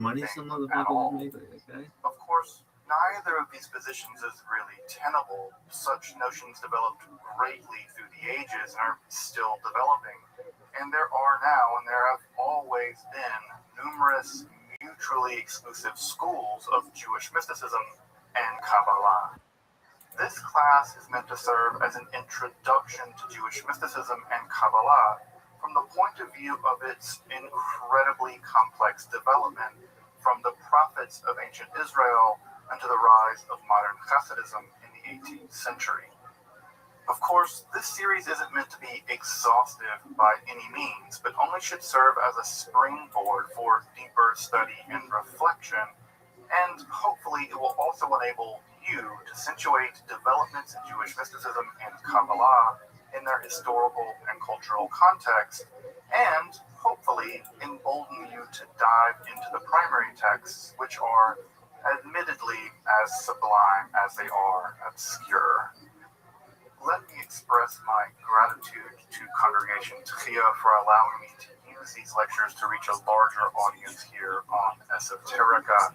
at all. Of course, neither of these positions is really tenable. Such notions developed greatly through the ages and are still developing. And there are now, and there have always been, numerous mutually exclusive schools of Jewish mysticism and Kabbalah. This class is meant to serve as an introduction to Jewish mysticism and Kabbalah from the point of view of its incredibly complex development from the prophets of ancient Israel unto the rise of modern Hasidism in the 18th century. Of course, this series isn't meant to be exhaustive by any means, but only should serve as a springboard for deeper study and reflection, and hopefully it will also enable you to situate developments in Jewish mysticism and Kabbalah in their historical and cultural context, and hopefully embolden you to dive into the primary texts, which are admittedly as sublime as they are obscure. Let me express my gratitude to Congregation Tchia for allowing me to use these lectures to reach a larger audience here on Esoterica.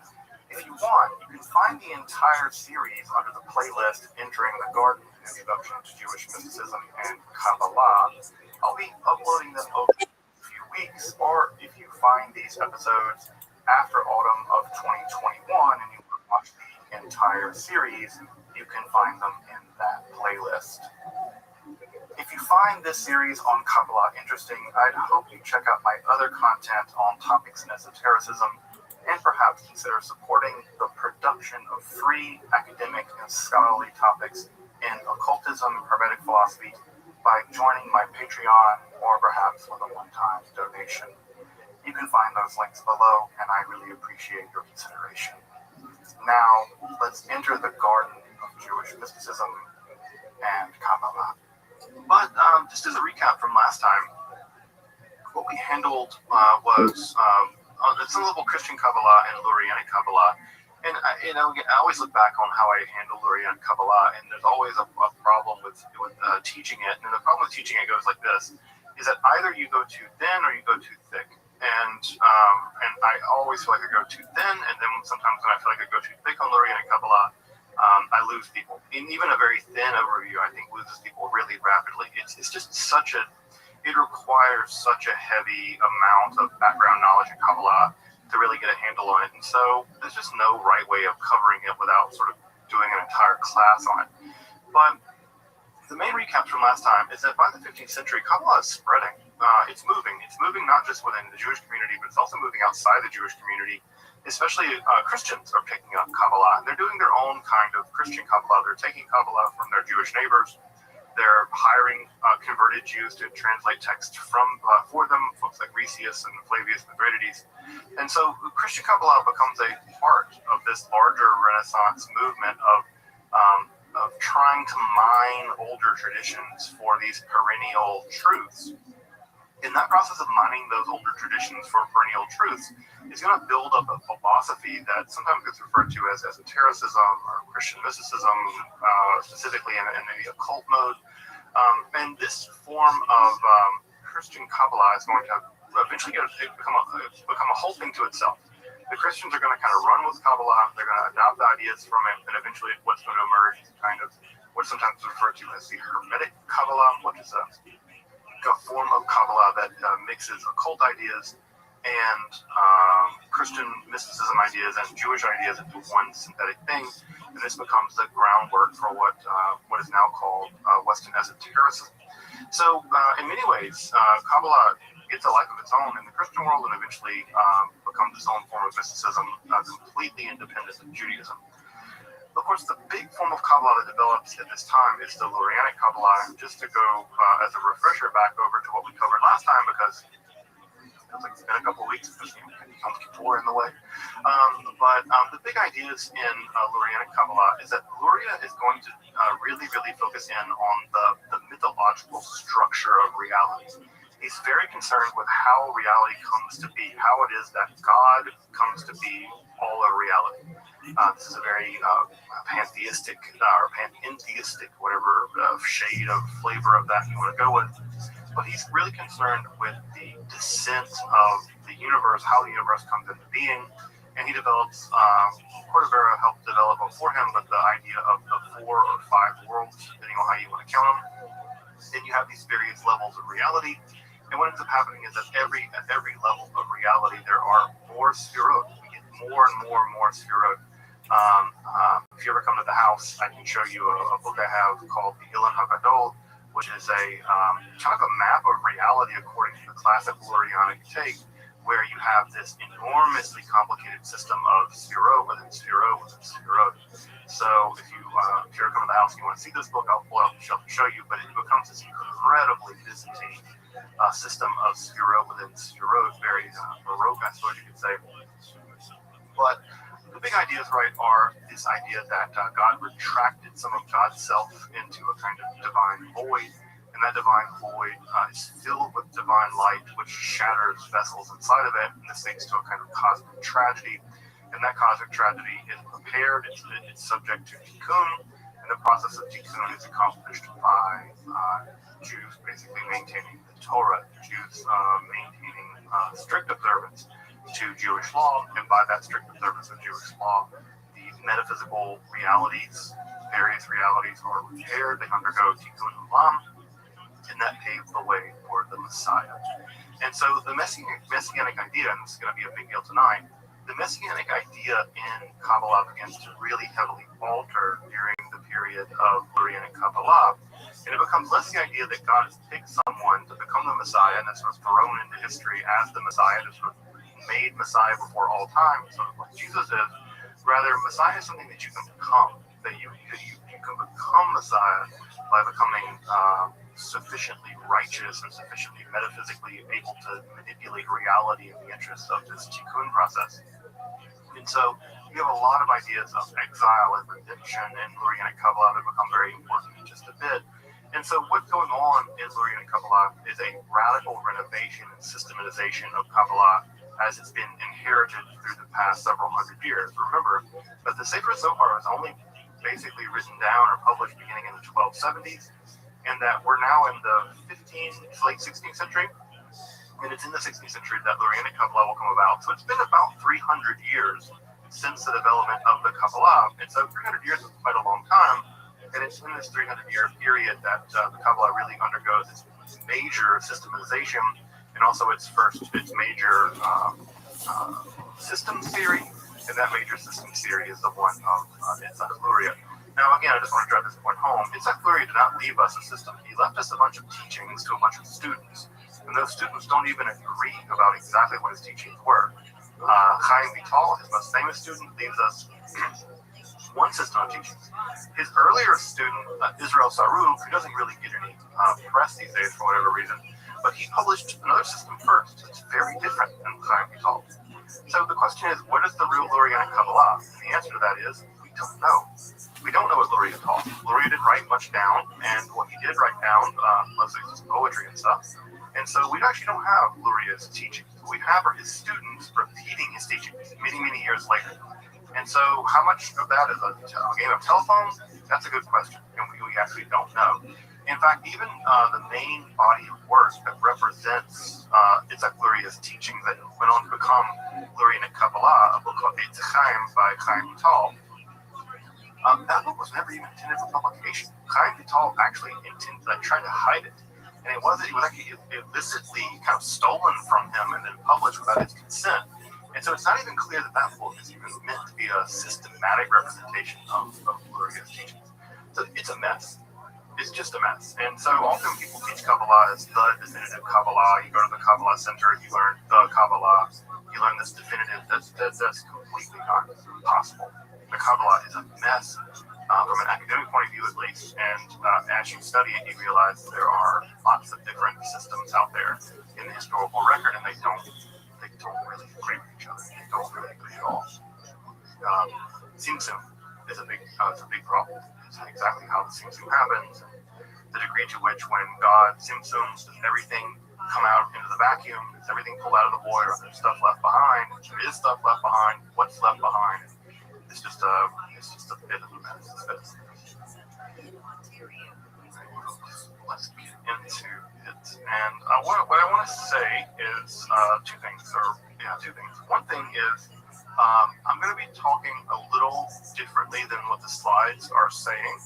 If you want, you can find the entire series under the playlist Entering the Garden, Introduction to Jewish Mysticism and Kabbalah. I'll be uploading them over a few weeks, or if you find these episodes after autumn of 2021 and you want to watch the entire series, you can find them in that playlist. If you find this series on Kabbalah interesting, I'd hope you check out my other content on topics in esotericism, and perhaps consider supporting the production of free academic and scholarly topics in occultism, hermetic philosophy, by joining my Patreon or perhaps with a one-time donation. You can find those links below, and I really appreciate your consideration. Now, let's enter the garden of Jewish mysticism and Kabbalah. But just as a recap from last time, what we handled was some level Christian Kabbalah and Lurianic Kabbalah. And I always look back on how I handle Lurianic Kabbalah, and there's always a problem with teaching it. And the problem with teaching it goes like this: is that either you go too thin or you go too thick. And I always feel like I go too thin, and then sometimes when I feel like I go too thick on Lurianic Kabbalah, I lose people. And even a very thin overview, I think, loses people really rapidly. It's just it requires such a heavy amount of background knowledge in Kabbalah to really get a handle on it. And so there's just no right way of covering it without sort of doing an entire class on it. But the main recap from last time is that by the 15th century, Kabbalah is spreading. It's moving. It's moving not just within the Jewish community, but it's also moving outside the Jewish community. Especially Christians are picking up Kabbalah, and they're doing their own kind of Christian Kabbalah. They're taking Kabbalah from their Jewish neighbors. They're hiring converted Jews to translate text for them, folks like Resius and Flavius Mithridates. And so Christian Kabbalah becomes a part of this larger Renaissance movement of trying to mine older traditions for these perennial truths. In that process of mining those older traditions for perennial truths, is going to build up a philosophy that sometimes gets referred to as esotericism or Christian mysticism, specifically in the occult mode. And this form of Christian Kabbalah is going to eventually become a whole thing to itself. The Christians are going to kind of run with Kabbalah, they're going to adopt the ideas from it, and eventually what's going to emerge is kind of what's sometimes referred to as the Hermetic Kabbalah, which is a form of Kabbalah that mixes occult ideas and Christian mysticism ideas and Jewish ideas into one synthetic thing, and this becomes the groundwork for what is now called Western esotericism. So, in many ways, Kabbalah gets a life of its own in the Christian world, and eventually becomes its own form of mysticism, completely independent of Judaism. Of course, the big form of Kabbalah that develops at this time is the Lurianic Kabbalah. And just to go as a refresher back over to what we covered last time, because it feels like it's been a couple of weeks, because Yom Kippur in the way. But the big ideas in Lurianic Kabbalah is that Luria is going to really, really focus in on the mythological structure of reality. He's very concerned with how reality comes to be, how it is that God comes to be all of reality. This is a very pantheistic or panentheistic, whatever shade of flavor of that you want to go with. But he's really concerned with the descent of the universe, how the universe comes into being, And he develops, Cordovera helped develop it for him, but the idea of the 4 or 5 worlds, depending on how you want to count them. Then you have these various levels of reality. And what ends up happening is that at every level of reality, there are more sphirot. We get more and more sphirot. If you ever come to the house, I can show you a book I have called the Ilan HaGadol, which is a kind of a map of reality according to the classic Lurianic take, where you have this enormously complicated system of sphirot within sphirot within sphirot. So if you ever come to the house and you want to see this book, I'll pull it up the shelf and show you, but it becomes this incredibly Byzantine system of sphirot within sphirot, very Baroque, I suppose you could say. But the big ideas, right, are this idea that God retracted some of God's self into a kind of divine void, and that divine void is filled with divine light, which shatters vessels inside of it, and this leads to a kind of cosmic tragedy. And that cosmic tragedy is prepared, it's subject to tikkun, and the process of tikkun is accomplished by Jews basically maintaining the Torah, Jews maintaining strict observance to Jewish law, and by that strict observance of Jewish law, the metaphysical realities, various realities are repaired, they undergo tikkun olam, and that paved the way for the Messiah. And so the messianic idea, and this is going to be a big deal tonight, the messianic idea in Kabbalah begins to really heavily alter during the period of Lurianic Kabbalah, and it becomes less the idea that God has picked someone to become the Messiah, and that's sort of thrown into history as the Messiah, to sort of made Messiah before all time, sort of like Jesus is. Rather, Messiah is something that you can become, that you can become Messiah by becoming sufficiently righteous and sufficiently metaphysically able to manipulate reality in the interests of this tikkun process. And so we have a lot of ideas of exile and redemption in Lurianic Kabbalah that become very important in just a bit. And so what's going on in Lurianic Kabbalah is a radical renovation and systematization of Kabbalah as it's been inherited through the past several hundred years. Remember that the Sefer Zohar was only basically written down or published beginning in the 1270s, and that we're now in the late 16th century, and it's in the 16th century that Lurianic Kabbalah will come about. So it's been about 300 years since the development of the Kabbalah, and so 300 years is quite a long time, and it's in this 300-year period that the Kabbalah really undergoes its major systematization, and also its major systems theory, and that major systems theory is the one of Itzhak Luria. Now, again, I just want to drive this point home. Itzhak Luria did not leave us a system. He left us a bunch of teachings to a bunch of students, and those students don't even agree about exactly what his teachings were. Chaim Vital, his most famous student, leaves us one system of teachings. His earlier student, Israel Sarug, who doesn't really get any press these days for whatever reason, but he published another system first. It's very different than Chaim Vital. So the question is, what is the real Lurianic Kabbalah? And the answer to that is, we don't know. We don't know what Luria taught. Luria didn't write much down, and what he did write down, mostly just poetry and stuff. And so we actually don't have Luria's teachings. What we have are his students repeating his teachings many, many years later. And so how much of that is a game of telephone? That's a good question, and we actually don't know. In fact, even the main body of work that represents Itzhak Luria's teachings that went on to become Lurianic Kabbalah, a book called Eitz Chaim by Chaim Vital, that book was never even intended for publication. Chaim Vital actually tried to hide it. And it was actually illicitly kind of stolen from him and then published without his consent. And so it's not even clear that that book is even meant to be a systematic representation of Luria's teachings. So it's a mess. It's just a mess. And so often people teach Kabbalah as the definitive Kabbalah. You go to the Kabbalah Center, you learn the Kabbalah, you learn this definitive. That's completely not possible. The Kabbalah is a mess from an academic point of view, at least. And as you study it, you realize there are lots of different systems out there in the historical record, and they don't really agree with each other. They don't really agree at all. Tzimtzum is a big problem. It's exactly how the Tzimtzum happens, and the degree to which when God Tzimtzums, does everything come out into the vacuum? Does everything pull out of the void, or is there stuff left behind? If there is stuff left behind, what's left behind? It's just a bit of a mess. Let's get into it. And what I want to say is two things. One thing is I'm going to be talking a little differently than what the slides are saying.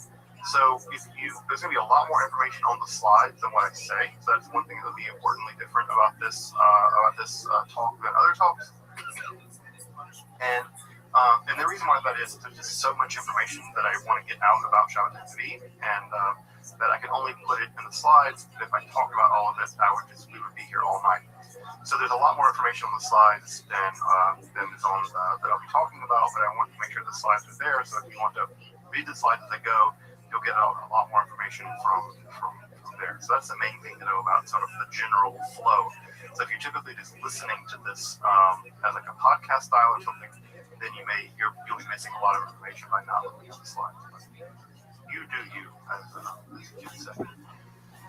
So there's going to be a lot more information on the slides than what I say. So that's one thing that will be importantly different about this talk than other talks. And the reason why that is there's just so much information that I want to get out about Shabbat Tzvi, and that I can only put it in the slides. If I talk about all of it, we would be here all night. So there's a lot more information on the slides than is on that I'll be talking about. But I want to make sure the slides are there. So if you want to read the slides as they go, you'll get a lot more information from there. So that's the main thing to know about sort of the general flow. So if you're typically just listening to this as like a podcast style or something, then you'll be missing a lot of information by not looking at the slides. But you do you, as you say.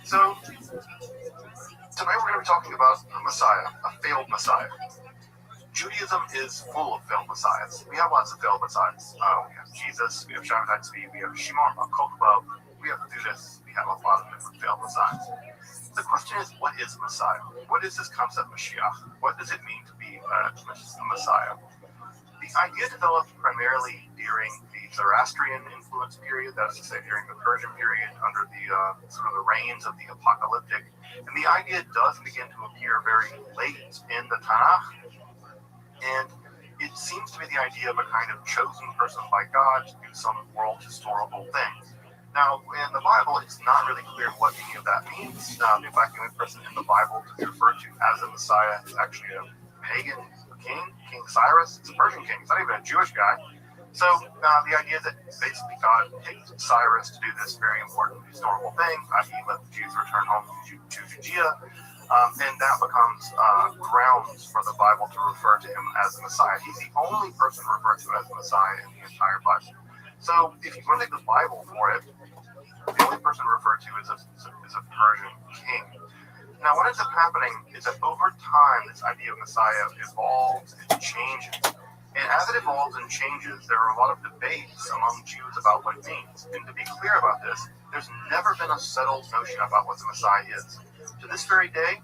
So tonight we're going to be talking about a Messiah, a failed Messiah. Judaism is full of failed messiahs. We have lots of failed messiahs. We have Jesus, we have Shabbat Tzvi, we have Shimon Bar Kokhba, we have Judas, we have a lot of different failed messiahs. The question is, what is Messiah? What is this concept Mashiach? What does it mean to be a Messiah? The idea developed primarily during the Zoroastrian influence period, that's to say during the Persian period, under the sort of the reigns of the apocalyptic. And the idea does begin to appear very late in the Tanakh. And it seems to be the idea of a kind of chosen person by God to do some world historical thing. Now, in the Bible, it's not really clear what any of that means. In fact, the only person in the Bible to be referred to as a Messiah is actually a pagan king, King Cyrus. It's a Persian king. It's not even a Jewish guy. So the idea is that basically God picked Cyrus to do this very important historical thing, i.e. let the Jews return home to Judea. And that becomes grounds for the Bible to refer to him as the Messiah. He's the only person referred to as the Messiah in the entire Bible. So if you want to take the Bible for it, the only person referred to is a Persian king. Now, what ends up happening is that over time, this idea of Messiah evolves and changes. And as it evolves and changes, there are a lot of debates among Jews about what it means. And to be clear about this, there's never been a settled notion about what the Messiah is. To this very day,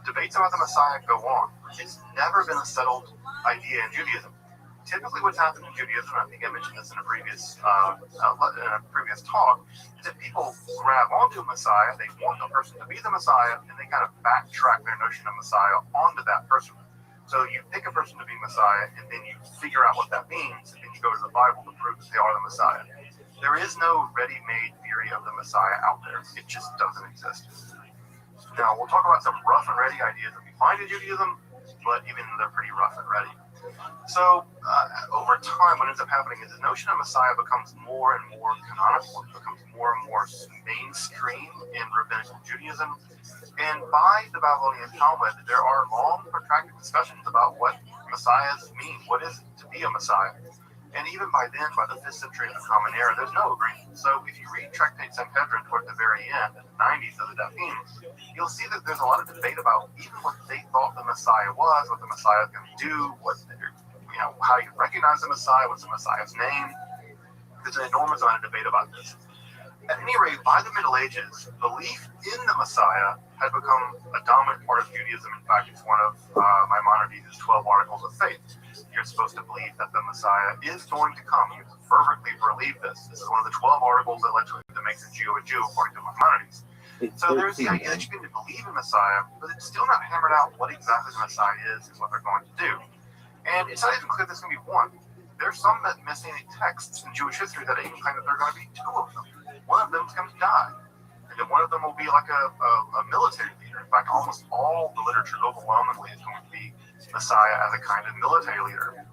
debates about the Messiah go on. It's never been a settled idea in Judaism. Typically what's happened in Judaism, I think I mentioned this in a previous talk, is that people grab onto a Messiah, they want the person to be the Messiah, and they kind of backtrack their notion of Messiah onto that person. So you pick a person to be Messiah, and then you figure out what that means, and then you go to the Bible to prove that they are the Messiah. There is no ready-made theory of the Messiah out there. It just doesn't exist. Now, we'll talk about some rough and ready ideas that we find in Judaism, but even they're pretty rough and ready. So, over time, what ends up happening is the notion of Messiah becomes more and more canonical. It becomes more and more mainstream in rabbinical Judaism. And by the Babylonian Talmud, there are long, protracted discussions about what messiahs mean. What is it to be a messiah? And even by then, by the 5th century of the Common Era, there's no agreement. So if you read Tractate Sanhedrin toward the very end, in the 90s of the Dafim, you'll see that there's a lot of debate about even what they thought the Messiah was, what the Messiah was going to do, how you recognize the Messiah, what's the Messiah's name. There's an enormous amount of debate about this. At any rate, by the Middle Ages, belief in the Messiah had become a dominant part of Judaism. In fact, it's one of Maimonides' 12 articles of faith. You're supposed to believe that the Messiah is going to come. You fervently believe this. This is one of the 12 articles that makes a Jew, according to Maimonides. So there's the idea that you can believe in Messiah, but it's still not hammered out what exactly the Messiah is and what they're going to do. And it's not even clear there's going to be one. There's some messianic texts in Jewish history that even claim that there are going to be two of them. One of them is going to die. And then one of them will be like a military leader. In fact, almost all the literature overwhelmingly is going to be Messiah as a kind of military leader.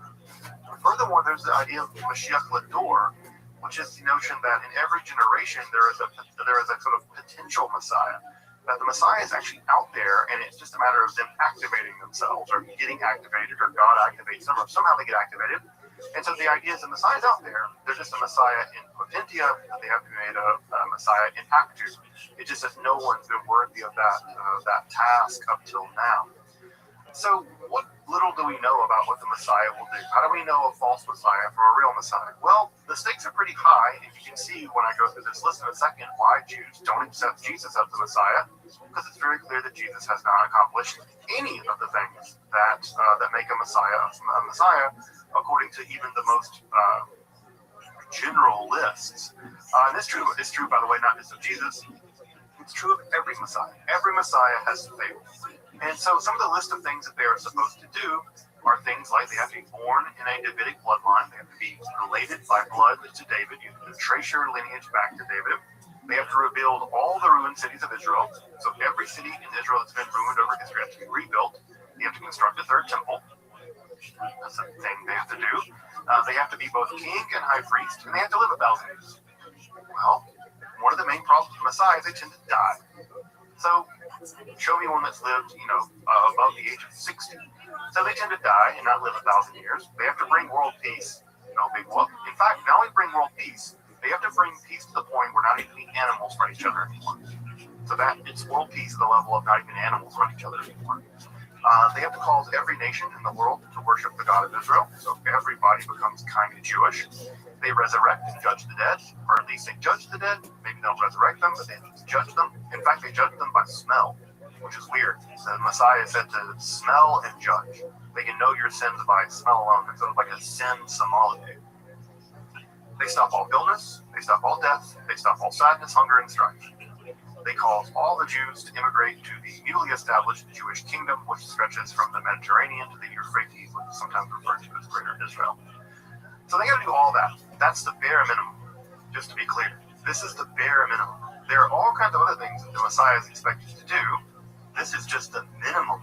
Furthermore, there's the idea of Mashiach Lador, which is the notion that in every generation there is a sort of potential Messiah. That the Messiah is actually out there, and it's just a matter of them activating themselves, or getting activated, or God activates them, or somehow they get activated. And so the idea is the Messiah is out there. There's just a Messiah in potentia, and they have to be made a Messiah in actu. It's just that no one's been worthy of that task up till now. So what little do we know about what the Messiah will do. How do we know a false Messiah from a real Messiah? Well, the stakes are pretty high, and you can see when I go through this list in a second why Jews don't accept Jesus as the Messiah, because it's very clear that Jesus has not accomplished any of the things that make a Messiah, according to even the most general lists. And it's true, by the way, not just of Jesus. It's true of every Messiah. Every Messiah has failed. And so some of the list of things that they are supposed to do are things like they have to be born in a Davidic bloodline. They have to be related by blood to David. You have to trace your lineage back to David. They have to rebuild all the ruined cities of Israel. So every city in Israel that's been ruined over history has to be rebuilt. They have to construct a third temple. That's a thing they have to do. They have to be both king and high priest, and they have to live 1,000 years. Well, one of the main problems with Messiah is they tend to die. So, show me one that's lived, above the age of 60. So they tend to die and not live 1,000 years. They have to bring world peace. No big whoop. In fact, not only bring world peace, they have to bring peace to the point where not even the animals fight each other anymore. So that it's world peace at the level of not even animals fight each other anymore. They have to cause every nation in the world to worship the God of Israel. So everybody becomes kind of Jewish. They resurrect and judge the dead, or at least they judge the dead. Maybe they don't resurrect them, but they judge them. In fact, they judge them by smell, which is weird. The Messiah is said to smell and judge. They can know your sins by smell alone. It's sort of like a sin sommelier. They stop all illness. They stop all death. They stop all sadness, hunger, and strife. They cause all the Jews to immigrate to the newly established Jewish kingdom, which stretches from the Mediterranean to the Euphrates, which is sometimes referred to as Greater Israel. So they got to do all that. That's the bare minimum. Just to be clear, this is the bare minimum. There are all kinds of other things that the Messiah is expected to do. This is just the minimum,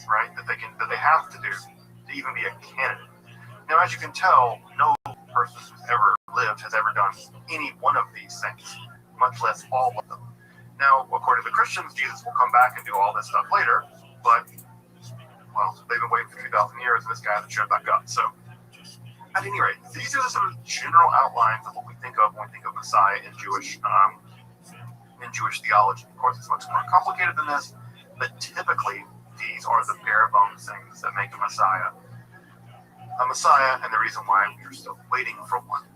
right? That they have to do to even be a candidate. Now, as you can tell, no person who's ever lived has ever done any one of these things, much less all of them. Now, according to the Christians, Jesus will come back and do all this stuff later, but, well, they've been waiting for 2,000 years, and this guy hasn't showed back up. So, at any rate, these are the sort of general outlines of what we think of when we think of Messiah in Jewish theology. Of course, it's much more complicated than this, but typically, these are the bare bones things that make a Messiah, and the reason why we are still waiting for one.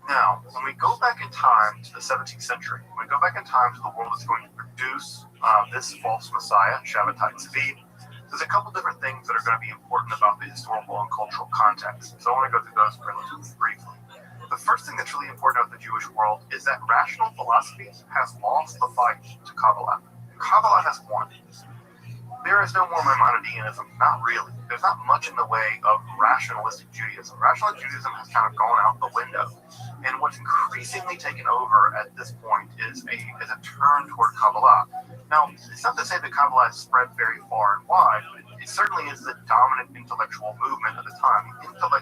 Now, when we go back in time to the 17th century, when we go back in time to the world that's going to produce this false Messiah, Shabbatai Tzvi, there's a couple different things that are going to be important about the historical and cultural context. So I want to go through those relatively briefly. The first thing that's really important about the Jewish world is that rational philosophy has lost the fight to Kabbalah. Kabbalah has won. There is no more Maimonideanism. Not really. There's not much in the way of rationalistic Judaism. Rationalistic Judaism has kind of gone out the window. And what's increasingly taken over at this point is a turn toward Kabbalah. Now, it's not to say that Kabbalah has spread very far and wide, but it certainly is the dominant intellectual movement of the time.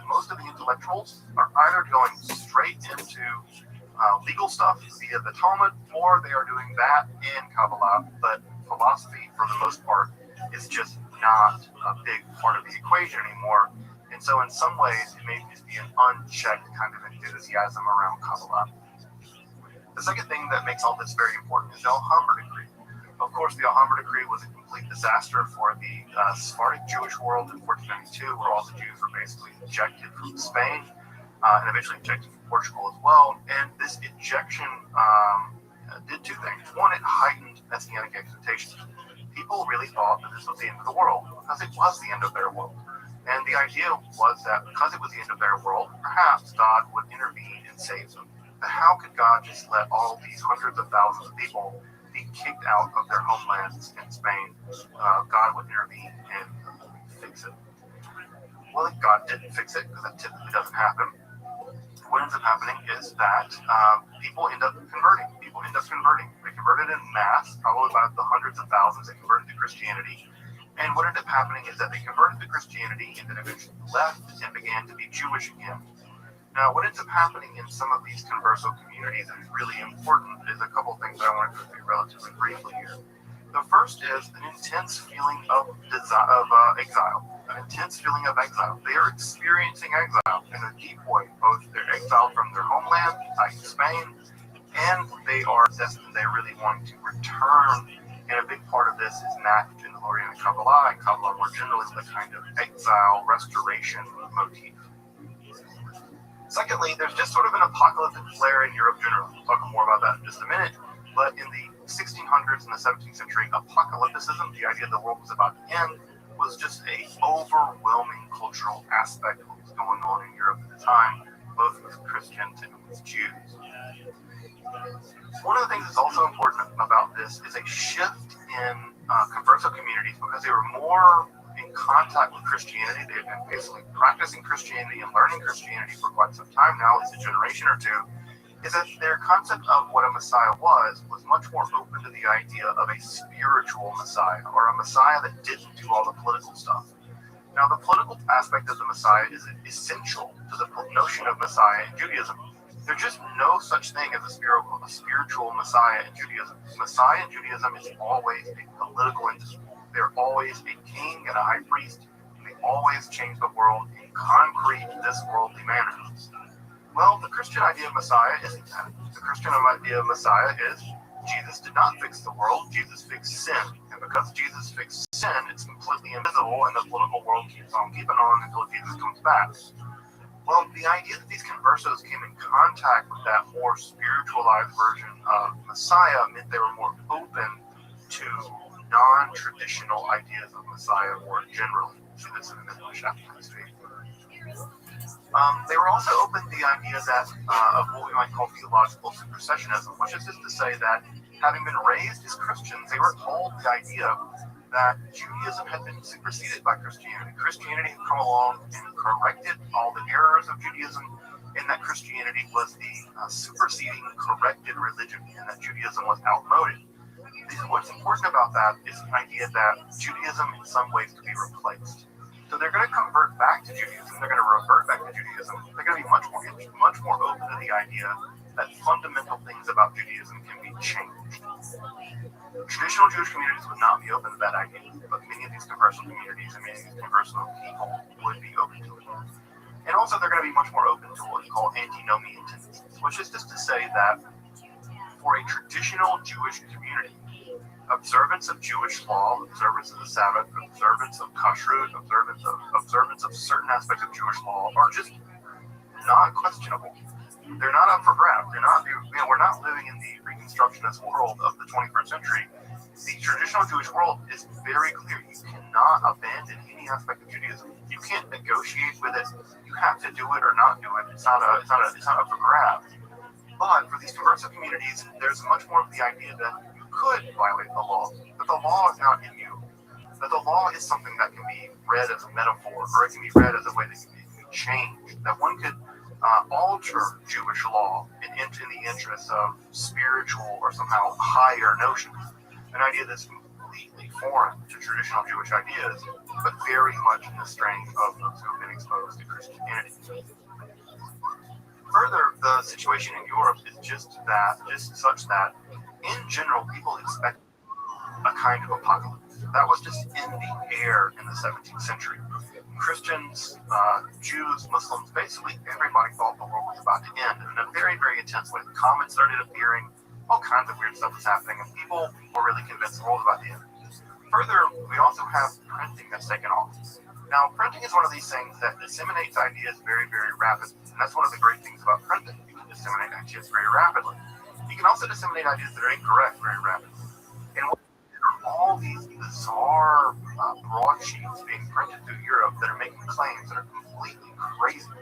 Most of the intellectuals are either going straight into legal stuff via the Talmud, or they are doing that in Kabbalah, but philosophy, for the most part, is just not a big part of the equation anymore. And so in some ways, it may just be an unchecked kind of enthusiasm around Kabbalah. The second thing that makes all this very important is the Alhambra Decree. Of course, the Alhambra Decree was a complete disaster for the Sephardic Jewish world in 1492, where all the Jews were basically ejected from Spain, and eventually ejected from Portugal as well. And this ejection did two things. One, it heightened Messianic expectations. People really thought that this was the end of the world, because it was the end of their world. And the idea was that because it was the end of their world, perhaps God would intervene and save them. But how could God just let all these hundreds of thousands of people be kicked out of their homelands in Spain? God would intervene and fix it. Well, God didn't fix it, because that typically doesn't happen. What ends up happening is that people end up converting. They converted in mass, probably by the hundreds of thousands. They converted to Christianity. And what ended up happening is that they converted to Christianity and then eventually left and began to be Jewish again. Now, what ends up happening in some of these converso communities that is really important is a couple things that I want to go through relatively briefly here. The first is an intense feeling of exile. An intense feeling of exile. They are experiencing exile in a deep way. Both they're exiled from their homeland, like Spain, and they are destined. They really want to return And a big part of this is matched in Lorien and Kabbalah more generally, with a kind of exile restoration motif. Secondly, there's just sort of an apocalyptic flair in Europe generally. We'll talk more about that in just a minute. But in the 1600s and the 17th century, apocalypticism, the idea the world was about to end, was just a overwhelming cultural aspect of what was going on in Europe at the time, both with Christians and with Jews. One of the things that's also important about this is a shift in converso communities, because they were more in contact with Christianity. They've been basically practicing Christianity and learning Christianity for quite some time now, at least a generation or two, is that their concept of what a Messiah was much more open to the idea of a spiritual Messiah, or a Messiah that didn't do all the political stuff. Now, the political aspect of the Messiah is essential to the notion of Messiah in Judaism. There's just no such thing as a spiritual Messiah in Judaism. Messiah in Judaism is always a political entity. They're always a king and a high priest, and they always change the world in concrete, this worldly manners. Well, the Christian idea of Messiah isn't that. The Christian idea of Messiah is Jesus did not fix the world, Jesus fixed sin. And because Jesus fixed sin, it's completely invisible, and the political world keeps on keeping on until Jesus comes back. Well, the idea that these conversos came in contact with that more spiritualized version of Messiah meant they were more open to non-traditional ideas of Messiah more generally. See this in the middle chapter of this page. They were also open to the idea that of what we might call theological supersessionism, which is just to say that having been raised as Christians, they were told the idea that Judaism had been superseded by Christianity. Christianity had come along and corrected all the errors of Judaism, and that Christianity was the superseding, corrected religion, and that Judaism was outmoded. What's important about that is the idea that Judaism in some ways could be replaced. So they're going to convert back to Judaism. They're going to revert back to Judaism. They're going to be much more open to the idea that fundamental things about Judaism can be changed. Traditional Jewish communities would not be open to that idea, but many of these converso communities and many of these converso people would be open to it. And also, they're going to be much more open to what we call antinomian tendencies, which is just to say that for a traditional Jewish community, observance of Jewish law, observance of the Sabbath, observance of kashrut, observance of certain aspects of Jewish law are just not questionable. They're not up for grabs. We're not living in the Reconstructionist world of the 21st century. The traditional Jewish world is very clear. You cannot abandon any aspect of Judaism. You can't negotiate with it. You have to do it or not do it. It's not up for grabs. But for these converso communities, there's much more of the idea that you could violate the law, that the law is not in you, that the law is something that can be read as a metaphor, or it can be read as a way that can be changed, that one could alter Jewish law in the interest of spiritual or somehow higher notions, an idea that's completely foreign to traditional Jewish ideas, but very much in the strain of those who have been exposed to Christianity. Further, the situation in Europe is just such that, in general, people expect a kind of apocalypse. That was just in the air in the 17th century. Christians, Jews, Muslims, basically everybody thought the world was about to end in a very, very intense way. The comets started appearing, all kinds of weird stuff was happening, and people were really convinced the world was about to end. Further, we also have printing that's taken off. Now, printing is one of these things that disseminates ideas very, very rapidly. And that's one of the great things about printing. You can disseminate ideas very rapidly. You can also disseminate ideas that are incorrect very rapidly. And there are all these bizarre broadsheets being printed through Europe that are making claims that are completely crazy.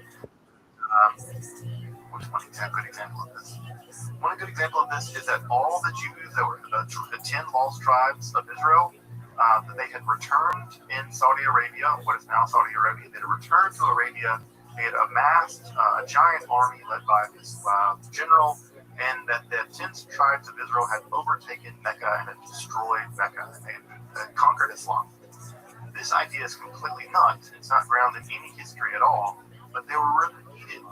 What's one good example of this? One good example of this is that all the Jews that were the 10 lost tribes of Israel, that they had returned in Saudi Arabia, what is now Saudi Arabia. They had returned to Arabia. They had amassed a giant army led by this general, and that the 10 tribes of Israel had overtaken Mecca and had destroyed Mecca, and they had conquered Islam. This idea is completely nuts. It's not grounded in any history at all, but they were repeated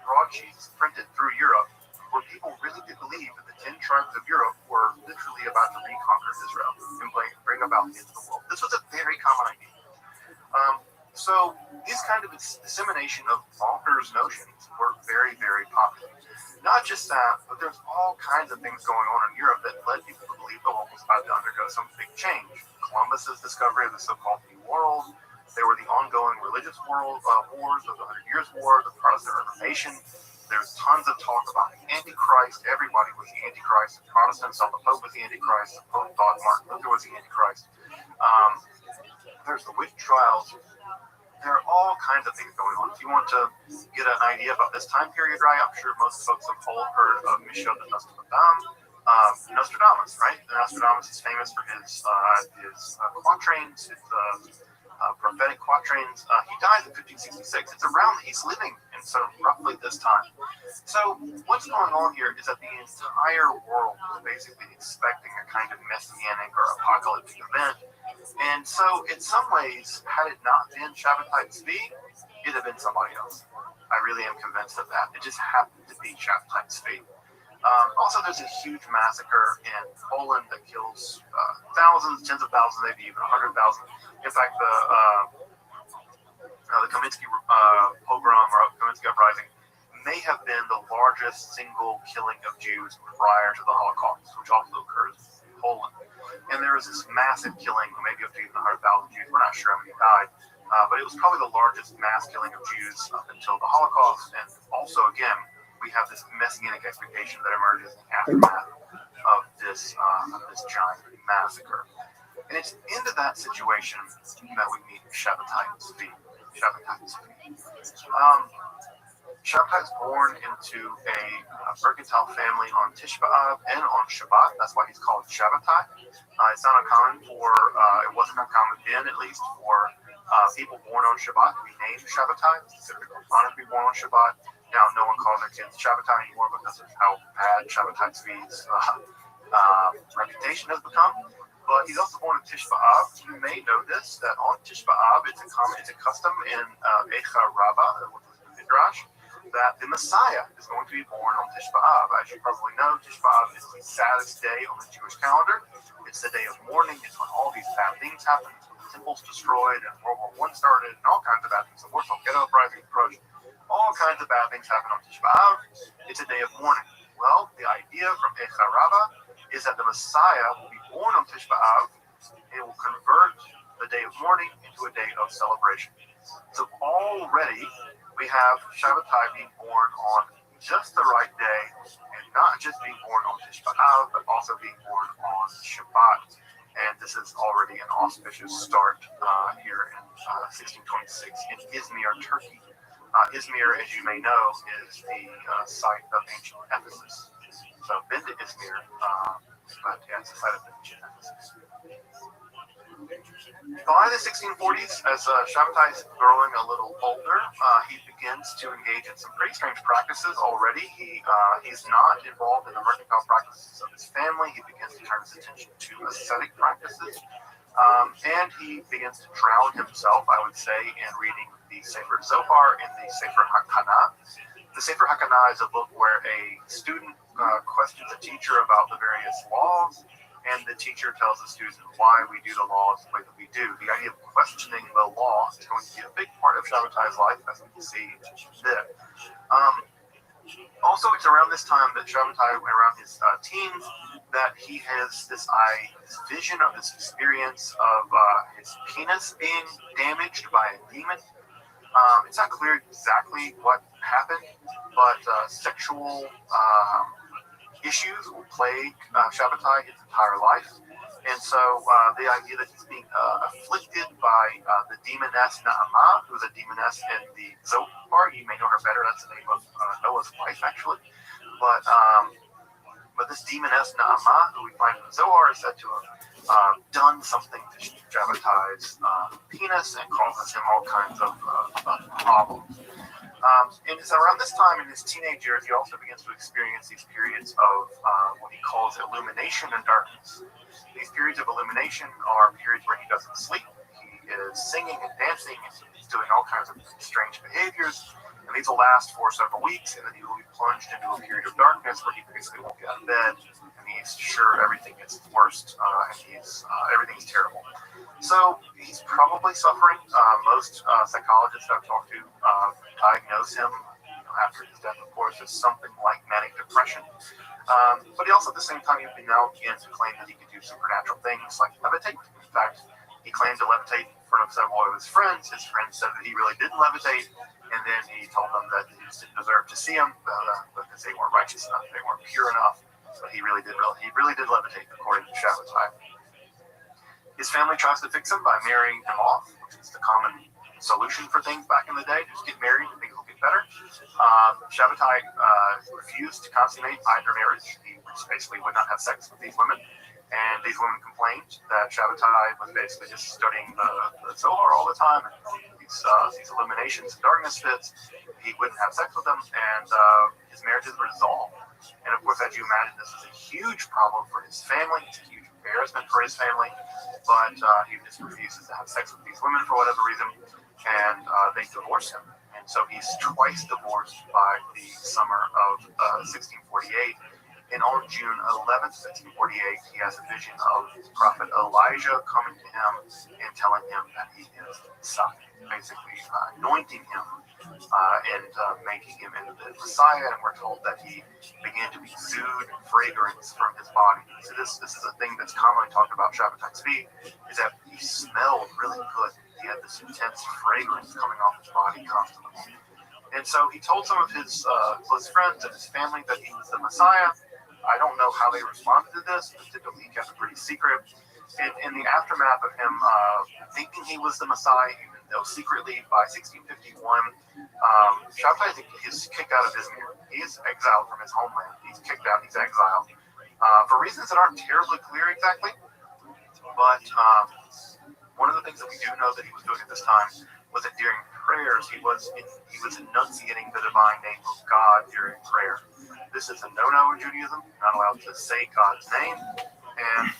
broadsheets printed through Europe where people really did believe that the 10 tribes of Europe were literally about to reconquer Israel and bring about the end of the world. This was a very common idea. So these kind of dissemination of bonkers notions were very, very popular. Not just that, but there's all kinds of things going on in Europe that led people to believe believed the world was about to undergo some big change. Columbus's discovery of the so-called New World. There were the ongoing religious wars of the 100 Years' War, the Protestant Reformation. There's tons of talk about the Antichrist. Everybody was the Antichrist. The Protestants thought the Pope was the Antichrist. The Pope thought Martin Luther was the Antichrist. There's the witch trials. There are all kinds of things going on. If you want to get an idea about this time period, right, I'm sure most folks have all heard of Michel de Nostradamus, right? Nostradamus is famous for his quatrains, his prophetic quatrains. He died in 1566. It's around, he's living in sort of roughly this time. So what's going on here is that the entire world is basically expecting a kind of messianic or apocalyptic event. And so in some ways, had it not been Shabbatai Tzvi, it'd have been somebody else. I really am convinced of that. It just happened to be Shabbatai Tzvi. Also, there's a huge massacre in Poland that kills thousands, tens of thousands, maybe even 100,000. In fact, the Kaminsky pogrom or Kaminsky uprising may have been the largest single killing of Jews prior to the Holocaust, which also occurs in Poland. And there was this massive killing, maybe up to even 100,000 Jews. We're not sure how many died, but it was probably the largest mass killing of Jews up until the Holocaust. And also, again, we have this messianic expectation that emerges in the aftermath of this giant massacre. And it's into that situation that we meet Shabbatai Tzvi. Shabbatai is born into a mercantile family on Tisha B'Av and on Shabbat. That's why he's called Shabbatai. It's not uncommon it wasn't uncommon then, at least, for people born on Shabbat to be named Shabbatai. It's typically honored to be born on Shabbat. Now, no one calls their kids Shabbatai anymore because of how bad Shabbatai Tzvi's reputation has become. But he's also born on Tisha B'Av. You may know this, that on Tisha B'Av, it's a custom in ViralRabbi, which is the Midrash, that the Messiah is going to be born on Tisha B'Av. As you probably know, Tisha B'Av is the saddest day on the Jewish calendar. It's the day of mourning. It's when all these bad things happen. The temple's destroyed and World War I started and all kinds of bad things. The Warsaw Ghetto Uprising approached. All kinds of bad things happen on Tisha B'Av. It's a day of mourning. Well, the idea from ViralRabbi is that the Messiah will be born on Tisha B'Av. It will convert the day of mourning into a day of celebration. So already we have Shabbatai being born on just the right day, and not just being born on Tisha B'Av, but also being born on Shabbat. And this is already an auspicious start here in 1626 in Izmir, Turkey. Izmir, as you may know, is the site of ancient Ephesus. So I've been to Izmir, but yeah, it's the site of ancient Ephesus. By the 1640s, as Shabbatai is growing a little older, he begins to engage in some pretty strange practices already. He's not involved in the mercantile practices of his family. He begins to turn his attention to ascetic practices. And he begins to drown himself, I would say, in reading the Sefer Zohar and the Sefer Hakanah. The Sefer Hakanah is a book where a student questions a teacher about the various laws, and the teacher tells the student why we do the laws the way that we do. The idea of questioning the law is going to be a big part of Shabbatai's life, as we can see there. Also, it's around this time that Shabbatai, around his teens, that he has this vision of this experience of his penis being damaged by a demon. It's not clear exactly what happened, but sexual issues will plague Shabbatai his entire life. And so the idea that he's being afflicted by the demoness Na'amah, who's a demoness in the Zohar. You may know her better. That's the name of Noah's wife, actually. But this demoness Na'amah, who we find in the Zohar, is said to have done something to Shabbatai's penis and causes him all kinds of problems. And it's around this time in his teenage years, he also begins to experience these periods of what he calls illumination and darkness. These periods of illumination are periods where he doesn't sleep. He is singing and dancing, and he's doing all kinds of strange behaviors. And these will last for several weeks, and then he will be plunged into a period of darkness where he basically won't get out of bed, and he's sure everything is worst, and everything's terrible. So he's probably suffering. Most psychologists I've talked to diagnose him after his death, of course, is something like manic depression. But he also, at the same time, he now began to claim that he could do supernatural things like levitate. In fact, he claimed to levitate in front of several of his friends. His friends said that he really didn't levitate, and then he told them that he just didn't deserve to see him because they weren't righteous enough, they weren't pure enough. But he really did levitate, according to Shabbatai. His family tries to fix him by marrying him off, which is the common solution for things back in the day. Just get married and things will get better. Shabbatai refused to consummate either marriage. He basically would not have sex with these women. And these women complained that Shabbatai was basically just studying the Zohar all the time, and these illuminations and darkness fits. He wouldn't have sex with them, and his marriages were dissolved. And of course, as you imagine, this is a huge problem for his family. It's a huge embarrassment for his family. But he just refuses to have sex with these women for whatever reason, and they divorce him. And so he's twice divorced by the summer of 1648. And on June 11th, 1648, he has a vision of prophet Elijah coming to him and telling him that he is Messiah, basically anointing him and making him into the Messiah. And we're told that he began to exude fragrance from his body. So this is a thing that's commonly talked about Shabbatai Tzvi, is that he smelled really good. He had this intense fragrance coming off his body constantly. And so he told some of his close friends and his family that he was the Messiah. I don't know how they responded to this, but typically he kept it pretty secret. In the aftermath of him thinking he was the Messiah, even though secretly by 1651, Shabbatai is kicked out of Izmir. He is exiled from his homeland. He's kicked out, he's exiled. For reasons that aren't terribly clear exactly, but one of the things that we do know that he was doing at this time was that during prayers, he was enunciating the divine name of God during prayer. This is a no-no in Judaism. You're not allowed to say God's name. And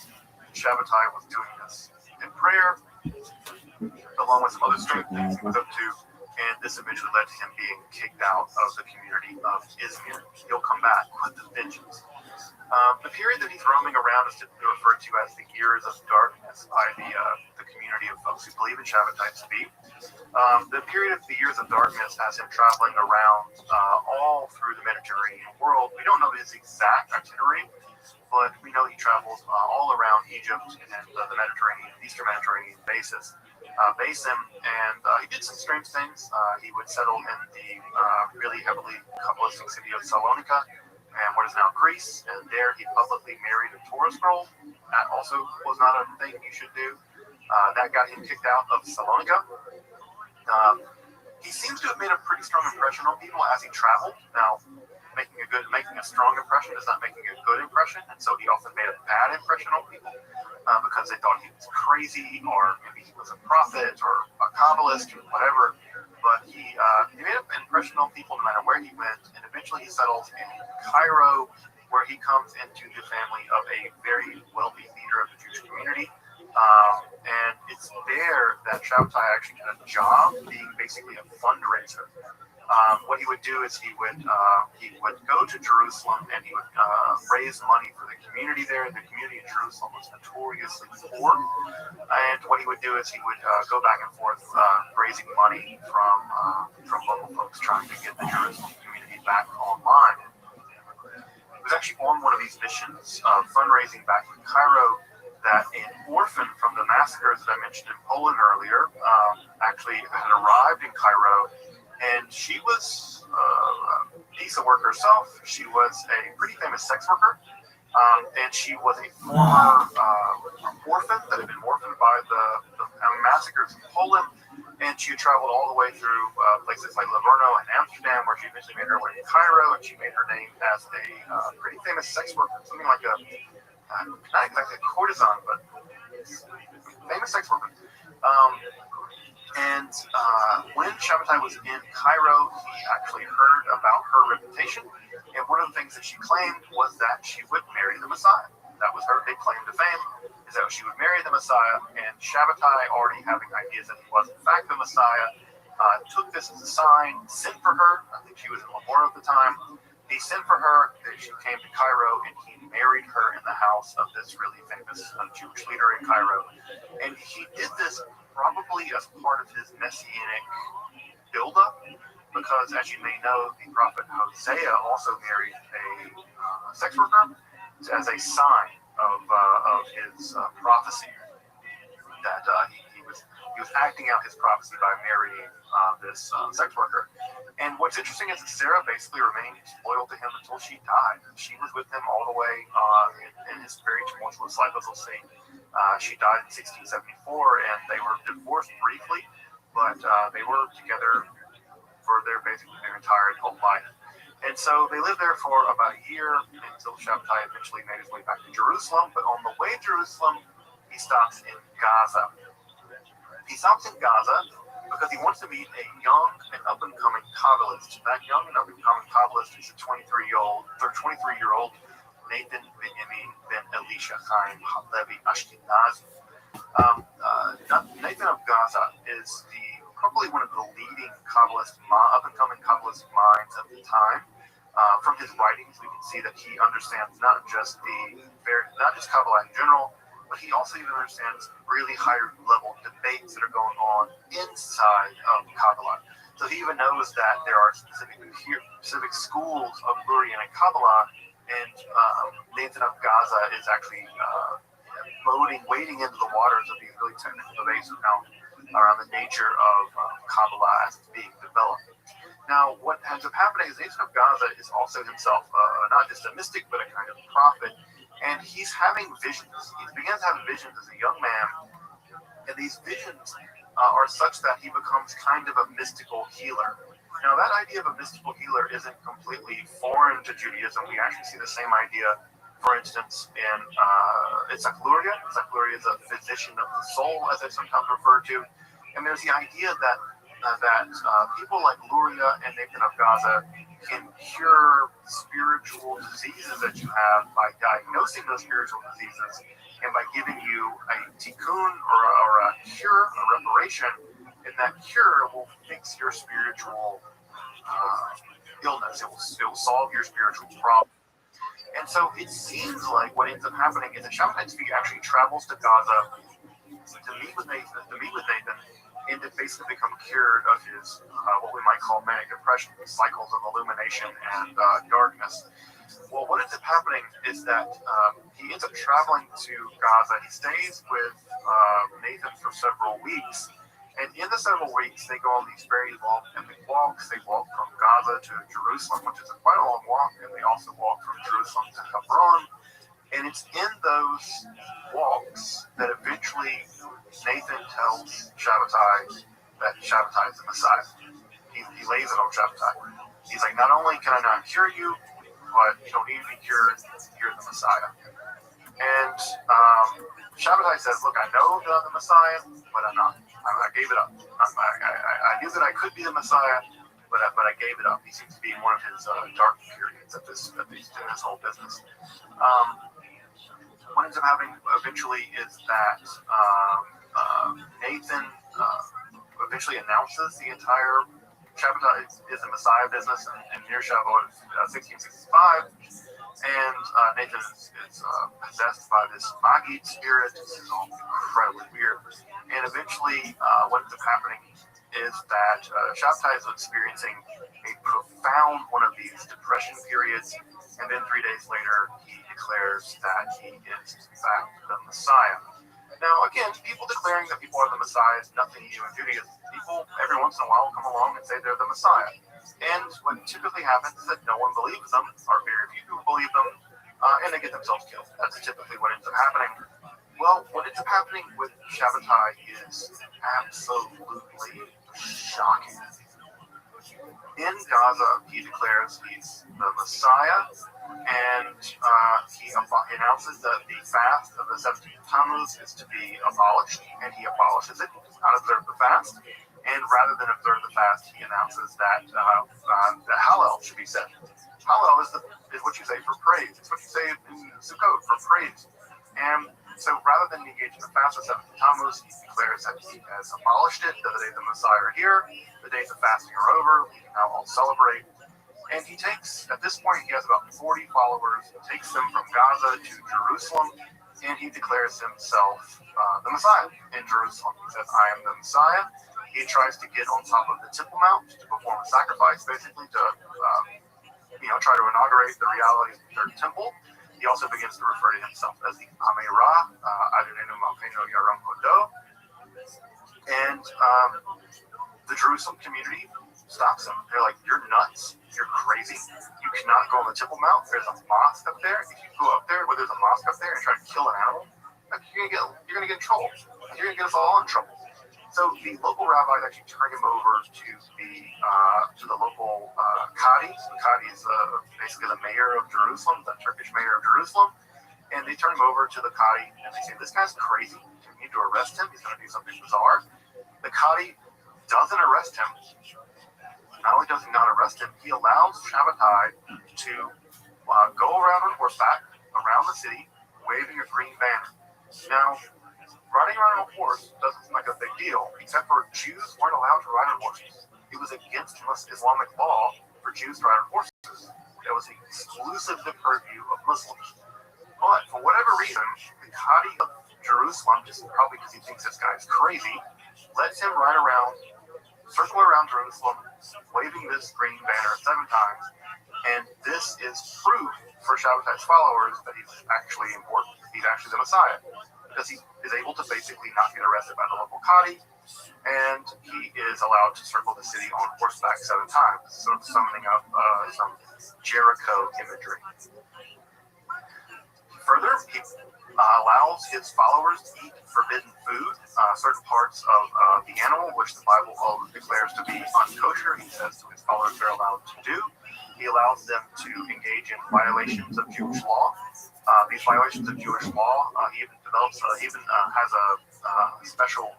Shabbatai was doing this in prayer, along with some other strange things he was up to. And this eventually led to him being kicked out of the community of Izmir. He'll come back with the vengeance. The period that he's roaming around is typically referred to as the years of darkness by the community of folks who believe in Shabbatai Tzvi. The period of the years of darkness has him traveling around all through the Mediterranean world. We don't know his exact itinerary, but we know he traveled all around Egypt and the Mediterranean, Eastern Mediterranean basin. And he did some strange things. He would settle in the really heavily Kabbalistic city of Salonika, and what is now Greece, and there he publicly married a Torah scroll. That also was not a thing you should do. That got him kicked out of Salonika. He seems to have made a pretty strong impression on people as he traveled. Now, making a strong impression is not making a good impression, and so he often made a bad impression on people because they thought he was crazy, or maybe he was a prophet or a Kabbalist or whatever. But he made an impression on people no matter where he went, and eventually he settles in Cairo, where he comes into the family of a very wealthy leader of the Jewish community. And it's there that Shabbatai actually got a job being basically a fundraiser. What he would do is he would go to Jerusalem and he would raise money for the community there. The community in Jerusalem was notoriously poor. And what he would do is he would go back and forth raising money from local folks trying to get the Jerusalem community back online. He was actually on one of these missions of fundraising back in Cairo that an orphan from the massacres that I mentioned in Poland earlier actually had arrived in Cairo. And she was a decent worker herself. She was a pretty famous sex worker. And she was a former orphan that had been orphaned by the massacres in Poland. And she traveled all the way through places like Livorno and Amsterdam, where she eventually made her way to Cairo. And she made her name as a pretty famous sex worker, something like not exactly a courtesan, but famous sex worker. And when Shabbatai was in Cairo, he actually heard about her reputation. And one of the things that she claimed was that she would marry the Messiah. That was her big claim to fame, is that she would marry the Messiah. And Shabbatai, already having ideas that he was in fact the Messiah, took this as a sign, sent for her. I think she was in Livorno at the time. He sent for her, that she came to Cairo, and he married her in the house of this really famous Jewish leader in Cairo. And he did this probably as part of his messianic buildup. because, as you may know, the prophet Hosea also married a sex worker as a sign of his prophecy that he was acting out his prophecy by marrying this sex worker. And what's interesting is that Sarah basically remained loyal to him until she died. She was with him all the way in his very tumultuous life, as we'll see. She died in 1674, and they were divorced briefly, but they were together for basically their entire adult life. And so they lived there for about a year until Shabbatai eventually made his way back to Jerusalem. But on the way to Jerusalem, he stops in Gaza. He stops in Gaza because he wants to meet a young and up-and-coming Kabbalist. That young and up-and-coming Kabbalist is a 23-year-old Nathan Benjamin ben Elisha Chaim Halevi Ashkenazi. Nathan of Gaza is probably one of the leading up-and-coming Kabbalist minds of the time. From his writings, we can see that he understands not just Kabbalah in general, but he also even understands really higher-level debates that are going on inside of Kabbalah. So he even knows that there are specific schools of Lurian and Kabbalah, and Nathan of Gaza is actually wading into the waters of these really technical debates around the nature of Kabbalah as it's being developed. Now, what ends up happening is Nathan of Gaza is also himself not just a mystic, but a kind of prophet, and he's having visions. He begins having visions as a young man, and these visions are such that he becomes kind of a mystical healer. Now, that idea of a mystical healer isn't completely foreign to Judaism. We actually see the same idea, for instance, in Isaac Luria. Isaac Luria is a physician of the soul, as it's sometimes referred to. And there's the idea that people like Luria and Nathan of Gaza can cure spiritual diseases that you have by diagnosing those spiritual diseases and by giving you a tikkun or a cure, a reparation, and that cure will fix your spiritual illness. It will solve your spiritual problem. And so it seems like what ends up happening is that Shabbatai Tzvi actually travels to Gaza to meet with Nathan, and to basically become cured of his what we might call manic depression, cycles of illumination and darkness. Well, what ends up happening is that he ends up traveling to Gaza. He stays with Nathan for several weeks. And in the several weeks, they go on these very long epic walks. They walk from Gaza to Jerusalem, which is quite a long walk, and they also walk from Jerusalem to Hebron. And it's in those walks that eventually Nathan tells Shabbatai that Shabbatai is the Messiah. He lays it on Shabbatai. He's like, not only can I not cure you, but you don't need to be cured. You're the Messiah. And Shabbatai says, look, I know that I'm the Messiah, but I'm not. I gave it up. I knew that I could be the Messiah, but I gave it up. He seems to be in one of his dark periods of this whole business. What ends up happening eventually is that Nathan eventually announces the entire Shabbatai is a Messiah business in near Shavuot 1665, and Nathan is possessed by this Magid spirit. This is all incredibly weird. And eventually, what ends up happening is that Shabbatai is experiencing a profound one of these depression periods, and then 3 days later, he declares that he is, in fact, the Messiah. Now, again, people declaring that people are the Messiah is nothing new in Judaism. People, every once in a while, come along and say they're the Messiah. And what typically happens is that no one believes them, or very few people believe them, and they get themselves killed. That's typically what ends up happening. Well, what ends up happening with Shabbatai is absolutely shocking. In Gaza, he declares he's the Messiah, and he announces that the fast of the 17th Tammuz is to be abolished, and he abolishes it. He does not observe the fast, and rather than observe the fast, he announces that the Hallel should be said. Hallel is what you say for praise. It's what you say in Sukkot for praise. And so rather than engage in the fast of 17th Tammuz, he declares that he has abolished it, that the days of Messiah are here, the days of fasting are over, we can now all celebrate. And he takes, at this point, he has about 40 followers. He takes them from Gaza to Jerusalem, and he declares himself the Messiah in Jerusalem. He says, I am the Messiah. He tries to get on top of the Temple Mount to perform a sacrifice, basically to try to inaugurate the reality of the third temple. He also begins to refer to himself as the Amei-Ra, Adonenu Malkeinu Yaram Hodo. And the Jerusalem community stops him. They're like, "You're nuts. You're crazy. You cannot go on the Temple Mount. There's a mosque up there. If you go up there where there's a mosque up there and try to kill an animal, you're gonna get in trouble. You're gonna get us all in trouble." So the local rabbis actually turn him over to the local Qadi. The Qadi is basically the mayor of Jerusalem, the Turkish mayor of Jerusalem, and they turn him over to the Qadi and they say, "This guy's crazy. We need to arrest him. He's going to do something bizarre." The Qadi doesn't arrest him. Not only does he not arrest him, he allows Shabbatai to go around on horseback around the city, waving a green banner. Now, riding around on a horse doesn't seem like a big deal, except for Jews weren't allowed to ride on horses. It was against Islamic law for Jews to ride on horses. That was the exclusive purview of Muslims. But for whatever reason, the Qadi of Jerusalem, just probably because he thinks this guy's crazy, lets him ride around, circle around Jerusalem, waving this green banner 7 times. And this is proof for Shabbatai's followers that he's actually important. He's actually the Messiah. Because he is able to basically not get arrested by the local Qadi, and he is allowed to circle the city on horseback 7 times, sort of summoning up some Jericho imagery. Further, he allows his followers to eat forbidden food, certain parts of the animal, which the Bible declares to be unkosher. He says to his followers they're allowed to do. He allows them to engage in violations of Jewish law. These violations of Jewish law, he even has a special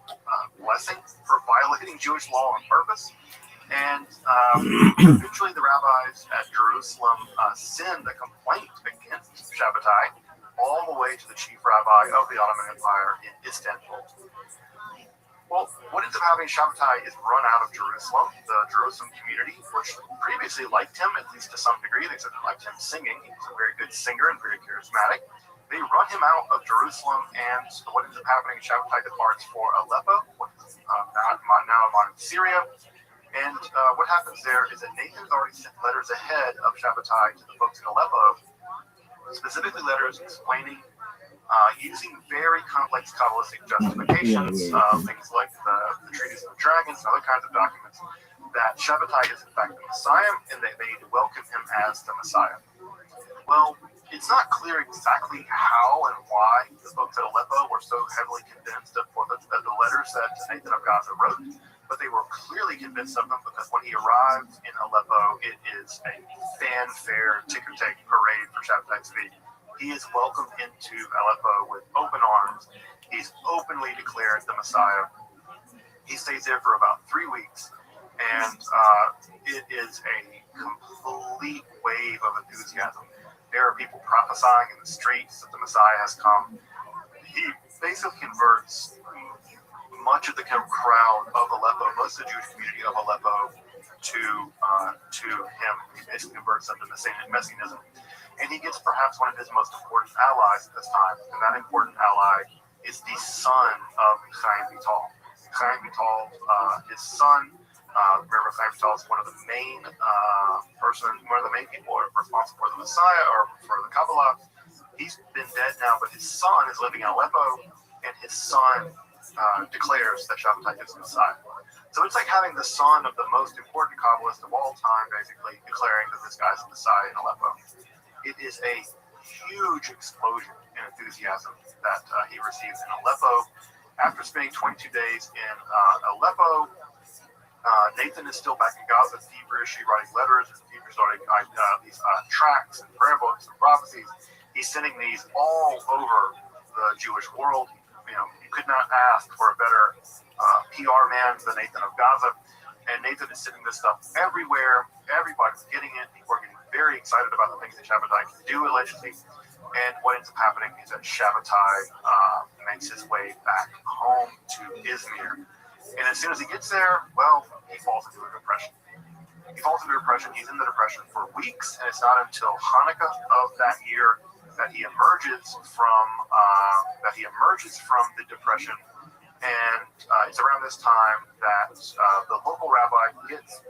blessing for violating Jewish law on purpose. And eventually the rabbis at Jerusalem send a complaint against Shabbatai all the way to the chief rabbi of the Ottoman Empire in Istanbul. Well, what ends up happening, Shabbatai is run out of Jerusalem. The Jerusalem community, which previously liked him, at least to some degree, they said they liked him singing. He was a very good singer and very charismatic. They run him out of Jerusalem, and what ends up happening, Shabbatai departs for Aleppo, which is now in modern Syria. And what happens there is that Nathan's already sent letters ahead of Shabbatai to the folks in Aleppo, specifically letters explaining using very complex Kabbalistic justifications, things like the Treatise of the Dragons and other kinds of documents, that Shabbatai is in fact the Messiah and that they welcome him as the Messiah. Well, it's not clear exactly how and why the folks at Aleppo were so heavily convinced of the letters that Nathan of Gaza wrote, but they were clearly convinced of them because when he arrived in Aleppo, it is a fanfare, ticker-tape parade for Shabbatai's feet. He is welcomed into Aleppo with open arms. He's openly declared the Messiah. He stays there for about 3 weeks, and it is a complete wave of enthusiasm. There are people prophesying in the streets that the Messiah has come. He basically converts much of the crowd of Aleppo, most of the Jewish community of Aleppo, to him. He basically converts them to Messianism. And he gets perhaps one of his most important allies at this time, and that important ally is the son of Chaim Vital. Chaim Vital, his son, remember Chaim Vital is one of the main people responsible for the Messiah or for the Kabbalah. He's been dead now, but his son is living in Aleppo, and his son declares that Shabbatai is the Messiah. So it's like having the son of the most important Kabbalist of all time, basically declaring that this guy's the Messiah in Aleppo. It is a huge explosion in enthusiasm that he receives in Aleppo. After spending 22 days in Aleppo, Nathan is still back in Gaza, feverishly writing letters and feverishly writing these tracts and prayer books and prophecies. He's sending these all over the Jewish world. You could not ask for a better PR man than Nathan of Gaza. And Nathan is sending this stuff everywhere. Everybody's getting it. People are getting very excited about the things that Shabbatai can do allegedly. And what ends up happening is that Shabbatai makes his way back home to Izmir. And as soon as he gets there, well, he falls into a depression. He's in the depression for weeks, and it's not until Hanukkah of that year that he emerges from the depression And it's around this time that the local rabbi gets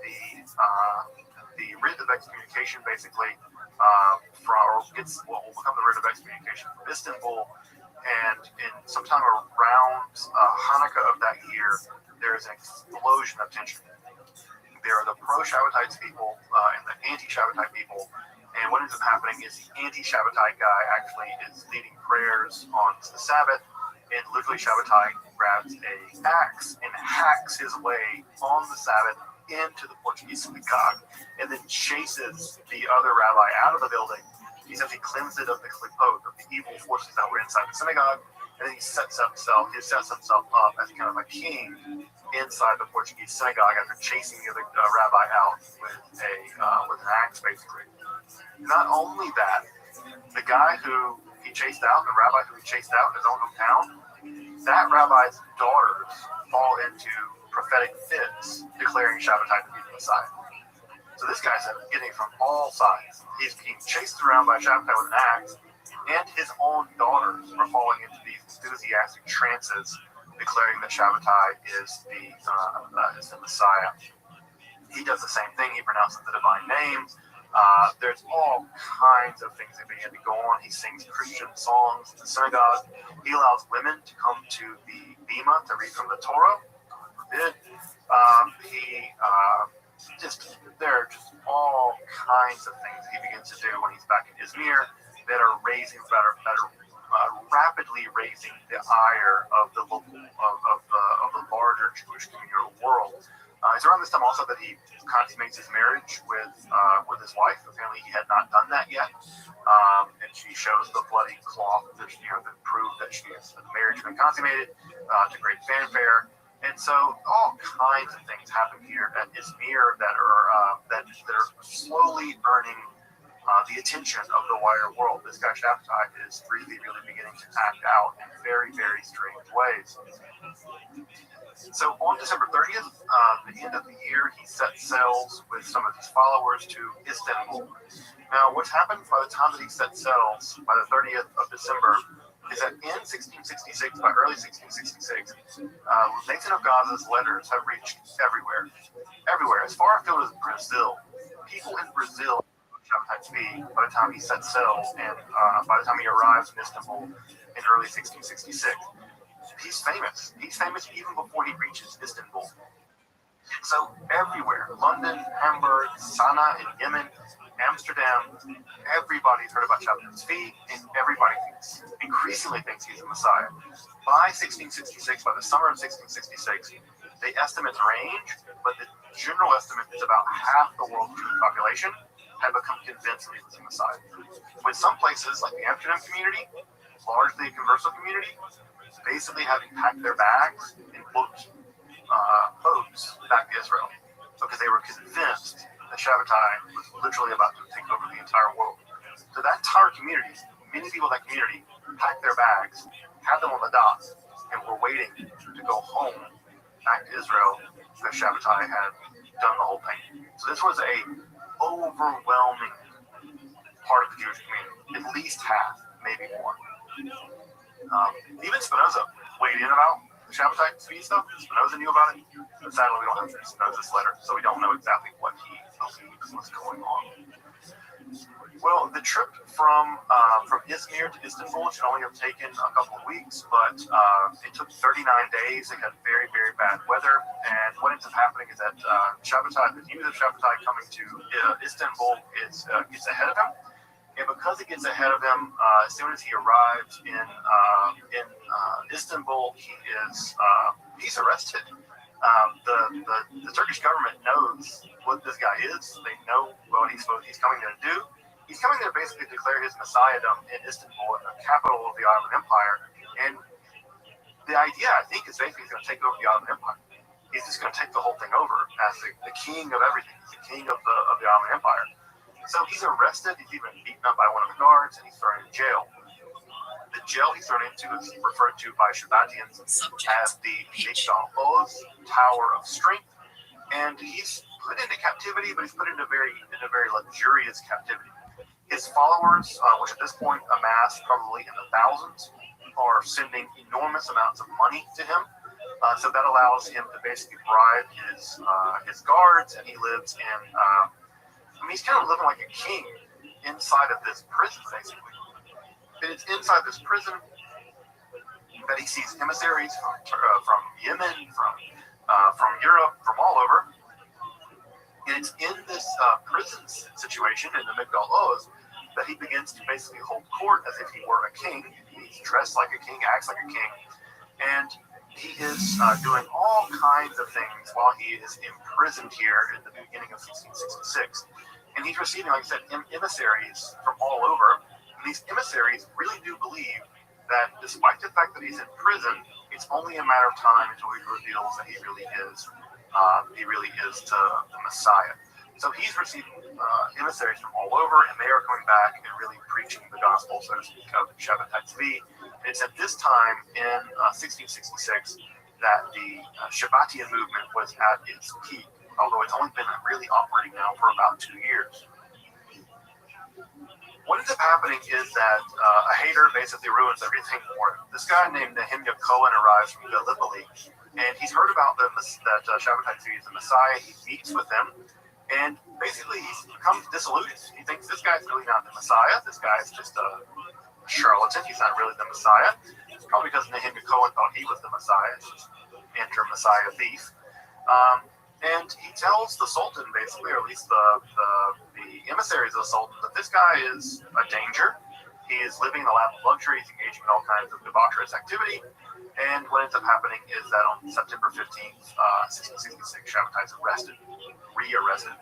the writ of excommunication, basically, what will become the writ of excommunication from Istanbul. And in sometime around Hanukkah of that year, there is an explosion of tension. There are the pro-Shabbatite people and the anti-Shabbatite people. And what ends up happening is the anti-Shabbatite guy actually is leading prayers on the Sabbath, and literally Shabbatite grabs an axe and hacks his way on the Sabbath into the Portuguese synagogue, and then chases the other rabbi out of the building. He essentially cleansed it of the klipot, of the evil forces that were inside the synagogue, and then he sets himself up as kind of a king inside the Portuguese synagogue after chasing the other rabbi out with an axe, basically. Not only that, the guy who he chased out, the rabbi who he chased out in his own hometown, that rabbi's daughters fall into prophetic fits, declaring Shabbatai to be the Messiah. So this guy's getting from all sides. He's being chased around by Shabbatai with an axe, and his own daughters are falling into these enthusiastic trances, declaring that Shabbatai is the Messiah. He does the same thing. He pronounces the divine names. There's all kinds of things that begin to go on. He sings Christian songs in the synagogue. He allows women to come to the bima to read from the Torah. There are just all kinds of things that he begins to do when he's back in Izmir that are rapidly raising the ire of the local of the larger Jewish community world. It's around this time also that he consummates his marriage with his wife. Apparently, he had not done that yet, and she shows the bloody cloth that proved that the marriage had been consummated to great fanfare. And so, all kinds of things happen here at Izmir that are slowly earning the attention of the wider world. This guy Shabbatai is really beginning to act out in very, very strange ways. So on December 30th, the end of the year, he sets sails with some of his followers to Istanbul. Now, what's happened by the time that he sets sails by the 30th of December is that in 1666, by early 1666, Nathan of Gaza's letters have reached everywhere, as far afield as Brazil. People in Brazil Shabbatai by the time he sets sail, and by the time he arrives in Istanbul in early 1666. He's famous. He's famous even before he reaches Istanbul. So everywhere, London, Hamburg, Sana'a in Yemen, Amsterdam, everybody's heard about Shabbatai Tzvi, and everybody increasingly thinks he's the Messiah. By 1666, by the summer of 1666, the estimates range, but the general estimate is about half the world's Jewish population had become convinced that he was the Messiah. With some places, like the Amsterdam community, largely a converso community, basically having packed their bags and booked boats back to Israel because they were convinced that Shabbatai was literally about to take over the entire world. So that entire community, many people in that community, packed their bags, had them on the dock, and were waiting to go home back to Israel because Shabbatai had done the whole thing. So this was a overwhelming part of the Jewish community, at least half, maybe more. Even Spinoza weighed in about the Shabbatai Tzvi stuff. Spinoza knew about it, but sadly we don't have Spinoza's letter, so we don't know exactly what he believed was going on. Well, the trip from Izmir to Istanbul should only have taken a couple of weeks, but it took 39 days. It had very, very bad weather, and what ends up happening is that Shabbatai, the news of Shabbatai coming to Istanbul gets ahead of him. And because it gets ahead of him, as soon as he arrives in Istanbul, he's arrested. The Turkish government knows what this guy is. They know what he's coming there to do. He's coming there basically to declare his messiahdom in Istanbul, in the capital of the Ottoman Empire. And the idea, I think, is basically he's going to take over the Ottoman Empire. He's just going to take the whole thing over as the king of everything. He's the king of the Ottoman Empire. So he's arrested, he's even beaten up by one of the guards, and he's thrown in jail. The jail he's thrown into is referred to by Shabbatians as the Migdal Oz, Tower of Strength. And he's put into captivity, but he's put into a very luxurious captivity. His followers, which at this point amass probably in the thousands, are sending enormous amounts of money to him. So that allows him to basically bribe his guards, and he lives in. He's kind of living like a king inside of this prison, basically. And it's inside this prison that he sees emissaries from Yemen, from Europe, from all over. And it's in this prison situation in the Migdal Oz that he begins to basically hold court as if he were a king. He's dressed like a king, acts like a king, and he is doing all kinds of things while he is imprisoned here in the beginning of 1666. And he's receiving, like I said, emissaries from all over. And these emissaries really do believe that despite the fact that he's in prison, it's only a matter of time until he reveals that he really is to the Messiah. So he's receiving emissaries from all over, and they are coming back and really preaching the gospel, so to speak, of Shabbatai Tzvi. And it's at this time in 1666 that the Shabbatian movement was at its peak, although it's only been really operating now for about 2 years. What ends up happening is that a hater basically ruins everything for him. This guy named Nehemiah Cohen arrives from Gallipoli, and he's heard about that Shabbatai Tzvi is the Messiah. He meets with him, and basically he becomes disillusioned. He thinks this guy's really not the Messiah. This guy is just a charlatan. He's not really the Messiah. It's probably because Nehemiah Cohen thought he was the Messiah. It's just enter-Messiah thief. And he tells the Sultan, basically, or at least the emissaries of the Sultan, that this guy is a danger. He is living in a lap of luxury. He's engaging in all kinds of debaucherous activity. And what ends up happening is that on September 15th, 1666, Shabbatai is rearrested.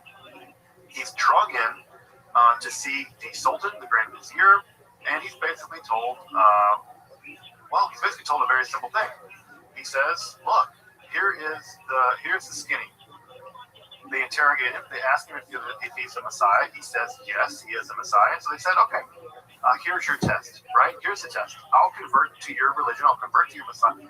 He's drug in to see the Sultan, the Grand Vizier, and he's basically told, a very simple thing. He says, look, here's the skinny. They interrogate him. They ask him if he's a Messiah. He says, yes, he is a Messiah. So they said, okay, here's your test, right? Here's the test. I'll convert to your religion. I'll convert to your Messiah.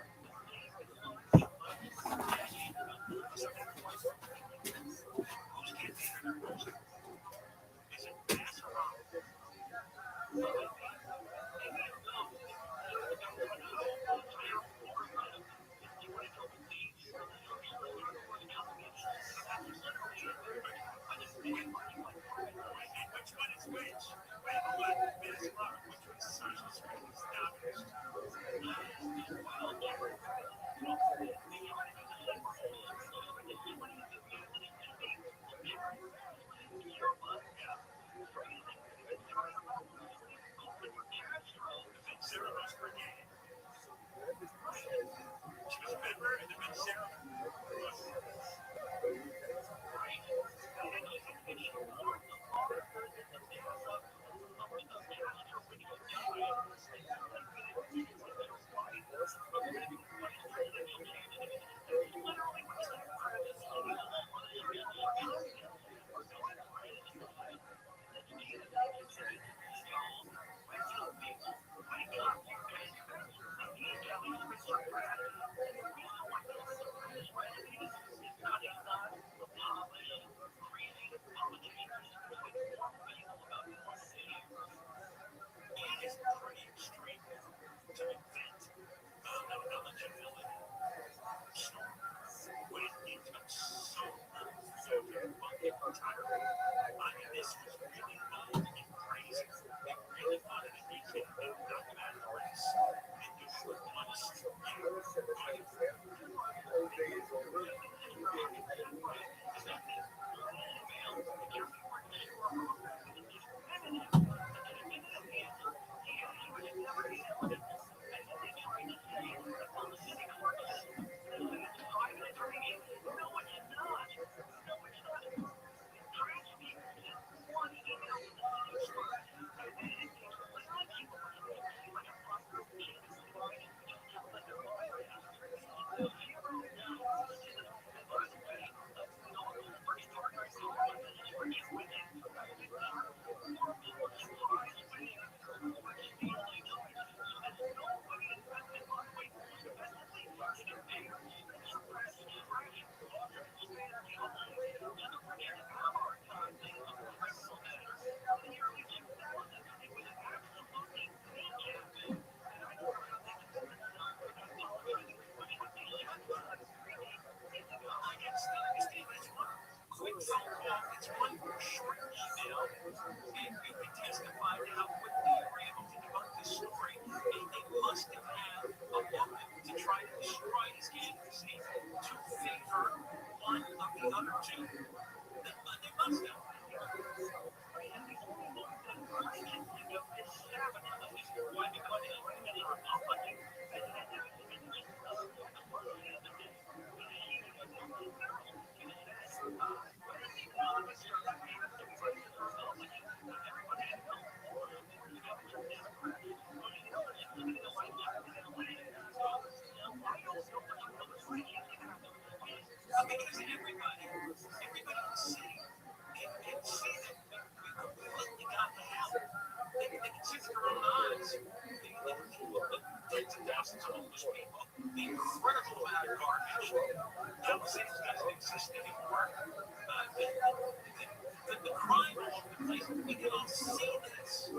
Like, we can all see this.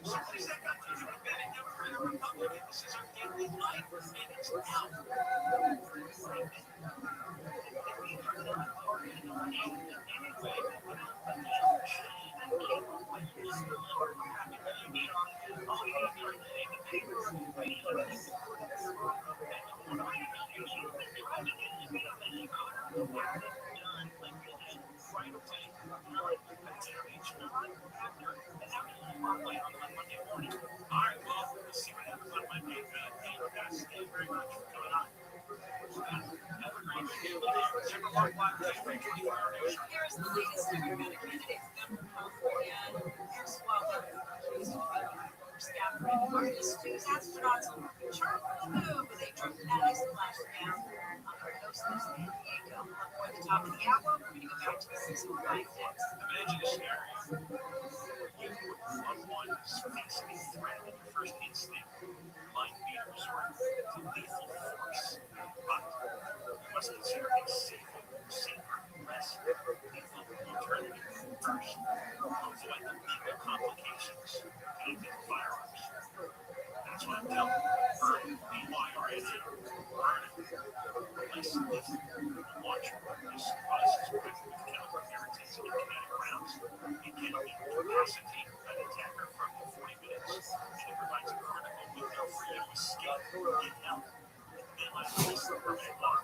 Somebody's that got to do a bet and never heard a Republican. This is our daily life, and it's now. All right, well, we'll see what happens on Monday. Thank you guys very much for coming on. Have a great day. Super Bowl Black Friday. Here's the latest Democratic candidate from California. Here's welcome. Artist whose astronauts chart the moon with a dramatic splashdown on the coast of San Diego. Before the top of the hour, we're going to go back to the 605 next. Imagine a scenario where you and loved ones face a threat in your first instinct might be a resort to lethal force. But you must consider a safer, less lethal alternative first. Avoid the legal complications of the firearms. That's what I'm telling you. BYRNA. Less lethal. Launch this device is equipped with chemical irritants and kinetic rounds. It can incapacitate an attacker for up to 40 minutes, and it provides a critical window for you to escape and help. And let's face the permanent law.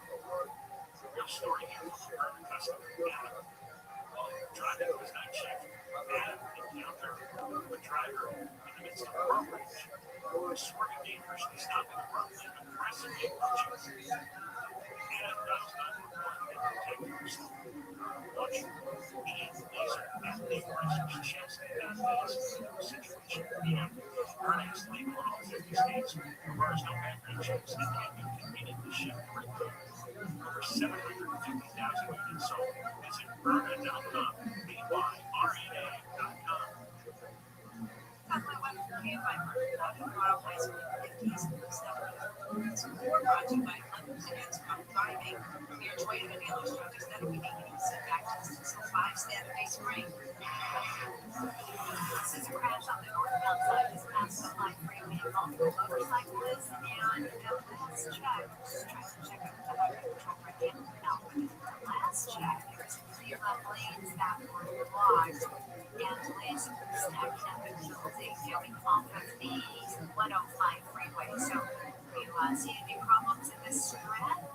Real story here from urban customer Adam. While driving to his night shift, Adam encountered a driver in the midst of a road rage, swerving dangerously, stopping abruptly, aggressively approaching. Adam dials 911 and protected himself. Watch the laser at the aggressors chest and the situation. Earnings legal in all 50 states, requires no background checks, and can be conveniently shipped quickly. Over 750,000 units sold. Visit Burna.com, BYRNA.com. That's my one from KFI Market out of Colorado High School in the 50s and 70s. Support brought to you by Hundreds Against Drunk Driving. Your Toyota dealers don't extend a week and sit back to 605 Saturday spring. Since a crash on the northbound side this past July freeway involving motorcyclists and let's check. Just trying to check out the highway patrol right now. Last check, there's 3 left lanes that were blocked. And delays snapped up until they coming off of the 105 freeway. So if you see any problems in this stretch,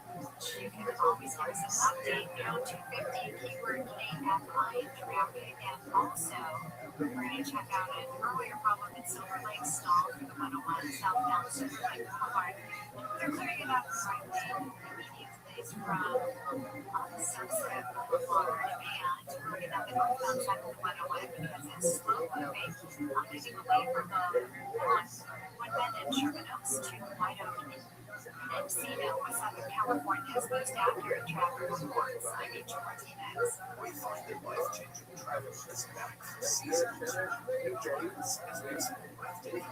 you can always give us an update. 250 keyword KFI in traffic. And also, we're going to check out an earlier problem in Silver Lake stall for the 101 southbound Silver Lake Boulevard. They're clearing it up right lane immediately from Sunset Boulevard, and we're going to have the northbound side of the 101 because it's slow moving. Moving away from the one bend in Sherman Oaks to White Oak and Encino, Southern California's most accurate traffic reports. I'm Rachel Martinez. We find that life-changing traffic is back for season 2. Join us as we explore life-changing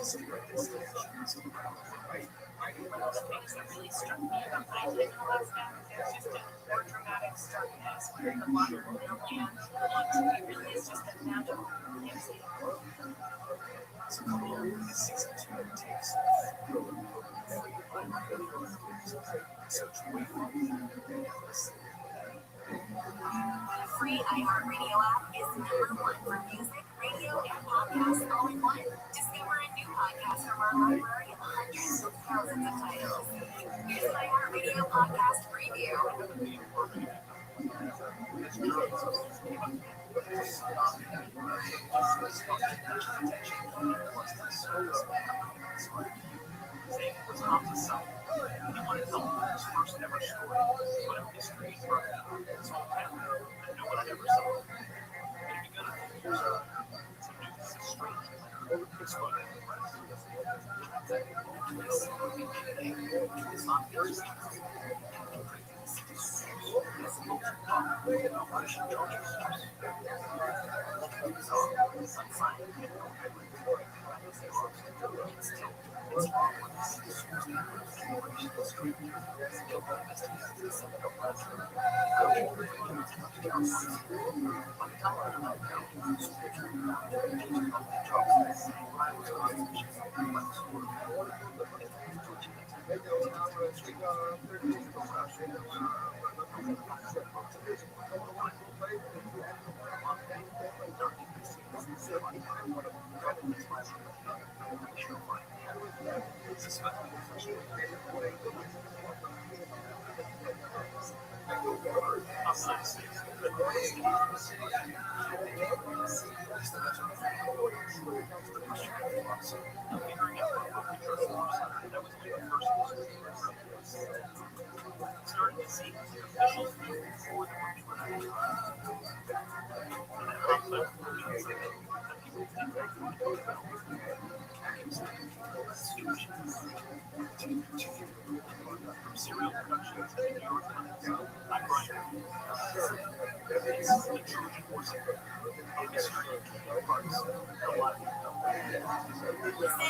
destinations around the way. One of the things that really struck me about what I did in Alaska, there's just a more dramatic starkness where the water and the land, it really is just a magical music. So come along as season 2 takes The free iHeartRadio app is #1 for music, radio, and podcasts all in one. Discover a new podcast from our library of hundreds of thousands of titles. Here's an iHeartRadio podcast preview. Today was off the side. He wanted to tell his first ever story about a mystery murder in his hometown that no one had ever solved. It had begun a few years ago. He knew this was strange. Exploded in the press. It's not just Russian charges. Unsigned, still Listen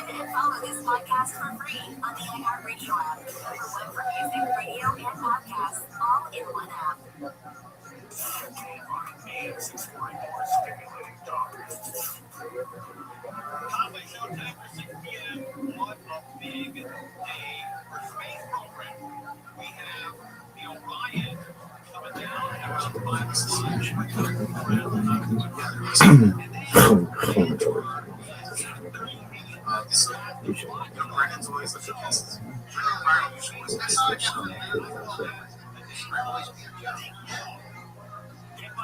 and follow this podcast for free on the iHeartRadio app. Number one for music, radio, and podcasts, all in one app. What a big day for space program. We have the Orion coming down at around 5 o'clock. Brandon's always looking at kisses.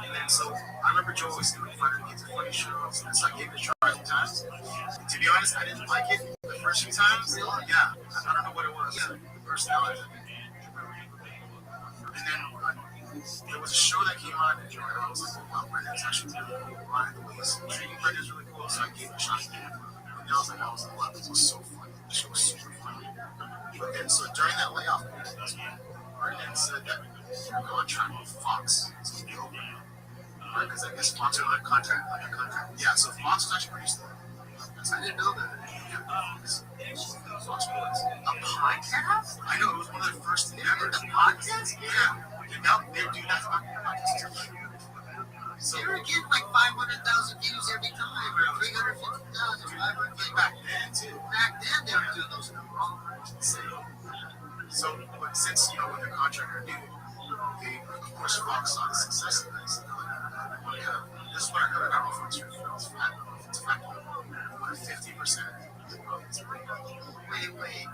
And so I remember Joe always doing Fighter Kids and Funny shows, and so I gave it a try a few times. To be honest, I didn't like it the first few times. Yeah, I don't know what it was. The personality. And then there was a show that came on, and I was like, wow, Brandon's actually really fine. The way he's treating Brandon's really cool, so I gave it a shot again. And I was like, I was in love. It was so funny. The show was super funny. But then, so during that layoff, Brandon said that you're contract with Fox. So because I guess Fox had a contract. Yeah, so Fox was actually producing it. I didn't know that. Yeah, Fox was. A podcast? I know, it was one of the first ever. The podcast? Yeah. Dude, that's not podcast. So they were getting like 500,000 views every time, or 350,000, 500,000 back then, too. Back then, they were doing those numbers. So, but since, when the contract renewed, they, of course, Fox saw the success of this. This is what I heard. I don't know if it's true. It's fact. 50%. Wait.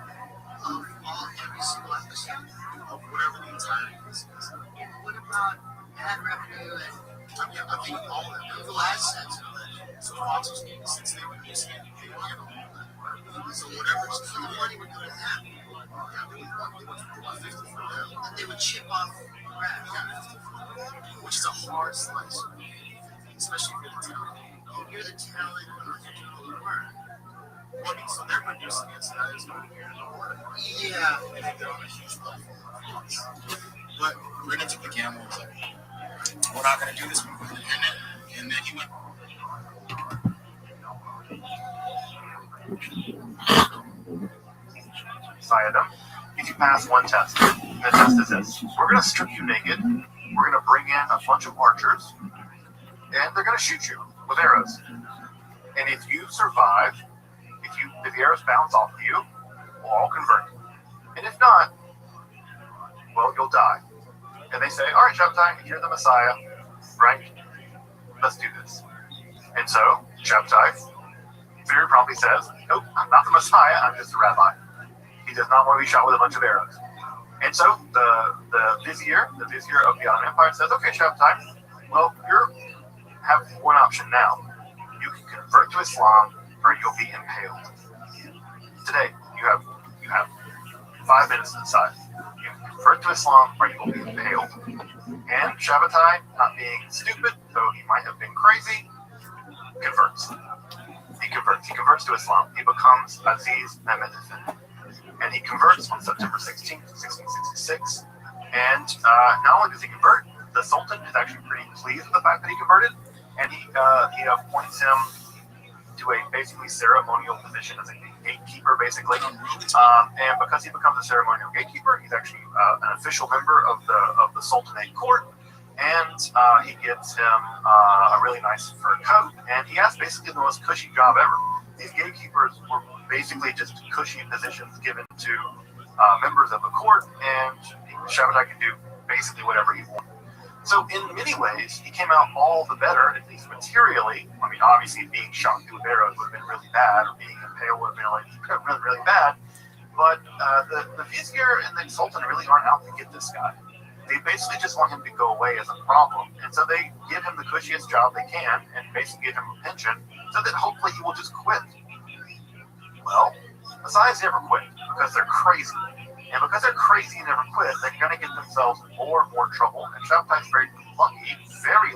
Every single episode of whatever the entire is. And what about ad revenue and I think all of them. The last sense of it. So Fox was since they were using it, they handled it. So whatever the money would go to them. Yeah, they would 50 for them. And they would chip off which is a hard slice. Especially if you're the talent. You're the talent of the work. Well, so they're producing it, so that is going to be work. Yeah. And they're on a huge platform. But Brendan took the gamble and was like, we're not going to do this movie. And then he went. Sayadam, if you pass one test, and the test is this: we're going to strip you naked, we're going to bring in a bunch of archers, and they're going to shoot you with arrows. And if you survive, if the arrows bounce off of you, we'll all convert. And if not, well, you'll die. And they say, all right, Shabbatai, you're the Messiah, right? Let's do this. And so, Shabbatai very promptly says, nope, I'm not the Messiah, I'm just a rabbi. He does not want to be shot with a bunch of arrows. And so, the vizier of the Ottoman Empire says, okay, Shabbatai, well, you have one option now. You can convert to Islam, or you'll be impaled. Today, you have 5 minutes to decide. You can convert to Islam, or you will be impaled. And Shabbatai, not being stupid, though he might have been crazy, converts. He converts to Islam. He becomes Aziz Mehmed Effendi. And he converts on September 16th, 1666. And not only does he convert, the Sultan is actually pretty pleased with the fact that he converted. And he appoints him to a basically ceremonial position as a king. gatekeeper, basically. And because he becomes a ceremonial gatekeeper, he's actually an official member of the Sultanate court. And he gets him a really nice fur coat, and he has basically the most cushy job ever. These gatekeepers were basically just cushy positions given to members of the court, and Shabbatai could do basically whatever he wanted. So in many ways, he came out all the better, at least materially. I mean, obviously being shot through with arrows would have been really bad, or being impaled would have been really, really bad. But the vizier and the sultan really aren't out to get this guy. They basically just want him to go away as a problem. And so they give him the cushiest job they can and basically give him a pension so that hopefully he will just quit. Well, Messiahs never quit because they're crazy. And because they're crazy and never quit, they're going to get themselves in more and more trouble. And Shabbatai's very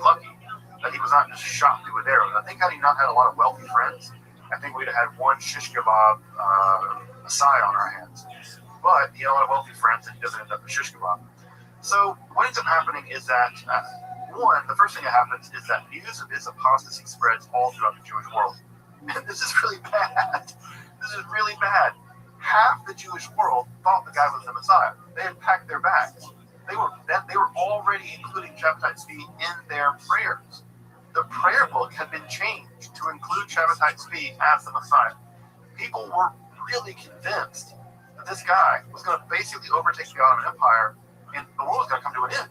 lucky, that he was not just shot through with arrows. I think had he not had a lot of wealthy friends, I think we'd have had one shish kebab Messiah on our hands. But he had a lot of wealthy friends and he doesn't end up a shish kebab. So what ends up happening is that, the first thing that happens is that news of his apostasy spreads all throughout the Jewish world. And this is really bad. This is really bad. Half the Jewish world thought the guy was the Messiah. They had packed their bags. They were already including Shabbatai Tzvi in their prayers. The prayer book had been changed to include Shabbatai Tzvi as the Messiah. People were really convinced that this guy was going to basically overtake the Ottoman Empire and the world was going to come to an end.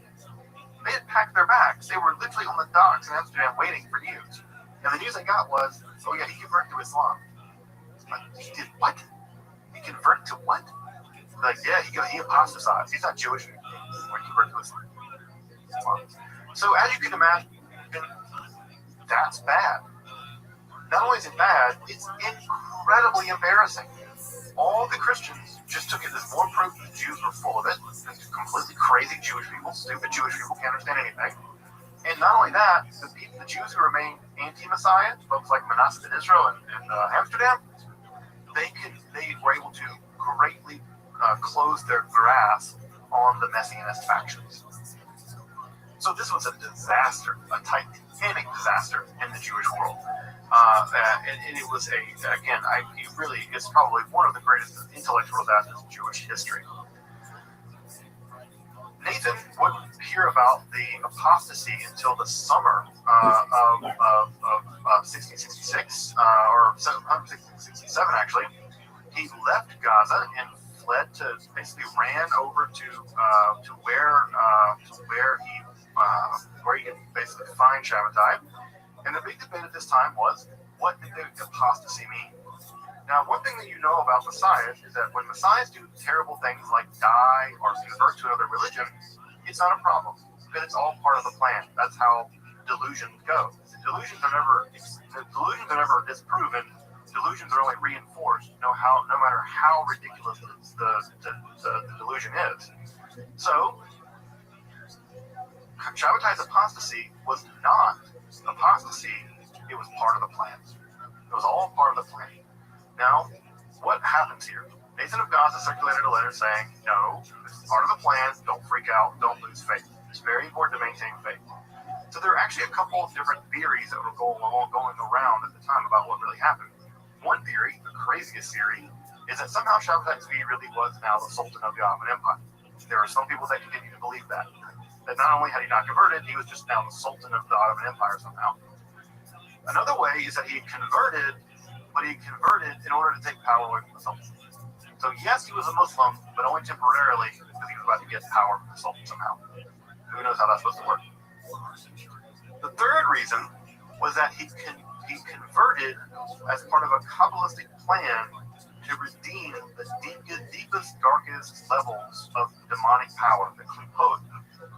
They had packed their bags. They were literally on the docks in Amsterdam waiting for news. And the news they got was, oh yeah, he converted to Islam. Like, he did what? He converted to what? Like, yeah, he apostatized. He's not Jewish. Or he converted to Islam. So as you can imagine, that's bad. Not only is it bad, it's incredibly embarrassing. All the Christians just took it as more proof that the Jews were full of it. Completely crazy Jewish people, stupid Jewish people, can't understand anything. And not only that, the Jews who remained anti-Messiah, folks like Manasseh in Israel and Amsterdam, they were able to greatly close their grasp on the Messianist factions. So this was a disaster, a titanic disaster in the Jewish world. And it was it's probably one of the greatest intellectual disasters in Jewish history. Nathan wouldn't hear about the apostasy until the summer of 1666, or 1667 actually. He left Gaza and fled ran over to where he could basically find Shabbatai. And the big debate at this time was, what did the apostasy mean? Now, one thing that you know about messiahs is that when messiahs do terrible things like die or convert to another religion, it's not a problem, because it's all part of the plan. That's how delusions go. Delusions are never disproven. Delusions are only reinforced, no matter how ridiculous the delusion is. So, Shabbatai's apostasy was not apostasy, it was part of the plan. It was all part of the plan. Now, what happens here? Nathan of Gaza circulated a letter saying, no, this is part of the plan, don't freak out, don't lose faith. It's very important to maintain faith. So there are actually a couple of different theories that were going around at the time about what really happened. One theory, the craziest theory, is that somehow Shabbatai Tzvi really was now the Sultan of the Ottoman Empire. There are some people that continue to believe that. That not only had he not converted, he was just now the Sultan of the Ottoman Empire somehow. Another way is that he converted, but he converted in order to take power away from the Sultan. So yes, he was a Muslim, but only temporarily, because he was about to get power from the Sultan somehow. Who knows how that's supposed to work? The third reason was that he converted as part of a Kabbalistic plan to redeem the deepest, darkest levels of demonic power, the klipot.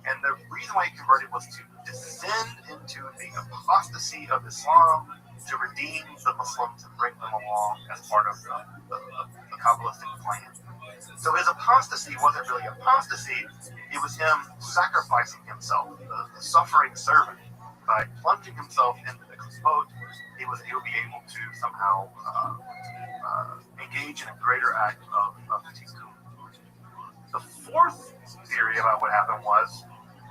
And the reason why he converted was to descend into the apostasy of Islam, to redeem the Muslims and bring them along as part of the Kabbalistic plan. So his apostasy wasn't really apostasy, it was him sacrificing himself, the suffering servant. By plunging himself into the klipot, he would be able to somehow engage in a greater act of tikkun. The fourth theory about what happened was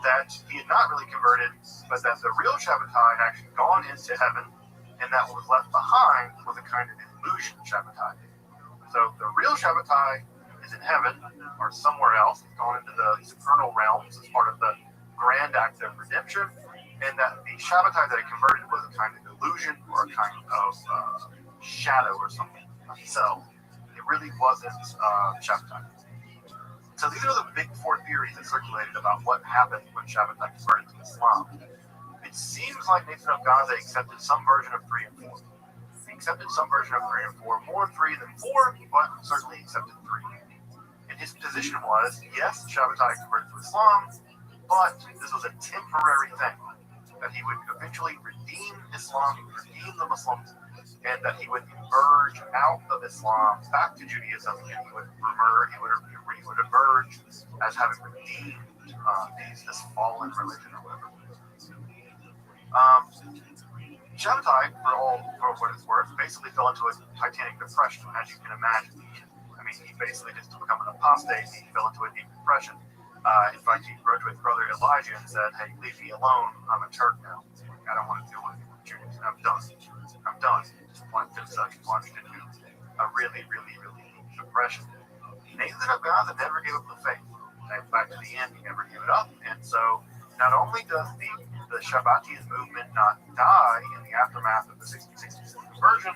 that he had not really converted, but that the real Shabbatai had actually gone into heaven, and that what was left behind was a kind of illusion Shabbatai. So the real Shabbatai is in heaven or somewhere else. He's gone into the eternal realms as part of the grand act of redemption, and that the Shabbatai that he converted was a kind of illusion or a kind of shadow or something of himself. It really wasn't Shabbatai. So these are the big four theories that circulated about what happened when Shabbatai converted to Islam. It seems like Nathan of Gaza accepted some version of 3 and 4. He accepted some version of 3 and 4, more 3 than 4, but certainly accepted 3. And his position was, yes, Shabbatai converted to Islam, but this was a temporary thing, that he would eventually redeem Islam, redeem the Muslims, and that he would emerge out of Islam back to Judaism, and he would emerge as having redeemed this fallen religion or whatever. Shabbatai, for what it's worth, basically fell into a Titanic depression, as you can imagine. I mean, he basically just become an apostate. He fell into a deep depression. In fact, he wrote to his brother Elijah and said, "Hey, leave me alone. I'm a Turk now. I don't want to deal with Jews. I'm done. I'm done." He plunged into a really, really, really deep depression. Nathan of Gaza never gave up the faith. In fact, to the end, he never gave it up. And so, not only does the Shabbatian movement not die in the aftermath of the 1666 conversion,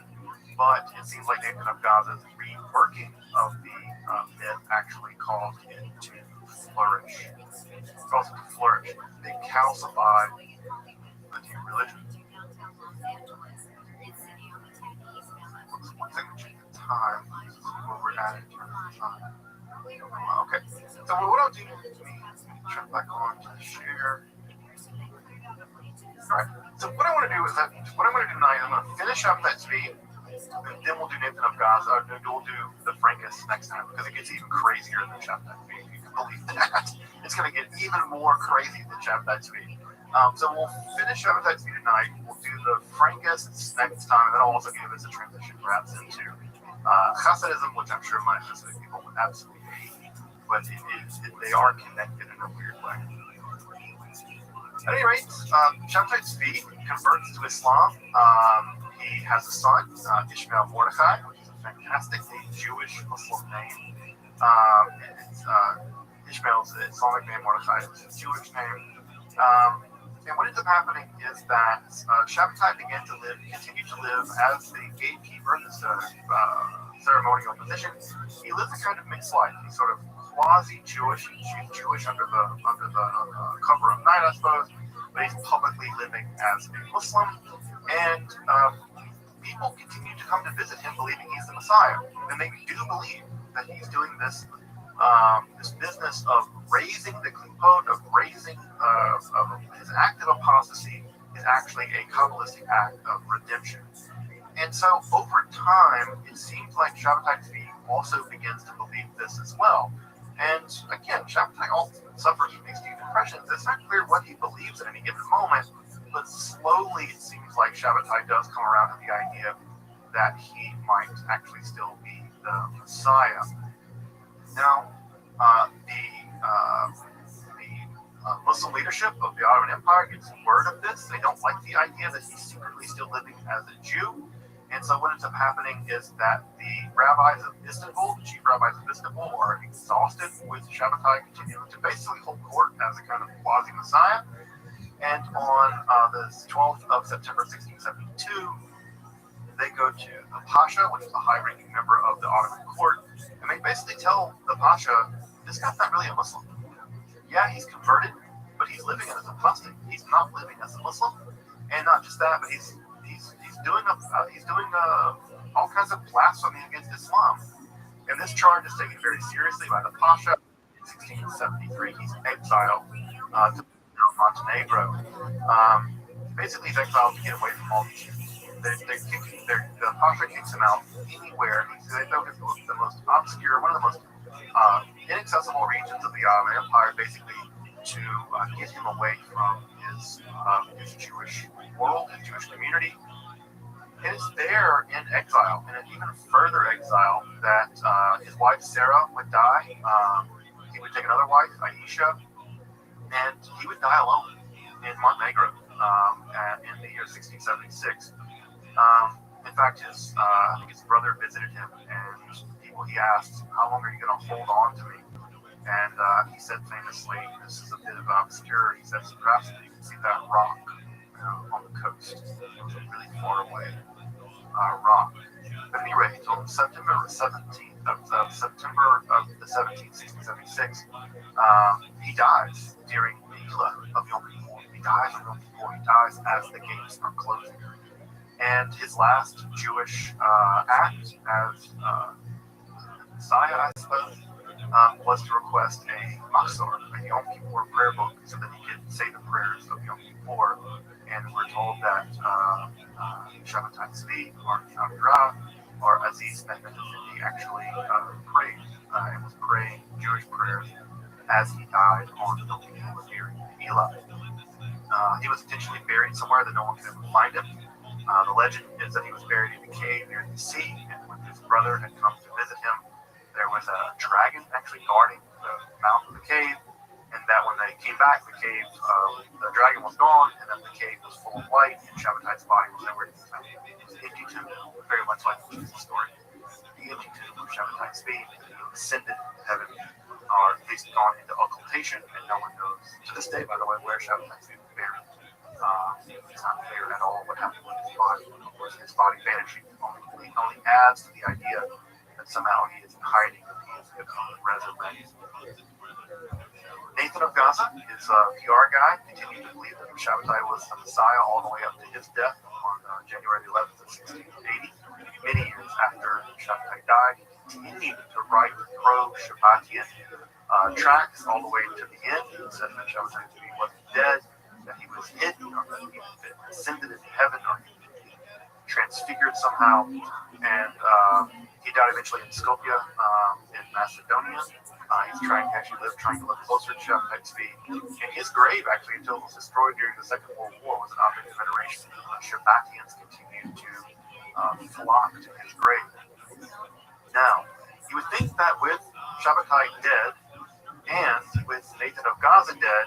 but it seems like Nathan of Gaza's reworking of the myth actually caused it to flourish. They calcified the new religion. One second, check the time. This is where we're at in terms of time. Okay, so what I'll do is turn back on to the share. Alright, so what I'm going to do tonight, I'm going to finish up that speed, and then we'll do Nathan of Gaza, we'll do the Frankists next time, because it gets even crazier than Shabbat speed, if you can believe that. It's going to get even more crazy than Shabbat speed. So we'll finish Shabbat speed tonight, we'll do the Frankists next time, and that'll also give us a transition perhaps into Hasidism, which I'm sure most people would absolutely hate, but they are connected in a weird way. At any rate, Shabtai Tzvi converts to Islam. He has a son, Ishmael Mordechai, which is a fantastic Jewish Muslim name. Ishmael's Islamic name, Mordechai is a Jewish name. And what ends up happening is that Shabtai continued to live as the gatekeeper, this ceremonial position. He lives a kind of mixed life. He's sort of quasi-Jewish. He's Jewish under the cover of night, I suppose, but he's publicly living as a Muslim. And people continue to come to visit him, believing he's the Messiah. And they do believe that he's doing this business of raising the klipot, of raising his act of apostasy is actually a Kabbalistic act of redemption. And so over time, it seems like Shabbatai Tzvi also begins to believe this as well. And again, Shabbatai also suffers from these deep depressions. It's not clear what he believes at any given moment, but slowly it seems like Shabbatai does come around to the idea that he might actually still be the Messiah. Now, the Muslim leadership of the Ottoman Empire gets word of this. They don't like the idea that he's secretly still living as a Jew. And so what ends up happening is that the rabbis of Istanbul, the chief rabbis of Istanbul, are exhausted with Shabbatai continuing to basically hold court as a kind of quasi-Messiah. And on the 12th of September 1672, they go to the Pasha, which is the high-ranking member of the Ottoman court, and they basically tell the Pasha, this guy's not really a Muslim. Yeah, he's converted, but he's living as a apostate. He's not living as a Muslim. And not just that, but he's doing all kinds of blasphemy against Islam. And this charge is taken very seriously by the Pasha. In 1673, he's exiled to Montenegro. Basically, he's exiled to get away from all these Jews. The Pasha kicks him out anywhere. They know it's the most obscure, one of the most inaccessible regions of the Ottoman Empire, basically to get him away from his Jewish world, his Jewish community. And it's there in exile, in an even further exile, that his wife Sarah would die. He would take another wife, Aisha, and he would die alone in Montenegro in the year 1676. And In fact, I think his brother visited him, and people he asked, "How long are you going to hold on to me?" And he said famously, this is a bit of obscure, he says, "Perhaps you can see that rock on the coast." It was a really far away rock. But at any rate, on September 17th September of the 17th, 1676, he dies during the Mila of Yom Kippur. He dies on Yom Kippur. He dies as the gates are closing. And his last Jewish act as Messiah, I suppose, was to request a Machzor, a Yom Kippur prayer book, so that he could say the prayers of Yom Kippur. And we're told that Shabbatai Tzvi, or Avirah, or Aziz Mehmet actually prayed and was praying Jewish prayers as he died on Yom Kippur during Mila. He was intentionally buried somewhere that no one could ever find him. The legend is that he was buried in a cave near the sea, and when his brother had come to visit him, there was a dragon actually guarding the mouth of the cave, and that when they came back, the dragon was gone, and then the cave was full of light, and Shabbatai's body was nowhere to be found. It was an empty tomb, very much like the Jesus story. The empty tomb of Shabbatai Tzvi, he ascended to heaven, or at least gone into occultation, and no one knows to this day, by the way, where Shabbatai Tzvi was buried. It's not clear at all what happened with his body. Of course, his body vanishing only adds to the idea that somehow he is in hiding, that he is going to be resurrected. Nathan of Gaza, his PR guy, continued to believe that Shabbatai was the Messiah all the way up to his death on January 11th of 1680. Many years after Shabbatai died, he continued to write pro-Shabbatian tracts all the way to the end. He said that Shabbatai wasn't dead, that he was hidden, or that he had been ascended into heaven, or he transfigured somehow. And he died eventually in Skopje, in Macedonia. He's trying to live closer to Shabbatai Tzvi. And his grave, actually, until it was destroyed during the Second World War, was an object of veneration. Shabbatians continued to flock to his grave. Now, you would think that with Shabbatai dead, and with Nathan of Gaza dead,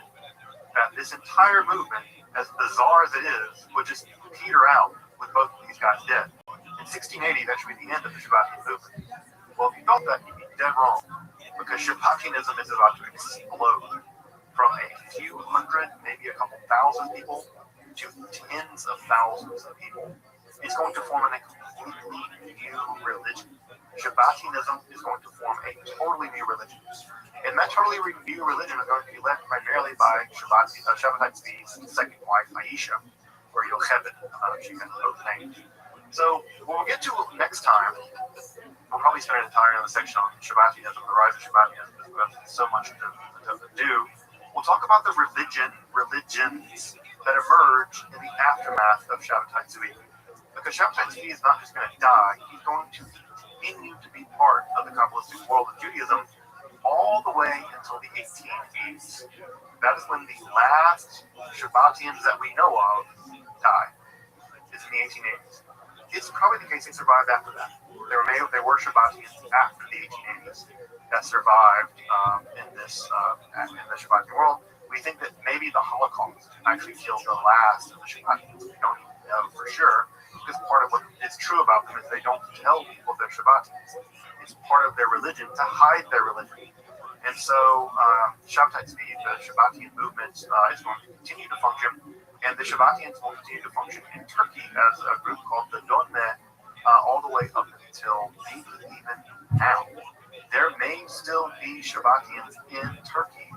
that this entire movement, as bizarre as it is, would just peter out with both of these guys dead. In 1680, that should be the end of the Shabbatian movement. Well, if you thought that, you'd be dead wrong, because Shabbatianism is about to explode from a few hundred, maybe a couple thousand people, to tens of thousands of people. It's going to form a completely new religion. Shabbatianism is going to form a totally new religion. And that totally new religion is going to be led primarily by Shabbatai Tzvi's second wife, Aisha, or Yocheved. She has both names. So what we'll get to next time, we'll probably spend an entire section on Shabbatianism, the rise of Shabbatianism, because there's so much to do. We'll talk about the religions that emerge in the aftermath of Shabbatai Tzvi. Because Shabbatai Tzvi is not just going to die, he's going to continue to be part of the Kabbalistic world of Judaism all the way until the 1880s. That is when the last Shabbatians that we know of die. It's in the 1880s. It's probably the case they survived after that. There were Shabbatians after the 1880s that survived in the Shabbatian world. We think that maybe the Holocaust actually killed the last of the Shabbatians. We don't even know for sure, because part of what is true about them is they don't tell people they're Shabbatians. It's part of their religion to hide their religion. And so Shabbatai Tzvi, the Shabbatian movement, is going to continue to function, and the Shabbatians will continue to function in Turkey as a group called the Donme all the way up until maybe even now. There may still be Shabbatians in Turkey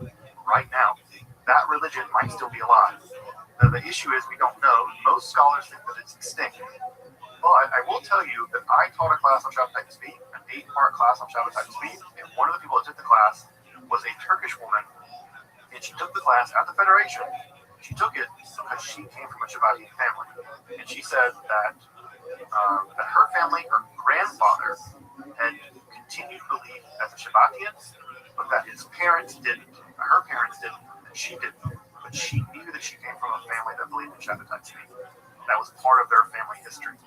right now. That religion might still be alive. Now, the issue is we don't know. Most scholars think that it's extinct. But I will tell you that I taught a class on Shabbatai Tzvi, an 8-part class on Shabbatai Tzvi, and one of the people that took the class was a Turkish woman, and she took the class at the Federation. She took it because she came from a Shabbatian family, and she said that her family, her grandfather, had continued to believe as a Shabbatian, but that his parents didn't. Her parents didn't, and she didn't. But she knew that she came from a family that believed in Shabbatai Tzvi. That was part of their family history.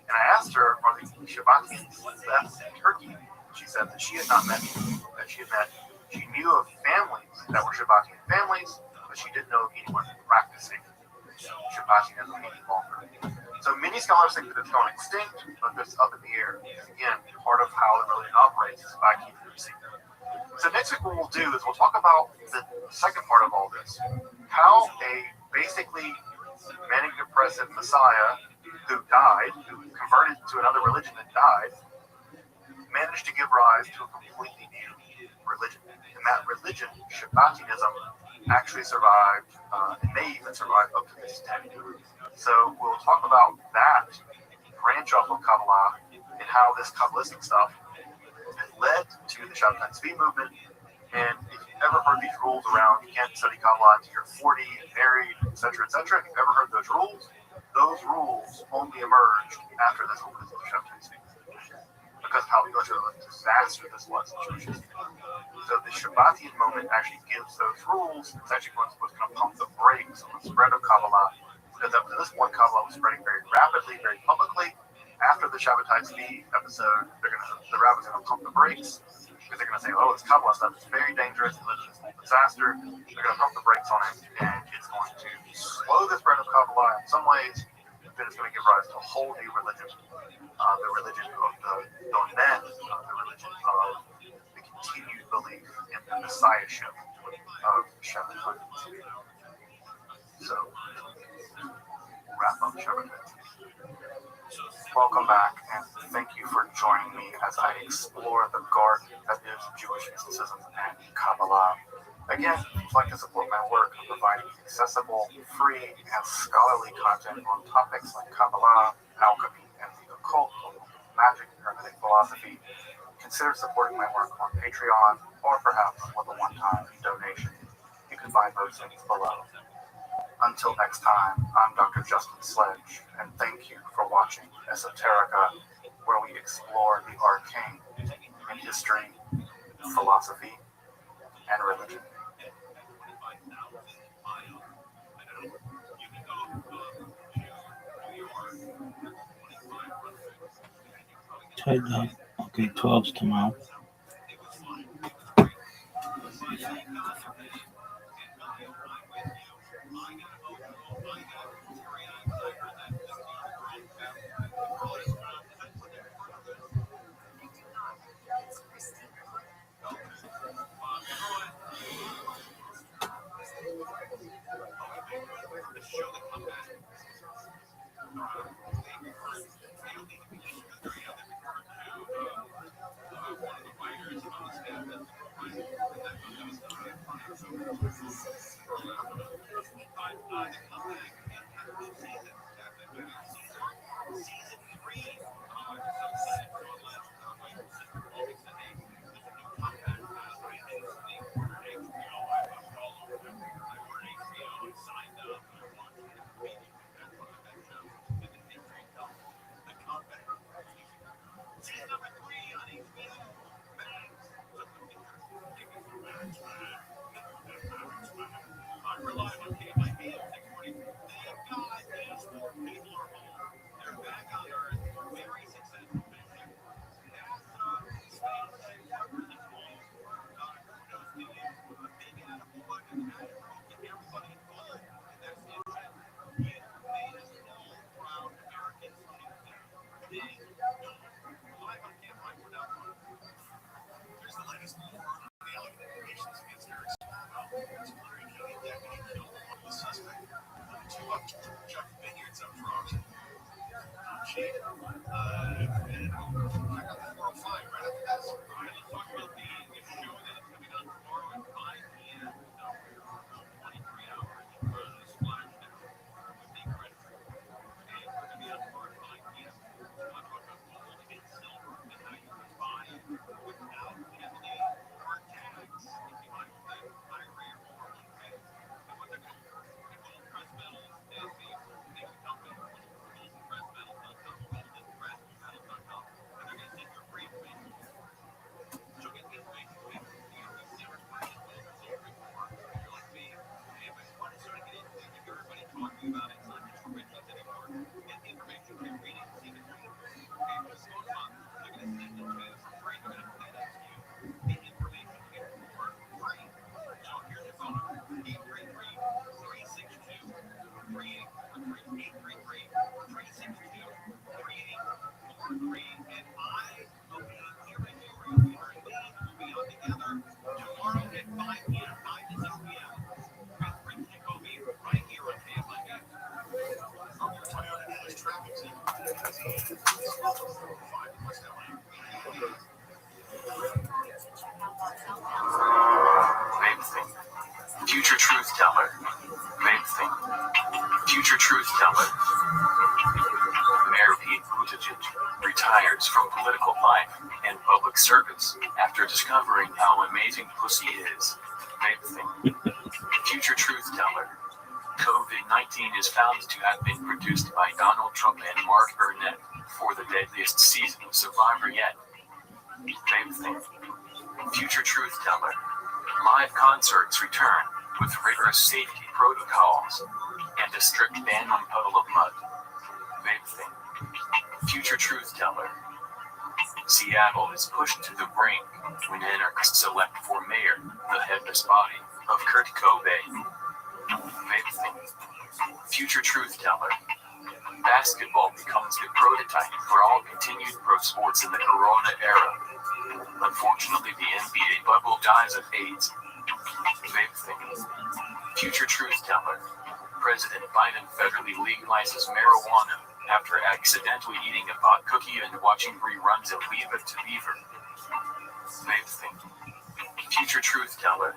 And I asked her, are the Shabbatians left in Turkey? She said that she had not met them, that she knew of families that were Shabbatian families, but she didn't know of anyone practicing Shabbatianism any longer. So many Many scholars think that it's gone extinct, but it's up in the air. Again, part of how the religion operates is by keeping it secret. So next week what we'll do is we'll talk about the second part of all this. How a basically manic depressive Messiah who died, who converted to another religion and died, managed to give rise to a completely new religion. And that religion, Shabbatianism, actually survived and may even survive up to this day. So we'll talk about that branch off of Kabbalah and how this Kabbalistic stuff has led to the Shabbatai Tzvi movement. And if you've ever heard these rules around, you can't study Kabbalah until you're 40, married, etc., etc., if you've ever heard those rules only emerged after this movement of the Shabbatai Tzvi. Because of how much of a disaster this was in Jewish history. So the Shabbatian moment actually gives those rules. It's actually what's going to pump the brakes on the spread of Kabbalah. Because up to this point, Kabbalah was spreading very rapidly, very publicly. After the Shabbatai Tzvi episode, the rabbis are going to pump the brakes because they're going to say, "Oh, this Kabbalah stuff is very dangerous. It's a disaster." They're going to pump the brakes on it, and it's going to slow the spread of Kabbalah in some ways. Then it's going to give rise to a whole new religion, the religion of the Donen, the religion of the continued belief in the messiahship of Shabbatai Tzvi. So, wrap up Shabbatai Tzvi. Welcome back, and thank you for joining me as I explore the garden that is Jewish mysticism and Kabbalah. Again, if you'd like to support my work, I'm providing accessible, free, and scholarly content on topics like Kabbalah, alchemy, and the occult, magic, and hermetic philosophy. Consider supporting my work on Patreon, or perhaps with a one-time donation. You can find those links below. Until next time, I'm Dr. Justin Sledge, and thank you for watching Esoterica, where we explore the arcane in history, philosophy, and religion. Okay, 12's tomorrow. Vape thing. Future truth teller. Vape thing. Future truth teller. Mayor Pete Buttigieg retires from political life and public service after discovering how amazing pussy is. Vape thing. Future truth teller. COVID-19 is found to have been produced by Donald Trump and Mark Burnett for the deadliest season of Survivor yet. Vape thing. Future truth teller. Live concerts return with rigorous safety protocols and a strict ban on puddle of mud. Vape thing. Future truth teller. Seattle is pushed to the brink when anarchists select for mayor the headless body of Kurt Cobain. Vape thing. Future truth teller. Basketball becomes the prototype for all continued pro sports in the Corona era. Unfortunately, the NBA bubble dies of AIDS. Vape thing. Future truth teller. President Biden federally legalizes marijuana after accidentally eating a pot cookie and watching reruns of Leave It to Beaver. Vape thing. Future truth teller.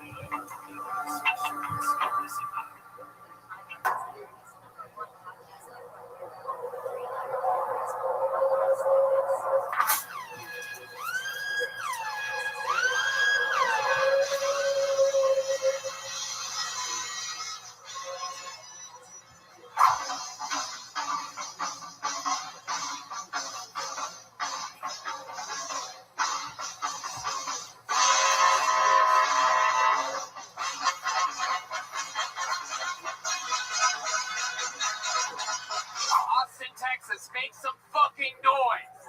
Austin, Texas, make some fucking noise.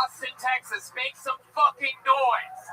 Austin, Texas, make some fucking noise.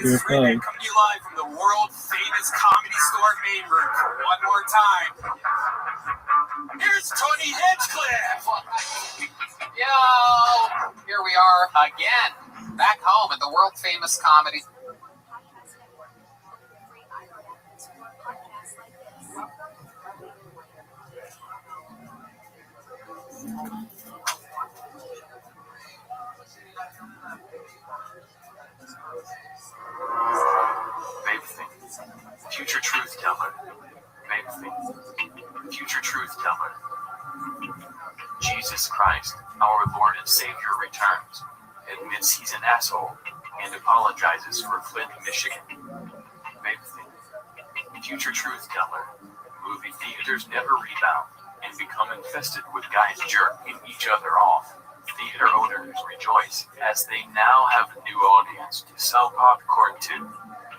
Here it Coming goes. to you live from the world famous Comedy Store main room for one more time. Here's Tony Hinchcliffe. Yo, here we are again, back home at the world famous comedy. Vape thing. Future truth teller. Vape thing. Future truth teller. Jesus Christ, our Lord and Savior, returns, admits he's an asshole, and apologizes for Flint, Michigan. Vape thing. Future truth teller. Movie theaters never rebound and become infested with guys jerking each other off. Theater owners rejoice as they now have a new audience to sell popcorn to.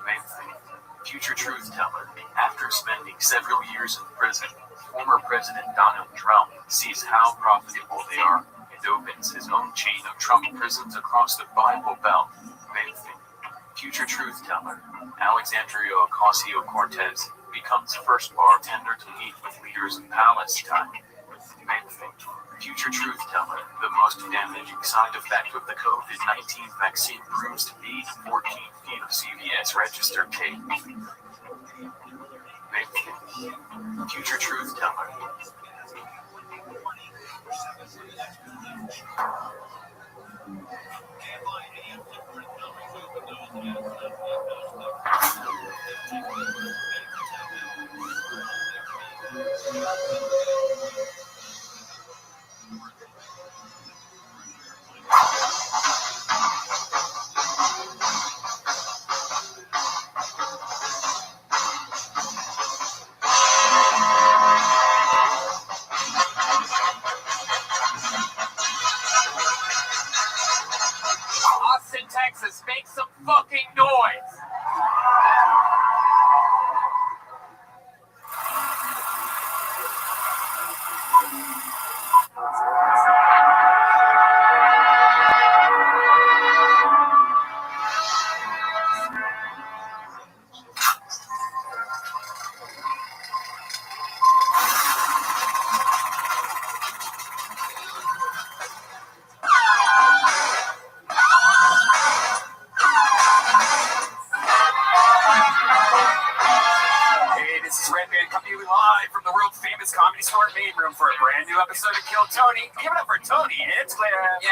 Vape thing. Future truth teller. After spending several years in prison, Former President Donald Trump sees how profitable they are and opens his own chain of Trump prisons across the Bible Belt. Future truth teller Alexandria Ocasio-Cortez becomes first bartender to meet with leaders in Palestine. Future truth teller, the most damaging side effect of the COVID-19 vaccine proves to be 14 feet of CVS registered cake. Future truth teller. Austin, Texas, make some fucking noise! Live from the world famous Comedy Store main room for a brand new episode of Kill Tony. Give it up for Tony Hinchcliffe. Yay!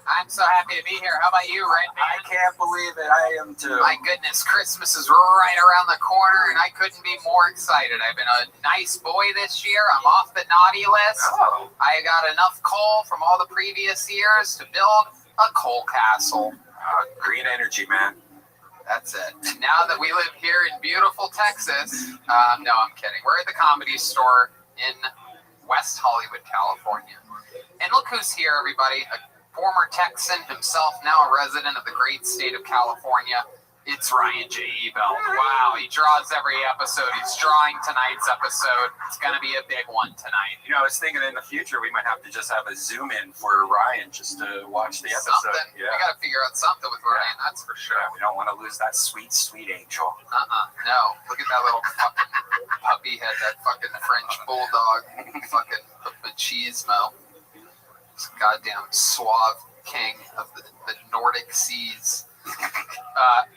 I'm so happy to be here. How about you, Red Man? I can't believe it. I am too. My goodness, Christmas is right around the corner, and I couldn't be more excited. I've been a nice boy this year. I'm off the naughty list. Oh. I got enough coal from all the previous years to build a coal castle. Green energy, man. That's it. Now that we live here in beautiful Texas, no, I'm kidding. We're at the Comedy Store in West Hollywood, California. And look who's here, everybody. A former Texan himself, now a resident of the great state of California. It's Ryan J. Ebel. Wow, he draws every episode. He's drawing tonight's episode. It's going to be a big one tonight. You know, I was thinking in the future we might have to just have a zoom in for Ryan just to watch the episode. Something. Yeah. We got to figure out something with Ryan, that's for sure. Yeah, we don't want to lose that sweet, sweet angel. No. Look at that little fucking puppy head, that fucking French bulldog. Fucking machismo. This goddamn suave king of the Nordic seas.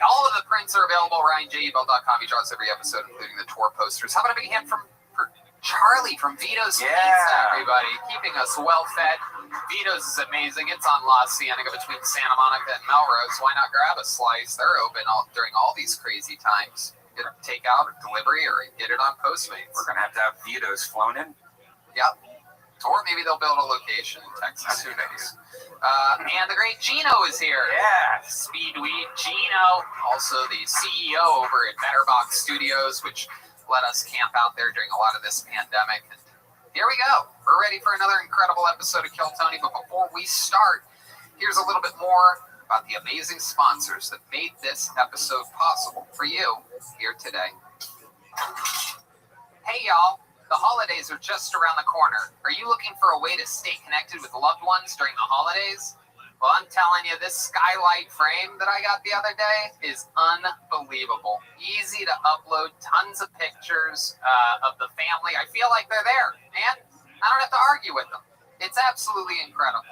All of the prints are available at RyanJebel.com. He draws every episode, including the tour posters. How about a big hand for Charlie from Vito's Pizza, everybody, keeping us well fed. Vito's is amazing. It's on La Cienega between Santa Monica and Melrose. Why not grab a slice? They're open during all these crazy times. Get a takeout or delivery or get it on Postmates. We're going to have Vito's flown in. Yep. Or maybe they'll build a location in Texas. Who knows? And the great Gino is here. Yeah. Speedweed Gino, also the CEO over at Betterbox Studios, which let us camp out there during a lot of this pandemic. And here we go. We're ready for another incredible episode of Kill Tony. But before we start, here's a little bit more about the amazing sponsors that made this episode possible for you here today. Hey, y'all. The holidays are just around the corner. Are you looking for a way to stay connected with loved ones during the holidays? Well, I'm telling you, this skylight frame that I got the other day is unbelievable. Easy to upload, tons of pictures of the family. I feel like they're there, and I don't have to argue with them. It's absolutely incredible.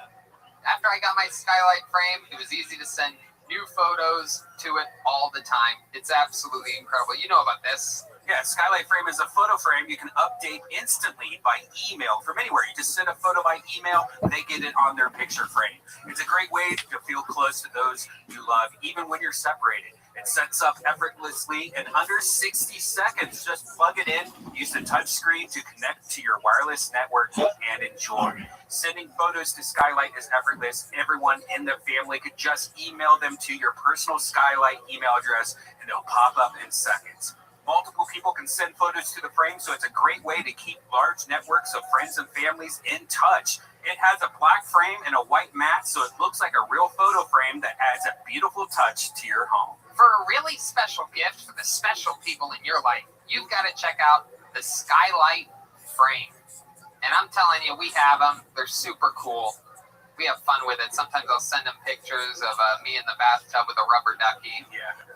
After I got my skylight frame, it was easy to send new photos to it all the time. It's absolutely incredible. You know about this. Yeah, Skylight Frame is a photo frame you can update instantly by email from anywhere. You just send a photo by email, they get it on their picture frame. It's a great way to feel close to those you love, even when you're separated. It sets up effortlessly in under 60 seconds. Just plug it in, use the touch screen to connect to your wireless network, and enjoy. Sending photos to Skylight is effortless. Everyone in the family could just email them to your personal Skylight email address, and they'll pop up in seconds. Multiple people can send photos to the frame, so it's a great way to keep large networks of friends and families in touch. It has a black frame and a white mat, so it looks like a real photo frame that adds a beautiful touch to your home. For a really special gift for the special people in your life, you've got to check out the Skylight Frame. And I'm telling you, we have them. They're super cool. We have fun with it. Sometimes I'll send him pictures of me in the bathtub with a rubber ducky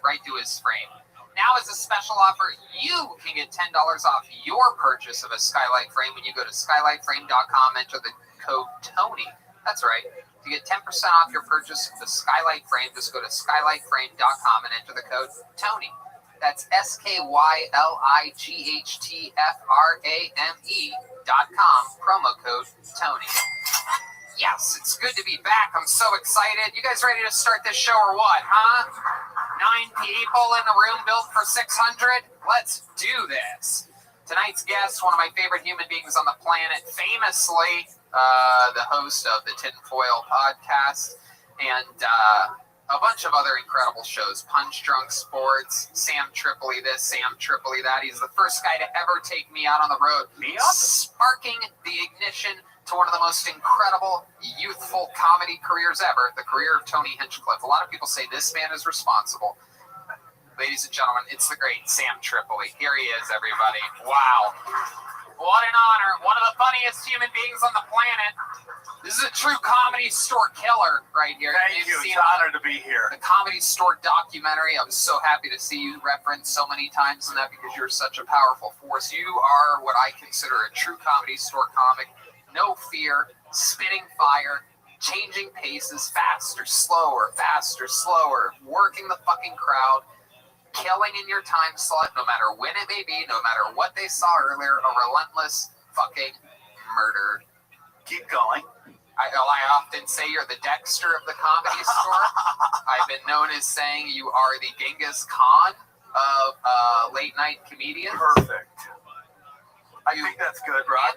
right to his frame. Now, as a special offer, you can get $10 off your purchase of a Skylight Frame when you go to skylightframe.com, enter the code TONY. That's right. To get 10% off your purchase of the Skylight Frame, just go to skylightframe.com and enter the code TONY. That's SKYLIGHTFRAME.com, promo code TONY. Yes, it's good to be back. I'm so excited. You guys ready to start this show or what, huh? 9 people in the room built for 600? Let's do this. Tonight's guest, one of my favorite human beings on the planet, famously the host of the Tinfoil podcast and a bunch of other incredible shows. Punch Drunk Sports, Sam Tripoli this, Sam Tripoli that. He's the first guy to ever take me out on the road, sparking the ignition to one of the most incredible youthful comedy careers ever, the career of Tony Hinchcliffe. A lot of people say this man is responsible. Ladies and gentlemen, it's the great Sam Tripoli. Here he is, everybody. Wow. What an honor. One of the funniest human beings on the planet. This is a true Comedy Store killer right here. Thank you. It's an honor to be here. The Comedy Store documentary. I was so happy to see you referenced so many times in that because you're such a powerful force. You are what I consider a true Comedy Store comic. No fear, spitting fire, changing paces, faster, slower, working the fucking crowd, killing in your time slot, no matter when it may be, no matter what they saw earlier, a relentless fucking murder. Keep going. I often say you're the Dexter of the Comedy Store. I've been known as saying you are the Genghis Khan of late night comedians. Perfect. I think that's good, Rod.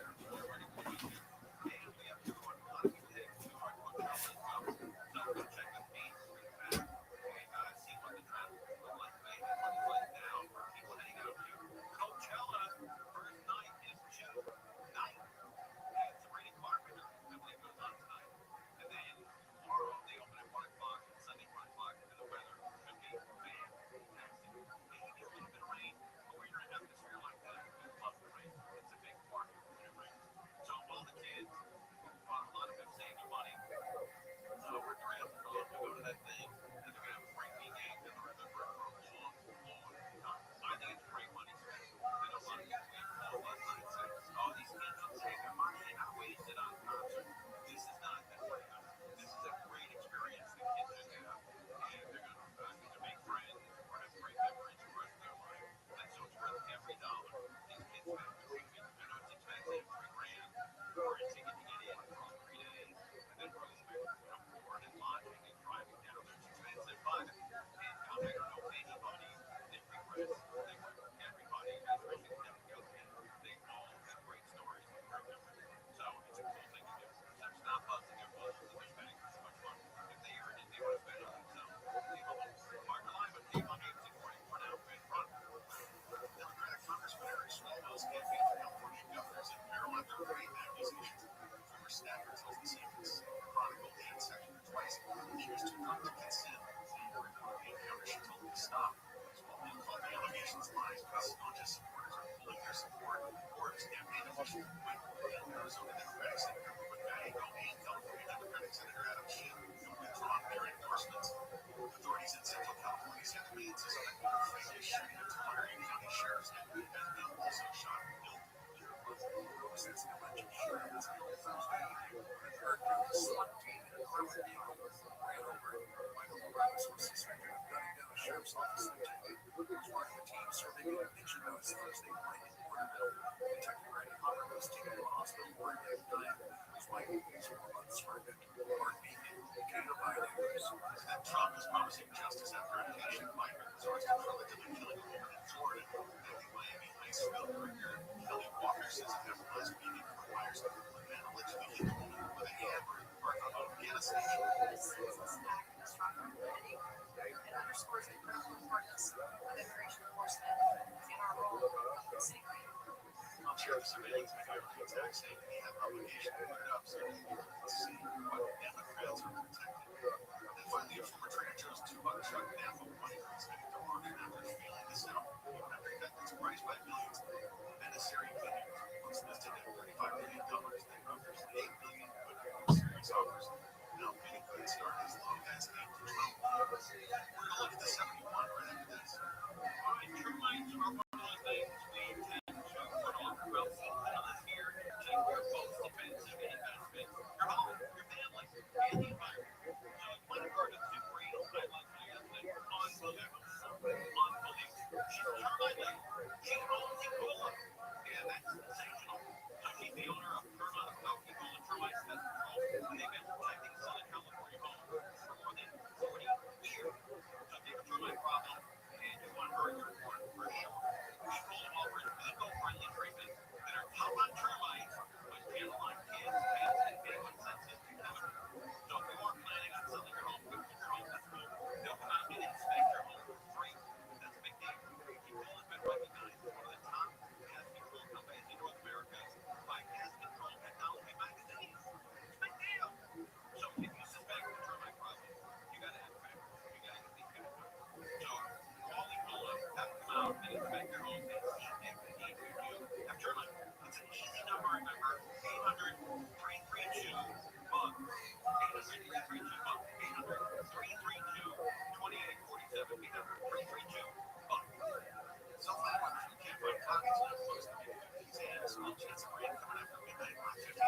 Trump is promising justice after a patient migrant was arrested for allegedly killing a woman in Florida. The Miami ice filmmaker Kelly Walker says it never was meeting requires a man allegedly hit a woman with a hammer or a gas station. It underscores the critical importance of immigration enforcement in our role in city. I'm sure the surveillance may have the exact same. They have obligation to put it up so that you can see what Democrats are protecting. And finally, a former trader chose $2 shot Napa money for his look at the 71 right after this. Termites are one of those things we tend to put off throughout the season of this year. Check your both defensive and investment, your home, your family, and the environment. So it's one word of Super 8. I love Diana. Unbelievable. Unbelievable. She's a termite lady. She owns Ebola. And that's sensational. So she's the owner of Ebola Termite Pest Control. And they've been protecting Southern California homes for more than 40 years. So if you have a termite problem and you want her, you're for sure. Ebola offers eco-friendly treatments that are tough on termites, but gentle on kids, pets, and anyone sensitive to chemicals. So if you are planning on selling your home, keep your home, that's cool. They'll come out and inspect your home for free. That's a big deal. Ebola has been recognized as one of the top pest control companies in North America by Pest Control Technology magazine. It's a big deal. So if you suspect a termite problem, you got to act fast. You got to get these guys done. So call Ebola, have them come out and inspect your home and see if indeed you do have termite. It's an easy number, remember, 800-332-BUG. 800-332-BUG. 800-332-2847. 800-332-BUG. Some landlords who can't find parking spots close to communities and a small chance of rain coming after midnight on 15 the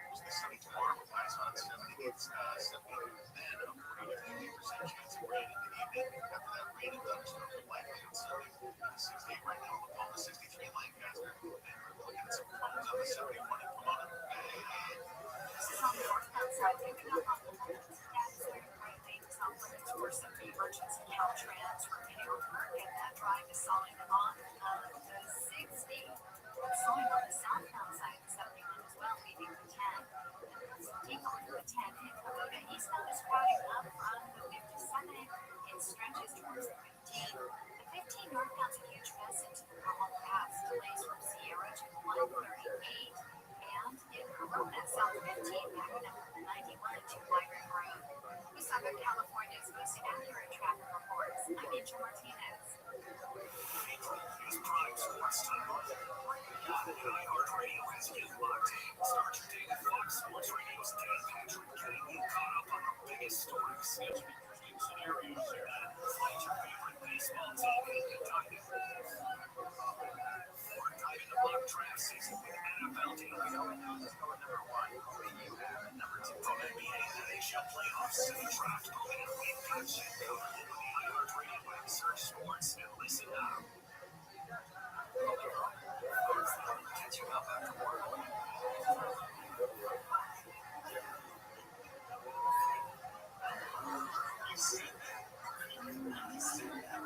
It's the sunny tomorrow with highs on 70. It's 72. Then a 40 to 50% chance of rain in the evening. After that, rain and thunderstorms are likely on Sunday. It's 68 right now in Oklahoma, 63 in Lancaster. And we're looking at some phones on the 71 in Pomona. This is on the northbound side, picking up on the Texas Freeway to Southland towards the Emergency Caltrans repair work, and that drive is slowing on the 60. It's slowing on the southbound side of the 71 as well, leading to 10. And it's deeper with the 10 in Pomona. Eastbound is crowding up on the 57. It stretches towards the 15. The 15 northbound's a huge mess into the Normal Pass. Delays from Sierra to 138. And in Corona, South 15, backing up from 91 to Wyring Road. East Southern California's most accurate traffic reports. I'm Angel Martinez. It's Prime Sports Time. iHeartRadio has you locked in. Start your day with Fox Sports Radio's Dan Patrick getting you caught up on the biggest stories. Sketch interesting scenarios here. Find your favorite baseball team in the diamond. Or dive into mock draft season with NFL team. We know right now who's going number 1. Who do you have at number 2? From NBA and NHL playoffs to the draft moving and we've got you covered with the iHeartRadio app. Search sports and listen now. Catching up after work. You said that. You said that.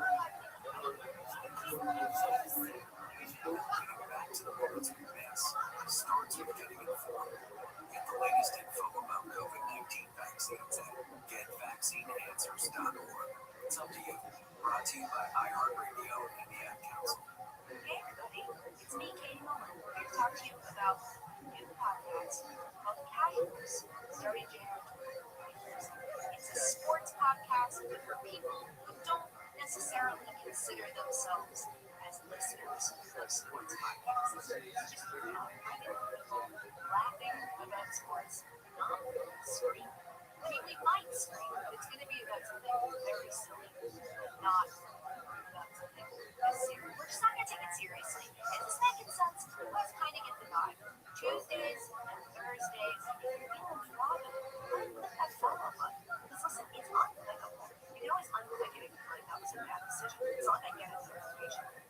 Back to the world's mess. Starts with getting informed. Get the latest info about COVID-19 vaccines at getvaccinanswers.org. It's up to you. Brought to you by iHeartRadio and the Ad Council. Hey everybody, it's me, Katie Mullen, here to talk to you about a new podcast called The Casuals, starting January 21st. It's a sports podcast for people who don't necessarily consider themselves as listeners of sports podcasts. Just regular people laughing about sports, not screaming. I mean, we might scream, but it's going to be about something very silly, not about something serious. We're just not going to take it seriously. Is this making sense? Let's kind of get the vibe. Tuesdays and Thursdays, if you're feeling froggy, click that follow button. Because listen, it's unclickable. You can always unclick it if you feel like that was a bad decision. It's not like I get a notification.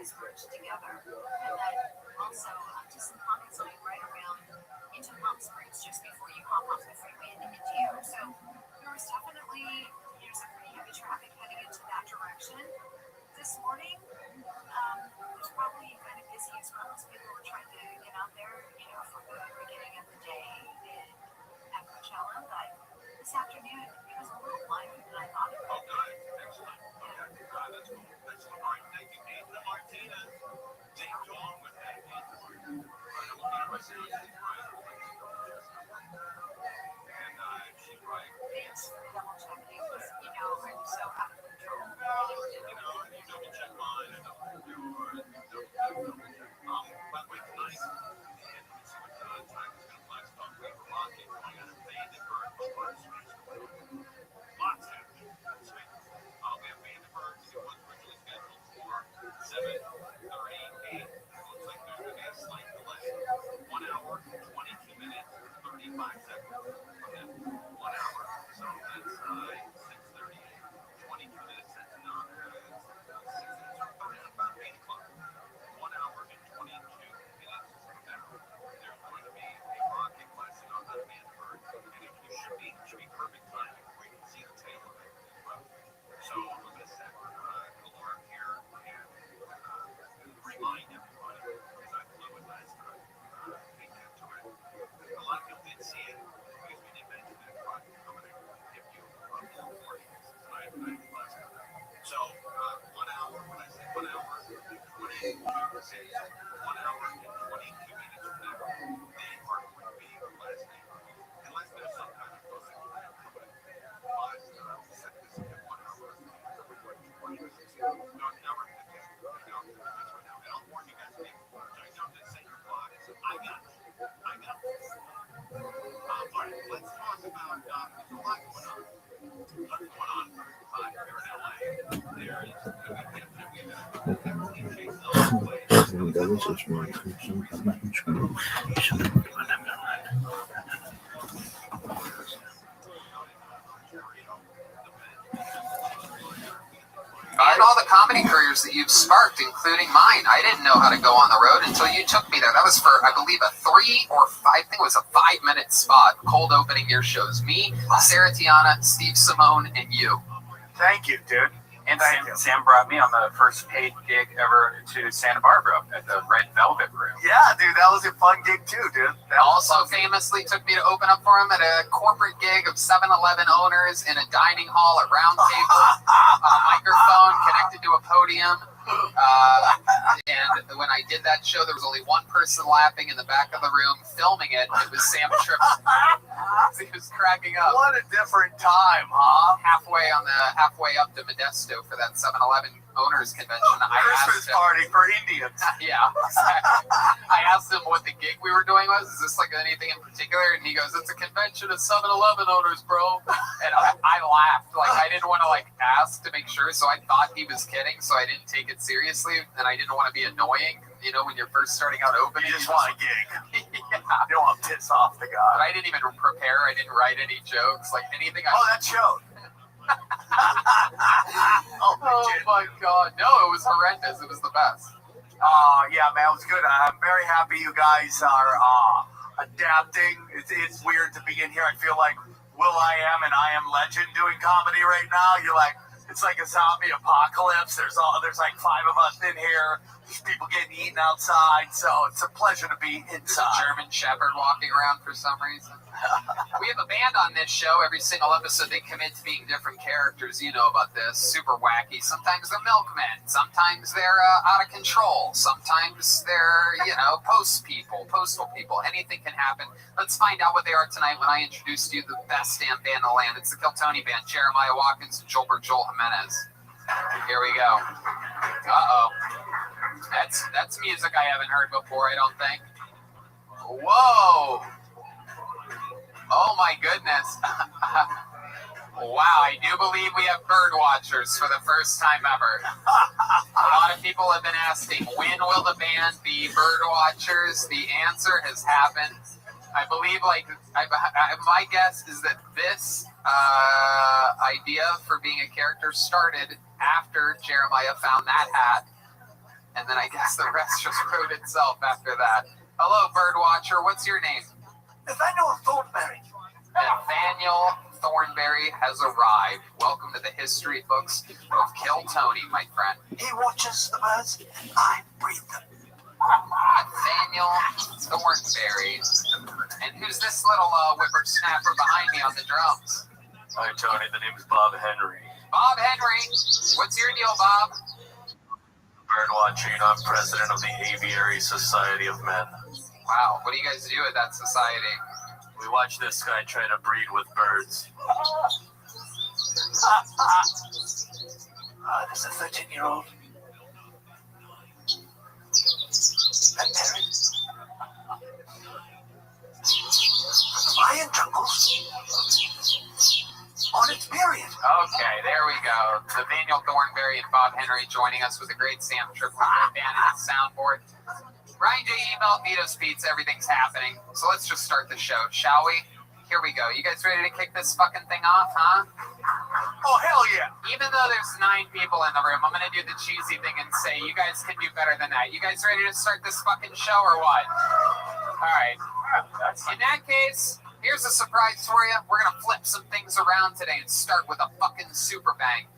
always merged together. And then also just some pockets like right around into Palm Springs just before you hop off the freeway into Indio. So there was definitely some pretty heavy traffic heading into that direction. This morning, it was probably kind of busy as well as people were trying to get out there, for the beginning of the day at Coachella. But this afternoon, it was a little lighter than I thought it would be. Excellent. Okay. That's cool. Excellent. All right. Thank you, Anna Martina. Ding dong with that. And she's right. Thanks for double checking. I'm so out of control. You double check mine. I double check yours. By the way, tonight, and let me see what time is going to flash talk. We have a rocket going on in Vandenberg. Lots happening. Sweet. We have Vandenberg. It was originally scheduled for 7:38. Looks like there's going to be a slight delay. 1 hour, 22 minutes, 35 seconds. Okay. 1 hour. So that's 6:38. 22 minutes. That's not 6 minutes. About 8 o'clock. 1 hour and 22 minutes from now. There's going to be a rocket blessing on that Vandenberg. And it should be perfect timing where you can see the tail of it as well. So I'm going to set alarm here and remind everybody, because I flew it last night, we get to it. A lot of people didn't see it because we didn't mention that rocket coming in. If you are more warnings tonight, last night. So 1 hour, when I say 1 hour, 22 minutes, 1 hour and 22 minutes from now, they are going to be blasting. Unless there's some kind of closing plan coming in. But set this at 1 hour and 20 minutes. No, never going to get it. And I'll warn you guys, I jumped in St. Claude. I got it. All right, let's talk about, there's a lot going on. Here in LA. There is, And all the comedy careers that you've sparked, including mine. I didn't know how to go on the road until you took me there. That was for, I believe, a 3 or 5, I think it was a 5-minute spot, cold opening your shows. Me, Sarah Tiana, Steve Simone, and you. Thank you, dude. And Sam brought me on the first paid gig ever to Santa Barbara at the Red Velvet Room. Yeah, dude, that was a fun gig too, dude. That also famously took me to open up for him at a corporate gig of 7-Eleven owners in a dining hall, a round table, a microphone connected to a podium. And when I did that show, there was only one person laughing in the back of the room filming it. It was Sam Tripp. He was cracking up. What a different time, huh? Halfway up to Modesto for that 7-Eleven owners convention. Christmas party for Indians. Yeah, exactly. I asked him what the gig we were doing was. Is this like anything in particular? And he goes, "It's a convention of 7-Eleven owners, bro." And I laughed. Like, I didn't want to ask to make sure, so I thought he was kidding, so I didn't take it seriously, and I didn't want to be annoying. When you're first starting out opening, you just want a gig. Yeah. You don't want to piss off the guy. But I didn't even prepare. I didn't write any jokes, anything. That showed. Oh my God! No, it was horrendous. It was the best. Yeah, man, it was good. I'm very happy you guys are adapting. It's weird to be in here. I feel like Will.i.am and I Am Legend doing comedy right now. You're like, it's like a zombie apocalypse. There's 5 of us in here. There's people getting eaten outside, so it's a pleasure to be inside. There's a German Shepherd walking around for some reason. We have a band on this show. Every single episode, they commit to being different characters. You know about this. Super wacky. Sometimes they're milkmen. Sometimes they're out of control. Sometimes they're, postal people. Anything can happen. Let's find out what they are tonight when I introduce to you the best damn band in the land. It's the Kiltony Band, Jeremiah Watkins and Joel Jimenez. Here we go. Uh-oh. That's music I haven't heard before, I don't think. Whoa! Oh my goodness. Wow, I do believe we have bird watchers for the first time ever. A lot of people have been asking, when will the band be bird watchers? The answer has happened. I believe, my guess is that this idea for being a character started after Jeremiah found that hat. And then I guess the rest just wrote itself after that. Hello, Birdwatcher. What's your name? Nathaniel Thornberry. Nathaniel Thornberry has arrived. Welcome to the history books of Kill Tony, my friend. He watches the birds, and I breathe them. Nathaniel Thornberry. And who's this little whippersnapper behind me on the drums? Hi, Tony. The name is Bob Henry. Bob Henry. What's your deal, Bob? Birdwatcher, I'm president of the Aviary Society of Men. Wow, what do you guys do at that society? We watch this guy try to breed with birds. There's a 13-year-old. And married. From the Mayan jungles. On its period. Okay, there we go. Nathaniel Thornberry and Bob Henry joining us with a great Sam Trip from the band and soundboard. Ryan J. emailed Vito's Pizza. Everything's happening. So let's just start the show, shall we? Here we go. You guys ready to kick this fucking thing off, huh? Oh, hell yeah. Even though there's 9 people in the room, I'm going to do the cheesy thing and say you guys can do better than that. You guys ready to start this fucking show or what? All right. In that case, here's a surprise for you. We're going to flip some things around today and start with a fucking super bang.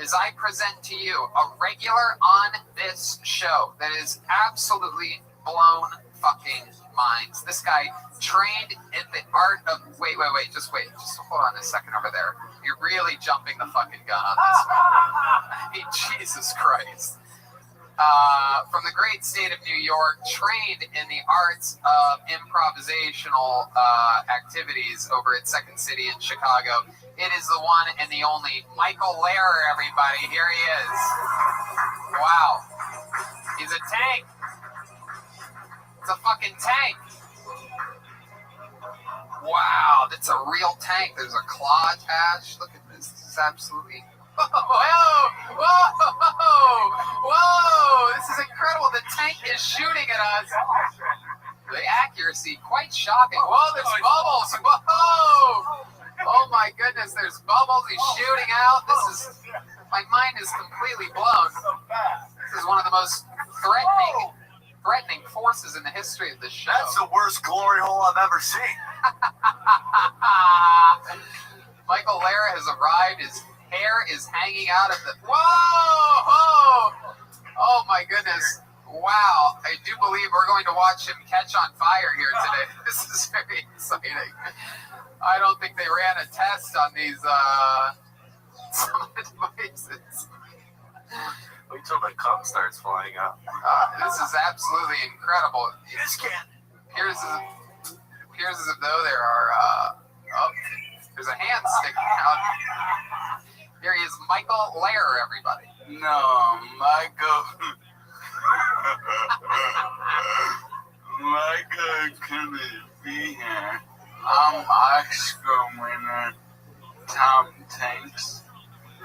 As I present to you a regular on this show that is absolutely blown fucking minds. This guy trained in the art of... Wait. Just hold on a second over there. You're really jumping the fucking gun on this one. I mean, Jesus Christ. From the great state of New York, trained in the arts of improvisational activities over at Second City in Chicago. It is the one and the only Michael Lehrer, everybody. Here he is. Wow. He's a tank. It's a fucking tank. Wow, that's a real tank. There's a claw attached. Look at this. This is absolutely... Whoa! This is incredible. The tank is shooting at us. The accuracy, quite shocking. Whoa, there's bubbles. Whoa! Oh my goodness, there's bubbles. He's shooting out. My mind is completely blown. This is one of the most threatening forces in the history of this show. That's the worst glory hole I've ever seen. Michael Lehrer has arrived. His hair is hanging out of the... Whoa! Oh my goodness. Wow. I do believe we're going to watch him catch on fire here today. This is very exciting. I don't think they ran a test on these some of the devices. Wait till the cum starts flying out. This is absolutely incredible. This can't. Appears as if though there are... there's a hand sticking out. Here he is, Michael Lehrer, everybody. No, Michael. Michael couldn't be here. I'm Oscar winner Tom Tanks.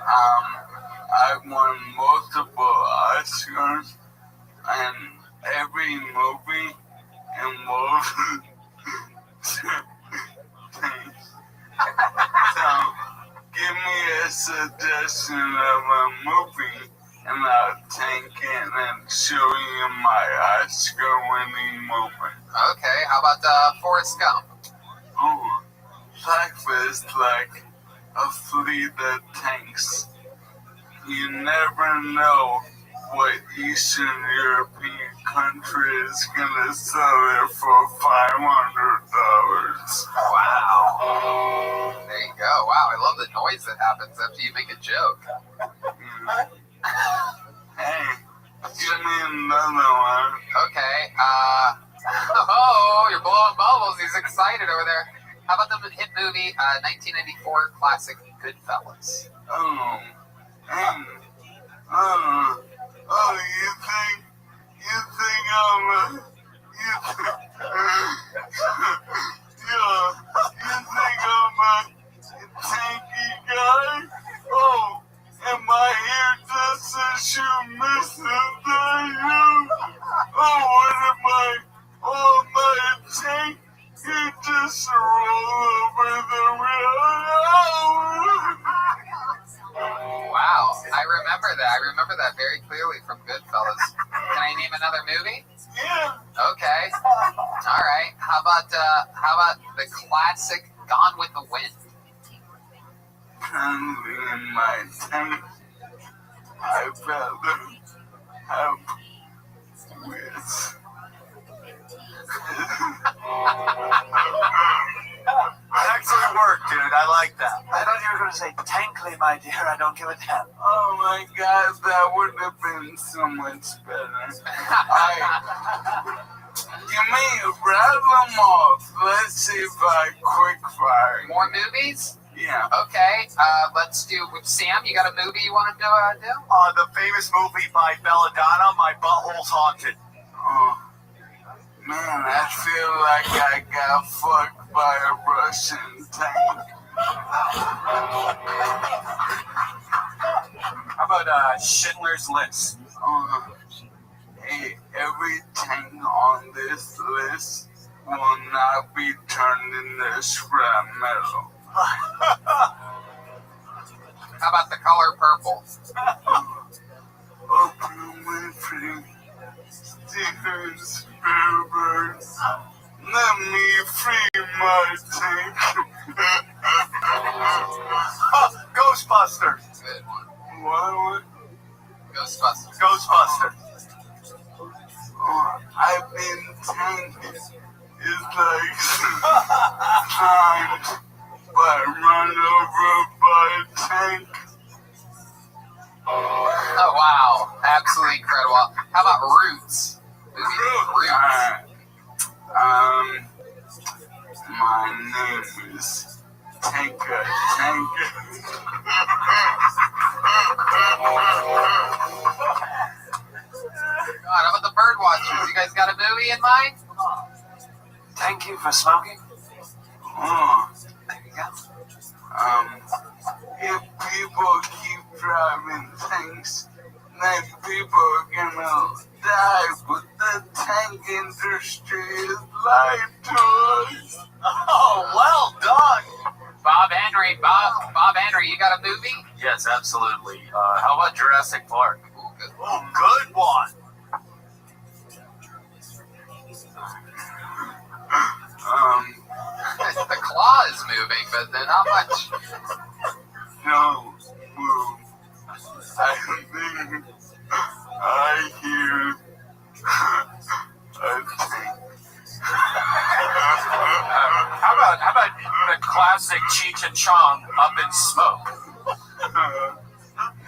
I won multiple Oscars, and every movie involves tanks. So, give me a suggestion of a movie, and I'll take it and show you my Oscar-winning moment. Okay, how about Forrest Gump? Ooh, life is like a fleet of tanks. You never know what Eastern European country is gonna sell it for $500. Wow. There you go. Wow, I love the noise that happens after you make a joke. Hey, give me another one. Okay, oh, you're blowing bubbles. He's excited over there. How about the hit movie, 1994 classic Goodfellas? You think I'm a tanky guy? Oh, and my hair just says you missing you. Oh, what am I? Oh, my tank, you just roll over the rail. Wow, I remember that. I remember that very clearly from Goodfellas. Can I to name another movie? Yeah. Okay. All right. How about the classic Gone with the Wind? Currently in my tank, I'd rather have with. Excellent work, dude. I like that. I thought you were going to say tankly, my dear. I don't give a damn. Oh my God, that would have been so much better. Give me rattle them off. Let's see if I quick fire. More movies? Yeah. Okay. Let's do. Sam, you got a movie you want to do? The famous movie by Belladonna, My Butthole's Haunted. Oh, man, I feel like I got fucked by a Russian tank. How about Schindler's List? Hey, every tank on this list will not be turned into scrap metal. How about The Color Purple? Oprah Winfrey, Steven Spielberg, let me free my tank. Ghostbusters. Good one. What? Ghostbusters. I've been tanked. It's like time, but run over by a tank. Oh wow, absolutely incredible. How about Roots? Roots. My name is Tanker. God, how about the Bird Watchers? You guys got a movie in mind? Thank you for smoking. There you go. If people keep driving tanks, then people are gonna die, but the tank industry is lied to us. Oh, well done. Bob Henry, you got a movie? Yes, absolutely. How about Jurassic Park? Ooh, good. Oh, good one. The claw is moving, but then not much. No move. I think I hear a tank. How about the classic Cheech and Chong, Up in Smoke?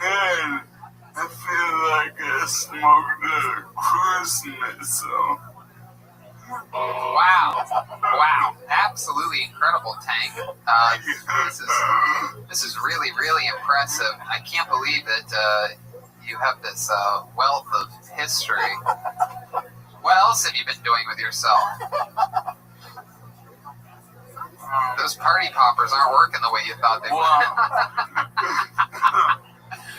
Man, I feel like I smoked a cruise missile. Wow, absolutely incredible, Tank. This is really, really impressive. I can't believe that you have this wealth of history. What else have you been doing with yourself? Those party poppers aren't working the way you thought they would.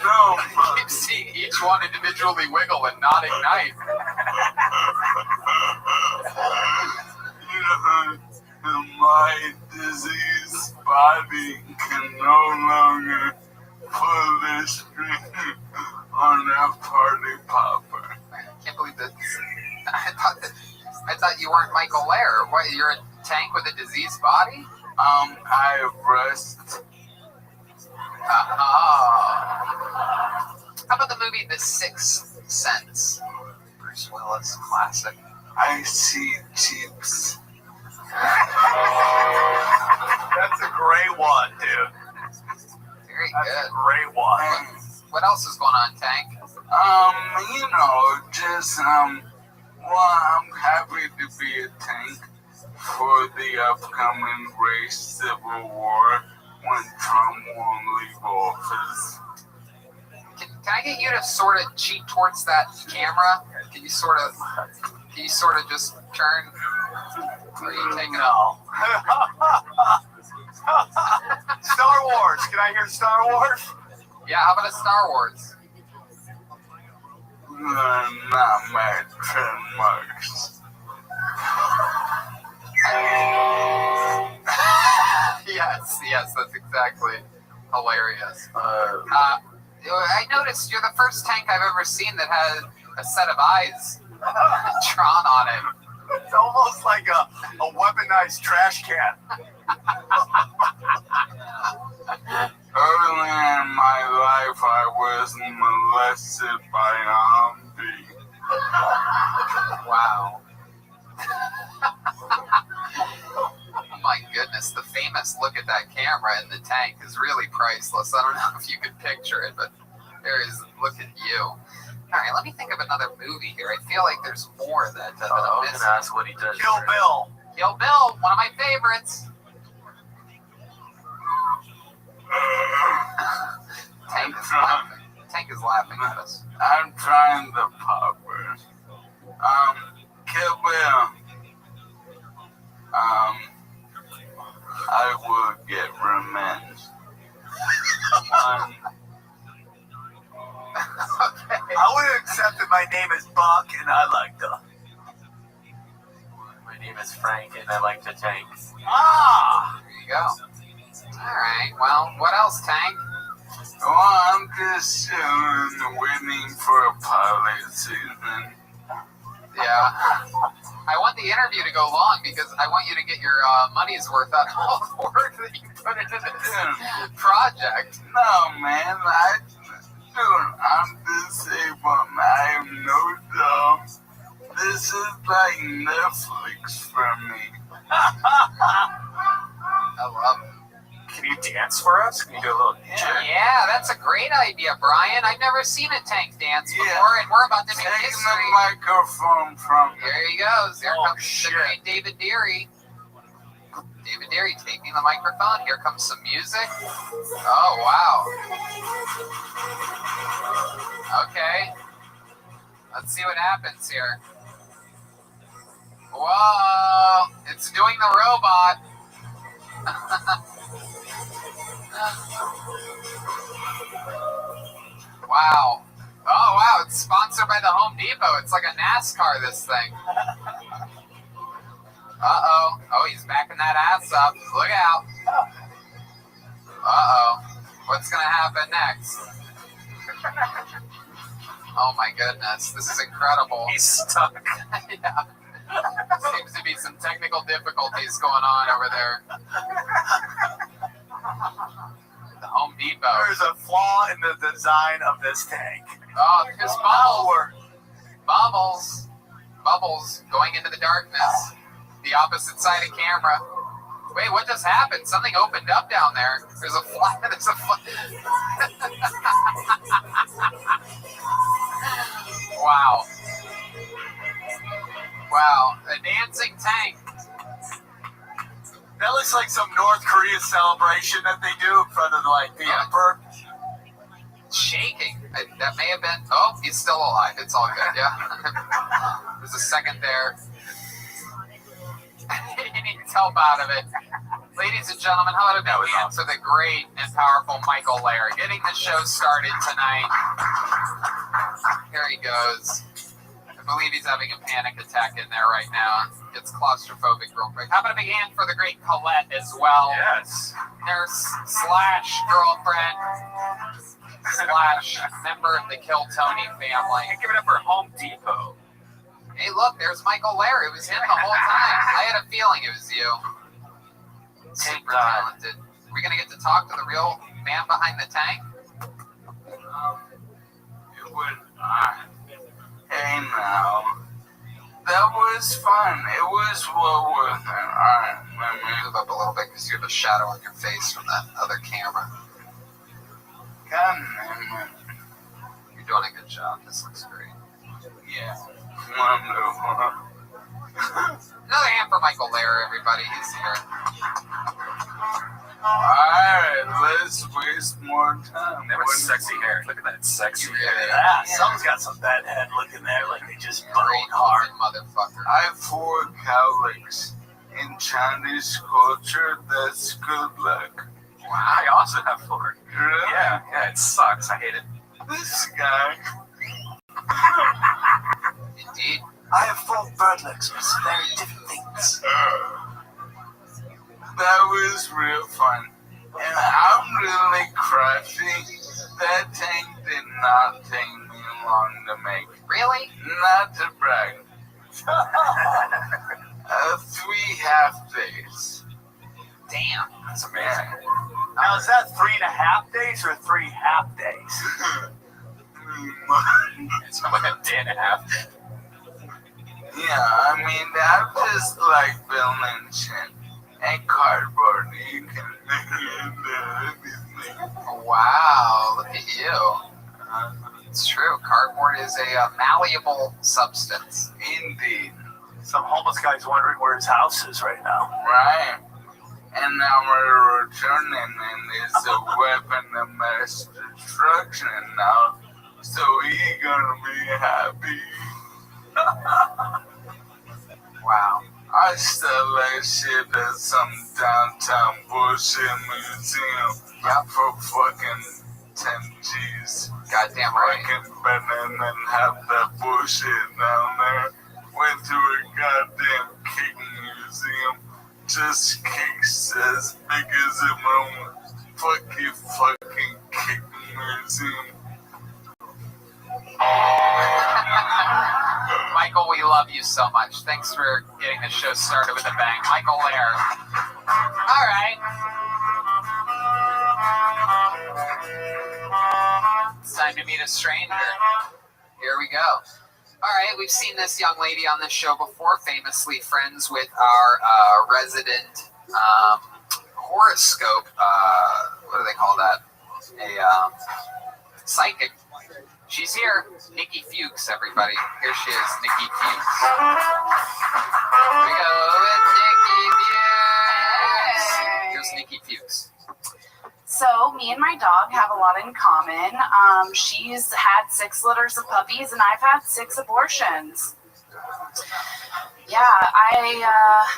No, I keep seeing each one individually wiggle and not ignite. My diseased body can no longer pull the string on a party popper. I can't believe that. I thought you weren't Michael Lair. What? You're a tank with a diseased body? I rest. How about the movie The Sixth Sense? Bruce Willis, classic. I see chips. That's a great one, dude. Very That's good. a great one. What else is going on, Tank? I'm happy to be a tank for the upcoming race civil war when Trump won't leave office. Can I get you to sort of cheat towards that camera? Can you sort of just turn? Or are you taking No. Star Wars. Can I hear Star Wars? Yeah, how about a Star Wars? Not my trademarks. Yes, that's exactly hilarious. I noticed you're the first tank I've ever seen that had a set of eyes drawn on it. It's almost like a weaponized trash can. Early in my life, I was molested by a Humvee. Wow. Oh my goodness, the famous look at that camera in the tank is really priceless. I don't know if you could picture it, but there is, look at you. All right, let me think of another movie here. I feel like there's more that I I'm was missing. gonna ask what he does. Kill Bill. Kill Bill, one of my favorites. Tank is laughing at us. I'm trying the poppers. Kill Bill. I will get revenge. Okay. I would have accepted my name is Buck and I like the. My name is Frank and I like to tank. Ah! There you go. All right. Well, what else, Tank? Well, I'm just waiting for a pilot season. Yeah. I want the interview to go long because I want you to get your money's worth out of all the work that you put into this project. No, man, I'm disabled. I have no job. This is like Netflix for me. I love it. Can you dance for us? Can you do a little jig? Yeah, that's a great idea, Brian. I've never seen a tank dance before, Yeah. and we're about to make Taking history. the microphone from me. Here he goes. There Oh, comes shit. the great David Deary. David Deary taking the microphone. Here comes some music. Oh, wow. Okay. Let's see what happens here. Whoa. It's doing the robot. Wow. Oh, wow. It's sponsored by the Home Depot. It's like a NASCAR, this thing. Uh-oh. Oh, he's backing that ass up. Look out. Uh-oh. What's going to happen next? Oh, my goodness. This is incredible. He's stuck. Yeah. Seems to be some technical difficulties going on over there. The Home Depot. There's a flaw in the design of this tank. Oh, there's bubbles. Bubbles. Bubbles going into the darkness. The opposite side of camera. Wait, what just happened? Something opened up down there. There's a fly. There's a fly. Wow. Wow. A dancing tank. That looks like some North Korea celebration that they do in front of like the emperor. Shaking. That may have been. Oh, he's still alive. It's all good. Yeah. There's a second there. He needs help out of it. Ladies and gentlemen, how about a big hand for the great and powerful Michael Lair, getting the show started tonight. Here he goes. I believe he's having a panic attack in there right now. Gets claustrophobic real quick. How about a big hand for the great Colette as well? Yes. Nurse slash girlfriend slash member of the Kill Tony family. Give it up for Home Depot. Hey, look, there's Michael Lair. It was him the whole time. I had a feeling it was you. Super talented. Are we going to get to talk to the real man behind the tank? It was, hey now. That was fun. It was well worth it. Alright, Let me move up a little bit because you have a shadow on your face from that other camera. God damn it. You're doing a good job. This looks great. Yeah. Wonderful. Another hand for Michael Lair, everybody. He's here. Alright, let's waste more time. That was sexy hair. Look at that sexy hair. Yeah, someone's got some bad head looking there like they just Great bone hard. looking motherfucker. I have 4 cowlicks. In Chinese culture, that's good luck. I also have 4. Really? Yeah, it sucks. I hate it. This guy. Indeed. I have 4 bird legs with very different things. That was real fun. And I'm really crafty. That tank did not take me long to make. Really? Really? Not to brag. 3 half days. Damn, that's amazing. Now, is that 3.5 days or 3 half days? It's like a day and a half. Yeah, I mean, I'm just like building shit. And cardboard, you can Wow, look at you. It's true. Cardboard is a malleable substance. Indeed. Some homeless guy's wondering where his house is right now. Right. And now we're returning, and it's a weapon of mass destruction now. So he gonna be happy. Wow. I sell that shit at some downtown bullshit museum. Yep. For fucking 10 G's. Goddamn right. Fucking better than have that bullshit down there. Went to a goddamn cake museum. Just cakes as big as a room. Fuck you, fucking cake museum. Michael, we love you so much. Thanks for getting the show started with a bang. Michael Lair. All right. It's time to meet a stranger. Here we go. All right, we've seen this young lady on this show before, famously friends with our resident horoscope. What do they call that? A psychic. She's here. Nikki Fuchs, everybody. Here she is, Nikki Fuchs. Here we go with Nikki Fuchs. Here's Nikki Fuchs. So, me and my dog have a lot in common. She's had 6 litters of puppies, and I've had 6 abortions. Yeah,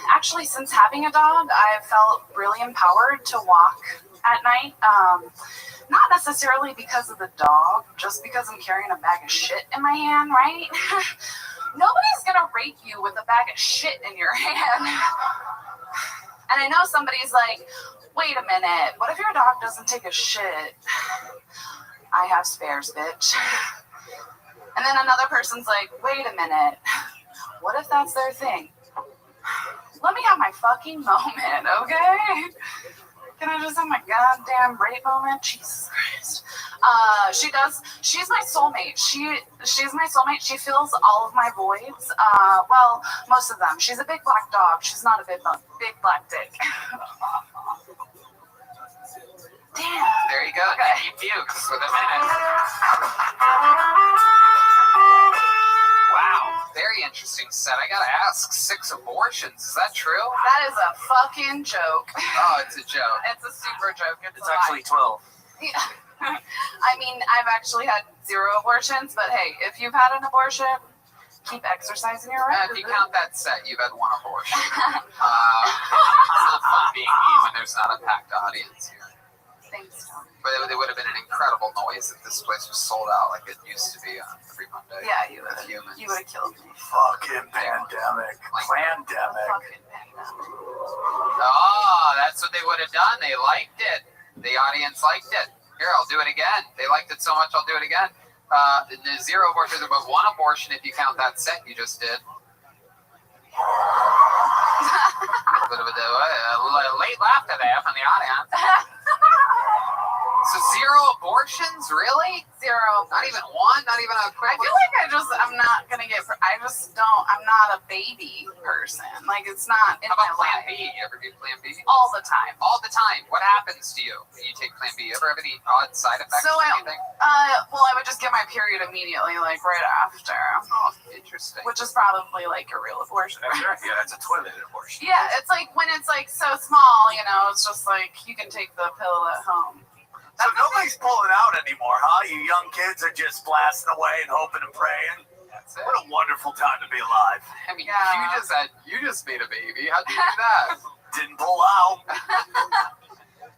actually, since having a dog, I've felt really empowered to walk at night. Not necessarily because of the dog, just because I'm carrying a bag of shit in my hand, right? Nobody's gonna rape you with a bag of shit in your hand. And I know somebody's like, wait a minute, what if your dog doesn't take a shit? I have spares, bitch. And then another person's like, wait a minute, what if that's their thing? Let me have my fucking moment, okay? Can I just have my goddamn rape moment? Jesus Christ. She's my soulmate. She's my soulmate. She fills all of my voids. Well, most of them. She's a big black dog. She's not a big black dick. Damn. There you go. Nikki Fuchs with a minute. Wow. Very interesting set. I gotta ask, 6 abortions. Is that true? That is a fucking joke. Oh, it's a joke. It's a super joke. It's actually 12. Yeah. I mean, I've actually had 0 abortions, but hey, if you've had an abortion, keep exercising your right. If you count that set, you've had 1 abortion. It's not fun being me when there's not a packed audience here. Thanks, Tom. But it would have been an incredible noise if this place was sold out like it used to be on every Monday. Yeah, you would with have. humans. You would have killed me. Fucking pandemic. Pandemic. Fucking pandemic. Oh, that's what they would have done. They liked it. The audience liked it. Here, I'll do it again. They liked it so much, I'll do it again. The 0 abortions, but 1 abortion if you count that set you just did. A little bit of a late laughter there from the audience. So 0 abortions, really? 0. Not even 1, not even a quick. I feel like I'm not gonna get. I'm not a baby person. Like it's not in How about my Plan life. B? You ever do Plan B? All the time. All the time. What happens to you when you take Plan B? You ever have any odd side effects So or anything? well, I would just get my period immediately, like right after, Oh, interesting. which is probably like a real abortion. That's right. Yeah, that's a toilet abortion. Yeah, it's like when it's like so small, you know, it's just like you can take the pill at home. So nobody's pulling out anymore, huh? You young kids are just blasting away and hoping and praying. That's it. What a wonderful time to be alive. I mean, Yeah. you just made a baby. How'd you do that? Didn't pull out.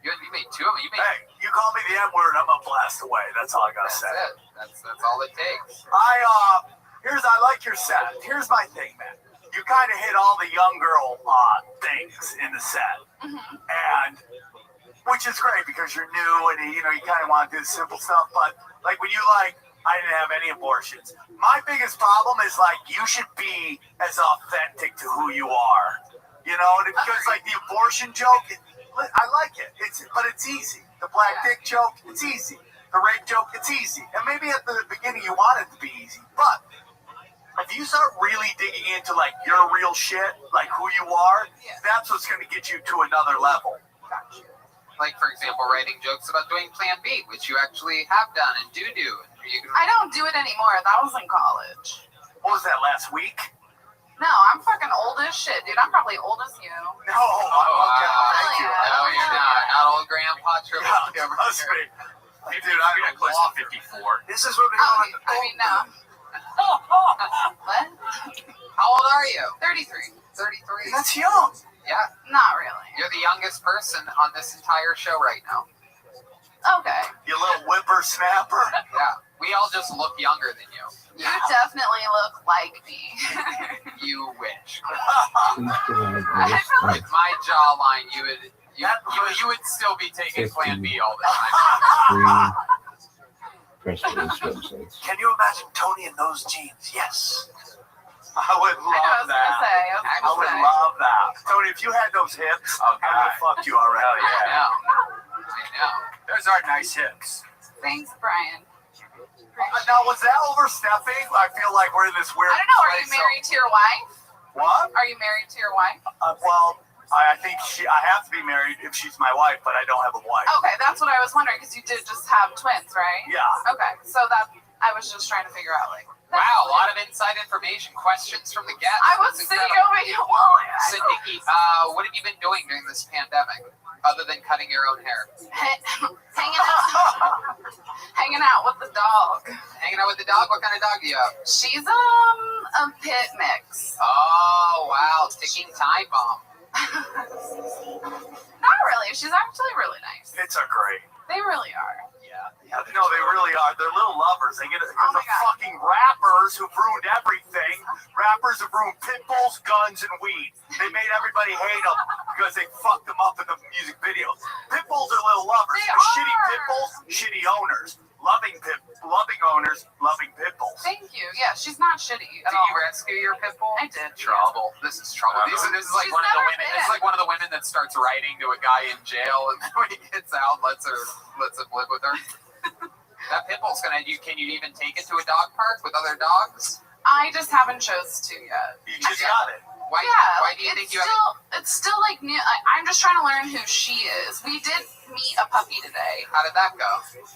You made 2 of them. You made. Hey, you call me the N-word, I'm gonna blast away. That's all I gotta That's say. it. That's all it takes. I like your set. Here's my thing, man. You kind of hit all the young girl things in the set, and which is great because you're new and you know you kind of want to do the simple stuff. But like when you like I didn't have any abortions. My biggest problem is like you should be as authentic to who you are, you know. And because like the abortion joke, I like it. But it's easy. The black dick joke, it's easy. The rape joke, it's easy. And maybe at the beginning you want it to be easy, but if you start really digging into like your real shit, like who you are, that's what's going to get you to another level. Gotcha. Like, for example, writing jokes about doing Plan B, which you actually have done and do. I don't do it anymore. That was in college. What was that, last week? No, I'm fucking old as shit, dude. I'm probably old as you. No, okay, thank you. yeah. No, you're not old grandpa Triple Yeah, P over trust here. me. Dude, I'm close to 54. This is what we Oh, call it. I mean, no. What? How old are you? 33. 33. That's young. Yeah, Not really. you're the youngest person on this entire show right now. Okay. You little whippersnapper. Yeah, we all just look younger than you. You definitely look like me. You wish. Please provide a list of With my jawline, you would still be taking Plan B all the time. free press release websites. Can you imagine Tony in those jeans? Yes. I would I love was that. gonna say. I would love that. Tony, if you had those hips, I would have fucked you already. Hell I yeah. know. Those are nice hips. Thanks, Brian. Now, was that overstepping? I feel like we're in this weird I don't know. Are you place married to your wife? What? Are you married to your wife? Well, I think I have to be married if she's my wife, but I don't have a wife. Okay, that's what I was wondering because you did just have twins, right? Yeah. Okay, so that I was just trying to figure out like. Wow, a lot of inside information. Questions from the guests. I was That's sitting incredible. over here. Well, So, Nikki, what have you been doing during this pandemic, other than cutting your own hair? hanging out with the dog. Hanging out with the dog? What kind of dog do you have? She's a pit mix. Oh, wow, ticking time bomb. Not really. She's actually really nice. It's a great. They really are. Yeah, no, they really are. They're little lovers. They get it because Oh my of God. fucking rappers who've ruined everything. Rappers have ruined pit bulls, guns, and weed. They made everybody hate them because they fucked them up in the music videos. Pit bulls are little lovers. They Shitty are. pit bulls, shitty owners. Loving owners, loving pit bulls. Thank you. Yeah, she's not shitty at Did all. you rescue your pit bull? I did. Trouble. This is trouble. This is like She's one of the never women. been. This is like one of the women that starts writing to a guy in jail, and then when he gets out, lets him live with her. That pit bull's gonna. Can you even take it to a dog park with other dogs? I just haven't chose to yet. You just got it. Why? Yeah, Why like, do you think it's you have? still it's still like new. I'm just trying to learn who she is. We did meet a puppy today. How did that go?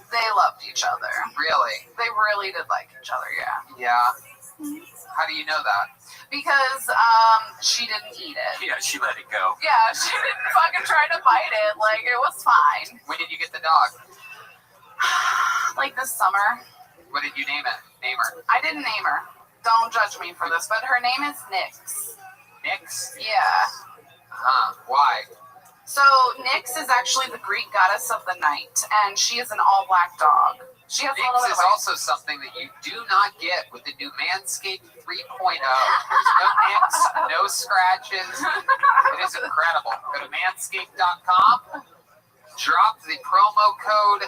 They loved each other. Really? They really did like each other. Yeah. Yeah. How do you know that? Because she didn't eat it. Yeah, she let it go. Yeah, she didn't fucking try to bite it. Like it was fine. When did you get the dog? Like this summer. What did you name it? Name her. I didn't name her. Don't judge me for this, but her name is Nyx. Nyx? Yeah. Huh. Why? So Nyx is actually the Greek goddess of the night, and she is an all-black dog. She has a little Nyx bit is of also something that you do not get with the new Manscaped 3.0. There's no nicks, no scratches. It is incredible. Go to manscaped.com. Drop the promo code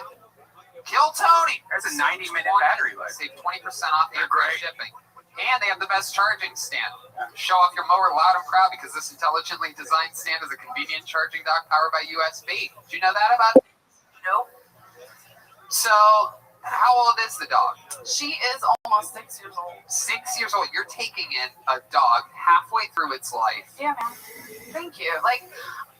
Kill Tony. There's a 90-minute battery life. Save 20% off They're and free great. shipping. And they have the best charging stand. Show off your mower loud and proud because this intelligently designed stand is a convenient charging dock powered by USB. Did you know that about it? Nope. So, how old is the dog? She is almost 6 years old. 6 years old. You're taking in a dog halfway through its life. Yeah, man. Thank you. Like,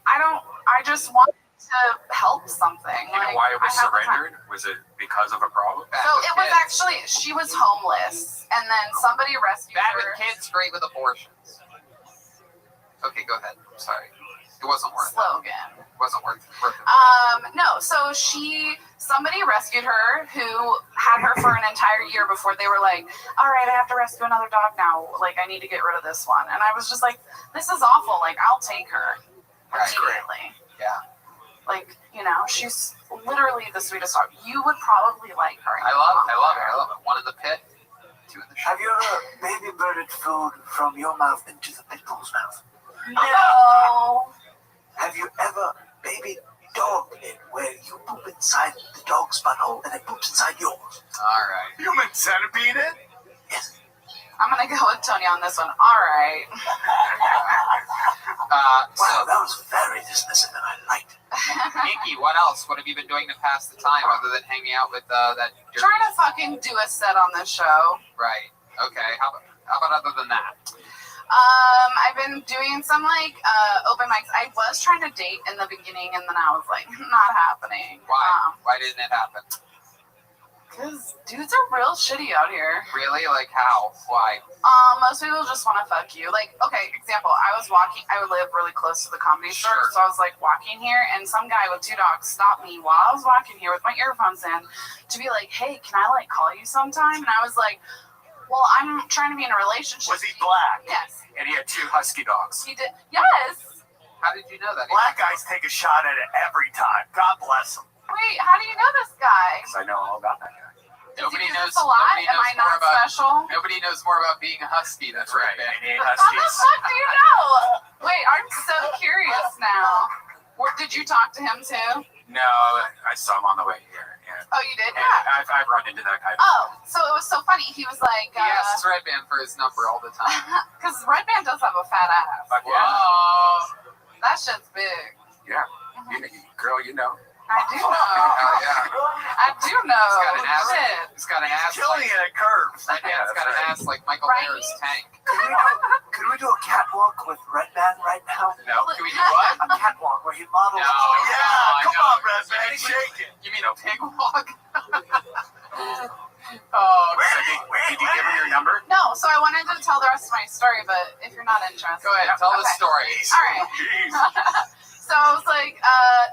I just want to help something. You know why it was surrendered? Was it because of a problem? So it was actually, she was homeless, and then somebody rescued Bad her. with kids, great with abortions. Okay, go ahead. I'm sorry. It wasn't worth it. Slogan. Wasn't worth it. No, so somebody rescued her who had her for an entire year before they were like, all right, I have to rescue another dog now. Like, I need to get rid of this one. And I was just like, this is awful. Like, I'll take her immediately. Yeah. Like, you know, she's literally the sweetest dog. You would probably like her. I love it. One in the pit, two in the Have you ever baby birded food from your mouth into the pit bull's mouth? No. Have you ever baby dog lid where you poop inside the dog's butthole and it poops inside yours. All right. Human centipede it? Yes. I'm gonna go with Tony on this one. All right. Wow, that was very dismissive and I liked it. Nikki, what else? What have you been doing to pass the time other than hanging out with that? Trying to fucking do a set on this show. Right. Okay. How about other than that? I've been doing some like open mics. I was trying to date in the beginning, and then I was like, not happening. Why? Why didn't it happen? Because dudes are real shitty out here. Really? Like how? Why? Most people just want to fuck you. Like, okay, example, I live really close to the comedy store, so I was like walking here, and some guy with 2 dogs stopped me while I was walking here with my earphones in to be like, hey, can I like call you sometime? And I was like, well, I'm trying to be in a relationship. Was he black? Yes. And he had 2 husky dogs. He did. Yes. How did you know that? Black guys take a shot at it every time. God bless them. Wait, how do you know this guy? Because I know all about that guy. Nobody Does he do knows. this a lot? Nobody Am knows I more not about. special? Nobody knows more about being a husky. That's right. And he ate How the huskies. fuck do you know? Wait, I'm so curious now. Did you talk to him too? No, I saw him on the way here. Yeah. Oh, you did? And Yeah. I've run into that guy. Oh, so it was so funny. He was like, He asks Redband for his number all the time. because Red Band does have a fat ass. Fuck yeah. Whoa. That shit's big. Yeah. Girl, you know. I do know. Oh yeah. I do know. He's got an ass. Shit. He's got an ass. Killing it at curves. Redband's got an ass like Michael Right? Bear's tank. Could we do a catwalk with Redman right now? No. Can we do what? A catwalk where he models. No. Yeah, come no. on, Redman, shake it. You mean a pig walk? Oh, so did you give her your number? No, so I wanted to tell the rest of my story, but if you're not interested. Go ahead. Tell the Okay. story. All right. So I was like,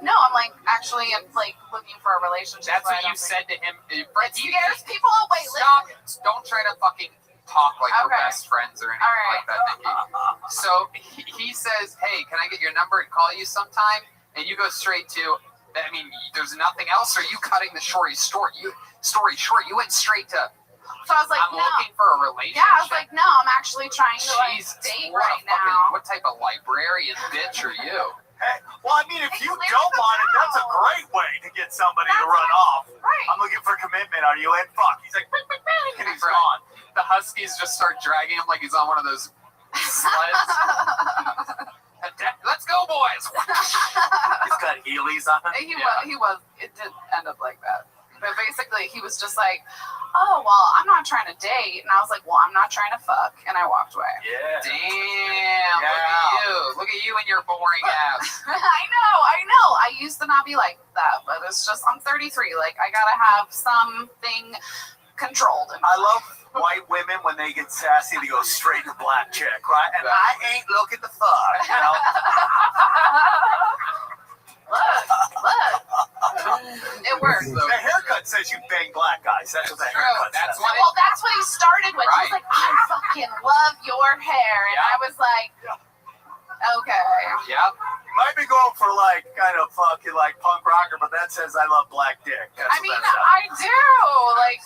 no, I'm like actually like looking for a relationship. That's so what I you don't said to him. think- It scares people away. Stop. Don't try to fucking talk like we're Okay. best friends or anything All right. like that, Nikki. So he says, hey, can I get your number and call you sometime? And you go straight to, I mean, there's nothing else? Or are you cutting the story short? You went straight to, So I was like, I'm no. looking for a relationship. Yeah, I was like, no, I'm actually trying to like Jesus, date what a right fucking, now. what type of librarian bitch are you? Hey, well, I mean, if you don't want it, that's a great way to get somebody to run off. Right. I'm looking for commitment. Are you in? Fuck. He's like, "Bing, bing, bing," and he's Right. gone. The Huskies just start dragging him like he's on one of those sleds. Let's go, boys! He's got Heelys on. He was. It did end up like that. But basically, he was just like, oh, well, I'm not trying to date. And I was like, well, I'm not trying to fuck. And I walked away. Yeah. Damn, Yeah. Look at you and your boring ass. I know. I used to not be like that, but it's just, I'm 33. Like, I gotta have something controlled. I love white women when they get sassy, they go straight to black chick, right? And I ain't looking to fuck, you know? Look. It works. The haircut says you bang black guys. That's what the haircut That's says. what Well, that's what he started with. He was Right. like, I fucking love your hair. And Yeah. I was like, okay. Yep. You might be going for like kind of fucking like punk rocker, but that says I love black dick. That's I what mean, that says. I do. Like,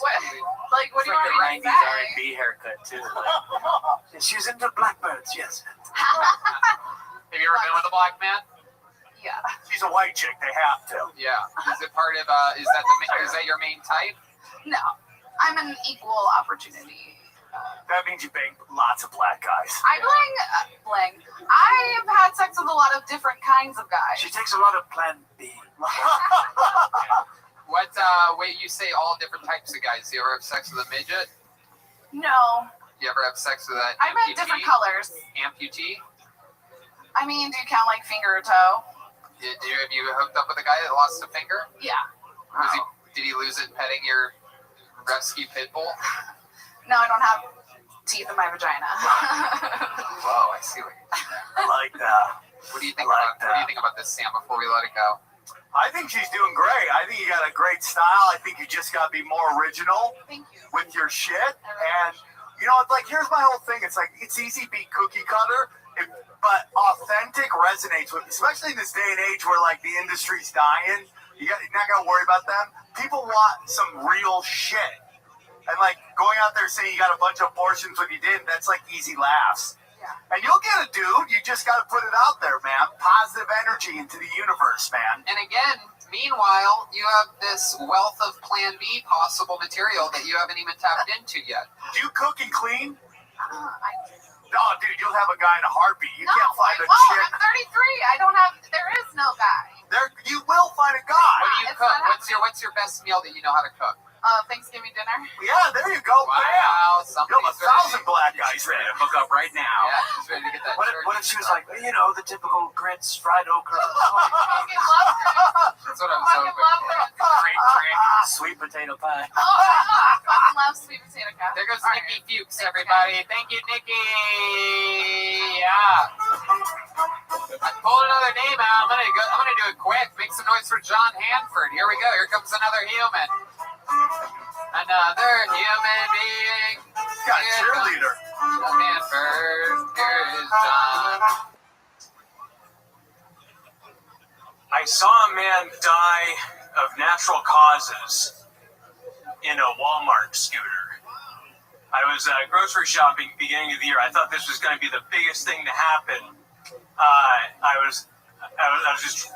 what do you want me to say? R&B haircut too. She's into blackbirds, yes. Have you ever been with a black man? Yeah. She's a white chick. They have to. Yeah. Is it part of? Is that your main type? No. I'm an equal opportunity. That means you bang lots of black guys. I bling. I have had sex with a lot of different kinds of guys. She takes a lot of Plan B. What? Wait. You say all different types of guys. Do you ever have sex with a midget? No. Do you ever have sex with an I've had different colors. amputee? I mean, do you count like finger or toe? Have you hooked up with a guy that lost a finger? Yeah. Did he lose it petting your rescue pit bull? No, I don't have teeth in my vagina. Whoa, I see what you're doing. I like that. What do you think I like about? What do you think about this, Sam? Before we let it go. I think she's doing great. I think you got a great style. I think you just got to be more original Thank you. with your shit. And, you know, it's like, here's my whole thing. It's like, it's easy to be cookie cutter, but authentic resonates with, especially in this day and age where, like, the industry's dying. You're not going to worry about them. People want some real shit. And, like, going out there saying you got a bunch of abortions when you didn't, that's, like, easy laughs. And you'll get a dude. You just got to put it out there, man. Positive energy into the universe, man. And again, meanwhile, you have this wealth of Plan B possible material that you haven't even tapped into yet. Do you cook and clean? I Oh, dude, you'll have a guy in a heartbeat. You no, can't find I a won't. chick. I'm 33. I don't have. There is no guy. You will find a guy. What do you It's cook? not What's your best meal that you know how to cook? Thanksgiving dinner. Yeah, there you go. Wow, Bam. You'll have somebody's 1,000 black guys He's ready ready. to hook up right now. Yeah, she's ready to get that. What if she was like, the typical grits, fried okra, Fucking love grits. That's what I'm Fucking love hoping. grits. great trick, sweet potato pie. Oh, I fucking love sweet potato casserole. There goes All Nikki right. Fuchs, everybody. Thank you, Nikki. Yeah. I pulled another name out. I'm gonna do it quick. Make some noise for John Hanford. Here we go. Here comes another human. Another human being. Got a cheerleader. John Hanford. Here is John. I saw a man die of natural causes in a Walmart scooter. I was grocery shopping beginning of the year. I thought this was going to be the biggest thing to happen. I was just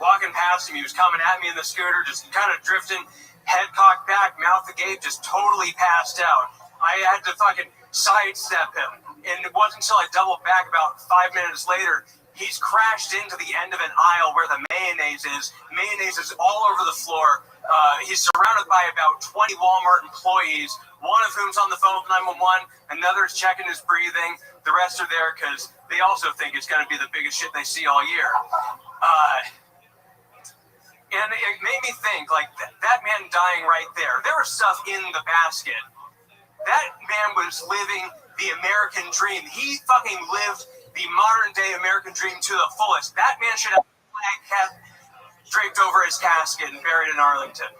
walking past him. He was coming at me in the scooter, just kind of drifting, head cocked back, mouth agape, just totally passed out. I had to fucking sidestep him, and it wasn't until I doubled back about 5 minutes later. He's crashed into the end of an aisle where the mayonnaise is. Mayonnaise is all over the floor. He's surrounded by about 20 Walmart employees, one of whom's on the phone with 911, another's checking his breathing. The rest are there because they also think it's going to be the biggest shit they see all year. And it made me think, like, that man dying right there, there was stuff in the basket. That man was living the American dream. He fucking lived the modern day American dream to the fullest. That man should have a flag cap draped over his casket and buried in Arlington.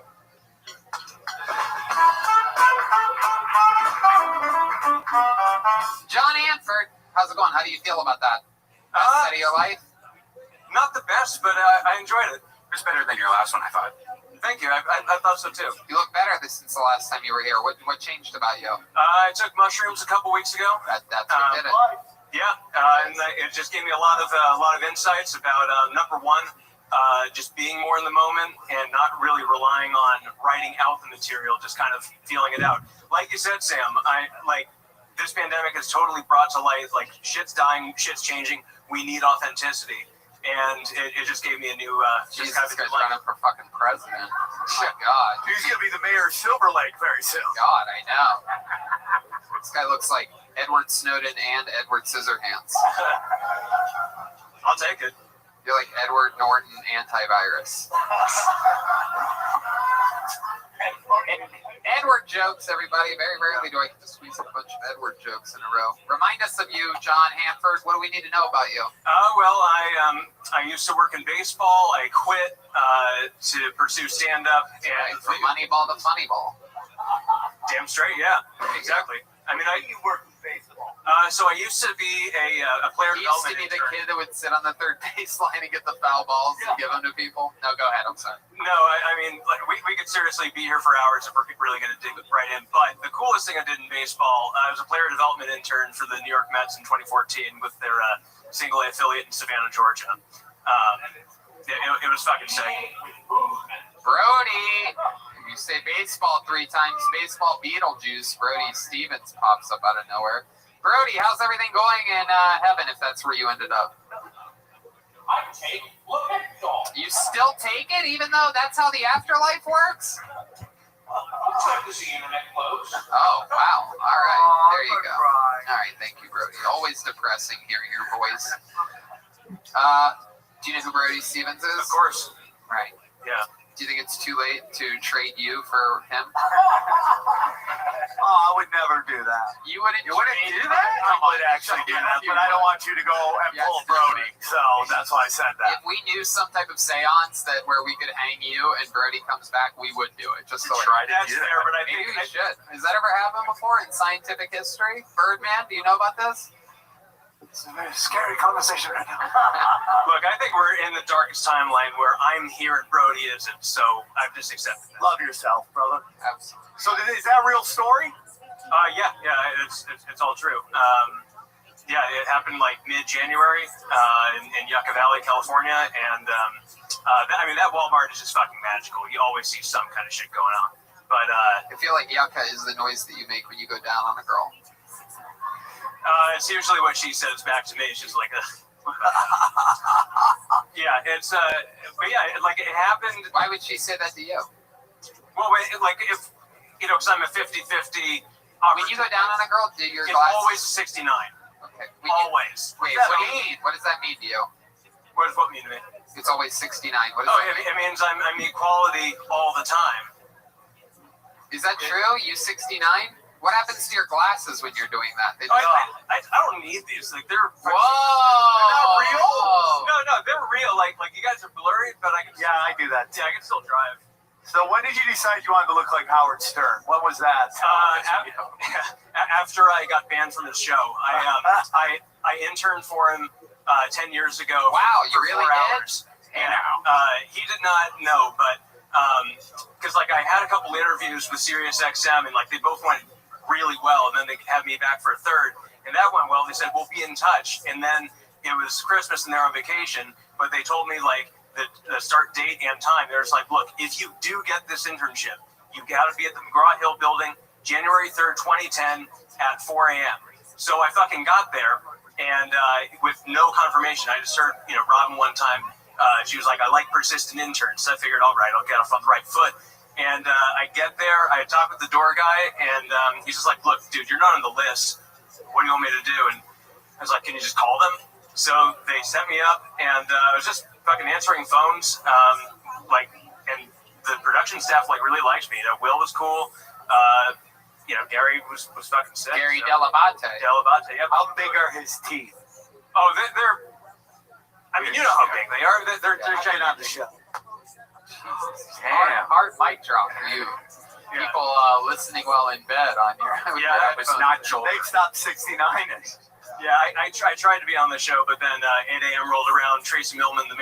John Hanford. How's it going? How do you feel about that? Best set of your life? Not the best, but I enjoyed it. It was better than your last one, I thought. Thank you. I thought so too. You look better since the last time you were here. What changed about you? I took mushrooms a couple weeks ago. That's what did it. Yeah, and it just gave me a lot of insights about number one, just being more in the moment and not really relying on writing out the material, just kind of feeling it out. Like you said, Sam, this pandemic has totally brought to light, like, shit's dying, shit's changing. We need authenticity, and it just gave me a new Jesus, kind of this guy's running for fucking president. Oh my God. He's going to be the mayor of Silver Lake very soon. God, I know. This guy looks like Edward Snowden and Edward Scissorhands. I'll take it. You're like Edward Norton antivirus. Edward jokes, everybody. Very rarely do I get to squeeze in a bunch of Edward jokes in a row. Remind us of you, John Hanford. What do we need to know about you? Well, I used to work in baseball. I quit to pursue stand-up. Right, And from Moneyball to Funnyball. damn straight, yeah, exactly. I mean, You work with baseball. so I used to be a player He used to development be the intern. kid that would sit on the third baseline and get the foul balls and give them to people. No, go ahead. I'm sorry. No, I mean, like, we could seriously be here for hours if we're really going to dig right in. But the coolest thing I did in baseball, I was a player development intern for the New York Mets in 2014 with their single-A affiliate in Savannah, Georgia. It was fucking sick. Brody, you say baseball 3 times, baseball Beetlejuice, Brody Stevens pops up out of nowhere. Brody, how's everything going in heaven if that's where you ended up? I take look at y'all. You still take it even though that's how the afterlife works? Looks like the internet closed. Oh, wow. All right. There you go. All right. Thank you, Brody. Always depressing hearing your voice. Do you know who Brody Stevens is? Of course. Right. Yeah. Do you think it's too late to trade you for him? Oh, I would never do that. You wouldn't You wouldn't trade do him? that? I would actually do that, but I don't want you to go and Yes, pull you Brody. would. So that's why I said that. If we knew some type of seance that where we could hang you and Brody comes back, we would do it. Just so Try to like, do that, but I maybe think we should. Has that ever happened before in scientific history? Birdman, do you know about this? It's a very scary conversation right now. Look, I think we're in the darkest timeline where I'm here and Brody isn't, so I've just accepted that. Love yourself, brother. Absolutely. So is that a real story? Yeah, it's all true. Yeah, it happened like mid-January in Yucca Valley, California, and that Walmart is just fucking magical. You always see some kind of shit going on. But I feel like yucca is the noise that you make when you go down on a girl. it's usually what she says back to me. She's like, yeah, it's but yeah, like it happened. Why would she say that to you? Well, like if because I'm a 50-50. When you go down on a girl, do your it's glasses always 69. Okay. Always. Wait, what do you mean? What does that mean to you? What does what mean to me? It's always 69. What does that mean? It means I'm equality all the time. Is that true? You 69? What happens to your glasses when you're doing that? I don't need these. Like they're Whoa! They're not real. No, they're real. Like you guys are blurry, but I can. Yeah, I do that too. Yeah, I can still drive. So when did you decide you wanted to look like Howard Stern? When was that? After I got banned from his show, I interned for him 10 years ago. Wow, you for really 4 did? hours. And he did not know, but because like I had a couple interviews with SiriusXM, and like they both went really well, and then they had me back for a third, and that went well. They said we'll be in touch, and then it was Christmas and they're on vacation, but they told me like the start date and time. They're just like, look, if you do get this internship, you got to be at the McGraw-Hill building, January 3rd, 2010 at 4 a.m. So I fucking got there, and with no confirmation, I just heard, Robin one time, she was like, I like persistent interns. So I figured, all right, I'll get off on the right foot. And I get there, I talk with the door guy, and he's just like, look, dude, you're not on the list. What do you want me to do? And I was like, can you just call them? So they set me up, and I was just fucking answering phones, and the production staff really liked me. Will was cool. Gary was fucking sick. Gary Delabate. Yeah. How big are his teeth? Oh, they're. I mean, you know how big they are. They're gigantic. On the show. Hard mic drop for you. People listening while in bed on your. Yeah, it was not Joel. Next up, 69ers. Yeah, I tried to be on the show, but then 8 a.m. rolled around. Tracy Millman, the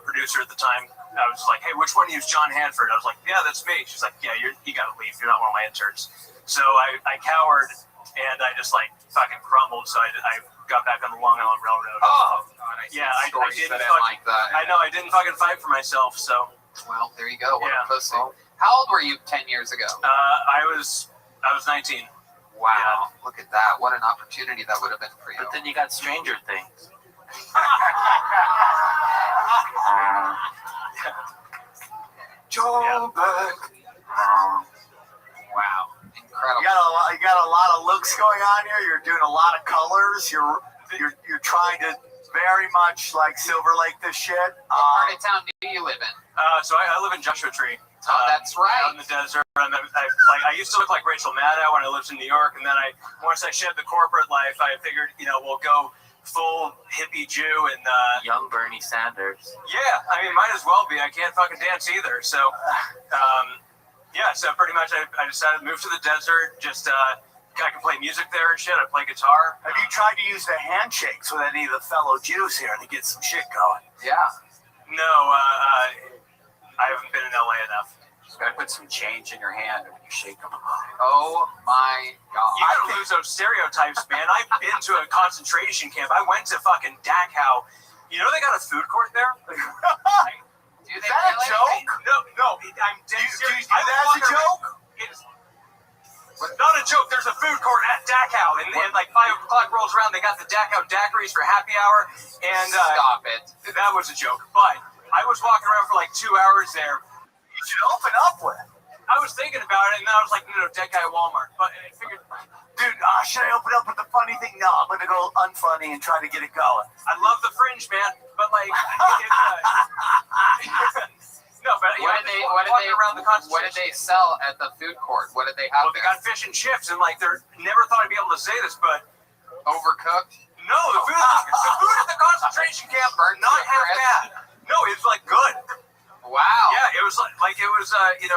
producer at the time, I was like, hey, which one of you is John Hanford? I was like, yeah, that's me. She's like, yeah, you got to leave. You're not one of my interns. So I cowered, and I just fucking crumbled. So I got back on the Long Island Railroad. Oh, God, I didn't like that. I know, I didn't fucking fight for myself. So well, there you go. What a pussy. Well, how old were you 10 years ago? I was 19. Wow, look at that. What an opportunity that would have been for you. But then you got Stranger Things. Joe Burke. Wow, incredible. You got a lot of looks going on here. You're doing a lot of colors. You're trying to very much like Silver Lake this shit. What part of town do you live in? So I live in Joshua Tree. Oh, that's right. Out in the desert. And I used to look like Rachel Maddow when I lived in New York, and then once I shed the corporate life, I figured, we'll go full hippie Jew and Young Bernie Sanders. Yeah, I mean, might as well be. I can't fucking dance either. So, so pretty much I decided to move to the desert. Just I can play music there and shit. I play guitar. Have you tried to use the handshakes with any of the fellow Jews here to get some shit going? Yeah. No, I haven't been in LA enough. Just gotta put some change in your hand when you shake them. Oh my God. You gotta lose those stereotypes, man. I've been to a concentration camp. I went to fucking Dachau. You know they got a food court there? Is that a joke? No, I'm dead serious. That's a joke? It's not a joke. There's a food court at Dachau, and 5 o'clock rolls around. They got the Dachau daiquiris for happy hour, and stop it. That was a joke. But I was walking around for 2 hours there. You should open up with. I was thinking about it, and then I was like, no, Dead Guy Walmart. But I figured, dude, should I open up with the funny thing? No, I'm going to go unfunny and try to get it going. I love the Fringe, man. But no, but what did they sell at the food court? What did they have? Well, they got fish and chips, and they're never thought I'd be able to say this, but overcooked. No, the food at the concentration camp are not half bad. No, it was good. Wow. Yeah, it was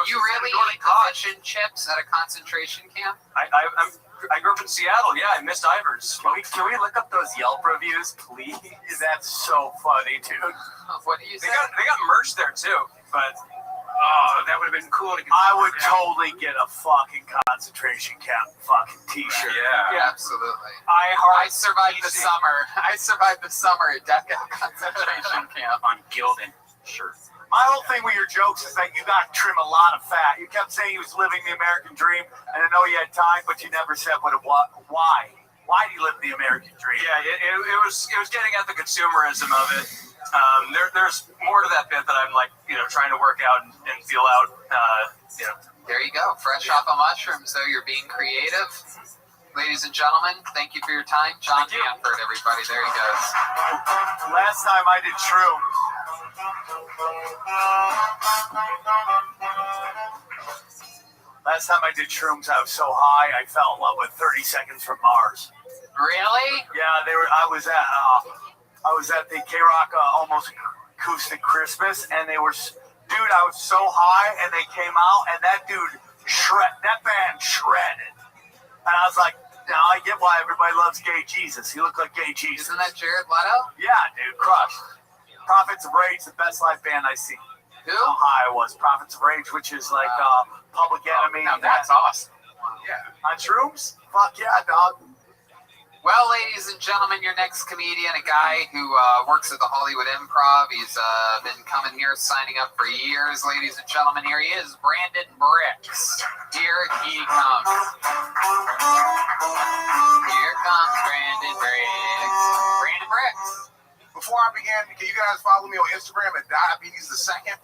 You really eat fish and chips at a concentration camp? I grew up in Seattle. Yeah, I missed Ivers. Can we look up those Yelp reviews, please? That's so funny, dude. What do you say? They got merch there too, but Oh, that would have been cool to get. I would totally get a fucking concentration camp fucking t-shirt. Yeah. Absolutely. I I survived the summer. I survived the summer at Dachau concentration camp. On Gildan. Sure. My whole thing with your jokes is that you got to trim a lot of fat. You kept saying he was living the American dream, and I know you had time, but you never said what it was. Why? Why do you live the American dream? Yeah, it was getting at the consumerism of it. There's more to that bit that I'm like, trying to work out and feel out. There you go. Fresh off of mushrooms, though. You're being creative. Ladies and gentlemen, thank you for your time. John Hanford, everybody. There he goes. Last time I did True. Last time I did Shrooms, I was so high, I fell in love with 30 Seconds from Mars. Really? Yeah, I was at the K-Rock Almost Acoustic Christmas, and they were, dude, I was so high, and they came out, and that band shredded. And I was like, now I get why everybody loves Gay Jesus. He looked like Gay Jesus. Isn't that Jared Leto? Yeah, dude, crushed. Prophets of Rage, the best live band I see. Who? How high I was. Prophets of Rage, which is like Public Enemy. Now that's awesome. Yeah. On Shrooms? Fuck yeah, dog. Well, ladies and gentlemen, your next comedian, a guy who works at the Hollywood Improv. He's been coming here, signing up for years. Ladies and gentlemen, here he is, Brandon Bricks. Here he comes. Here comes Brandon Bricks. Brandon Bricks. Before I begin, can you guys follow me on Instagram at Diabetes the Second?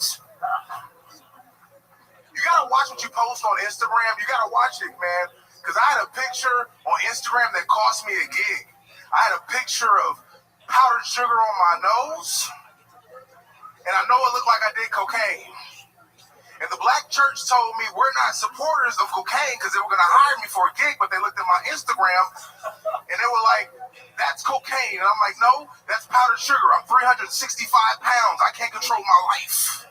You gotta watch what you post on Instagram. You gotta watch it, man. Because I had a picture on Instagram that cost me a gig. I had a picture of powdered sugar on my nose, and I know it looked like I did cocaine. And the black church told me we're not supporters of cocaine because they were gonna hire me for a gig, but they looked at my Instagram and they were like, that's cocaine. And I'm like, no, that's powdered sugar. I'm 365 pounds. I can't control my life.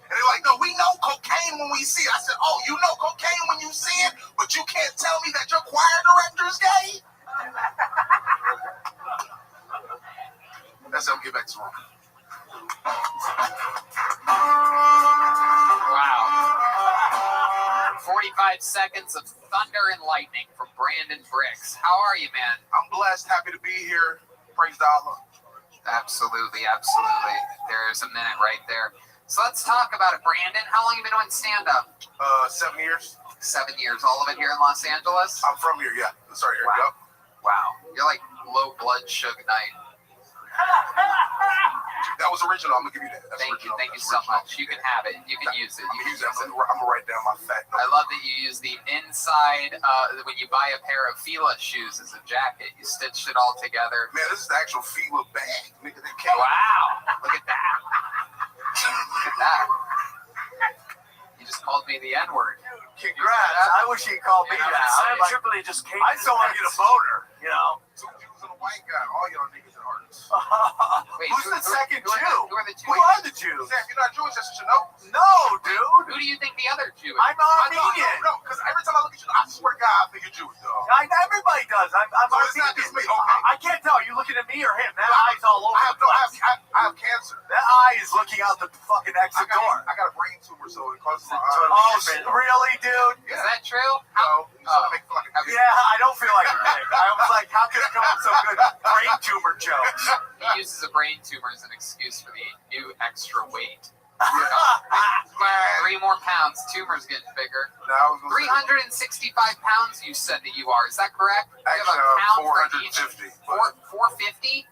And they're like, no, we know cocaine when we see it. I said, oh, you know cocaine when you see it, but you can't tell me that your choir director is gay? That's how we get back to Rome. Wow. 45 seconds of thunder and lightning from Brandon Bricks. How are you, man? I'm blessed, happy to be here. Praise the Allah. Absolutely, absolutely. There's a minute right there. So let's talk about it, Brandon. How long have you been doing stand-up? 7 years. 7 years. All of it here in Los Angeles? I'm from here, yeah. Sorry, here. Wow. Yep. Wow. You're like low blood Suge Knight. That was original. I'm gonna give you that. That's Thank original. you That's so original. much. You can have it. You can use it. I'm You can gonna use use that. it. I'm gonna write down my fat note. I love that you use the inside, when you buy a pair of Fila shoes as a jacket. You stitched it all together. Man, this is the actual Fila bag. Nigga, that came Wow. Look at that. Look at that. You just called me the N-word. Congrats. I wish you called me that. I'm like, Tripoli just came. I still want to get a boner, you know? Two Jews and a white guy. All y'all niggas are artists. Wait, Who's the second who are Jew? Who are the two? Who are the Jews? Sam, you're not Jewish, that's what you know. No, dude. Who do you think the other Jew is? I'm Armenian. No, because every time I look at you, I swear to God, I think you're Jewish, dog. Everybody does. I'm So it's not just me, okay. I can't tell. Are you looking at me or him? That eye's all over I the place. have cancer. That eye is looking out the fucking exit door. I got a brain tumor, so it causes my Oh, eyes. really, dude? Is that true? No, you just make fun of Yeah, I don't feel like a pig. I was like, how could it come up with so good brain tumor jokes? He uses a brain tumor as an excuse for the new extra weight. 3 more pounds. Tumor's getting bigger. No, I was gonna say, 365 pounds you said that you are. Is that correct? You have actually, a pound for each. 450. 450?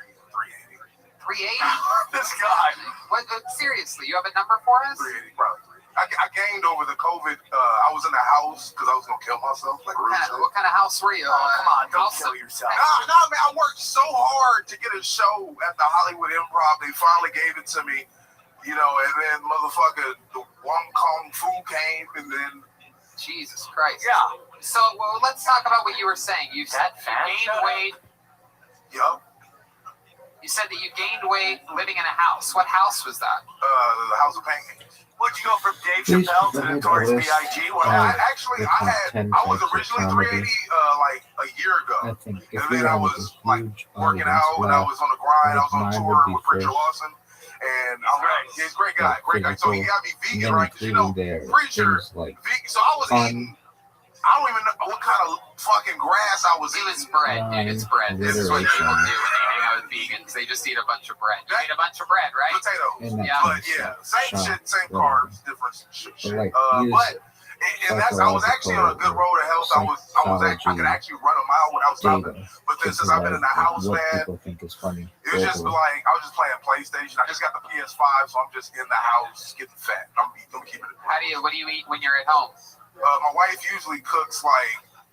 380. 380? This guy. What, seriously, you have a number for us? 380, probably. I gained over the COVID. I was in the house because I was going to kill myself. Like, What kind of house were you? Oh, come on, don't house kill yourself. No, man, I worked so hard to get a show at the Hollywood Improv. They finally gave it to me, you know, and then motherfucker, the Wong Kong Fu came, and then Jesus Christ. Yeah. So let's talk about what you were saying. You said you gained weight. yup, You said that you gained weight living in a house. What house was that? the House of Pancakes. Would you go from Dave Please Chappelle to provide Notorious a list B.I.G.? of I the top 10 was types of originally comedy. 380 like a year ago. I think if And you then I have was a like huge working audience, out, and I well, was on the grind. I was on mine tour would be with Richard first. Lawson, And he's a great guy, great guy. So he got me And vegan, then right? 'Cause, you know, including their preacher, things like vegan. So I was eating. I don't even know what kind of fucking grass I was It eating. was bread, dude. It's bread. This is what people do when they hang out with vegans. They just eat a bunch of bread. You ate a bunch of bread, right? Potatoes. and that Yeah. kind But of yeah, stuff. same Sean, shit, same yeah. carbs, different shit. But like, But and that's I was actually on a good road to health. I could actually run a mile without stopping. data But then to since I've been in the provide, house, what man, people think is funny. it was just globally. like I was just playing PlayStation. I just got the PS5, so I'm just in the house getting fat. I'm keeping it. What do you eat when you're at home? My wife usually cooks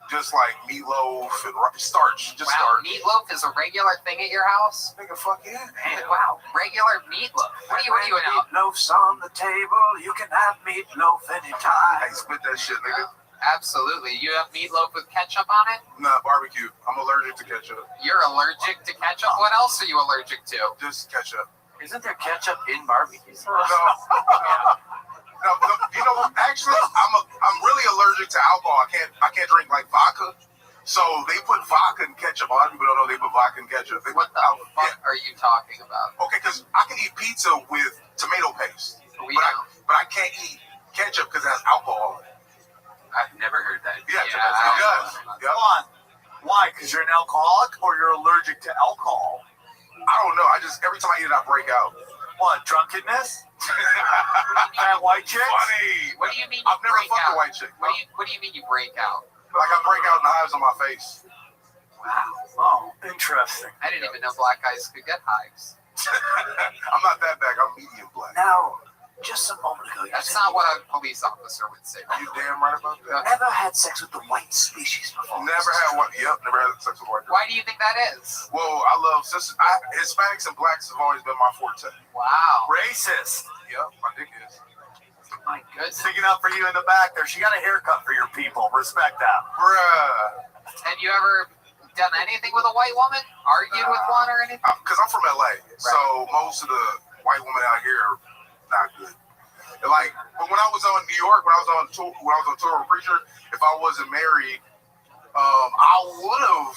just like meatloaf and starch. Just Wow, starch. meatloaf is a regular thing at your house? Nigga, fuck yeah. Man, wow, regular meatloaf. What are you now? Meatloaf's on the table. You can have meatloaf anytime. Hey, spit that shit, nigga. Absolutely. You have meatloaf with ketchup on it? Nah, barbecue. I'm allergic to ketchup. You're allergic to ketchup? What else are you allergic to? Just ketchup. Isn't there ketchup in barbecue sauce? No, you know, actually, I'm really allergic to alcohol. I can't drink like vodka. So they put vodka and ketchup. A lot of people don't know they put vodka and ketchup. What the fuck are you talking about? Okay, because I can eat pizza with tomato paste, but I can't eat ketchup because it has alcohol in it. I've never heard that. Yeah, it does. Yeah. Come on. Why? Because you're an alcoholic or you're allergic to alcohol? I don't know. Every time I eat it, I break out. What, drunkenness? Fat white chicks? Funny. What do you mean I've never break fucked out? a white chick. What do you mean you break out? Like I break out in hives on my face. Wow. Oh, interesting. I didn't even know black guys could get hives. I'm not that bad. I'm medium black. Now, just a moment ago, you That's said not what a police officer would say. You damn right about you that. never had sex with the white species before. Never had one. Yep, never had sex with white. Why do you think that is? Well, I love Hispanics and blacks have always been my forte. Wow. Racist. Yep, my dick is. My goodness. Sticking up for you in the back there. She got a haircut for your people. Respect that. Bruh. Have you ever done anything with a white woman? Argued with one or anything? Because I'm from LA, so most of the white women out here are not good. But when I was on New York, when I was on tour with Preacher, if I wasn't married, I would have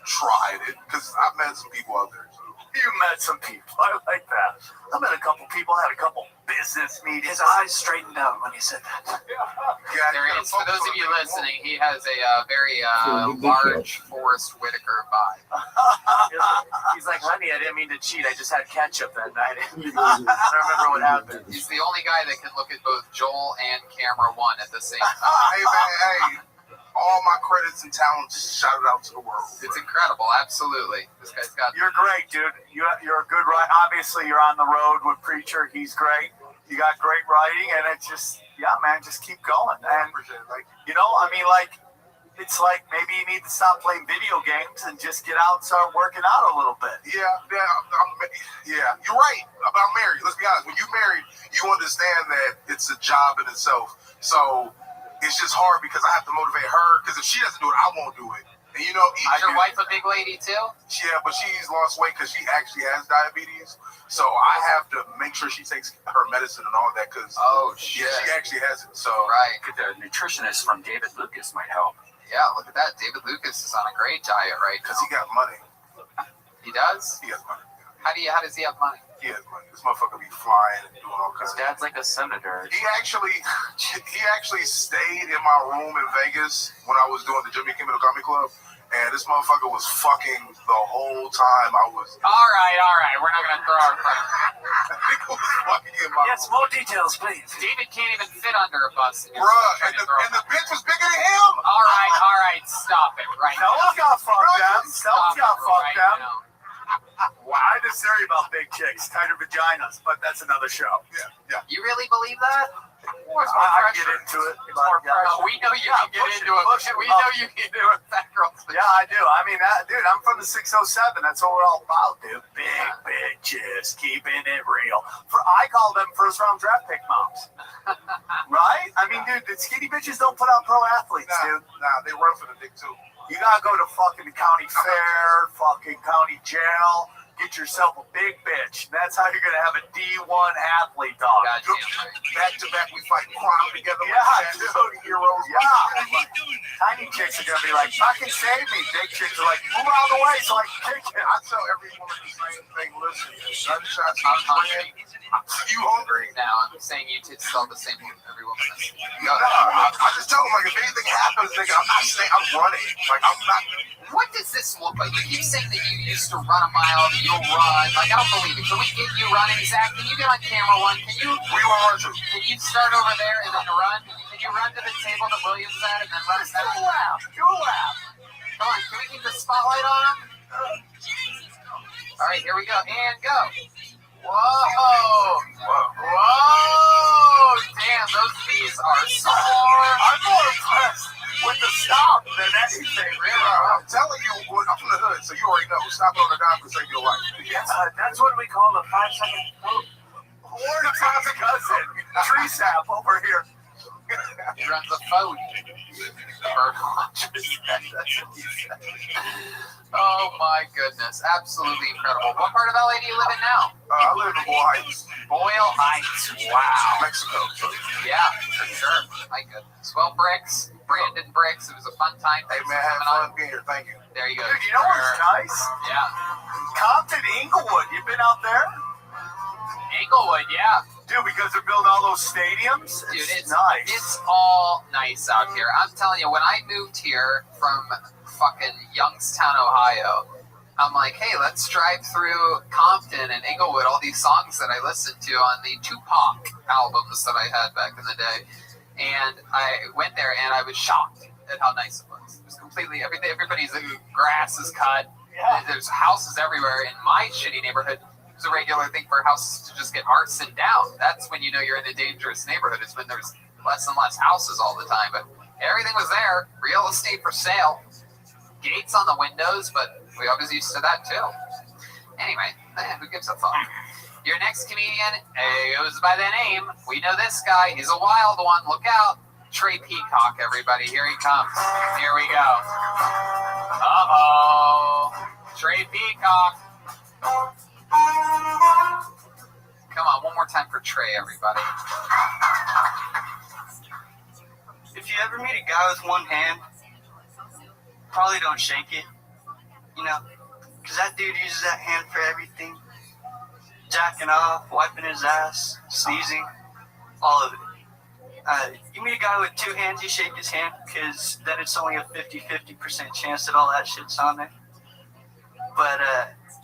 tried it because I've met some people out there. So. You met some people. I like that. I met a couple people, had a couple business meetings. His eyes straightened out when he said that. Yeah, There is. For those of you listening, he has a very large Forrest Whitaker vibe. He's like, honey, I didn't mean to cheat. I just had ketchup that night. I don't remember what happened. He's the only guy that can look at both Joel and camera one at the same time. Hey, man, hey. All my credits and talents shouted out to the world. It's incredible. Absolutely. This guy's got... You're great, dude. You're a good writer. Obviously, you're on the road with Preacher. He's great. You got great writing, and it's just, yeah, man, just keep going. And, you know, I mean, it's like maybe you need to stop playing video games and just get out and start working out a little bit. Yeah, you're right. About married. Let's be honest. When you're married, you understand that it's a job in itself. So it's just hard because I have to motivate her. Because if she doesn't do it, I won't do it. And you know, is your wife a big lady too? Yeah, but she's lost weight because she actually has diabetes. So I have to make sure she takes her medicine and all that. Because shit. Yeah, she actually has it. So right. The nutritionist from David Lucas might help. Yeah, look at that. David Lucas is on a great diet right now. Because he got money. He does? He has money. How does he have money? He has money. This motherfucker be flying and doing all kinds His dad's like a senator. He actually stayed in my room in Vegas when I was doing the Jimmy Kimmel Comedy Club, and this motherfucker was fucking the whole time I was. All right. We're not gonna throw our credit. Nigga was fucking in my Yes, more details, please. David can't even fit under a bus. Bruh, and the bitch was bigger than him. All right, stop it right now. Someone's got fucked them. Someone's got fucked them. now. Well, I have a theory about big chicks, tighter vaginas, but that's another show. Yeah. You really believe that? I get into it. We know you can get into it. We know you can do it. Fat girls. Yeah, I do. I mean, dude, I'm from the 607. That's what we're all about, dude. Big bitches, keeping it real. I call them first-round draft pick moms. Right? I mean, dude, the skinny bitches don't put out pro athletes, dude. Nah, they run for the dick, too. You gotta go to fucking the county fair, fucking county jail, get yourself a big bitch. And that's how you're gonna have a D1 athlete, dog. Back to back, we fight crime together. Yeah, dude. Heroes. Yeah. Tiny chicks are gonna be like, fucking save me. Big chicks are like, move out of the way so I can kick you. I tell every woman the same thing. Listen, gunshots, I'm hungry. You hungry? Now I'm saying you tell the same to every woman. No, I just tell them, like, if anything happens, nigga, I'm not saying I'm running. Like, I'm not. What does this look like? You keep saying that you used to run a mile, that you'll run. Like, I don't believe it. Can we get you running, Zach? Can you get on camera one? Can you? Where you want to run to? Can you start over there and then run? Can you run to the table that William's at and then run Just do a lap. Do a lap. Come on, can we keep the spotlight on him? All right, here we go. And go. Whoa. Damn, those knees are sore. I'm more impressed with the stop than anything, really. I'm telling you, I'm from the hood, so you already know. Stop on the dime and say you're right. Yeah, that's what we call a 5-second code. Or the traffic cousin, tree sap over here. He runs a phone. Bird launchers. That's what he said. Oh my goodness, absolutely incredible. What part of LA do you live in now? I live in Boyle Heights. Boyle Heights. Wow. Mexico. So. Yeah, for sure. My goodness. Well, Bricks, Brandon Bricks, it was a fun time. Hey, man, have fun being here. Thank you. There you go. Dude, you know what's nice? Yeah. Compton, Inglewood. You been out there? Inglewood, yeah. Dude, because they're building all those stadiums? Dude, it's nice. It's all nice out here. I'm telling you, when I moved here from fucking Youngstown, Ohio, I'm like, hey, let's drive through Compton and Inglewood, all these songs that I listened to on the Tupac albums that I had back in the day. And I went there and I was shocked at how nice it was. It was completely, everybody's grass is cut. Yeah. There's houses everywhere. In my shitty neighborhood, it's a regular thing for houses to just get arsoned down. That's when you know you're in a dangerous neighborhood, is when there's less and less houses all the time. But everything was there. Real estate for sale. Gates on the windows, but we always used to that too. Anyway, who gives a fuck? Your next comedian goes by the name. We know this guy. He's a wild one. Look out. Trey Peacock, everybody. Here he comes. Here we go. Uh-oh. Trey Peacock. Come on, one more time for Trey, everybody. If you ever meet a guy with one hand, probably don't shake it, you know, because that dude uses that hand for everything. Jacking off, wiping his ass, sneezing, all of it. You meet a guy with two hands, you shake his hand, because then it's only a 50% chance that all that shit's on there. But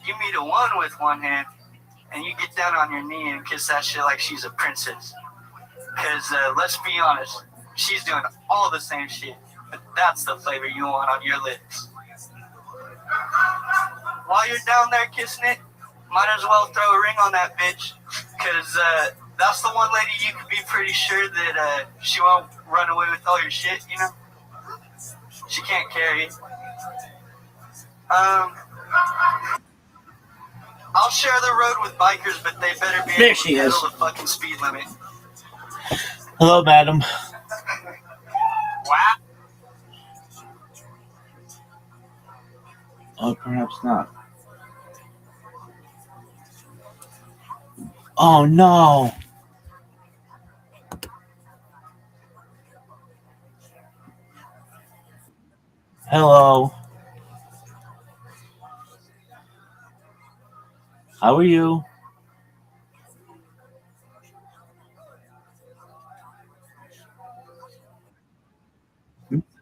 you meet a one with one hand, and you get down on your knee and kiss that shit like she's a princess. Because let's be honest, she's doing all the same shit, but that's the flavor you want on your lips. While you're down there kissing it, might as well throw a ring on that bitch, because that's the one lady you can be pretty sure that she won't run away with all your shit, you know? She can't carry it. I'll share the road with bikers, but they better be able to handle the fucking speed limit. Hello, madam. Wow. Oh, perhaps not. Oh, no. Hello. How are you?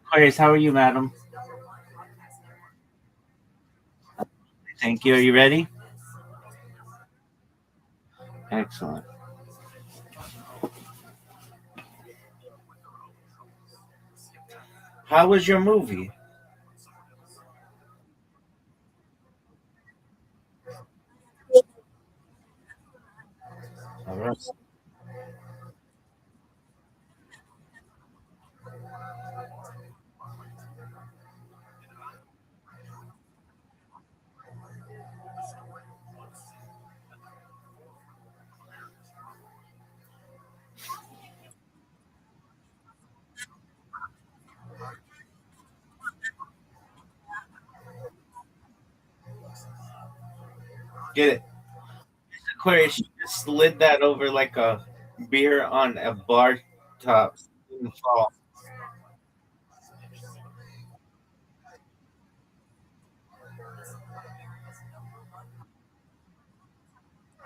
Aquarius, how are you, madam? Thank you. Are you ready? Excellent. How was your movie? All right. Get it. Aquarius, you just slid that over like a beer on a bar top. Fall.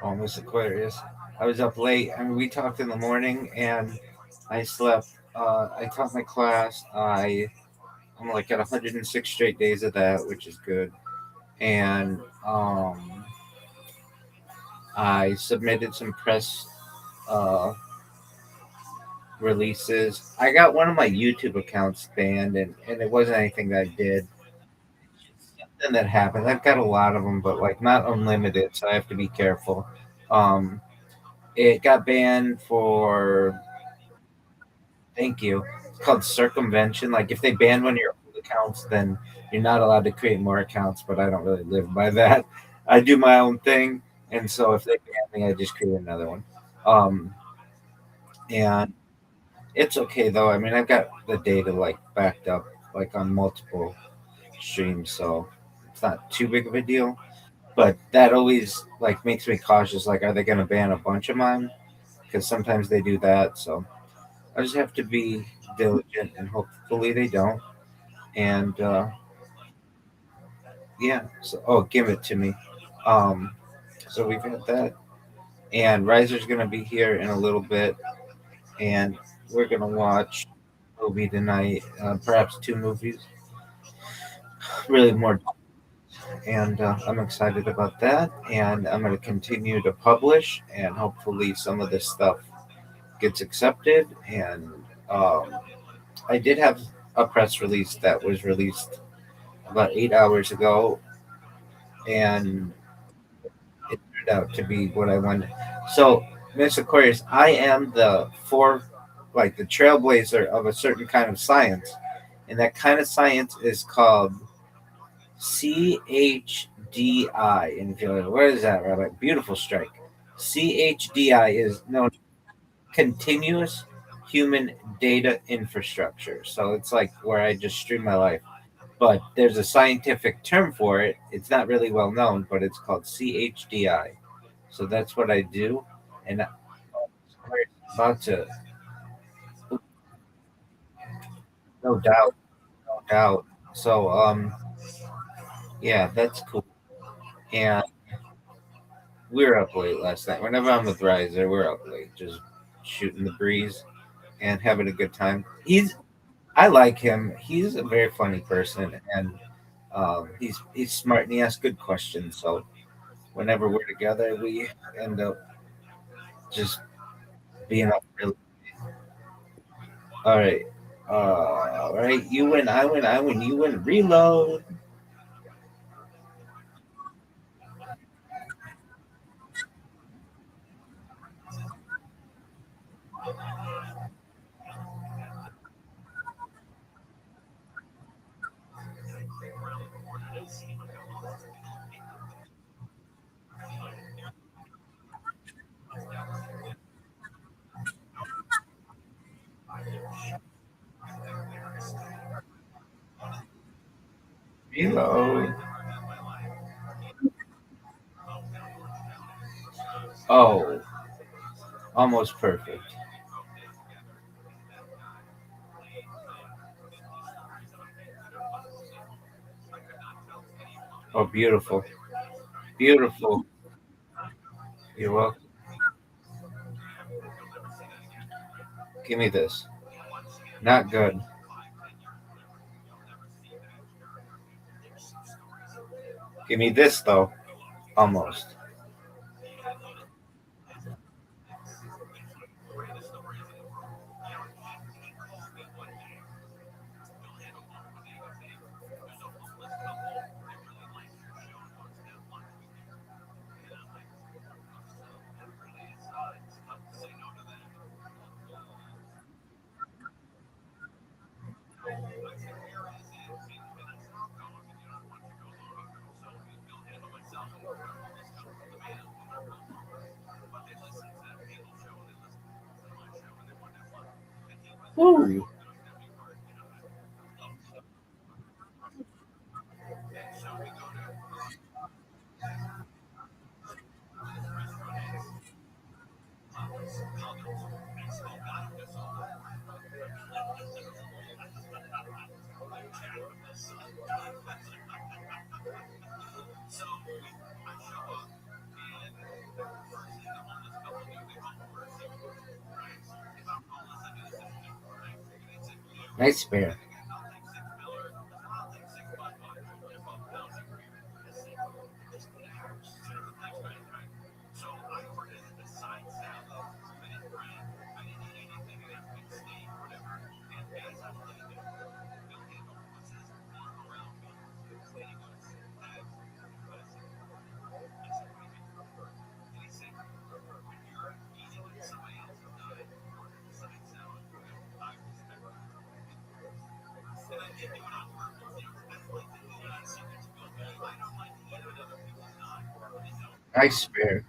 Oh, Miss Aquarius. I was up late. I mean, we talked in the morning, and I slept. I taught my class. I'm like at 106 straight days of that, which is good. And I submitted some press uh, releases. I got one of my YouTube accounts banned, and it wasn't anything that I did. Something that happened. I've got a lot of them, but like not unlimited, so I have to be careful. Um, it got banned for thank you. It's called circumvention. Like if they ban one of your old accounts, then you're not allowed to create more accounts. But I don't really live by that. I do my own thing, and so if they ban me, I just create another one. Um, and it's okay though. I mean, I've got the data like backed up, like on multiple streams, so it's not too big of a deal. But that always like makes me cautious. Like, are they going to ban a bunch of mine? Because sometimes they do that. So I just have to be diligent, and hopefully they don't. And yeah, so give it to me. Um, so we've had that, and Riser's gonna be here in a little bit, and we're gonna watch a movie tonight, perhaps two movies, really more. And I'm excited about that, and I'm gonna continue to publish, and hopefully some of this stuff gets accepted. And um, I did have a press release that was released about 8 hours ago, and it turned out to be what I wanted. So, Miss Aquarius, I am like the trailblazer of a certain kind of science, and that kind of science is called CHDI. And if you're like, what is that, Rabbi? Beautiful strike. CHDI is known as continuous human data infrastructure. So it's like where I just stream my life. But there's a scientific term for it. It's not really well known, but it's called CHDI. So that's what I do, and I'm about to, no doubt, no doubt. So yeah, that's cool. And we were up late last night. Whenever I'm with Riser, we're up late, just shooting the breeze and having a good time. I like him. He's a very funny person, and he's smart and he asks good questions. So whenever we're together, we end up just being up really. All right. All right. You win. I win. I win. You win. Reload. Reload. Oh, almost perfect. Oh, beautiful. Beautiful. You're welcome. Give me this. Not good. Give me this, though. Almost. Woo. Nice bear. Nice bear.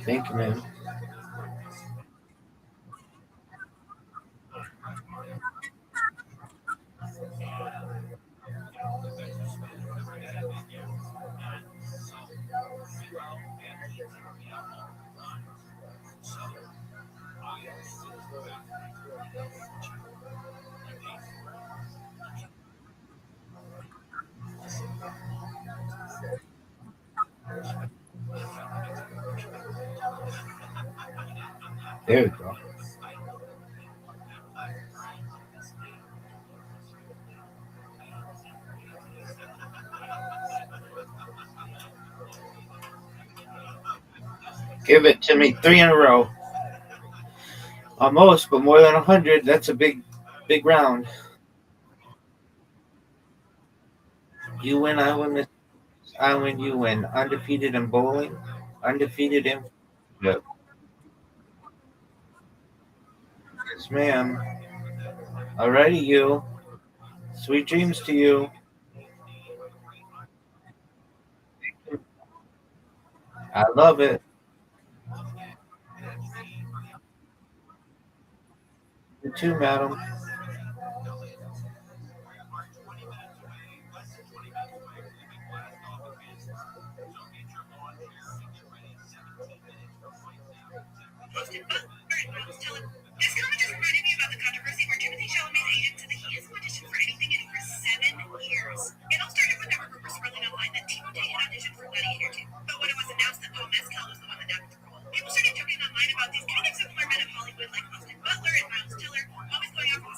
Thank you, man. There we go. Give it to me 3 in a row. Almost, but more than 100. That's a big round. You win, I win. I win, you win. Undefeated in bowling. Undefeated in. Yep. Yes, ma'am. Alrighty, you. Sweet dreams to you. I love it. You too, madam. This comment just reminded me about the controversy where Timothy Chalamet's agent said that he hasn't auditioned for anything in over 7 years. It all started when there were rumors swirling online that Timothy had auditioned for Gladiator 2. But when it was announced that Paul Mescal was the one that nabbed the role, people started joking online about these kind of similar men of Hollywood like Austin Butler and Miles Teller always going out for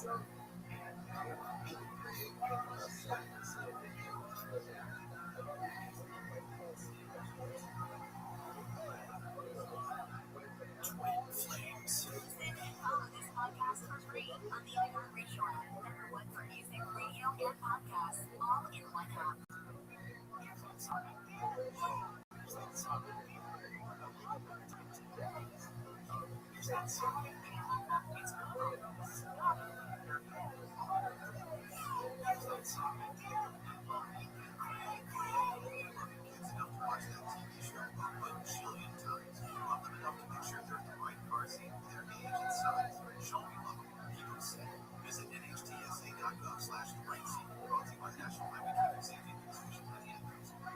Follow this podcast for free on the iHeartRadio app. #1 for music, radio, and podcasts, all in one app. Visit NHTSA.gov/rightseat. Brought to you by the National Highway Traffic Safety Administration and the NHTSA. A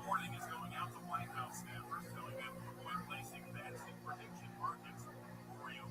warning is going out to White House staffers telling them when placing vaccine prediction markets. Oreo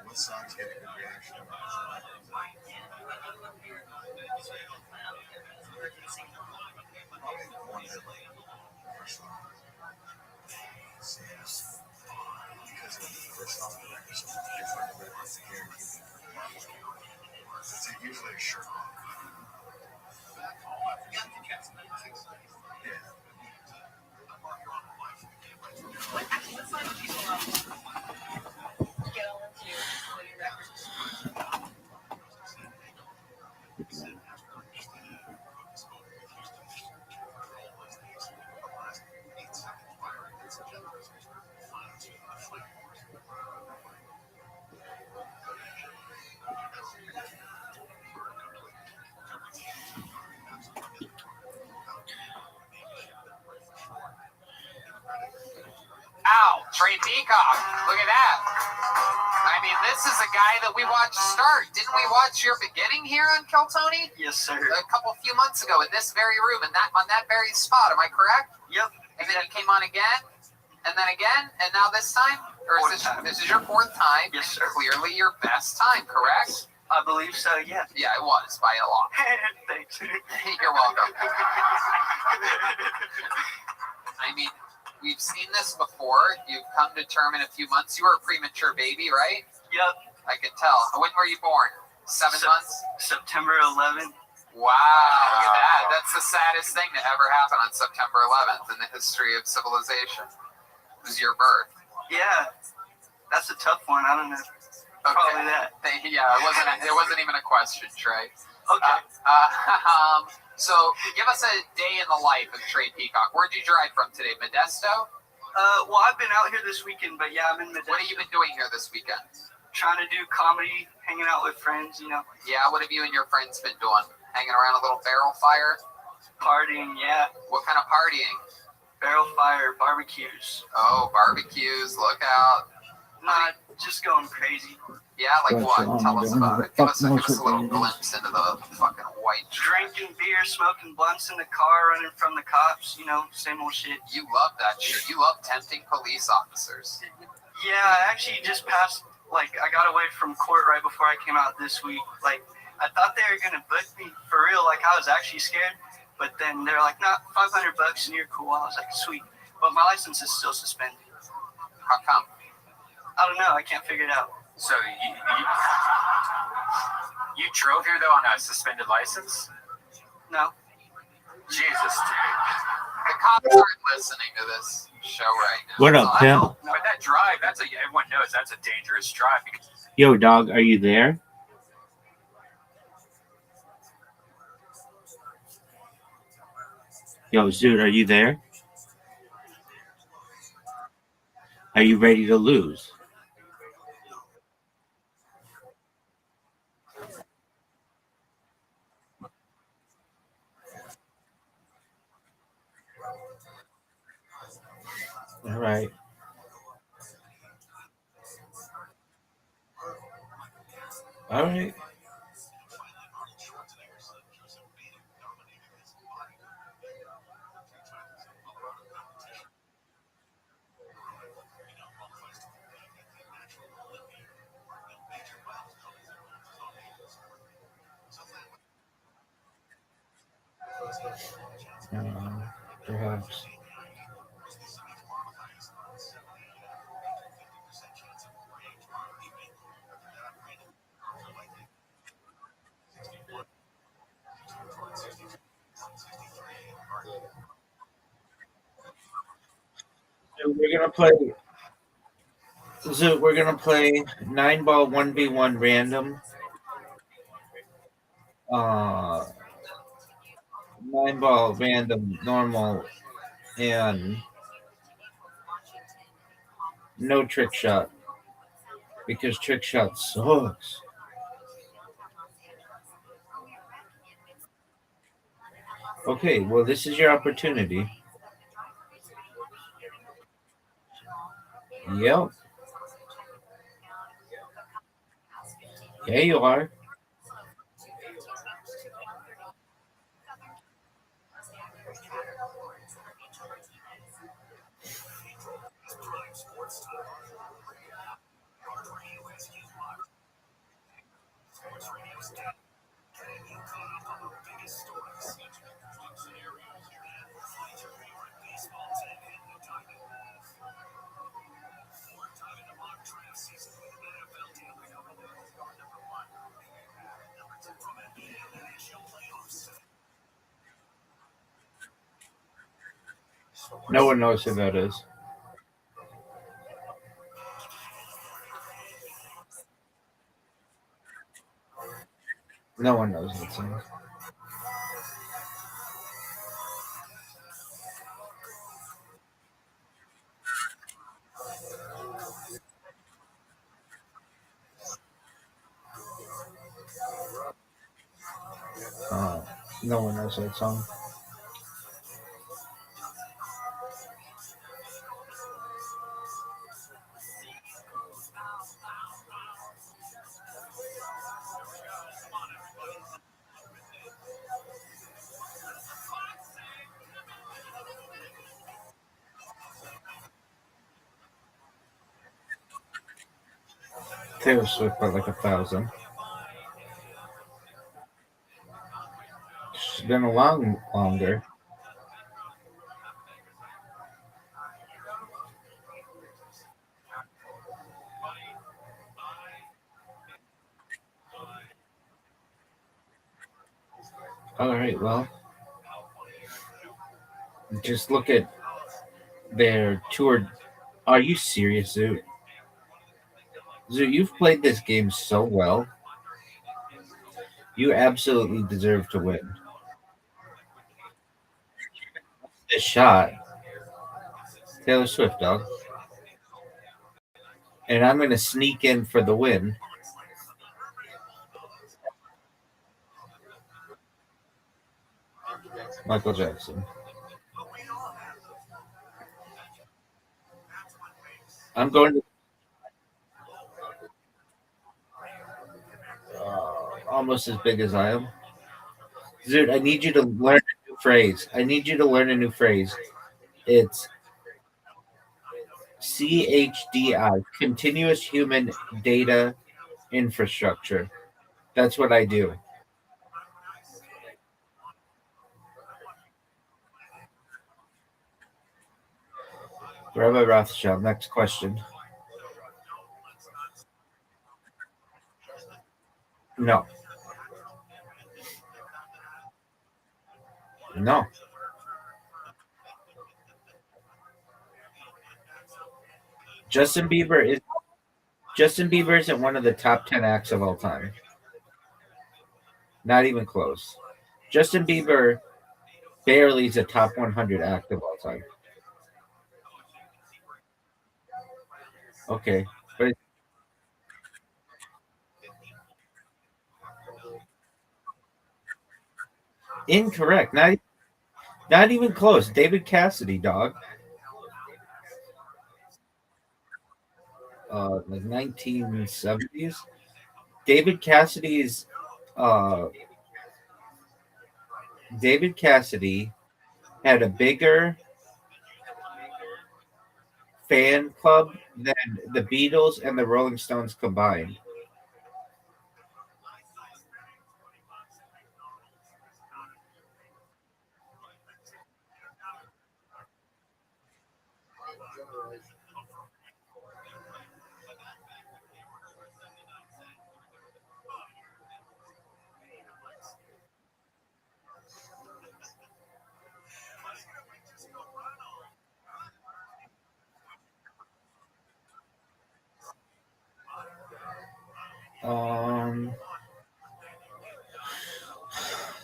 What songs get a good reaction? Probably the one that first song. Because the first song of the record is so different, but it's guaranteed. It's usually a shirt. Yeah. Ow, Trey Peacock. Look at that. I mean, this is a guy that we watched start. Didn't we watch your beginning here on Keltoni? Yes, sir. A few months ago in this very room and that on that very spot. Am I correct? Yep. And then you came on again, and then again, and now this time? Or is this is your fourth time? Yes, sir. Clearly your best time, correct? I believe so, yeah. Yeah, it was by a lot. Thanks. You're welcome. I mean, we've seen this before. You've come to term in a few months. You were a premature baby, right? Yep. I could tell. When were you born? 7 months? September 11th. Wow, look at that. That's the saddest thing to ever happen on September 11th in the history of civilization. It was your birth. Yeah. That's a tough one. I don't know. Okay. Probably that. Yeah, it wasn't even a question, Trey. Okay. So give us a day in the life of Trey Peacock. Where'd you drive from today? Modesto? Well, I've been out here this weekend, but yeah, I'm in Modesto. What have you been doing here this weekend? Trying to do comedy, hanging out with friends, you know. Yeah, what have you and your friends been doing? Hanging around a little barrel fire? Partying, yeah. What kind of partying? Barrel fire, barbecues. Oh, barbecues, look out. Not just going crazy. Yeah, like what? Tell us about it. Give us a little glimpse into the fucking white drinking beer, smoking blunts in the car, running from the cops, you know, same old shit. You love that shit. You love tempting police officers. Yeah, I actually just passed, like, I got away from court right before I came out this week. Like, I thought they were going to book me for real. Like, I was actually scared. But then they're like, nah, $500 and you're cool. I was like, sweet. But my license is still suspended. How come? I don't know. I can't figure it out. So you drove here though on a suspended license? No. Jesus, dude. The cops aren't listening to this show right now. What up, Tim? But that drive, everyone knows that's a dangerous drive. Yo, dog, are you there? Yo, Zoot, are you there? Are you ready to lose? All right. All right. Perhaps. So we're gonna play 9-ball 1v1 random. 9-ball random normal and no trick shot because trick shot sucks. Okay, well, this is your opportunity. Yep. There you are. No one knows who that is. No one knows that song. No one knows that song. Taylor Swift by like 1,000. She's been along longer. All right, well, just look at their tour. Are you serious, Zoot? Zoot, you've played this game so well. You absolutely deserve to win. This shot, Taylor Swift, dog. And I'm going to sneak in for the win. Michael Jackson. I'm going to almost as big as I am. Dude, I need you to learn a new phrase. I need you to learn a new phrase. It's CHDI, Continuous Human Data Infrastructure. That's what I do. Rabbi Rothschild, next question. No. No. Justin Bieber isn't one of the top 10 acts of all time. Not even close. Justin Bieber barely is a top 100 act of all time. Okay, but incorrect. Not even close. David Cassidy, dog. Like 1970s. David Cassidy's David Cassidy had a bigger fan club than the Beatles and the Rolling Stones combined.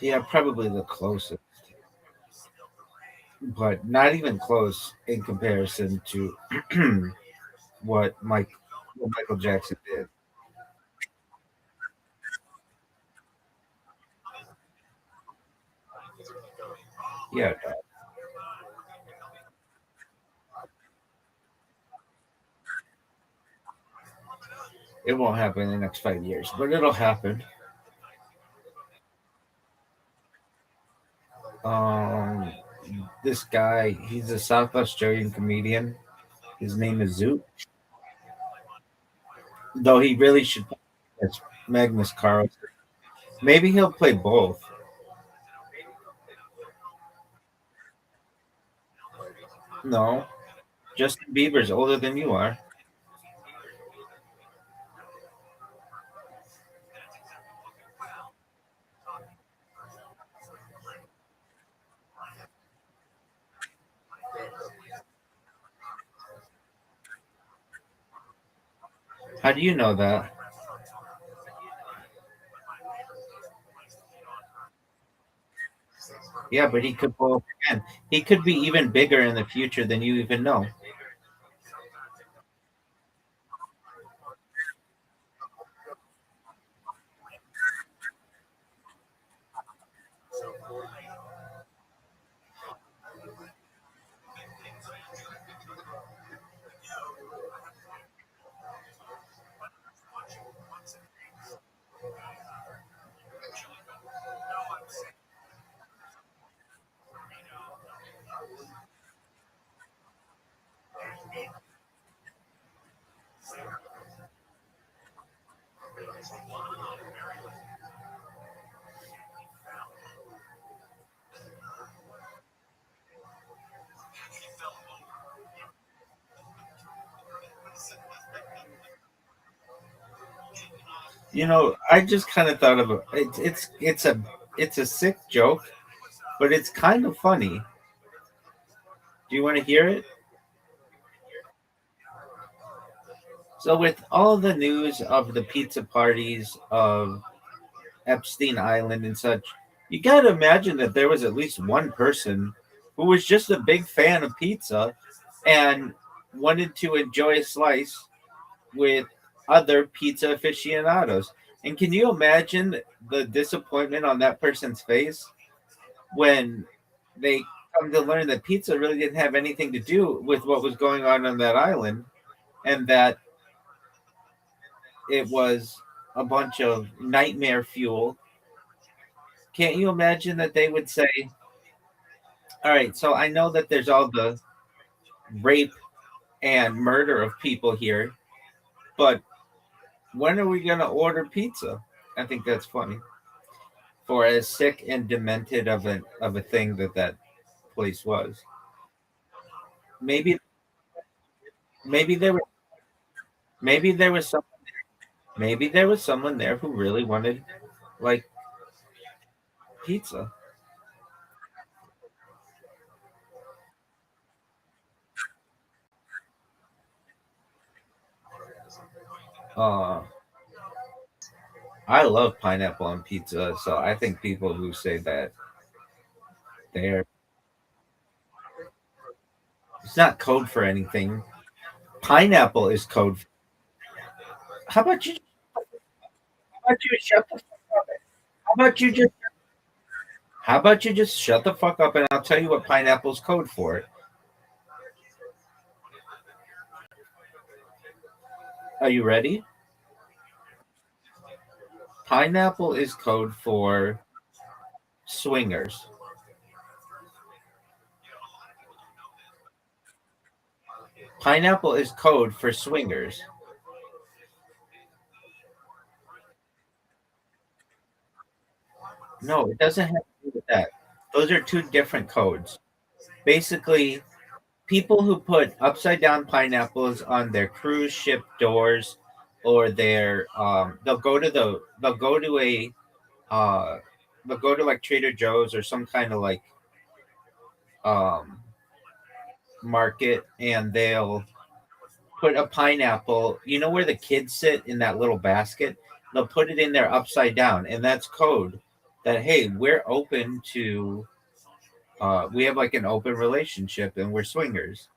Yeah, probably the closest, but not even close in comparison to what Michael Jackson did. Yeah, it won't happen in the next 5 years, but it'll happen. Um, this guy, he's a South Australian comedian. His name is Zoot. Though he really should play as Magnus Carlsen. Maybe he'll play both. No, Justin Bieber's older than you are. How do you know that? Yeah, but he could blow up again. He could be even bigger in the future than you even know. You know, I just kind of thought of it's a sick joke, but it's kind of funny. Do you want to hear it? So, with all the news of the pizza parties of Epstein Island and such, you got to imagine that there was at least one person who was just a big fan of pizza and wanted to enjoy a slice with other pizza aficionados. And can you imagine the disappointment on that person's face when they come to learn that pizza really didn't have anything to do with what was going on that island, and that it was a bunch of nightmare fuel? Can't you imagine that they would say, all right, so I know that there's all the rape and murder of people here, but when are we going to order pizza? I think that's funny. For as sick and demented of a thing that place was. Maybe maybe there was maybe there was some maybe there was someone there who really wanted like pizza. Uh I love pineapple on pizza, so I think people who say that they're it's not code for anything. Pineapple is code. How about you? How about you shut the fuck up? How about you just? How about you just shut the fuck up and I'll tell you what pineapple's code for. Are you ready? Pineapple is code for swingers. Pineapple is code for swingers. No, it doesn't have to do with that. Those are two different codes. Basically, people who put upside down pineapples on their cruise ship doors or their they'll go to a uh they'll go to like Trader Joe's or some kind of like um market, and they'll put a pineapple, you know where the kids sit in that little basket? They'll put it in there upside down, and that's code that hey, we're open to we have like an open relationship and we're swingers.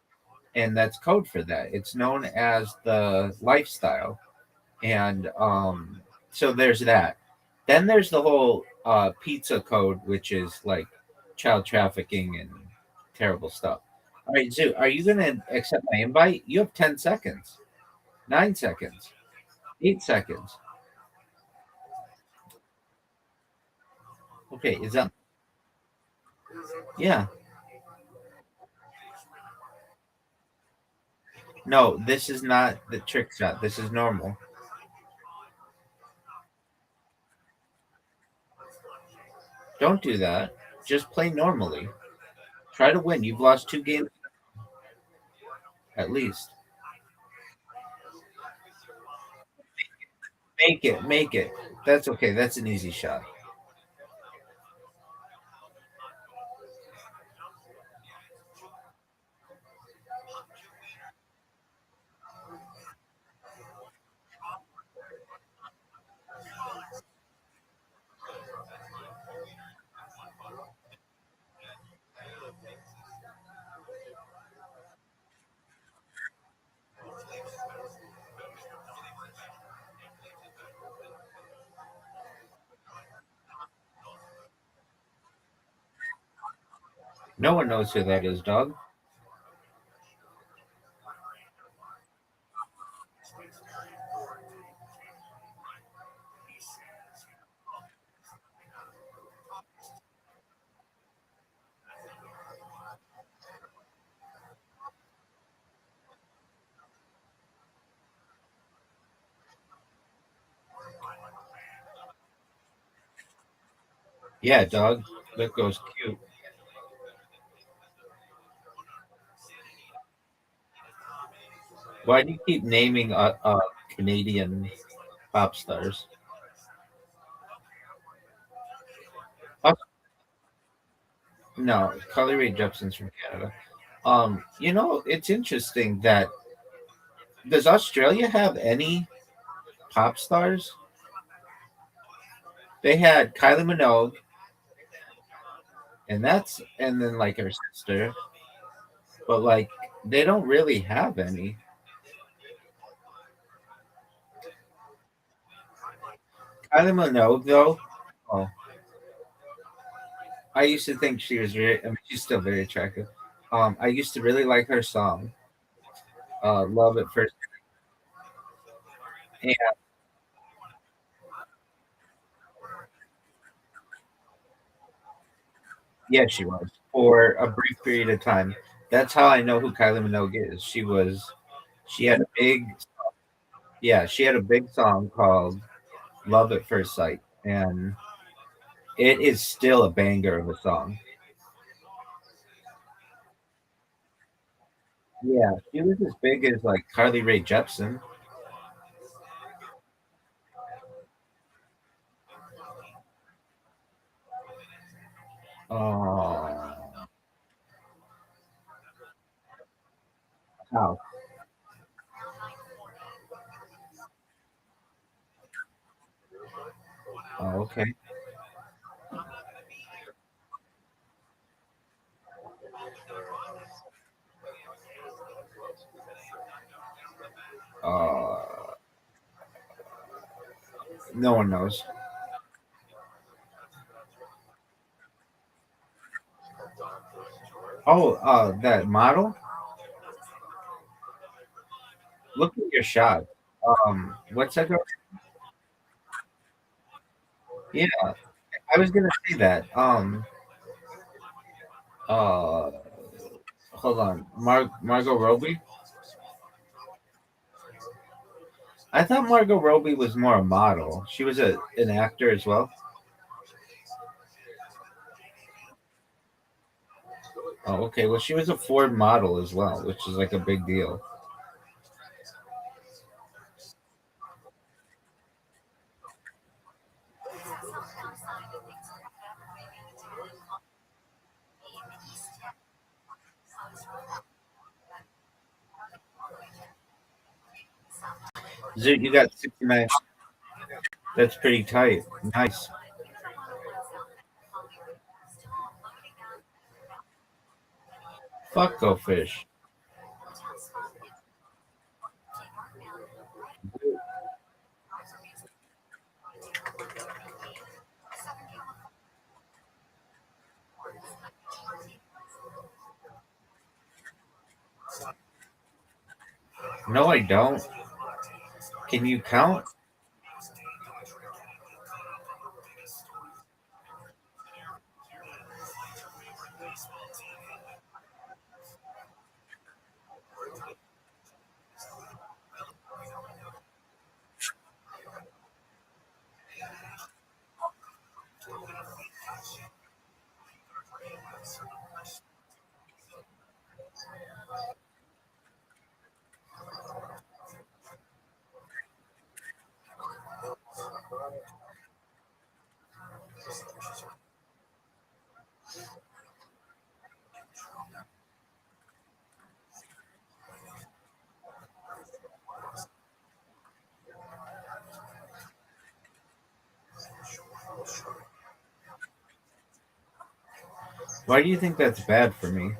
And that's code for that. It's known as the lifestyle. And so there's that. Then there's the whole pizza code, which is like child trafficking and terrible stuff. All right, Zoo, are you going to accept my invite? You have 10 seconds, 9 seconds, 8 seconds. Okay, is that? Yeah. No, this is not the trick shot. This is normal. Don't do that. Just play normally. Try to win. You've lost 2 games at least. Make it, make it. That's okay. That's an easy shot. No one knows who that is, dog. Yeah, dog. That goes cute. Why do you keep naming Canadian pop stars? Oh, no, Carly Rae Jepsen's from Canada. It's interesting that does Australia have any pop stars? They had Kylie Minogue, and then like her sister, but like they don't really have any. Kylie Minogue though, oh, I used to think she was very. I mean, she's still very attractive. I used to really like her song, "Love at First." And yeah, she was for a brief period of time. That's how I know who Kylie Minogue is. She had a big, yeah, she had a big song called "Love at First Sight," and it is still a banger of a song. Yeah, she was as big as like Carly Rae Jepsen. Oh, how? Oh, okay. Uh, no one knows. Oh, that model. Look at your shot. What's that girl? Yeah, I was gonna say that. Uh, hold on, Margot Robbie. I thought Margot Robbie was more a model. She was an actor as well. Oh, okay. Well, she was a Ford model as well, which is like a big deal. Zoot, you got 69. That's pretty tight. Nice. Fuck go fish. No, I don't. Can you count? Why do you think that's bad for me?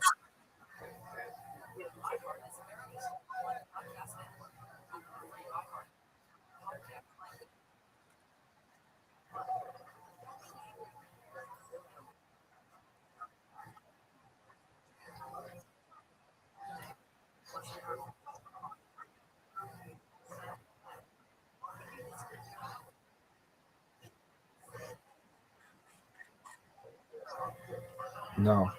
No.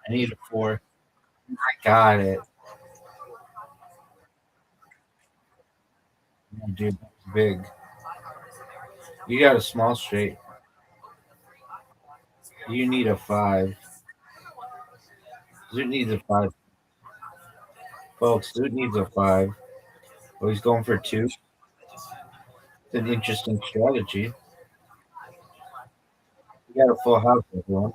I need a 4. I got it. Dude, that's big. You got a small straight. You need a 5. Zoot needs a 5. Folks, Zoot needs a 5. Oh, he's going for 2. It's an interesting strategy. You got a full house, everyone.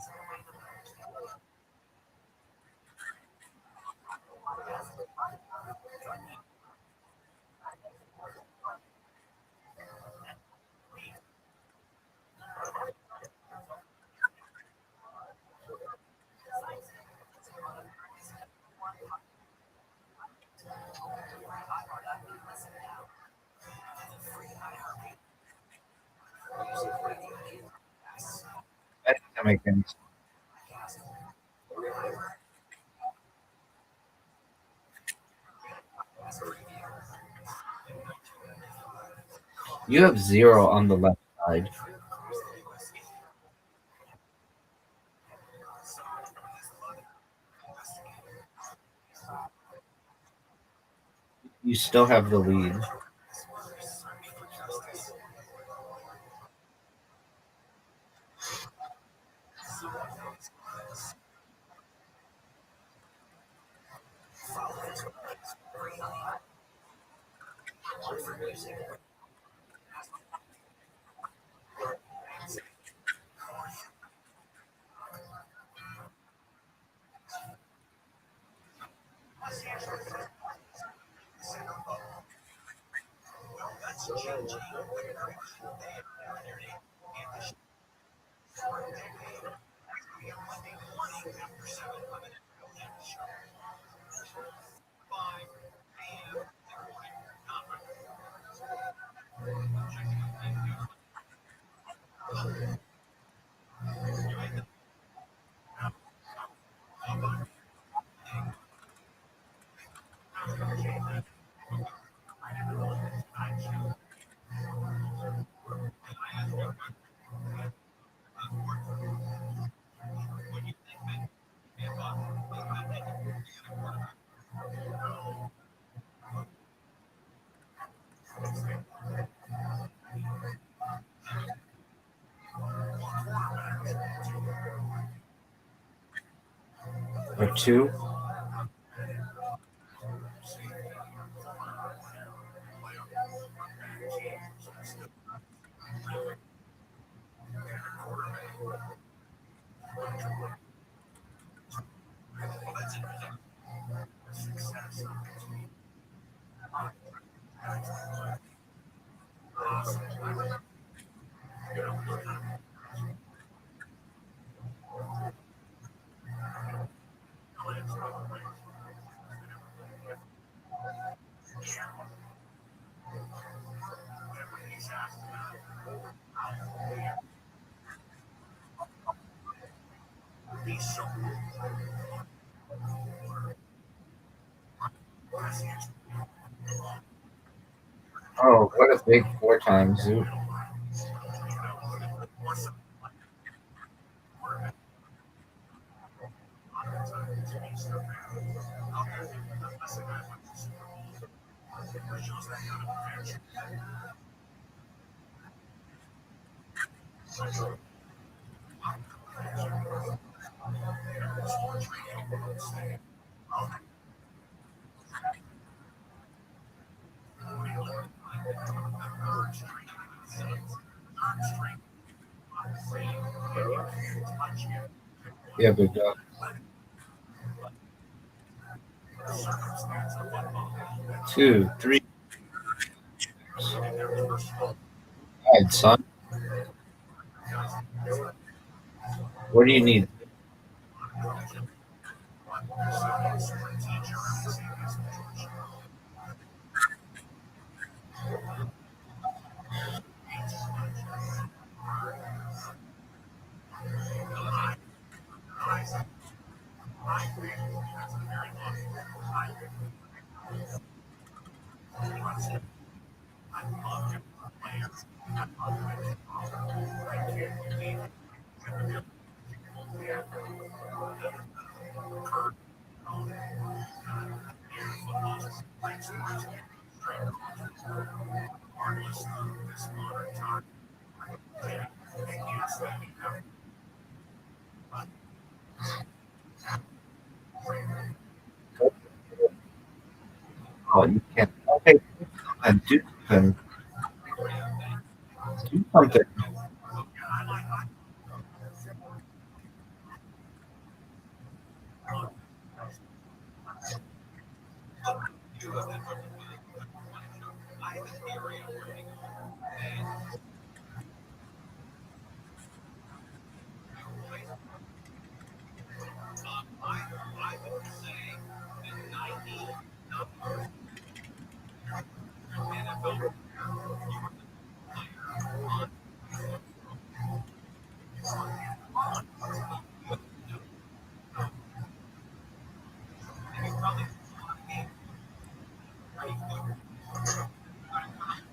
That doesn't make any sense. You have 0 on the left side. You still have the lead. Or 2. Oh, what a big 4 times, Zoot. Yeah, good job. 2, 3. All right, son. What do you need? Oh, you can't. Okay, and do something. Do something.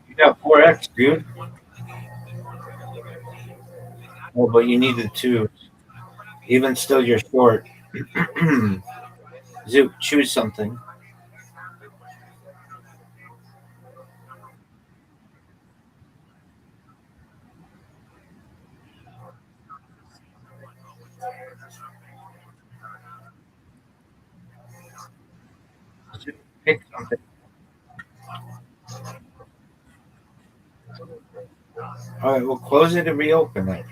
You got 4x, dude. Oh, but you needed 2. Even still, you're short. Zook, choose something. Zook, pick something. All right, we'll close it and reopen it.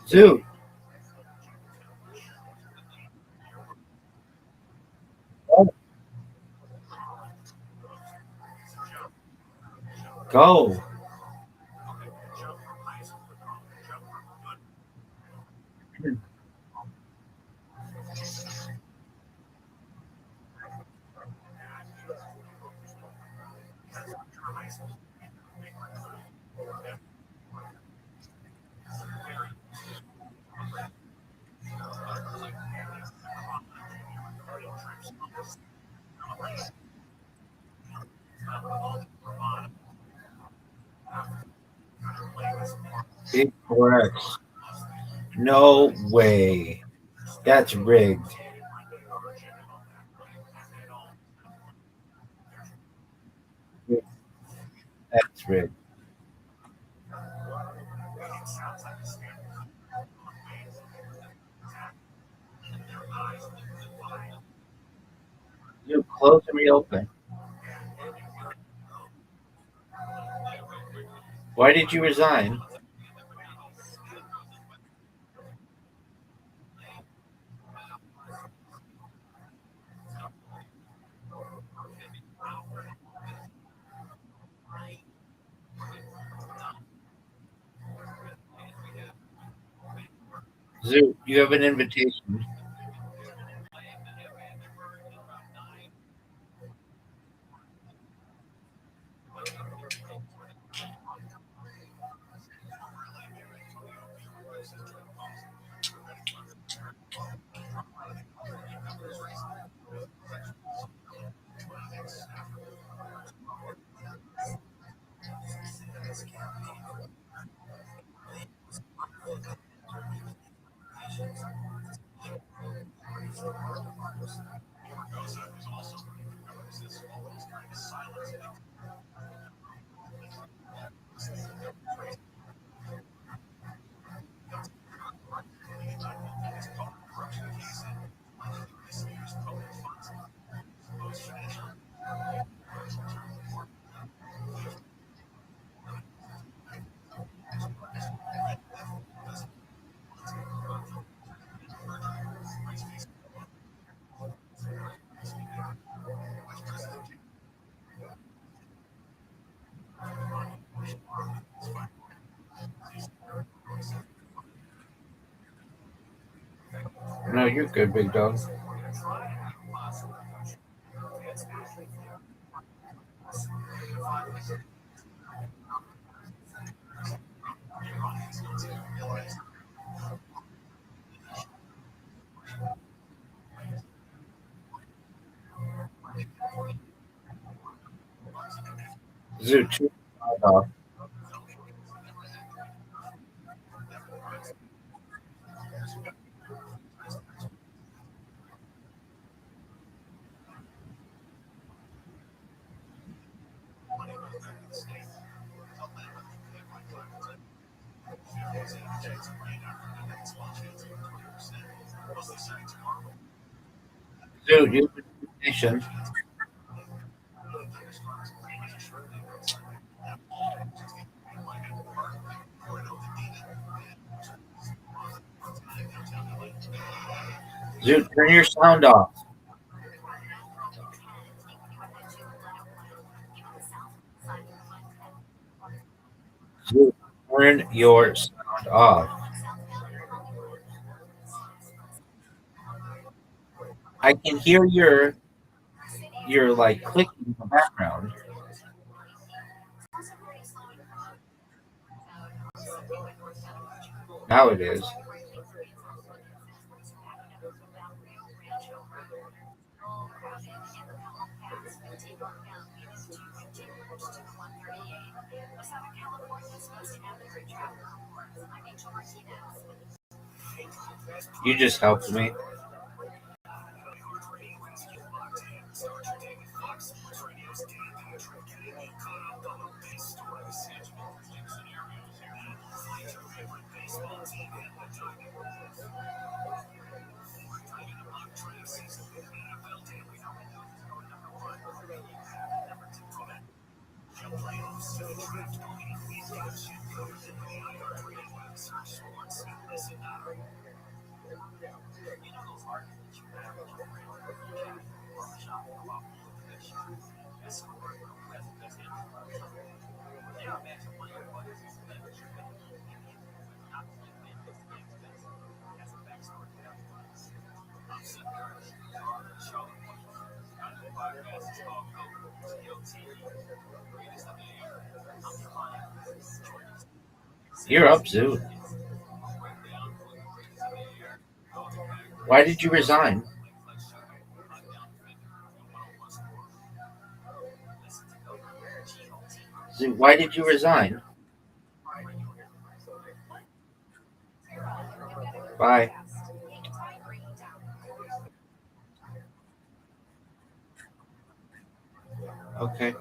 Zook, go. Big 4x. No way. That's rigged. That's rigged. Zook, close and reopen. Why did you resign? Zook, you have an invitation. No, you're good, big dog. Zoo, turn your sound off. Zoo, you have a station. Zoo, turn your sound off. Zoo, turn your sound off. I can hear your like clicking in the background. Now it is. You just helped me. You're up, Zoo. Why did you resign? Zoo, why did you resign? Bye. Okay.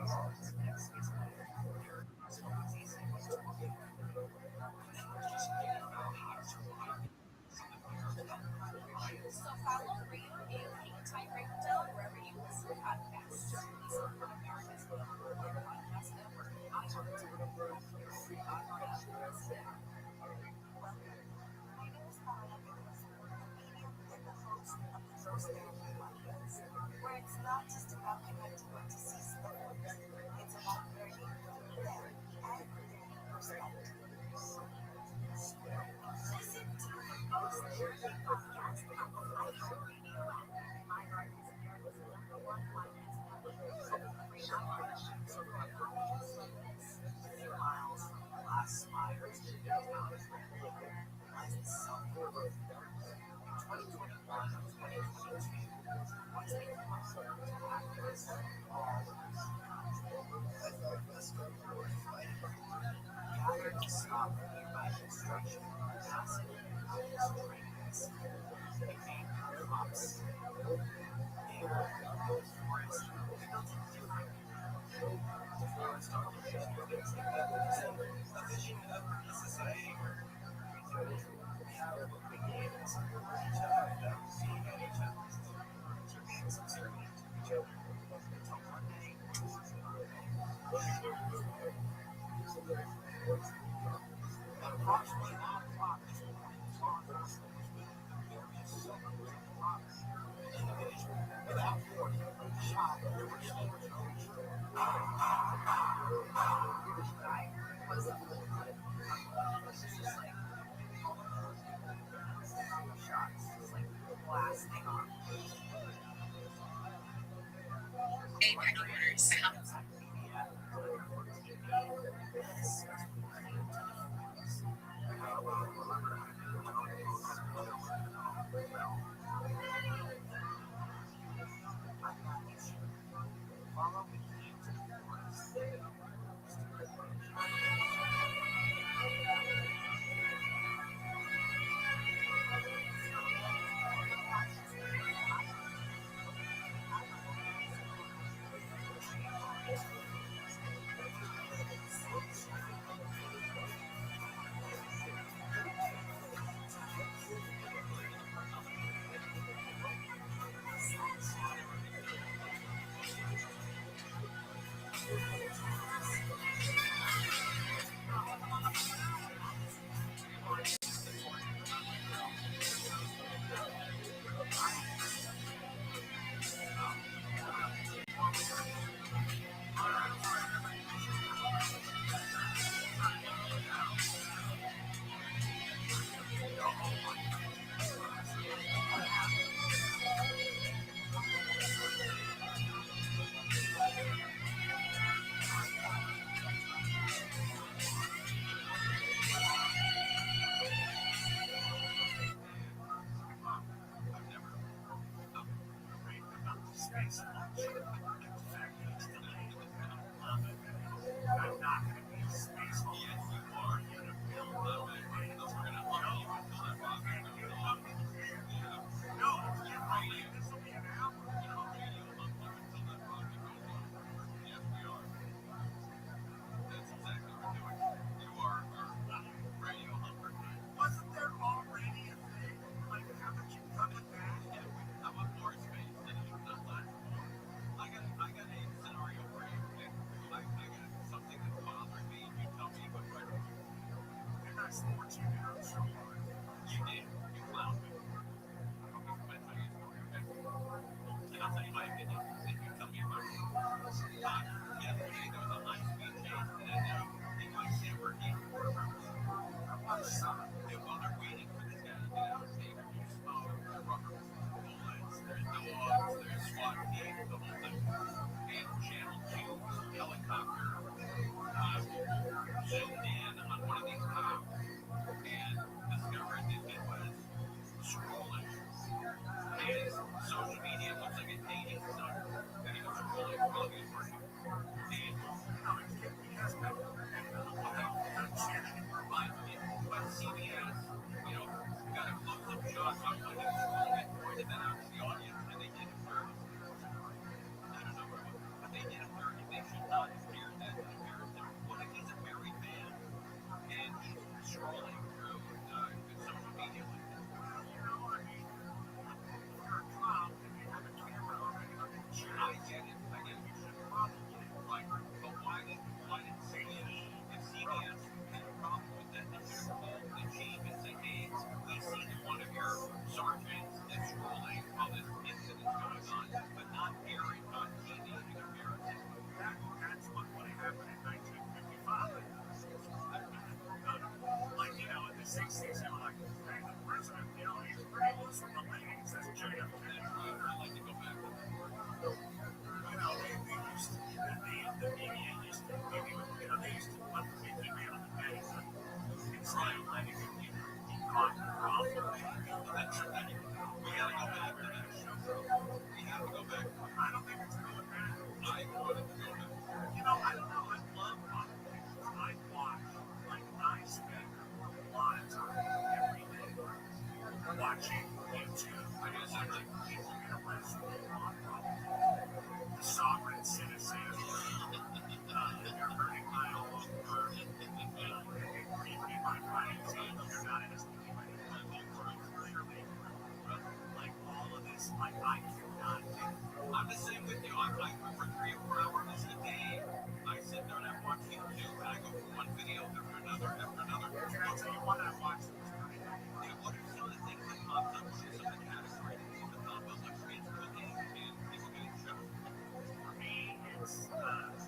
I'm the same with you. I go for 3 or 4 hours a day. I sit there and I watch YouTube and I go from one video after another after another. Can I tell you what I watch? Yeah, what are some of the things that popped up? What are some of the categories that pop up like kids cooking and people getting shot? For me, it's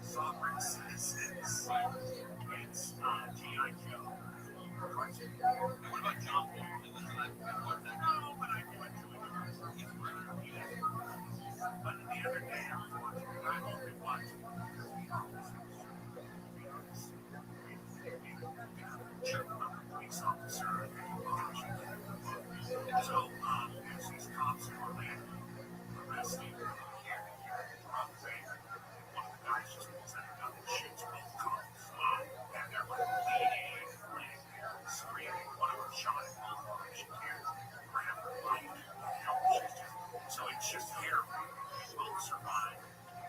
Sovereign Citizens. It's G.I. Joe. And what about John Paul? No, but I do enjoy it. He's great. He is. But the other day I was watching, I've only watched police officer. So, there's these cops in Orlando arresting one of the guys just pulls out a gun and shoots both cops. And they're like bleeding, screaming. One of them shot at both of them. She can't grab her life. So it's just here. Both survive.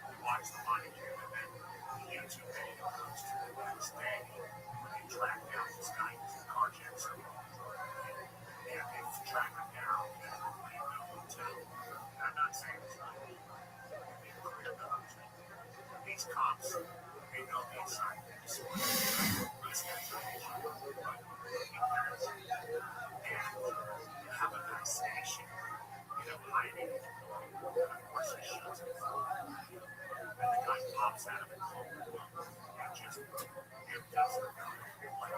We watch the money and then the YouTube video comes to the next day when they track down this guy who's the carjacked someone. And they track him down in an Orlando hotel. And I'm not saying it's not they clear the hotel. These cops, they know the assignment. So this guy's a patient, but and have a nice station, hiding. And of course he shoots him. And the guy pops out of it and just does the gun. Like,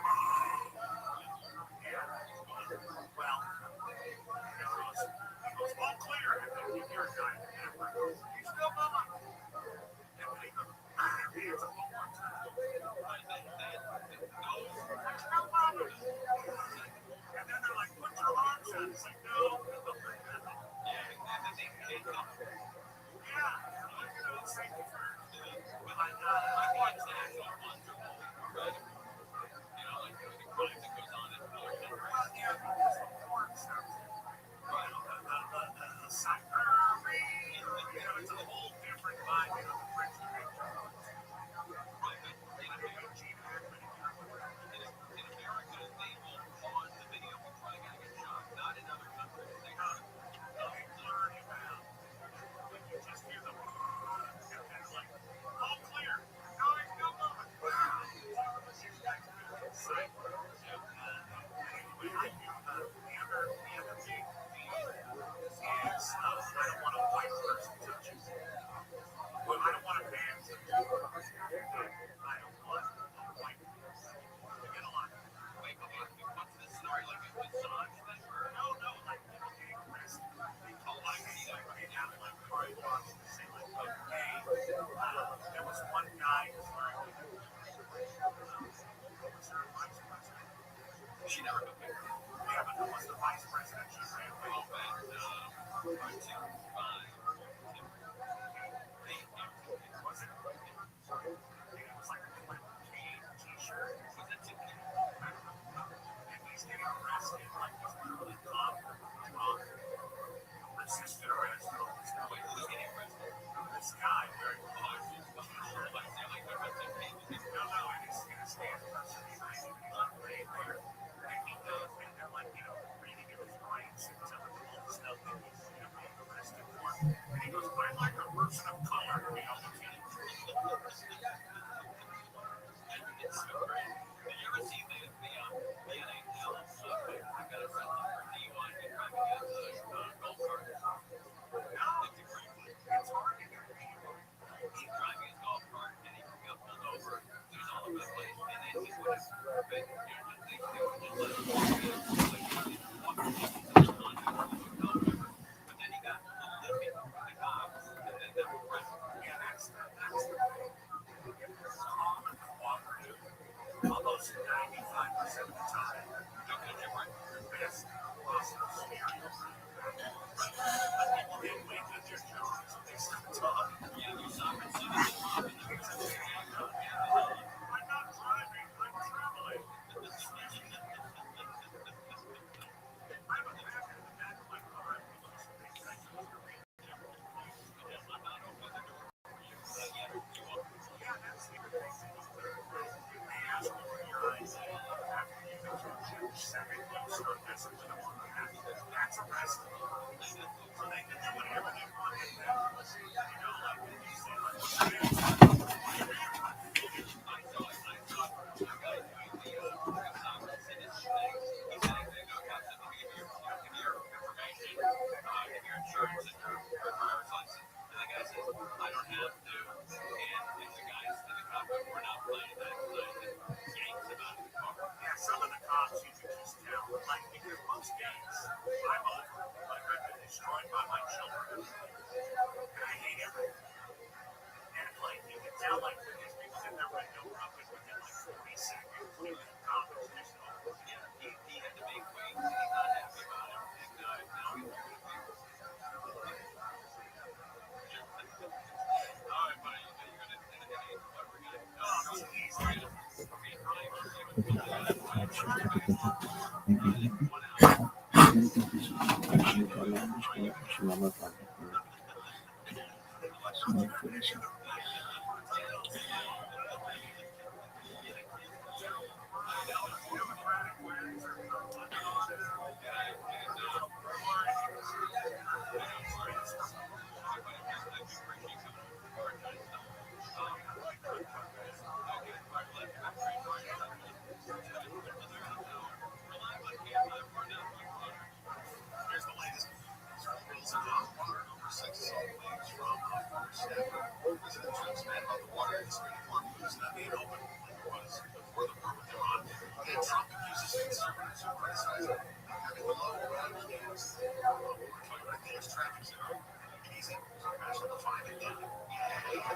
yeah. Well, he goes, all clear. And then you hear a guy in the background go, you still moving? And then he goes, hands up one more time. And then they're like, put your arms out. It's like, no. Yeah, safety first. But I watched that. Crime that goes on in Florida. Well, yeah, because the porn stuff. The cyber. It's a whole different vibe. The French connection. In America, they will pause the video before the guy gets shot. Not in other countries. They learn about. You just hear the and then like, all clear. No, there's no movement. Anyway, I do the other big thing is I don't want a white person touching. Well, I don't want a man to do it. I don't want a white person. You get a lot of wait, what's the scenario? Like a massage thing? no, like people getting arrested. Oh, I see that right now. Like car wash and say like, hey, there was one guy who's wearing was there a vice president? She never got picked. Yeah, but who was the vice president? She ran away. Oh, man. Was it? It was like a Clinton Kane t-shirt. Was it Tim Kaine? I don't know. And he's getting arrested. Like he's literally caught drunk. Resisted arrest. Wait, who's getting arrested? This guy wearing a t-shirt. Like they're about Tim Kaine. No, and he's going to stand person behind him. He's on the there. And he goes, and they're like, reading his rights and telling him all the stuff that he's, being arrested for.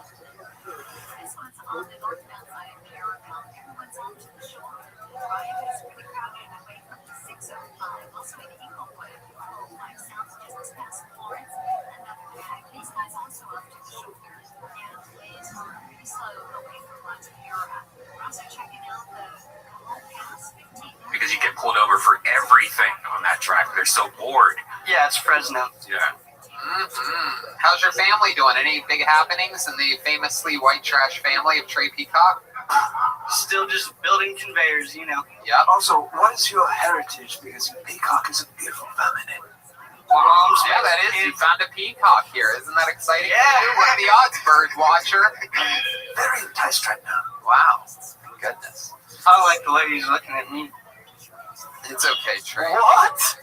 This one's on the northbound side of the airport. Everyone's on to the shore. Drive is pretty crowded away from the 605. Also in Inglewood, 405 south just past Florence. Another bag. These guys also up to the shoulder. And ways are pretty slow away from La Tierra. We're also checking out the Cajon Pass, 15 Because you get pulled over for everything on that track. They're so bored. Yeah, it's Fresno. Yeah. How's your family doing? Any big happenings in the famously white trash family of Trey Peacock? Still just building conveyors, you know. Yep. Also, what is your heritage? Because peacock is a beautiful feminine. Yeah, that is. You found a peacock here. Isn't that exciting? Yeah. What are the odds, bird watcher? Very enticed right now. Wow. Goodness. I don't like the way he's looking at me. It's okay, Trey. What?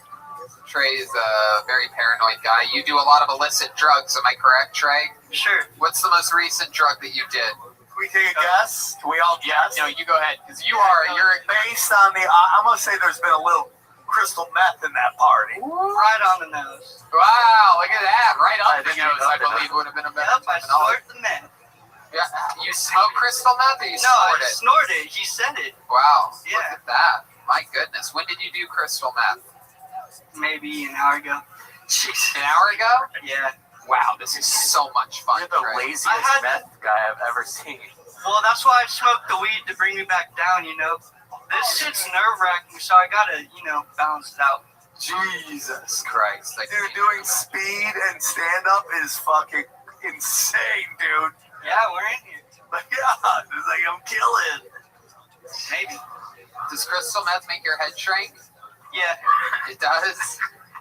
Trey's a very paranoid guy. You do a lot of illicit drugs, am I correct, Trey? Sure. What's the most recent drug that you did? Can we take a guess? Can we all guess? No, you go ahead, because you're Based on the, I'm going to say there's been a little crystal meth in that party. Right on the nose. Wow, look at that. Right up the nose, I believe would have been a better Yep, I terminology. snort the meth. Yeah, you smoke crystal meth or you No, snort I it? snorted. He said it. Wow, Yeah. look at that. My goodness. When did you do crystal meth? Maybe an hour ago. Jeez, an hour ago? Yeah. Wow, this is so much fun. You're the Trey. laziest I had- meth guy I've ever seen. Well, that's why I smoked the weed to bring me back down, you know. This shit's nerve-wracking, so I gotta, you know, balance it out. Jesus Christ. Like, Dude, doing speed and stand-up is fucking insane, dude. Yeah, we're in here. Like, yeah, it's like I'm killing. Maybe. does crystal meth make your head shrink? Yeah. It does?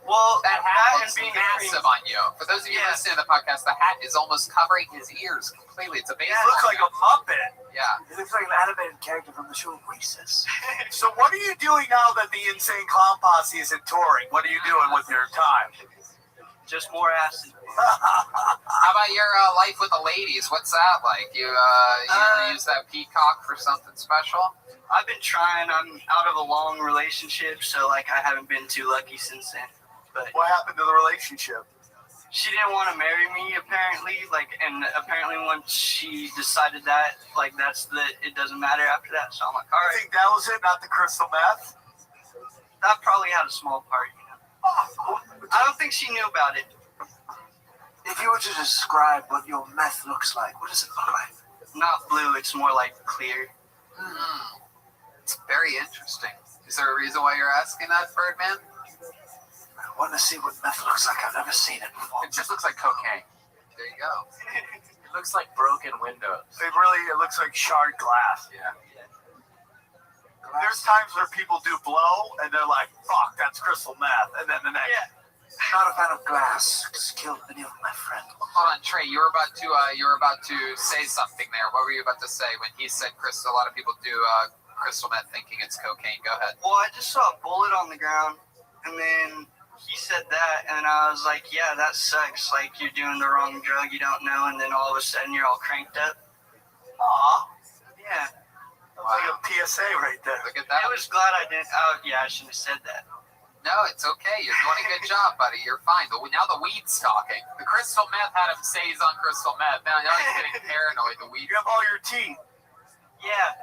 Well, That hat looks being massive on you. For those of you listening to the podcast, the hat is almost covering his ears completely. It's a He baseball looks like a puppet. Yeah. He looks like an animated character from the show Recess. So what are you doing now that the Insane Clown Posse isn't touring? What are you doing with your time? Just more acid. How about your life with the ladies? What's that like? You ever use that peacock for something special? I've been trying. I'm out of a long relationship, so like I haven't been too lucky since then. But What happened to the relationship? she didn't want to marry me apparently. Like, and apparently once she decided that, like it doesn't matter after that. So I'm like, all I right. think that was it, not the crystal meth. That probably had a small part. You know? I don't think she knew about it. If you were to describe what your meth looks like, what does it look like? Not blue. It's more like clear. It's very interesting. Is there a reason why you're asking that, Birdman? I want to see what meth looks like. I've never seen it before. It just looks like cocaine. There you go. It looks like broken windows. It looks like shard glass. Yeah. There's times where people do blow and they're like, fuck, that's crystal meth. And then the next. Yeah. Not a fan of glass. It's killed many of my friends. Hold on, Trey. You were about to say something there. What were you about to say when he said crystal? A lot of people do crystal meth thinking it's cocaine. Go ahead. Well, I just saw a bullet on the ground, and then he said that, and I was like, yeah, that sucks. Like, you're doing the wrong drug, you don't know, and then all of a sudden you're all cranked up. Aw, Yeah. that's like a PSA right there. Look at that. I was glad I didn't. Oh, yeah, I shouldn't have said that. No, it's okay. You're doing a good job, buddy. You're fine. But now the weed's talking. The crystal meth had him say he's on crystal meth. Now he's getting paranoid. The weed. You have all your teeth. Yeah,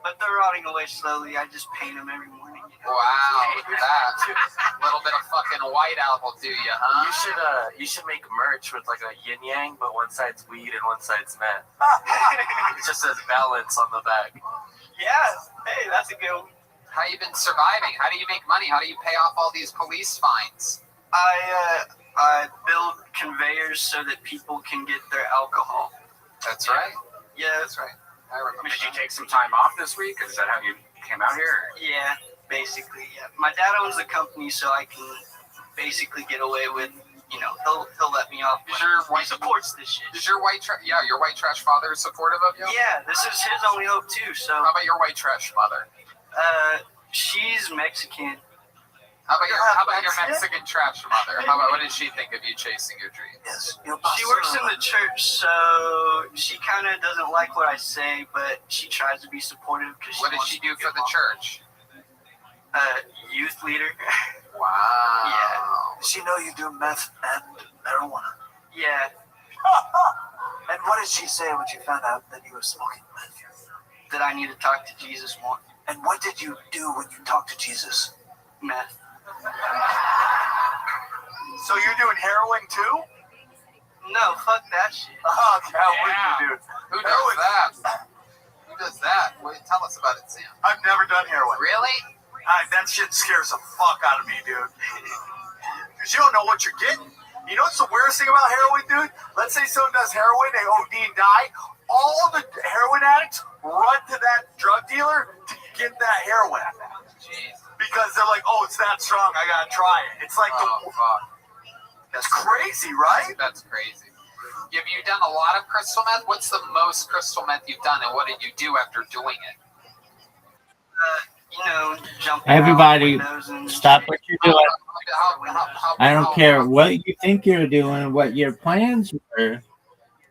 but they're rotting away slowly. I just paint them every morning. You know? Wow, look at that. A little bit of fucking white out will do you, huh? You should make merch with like a yin yang, but one side's weed and one side's meth. It just says balance on the back. Yeah, hey, that's a good one. How you been surviving? How do you make money? How do you pay off all these police fines? I build conveyors so that people can get their alcohol. That's right. Yeah, That's right. I remember. Did you take some time off this week? Is that how you came out here? Yeah, basically. Yeah. My dad owns the company, so I can basically get away with, you know, he'll let me off. Is your He supports this shit. Is your white trash? Yeah, your white trash father is supportive of you. Yeah, this is his only hope too. So how about your white trash mother? She's Mexican. How about your Mexican trash mother? What did she think of you chasing your dreams? Yes. She works in the church, so she kind of doesn't like what I say, but she tries to be supportive. What did she do for the church? Youth leader. Wow. Yeah. Does she know you do meth and marijuana? Yeah. And what did she say when she found out that you were smoking meth? That I need to talk to Jesus more. And what did you do when you talked to Jesus? Meth. So you're doing heroin too? No, fuck that shit. Oh, how would you, dude? Who does that? Who does that? Wait, tell us about it, Sam. I've never done heroin. Really? That shit scares the fuck out of me, dude. Because you don't know what you're getting. You know what's the weirdest thing about heroin, dude? Let's say someone does heroin, they OD and die. All the heroin addicts run to that drug dealer to get that heroin. Jeez. Because they're like, oh, it's that strong, I gotta try it. It's like, fuck. That's crazy, right? That's crazy. Have you done a lot of crystal meth? What's the most crystal meth you've done, and what did you do after doing it? You know, jumping Everybody, out windows and stop what you're doing. I don't care how- what you think you're doing, what your plans were,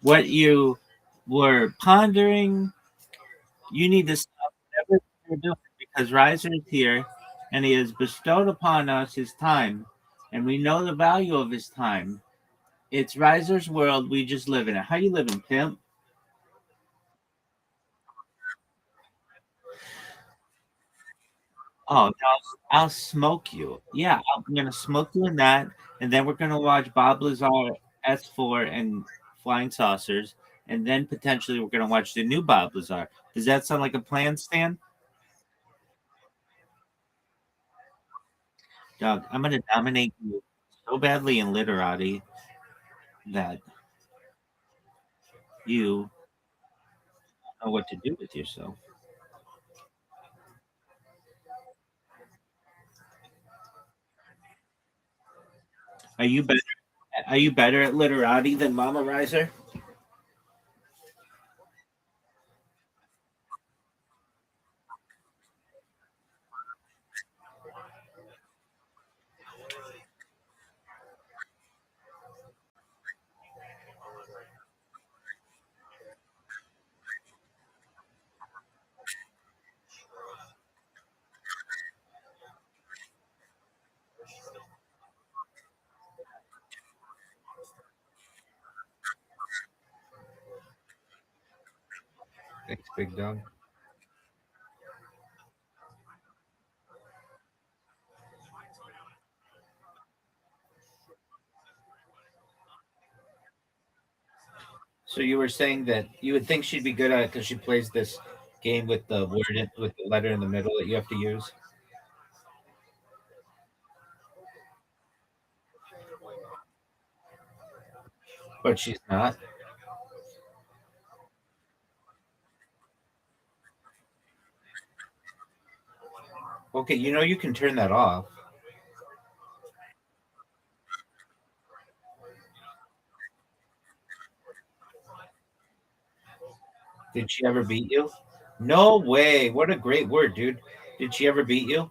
what you were pondering. You need to stop whatever you're doing because Riser is here and he has bestowed upon us his time, and we know the value of his time. It's Riser's world. We just live in it. How you living, pimp? Oh, no, I'll smoke you. Yeah, I'm gonna smoke you in that, and then we're gonna watch Bob Lazar S4 and Flying Saucers, and then potentially we're gonna watch the new Bob Lazar. Does that sound like a plan, Stan? Doug, I'm gonna dominate you so badly in literati that you don't know what to do with yourself. Are you better? Are you better at literati than Mama Riser? Thanks, big dog. So you were saying that you would think she'd be good at it because she plays this game with the with the letter in the middle that you have to use. But she's not. Okay, you know you can turn that off. Did she ever beat you? No way. What a great word, dude. Did she ever beat you?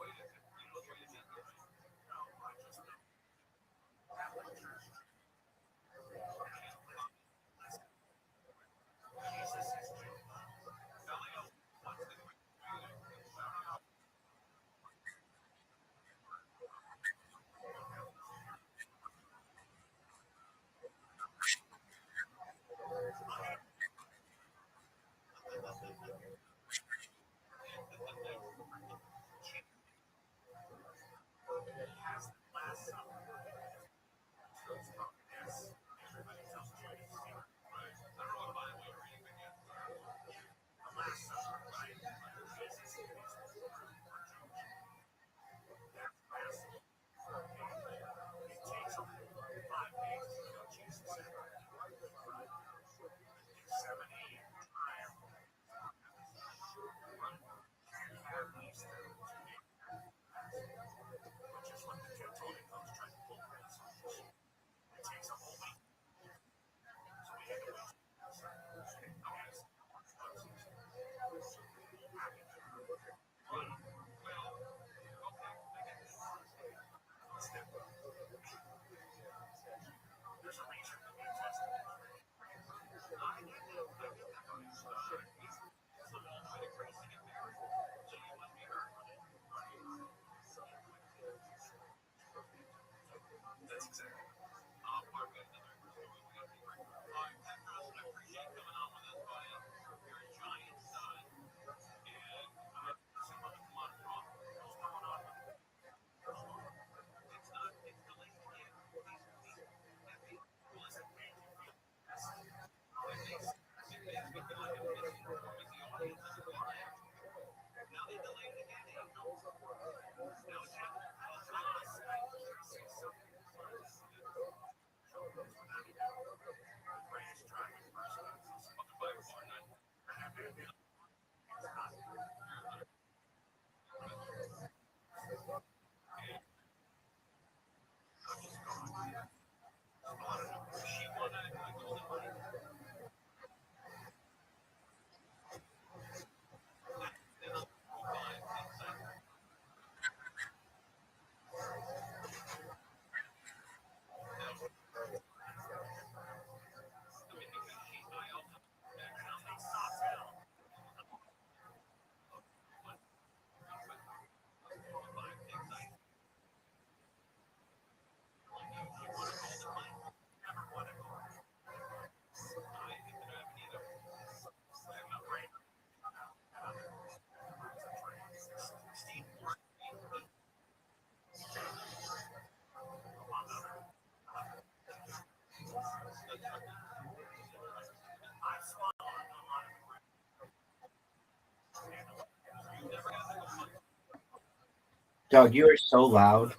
Dog, you are so loud.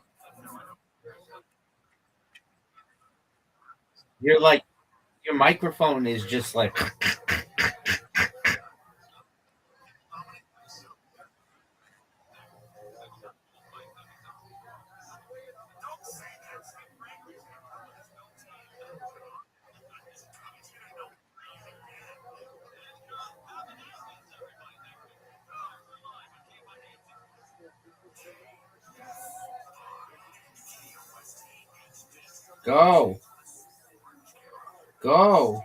You're like, your microphone is just like. Go. Go.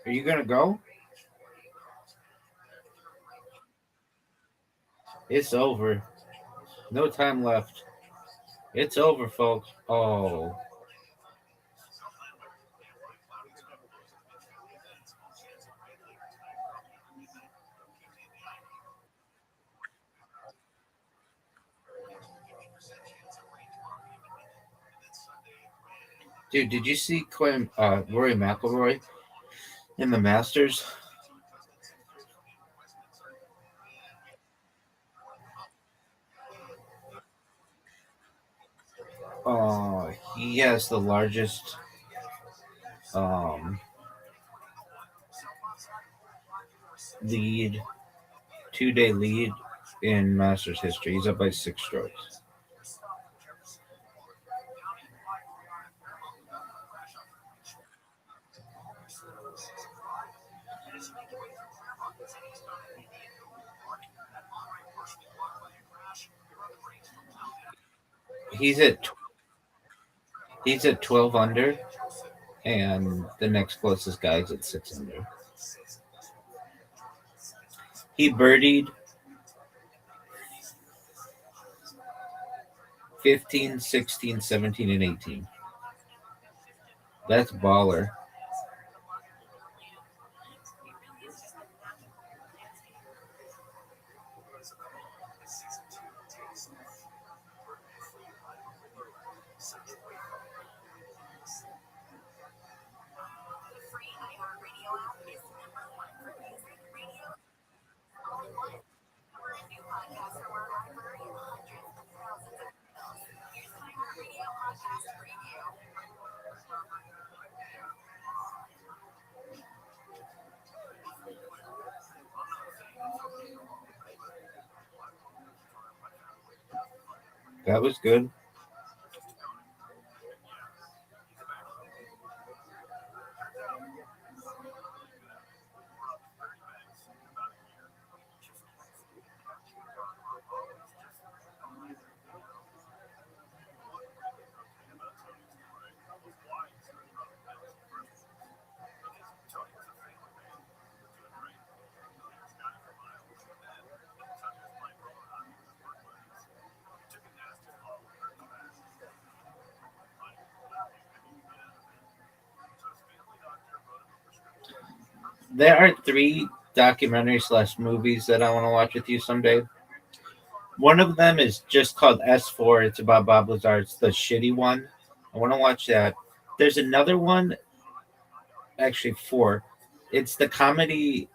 Are you gonna go? It's over. No time left. It's over, folks. Oh. Dude, did you see Rory McIlroy in the Masters? He has the largest lead, 2-day lead in Masters history. He's up by 6 strokes. He's at 12 under, and the next closest guy's at 6 under. He birdied 15, 16, 17, and 18. That's baller. That was good. There are 3 documentaries / movies that I want to watch with you someday. One of them is just called S4. It's about Bob Lazar. It's the shitty one. I want to watch that. There's another one, actually 4. It's the Comedy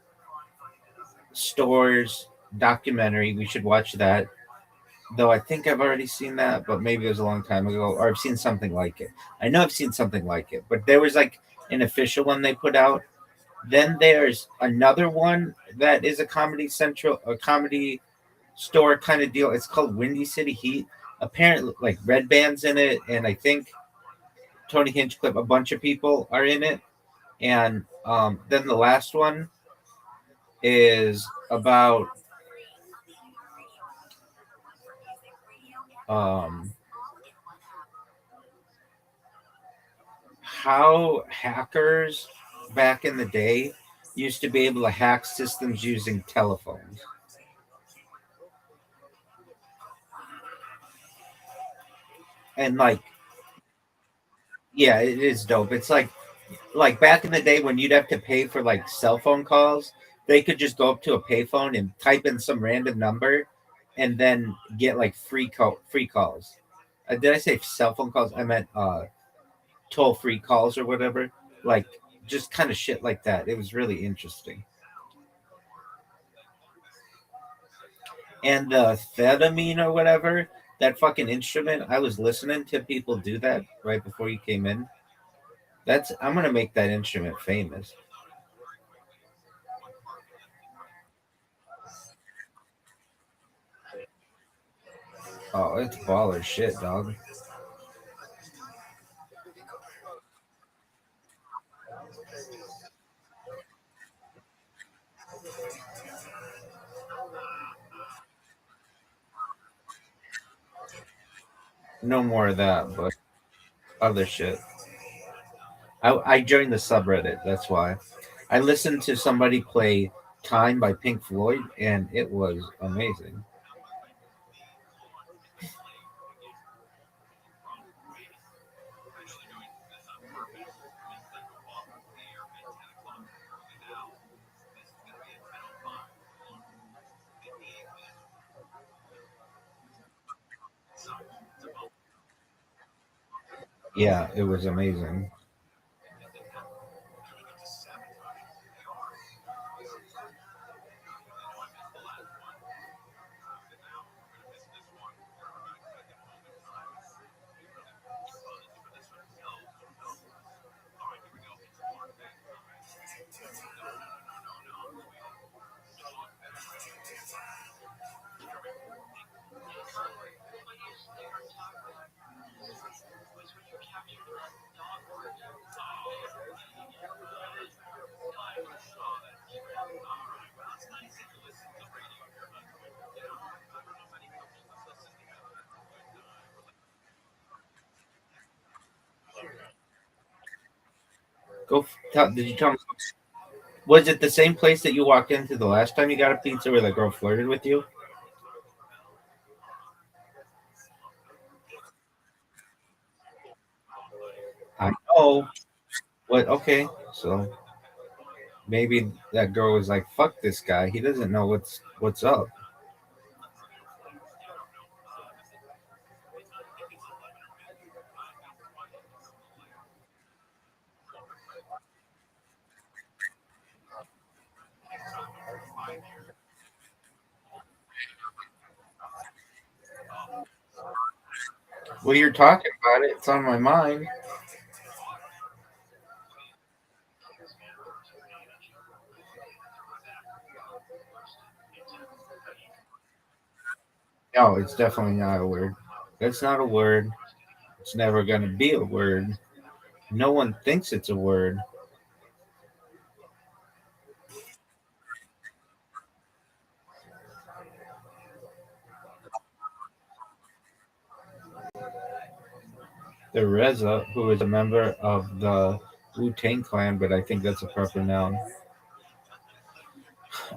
Stores documentary. We should watch that. Though I think I've already seen that, but maybe it was a long time ago, or I've seen something like it. I know I've seen something like it, but there was like an official one they put out. Then there's another one that is a comedy store kind of deal. It's called Windy City Heat. Apparently, like Red Band's in it, and I think Tony Hinchcliffe, a bunch of people are in it. And then the last one is about how hackers back in the day used to be able to hack systems using telephones. And like, yeah, it is dope. It's like back in the day when you'd have to pay for like cell phone calls, they could just go up to a payphone and type in some random number and then get like free calls. Did I say cell phone calls? I meant toll-free calls or whatever. Like just kind of shit like that. It was really interesting. And the amphetamine or whatever, that fucking instrument, I was listening to people do that right before you came in. I'm gonna make that instrument famous. Oh, it's baller shit, dog. No more of that, but other shit. I joined the subreddit. That's why. I listened to somebody play "Time" by Pink Floyd, and it was amazing. Yeah, it was amazing. Did you tell me? Was it the same place that you walked into the last time you got a pizza where the girl flirted with you? I know. What? Okay, so maybe that girl was like, "Fuck this guy. He doesn't know what's up." Well, you're talking about it. It's on my mind. No, it's definitely not a word. That's not a word. It's never going to be a word. No one thinks it's a word. The Reza, who is a member of the Wu Tang Clan, but I think that's a proper noun.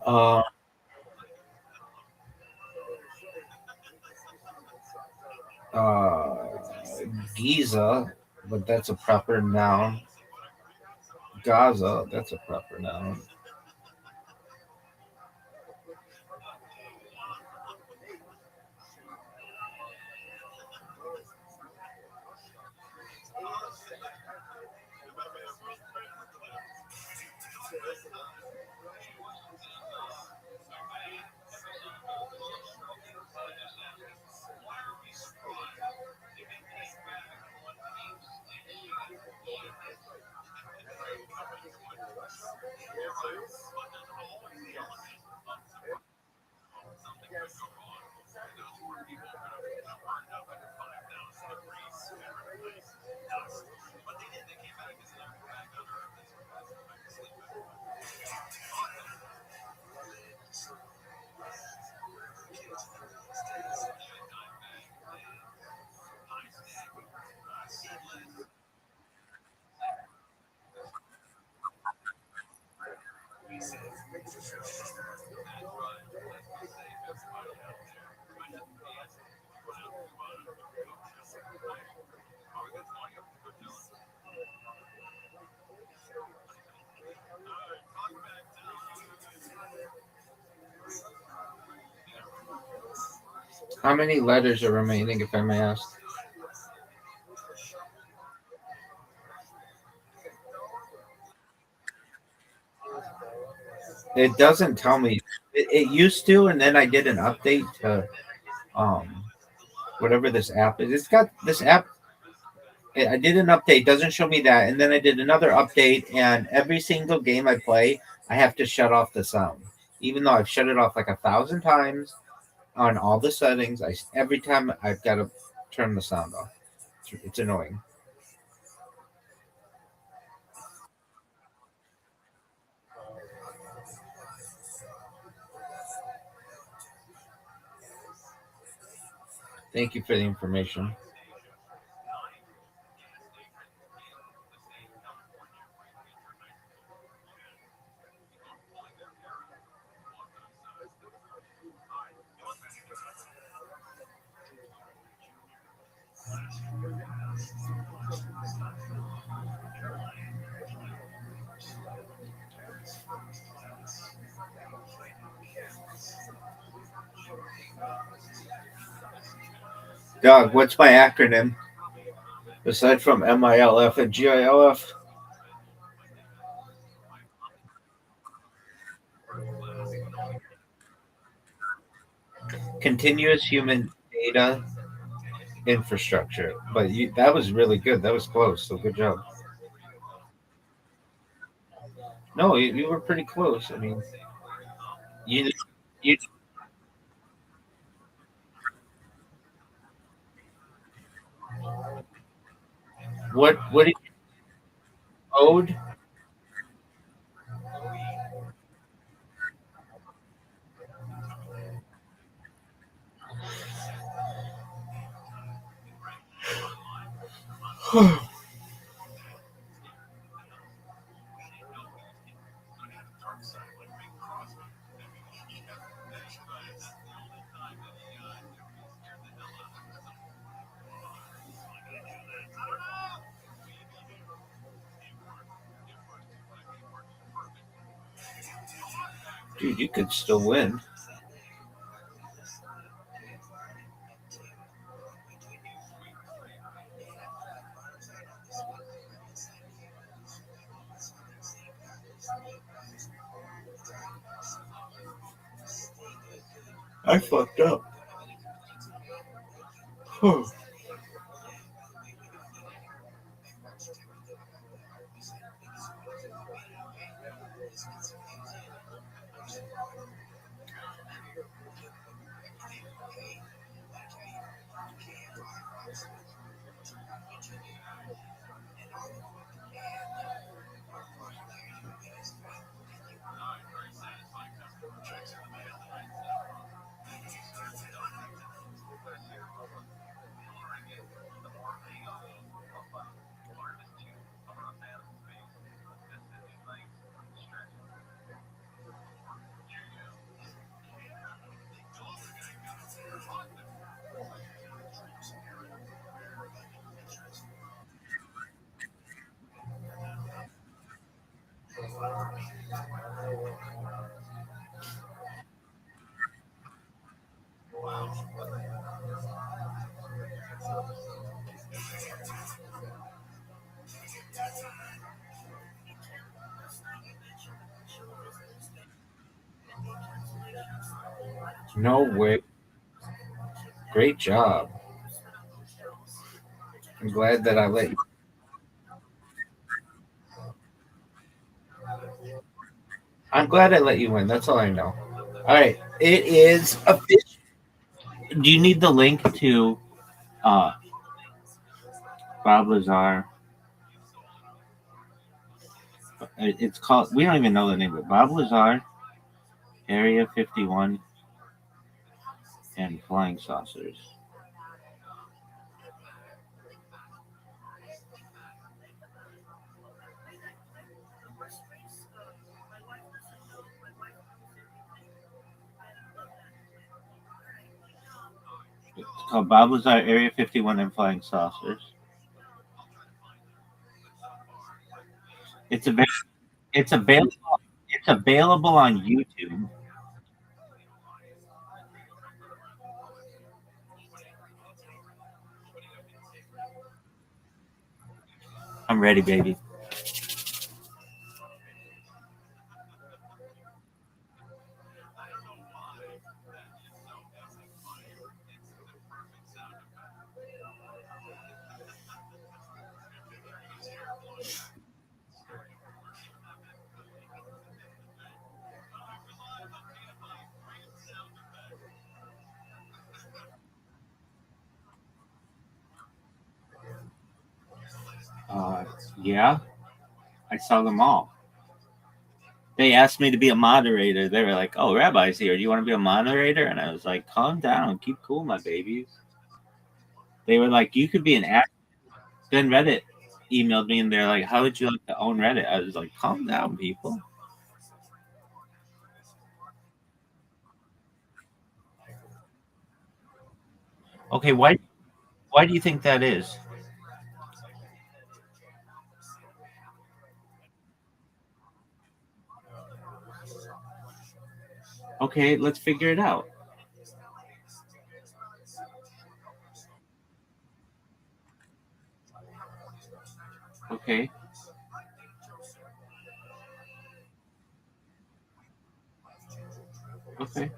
Uh, uh, Giza, but that's a proper noun. Gaza, that's a proper noun. How many letters are remaining, if I may ask? It doesn't tell me. It used to, and then I did an update to um whatever this app is. It's got this app. I did an update, doesn't show me that, and then I did another update, and every single game I play, I have to shut off the sound, even though I've shut it off like 1,000 times on all the settings. Every time I've got to turn the sound off. It's annoying. Thank you for the information. Dog, what's my acronym? Aside from MILF and GILF? Continuous Human Data Infrastructure. But that was really good. That was close. So good job. No, you were pretty close. I mean, you what did you code? Dude, you could still win. I fucked up. No way. Great job. I'm glad that I let you. I'm glad I let you win. That's all I know. All right. It is official. Do you need the link to Bob Lazar? It's called, we don't even know the name of it. Bob Lazar, Area 51, and Flying Saucers. It's called Bob Lazar, Area 51, and Flying Saucers. It's available. It's available. It's available on YouTube. I'm ready, baby. Yeah, I saw them all. They asked me to be a moderator. They were like, "Oh, Rabbi's here. Do you want to be a moderator?" And I was like, "Calm down. Keep cool, my babies." They were like, "You could be an actor." Then Reddit emailed me and they're like, "How would you like to own Reddit?" I was like, "Calm down, people." Okay, why Why do you think that is? Okay, let's figure it out. Okay. Okay.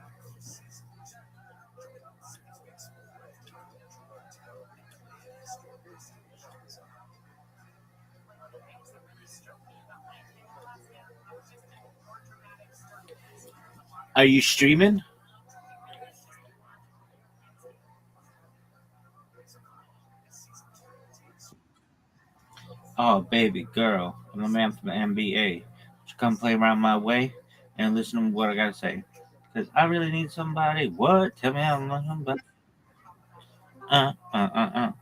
Are you streaming? Oh, baby girl, I'm a man from the NBA. You come play around my way and listen to what I gotta say. Cause I really need somebody. What? Tell me how I'm not somebody. Uh, uh, uh, uh.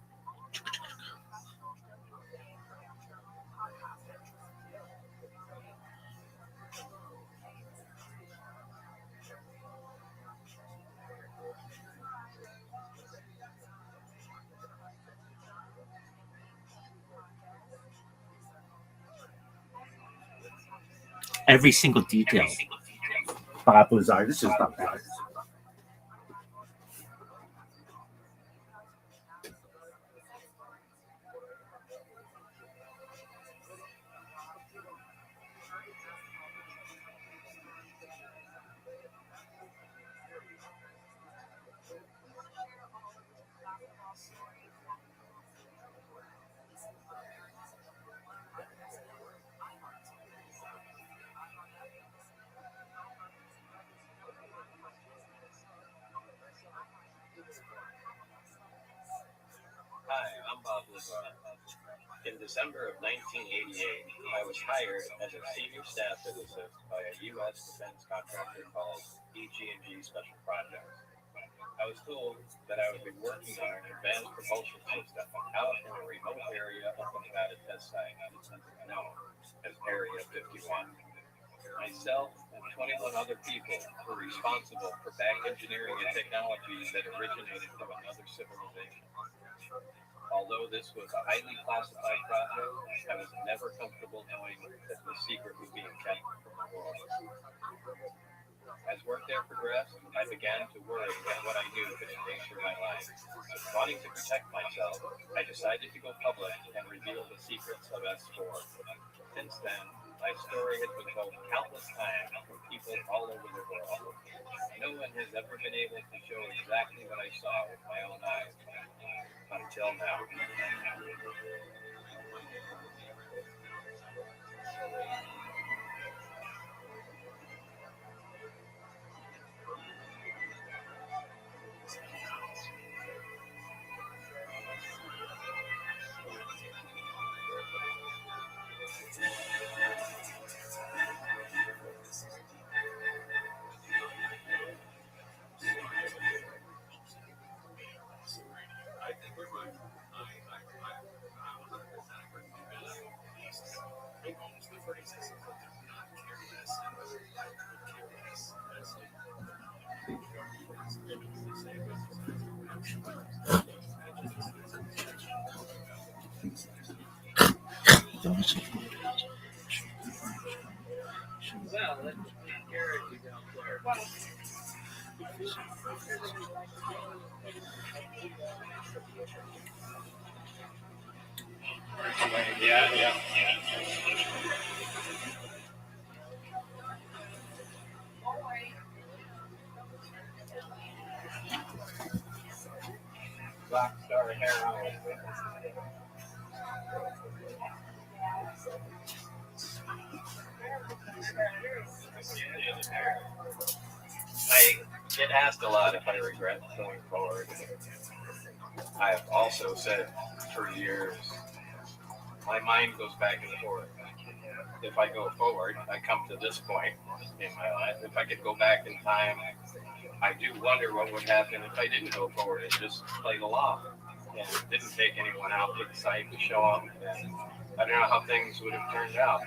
Every single detail. Bob Lazar. This is Bob Lazar. Hi, I'm Bob Lazar. In December of 1988, I was hired as a senior staff physicist by a U.S. defense contractor called EG&G Special Projects. I was told that I would be working on an advanced propulsion system out in a remote area of the Nevada test site, known as Area 51. Myself and 21 other people were responsible for back engineering a technology that originated from another civilization. Although this was a highly classified project, I was never comfortable knowing that the secret was being kept from the world. As work there progressed, I began to worry that what I knew could endanger my life. Wanting to protect myself, I decided to go public and reveal the secrets of S4. Since then, my story has been told countless times from people all over the world. No one has ever been able to show exactly what I saw with my own eyes. Until now. Yeah. Rockstar heroin. I get asked a lot if I regret going forward. I have also said for years, my mind goes back and forth. If I go forward, I come to this point in my life. If I could go back in time, I do wonder what would happen if I didn't go forward and just played along and didn't take anyone out to the site to show them. And I don't know how things would have turned out.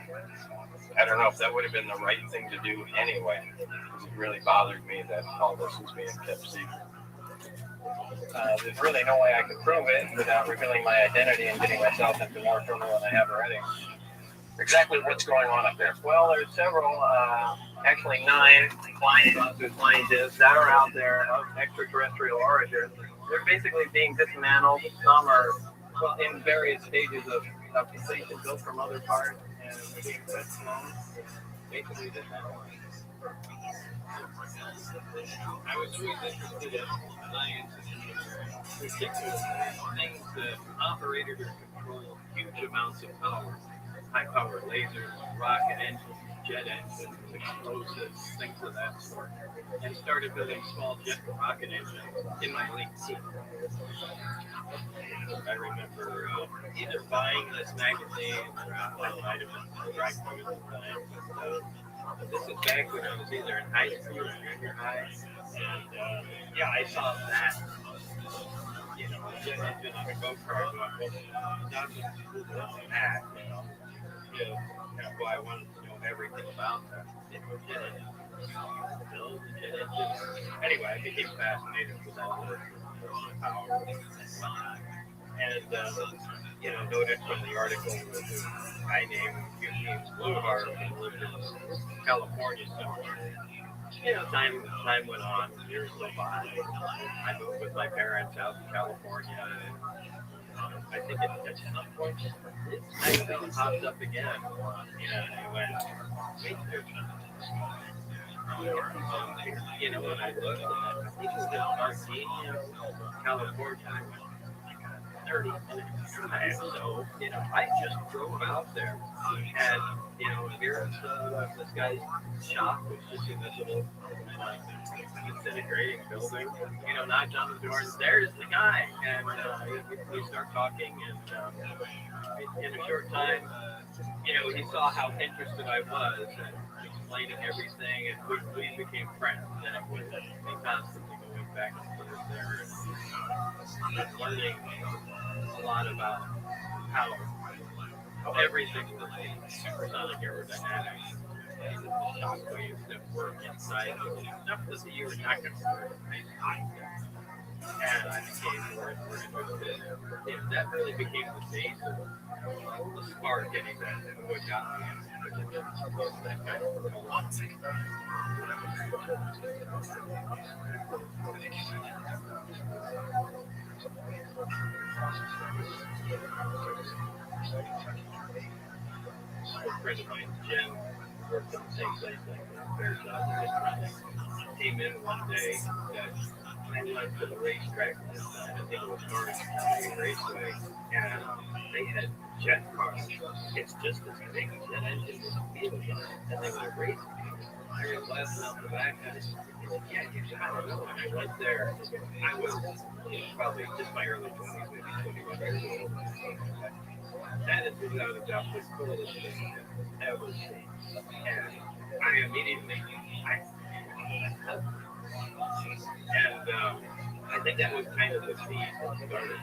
I don't know if that would have been the right thing to do anyway, because it really bothered me that all this was being kept secret. There's really no way I could prove it without revealing my identity and getting myself into more trouble than I have already. Exactly what's going on up there? Well, there's several, actually 9 scientists that are out there of extraterrestrial origin. They're basically being dismantled. Some are in various stages of completion, built from other parts, and they're being set alone. Basically dismantled. I was always interested in science, particularly things that operate or control huge amounts of power. High-powered lasers, rocket engines, jet engines, explosives, things of that sort. And started building small jet and rocket engines in my late teens. I remember either buying this magazine or I might have been subscribed to it at the time. But this is back when I was either in high school or junior high. And yeah, I saw that. You know, a jet engine on a go-kart. Not just that, you know. That's why I wanted to know everything about that. Jet engine. Build the jet engine. Anyway, I became fascinated with all the power. And, you know, noted from the article that a guy named Eugene Boulevard lived in California somewhere. You know, time went on, years go by. I moved with my parents out to California. And, I think at some point, this magazine popped up again. And I went, wait, there's you know, when I looked, I think it was in Gardenia, California. 30 minutes drive, so, you know, I just drove out there, and, you know, here's this guy's shop, which is in this little disintegrating building, you know, knocked on the door, and there's the guy, and we start talking, and in a short time, you know, he saw how interested I was, and explaining everything, and we became friends, and it was me constantly going back and forth there, and learning a lot about how everything relates to supersonic aerodynamics and the shock waves that work inside of it. Enough that you were not going to work. And I became more and more interested. And that really became the base of the spark getting that what got me into that kind of performance. A friend of mine, Jen, worked at the same place like there's came in one day that I went to the racetrack, I think it was Norris County Raceway, and they had jet cars. It's just as big as jet engine with wheels on it, and they were racing. I was laughing out the back, and I said, yeah, I don't know. And I went there, I was probably just my early 20s, maybe 21 years old. That is without a doubt the coolest thing I've ever seen. And I immediately, and I think that was kind of the seed that started.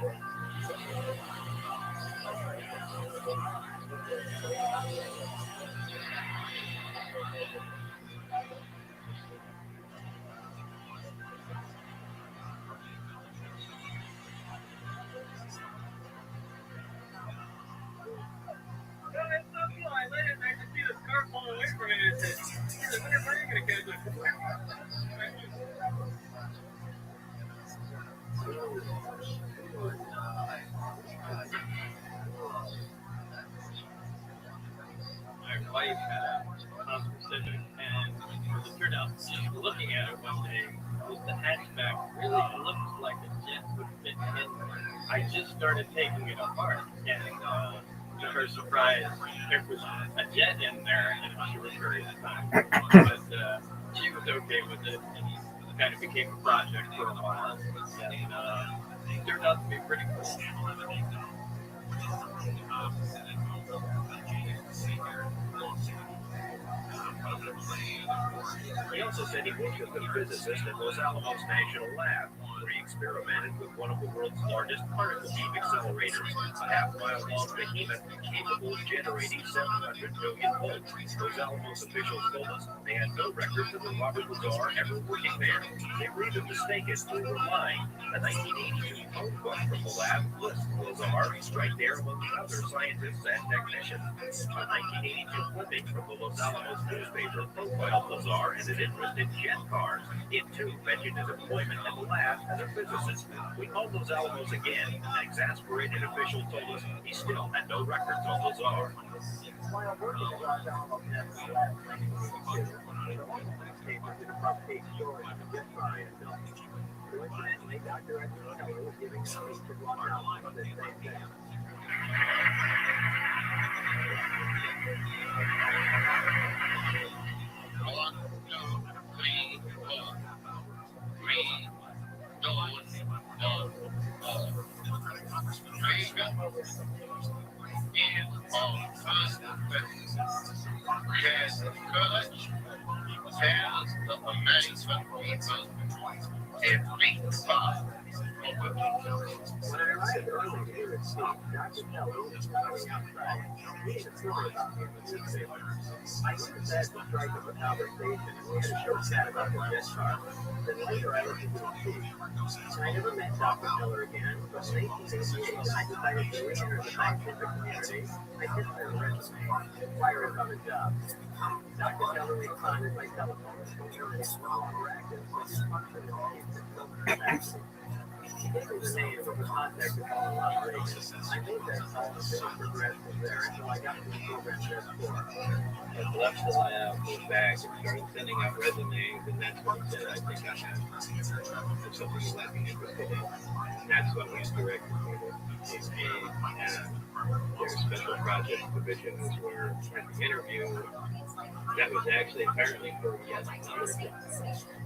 My wife had a Honda Civic, and as it turned out, looking at it one day, was the hatchback really looked like a jet would fit in there. I just started taking it apart, and to her surprise, there was a jet in there, and she was very surprised. But she was okay with it, and it kind of became a project for a while, and it turned out to be pretty cool. He also said he worked with a physicist at Los Alamos National Lab. we experimented with one of the world's largest particle beam accelerators, a half-mile-long behemoth capable of generating 700 million volts. Los Alamos officials told us they had no records of the Robert Lazar ever working there. They were even mistaken for lying. The 1982 phone book from the lab lists Lazar right there among other scientists and technicians. A 1982 clipping from the Los Alamos newspaper profiled Lazar and an interest in jet cars. It too mentioned his employment at the lab as a physicist. We called Los Alamos again. An exasperated official told us he still had no records on Lazar. While working at Los Alamos National Lab in 1982, the oil newspaper did a front-page story on the jet science building. Coincidentally, Dr. Edward Keller was giving a speech at Los Alamos this same day. When I arrived early to hear his speech, Dr. Keller was coming outside, reading a story about me in the newspaper. I went inside to strike up a conversation, and we had a short chat about the jet car. Then later I listened to his speech. I never met Dr. Keller again, but in 1888 I decided to re-enter the scientific community. I sent him a resume, inquiring about a job. Dr. Keller responded by telephone, and we were small interactive, but dysfunctional needs and he gave me the name of the contact to call in Las Vegas. I made that call and then progressed from there until I got to the program just for. I left the lab, went back, and started sending out resumes, and that's when he said, I think I have something you might be interested in. And that's when we directed me to ECP and their special project division was where at the interview, that was actually apparently for yet another job.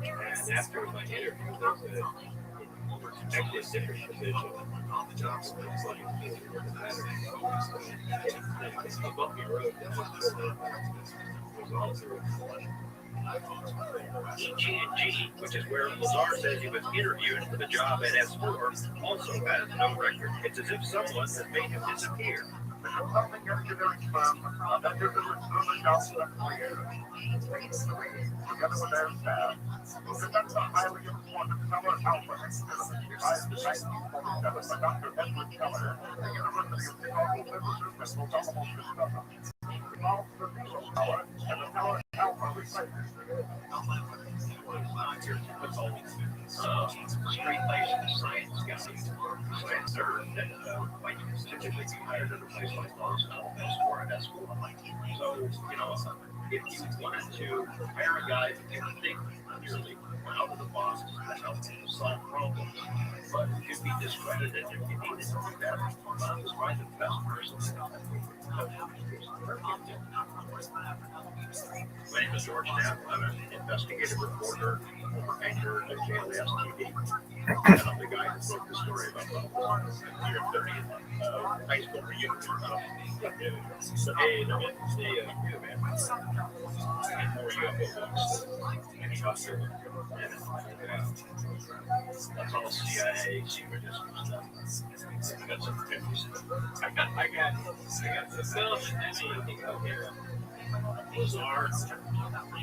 And after my interview, they said, actually a different position. The job was like it doesn't matter. A bumpy road that was all through EG&G, which is where Lazar says he was interviewed for the job at S4, also has no record. It's as if someone has made him disappear. The consulting engineering firm that did the recruitment job for years, together with their staff, will conduct the highly important Summer Alpha experiment devised in 1947 by Dr. Edward Keller, the University of Chicago physicist and Los Alamos discoverer. Involves the diesel power and the power alpha recycling. Straight license science guys, science nerd that like typically be hired at a place like Los Alamos or an S4. So, you know, if you wanted to hire a guy who can think clearly out of the box to help solve problems, but you'd be discredited if you needed to do that. Bob was probably the best person. My name is George Knapp. I'm an investigative reporter, anchor at JLS TV. And I'm the guy who wrote the story about the year 30th high school reunion. Hey, no, you, man. And more UFO books than any other. That's all CIA, secret stuff. I got some 50s. I got the film and anything out here. Lazar,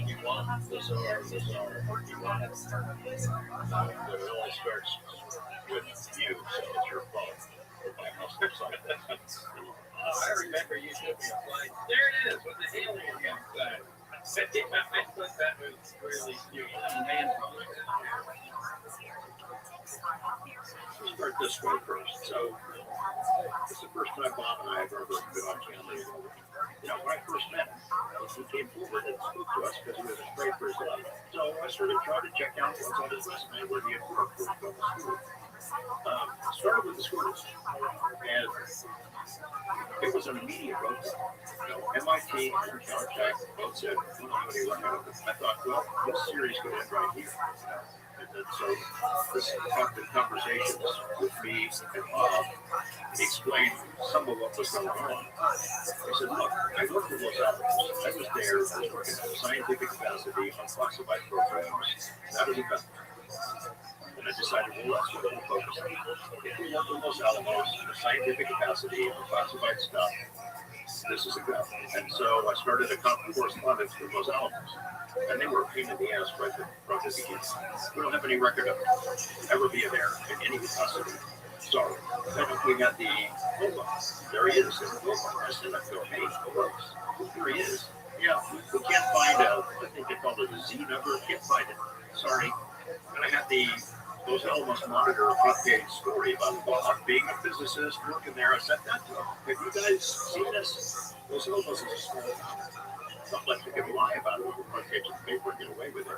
you want Lazar, you want it. But it only starts with you, so it's your fault. I remember you took me a flight. There it is, with the alien inside. I thought that was really cute. Let's start this way first. So, it's the first time Bob and I have ever been on camera. You know, when I first met him, he came forward and spoke to us because he was afraid for his life. So I started trying to check out what's on his resume, where he had worked with the school. Started with the schools, and it was an immediate road. You know, MIT and Caltech both said, we don't have any work out of it. I thought, well, this series could end right here. And so this conversations with me and Bob explained some of what was going on. I said, look, I worked with Los Alamos. I was there. I was working in a scientific capacity on classified programs. That was a And I decided, well, that's what we'll focus on. If we work with Los Alamos in a scientific capacity for classified stuff, this is a go. And so I started a correspondence with Los Alamos. And they were a pain in the ass right from the beginning. We don't have any record of it ever being there in any capacity. Sorry. Then we got the Lobo. There he is. I said, I go, hey, folks, here he is. Yeah, we can't find I think they called it a Z number. Can't find it. Sorry. And I had the Los Alamos Monitor updated story about Bob being a physicist working there. I sent that to them. Have you guys seen this? Los Alamos is a small town. Not like they can lie about it with the front page of the paper and get away with it.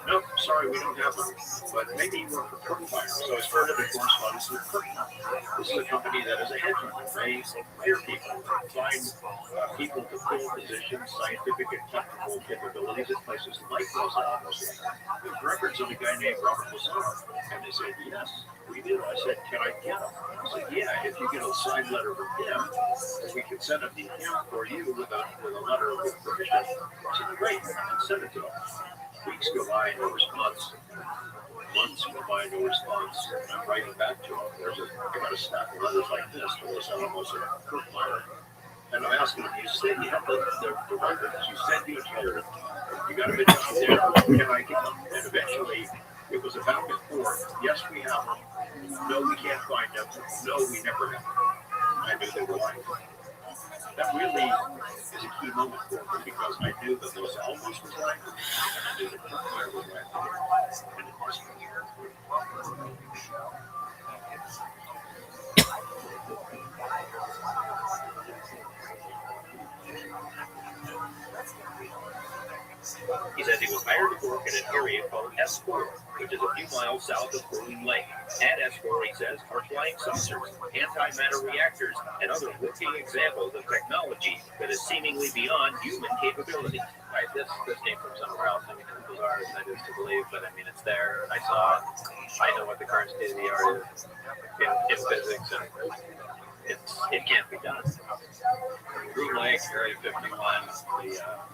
Nope, sorry, we don't have them. But maybe you work for Kirkfire. So I started a correspondence with Kirkfire. This is a company that is a hedge fund. They hire people, find people to fill positions, scientific and technical capabilities at places like Los Alamos. There's records of a guy named Robert Lazar. And they said, yes, we do. I said, can I get him? I said, yeah, if you get a signed letter from him, we can send it to him for you with a letter with permission. I said, great, and send it to him. Weeks go by, no response. Months go by, no response. And I'm writing back to him. I got a stack of letters like this to Los Alamos and Kirkfire. And I'm asking him, you said you have the records. You said you had it. You got a bit down there. Can I get them? And eventually, it was a back and forth. Yes, we have them. No, we can't find them. No, we never have them. I knew they were lying. That really is a key moment for me because I knew that Los Alamos was lying, and I knew that Kirkfire was lying. And it was He said he was hired to work in an area called S4, which is a few miles south of Groom Lake. At S4, he says, are flying saucers, antimatter reactors, and other working examples of technology that is seemingly beyond human capability. Right, this came from somewhere else. I mean, it's bizarre as that is to believe, but I mean, it's there. I saw it. I know what the current state of the art is in physics, and it can't be done. Groom Lake, Area 51,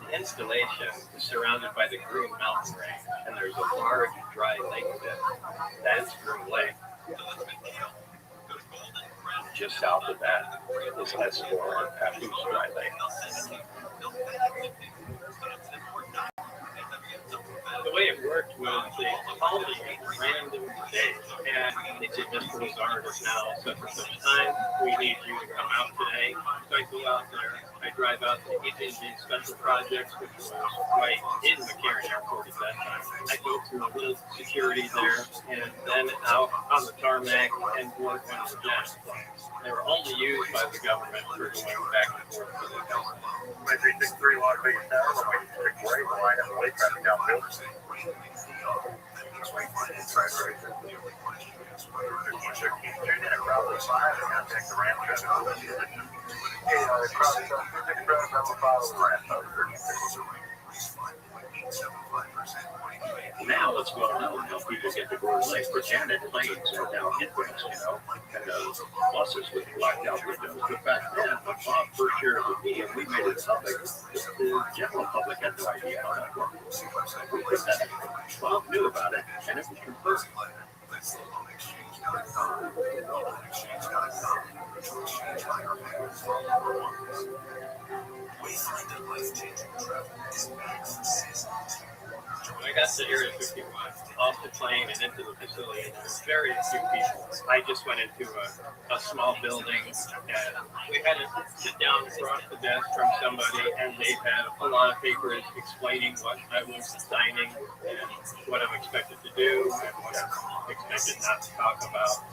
the installation is surrounded by the Groom Mountain Range, and there's a large dry lake bed. That's Groom Lake. Just south of that is S4 or Papoose Dry Lake. The way it worked was they called me random days, and they said, Mr. Lazard is now such and such time. We need you to come out today. So I go out there. I drive out to ETG Special Projects, which was right in McCarran Airport at that time. I go through a little security there, and then out on the tarmac and board one of the jets. They were only used by the government for going back and forth to the government. My 363 Las Vegas Tower, my 6 line up the way traffic downfield. Now let's go out and help people get to Groom Lake. Pretend that planes are down inwards, and those buses with blacked out windows. But back then, when Bob first shared it with me and we made it public, the general public had no idea how that worked. We put that in. Bob knew about it, and it was confirmed. We find that life-changing travel is back for season 2. When I got to Area 51, off the plane and into the facility, there were very few people. I just went into a small building, and we had to sit down across the desk from somebody, and they had a lot of papers explaining what I was signing and what I'm expected to do and what I'm expected not to talk about.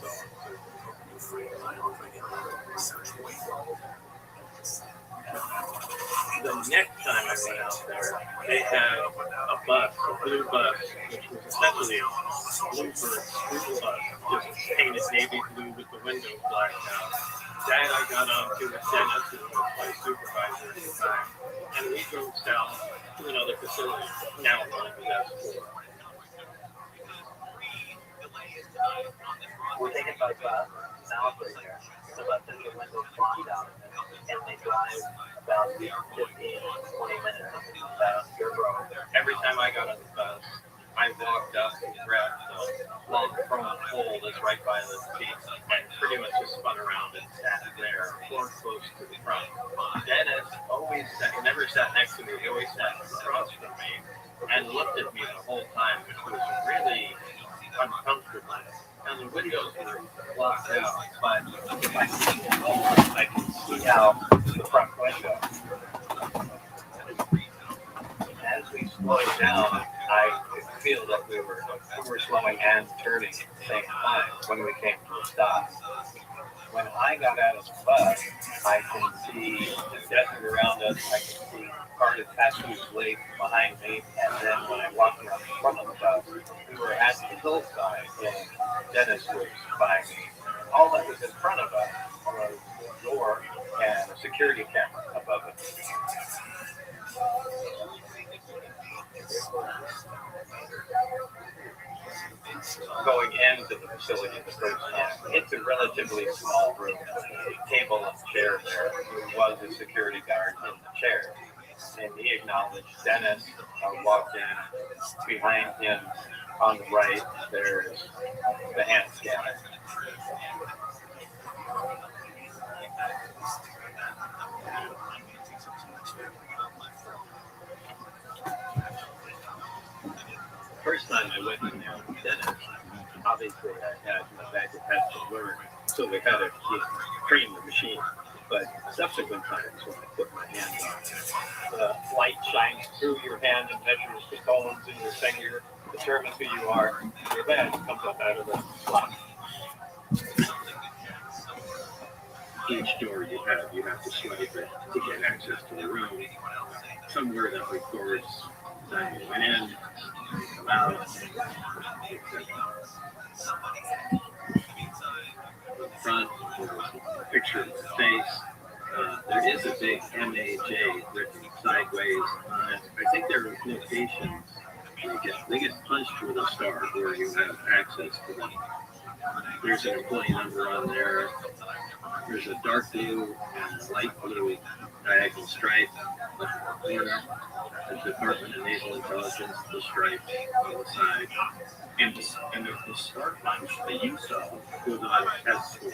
The next time I went out there, they had a bus, a blue bus, which was essentially a Bluebird school bus, just painted navy blue with the windows blacked out. That I got onto with Dennis, who was my supervisor at the time, and we drove south to another facility, now known as S4. We're taken by bus south of there. The bus has the windows blocked out, and they drive about 15, 20 minutes about your road. Every time I got on the bus, I walked up and grabbed long prone pole that's right by the feet, and pretty much just spun around and sat there, or close to the front. Dennis always sat, he never sat next to me, he always sat across from me and looked at me the whole time, which was really uncomfortable. And the windows were blocked out, but if I see the hole, I can see out the front window. As we slowed down, I could feel that we were slowing and turning at the same time when we came to a stop. When I got out of the bus, I can see the desert around us, I can see part of Tattoo's Lake behind me, and then when I walked around the front of the bus, we were at the hillside, and Dennis was by me. All that was in front of us was a door and a security camera above it. Going into the facility the first time, it's a relatively small room. A table and chair there. There was a security guard in the chair. And he acknowledged Dennis. Walked in. Behind him, on the right, there's the hand scanner. First time I went in there with Dennis, obviously I had my bag of pets to learn, so we had to train the machine. But subsequent times when I put my hand on it, the light shines through your hand and measures the bones in your finger, determines who you are, and your badge comes up out of the slot. Each door you have to swipe it to get access to the room. Somewhere that records time you went in, come out, etc. In front, there's a picture of the face. There is a big MAJ written sideways on it. I think there are notations. They get punched with a star where you have access to them. There's an employee number on there. There's a dark blue and a light blue diagonal stripe up in the corner. The Department of Naval Intelligence, the stripe on the side. And the start punch that you saw was on a test score.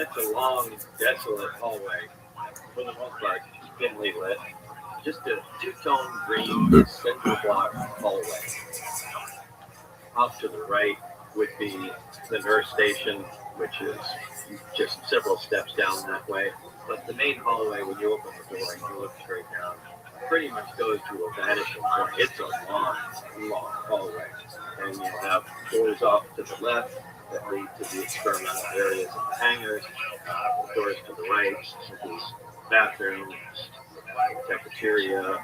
It's a long, desolate hallway. For the most part, dimly lit. Just a two-tone green central block hallway. Off to the right would be the nurse station, which is just several steps down that way. But the main hallway, when you open the door and you look straight down, pretty much goes to a vanishing point. It's a long, long hallway. And you have doors off to the left that lead to the experimental areas of the hangars, doors to the right, to these bathrooms, cafeteria.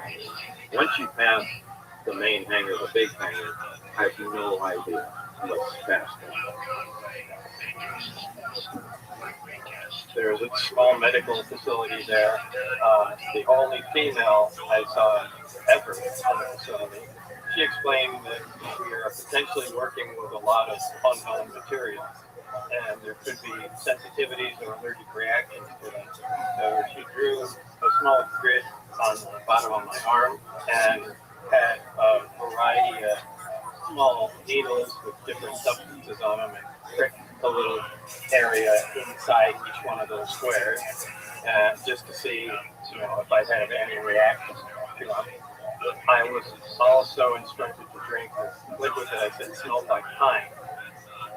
Once you pass the main hangar, the big hangar, I have no idea what's past it. There's a small medical facility there. The only female I saw ever in the facility. She explained that we are potentially working with a lot of unknown materials, and there could be sensitivities or allergic reactions to them. So she drew a small grid on the bottom of my arm and had a variety of small needles with different substances on them and pricked a little area inside each one of those squares just to see, if I had any reactions to them. I was also instructed to drink this liquid that I said smelled like pine,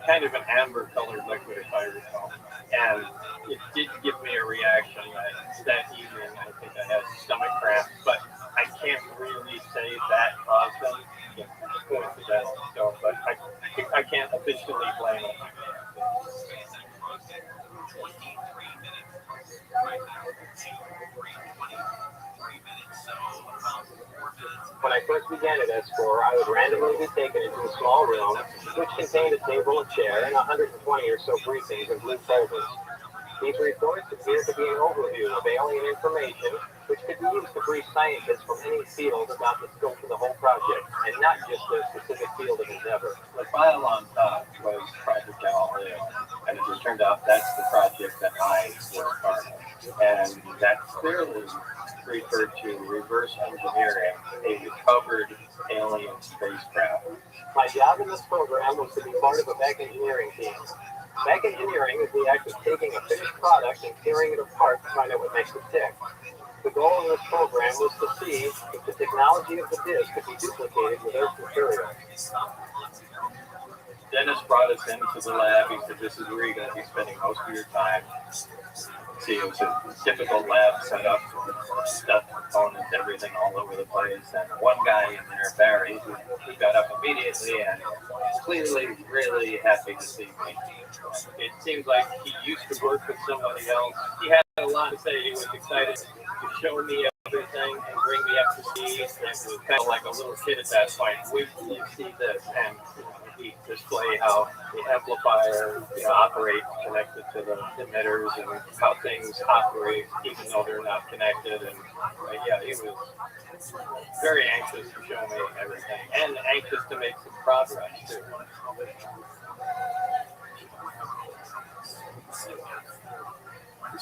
kind of an amber-colored liquid, if I recall. And it did give me a reaction that evening. I think I had stomach cramps, but I can't really say that caused them. It's coincidental, but I can't officially blame it. When I first began at S4, I would randomly be taken into a small room, which contained a table and chair and 120 or so briefings in blue folders. These reports appear to be an overview of alien information, which could be used to brief scientists from any field about the scope of the whole project, and not just their specific field of endeavor. The file on top was turned out that's the project that I was part of. And that clearly referred to reverse engineering a recovered alien spacecraft. My job in this program was to be part of a back engineering team. Back engineering is the act of taking a finished product and tearing it apart to find out what makes it tick. The goal of this program was to see if the technology of the disk could be duplicated with Earth material. Dennis brought us into the lab. He said, this is where you're going to be spending most of your time. See, it was a typical lab setup, stuff, components, everything all over the place. And one guy in there, Barry, who got up immediately and clearly really happy to see me. It seems like he used to work with somebody else. He had a lot to say. He was excited to show me everything and bring me up to speed. And it was kind of like a little kid at that point. Wait till you see this. And he displayed how the amplifier operates connected to the emitters and how things operate even though they're not connected. And yeah, he was very anxious to show me everything and anxious to make some progress too.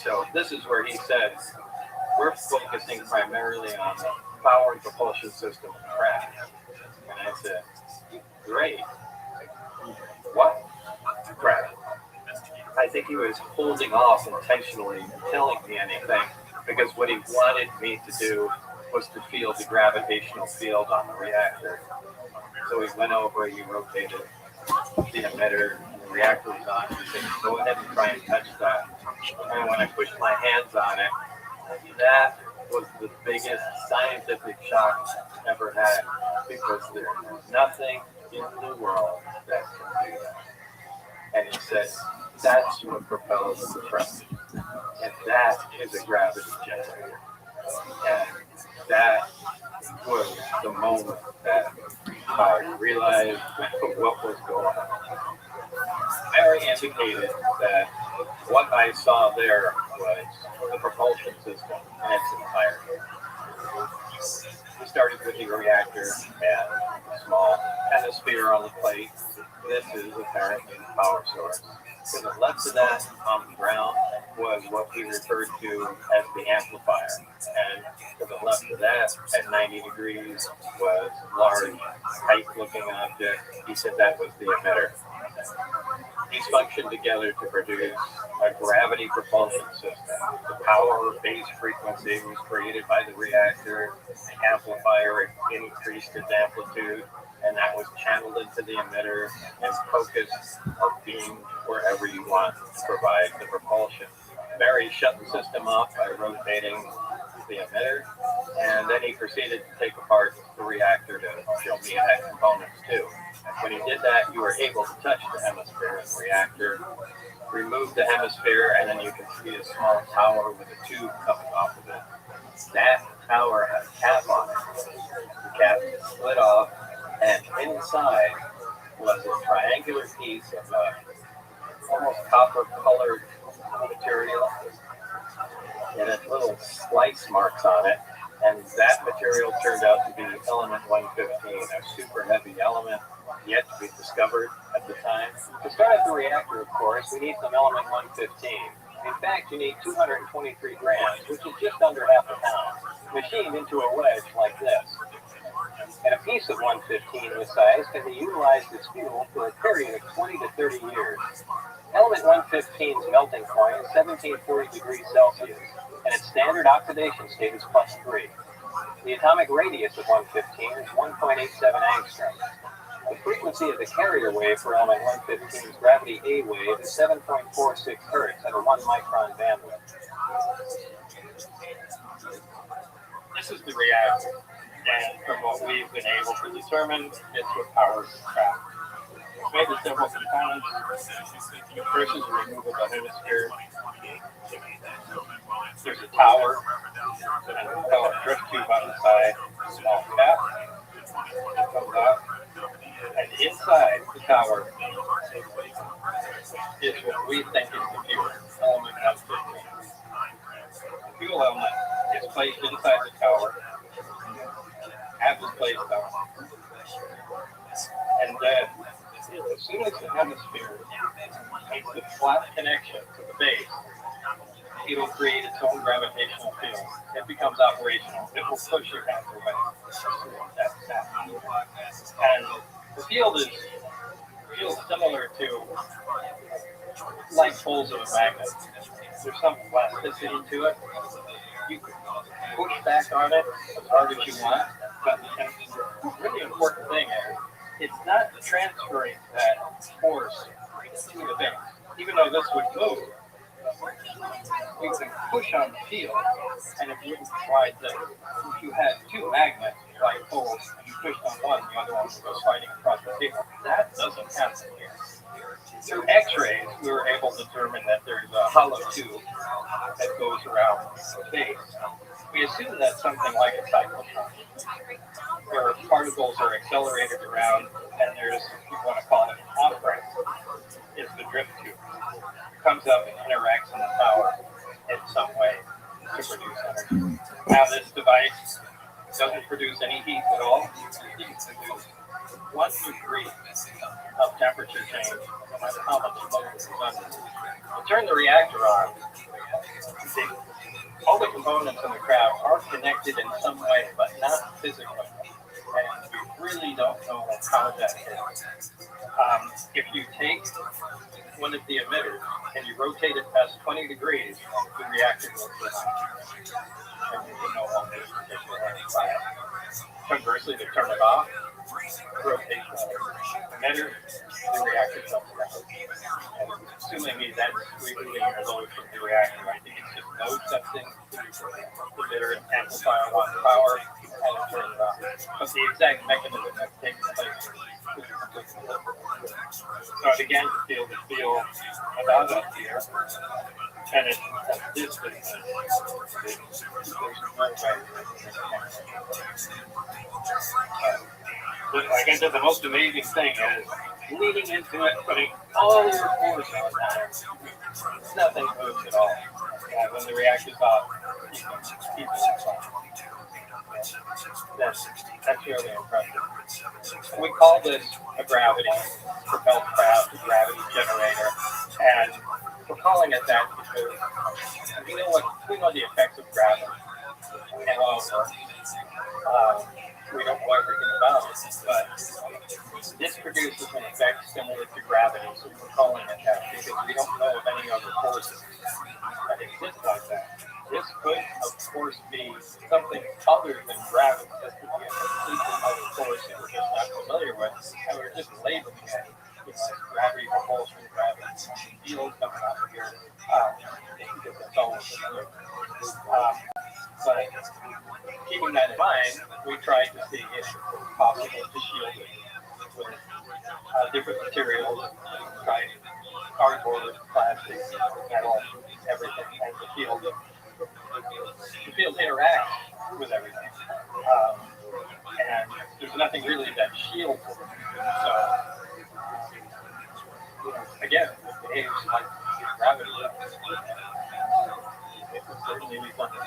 So this is where he says, we're focusing primarily on the power and propulsion system of the craft. And I said, great. What? Craft. I think he was holding off intentionally telling me anything because what he wanted me to do was to feel the gravitational field on the reactor. So he went over, he rotated the emitter, and the reactor was on. He said, go ahead and try and touch that. And when I pushed my hands on it, that was the biggest scientific shock I've ever had because there's nothing in the world that can do that. And he said, that's what propels the thrust. And that is a gravity generator. And that was the moment that I realized what was going on. Barry indicated that what I saw there was the propulsion system in its entirety. We started with the reactor and a small hemisphere on the plate. This is apparently the power source. To the left of that on the ground was what we referred to as the amplifier. And to the left of that at 90 degrees was a large, tight-looking object. He said that was the emitter. These functioned together to produce a gravity propulsion system. The power base frequency was created by the reactor. The amplifier increased its amplitude, and that was channeled into the emitter and focused or beamed wherever you want to provide the propulsion. Barry shut the system off by rotating the emitter, and then he proceeded to take apart the reactor to show me it had components too. When he did that, you were able to touch the hemisphere in the reactor, remove the hemisphere, and then you can see a small tower with a tube coming off of it. That tower had a cap on it. The cap split off, and inside was a triangular piece of almost copper-colored material. It had little slice marks on it, and that material turned out to be element 115, a super heavy element yet to be discovered at the time. To start at the reactor, of course, we need some element 115. In fact, you need 223 grams, which is just under half a pound, machined into a wedge like this. And a piece of 115 this size can be utilized as fuel for a period of 20 to 30 years. Element 115's melting point is 1740 degrees Celsius, and its standard oxidation state is +3. The atomic radius of 115 is 1.87 angstroms. The frequency of the carrier wave for element 115's gravity A wave is 7.46 hertz at a 1 micron bandwidth. This is the reactor, and from what we've been able to determine, it's what powers the craft. It's made of several components. The first is the removal of the hemisphere. There's a tower, and a power drift tube on the side, a small cap, that comes out. And inside the tower is what we think is the fuel element 115. The fuel element is placed inside the tower, half is placed on, and then As soon as the hemisphere makes a flat connection to the base, it will create its own gravitational field. It becomes operational. It will push your hands away. And the field is similar to like poles of a magnet. There's some plasticity to it. You can push back on it as hard as you want, but the really important thing is it's not transferring that force to the base. Even though this would move, you can push on the field, and if you tried this, if you had two magnets like poles, and you pushed on one, the other one would go sliding across the table. That doesn't happen here. Through X-rays, we were able to determine that there's a hollow tube that goes around the base. We assume that's something like a cyclotron, where particles are accelerated around, and there's, you want to call it an off-ramp, is the drift tube. It comes up and interacts in the tower in some way to produce energy. Now, this device doesn't produce any heat at all. You can produce 1 degree of temperature change, no matter how much load is under. To turn the reactor on, all the components in the craft are connected in some way, but not physically. And we really don't know how that is. If you take one of the emitters and you rotate it past 20 degrees, the reactor will turn on. And you know how this particular fire. Conversely, to turn it off, rotate the emitter, the reactor shuts down. And assuming that's removing your load from the reactor, I think it's just load testing, the emitter amplify on power, and it turns it off. But the exact mechanism that takes place is completely different. So it began to feel about up here, and it's at this distance. There's no way. Like I said, the most amazing thing is leaning into it, putting all your force on that. Nothing moves at all. When the reactor's off, you can keep it on. That's really impressive. We call this a gravity-propelled craft, a gravity generator, and we're calling it that because we know the effects of gravity and all of it. We don't know everything about it, but this produces an effect similar to gravity, so we're calling it that because we don't know of any other forces that exist like that. This could, of course, be something other than gravity. This could be a completely other force that we're just not familiar with, and we're just labeling it. Gravity, propulsion, gravity, field coming out of here. Because that's all we're familiar with. But keeping that in mind, we tried to see if it was possible to shield it with different materials, tried cardboard, plastic, metal, everything, and the field interacts with everything. And there's nothing really that shields it. So, again, it behaves like gravity. It would certainly be something.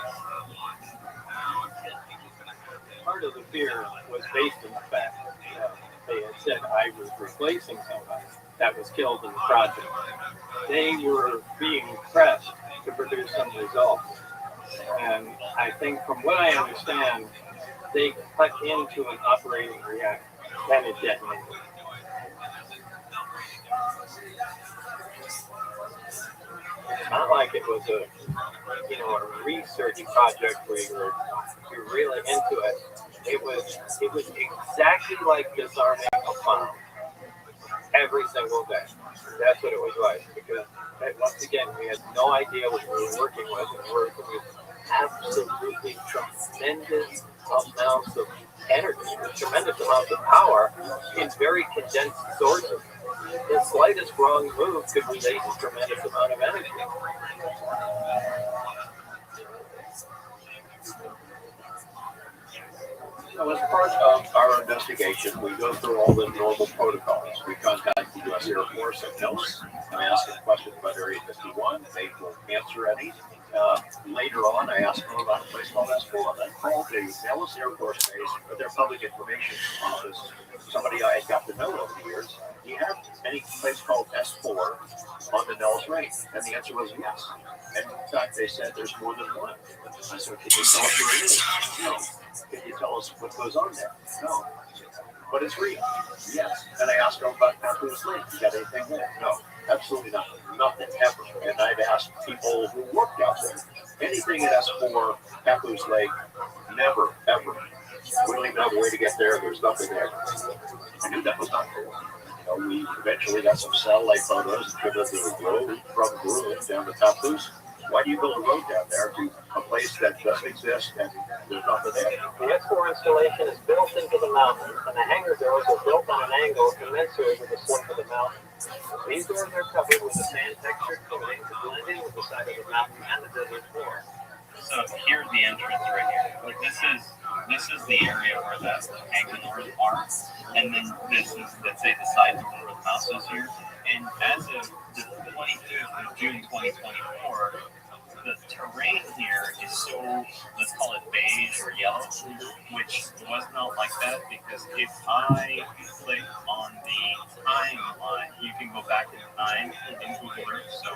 Part of the fear was based on the fact that they had said I was replacing somebody that was killed in the project. They were being pressed to produce some results. And I think from what I understand, they cut into an operating reactor, then it detonated. It's not like it was a research project where you're really into it. It was exactly like disarming a bomb every single day. That's what it was like. Because once again, we had no idea what we were working with, and we were working with absolutely tremendous amounts of energy, tremendous amounts of power in very condensed sources. The slightest wrong move could release a tremendous amount of energy. So as part of our investigation, we go through all the normal protocols. We contact the U.S. Air Force at NOS and ask a question about Area 51. They will answer any. Later on, I asked them about a place called S4. I called the Nellis Air Force Base for their public information office. Somebody I had got to know over the years. Do you have any place called S4 on the Nellis range? And the answer was yes. And in fact, they said there's more than one. I said, can you tell us where it is? No. Can you tell us what goes on there? No. But it's real. Yes. And I asked them about Papoose Lake. You got anything there? No. Absolutely nothing. Nothing ever. And I've asked people who worked out there. Anything at S4, Papoose Lake, never, ever. We don't even have a way to get there. There's nothing there. I knew that was not true. You know, we eventually got some satellite photos and figured there was a road from Gruen down to Papoose. Why do you build a road down there to a place that doesn't exist and there's nothing there? The S4 installation is built into the mountain, and the hangar doors are built on an angle commensurate with the slope of the mountain. These doors are covered with a sand textured coating to blend in with the side of the mountain and the desert floor. So here's the entrance right here. Like this is the area where the hangar doors are, and then this is, let's say, the side door where the mouse is here. And as of the 25th of June 2024, the terrain here is so, let's call it beige or yellow, which was not like that, because if I click on the timeline, you can go back in time in Google Earth. So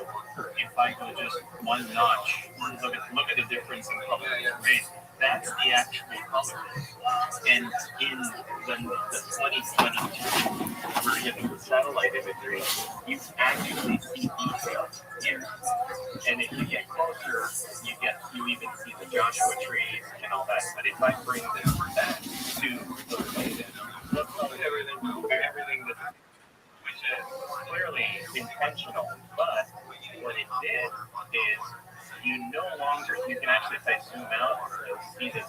if I go just one notch, look at the difference in color information. That's the actual color. And in the 2022 version of the satellite imagery, you actually see detail here. And if you get closer, you even see the Joshua trees and all that. But if I bring this back to the way look everything that, which is clearly intentional, but what it did is you no longer, you can actually, if I zoom out, you'll see this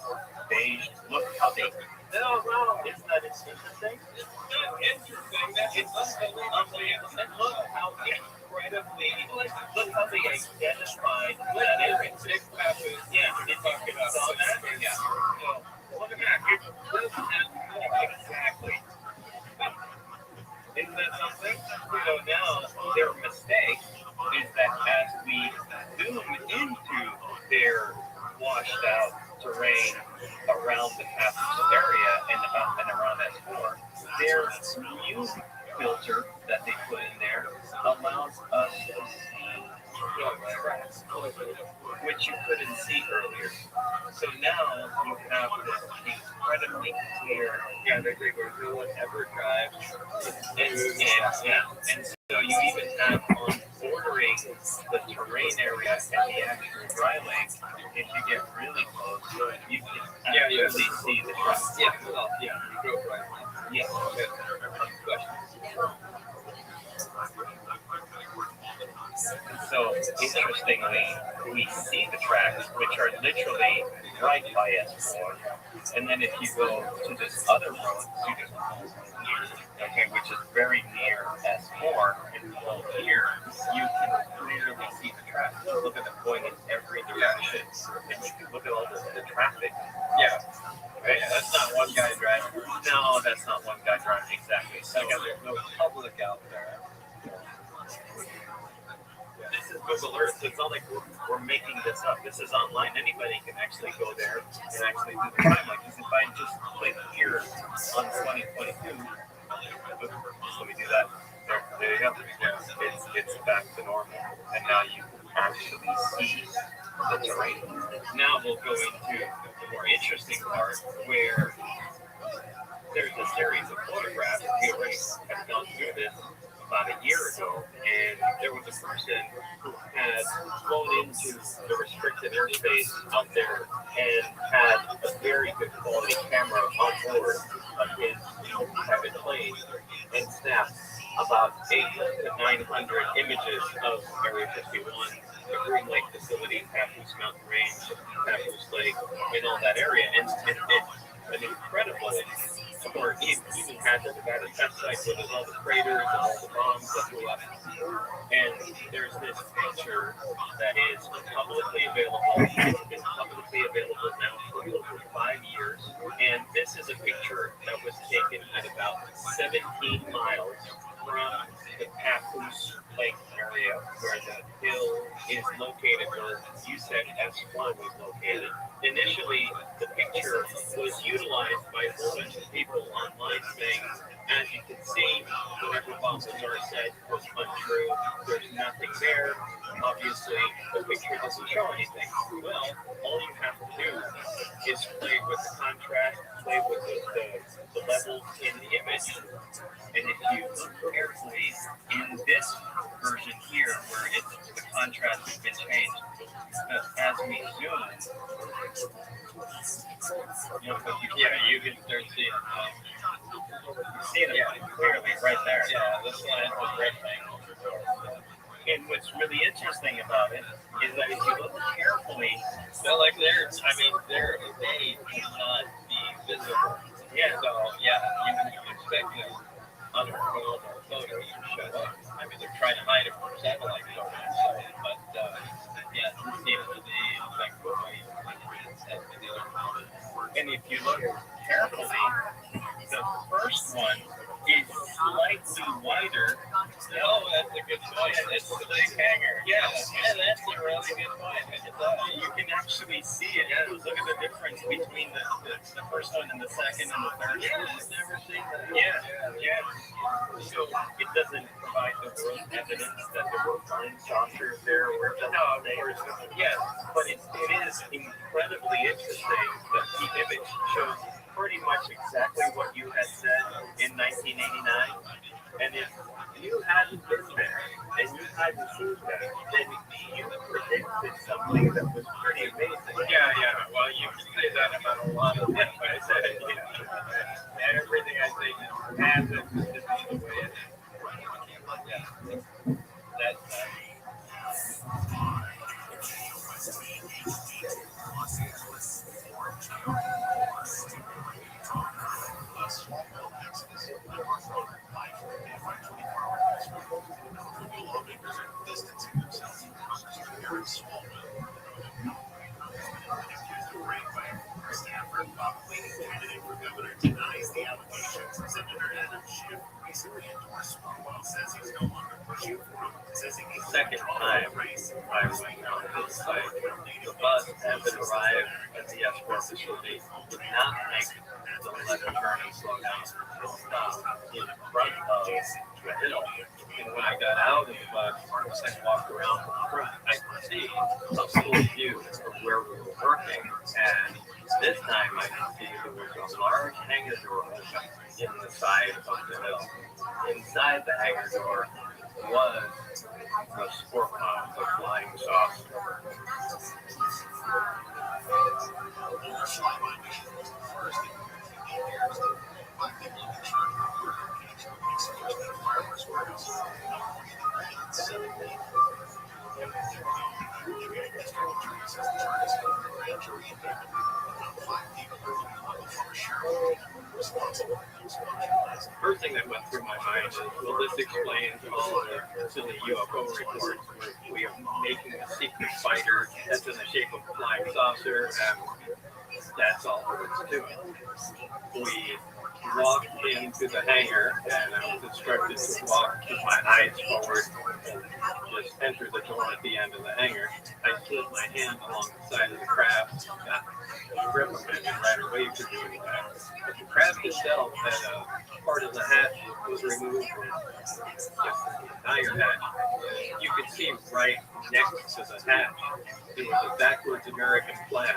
beige, look how they, no, isn't that interesting? It's not interesting, it's unbelievable. And look how incredibly, look how they identified that area. Yeah, it's on that? Yeah. Look at that, it doesn't have, exactly. Isn't that something? So now their mistake is that as we zoom into their washed out terrain around the Papoose area and around S4, their new filter that they put in there allows us to see tracks, which you couldn't see earlier. So now you have this incredibly clear. Yeah, they were no one ever drives. And so you even have on bordering the terrain area and the actual dry lake, if you get really close, you can actually see the tracks. Yeah, well, yeah, you go right. Yeah. So interestingly, we see the tracks, which are literally right by S4. And then if you go to this other road, okay, which is very near S4, and here you can clearly see the tracks. So look at them going in every direction, and you can look at all the traffic. Yeah. Right? That's not one guy driving. No, that's not one guy driving, exactly. So there's no public out there. This is Google Earth. It's not like we're making this up. This is online. Anybody can actually go there and actually do the timeline. Because if I just click here on 2022, let me do that. There you go. It's back to normal. And now you can actually see the terrain. Now we'll go into the more interesting part where there's a series of photographs. We already have gone through this about a year ago, and there was a person who had flown into the restricted airspace out there and had a very good quality camera on board of his private plane and snapped about 800 to 900 images of Area 51, the Green Lake facility, Papoose Mountain Range, Papoose Lake, and all that area. And an incredible, or it even had a test site where there's all the craters and all the bombs that blew up. And there's this picture that is publicly available. It's been publicly available now for over 5 years. And this is a picture that was taken at about 17 miles from the Papoose Lake area, where the hills is located where you said S1 was located. Initially, the picture was utilized by a whole bunch of people online saying, as you can see, whatever Balthazar said was untrue. There's nothing there. Obviously, the picture doesn't show anything. Well, all you have to do is play with the contrast, play with the levels in the image. And if you look carefully in this version here, where the contrast has been changed, as we zoom, you can start seeing it clearly right there. Yeah, this one is a great thing. And what's really interesting about it is that if you look carefully, their day cannot be visible. Yeah, so you can expect it on a film or photo to show up. I mean, they're trying to hide it from satellite photos, but it seems to be effective. And if you look carefully, the first one is slightly wider. Oh, that's a good point. It's the big hanger. Yeah, that's a really good point. You can actually see it. Yeah, look at the difference between the first one and the second and the third. Yeah, I've never seen that. Yeah. So it doesn't provide the world evidence that there were blind saucers there. But it is incredibly interesting that the image shows pretty much exactly what you had said in 1989. And if you hadn't been there and you hadn't seen that, then you predicted something that was pretty amazing. Yeah. Well, you can say that about a lot of things. I said it. And everything I say just happens to be the way it is. That's Stanford leading candidate for governor denies the allegations. Senator Adam Schiff recently endorsed Swalwell, says he's no longer pushing for him, says he needs second time I was on this site. The bus, as it arrived at the Express facility, did not make the left turn and slow down. It stopped in front of the hill. And when I got out of the bus and walked around the front, I could see a full view of where we were working. And this time I could see there was a large hangar door in the side of the hill. Inside the hangar door was a sport bomb, the flying saucer. First thing that went through my mind is, well, this explains all the silly UFO reports where we are making a secret fighter that's in the shape of a flying saucer, and that's all there is to it. We walked into the hangar, and I was instructed to walk with my eyes forward and just enter the door at the end of the hangar. I slid my hand along the side of the craft, got a grip of it, and right away for doing that. But the craft itself had part of the hatch was removed from just the entire hatch. You could see right next to the hatch, there was a backwards American flag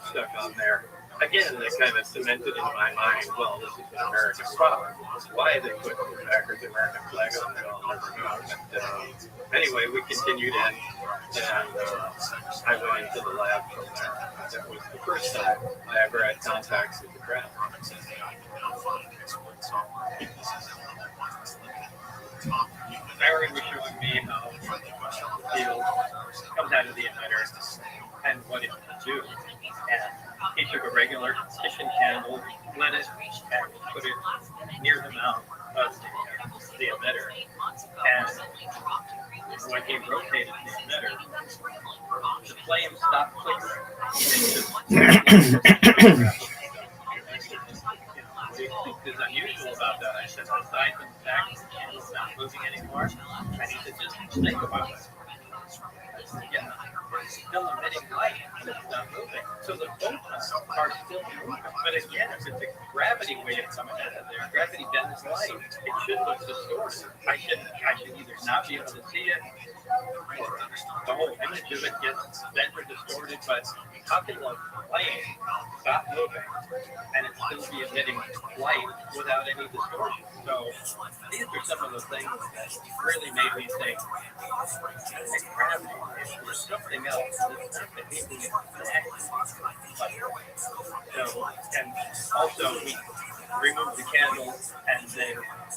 stuck on there. Again, that kind of cemented in my mind, well, this is an American product. Why they put the backwards American flag on there, I'll never know. But anyway, we continued in, and I went into the lab from there. That was the first time I ever had contact with the craft. Larry was showing me how the field comes out of the emitter and what it can do. And he took a regular kitchen candle, lit it, and put it near the mouth of the emitter. And when he rotated the emitter, the flame stopped flickering. What do you think is unusual about that? I said, aside from the fact that the candle's not moving anymore, I need to just think about it. are still moving. But again, if it's a gravity wave coming out of there, gravity bends light. It should look distorted. I should either not be able to see it, or the whole image of it gets bent or distorted. But how can the plane stop moving and it still be emitting light without any distortion? So these are some of the things that really made me think that gravity is something else that's not behaving exactly like it. So, and also we removed the candle and then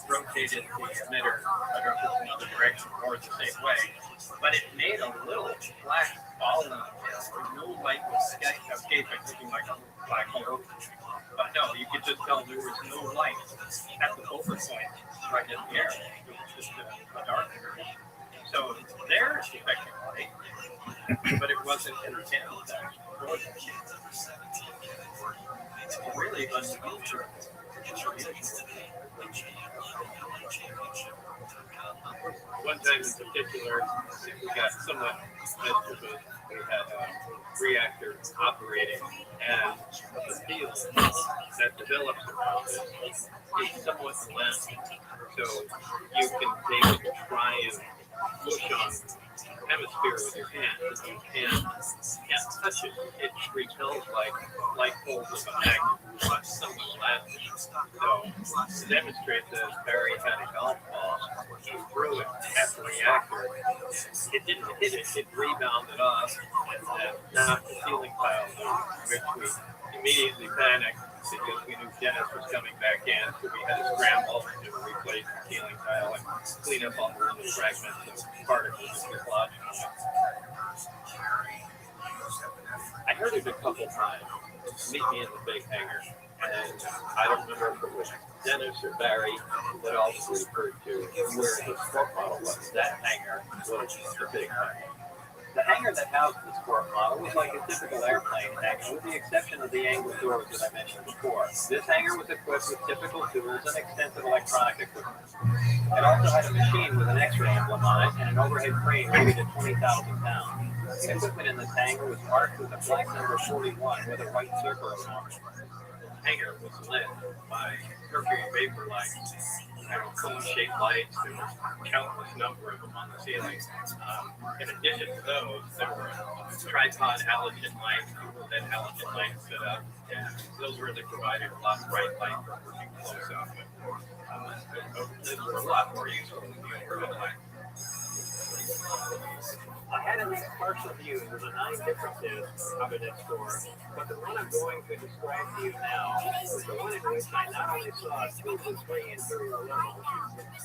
rotated the emitter, I don't know if it's another direction or the same way, but it made a little black ball in the tail where no light was escaping, looking like a black hole. But no, you could just tell there was no light at the focal point right in the air. It was just a dark area. So they're affecting light, but it wasn't in the candle effect. It's really unusual. One time in particular, we got somewhat miserable. We had a reactor operating, and the field that develops around it is somewhat less. So you can take and try and push on hemisphere with your hand, and you can't touch it. It repels like poles of a magnet. Watch someone laughing. So to demonstrate this, Barry had a golf ball. He threw it at the reactor. It didn't hit it. It rebounded off and knocked the ceiling tile loose, which we immediately panicked because we knew Dennis was coming back in, so we had to scramble to replace the ceiling tile and clean up all the little fragments of particles that were lodged on it. I heard it a couple times. Meet me in the big hangar. And I don't remember if it was Dennis or Barry that also referred to where the sport model was. That hangar was the big hangar. The hangar that housed the sport model was like a typical airplane hangar, with the exception of the angled doors that I mentioned before. This hangar was equipped with typical tools and extensive electronic equipment. It also had a machine with an X-ray emblem on it and an overhead crane rated at 20,000 pounds. The equipment in this hangar was marked with a black number 41 with a white circle around it. The hangar was lit by mercury vapor lights, cone-shaped lights. There was a countless number of them on the ceiling. In addition to those, there were tripod halogen lights, that halogen lights set up, and those really provided a lot of bright light for working close-up. These were a lot more useful than the overhead light. I had at least partial views of the 9 differences of an store, but the one I'm going to describe to you now is the one in which I not only saw 2 to 3 interior levels,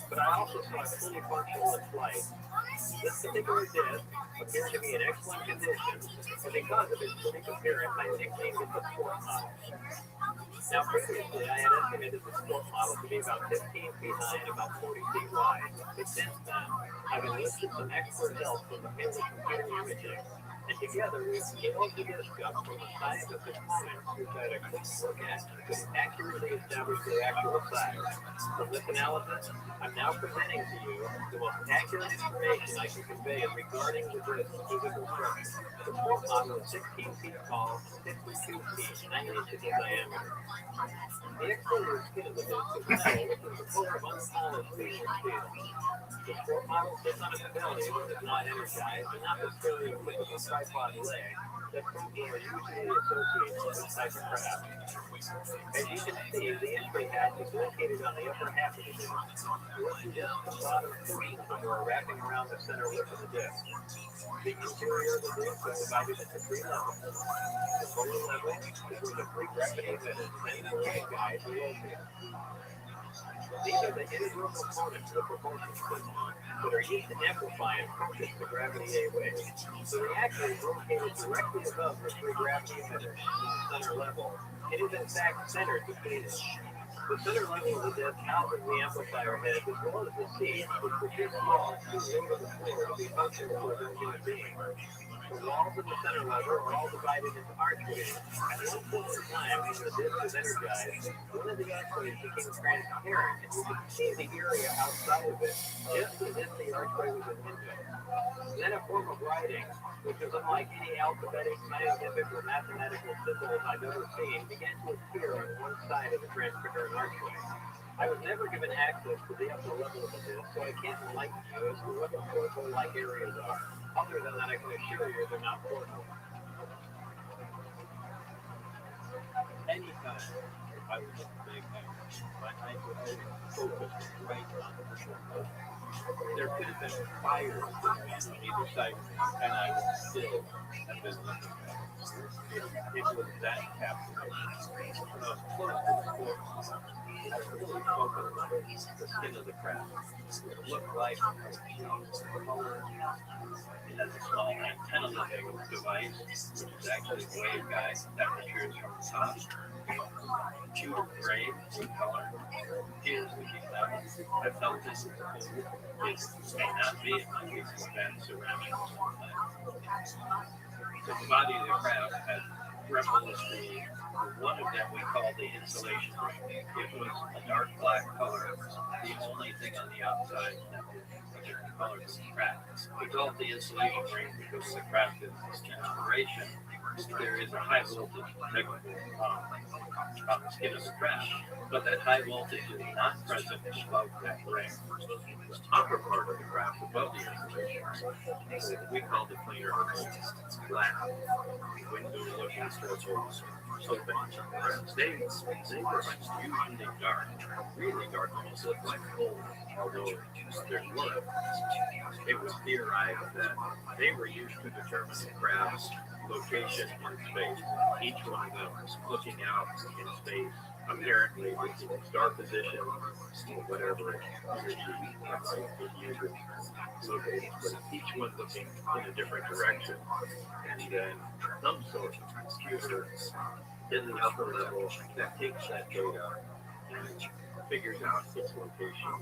but I also saw it fully functional in flight. This particular disc appeared to be in excellent condition, and because of its sleek appearance, I nicknamed it the sport model. Now, previously, I had estimated the sport model to be about 15 feet high and about 40 feet wide. But since then, I've enlisted some expert help from the field of computer imaging, and together we've scaled the disc up from the scientific comments which I had a quick look at to accurately establish the actual size. From this analysis, I'm now presenting to you the most accurate information I can convey regarding the disc's physical structure. The sport model is 16 feet tall, 62 feet, 9 inches in diameter. The exterior skin of the disc is metal with a core of unpolished stainless steel. The sport model sits on a belly that is not energized and not the stereotypical tripod leg that people are usually associated with this type of craft. As you can see, the entry hatch is located on the upper half of the disc. The lifting disc comes out of the wings that are wrapping around the center lip of the disc. The interior of the disc is divided into 3 levels. The lower level is where the free gravity that is sent to the guide to rotate. These are the integral components of the propulsion system that are used to amplify and focus the gravity A wave. The reactor is located directly above the free gravity emitter, the center level. It is in fact centered between it. The center level of the disc houses the amplifier head as well as the seat, which are too small to lower the floor to be functional for a human being. The walls of the center lever are all divided into archways. At one point in time, when the disc was energized, one of the archways became transparent, and you could see the area outside of it, just as if the archway was a window. Then a form of writing, which was unlike any alphabetic, scientific, or mathematical symbols I've ever seen, began to appear on one side of the transparent archway. I was never given access to the upper level of the disc, so I can't enlighten you as to what the portal-like areas are. Other than that, I can assure you they're not portals. Anytime I was in the big house, my eyes were always focused right on the portal. There could have been fires on either side of me, and I would still have been looking at it. It was that captivating. When I was close to the portal, I really focused on the skin of the craft. It looked like a color. It has a small antenna-looking device, which is actually a waveguide that protrudes from the top. Pewter gray in color. Here's the key level. I felt this as a whole. It may not be, it might be some advanced ceramics. The body of the craft had replicas. One of them we called the insulation ring. It was a dark black color. The only thing on the outside that was a different color was the craft. We call it the insulation ring because the craft is inspiration. There is a high voltage protected on the skin of the craft, but that high voltage is not present above that ring. The upper part of the craft, above the insulation ring, we call the cleaner black. Window looking portals open. They were unusually dark, really dark, almost looked like coal, although there's wood. It was theorized that they were used to determine the craft's location in space. Each one of them looking out in space, apparently with its star position, whatever energy was used located, but each one looking in a different direction. And then some sort of computer in the upper level that takes that data and figures out its location.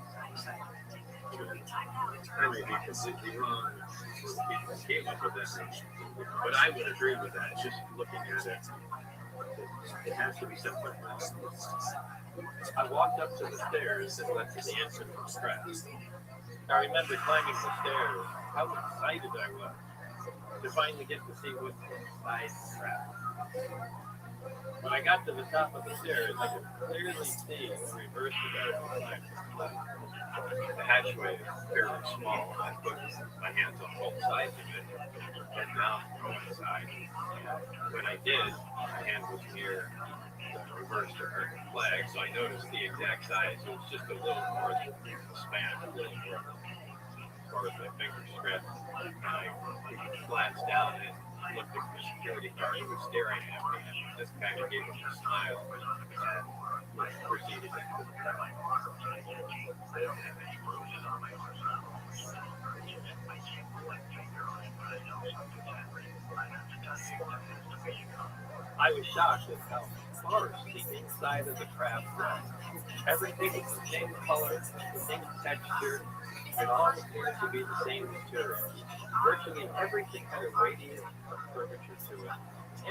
I may be completely wrong for the people who came up with that, but I would agree with that. Just looking at it, it has to be something wrong. I walked up to the stairs that led to the entrance of the craft. I remember climbing the stairs, how excited I was to finally get to see what's inside the craft. When I got to the top of the stairs, I could clearly see the reverse side. The hatchway is fairly small. I put my hands on both sides of it and down on one side. When I did, my hand was near the reverse American flag, so I noticed the exact size. It was just a little more than the span, a little more as far as my fingers stretched. I glanced down and looked at the security guard who was staring at me and just kind of gave him a smile and proceeded into the crowd. I was shocked at how sparse the inside of the craft was. Everything was the same color, the same texture, and all appeared to be the same material. Virtually everything had a radius of curvature to it.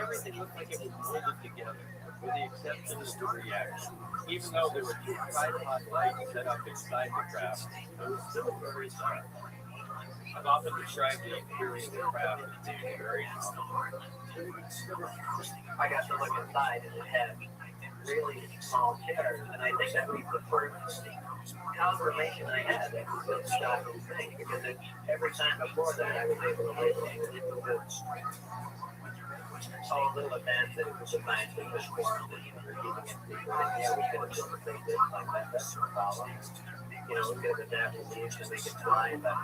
Everything looked like it was molded together, with the exception of the reaction. Even though there were two tripod lights set up inside the craft, it was still very dark. I've often described the interior of the craft as being very small. I got to look inside and it had really small chairs, and I think that was the first confirmation I had that it was a shocking thing, because every time before that I was able to locate it. It was a little advanced that it was a scientific form that you were keeping it secret. And yeah, we could have just made this like that, that's no problem. You know, we could have adapted these to make it fly, but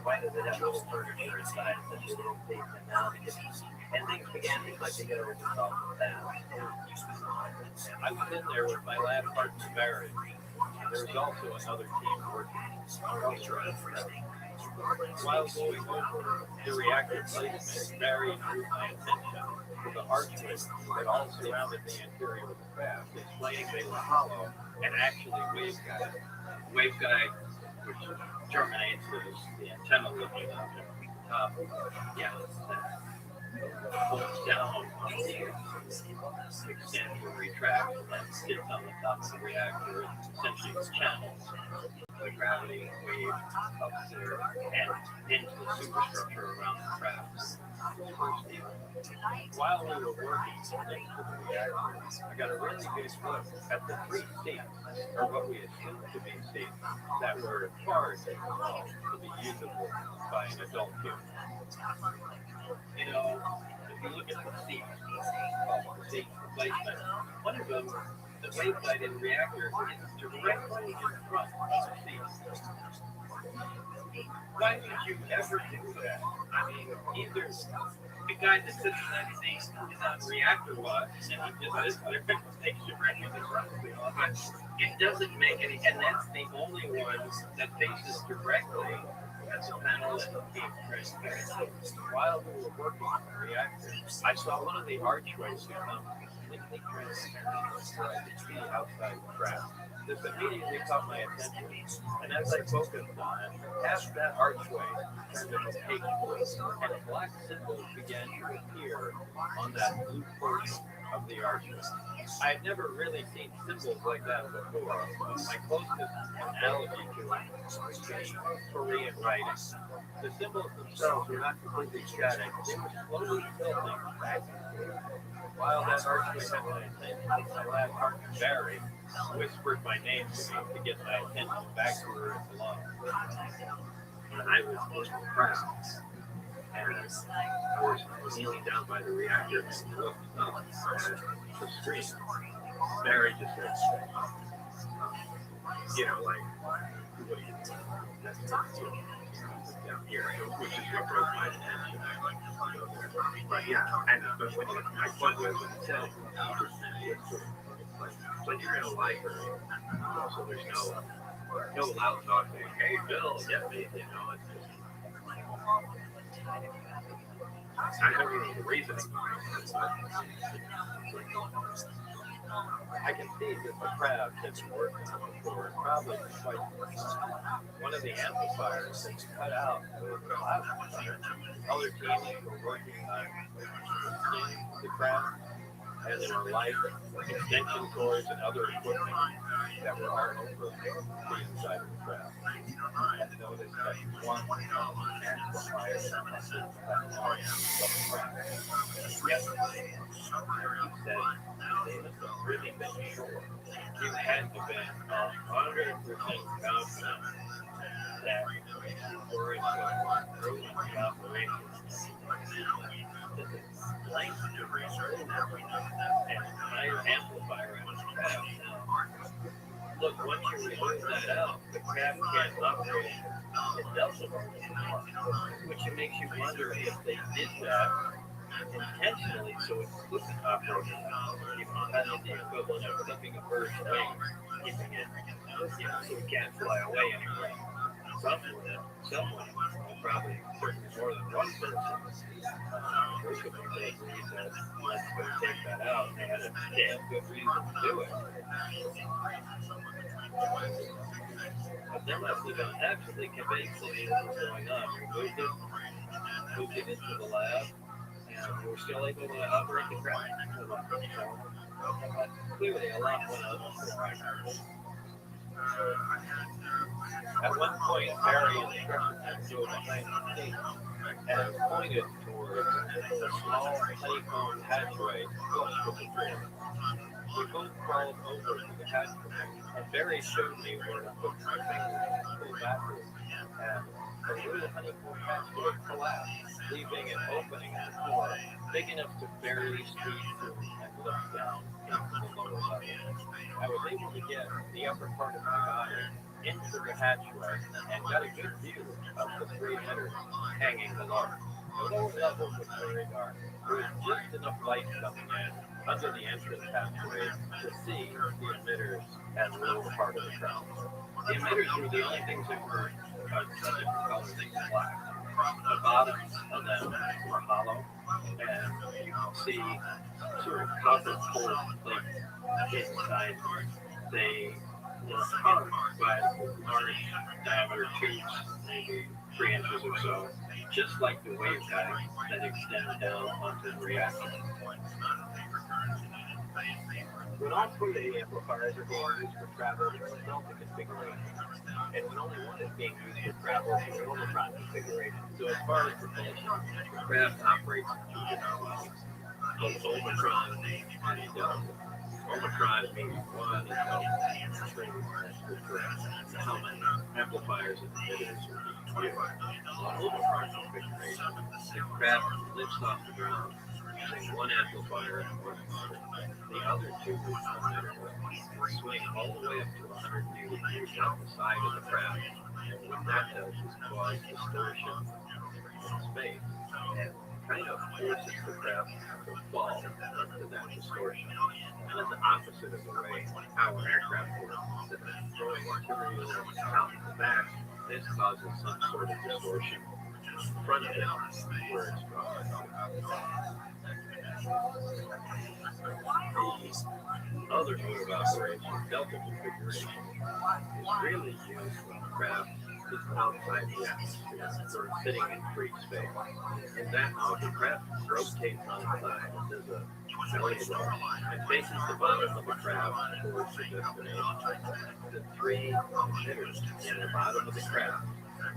why does it have little furniture inside such a little piece? And now and things began to click together as a result of that. I was in there with my lab partner, Barry, and there was also another team working on the restaurant. While going over the reactor placement, Barry drew my attention to the archways that all surrounded the interior of the craft, explaining they were hollow and actually waveguide, which terminates as the antenna looking object, Yeah, pulls down on the extend or retract and sits on the top of the reactor. Essentially, it's channels the gravity wave up there and into the superstructure around the craft. While we were working next to the reactor, I got a really good look at the 3 seats, or what we assumed to be seats, that were far too small to be usable by an adult human. You know, if you look at the seats, the seat placement, one of them, the waveguide in the reactor, is directly in front of the seat. Why would you ever do that? I mean, either the guy that sits in that seat is on reactor watch and he just takes you right in the front of the office. It doesn't make any, and that's the only one that faces directly at the panel that became transparent. While we were working on the reactor, I saw one of the archways become completely transparent so I could see outside the craft. This immediately caught my attention, and as I focused on it, half that archway turned into opaque blue, and black symbols began to appear on that blue portion of the archway. I had never really seen symbols like that before. My closest analogy to it would be Korean writing. The symbols themselves were not completely static, they were slowly filtering back and forth. While that archway had my attention, my lad partner Barry whispered my name to me to get my attention back to where it belonged. And I was in the crowd. And I was kneeling down by the reactor and looked up at the screen. Barry just said, you know, like, what are you doing? That's not down here, which is what broke my attention. But yeah, and but when my point was when it said, but you're in a library, so there's no loud talk saying, hey, Bill, get me, you know, it's just, I don't know the reasoning behind it, but I can see that the crowd has been working on it for probably quite some time. One of the amplifiers that's cut out was the loud amplifier. Other teams were working on the crowd, and there were light extension cords and other equipment that were all over the inside of the crowd. I noticed that one amplifier that must have cut off the crowd. Yesterday, he said, they must have really been sure. You had to be 100% confident that you were in the operation. This is light and higher amplifier in the cab. Look, once you remove that out, the cab can't operate in decibels anymore, which makes you wonder if they did that intentionally so it wouldn't operate. You know, kind of the equivalent of clipping a bird's wing, keeping it, so it can't fly away anymore. Someone, probably certainly more than one person, most of them agreed that let's go take that out, and they had a damn good reason to do it. But there must have been absolutely convincingly what was going on. We moved it into the lab, and we were still able to operate the craft. So, clearly, a lot went on. At one point, Barry instructed them to go behind the scenes and pointed towards a small honeycomb hatchway close to the door. We both crawled over to the hatchway, and Barry showed me where to put my fingers and pull backwards, and the little honeycomb hatchway collapsed, leaving an opening in the floor big enough to barely squeeze through and look down into the lower level. I was able to get the upper part of my body into the hatchway and got a good view of the 3 emitters hanging below. The lower levels were very dark. There was just enough light coming in under the entrance hatchway to see the emitters and the lower part of the crown. The emitters were the only things that were a different color than black. The bottoms of them were hollow, and you can see sort of copper core plates inside. They were hung by large diameter tubes, maybe 3 inches or so, just like the waveguide that extends down onto the reactor. When all 3 of the amplifiers are being used for travel to the Delta configuration, and when only one is being used for travel to the Omicron configuration. So as far as propulsion, the craft operates in 2 different levels, both Omicron and Delta. Omicron means 1 and Delta 3, that's how many amplifiers and emitters are being used. On Omicron configuration, the craft lifts off the ground using 1 amplifier and 1 emitter. The other 2 emitters swing all the way up to 180 degrees down the side of the craft, and what that does is cause distortion in space and kind of forces the craft to fall into that distortion. And it's the opposite of the way our aircraft works. Instead of throwing material out in the back, this causes some sort of distortion in front of it where it's going. The other mode of operation, Delta configuration, is really used when the craft is outside the atmosphere or sitting in free space. In that mode, the craft rotates on its side and does a belly roll and faces the bottom of the craft towards the destination. The 3 emitters in the bottom of the craft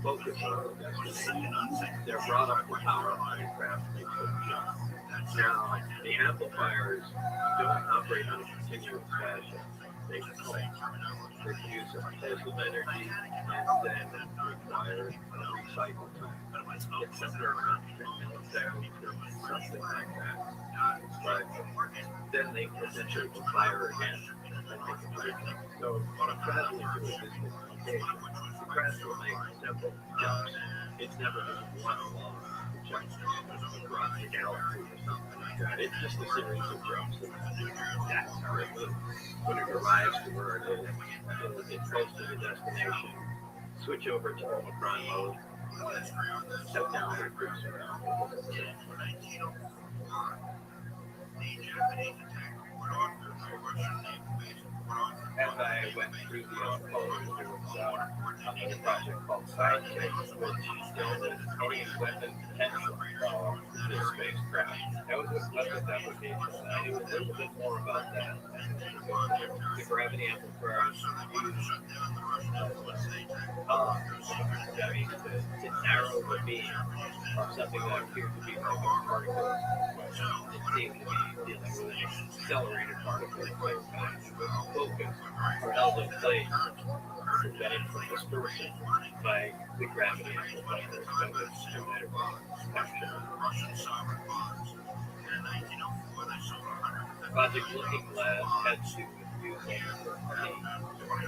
focus on the destination. They're brought up to power when the craft makes a jump. Now, the amplifiers don't operate in a continuous fashion. They produce a burst of energy and then require a recycle time. It's somewhere around 10 milliseconds or something like that. But then they potentially will fire again and make a break. So on a traveling to a distant location, the craft will make several jumps. It's never just one long jump across the galaxy or something like that. It's just a series of jumps, and that's how it moves. When it arrives to where it is, it'll get close to the destination, switch over to Omicron mode, and set down their cruise around. As I went through the other folders, there was another project called Sidekick, which dealt with any weapon potential for this spacecraft. That was a weapons application. I knew a little bit more about that. The gravity amplifiers used to narrow the beam of something that appeared to be like a particle. It seemed to be dealing with an accelerated particle at the same time. It was focused or held in place to prevent from distortion by the gravity amplifiers that was emitted Project Looking Glass had to use the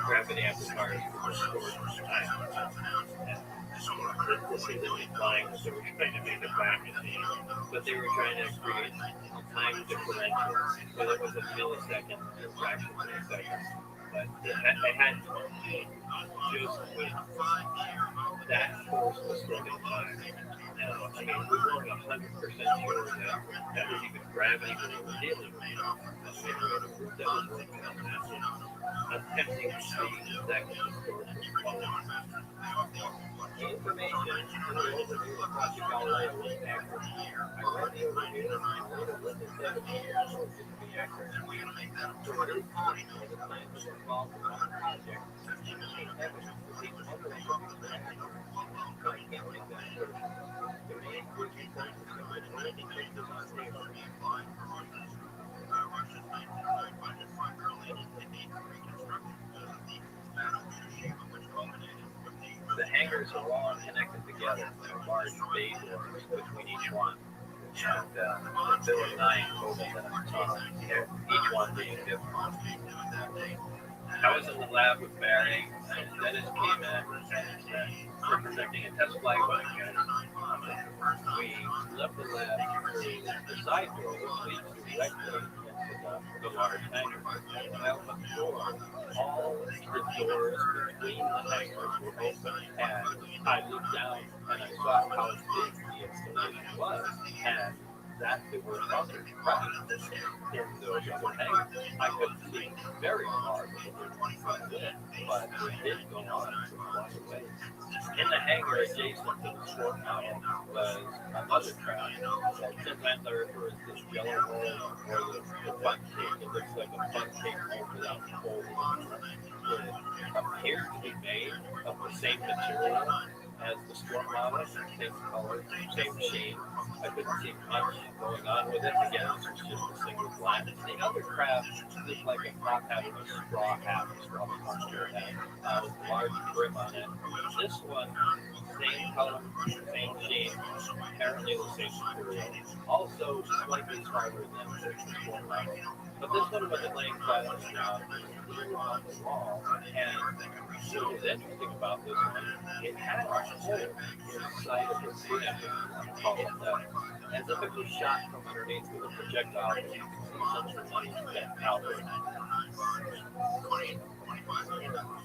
gravity amplifiers to distort time. This isn't implying that they were trying to make a time machine, but they were trying to create a time differential, whether it was a millisecond or fraction of a second. But they had just with that force distorting time. Now, I mean, we weren't 100% sure that was even gravity we were dealing with. The group that was working on that was attempting to see second distortion falling. The information in the overview of Project Galileo was accurate. I read the overview and I wrote a list of 7 years to be accurate. So it is possible that scientists involved in one project obtained evidence that these other overviews were accurate. So I can't make that assertion. There may be consensus on which one of these things is on paper. The hangars are all connected together by large bay doors between each one. And there were 9 total, each one being different. I was in the lab with Barry, and Dennis came in and representing a test flight with we left the lab through the side door, which leads directly into the large hangar. And I opened the door. All the doors between the hangars were open, and I looked down and I saw how big the installation was. And exactly where others craft in those other hangars. I couldn't see very far from it, but it did go on for quite a ways. In the hangar adjacent to the sport model was another craft that sometimes I refer to as yellow mold or the fun cake. It looks like a fun cake mold without the hole in it. It appeared to be made of the same material as the sport model, same color, same sheen. I couldn't see much going on with it. Again, this was just a single glass. The other craft looked like a top hat with a straw hat, a straw poncho hat, with a large brim on it. This one, same color, same sheen, apparently the same material. Also slightly smaller than the sport model. But this one wasn't laying flat on the ground, it was on the wall. And what was interesting about this one, it had a hole inside of the brim, if you want to call it that. As if it was shot from underneath with a projectile, and you can see some of the money spent out there.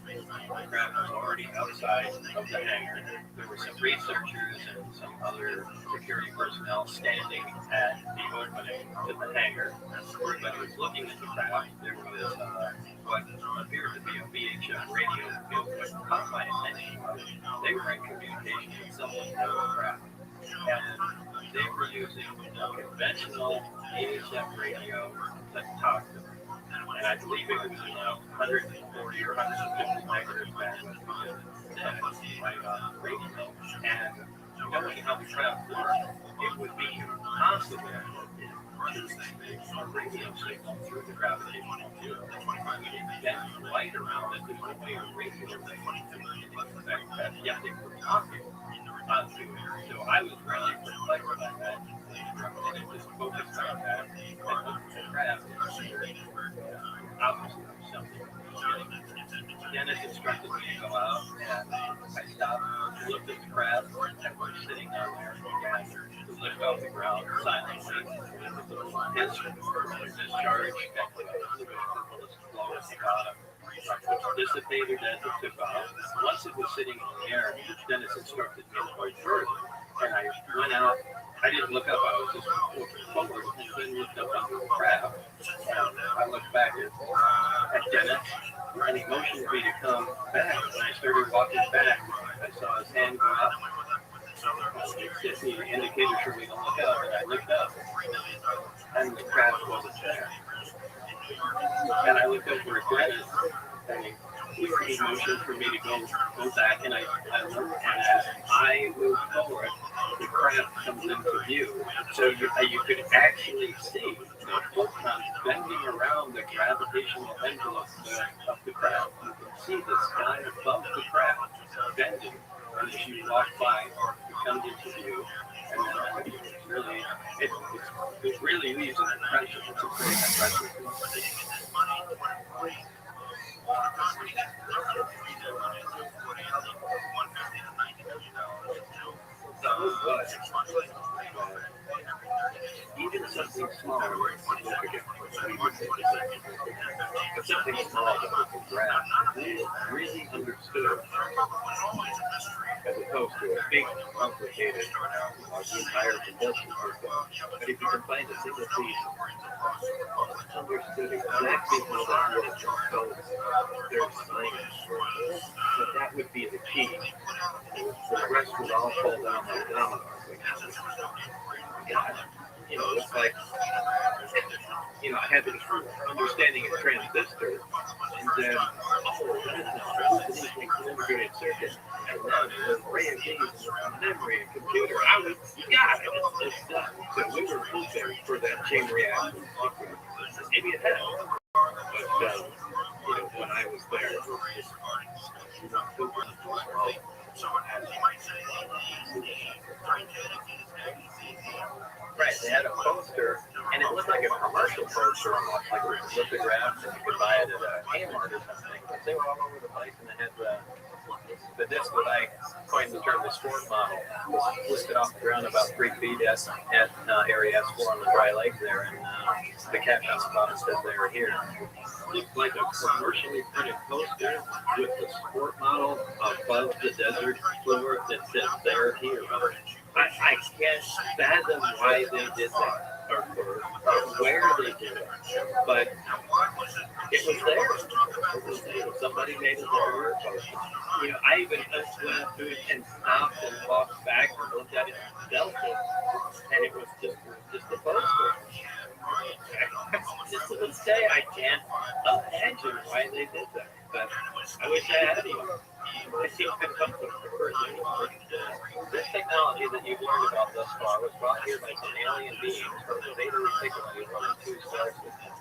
The craft was already outside of the hangar. There were some researchers and some other security personnel standing at the opening to the hangar. When I was looking at the craft, there was what appeared to be a VHF radio field. What caught my attention was they were in communication with someone in the craft. And they were using a conventional VHF radio that talked to them. And I believe it was 140 or 150 megahertz bandwidth right on the radio. And knowing how the craft worked, it would be impossible to a radio signal through the gravitational field. You didn't get light around it. There's no way a radio signal could affect that. Yet they were talking onto it. So I was really perplexed by that. And it just focused on that. And the craft obviously something. Dennis instructed me to go out, and I stopped, looked at the craft that was sitting down there, and lift off the ground silently. His discharge at the bottom dissipated as it took off. Once it was sitting in the air, Dennis instructed me to go further, and I went out. I didn't look up, I was just looking forward, and then looked up under the craft, and I looked back at Dennis, and he motioned me to come back. When I started walking back, I saw his hand go up. He indicated for me to look up, and I looked up, and the craft wasn't there. And I looked over at Dennis, and he motioned for me to go back, and I looked, and as I moved forward, the craft comes into view. So you could actually see the photons bending around the gravitational envelope of the craft. You can see the sky above the craft bending, and as you walk by, it comes into view. And it really leaves an impression. It's a great impression. Even something small, but something small that we can grab, really understood, as opposed to a big, complicated, entire propulsion system. But if you can find a single piece, understood exactly how that works, so there's science. But that would be the key. The rest would all fall down like dominoes. God, it's like, I had this understanding of transistor, and then, that's an integrated circuit, and then the array of things, memory, and computer, it's done. So we were hoping for that chain reaction. Maybe it had, but, when I was there, it was just, right, they had a poster, and it looked like a commercial poster, almost like with lithographs, and you could buy it at a Kmart or something. But they were all over the place, and they had The disc that I coined the term the sport model was lifted off the ground about 3 feet at Area S4 on the dry lake there, and the caption on the bottom says they were here. Looks like a commercially printed poster with the sport model above the desert floor that says they're here. I can't fathom why they did that or where they did it, but it was there. It was there. Somebody made it there. You know, I even went up to it and stopped and walked back and looked at it and dealt it, and it was just a poster. Just to this day, I can't imagine why they did that, but I wish I had one. I seem to come from the person. This technology that you've learned about thus far was brought here by some alien beings from the Zeta Reticuli 1 and 2 star system.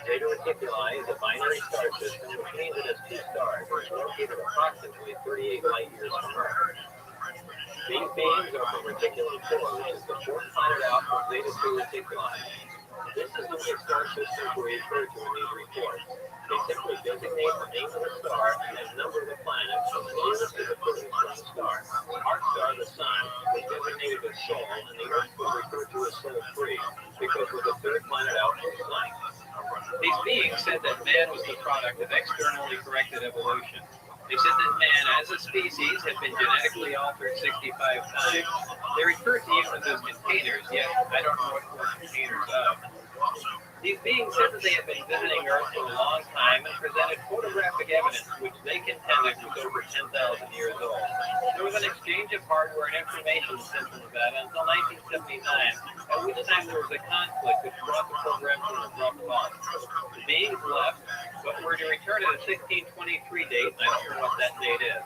Zeta Reticuli is a binary star system, which means it has 2 stars and is located approximately 38 light years from Earth. These beings are from Reticulum 4, which is the fourth planet out from Zeta 2 Reticuli. This is the way star systems were referred to in these reports. They simply designate the name of the star and then number the planets from the nearest to the furthest from the star. Our star, the Sun, was designated as Sol, and the Earth was referred to as Sol 3 because we're the third planet out from the Sun. These beings said that man was the product of externally corrected evolution. They said that man, as a species, had been genetically altered 65 times. They refer to humans as containers, yet I don't know what we're containers of. These beings said that they had been visiting Earth for a long time and presented photographic evidence which they contended was over 10,000 years old. There was an exchange of hardware and information sent from Nevada until 1979, at which time there was a conflict which brought the program to an abrupt halt. The beings left, but were to return at a 1623 date, and I don't know what that date is.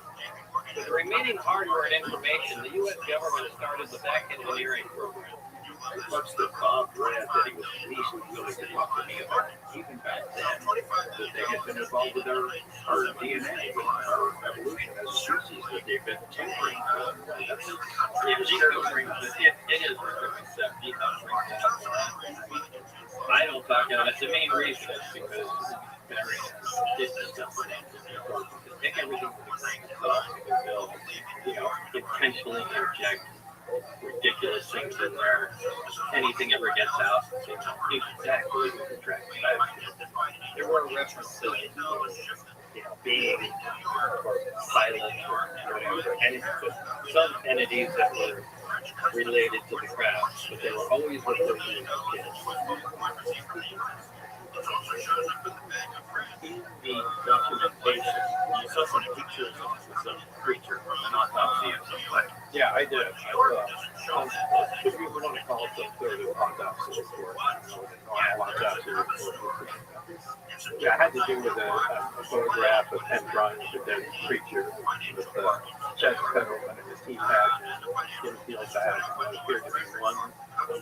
With the remaining hardware and information, the U.S. government started the back engineering program. Much that Bob read that he was at least willing to talk to me about it, even back then, that they had been involved with our DNA, with our evolution as a species, that they've been tinkering with. It is restricted stuff. I don't talk about it. The main reason is because very distant company take everything with a grain of salt because they'll, intentionally inject ridiculous things in there. Anything ever gets out, they know exactly what the track is. There were references to being or silent or whatever, and some entities that were related to the crowds, but they were always referred to as kids. In the documentation, you saw some pictures of some creature, an autopsy of some type. Yeah, I did. If you want to call it some sort of autopsy report, autopsy report. Yeah, it had to do with a photograph of him drawing of a dead creature with the chest cut open and his teeth out and skin peeled back. It appeared to be one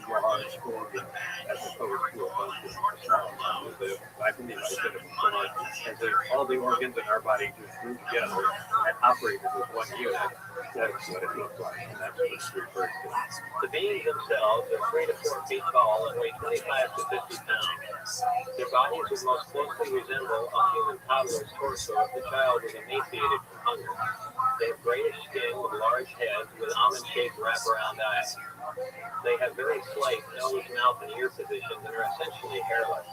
large organ as opposed to a bunch of small ones. I believe I said it before, as if all the organs in our body just grew together and operated with one unit. That's what it looked like, and that's what it's referred to. The beings themselves are 3 to 4 feet tall and weigh 25 to 50 pounds. Their bodies would most closely resemble a human toddler's torso if the child was emaciated from hunger. They have grayish skin with large heads with almond-shaped wraparound eyes. They have very slight nose, mouth, and ear positions and are essentially hairless.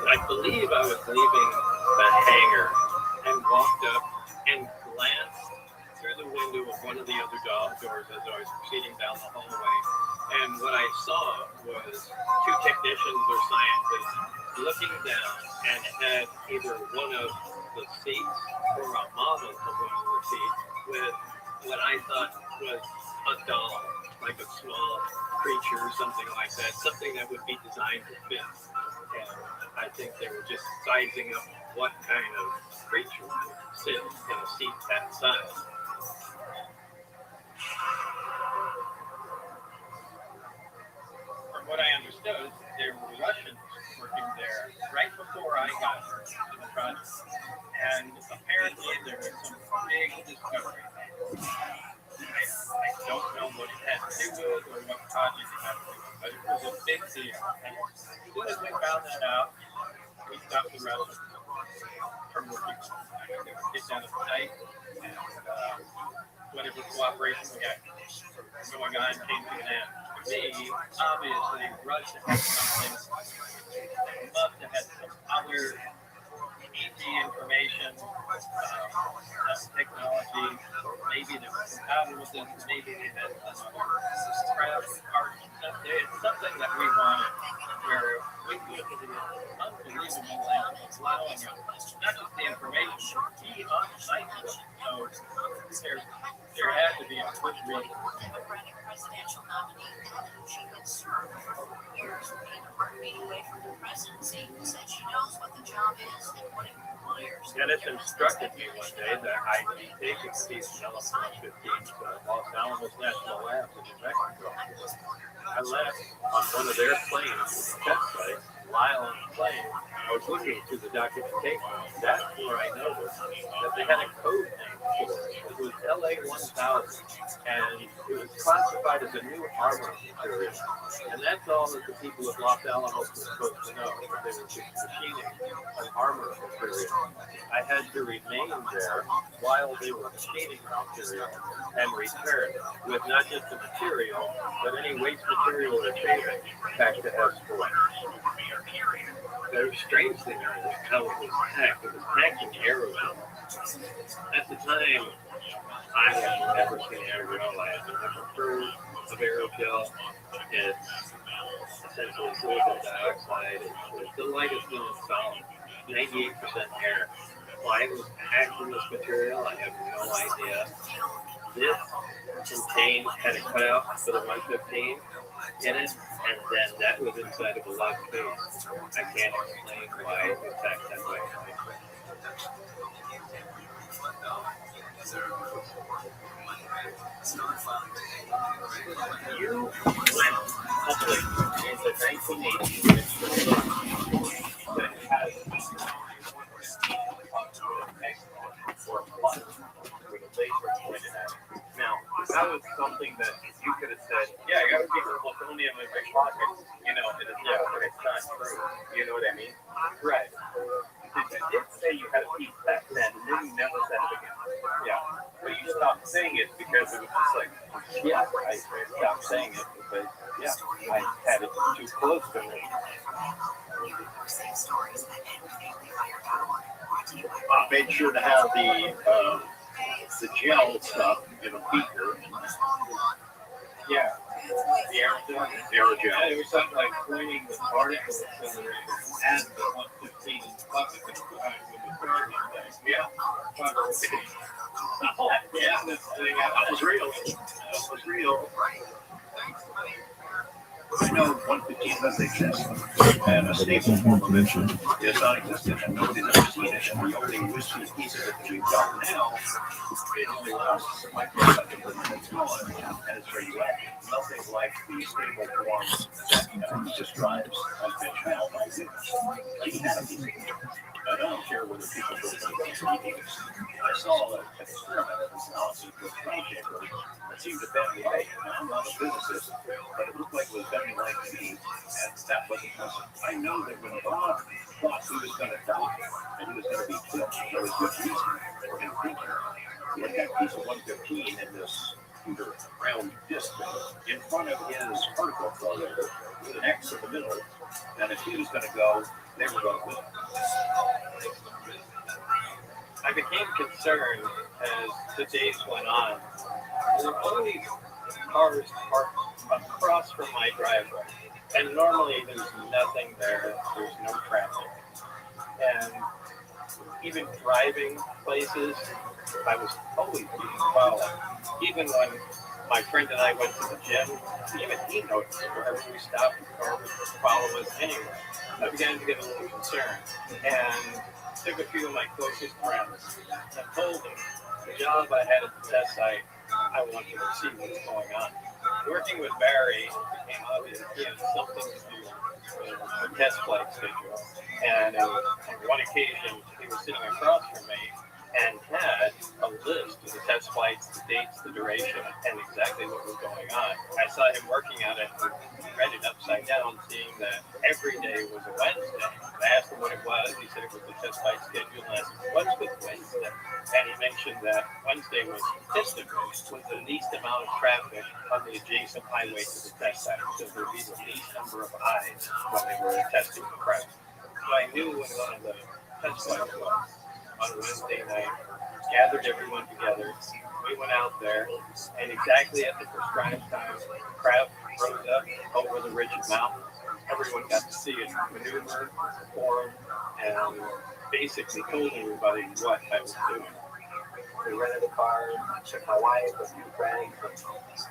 I believe I was leaving the hangar and walked up and glanced through the window of one of the other doors as I was proceeding down the hallway. And what I saw was 2 technicians or scientists looking down and had either one of the seats or a model of one of the seats with what I thought was a doll, like a small creature or something like that, something that would be designed to fit. And I think they were just sizing up what kind of creature would sit in a seat that size. From what I understood, there were Russians working there right before I got to the project. And apparently there was some big discovery. I don't know what it had to do with or what project it had to do with, but it was a big deal. And as soon as we found that out, we stopped the Russians. terminal people. Get down to the site and whatever cooperation we got going on came to an end. For me, obviously, Russia had something, must have had some other easy information, technology, maybe they were compatible with this, maybe they had some other crap, art, something that we wanted, where we could do the unbelievable and allowing not just the information, but be on site. So there had to be a good reason. Democratic presidential nominee she had served for 4 years, being a heartbeat away from the presidency, said she knows what the job is and what it requires. Dennis instructed me one day that I be taking these development 15 to Los Alamos National Labs in New Mexico. I left on one of their planes, test sites. While on the plane, I was looking through the documentation. That's where I noticed that they had a code name for it. It was LA-1000, and it was classified as a new armor material. And that's all that the people of Los Alamos were supposed to know. They were just machining an armor material. I had to remain there while they were machining the material and return with not just the material, but any waste material or shaving back to S4. The strange thing was how it was packed. It was packed in aerosol. At the time, I had never seen aerosol. I had never heard of aerosol. It's essentially silicon dioxide. It's the lightest known solid, 98% air. Why it was packed in this material, I have no idea. This had a cutout for the 115 in it, and then that was inside of a locked space. I can't explain why it was packed that way. You went public in the 1980s that has for a month with a laser pointed at it. Now, that was something that you could have said, yeah, I got to keep the plutonium in my pocket, but it's not true. You know what I mean? Right. You did say you had a piece back then, and then you never said it again. Yeah. But you stopped saying it because it was just like, I stopped saying it because, I had it too close to me. I made sure to have the gel stuff in a beaker. Yeah. The aerogel. Yeah, it was something like pointing the particles and the 115 bucket behind the thing. Yeah. That was real. That was real. I know 115 does exist, and a stable form of it is non-existent, and nobody's ever seen it, and the only useful piece of it that we've got now, it only lasts a microsecond, and it's gone, and it's radioactive. Nothing like the stable form that just drives conventional ideas. I don't care whether people go to the I saw an experiment of this analysis with timekeepers that seemed to bend light. Now, I'm not a physicist, but it looked like it was bending light to me, and that wasn't possible. I know that when Bob thought he was going to die and he was going to be killed, there was good reason for him thinking. He had that piece of 115 in this round disc in front of his particle accelerator with an X in the middle, and if he was going to go, they were going to win. I became concerned as the days went on. There were all these cars parked across from my driveway, and normally there's nothing there. There's no traffic, and even driving places, I was always being followed. Even when my friend and I went to the gym, even he noticed wherever we stopped, the car would follow us anyway. I began to get a little concerned, and took a few of my closest friends and told them the job I had at the test site, I wanted to see what's going on. Working with Barry became obvious he had something to do with the test flight schedule. And on one occasion, he was sitting across from me, and had a list of the test flights, the dates, the duration, and exactly what was going on. I saw him working on it and read it upside down, seeing that every day was a Wednesday. I asked him what it was. He said it was the test flight schedule, and I said, what's with Wednesday? And he mentioned that Wednesday was statistically was the least amount of traffic on the adjacent highway to the test site, so there would be the least number of eyes when they were testing the craft. So I knew when one of the test flights was on Wednesday night, gathered everyone together. We went out there, and exactly at the prescribed time, the crowd rose up over the ridge of mountains. Everyone got to see it maneuver, perform, and basically told everybody what I was doing. We rented a car, took my wife, a few friends, and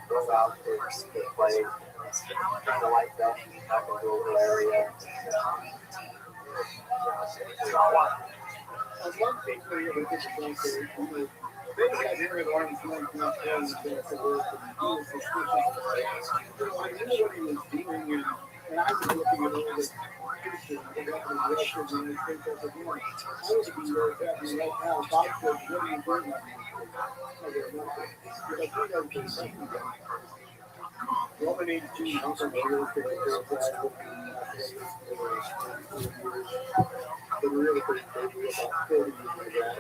drove out to this place, kind of like that, up into a little area. I'd love to take care of it. They got here at arm's length, not friends, to work, and he was suspicious. I knew what he was doing, and I was looking at all this picture that got arrested and things like that. I would be very happy right now. Bob said, what are you doing? I don't know. But I think I was doing something about it. Roman 82, I'm from the real estate sales been really pretty crazy about 30 years ago.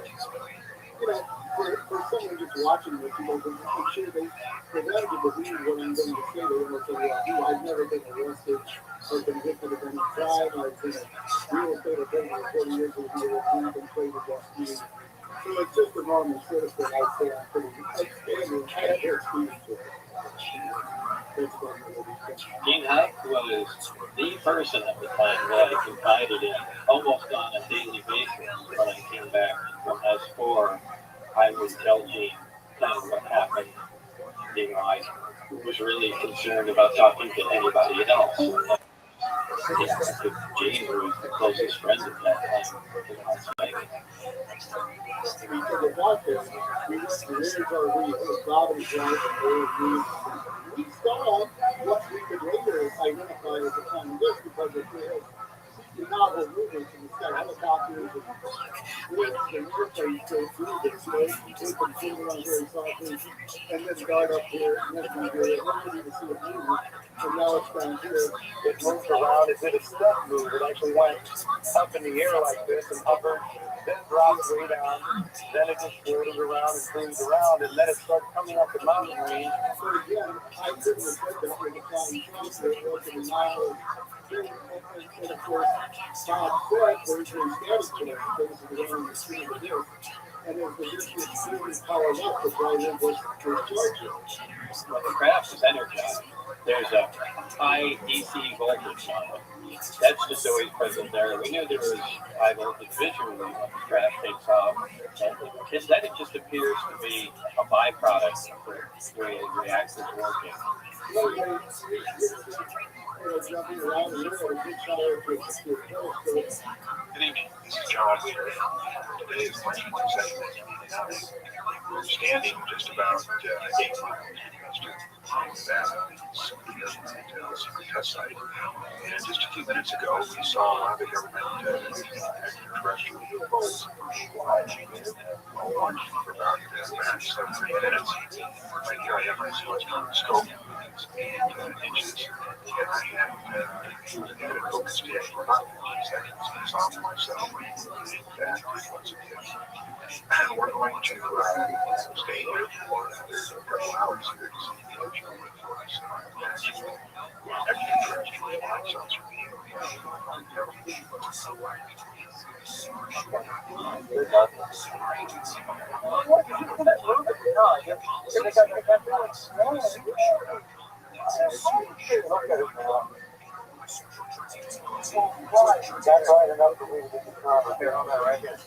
You know, for someone just watching this, you know, I'm sure they gotta believe what I'm going to say. They don't say, well, I've never been arrested or convicted of any crime. I've been a real estate attorney for 40 years with the Restream and played against me. So it's just a normal citizen. I'd say I'm pretty outstanding. I have their experience with it. Gene Huck was the person at the time that I confided in almost on a daily basis. When I came back from S4, I would tell Gene kind of what happened. You know, I was really concerned about talking to anybody else. Gene was the closest friend at that time in Las Vegas. We saw what we could later identify as a kind of list because of the novel movements in the sky, helicopters and whips and airplanes go through this way, and take them through around very softly, and then guard up here, and then we do it. Then we need to see it move, and now it's down here. It moved around, it did a step move, it actually went up in the air like this and hovered, then dropped way down, then it just floated around and cruised around, and then it started coming up the mountain range. So again, I couldn't have said that with a flying saucer, it wasn't a novel. And of course, Bob said there's a status connection, basically around the screen of this. And as the district students powered up, the driver was charging. Well, the craft is energized. There's a high DC voltage on it. That's just always present there. We knew there was high voltage visually when the craft takes off. And then it just appears to be a byproduct of the way the reactor's working. Jumping around here, a big shower for Good evening, this is John Weaver. Today is the 22nd. We're standing just about 8 miles west of Nevada, secret test site. And just a few minutes ago, we saw a lot of government extraterrestrial UFOs watching for about 7 minutes. Right here, I have my electron scope and inches, and I had a focus field for about 15 seconds. I saw for myself that once again. And we're going to stay here for a couple hours here to see the ocean for us. Extraterrestrial life That's right enough for me to get the car here on that right here.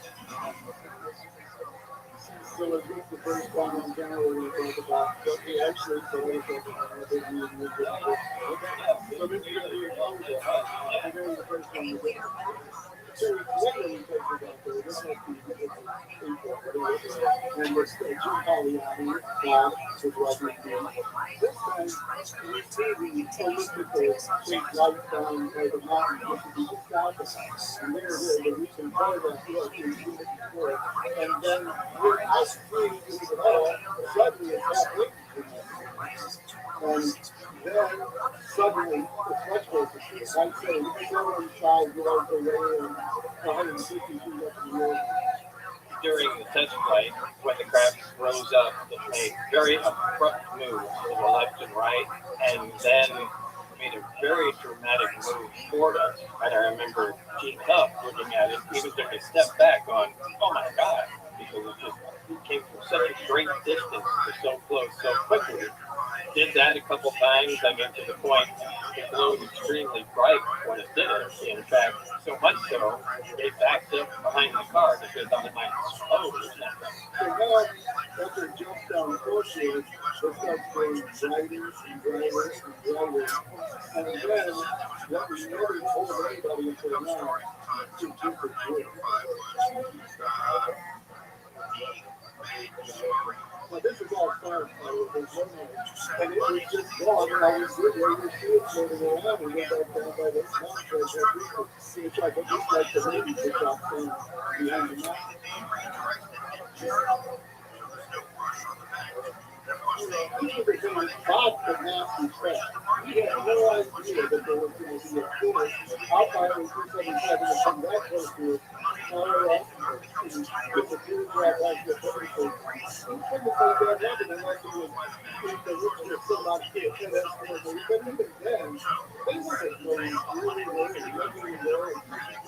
So it was the first time in January we talked about what we actually believe that we didn't even move it. So this is going to be a closure. And then the first one we did. So it's literally places out there. This must be and we're still Jim Poliani, Bob, with Robert Dean. This time we see the elliptical shape right down by the mountain, which would be just south of us. And there it is, the recent photograph you have seen it before. And then we're out free into the hall, suddenly it's halfway between us. And then suddenly it's much closer to us. I'd say you can go inside, get out the way, and 150 feet up in the air. During the test flight, when the craft rose up, it made very abrupt moves to the left and right, and then made a very dramatic move toward us. And I remember Gene Huff looking at it, even took a step back on, oh my God, because it came from such a great distance to so close so quickly. Did that a couple times, I mean, to the point it glowed extremely bright when it did it. In fact, so much so, they backed up behind the car because I might explode or something. So now, after it jumps down closer, it starts going brighter and brighter and brighter. And then, what was never told anybody until now, it's super good. Now, this is all fire, there's no noise. And it was just gone, and I was good there, you see it floating around, and went back down by the mountain, it's like it looks like the lady that dropped down behind the mountain. Bob could not be fast. He had no idea that there was going to be a finish. How far was 277 to come that close to it? With the tears right like the everything. He couldn't have made that happen unless he was the richness so much to it. But even then, they weren't going really low and really low.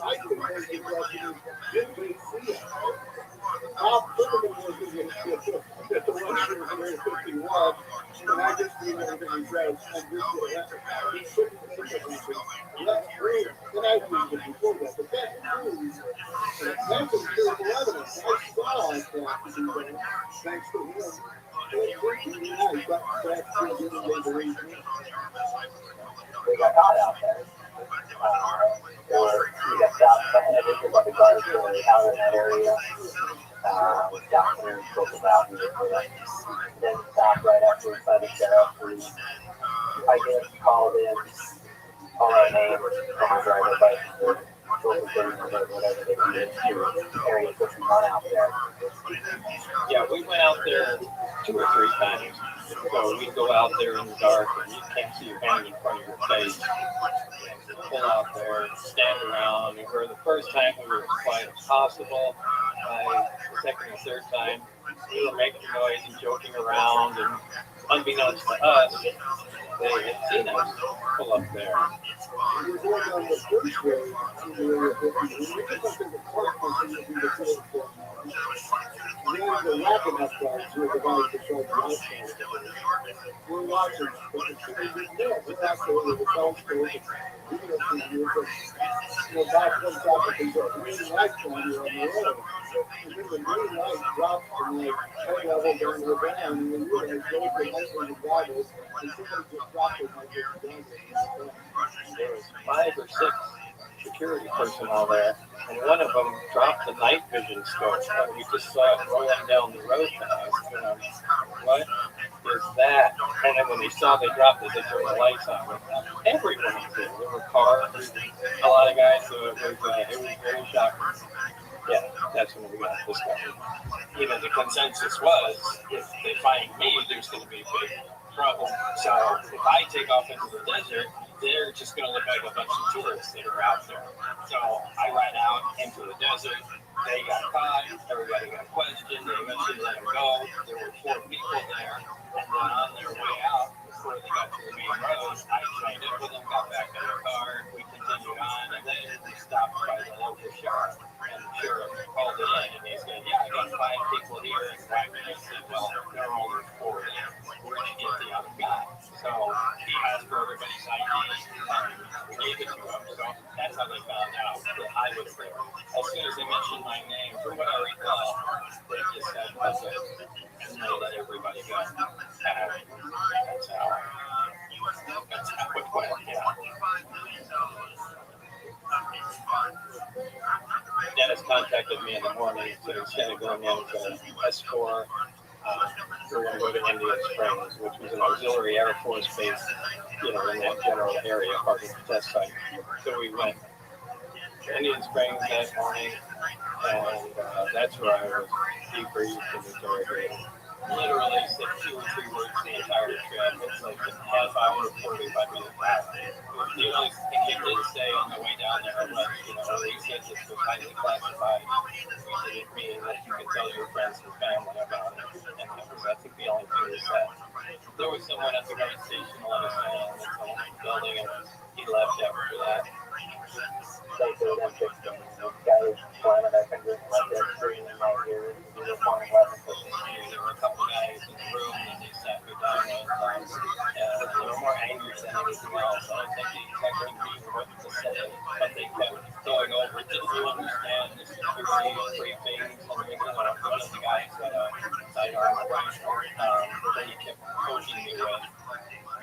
I could have made the question, did they see it? Bob Fitterman was at the 151, and I just knew everything he does, and this would happen. He couldn't make it happen. That's true. And I knew it before that, but that's true. That's empirical evidence. I saw that to do that, thanks to him. It was really nice. That's true. We got caught out there. Or we got stopped by everybody guards were out in that area. Was down there and spoke about it. Then stopped right after by the sheriff. I guess called in all our names from our driver's license, or whatever they needed to areas that we run out there. Yeah, we went out there 2 or 3 times. So we go out there in the dark and you can't see your hand in front of your face. Pull out there, stand around. And for the first time, we were as quiet as possible. By the second or third time, we were making noise and joking around. And unbeknownst to us, they had seen us pull up there. We were going on the first way to the area 50. We just went to the park and we were the field. And then the wrapping up guys were the guys that tried to outside. We're watching, but the thing is, we're out there with the college coach. We don't see you, but back comes out with the green light on you on the road. And then the green light drops from like head level down to the ground, and then you realize those are lights the goggles, and somebody just dropped it like this goggles. There was 5 or 6 security personnel there, and one of them dropped the night vision scope, and we just saw it rolling down the road to us. What is that? And then when they saw they dropped it, they turned the lights on. Everyone was there. There were cars, a lot of guys, so it was very shocking. Yeah, that's when we got discovered. The consensus was, if they find me, there's going to be a big trouble. So if I take off into the desert, they're just going to look like a bunch of tourists that are out there. So I ran out into the desert. They got caught. Everybody got questioned. They eventually let them go. There were 4 people there. And then on their way out, before they got to the main road, I joined up with them, got back in the car, we continued on, and then we stopped by the local sheriff. And the sheriff called it in, and he said, yeah, I got 5 people here. And I said, well, there are only 4 there. Where'd you get the other guy? So he asked for everybody's ID, and we gave it to him. So that's how they found out that I was there. As soon as they mentioned my name, from what I recall, they just said, was it? And they let everybody go. That's how it went, yeah. Dennis contacted me in the morning and said he's going to go in to S4. We're going to go to Indian Springs, which was an auxiliary Air Force base in that general area, part of the test site. So we went to Indian Springs that morning, and that's where I was debriefed and interrogated. Literally said 2 or 3 words the entire trip. It's like a half hour, 45-minute class. The only thing he did say on the way down there was, he said this was highly classified. It didn't mean that you could tell your friends and family about it. And that was, I think, the only thing he said. There was someone at the guard station let us know that someone in the building, and he left after that. They do them 15. Those guys flying their fingers like they're screaming in my ears. There were a couple guys in the room that they sat me down with. They were more angry than anything else. I don't think they exactly knew what to say, but they kept going over, didn't you understand the security briefings? And one of the guys had a sidearm rifle that he kept poking me with.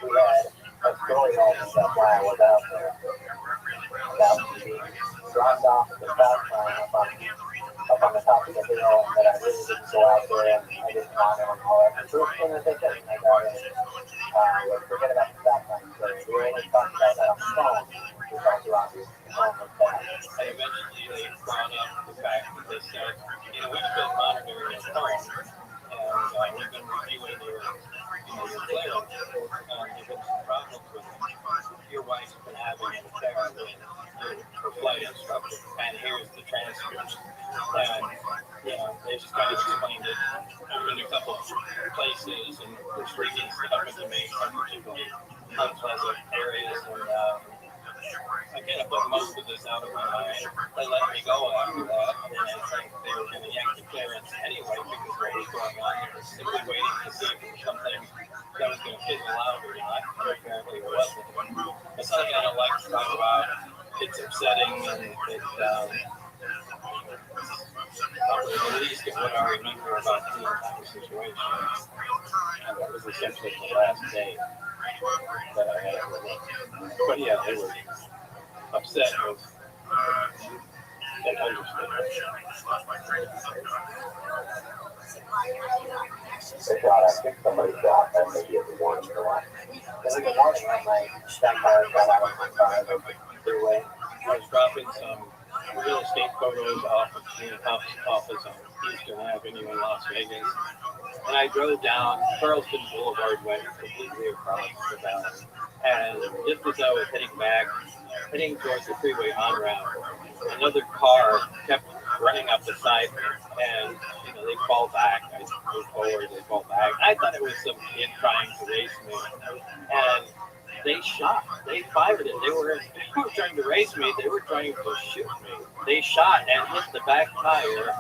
We had a story on that while I was out there. That was being dropped off the stop sign up on the top of the hill, that I really didn't go out there, and I didn't monitor and all that. The first thing that they said when I got in was forget about the stop sign. So we only talked about that on the phone. We talked about the phone was bad. And eventually they brought up the fact that they said, we've been monitoring your phone, and we've been reviewing your clearance, and there's been some problems with it. Your wife's been having an affair with her flight instructor, and here's the transcripts. And, they just kind of explained it. I've been to a couple of places, and Restream happened to me some particularly unpleasant areas, and I kind of put most of this out of my mind. They let me go after that, and I think they were going to yank the clearance anyway because what was going on. They were simply waiting to see if there was something that was going to fizzle out or not, and apparently it wasn't. It's something I don't like to talk about. It's upsetting, and it probably the least of what I remember about the entire situation. And that was essentially the last day that I had with them. But yeah, they were upset with an understatement. They shot, I think somebody shot, and maybe it was one of them. Then in the morning, I'm like, that car got out of my car, I was freeway. I was dropping some real estate photos off of the office on Eastern Avenue in Las Vegas. And I drove down Carlston Boulevard, went completely across the valley. And just as I was heading towards the freeway on-ramp, another car kept running up beside me. And, they fall back. I move forward, they fall back. I thought it was some kid trying to race me. And they shot. They fired it. They were trying to race me. They were trying to shoot me. They shot and hit the back tire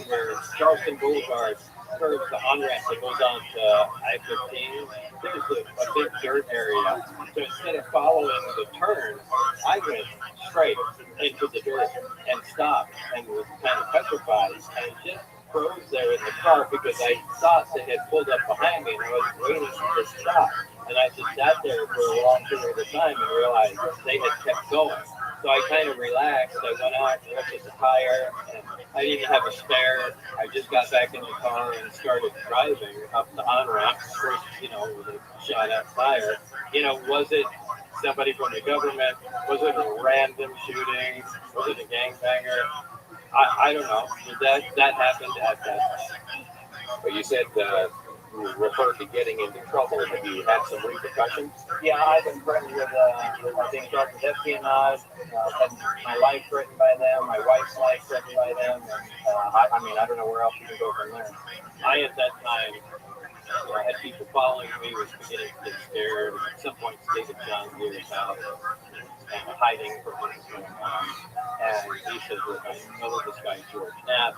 where Charleston Boulevard curves the on-ramp that goes on to I-15. There's a big dirt area. So instead of following the turn, I went straight into the dirt and stopped and was kind of petrified and just froze there in the car because I thought they had pulled up behind me and I was waiting for this stop. And I just sat there for a long period of time and realized they had kept going. So I kind of relaxed. I went out and looked at the tire, and I didn't have a spare. I just got back in the car and started driving up the on-ramp. First, with a shot-out tire. Was it somebody from the government? Was it a random shooting? Was it a gangbanger? I don't know. That happened at that time. But you said you referred to getting into trouble. Have you had some repercussions? Yeah, I've been threatened with being charged with espionage. Had my life threatened by them, my wife's life threatened by them. And, I don't know where else you can go from there. I, at that time, had people following me, was beginning to get scared. At some point, stayed at John Deere's house, hiding from what was going on. And he said, look, I know this guy, George Knapp.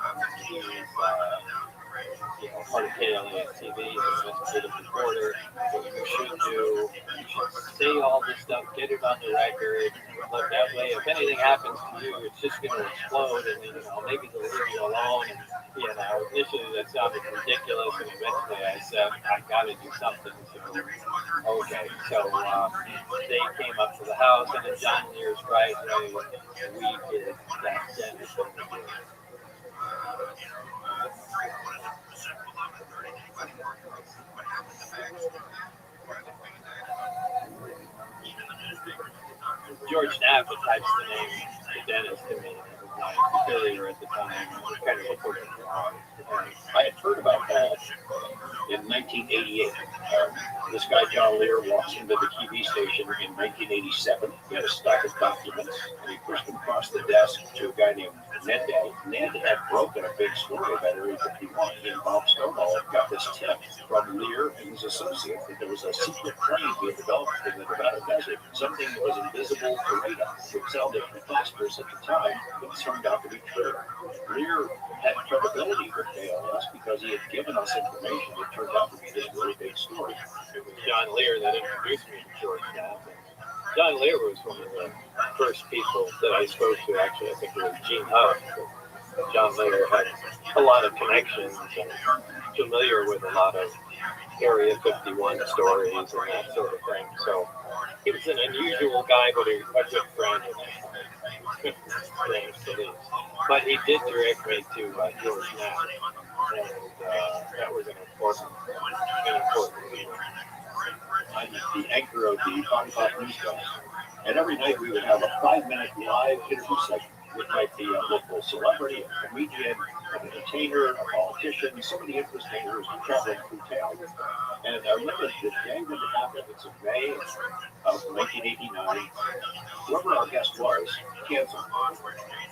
He's part of KLAS TV, he's an investigative reporter. What you should do, you should say all this stuff, get it on the record. Look, that way, if anything happens to you, it's just going to explode, and maybe they'll leave you alone. And initially that sounded ridiculous, and eventually I said, I got to do something. So, okay, so they came up to the house, and in John Deere's driveway, we did that damage that we did. George Knapp types the name the dentist to me. It was my superior at the time. I was kind of reporting and I had heard about that in 1988. This guy, John Lear, walks into the TV station in 1987. He had a stack of documents, and he pushed them across the desk to a guy named Ned Day. Ned had broken a big story about Area 51. He and Bob Stonewall got this tip from Lear and his associate that there was a secret plane being developed in the Nevada desert, something that was invisible to radar. It sounded preposterous at the time, but it turned out to be true. Lear had credibility with ALS because he had given us information that turned out to be this really big story. It was John Lear that introduced me to George Knapp. John Lear was one of the first people that I spoke to. Actually, I think it was Gene Huff. John Lear had a lot of connections and familiar with a lot of Area 51 stories and that sort of thing. So he was an unusual guy, but a good friend. But he did direct me to George Knapp, and that was an important thing. I'm the anchor of the Contact newscast, and every night we would have a 5-minute live interview segment with like the local celebrity, a comedian, an entertainer, a politician, somebody interesting who was traveling through town. And I remember the day when it happened, it's in May of 1989. Whoever our guest was, canceled.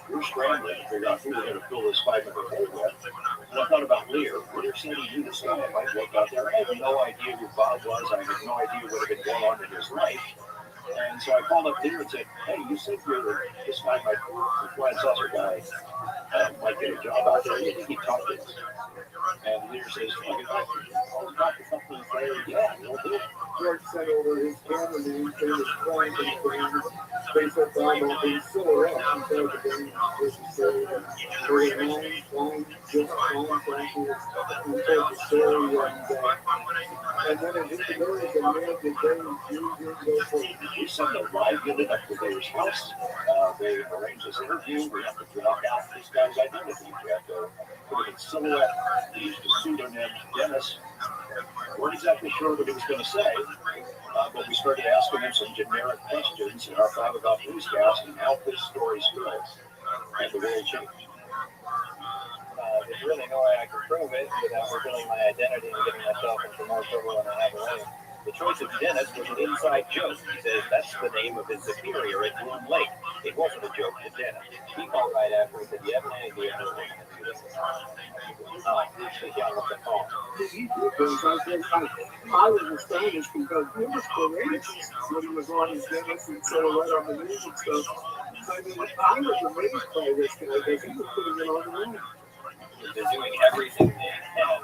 We were scrambling to figure out who we were going to fill this 5-minute hole with. And I thought about Lear. Lear said he knew this guy. I looked out there. I had no idea who Bob was. I had no idea what had been going on in his life. And so I called up Lear and said, hey, you said this guy, my flying saucer guy, might get a job out there. You think he talked to us? And Lear says, I'll get back to you. I'll talk to something and say, yeah, we'll do it. George sent over his cameraman, famous Frank, and they said, Bob, I'll be silhouette compared to being registered. 39, flying, just flying, Frankie, and told the story. And then in his words, the man did we sent a live unit up to Dave's house. They arranged this interview. We have to drop out this guy's identity. We have to put it in silhouette. We used a pseudonym, Dennis. We weren't exactly sure what he was going to say, but we started asking him some generic questions in our 5 o'clock newscast and how his story spreads. And the world changed. There's really no way I can prove it without revealing my identity and getting myself into more trouble than I have already. The choice of Dennis was an inside joke. He says that's the name of his superior at Bloom Lake. It wasn't a joke to Dennis. He called right after and said, you have any idea how we're going to do this? She's young with the phone. I was astonished because it was courageous when he was on his Dennis and silhouette on the news and stuff. I mean, I was amazed by this guy because he was putting it on the line. They're doing everything they can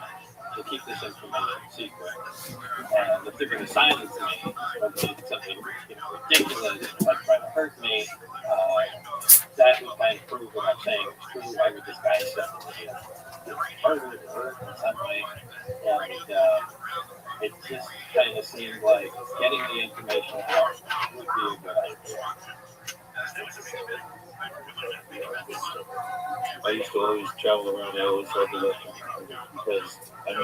to keep this information secret. And if they're going to silence me, something ridiculous, like trying to hurt me, that would kind of prove what I'm saying is true. Why would this guy suddenly murdered or hurt in some way? And it just kind of seemed like getting the information out would be a good idea. I used to always travel around LA because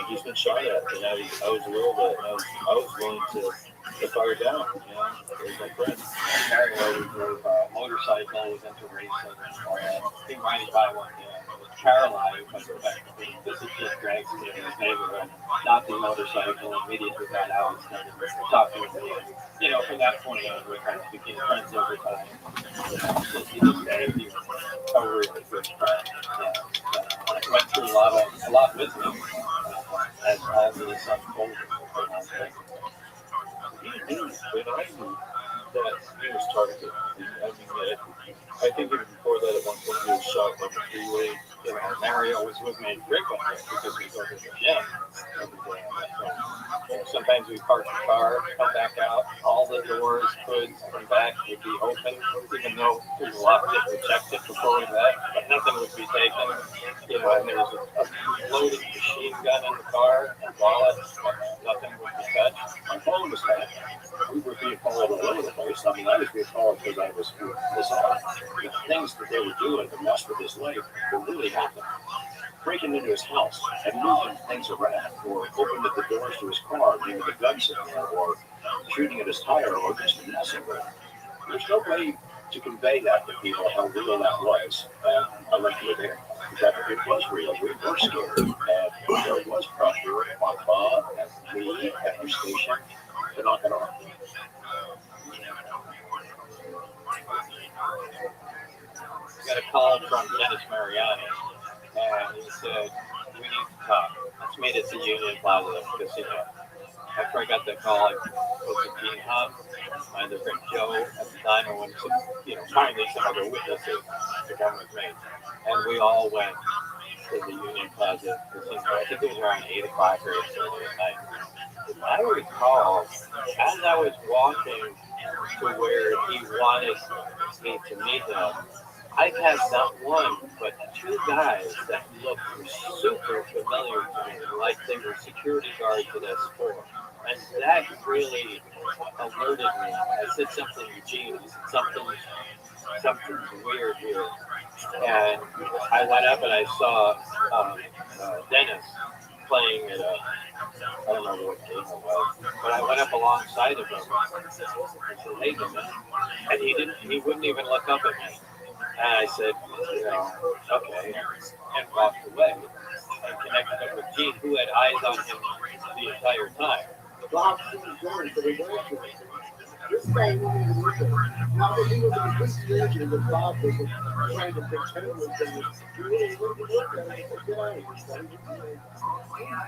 he's been shot at, and I was aware of it. I was willing to fire down. It was my friend. Mario drove a motorcycle, was into racing, and he might buy one. Caroline, if I go back to being this is just drags me in his neighborhood, not the motorcycle, immediately got out and started talking to me. From that point on, we kind of became friends over time. He was a really good friend. I went through a lot with him as all this unfolded. When I knew that he was targeted, I think even before that, at one point he was shot on the freeway. Mario was with me frequently because we go to the gym every day. Sometimes we park the car, come back out, all the doors, hoods, and back would be open, even though we locked it and checked it before we left, but nothing would be taken. And there was a loaded machine gun in the car and wallets, but nothing would be touched. My phone was touched. We were being followed all over the place. I was being followed because I was dishonest. The things that they were doing to mess with his life were really happening. Breaking into his house and moving things around, or opening the doors to his car, leaving the gun sitting there, or shooting at his tire, or just messing with him. There's no way to convey that to people how real that was. I went to there. That it was real. We were scared. And there was pressure on Bob and me at the station to knock it off. Got a call from Dennis Mariani, and he said, we need to talk. Let's meet at the Union Plaza Casino. After I got that call, I spoke to Gene Huff, my other friend Joe at the time, and went to, finally some other witnesses to come with me. And we all went to the Union Plaza Casino. I think it was around 8 o'clock or 8:30 at night. If I recall, as I was walking to where he wanted me to meet him, I had not one, but two guys that looked super familiar to me, like they were security guards at S4. And that really alerted me. I said something to Gene. I said something's weird here. And I went up and I saw Dennis playing at I don't know what game it was, but I went up alongside of him and said, hey, man. And he wouldn't even look up at me. And I said, okay, and walked away and connected up with Gene, who had eyes on him the entire time. Bob sees Dennis at his entrance. This guy wanted to look at him. Now that he was a complete stranger, that Bob was trying to pretend with Dennis, he really looked at him and said, get out of here, son.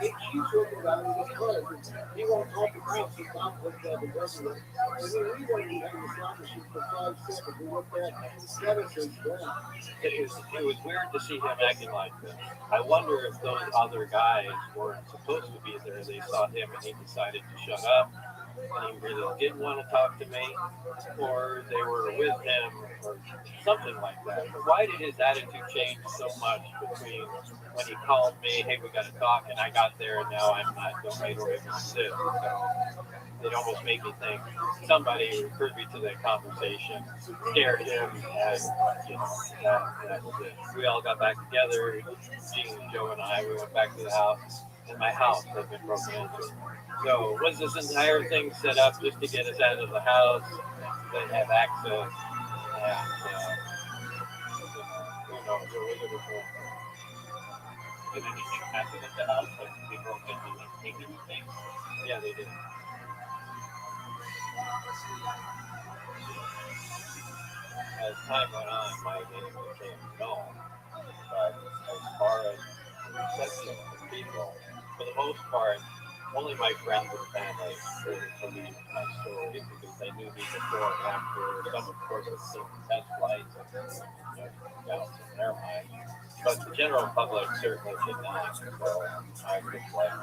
He keeps looking down at his cars. He won't talk to Bob, so Bob looked at the president. And then we wanted to have the soccer shoot for 5 seconds. We looked at Dennis's gun. It was weird to see him acting like this. I wonder if those other guys weren't supposed to be there. They saw him and he decided to shut up, and he really didn't want to talk to me, or they were with him, or something like that. But why did his attitude change so much between when he called me, hey, we got to talk, and I got there, and now I'm not, I don't even sit. So it almost made me think somebody privy to that conversation scared him, and that's it. We all got back together, Gene, Joe, and I. We went back to the house, and my house had been broken into. So was this entire thing set up just to get us out of the house, then have access, and who knows, or was it a whole Did anything happen at the house? Like, they broke into and take anything? Yeah, they did. As time went on, my name became known, but as far as reception from people, for the most part, only my friends and family believed my story because they knew me before and after. Some, of course, had seen test flights and doubts in their mind. But the general public certainly did not. So I was like,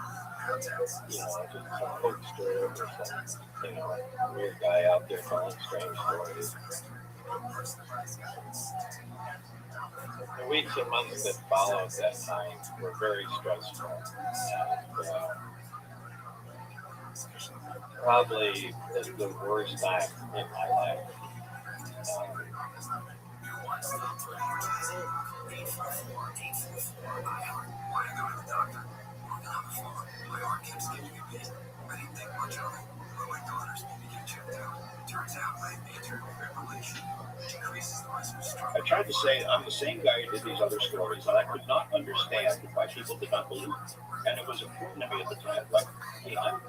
just some hoaxer or some, weird guy out there telling strange stories. The weeks and months that followed that time were very stressful. And, probably the worst time in my life. I tried to say I'm the same guy who did these other stories, and I could not understand why people did not believe it. And it was important to me at the time. Like, hey, I'm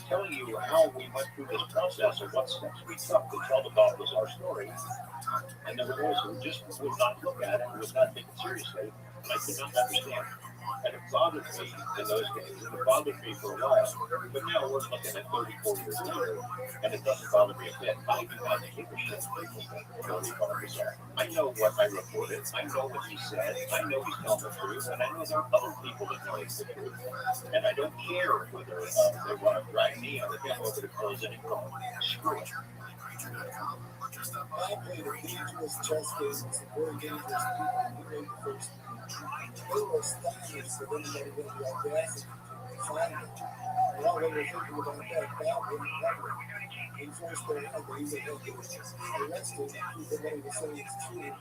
telling you how we went through this process and what steps we took to tell the God was our story. And there were those who just would not look at it and would not take it seriously, and I could not understand. And it bothered me in those days, and it bothered me for a while. But now we're looking at 34 years later, and it doesn't bother me a bit. I do not give a shit what people think about me. I know what I reported. I know what he said. I know he's telling the truth, and I know there are other people that know it's the truth. And I don't care whether they want to drag me on the demo that it close anymore. Screw it. I played a dangerous chess game with some very dangerous people. We made the first they were astonished that anybody would have the audacity to find it. And all they were thinking about that Bob wouldn't cover it. And first they had, they either had to arrest him, even though he was saying it's true,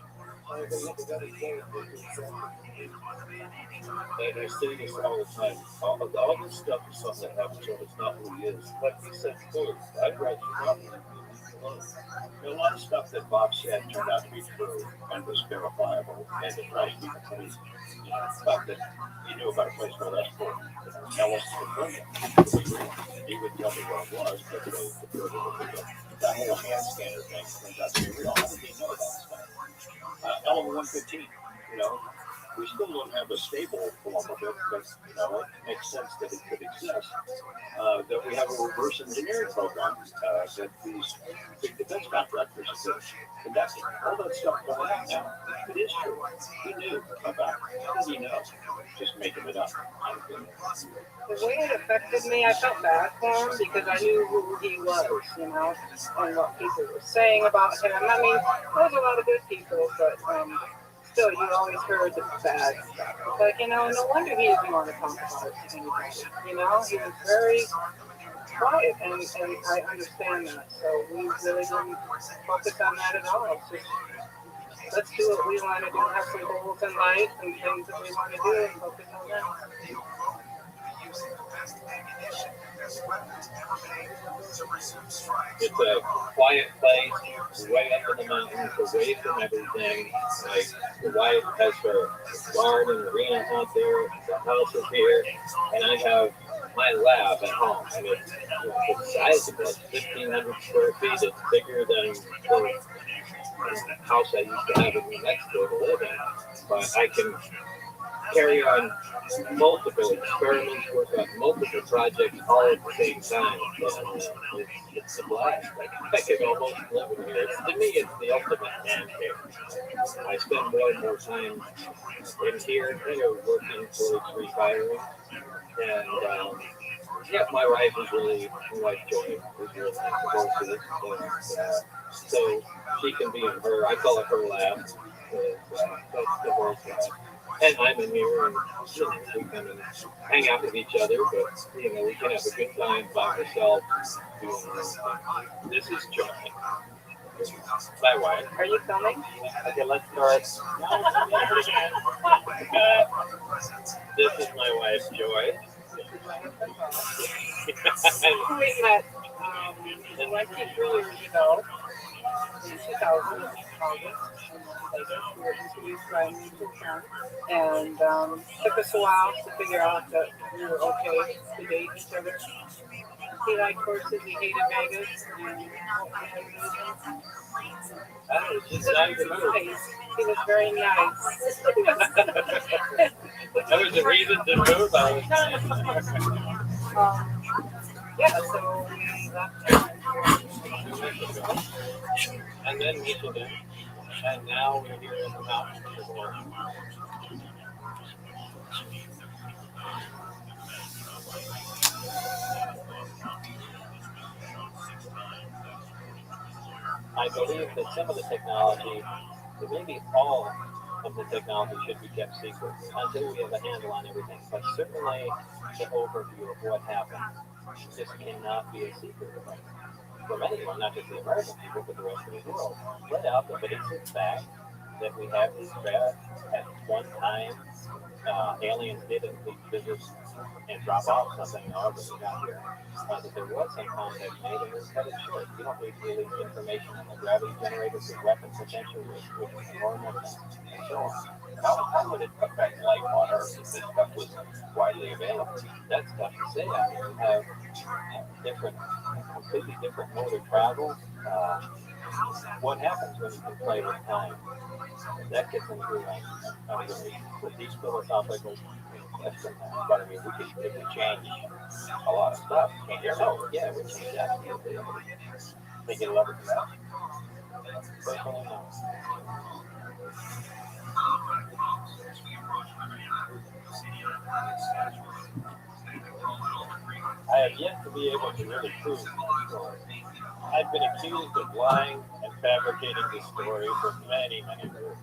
And I say this all the time. All this stuff is something that happens when it's not who he is. Like he said, food. I'd rather not. A lot of stuff that Bob said turned out to be true and was verifiable, and it might be the police. The fact that he knew about a place where that's for Ellis he would tell me where it was, but that whole hand scanner thing turns out to be real. How did he know that stuff? Element 115, we still don't have a stable form of it, but it makes sense that it could exist. That we have a reverse engineering program that these big defense contractors are conducting. All that stuff going on now. It is true. He knew about it. How did he know? Just making it up. The way it affected me, I felt bad for him because I knew who he was, and what people were saying about him. I mean, there was a lot of good people, but still, you always heard the bad stuff. Like, no wonder he didn't want to talk about it to anybody. He was very quiet, and I understand that. So we really didn't focus on that at all. It's just, let's do what we want to do, have some goals in life and things that we want to do, and focus on that. It's a quiet place, way up in the mountains, away from everything. Like, the wife has her barn and arena out there, the house is here, and I have my lab at home. I mean, it's sizable, 1,500 square feet. It's bigger than the house I used to have in New Mexico to live in. But I can carry on multiple experiments, work on multiple projects all at the same time. And it's a blast. I can almost live in here. To me, it's the ultimate man cave. I spend more and more time in here, working towards retiring. And my wife is really, Joy, is really supportive of this. And, so she can be in her, I call it her lab. That's the work lab. And I'm in here, and we kind of hang out with each other, but we can have a good time by ourselves doing our own thing. This is Joy, my wife. Are you filming? Okay, let's start. This is my wife, Joy. We met 23 years ago in 2000, August. We were introduced by a mutual friend, and took us a while to figure out that we were okay to date each other. He liked horses, he hated Vegas, and he was very nice. That was the reason to move out. So we left and then Michigan, and now we're here in the mountains. I believe that some of the technology, maybe all of the technology, should be kept secret until we have a handle on everything. But certainly the overview of what happened just cannot be a secret from anyone, not just the American people, but the rest of the world. Let out the basic fact that we have these craft at one time. Aliens did visit and drop off something, however we got here. That there was some contact made, and we cut it short. You don't need to release information on the gravity generators, the weapon potential, which is normal, and so on. How would it affect life on Earth if this stuff was widely available? That's tough to say. I mean, we have completely different mode of travel. What happens when you can play with time? That gets into these philosophical questions. But I mean, we could change a lot of stuff. Can't you? Oh, yeah, we change that. Think it'll ever come out? Personally, no. I have yet to be able to really prove my story. I've been accused of lying and fabricating this story for many, many years.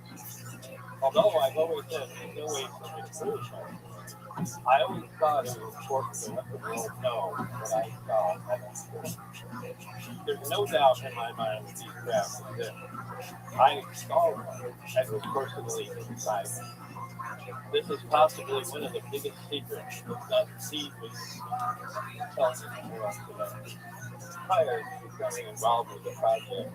Although I've always said there's no way for me to prove it. I always thought it was important to let the world know what I saw at that school. There's no doubt in my mind that these crafts exist. I saw one and was personally inside it. This is possibly one of the biggest secrets that Steve was telling the world today. Prior to becoming involved with the project,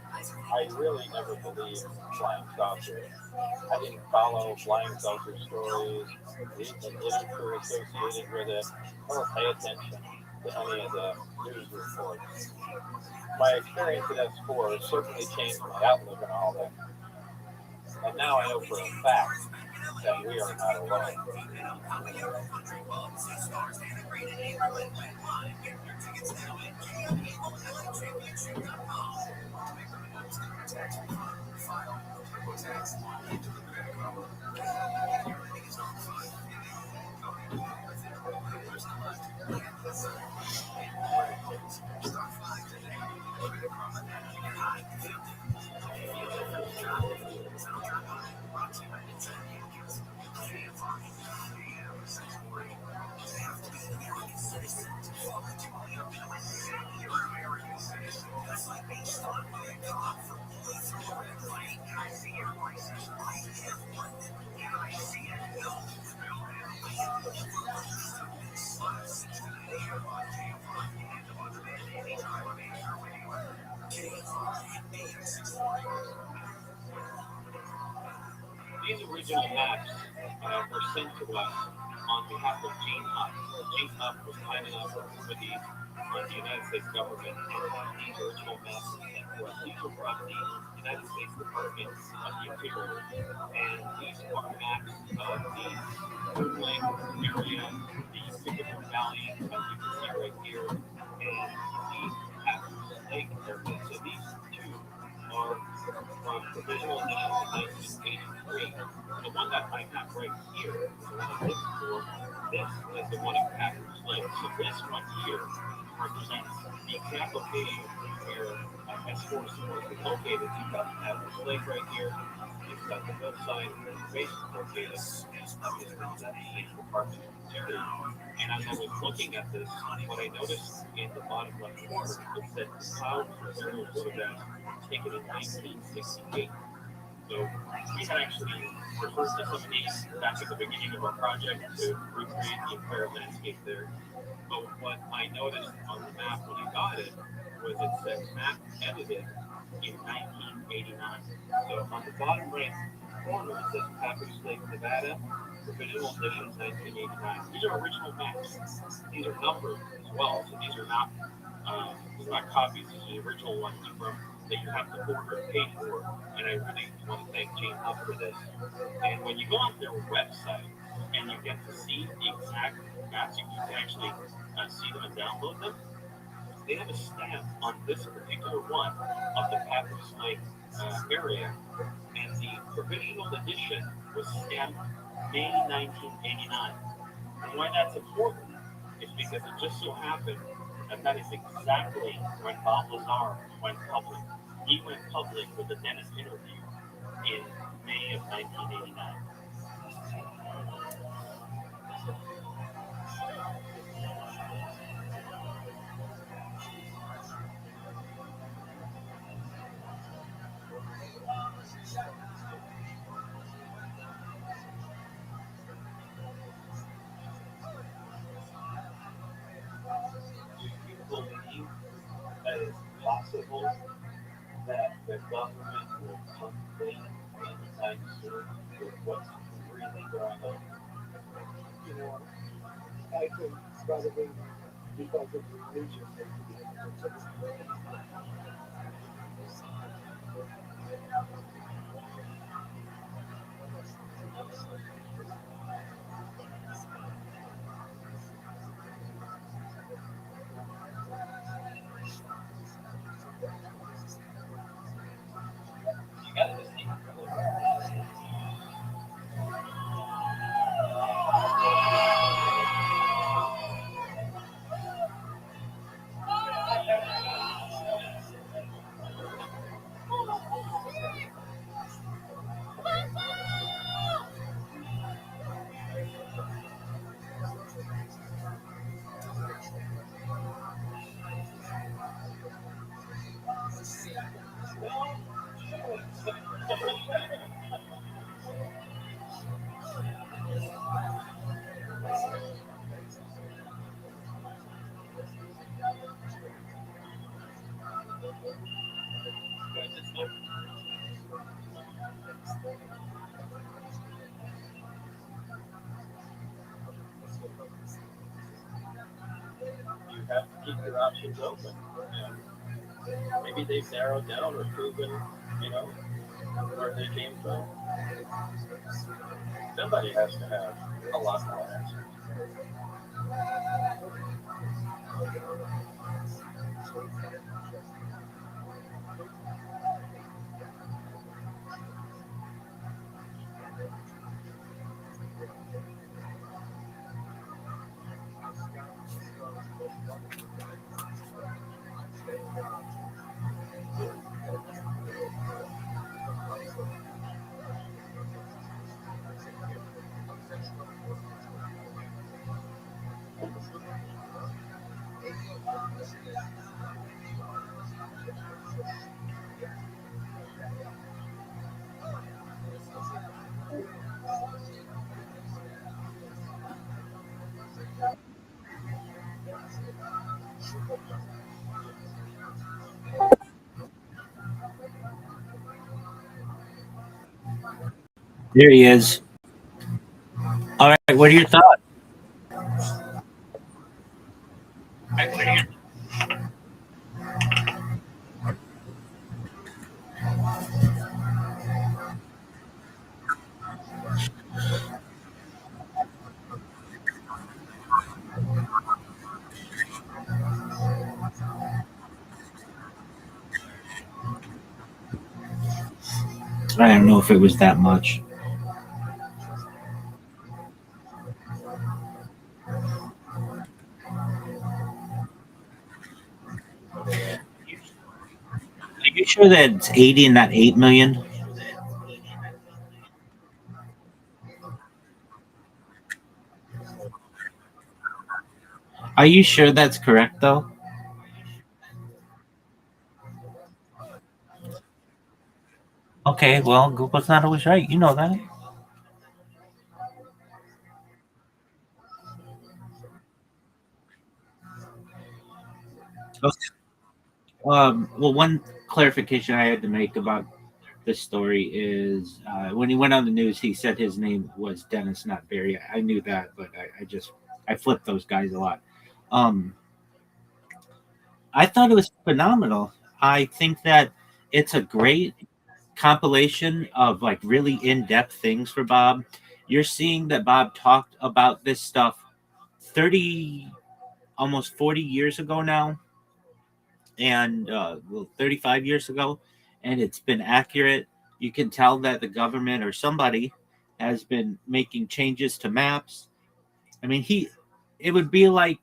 I really never believed flying saucers. I didn't follow flying saucer stories, read the literature associated with it, or pay attention to any of the news reports. My experience at S4 certainly changed my outlook on all that. And now I know for a fact that we are not alone. These original maps were sent to us on behalf of Gene Huff. Gene Huff was kind enough to put these on the United States government, and these original maps were sent to us. These were from the United States Department of the Interior, and these are maps of the Blue Lake area, the Sycamore Valley, as you can see right here, and the Patrick's Lake area. So these two are from provisional editions in 1983. The one that I have right here, the one I'm looking for, this is the one at Patrick's Lake. So this one here represents the exact location where S4 is supposed to be located. You've got Patrick's Lake right here. You've got the hillside where the base is located. Obviously, that's the State Department of Interior. And as I was looking at this, what I noticed in the bottom left corner, it said the cloud aerial photographs taken in 1968. So we had actually referred to some of these back at the beginning of our project to recreate the entire landscape there. But what I noticed on the map when I got it was it said map edited in 1989. So on the bottom right corner it says Patrick's Lake, Nevada, provisional edition 1989. These are original maps. These are numbered as well. So these are not copies. These are the original ones from that you have to order and pay for. And I really want to thank Gene Huff for this. And when you go on their website and you get to see the exact maps, you can actually see them and download them. They have a stamp on this particular one of the Patrick's Lake area, and the provisional edition was stamped May 1989. And why that's important is because it just so happened that is exactly when Bob Lazar went public. He went public with the Dennis interview in May of 1989. Do you believe that it's possible that the government will come clean anytime soon with what's really going on? You know, I think probably because of religion. You gotta just think. You have to keep your options open. And maybe they've narrowed down or proven, where they came from. Somebody has to have a lot more answers. There he is. All right, what are your thoughts? I don't know if it was that much. Are you sure that it's 80 and not 8 million? Are you sure that's correct, though? Okay, well, Google's not always right. You know that. Okay. Well, one clarification I had to make about this story is when he went on the news, he said his name was Dennis, not Barry. I knew that, but I flipped those guys a lot. Um, I thought it was phenomenal. I think that it's a great compilation of like really in-depth things for Bob. You're seeing that Bob talked about this stuff 30 almost 40 years ago now, and 35 years ago, and it's been accurate. You can tell that the government or somebody has been making changes to maps. I mean, it would be like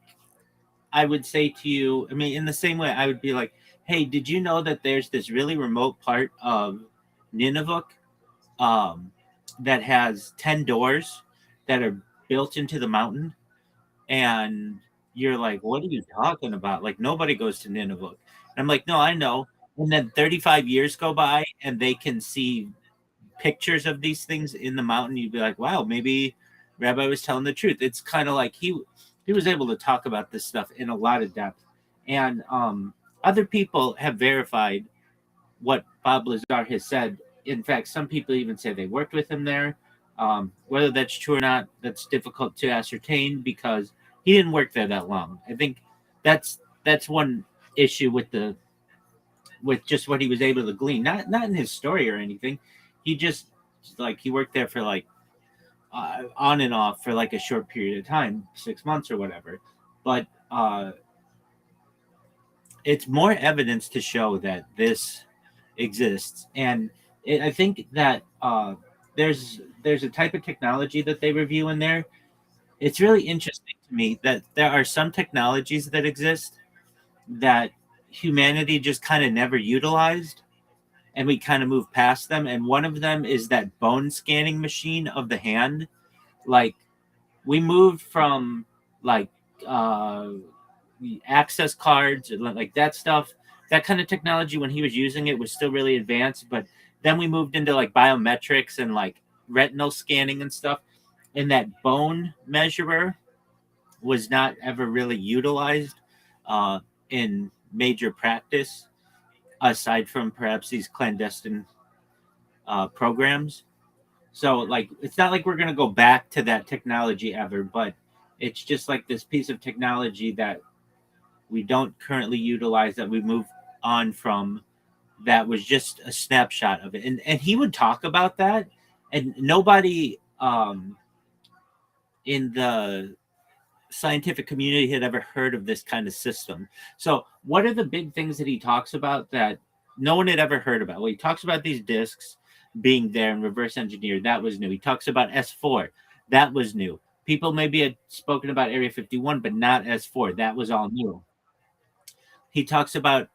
I would say to you, I mean, in the same way, I would be like, hey, did you know that there's this really remote part of Nunavut that has 10 doors that are built into the mountain? And you're like, what are you talking about? Like, nobody goes to Nunavut. I'm like, no, I know. And then 35 years go by and they can see pictures of these things in the mountain. You'd be like, wow, maybe Rabbi was telling the truth. It's kind of like he was able to talk about this stuff in a lot of depth. And other people have verified what Bob Lazar has said. In fact, some people even say they worked with him there. Whether that's true or not, that's difficult to ascertain because he didn't work there that long. I think that's one issue with just what he was able to glean. Not in his story or anything. He just like he worked there for like on and off for like a short period of time, 6 months or whatever. But it's more evidence to show that this exists, and I think that there's a type of technology that they review in there. It's really interesting to me that there are some technologies that exist that humanity just kind of never utilized, and we kind of move past them. And one of them is that bone scanning machine of the hand. Like we moved from like uh, access cards and like that stuff. That kind of technology when he was using it was still really advanced, but Then we moved into like biometrics and like retinal scanning and stuff. And that bone measurer was not ever really utilized uh, in major practice, aside from perhaps these clandestine programs. So, like, it's not like we're going to go back to that technology ever, but it's just like this piece of technology that we don't currently utilize, that we move on from, that was just a snapshot of it. And he would talk about that, and nobody in the scientific community had ever heard of this kind of system. So, what are the big things that he talks about that no one had ever heard about? Well, he talks about these disks being there and reverse engineered. That was new. He talks about S4. That was new. People maybe had spoken about Area 51, but not S4. That was all new. He talks about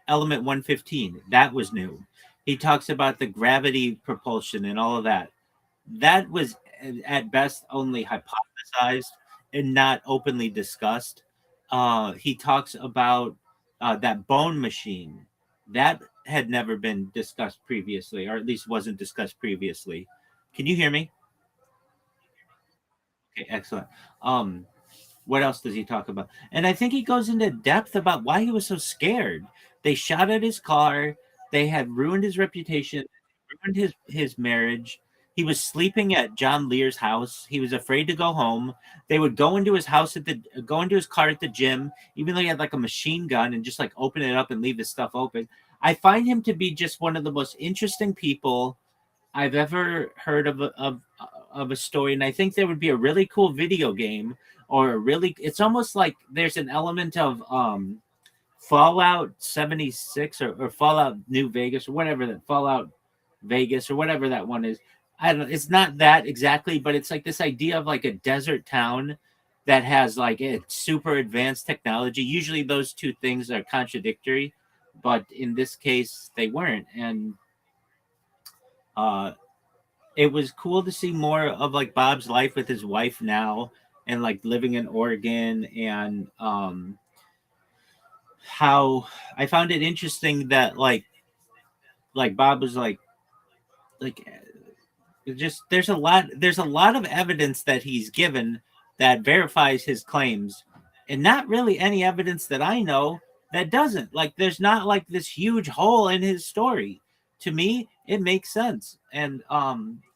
Element 115. That was new. He talks about the gravity propulsion and all of that. That was at best only hypothesized and not openly discussed. He talks about that bone machine that had never been discussed previously, or at least wasn't discussed previously. Can you hear me? Okay, excellent. Um, what else does he talk about? And I think he goes into depth about why he was so scared. They shot at his car. They had ruined his reputation, ruined his marriage. He was sleeping at John Lear's house. He was afraid to go home. They would go into his house go into his car at the gym, even though he had like a machine gun, and just like open it up and leave his stuff open. I find him to be just one of the most interesting people I've ever heard of a story, and I think there would be a really cool video game, or a really, it's almost like there's an element of Fallout 76, or Fallout New Vegas, or whatever, that Fallout Vegas or whatever that one is. I don't know, it's not that exactly, but it's like this idea of like a desert town that has like a super advanced technology. Usually those two things are contradictory, but in this case they weren't. And uh it was cool to see more of like Bob's life with his wife now, and like living in Oregon. And how I found it interesting that like Bob was like just there's a lot of evidence that he's given that verifies his claims, and not really any evidence that I know that doesn't. Like, there's not like this huge hole in his story. To me it makes sense. And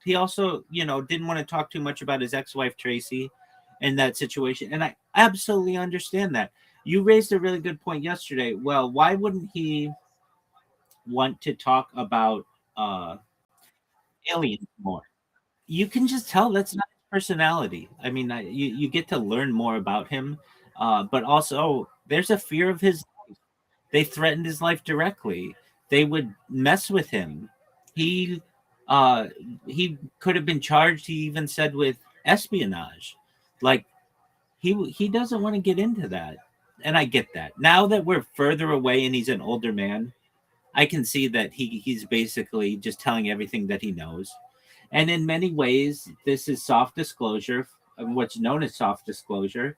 he also, didn't want to talk too much about his ex-wife Tracy and that situation, and I absolutely understand that. You raised a really good point yesterday. Well, why wouldn't he want to talk about uh aliens more? You can just tell that's not his personality. I mean, you get to learn more about him, but also there's a fear of his. They threatened his life directly. They would mess with him. He uh, he could have been charged. He even said with espionage. Like, he doesn't want to get into that, and I get that. Now that we're further away and he's an older man, I can see that he's basically just telling everything that he knows. And in many ways, this is soft disclosure, of what's known as soft disclosure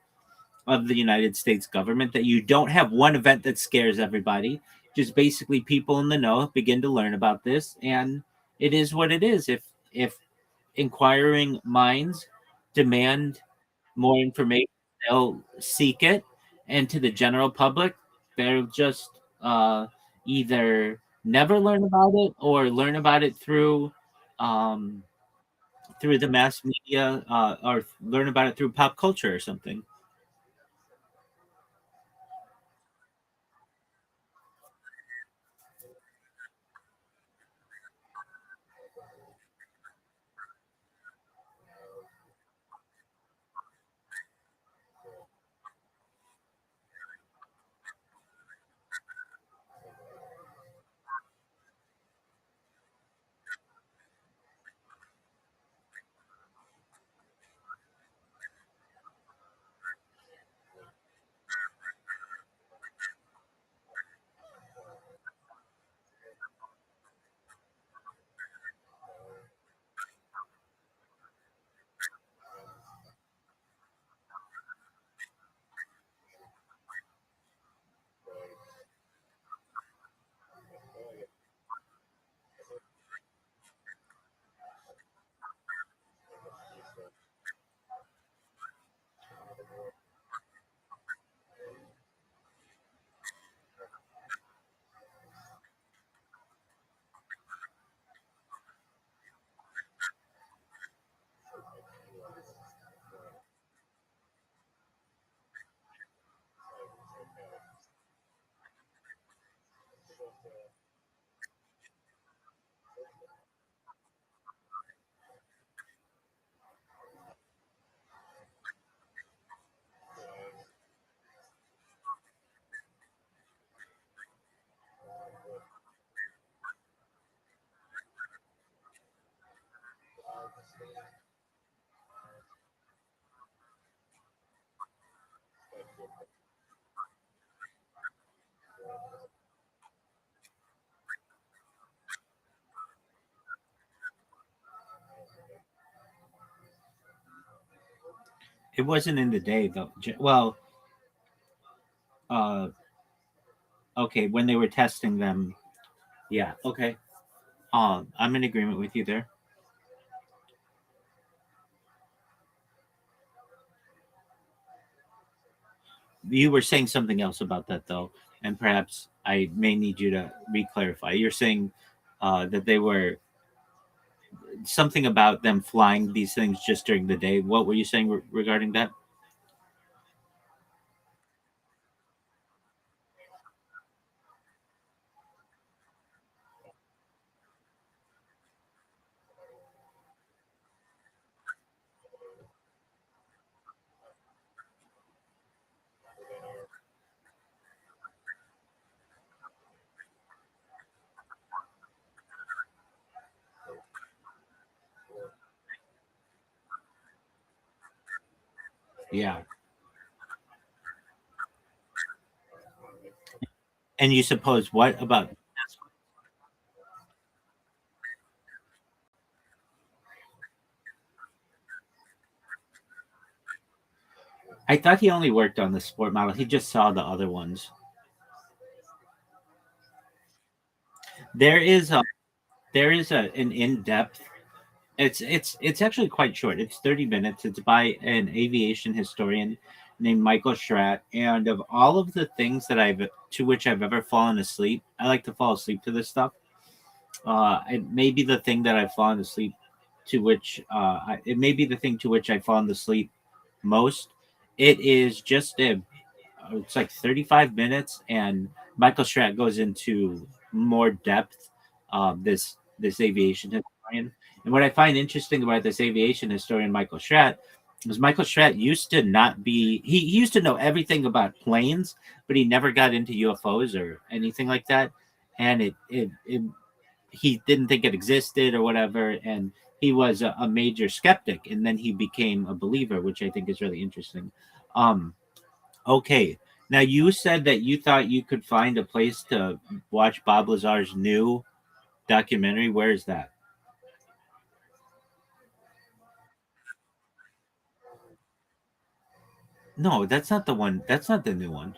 of the United States government, that you don't have one event that scares everybody. Just basically people in the know begin to learn about this, and it is what it is. If inquiring minds demand more information, they'll seek it, and to the general public, they'll just either never learn about it, or learn about it um, through the mass media, or learn about it through pop culture or something. It wasn't in the day though. Well, uh, okay, when they were testing them, yeah, okay. I'm in agreement with you there. You were saying something else about that though, and perhaps I may need you to re-clarify. You're saying that they were something about them flying these things just during the day. What were you saying regarding that? Yeah. And you suppose what about? I thought he only worked on the sport model. He just saw the other ones. There is a an in depth. It's actually quite short. It's 30 minutes. It's by an aviation historian named Michael Schratt. And of all of the things that I've ever fallen asleep, I like to fall asleep to this stuff. It may be the thing that I've fallen asleep to which it may be the thing to which I've fallen asleep most. It is just it's like 35 minutes, and Michael Schratt goes into more depth. This aviation historian, and what I find interesting about this aviation historian Michael Schratt is Michael Schratt used to not be he used to know everything about planes, but he never got into UFOs or anything like that, and it he didn't think it existed or whatever, and he was a major skeptic, and then he became a believer, which I think is really interesting. Um, okay, now you said that you thought you could find a place to watch Bob Lazar's new documentary. Where is that? No, that's not the one. That's not the new one.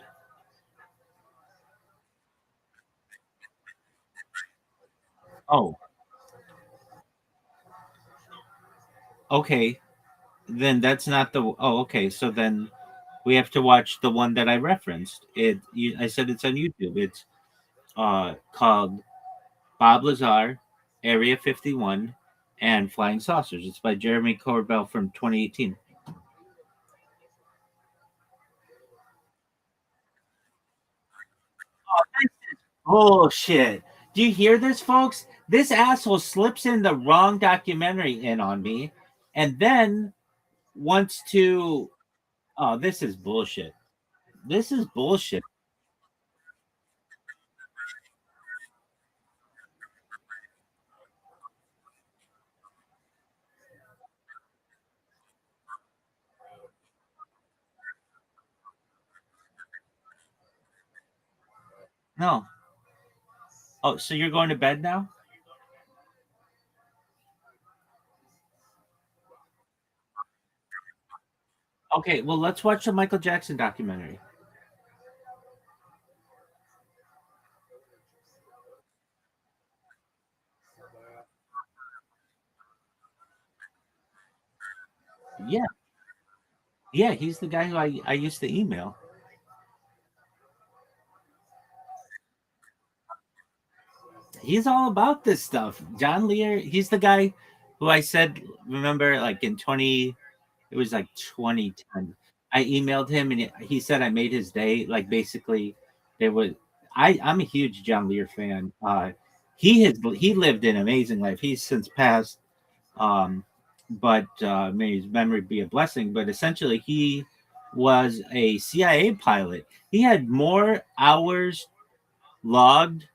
Oh, okay. Then that's not the. Oh, okay. So then we have to watch the one that I referenced. I said it's on YouTube. It's called Bob Lazar, Area 51, and Flying Saucers. It's by Jeremy Corbell from 2018. Bullshit. Do you hear this, folks? This asshole slips in the wrong documentary in on me and then wants to. Oh, this is bullshit. This is bullshit. No. Oh, so you're going to bed now? Okay, well, let's watch the Michael Jackson documentary. Yeah. Yeah, he's the guy who I used to email. He's all about this stuff. John Lear, he's the guy who I said, remember, like in 20, it was like 2010. I emailed him and he said I made his day. Like basically, there was, I'm a huge John Lear fan. He lived an amazing life. He's since passed, but may his memory be a blessing. But essentially, he was a CIA pilot. He had more hours logged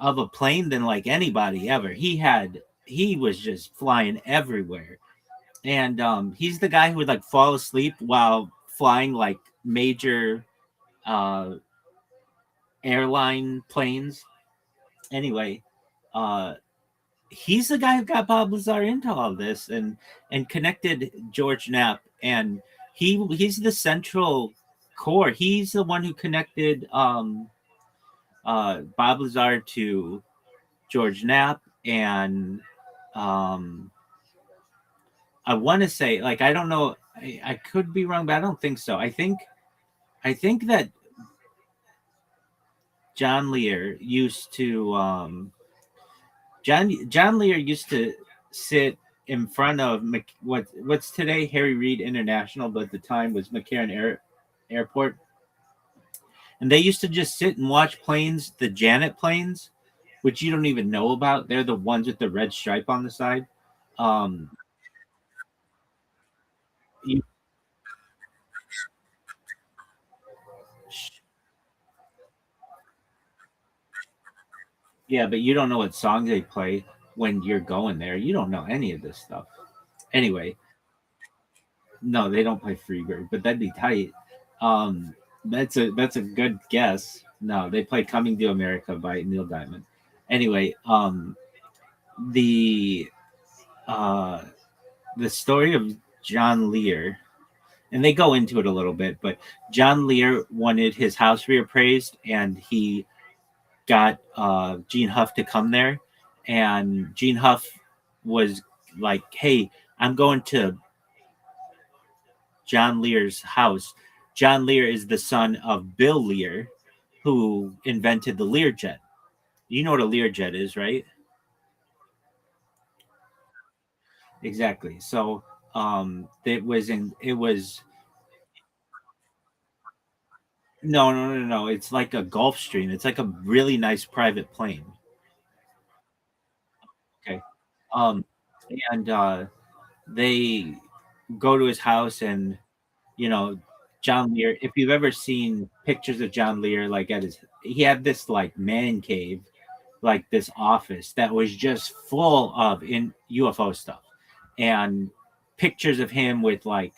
of a plane than like anybody ever. he was just flying everywhere. And he's the guy who would like fall asleep while flying like major uh, airline planes. Anyway, uh, he's the guy who got Bob Lazar into all this and connected George Knapp, and he's the central core. He's the one who connected Bob Lazar to George Knapp, and I want to say, like, I don't know, I could be wrong, but I don't think so. I think that John Lear used to John Lear used to sit in front of what's today Harry Reid International, but at the time was McCarran Airport, and they used to just sit and watch planes, the Janet planes, which you don't even know about. They're the ones with the red stripe on the side. You, yeah, but you don't know what songs they play when you're going there. You don't know any of this stuff. Anyway, no, they don't play Freebird, but that'd be tight. That's a good guess. No, they play Coming to America by Neil Diamond. Anyway, the uh the story of John Lear, and they go into it a little bit, but John Lear wanted his house reappraised, and he got Gene Huff to come there, and Gene Huff was like, "Hey, I'm going to John Lear's house." John Lear is the son of Bill Lear, who invented the Learjet. You know what a Learjet is, right? Exactly. So it was no. It's like a Gulfstream. It's like a really nice private plane. Okay. Um and they go to his house, and you know, John Lear, if you've ever seen pictures of John Lear, like he had this like man cave, like this office that was just full of in UFO stuff, and pictures of him with like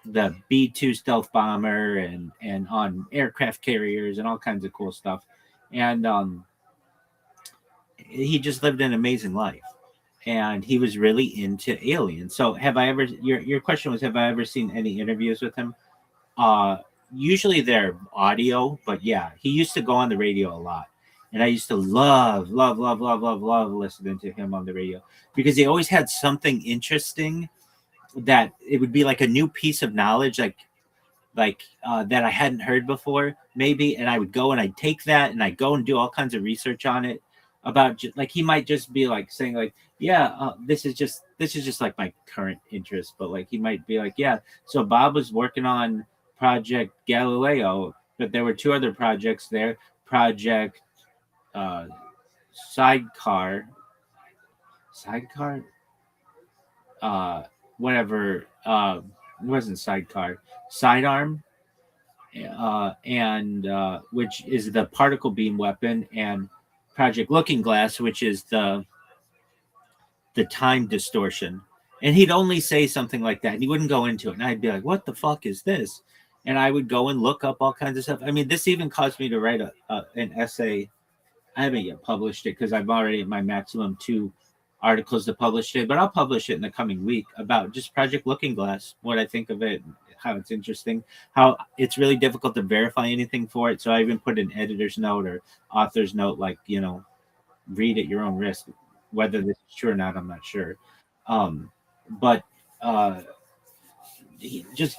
the B-2 stealth bomber and on aircraft carriers and all kinds of cool stuff. And he just lived an amazing life. And he was really into aliens. So have I ever your question was, have I ever seen any interviews with him? Usually they're audio, but yeah, he used to go on the radio a lot. And I used to love listening to him on the radio, because he always had something interesting that it would be like a new piece of knowledge, that I hadn't heard before, maybe. And I would go and I'd take that and I'd go and do all kinds of research on it, about like he might just be like saying like, yeah, this is just like my current interest, but like he might be like, yeah, so Bob was working on Project Galileo, but there were two other projects there, Project sidecar whatever, it wasn't sidecar, sidearm, and which is the particle beam weapon, and Project Looking Glass, which is the time distortion. And he'd only say something like that, and he wouldn't go into it, and I'd be like, what the fuck is this? And I would go and look up all kinds of stuff. I mean, this even caused me to write an essay. I haven't yet published it because I'm already at my maximum 2 articles to publish it, but I'll publish it in the coming week, about just Project Looking Glass, what I think of it, how it's interesting, how it's really difficult to verify anything for it. So I even put an editor's note or author's note, like, read at your own risk. Whether this is true or not, I'm not sure. But just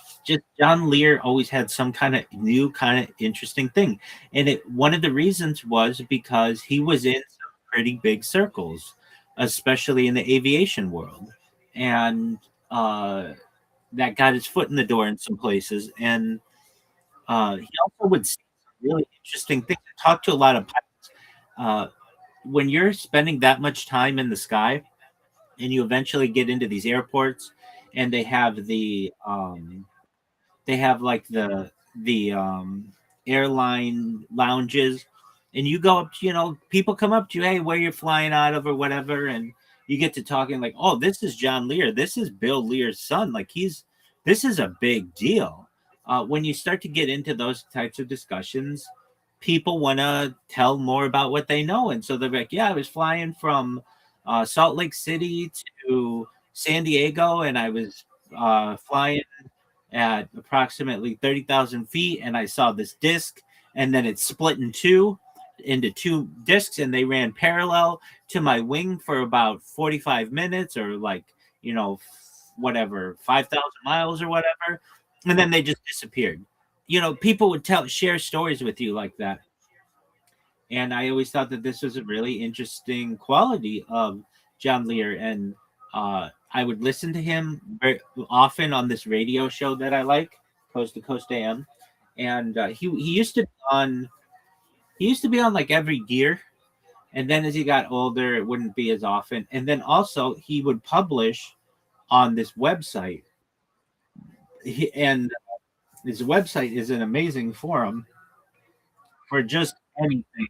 John Lear always had some kind of new, kind of interesting thing, and one of the reasons was because he was in some pretty big circles, especially in the aviation world, and that got his foot in the door in some places. And he also would see really interesting things. Talk to a lot of pilots. When you're spending that much time in the sky, and you eventually get into these airports, and they have like the airline lounges, and you go up to, people come up to you, hey, where you're flying out of or whatever, and you get to talking like, oh, this is John Lear, this is Bill Lear's son, like this is a big deal. When you start to get into those types of discussions, people want to tell more about what they know, and so they're like, yeah, I was flying from Salt Lake City to San Diego, and I was flying at approximately 30,000 feet, and I saw this disc, and then it split into two discs, and they ran parallel to my wing for about 45 minutes, or like, whatever, 5,000 miles or whatever, and then they just disappeared. People would share stories with you like that. And I always thought that this was a really interesting quality of John Lear. And I would listen to him very often on this radio show that I like, Coast to Coast AM. And he used to be on like every year. And then as he got older, it wouldn't be as often. And then also he would publish on this website. And his website is an amazing forum for just anything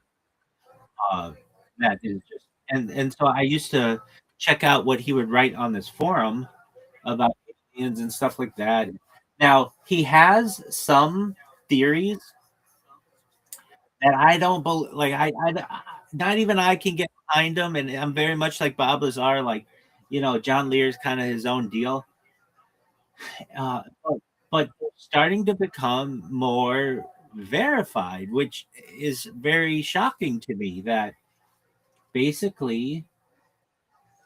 that is just, and so I used to check out what he would write on this forum about aliens and stuff like that. Now he has some theories that I don't believe, like I not even I can get behind them, and I'm very much like Bob Lazar, like John Lear's kind of his own deal, but starting to become more verified, which is very shocking to me. That basically,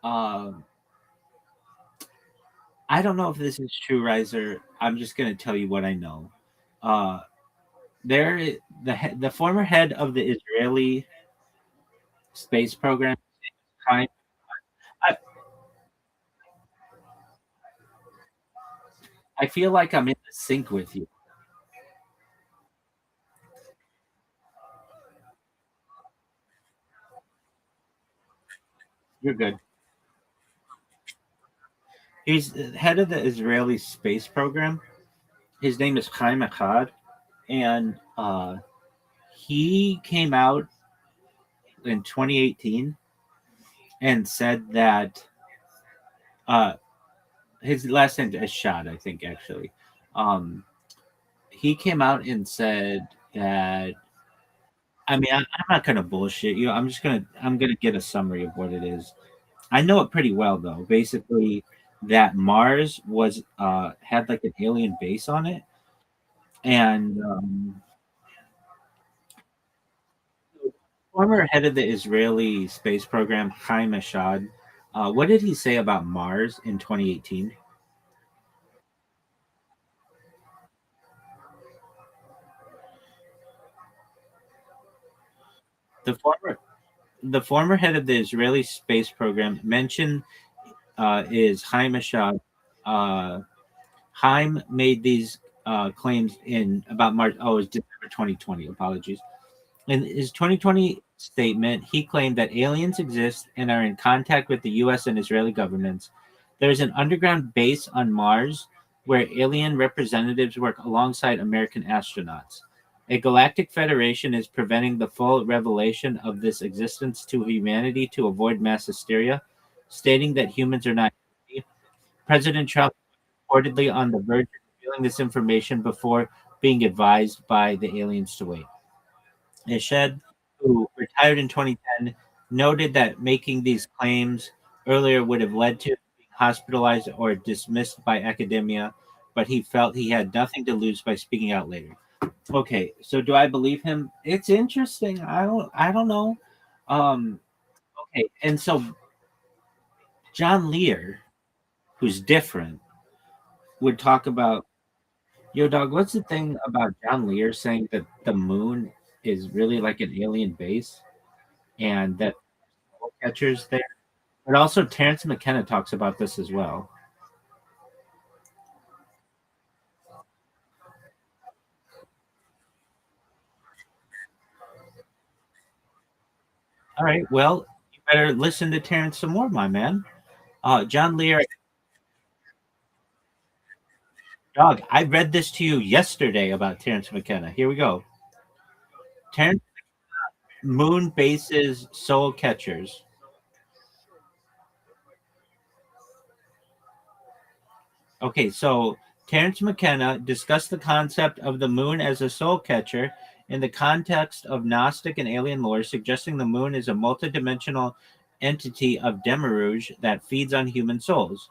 I don't know if this is true, Riser. I'm just going to tell you what I know. The former head of the Israeli space program. I, I feel like I'm in sync with you. You're good. He's the head of the Israeli space program. His name is Chaim Echad, and he came out in 2018 and said that his last name is Shad, I think, actually. He came out and said that. I mean, I'm not gonna bullshit you. I'm gonna get a summary of what it is. I know it pretty well though. Basically, that Mars was had like an alien base on it, and former head of the Israeli space program, Chaim Eshad, what did he say about Mars in 2018? The former head of the Israeli space program mentioned is Chaim Eshad. Chaim made these claims in about March. Oh, it was December 2020. Apologies. In his 2020 statement, he claimed that aliens exist and are in contact with the U.S. and Israeli governments. There is an underground base on Mars where alien representatives work alongside American astronauts. A galactic federation is preventing the full revelation of this existence to humanity to avoid mass hysteria, stating that humans are not. President Trump reportedly on the verge of revealing this information before being advised by the aliens to wait. Eshed, who retired in 2010, noted that making these claims earlier would have led to being hospitalized or dismissed by academia, but he felt he had nothing to lose by speaking out later. Okay, so do I believe him? It's interesting. I don't know. Okay, and so John Lear, who's different, would talk about, yo, dog, what's the thing about John Lear saying that the moon is really like an alien base and that catchers there? But also Terrence McKenna talks about this as well. All right, well, you better listen to Terrence some more, my man. John Lear, dog, I read this to you yesterday about Terrence McKenna. Here we go. Terrence moon bases soul catchers. Okay, so Terence McKenna discussed the concept of the moon as a soul catcher in the context of Gnostic and alien lore, suggesting the moon is a multidimensional entity of demiurge that feeds on human souls.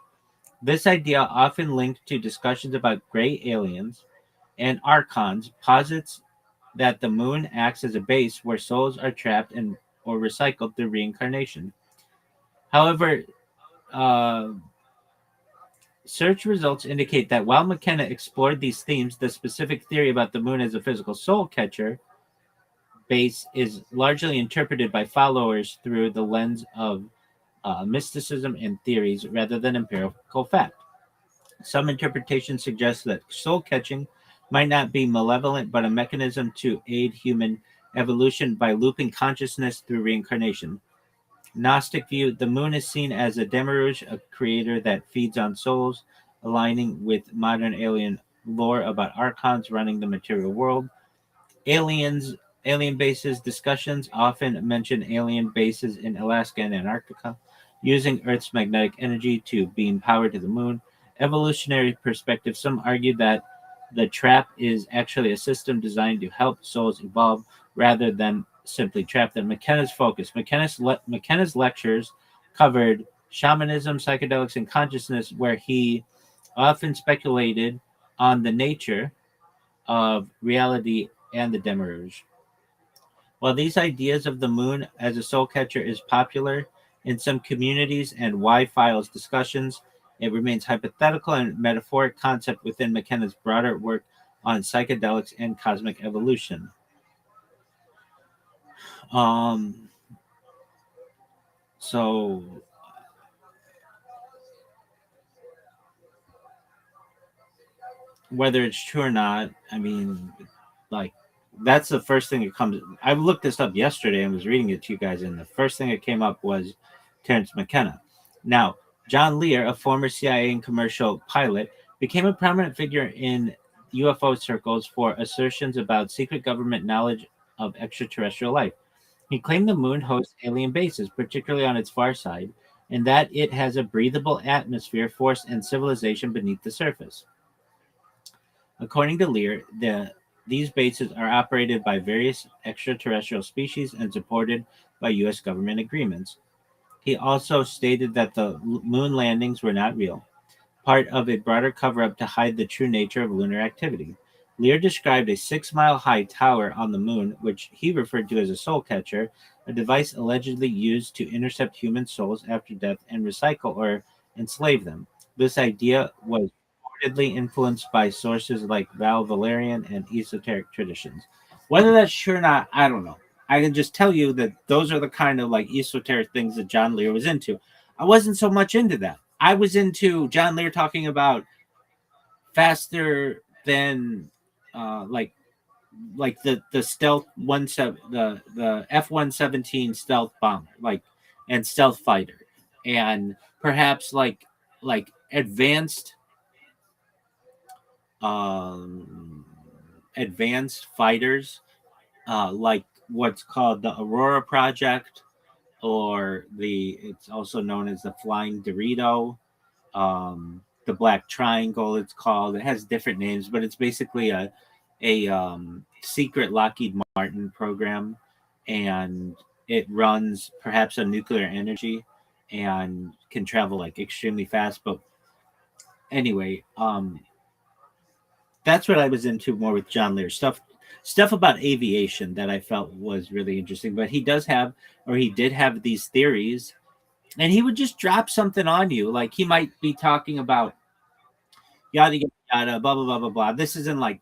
This idea, often linked to discussions about gray aliens and archons, posits that the moon acts as a base where souls are trapped and or recycled through reincarnation. However, uh, search results indicate that while McKenna explored these themes, the specific theory about the moon as a physical soul catcher base is largely interpreted by followers through the lens of mysticism and theories rather than empirical fact. Some interpretations suggest that soul catching might not be malevolent but a mechanism to aid human evolution by looping consciousness through reincarnation. Gnostic view, the moon is seen as a demiurge, a creator that feeds on souls, aligning with modern alien lore about archons running the material world. Aliens, alien bases discussions often mention alien bases in Alaska and Antarctica, using Earth's magnetic energy to beam power to the moon. Evolutionary perspective, some argue that the trap is actually a system designed to help souls evolve rather than simply trap them. McKenna's focus. McKenna's lectures covered shamanism, psychedelics, and consciousness, where he often speculated on the nature of reality and the demiurge. While these ideas of the moon as a soul catcher is popular in some communities and Y files discussions, it remains hypothetical and metaphoric concept within McKenna's broader work on psychedelics and cosmic evolution. Um, so whether it's true or not, I mean, like that's the first thing that comes. I looked this up yesterday and was reading it to you guys, and the first thing that came up was Terence McKenna. Now, John Lear, a former CIA and commercial pilot, became a prominent figure in UFO circles for assertions about secret government knowledge of extraterrestrial life. He claimed the moon hosts alien bases, particularly on its far side, and that it has a breathable atmosphere, force, and civilization beneath the surface. According to Lear, these bases are operated by various extraterrestrial species and supported by U.S. government agreements. He also stated that the moon landings were not real, part of a broader cover up to hide the true nature of lunar activity. Lear described a 6-mile high tower on the moon, which he referred to as a soul catcher, a device allegedly used to intercept human souls after death and recycle or enslave them. This idea was reportedly influenced by sources like Val Valerian and esoteric traditions. Whether that's true or not, I don't know. I can just tell you that those are the kind of like esoteric things that John Lear was into. I wasn't so much into that. I was into John Lear talking about faster than like the stealth the F-117 stealth bomber, like, and stealth fighter, and perhaps like um advanced fighters, like what's called the Aurora Project, or it's also known as the Flying Dorito, the Black Triangle. It's called. It has different names, but it's basically a secret Lockheed Martin program, and it runs perhaps on nuclear energy and can travel like extremely fast. But anyway, that's what I was into more with John Lear stuff about aviation that I felt was really interesting. But he did have these theories, and he would just drop something on you. Like he might be talking about yada yada yada, blah blah blah blah blah. This is in like,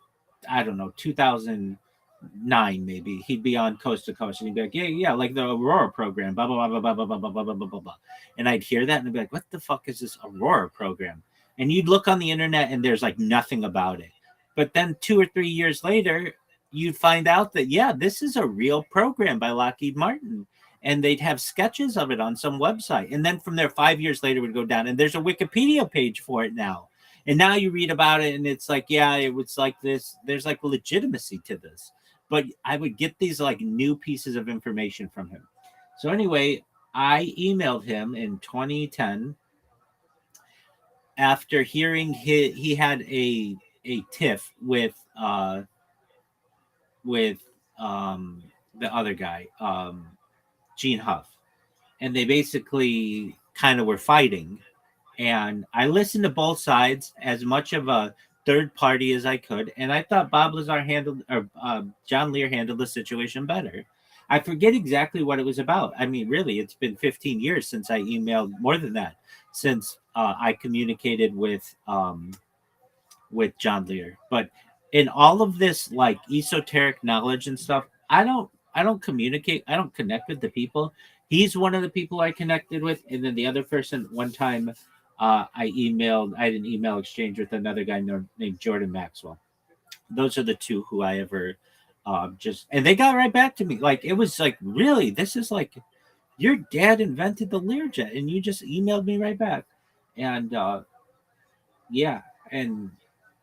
I don't know, 2009 maybe. He'd be on Coast to Coast, and he'd be like, yeah, like the Aurora program, blah blah blah blah blah blah blah blah blah blah blah blah. And I'd hear that and I'd be like, what the fuck is this Aurora program? And you'd look on the internet and there's like nothing about it. But then 2 or 3 years later, you'd find out that this is a real program by Lockheed Martin. And they'd have sketches of it on some website. And then from there, 5 years later, it would go down. And there's a Wikipedia page for it now. And now you read about it and it's like, it was like this. There's like legitimacy to this. But I would get these like new pieces of information from him. So anyway, I emailed him in 2010 after hearing he had a tiff with the other guy, Gene Huff, and they basically kind of were fighting. And I listened to both sides as much of a third party as I could, and I thought Bob Lazar handled or John Lear handled the situation better. I forget exactly what it was about. I mean, really, it's been 15 years since I emailed, more than that, since I communicated with John Lear. But in all of this like esoteric knowledge and stuff, I don't communicate, I don't connect with the people. He's one of the people I connected with, and then the other person one time I had an email exchange with another guy named Jordan Maxwell. Those are the two who I ever just, and they got right back to me. Like it was like, really, this is like your dad invented the Learjet and you just emailed me right back. And yeah, and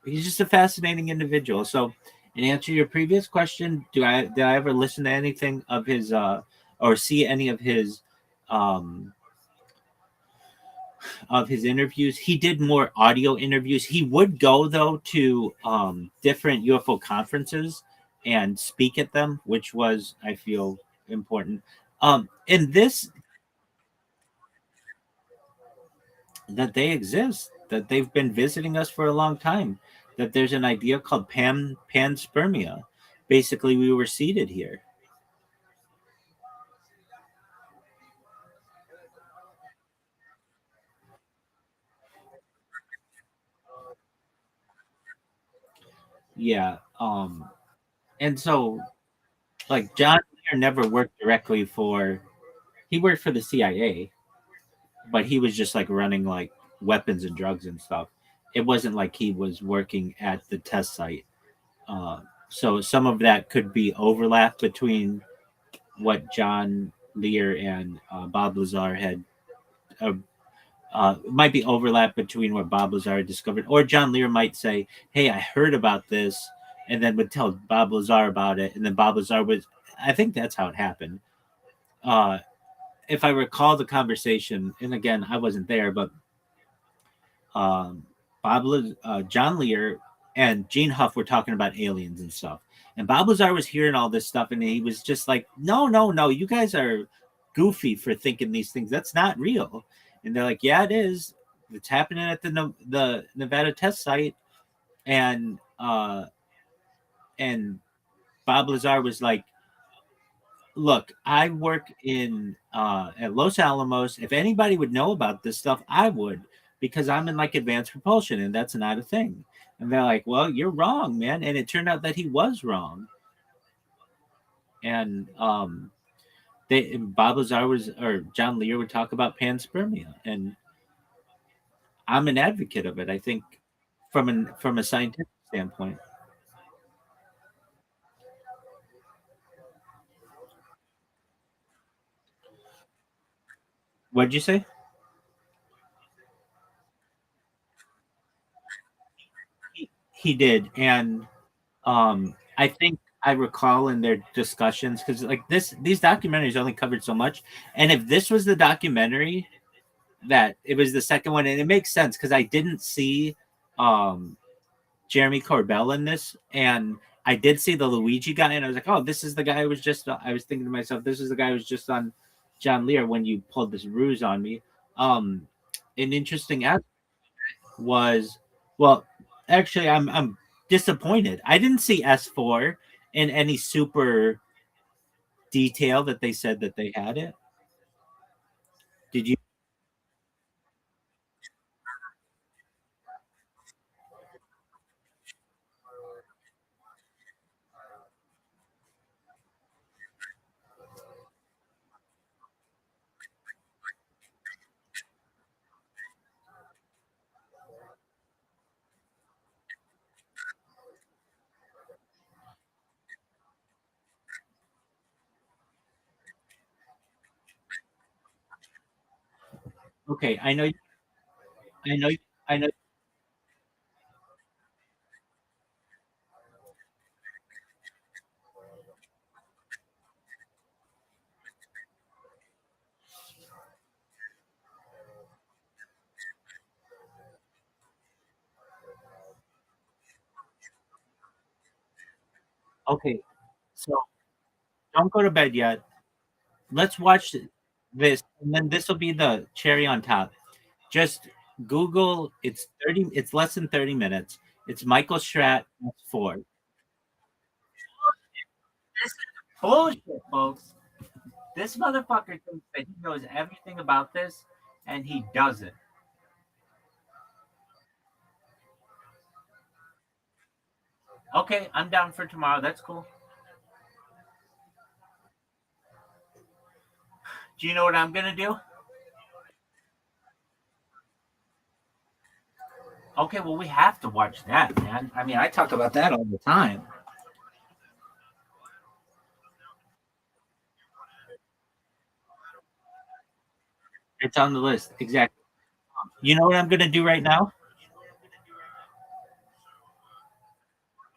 he's just a fascinating individual. So, in answer to your previous question, did I ever listen to anything of his or see any um of his interviews? He did more audio interviews. He would go though to different UFO conferences and speak at them, which was, I feel, important. In this, that they exist, that they've been visiting us for a long time, that there's an idea called panspermia. Basically, we were seated here. Yeah. And so like John Deere never worked directly for, he worked for the CIA, but he was just like running like weapons and drugs and stuff. It wasn't like he was working at the test site. Uh, so some of that could be overlap between what John Lear and Bob Lazar had. Uh, it might be overlap between what Bob Lazar discovered, or John Lear might say, "Hey, I heard about this," and then would tell Bob Lazar about it, and then Bob Lazar was. I think that's how it happened. Uh, if I recall the conversation, and again, I wasn't there, but um, John Lear and Gene Huff were talking about aliens and stuff. And Bob Lazar was hearing all this stuff, and he was just like, "No, no, no! You guys are goofy for thinking these things. That's not real." And they're like, "Yeah, it is. It's happening at the Nevada test site." And and Bob Lazar was like, "Look, I work in at Los Alamos. If anybody would know about this stuff, I would, because I'm in like advanced propulsion, and that's not a thing." And they're like, "Well, you're wrong, man." And it turned out that he was wrong. And Bob Lazar was, or John Lear would talk about panspermia, and I'm an advocate of it. I think from a scientific standpoint. What'd you say? He did, and I think I recall in their discussions, because like these documentaries only covered so much, and if this was the documentary that it was the second one, and it makes sense because I didn't see um Jeremy Corbell in this, and I did see the Luigi guy, and I was like, oh, this is the guy who was just. I was thinking to myself, this is the guy who was just on John Lear when you pulled this ruse on me. Um, an interesting aspect was, well, actually, I'm disappointed. I didn't see S4 in any super detail that they said that they had it. Did you? Okay, I know, I know. Okay, so don't go to bed yet. Let's watch this, and then this will be the cherry on top. Just Google. It's 30. It's less than 30 minutes. It's Michael Stratt Ford. This is bullshit, folks. This motherfucker thinks that he knows everything about this, and he doesn't. Okay, I'm down for tomorrow. That's cool. Do you know what I'm gonna do? Okay, well, we have to watch that, man. I mean, I talk about that all the time. It's on the list. Exactly. You know what I'm gonna do right now?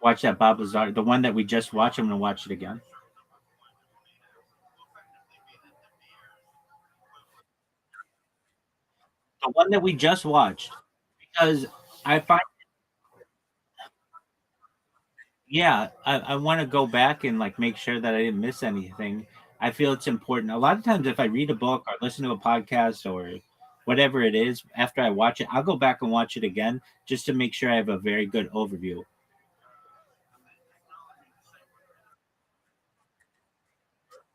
Watch that Bob Lazar, the one that we just watched. I'm gonna watch it again. The one that we just watched, because I find, yeah, I want to go back and like make sure that I didn't miss anything. I feel it's important. A lot of times, if I read a book or listen to a podcast or whatever it is, after I watch it, I'll go back and watch it again just to make sure I have a very good overview.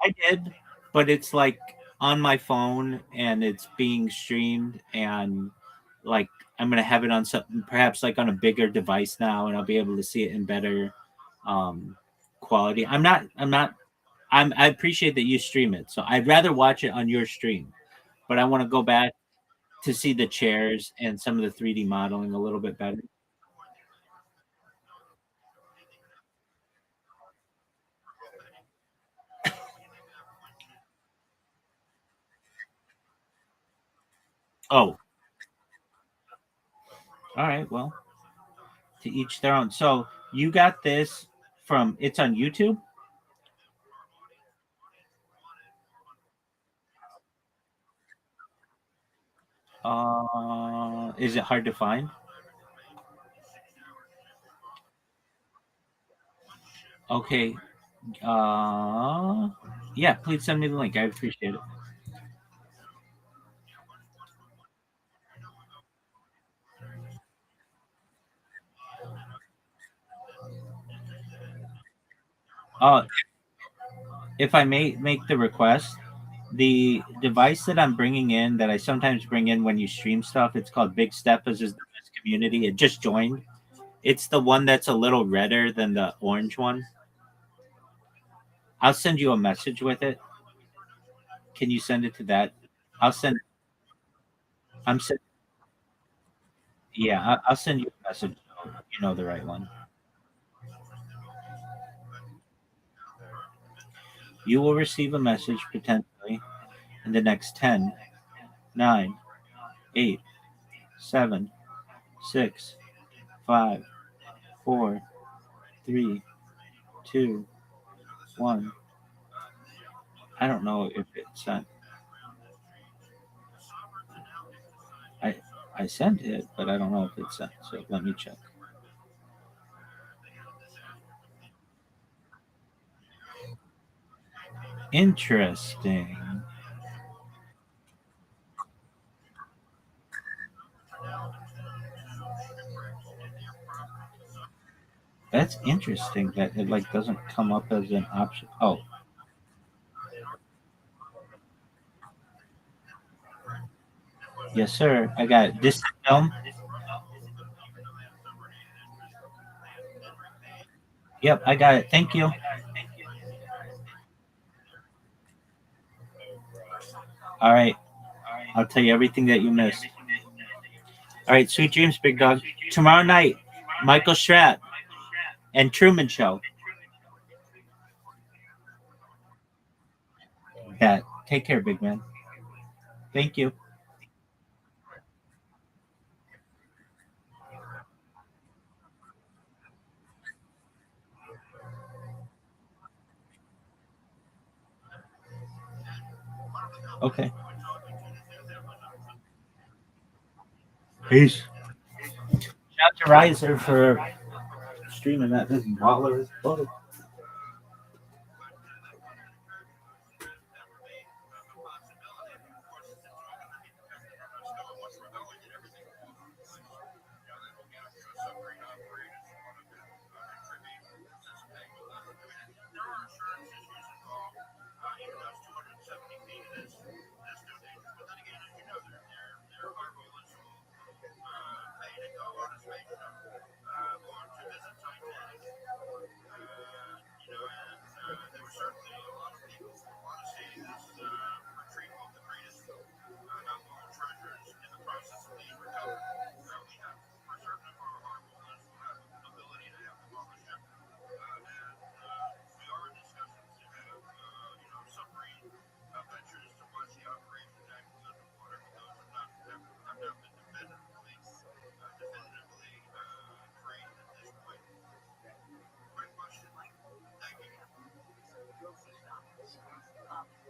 I did, but it's like on my phone and it's being streamed, and like I'm gonna have it on something, perhaps like on a bigger device now, and I'll be able to see it in better um, quality. I appreciate that you stream it, so I'd rather watch it on your stream, but I want to go back to see the chairs and some of the 3D modeling a little bit better. Oh, all right. Well, to each their own. So you got this from, it's on YouTube. Is it hard to find? Okay. Uh, yeah, please send me the link. I appreciate it. Uh, if I may make the request, the device that I'm bringing in, that I sometimes bring in when you stream stuff, it's called Big Step as is the best community. It just joined. It's the one that's a little redder than the orange one. I'll send you a message with it. Can you send it to that? I'll send. I'm send. Yeah, I'll send you a message. So you know the right one. You will receive a message potentially in the next 10, 9, 8, 7, 6, 5, 4, 3, 2, 1. I don't know if it sent. I I sent it, but I don't know if it sent. So let me check. Interesting. That's interesting that it like doesn't come up as an option. Oh, yes, sir. I got it. This film. Yep, I got it. Thank you. All right. I'll tell you everything that you missed. All right. Sweet dreams, big dog. Tomorrow night, Michael Stratt and Truman Show. Yeah. Take care, big man. Thank you. Okay. Peace. Shout out to Riser for streaming that. This baller is full.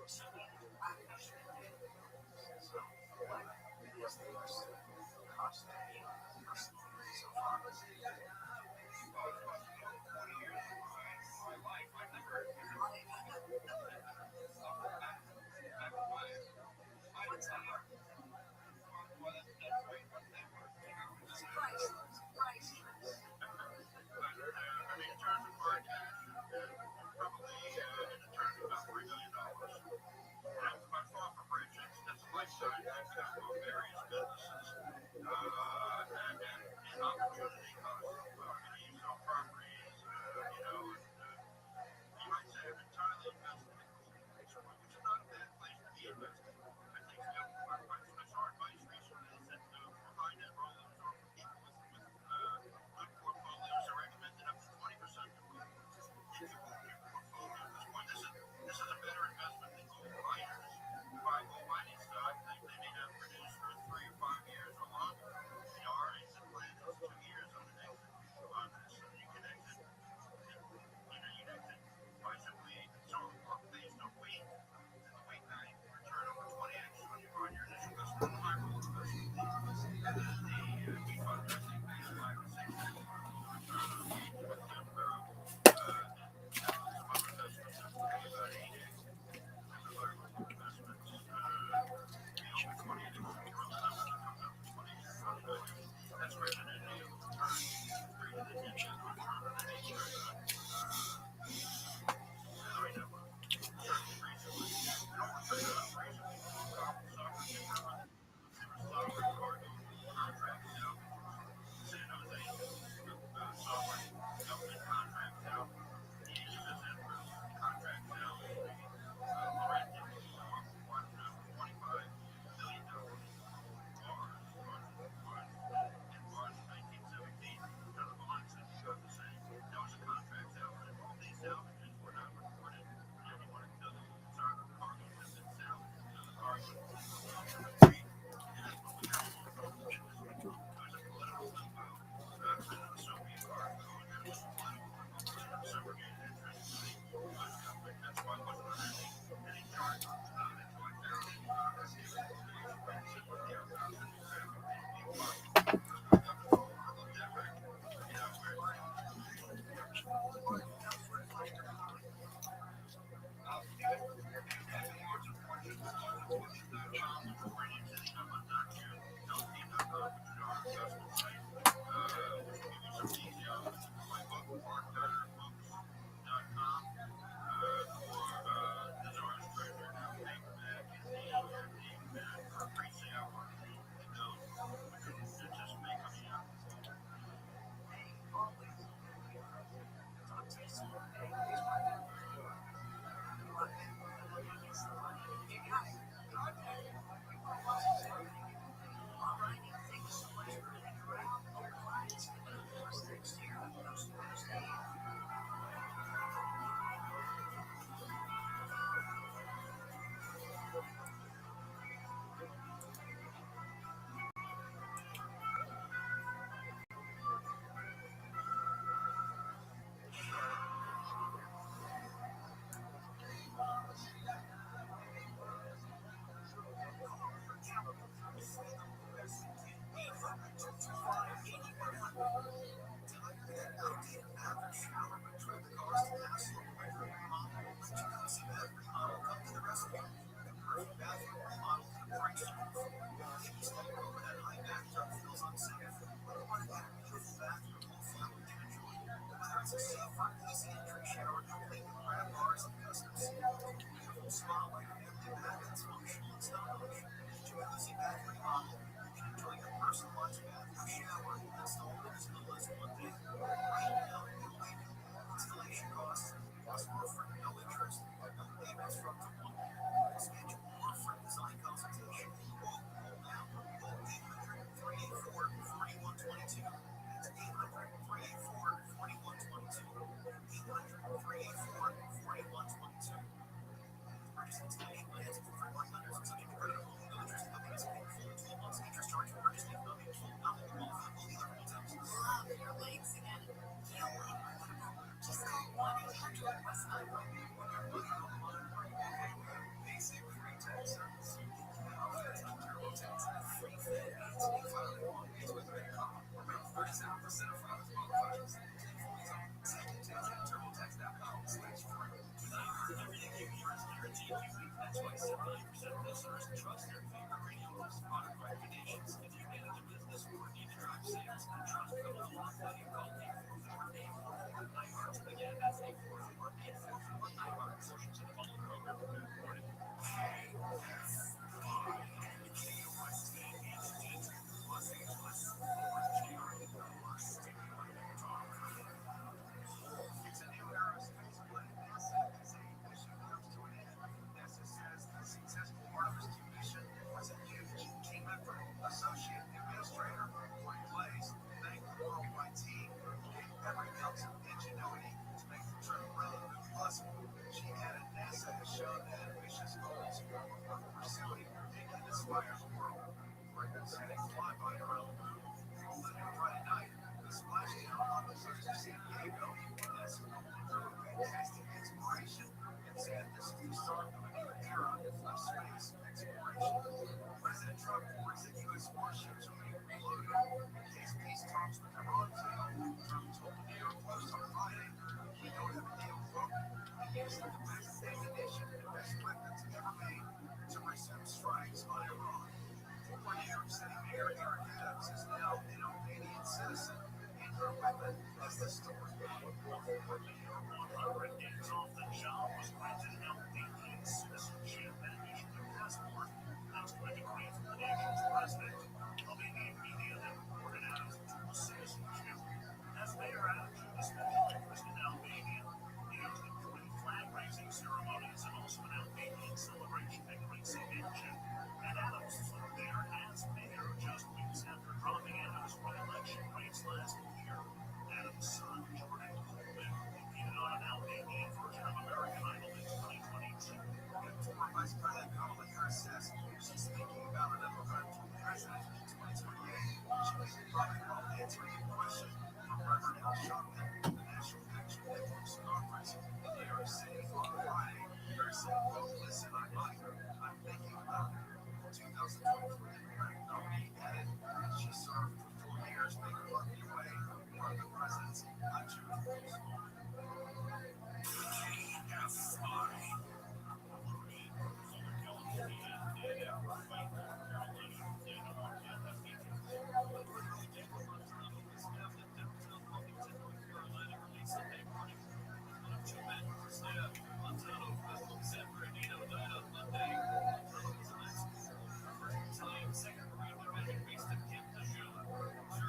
Opportunity cost. Well, you sell property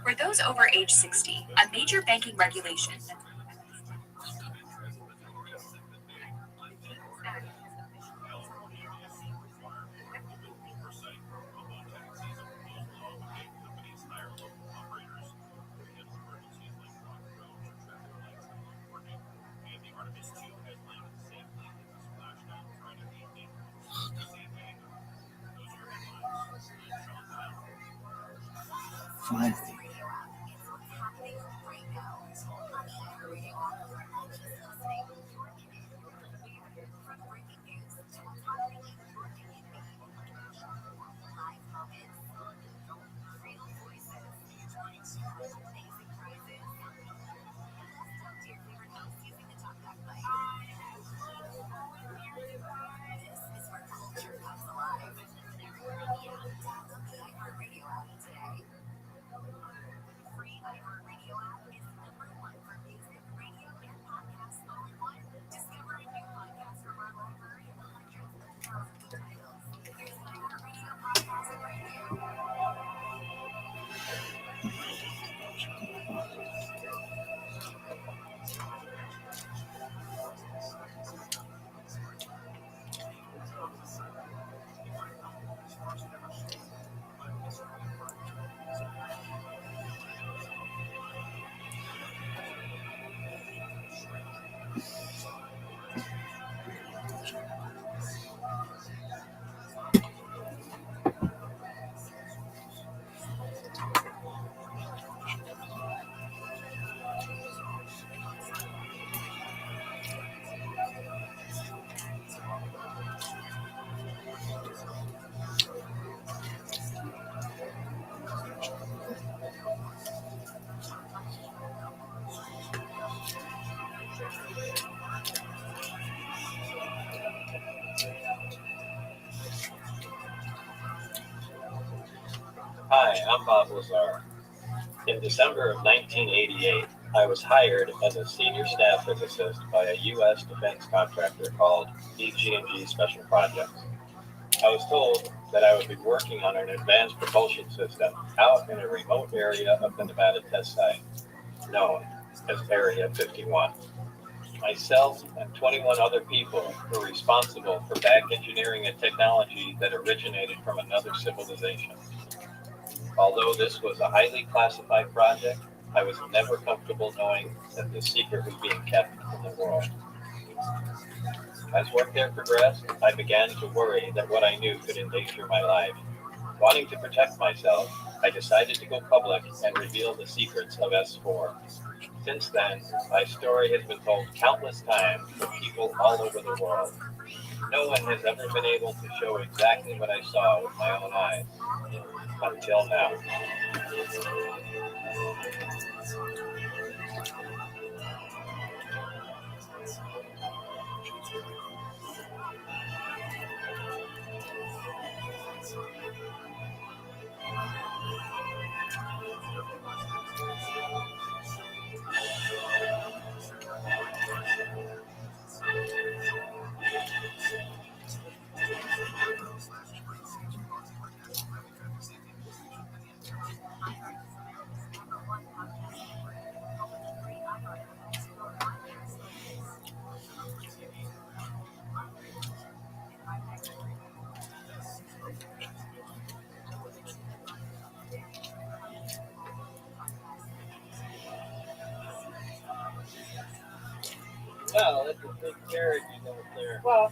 For those over age 60, a major banking regulation. Fine. Hi, I'm Bob Lazar. In December of 1988, I was hired as a senior staff physicist by a U.S. defense contractor called EG&G Special Projects. I was told that I would be working on an advanced propulsion system out in a remote area of the Nevada test site, known as Area 51. Myself and 21 other people were responsible for back engineering a technology that originated from another civilization. Although this was a highly classified project, I was never comfortable knowing that the secret was being kept from the world. As work there progressed, I began to worry that what I knew could endanger my life. Wanting to protect myself, I decided to go public and reveal the secrets of S4. Since then, my story has been told countless times to people all over the world. No one has ever been able to show exactly what I saw with my own eyes. Until now. Well, that's a big carriage out there. Well,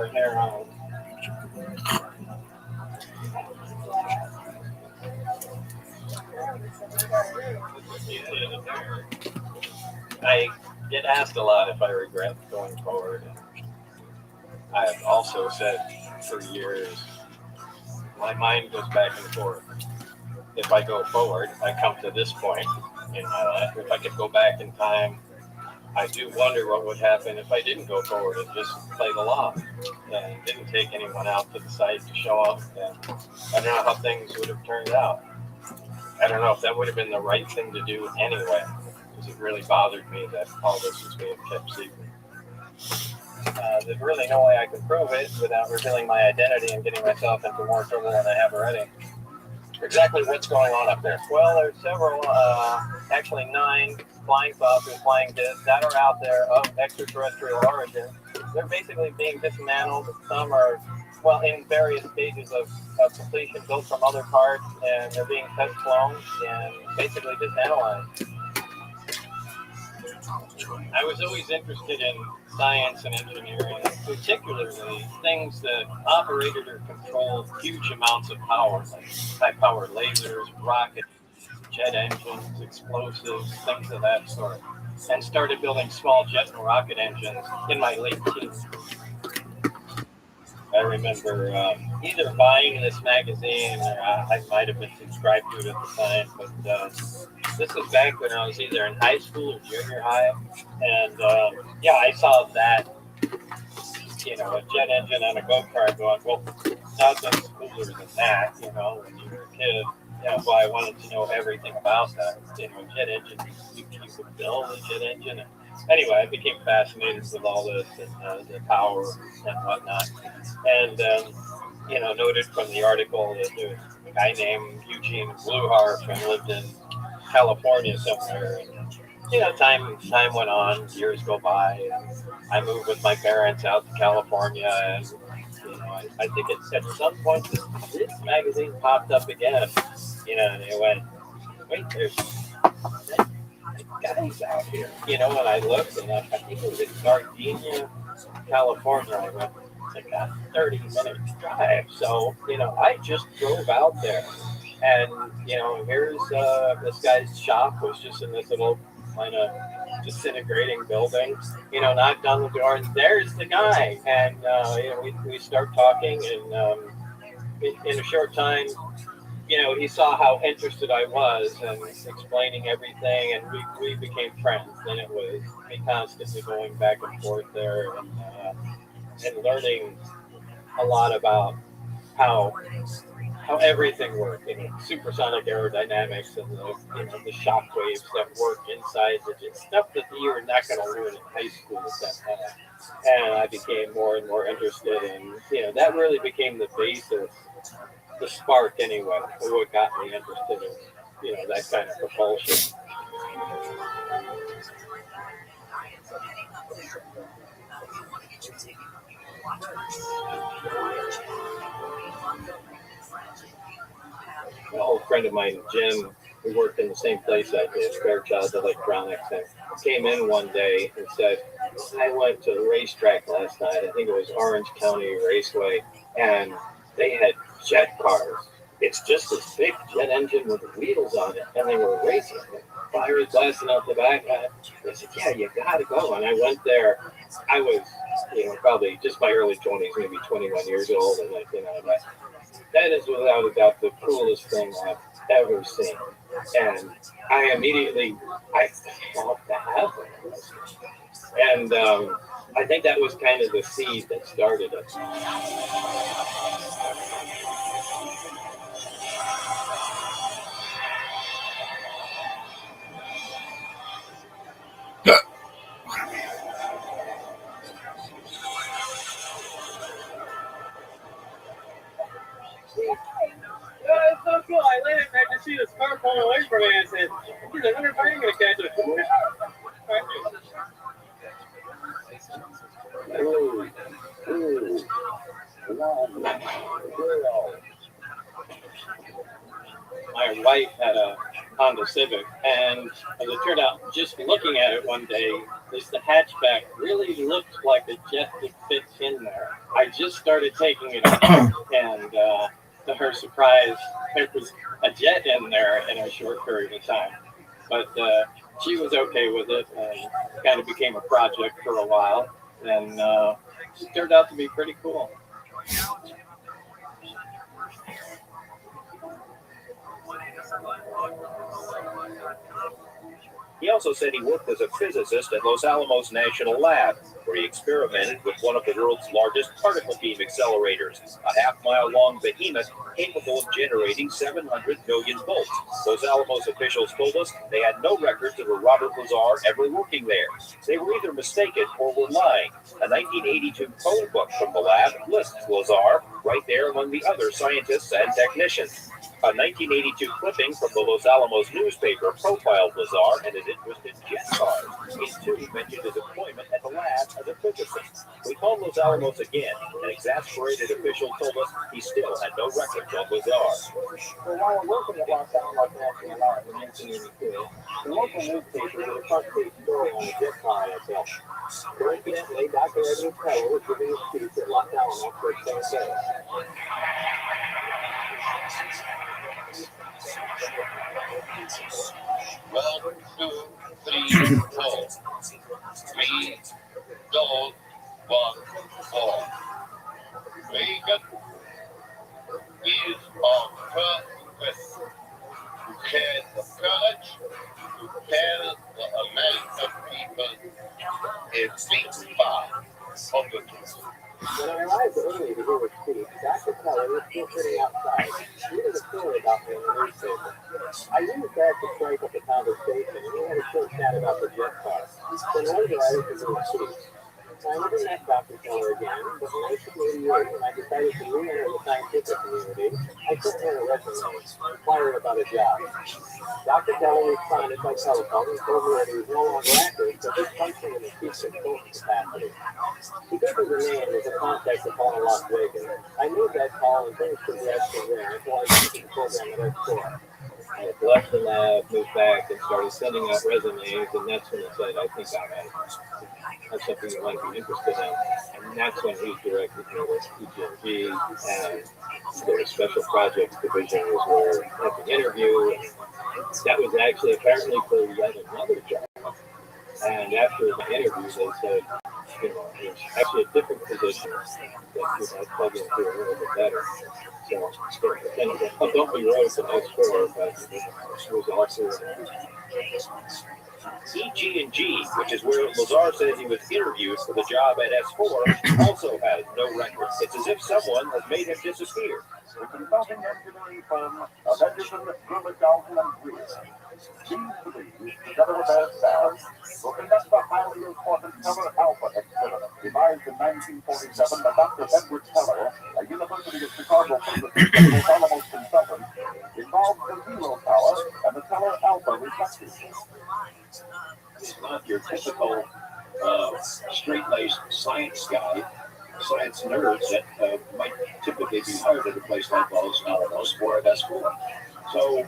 from there on. I get asked a lot if I regret going forward. I've also said for years, my mind goes back and forth. If I go forward, I come to this point in my life. If I could go back in time, I do wonder what would happen if I didn't go forward and just played along and didn't take anyone out to the site to show up. And I don't know how things would have turned out. I don't know if that would have been the right thing to do anyway, because it really bothered me that all this was being kept secret. There's really no way I could prove it without revealing my identity and getting myself into more trouble than I have already. Exactly what's going on up there? Well, there's several, actually 9 flying saucers, flying discs that are out there of extraterrestrial origin. They're basically being dismantled. Some are, well, in various stages of completion, built from other parts, and they're being test flown and basically just analyzed. I was always interested in science and engineering, particularly things that operated or controlled huge amounts of power, like high-powered lasers, rockets, jet engines, explosives, things of that sort, and started building small jet and rocket engines in my late teens. I remember either buying this magazine, or I might have been subscribed to it at the time, but this was back when I was either in high school or junior high, and yeah, I saw that, you know, a jet engine on a go-kart going, well, nothing's cooler than that, you know, when you were a kid. That's why I wanted to know everything about that. You know, jet engine, you could build a jet engine. Anyway, I became fascinated with all this and the power and whatnot. And, you know, noted from the article that there was a guy named Eugene Blueharp and lived in California somewhere. And, you know, time went on, years go by, and I moved with my parents out to California, and you know, I think at some point this magazine popped up again, you know, and it went, wait, there's guys out here, you know, and I looked, and I think it was in Gardena, California. I went, like a 30-minute drive, so, you know, I just drove out there, and, you know, here's this guy's shop was just in this little kind of disintegrating building, you know, knocked on the door, and there's the guy, and you know, we start talking, and in a short time, you know, he saw how interested I was and explaining everything, and we became friends, and it was me constantly going back and forth there, and learning a lot about how everything worked, you know, supersonic aerodynamics and the shock waves that work inside the jet, stuff that you were not going to learn in high school at that time. And I became more and more interested in, you know, that really became the basis, the spark anyway, of what got me interested in, you know, that kind of propulsion. An old friend of mine, Jim, who worked in the same place I did, Fairchild Electronics, and came in one day and said, I went to the racetrack last night, I think it was Orange County Raceway, and they had jet cars. It's just this big jet engine with wheels on it, and they were racing it. Fire blasting out the back. I said, yeah, you gotta go. And I went there. I was, you know, probably just my early 20s, maybe 21 years old, and you know, that is without a doubt the coolest thing I've ever seen. And I immediately, I thought to have one. And I think that was kind of the seed that started it. It's so cool. I landed and I just see this car pulling away from me. I said, I wonder if I'm going to catch it. My wife had a Honda Civic, and as it turned out, just looking at it one day, the hatchback really looked like a jet that fits in there. I just started taking it apart, and to her surprise, there was a jet in there in a short period of time. But she was okay with it, and kind of became a project for a while, and it turned out to be pretty cool. He also said he worked as a physicist at Los Alamos National Lab, where he experimented with one of the world's largest particle beam accelerators, a half-mile-long behemoth capable of generating 700 million volts. Los Alamos officials told us they had no records of a Robert Lazar ever working there. They were either mistaken or were lying. A 1982 code book from the lab lists Lazar right there among the other scientists and technicians. A 1982 clipping from the Los Alamos newspaper profiled Lazar and his interest in jet cars. It too mentioned his employment at the lab as a physicist. We called Los Alamos again. An exasperated official told us he still had no records on Lazar. So while working at Los Alamos National Lab in 1982, the local newspaper did a front page story on the jet car I built. Coincidentally, Dr. Edward Teller was giving a speech at Los Alamos for the same day. 1, 2, 3, 4. 3, 2, 1, 4. Reagan is our first quest to share the courage to tell the American people a big part of the truth. When I arrived early to hear his speech, Dr. Teller was still sitting outside, reading a story about me in the newspaper. I used that to strike up a conversation, and we had a short chat about the jet car. Then later I listened to his speech. I never met Dr. Teller again, but in 1988, when I decided to re-enter the scientific community, I sent him a resume, inquiring about a job. Dr. Teller responded by telephone and told me that he was no longer active, but was functioning in a chief consultant capacity. He gave me the name as a contact to call in Las Vegas. I made that call and things progressed from there until I went to the program at S4. I left the lab, moved back, and started sending out resumes, and that's when I said, I think that's something you might be interested in. And that's when he directed me to EGMG, and the special projects division was where at the interview, that was actually apparently for yet another job. And after the interview, they said, there's actually a different position that you might plug into a little bit better. So don't be right for S4, but it was also EG&G, which is where Lazar says he was interviewed for the job at S4, also has no records. It's as if someone has made him disappear. The consulting engineering firm of Edison, Rubicon, and Greer seems to be, together with their staff, will conduct the highly important Teller Alpha experiment devised in 1947 by Dr. Edward Teller, a University of Chicago physicist and Los Alamos consultant, involved the zero power and the Teller Alpha reflectors. It's not your typical straight-laced science guy, science nerds that might typically be hired at a place like Los Alamos or at S4. So,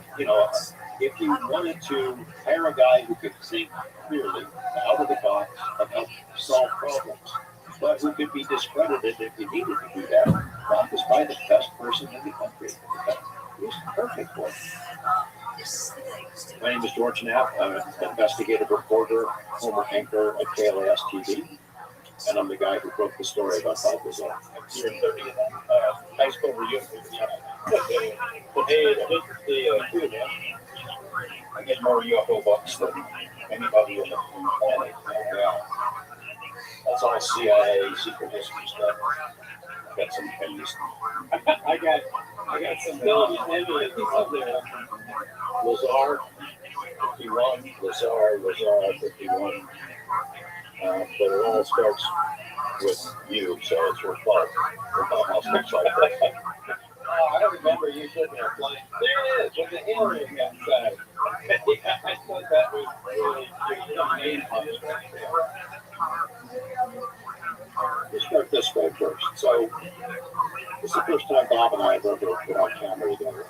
if you wanted to hire a guy who could think clearly out of the box and help solve problems, but who could be discredited if you needed to do that, Roth is probably the best person in the country. He's perfect for it. My name is George Knapp. I'm an investigative reporter, former anchor at KLAS TV, and I'm the guy who broke the story about Bob Lazar. You're 30 of them. High school reunion. Hey, the two of them. I get more UFO books than anybody on the planet. That's all CIA secret history stuff. Got some pennies. I got some million evidence out there. Lazar 51, Lazar 51. But it all starts with you, so it's your fault. I remember you sitting there flying. There it is, with the alien outside. I thought that was really amazing. Let's start this way first. So, this is the first time Bob and I have ever put on camera together.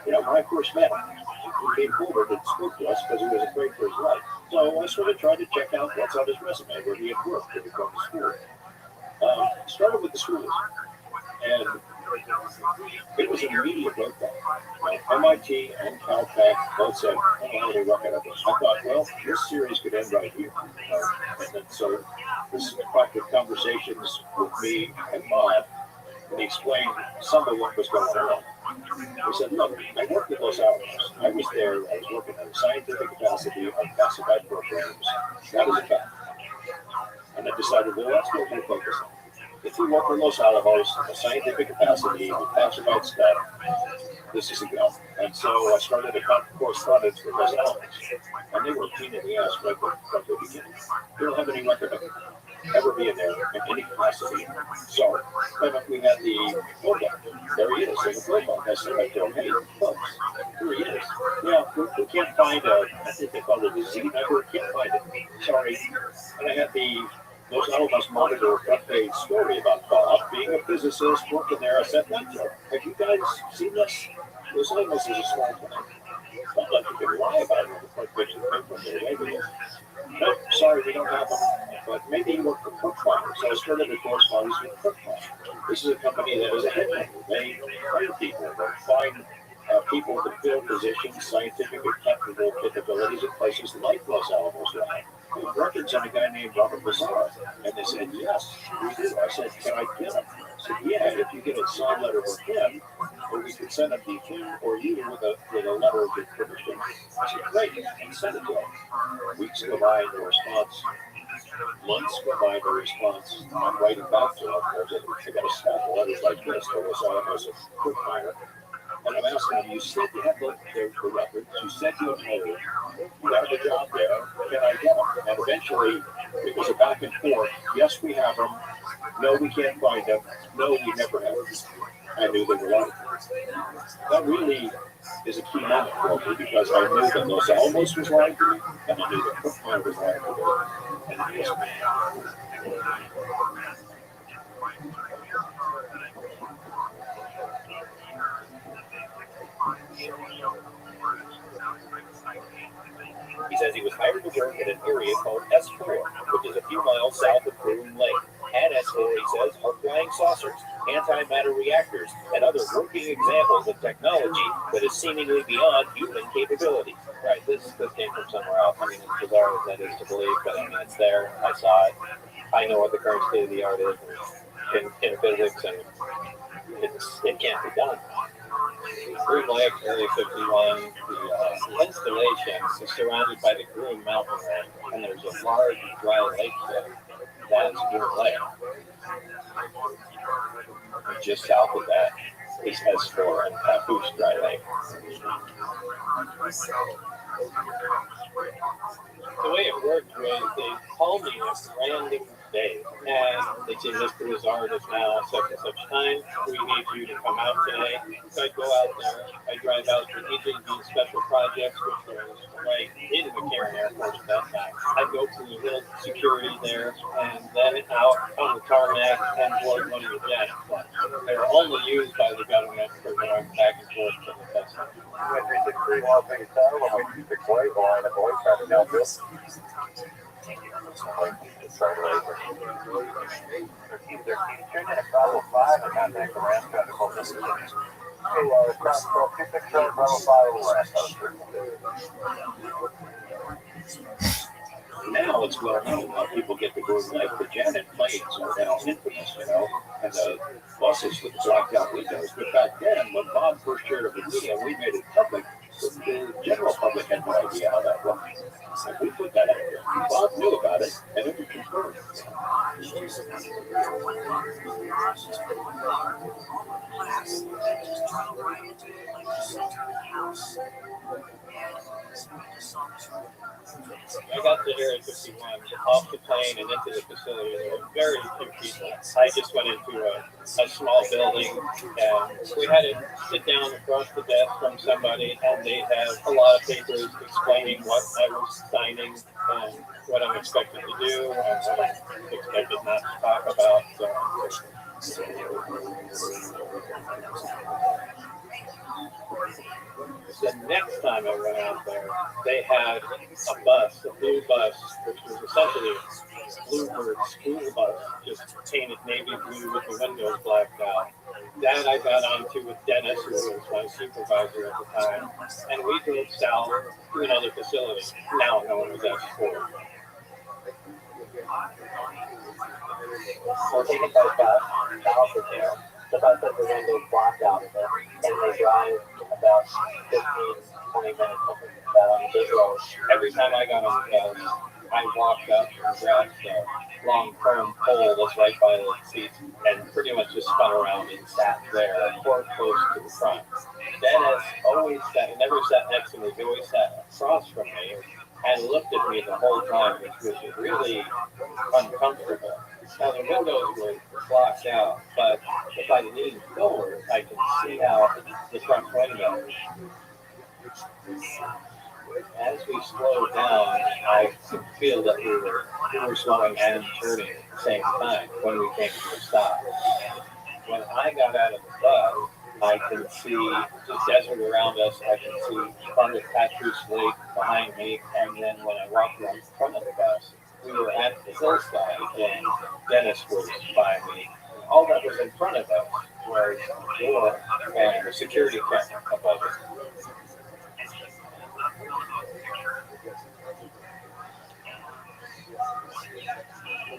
When I first met him, He came forward and spoke to us because he was afraid for his life. So I sort of tried to check out what's on his resume, where he had worked when he gone to school. Started with the schools, and it was an immediate breakdown. MIT and Caltech both said, "I don't have any record of this." I thought, well, this series could end right here. And then so this sparked conversations with me and Bob, and he explained some of what was going on. He said, look, I worked at Los Alamos. I was there. I was working on scientific capacity on classified programs. That was a fact. And I decided, well, that's what we'll focus on. If we work with Los Alamos, the scientific capacity, the classified stuff, this is a go. And so I started a correspondence with Los Alamos. And they were a pain in the ass right from the beginning. They don't have any record of ever being there in any capacity. So then we had the program. There he is, in the profile. I said, hey, folks, here he is. Yeah, we can't find I think they called it a Z number. Can't find it. Sorry. And I had the Los Alamos Monitor front page story about Bob being a physicist working there. I said, have you guys seen this? Los Alamos is a small town. It's not like you can lie about it on the front page of the paper from their regular. Nope, sorry, we don't have them. But maybe you work for Cookfire. So I started a correspondence with Cookfire. This is a company that is a headhunter. They hire people. They find people to fill positions, scientific and technical capabilities in places like Los Alamos Lab. We have records on a guy named Robert Lazar. And they said, yes, we do. I said, can I get him? I said, yeah, if you get a signed letter with him, or we could send him to him or you with a letter of permission. I said, great, and send it to him. Weeks go by, no response. Months go by, no response. I'm writing back to him. I got a stack of letters like this. There was almost a quick fire. And I'm asking him, you said you had the records. You said you had hired him. You have the job there. Can I get him? And eventually, it was a back and forth. Yes, we have them. No, we can't find them. No, we never have them. I knew they were lying. That really is a key moment for me because I knew that Los Alamos was lying to me, and I knew that Cookfire was lying to me. And it was He says he was hired to work in an area called S4, which is a few miles south of Groom Lake. At S4, he says, are flying saucers, antimatter reactors, and other working examples of technology that is seemingly beyond human capability. Right, this came from somewhere else. I mean, as bizarre as that is to believe, but I mean, it's there. I saw it. I know what the current state of the art is in physics, and it can't be done. Groom Lake, Area 51, the installation is surrounded by the Groom Mountain Range, and there's a large dry lake there. That is Groom Lake. And just south of that is S4 and Papoose Dry Lake. The way it worked was they called me a random day, and they said, Mr. Lazard is now such and such time. We need you to come out today. So I go out there. I drive out to each of these special projects, which was right in the McCarran Air Force at that time. I go through the little security there, and then out on the tarmac and board one of the jets. They were only used by the government for going back and forth to the testing. 363 Las Vegas Tower, runway 26 way, line of voice, traffic downfield. Sorry, tune in at 505 and contact the ramp traffic on this. Cross 26 Bravo 5 Now it's well known how people get the Groom Lake. The Janet planes are now infamous, and the buses with the blacked out windows. But back then, when Bob first shared it with me and we made it public, the general public had no idea how that was. And we put that out there. Bob knew about it, and it was confirmed. I got to Area 51 off the plane and into the facility. There were very few people. I just went into a small building, and we had to sit down across the desk from somebody, and they have a lot of papers explaining what I was signing and what I'm expected to do and what I'm expected not to talk about. The next time I went out there, they had a bus, a blue bus, which was essentially a bluebird school bus, just painted navy blue with the windows blacked out. That I got onto with Dennis, who was my supervisor at the time, and we drove south to another facility, now known as S4. We're taken by bus south of there. The bus has the windows blocked out of it, and they drive about 15, 20 minutes up down this road. Every time I got on the bus, I walked up and grabbed the long firm pole that's right by the seats and pretty much just spun around and sat there, or close to the front. Dennis always sat, never sat next to me, he always sat across from me and looked at me the whole time, which was really uncomfortable. Now the windows were blocked out, but if I lean forward, I can see out the front window. As we slowed down, I could feel that we were slowing and turning at the same time when we came to a stop. When I got out of the bus, I could see the desert around us. I could see part of Patrick's Lake behind me, and then when I walked around the front of the bus, we were at the hillside, and Dennis was by me. And all that was in front of us was the door and the security camera above it.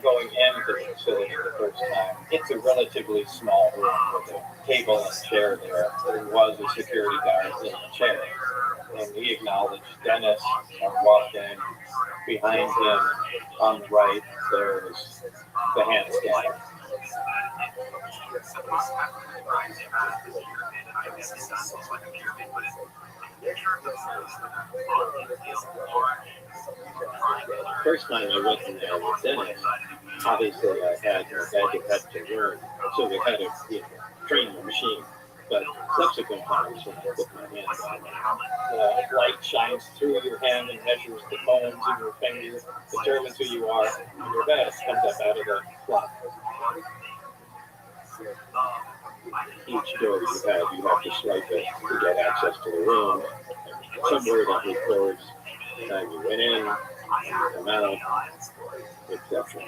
Going into the facility the first time, it's a relatively small room with a table and chair there. There was a security guard in the chair. And we acknowledged Dennis and walked in. Behind him, on the right, there's the hand scanner. First time I went in there with Dennis, obviously I had my bag of pets to learn, so we had to train the machine. But subsequent times when I put my hand on it, the light shines through your hand and measures the bones in your finger, determines who you are, and your badge comes up out of the clock. Each door you have to swipe it to get access to the room. Somewhere that records the time you went in, come out, etc.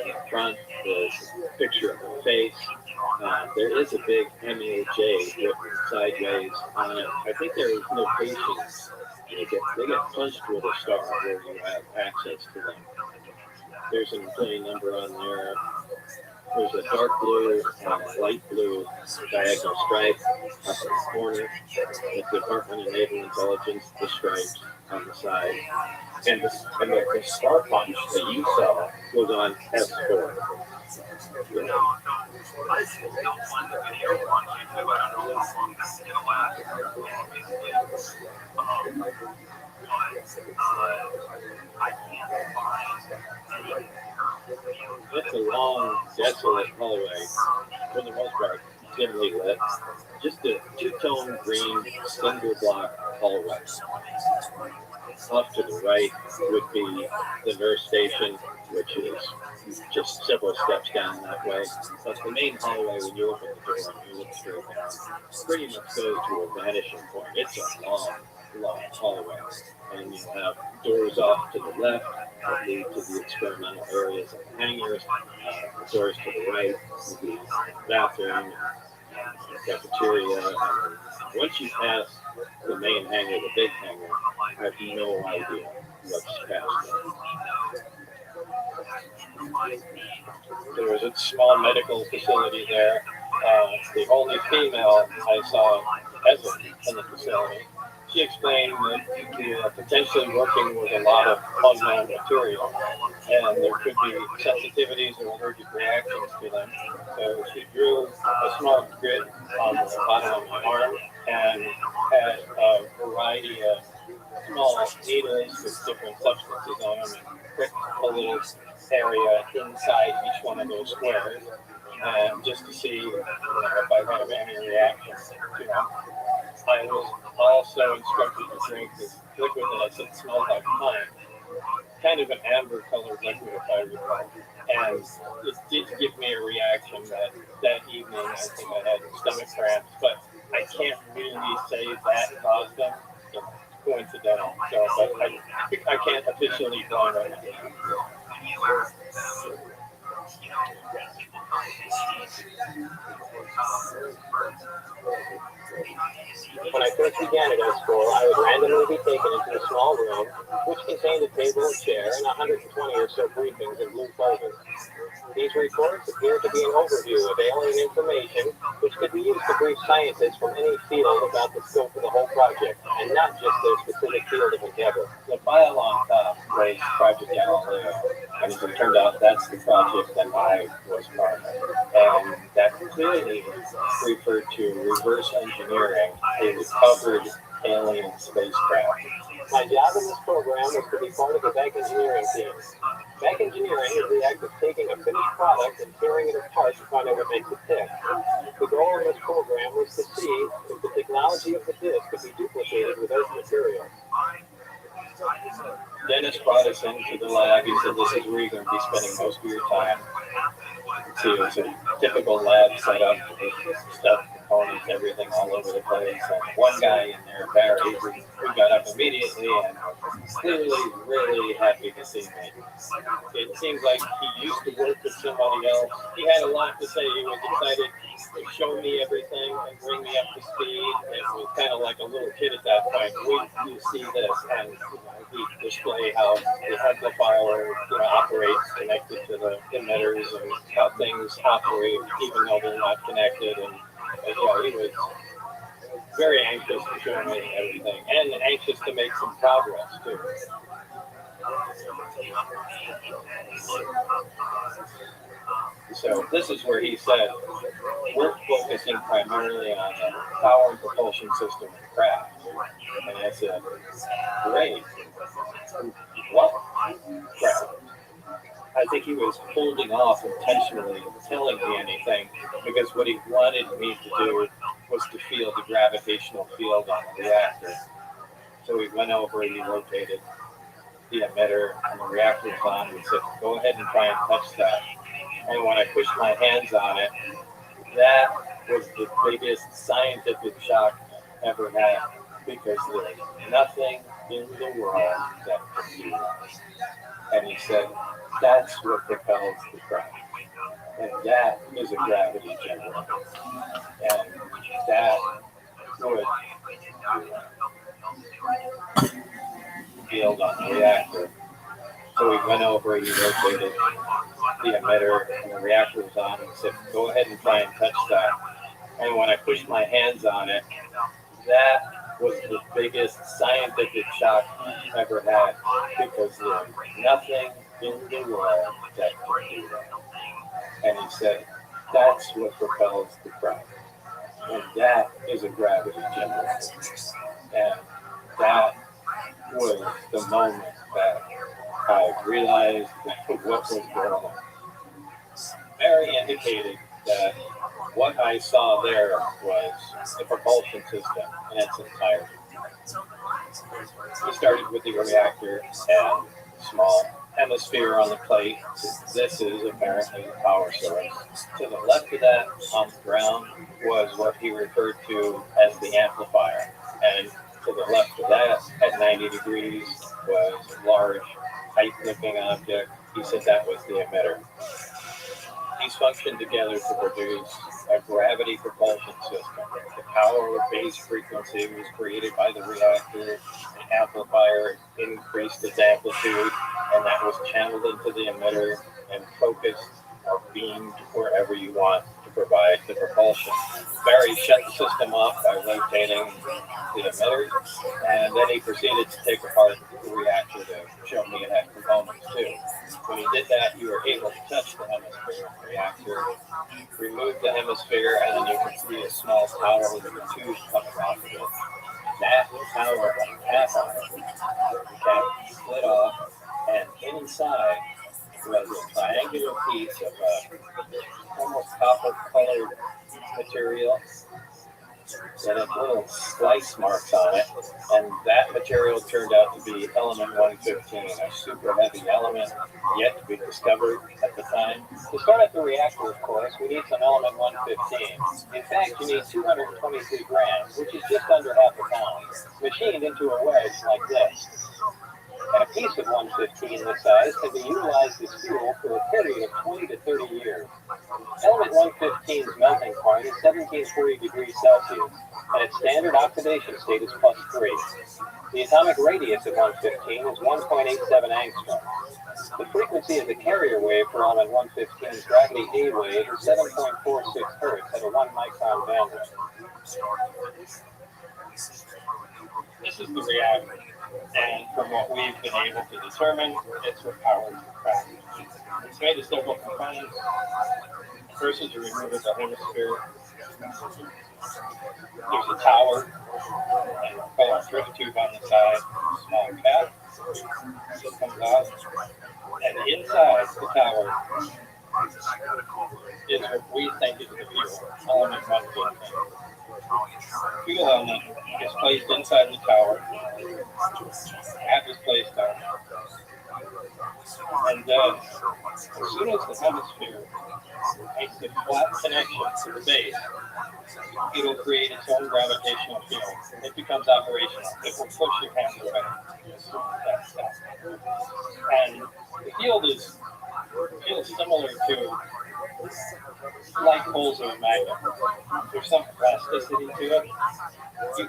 In front, there's a picture of my face. There is a big MAJ written sideways on it. I think there is no patients. They get punched with a star where you have access to them. There's an employee number on there. There's a dark blue and a light blue diagonal stripe up in the corner. The Department of Naval Intelligence, the stripes on the side. And the star punch that you saw was on S4. It's a long, desolate hallway, for the most part, dimly lit. Just a two-tone green, cinder block hallway. Off to the right would be the nurse station, which is just several steps down that way. But the main hallway, when you open the door and you look straight down, pretty much goes to a vanishing point. It's a long, long hallway. And you have doors off to the left that lead to the experimental areas of the hangars. Doors to the right would be bathroom, cafeteria. And once you pass the main hangar, the big hangar, I have no idea what's past it. There was a small medical facility there. The only female I saw present in the facility. She explained that we are potentially working with a lot of unknown material, and there could be sensitivities or allergic reactions to them. So she drew a small grid on the bottom of my arm and had a variety of small needles with different substances on them and pricked a little area inside each one of those squares, just to see if I had any reaction to them. I was also instructed to drink this liquid that I said smelled like pine, kind of an amber colored liquid if I recall. And it did give me a reaction that evening. I think I had stomach cramps, but I I can't really say that caused them. It's coincidental. So, but I can't officially blame it. When I first began at S4, I would randomly be taken into a small room, which contained a table and chair and 120 or so briefings in blue folders. These reports appeared to be an overview of alien information, which could be used to brief scientists from any field about the scope of the whole project, and not just their specific field of endeavor. The file on top was Project Galileo, and as it turned out, that's the project that I was part of. And that clearly referred to reverse engineering a recovered alien spacecraft. My job in this program was to be part of the back engineering team. Back engineering is the act of taking a finished product and tearing it apart to find out what makes it tick. The goal of this program was to see if the technology of the disk could be duplicated with Earth material. Dennis brought us into the lab. He said, this is where you're going to be spending most of your time. See, it's a typical lab setup with stuff, components, everything all over the place. And one guy in there, Barry, who got up immediately and was clearly really happy to see me. It seems like he used to work with somebody else. He had a lot to say. He was excited to show me everything and bring me up to speed. It was kind of like a little kid at that point. We see this, and we display how the amplifier operates connected to the emitters and how things operate even though they're not connected. And he was very anxious to show me everything and anxious to make some progress too. So this is where he said, we're focusing primarily on the power and propulsion system of craft. And I said, great. What craft? I think he was holding off intentionally telling me anything because what he wanted me to do was to feel the gravitational field on the reactor. So we went over and he rotated the emitter and the reactor was on. He said, go ahead and try and touch that. And when I pushed my hands on it, that was the biggest scientific shock I ever had because there's nothing in the world that can do that. And he said, that's what propels the craft. And that is a gravity generator. And that would field on the reactor. So we went over, he rotated the emitter, and the reactor was on. He said, go ahead and try and touch that. And when I pushed my hands on it, that was the biggest scientific shock I ever had because there's nothing in the world that can do that. And he said, that's what propels the craft. And that is a gravity generator. And that was the moment that I realized what was going on. Barry indicated that what I saw there was the propulsion system in its entirety. We started with the reactor and small hemisphere on the plate. This is apparently the power source. To the left of that on the ground was what he referred to as the amplifier. And to the left of that at 90 degrees was a large tight-looking object. He said that was the emitter. These functioned together to produce a gravity propulsion system. The power base frequency was created by the reactor. The amplifier increased its amplitude, and that was channeled into the emitter and focused or beamed wherever you want to provide the propulsion. Barry shut the system off by rotating the emitter, and then he proceeded to take apart the reactor to show me it had components too. When he did that, you were able to touch the hemisphere of the reactor, remove the hemisphere, and then you can see a small tower with a tube coming off of it. That tower had the cap split off, and inside was a triangular piece of almost copper-colored material. and it little slice marks on it, and that material turned out to be element 115, a super heavy element yet to be discovered at the time. To start at the reactor, of course, we need some element 115. In fact, you need 223 grams, which is just under half a pound, machined into a wedge like this. And a piece of 115 this size can be utilized as fuel for a period of 20 to 30 years. Element 115's melting point is 1740 degrees Celsius, and its standard oxidation state is +3. The atomic radius of 115 is 1.87 angstrom. The frequency of the carrier wave for element 115's gravity A wave is 7.46 Hz at a 1 micron bandwidth. This is the reactor, and from what we've been able to determine, it's what powers the craft. It's made of several components. First is to remove the hemisphere. There's a tower and a coiled drift tube on the side, small cap that comes out. And inside the tower is what we think is the fuel, element 115. Fuel element is placed inside the tower. Cap is placed on. And then, as soon as the hemisphere makes a flat connection to the base, it will create its own gravitational field. It becomes operational. It will push your hand away as soon as that stops. And the field is similar to like poles of a magnet. There's some plasticity to it. You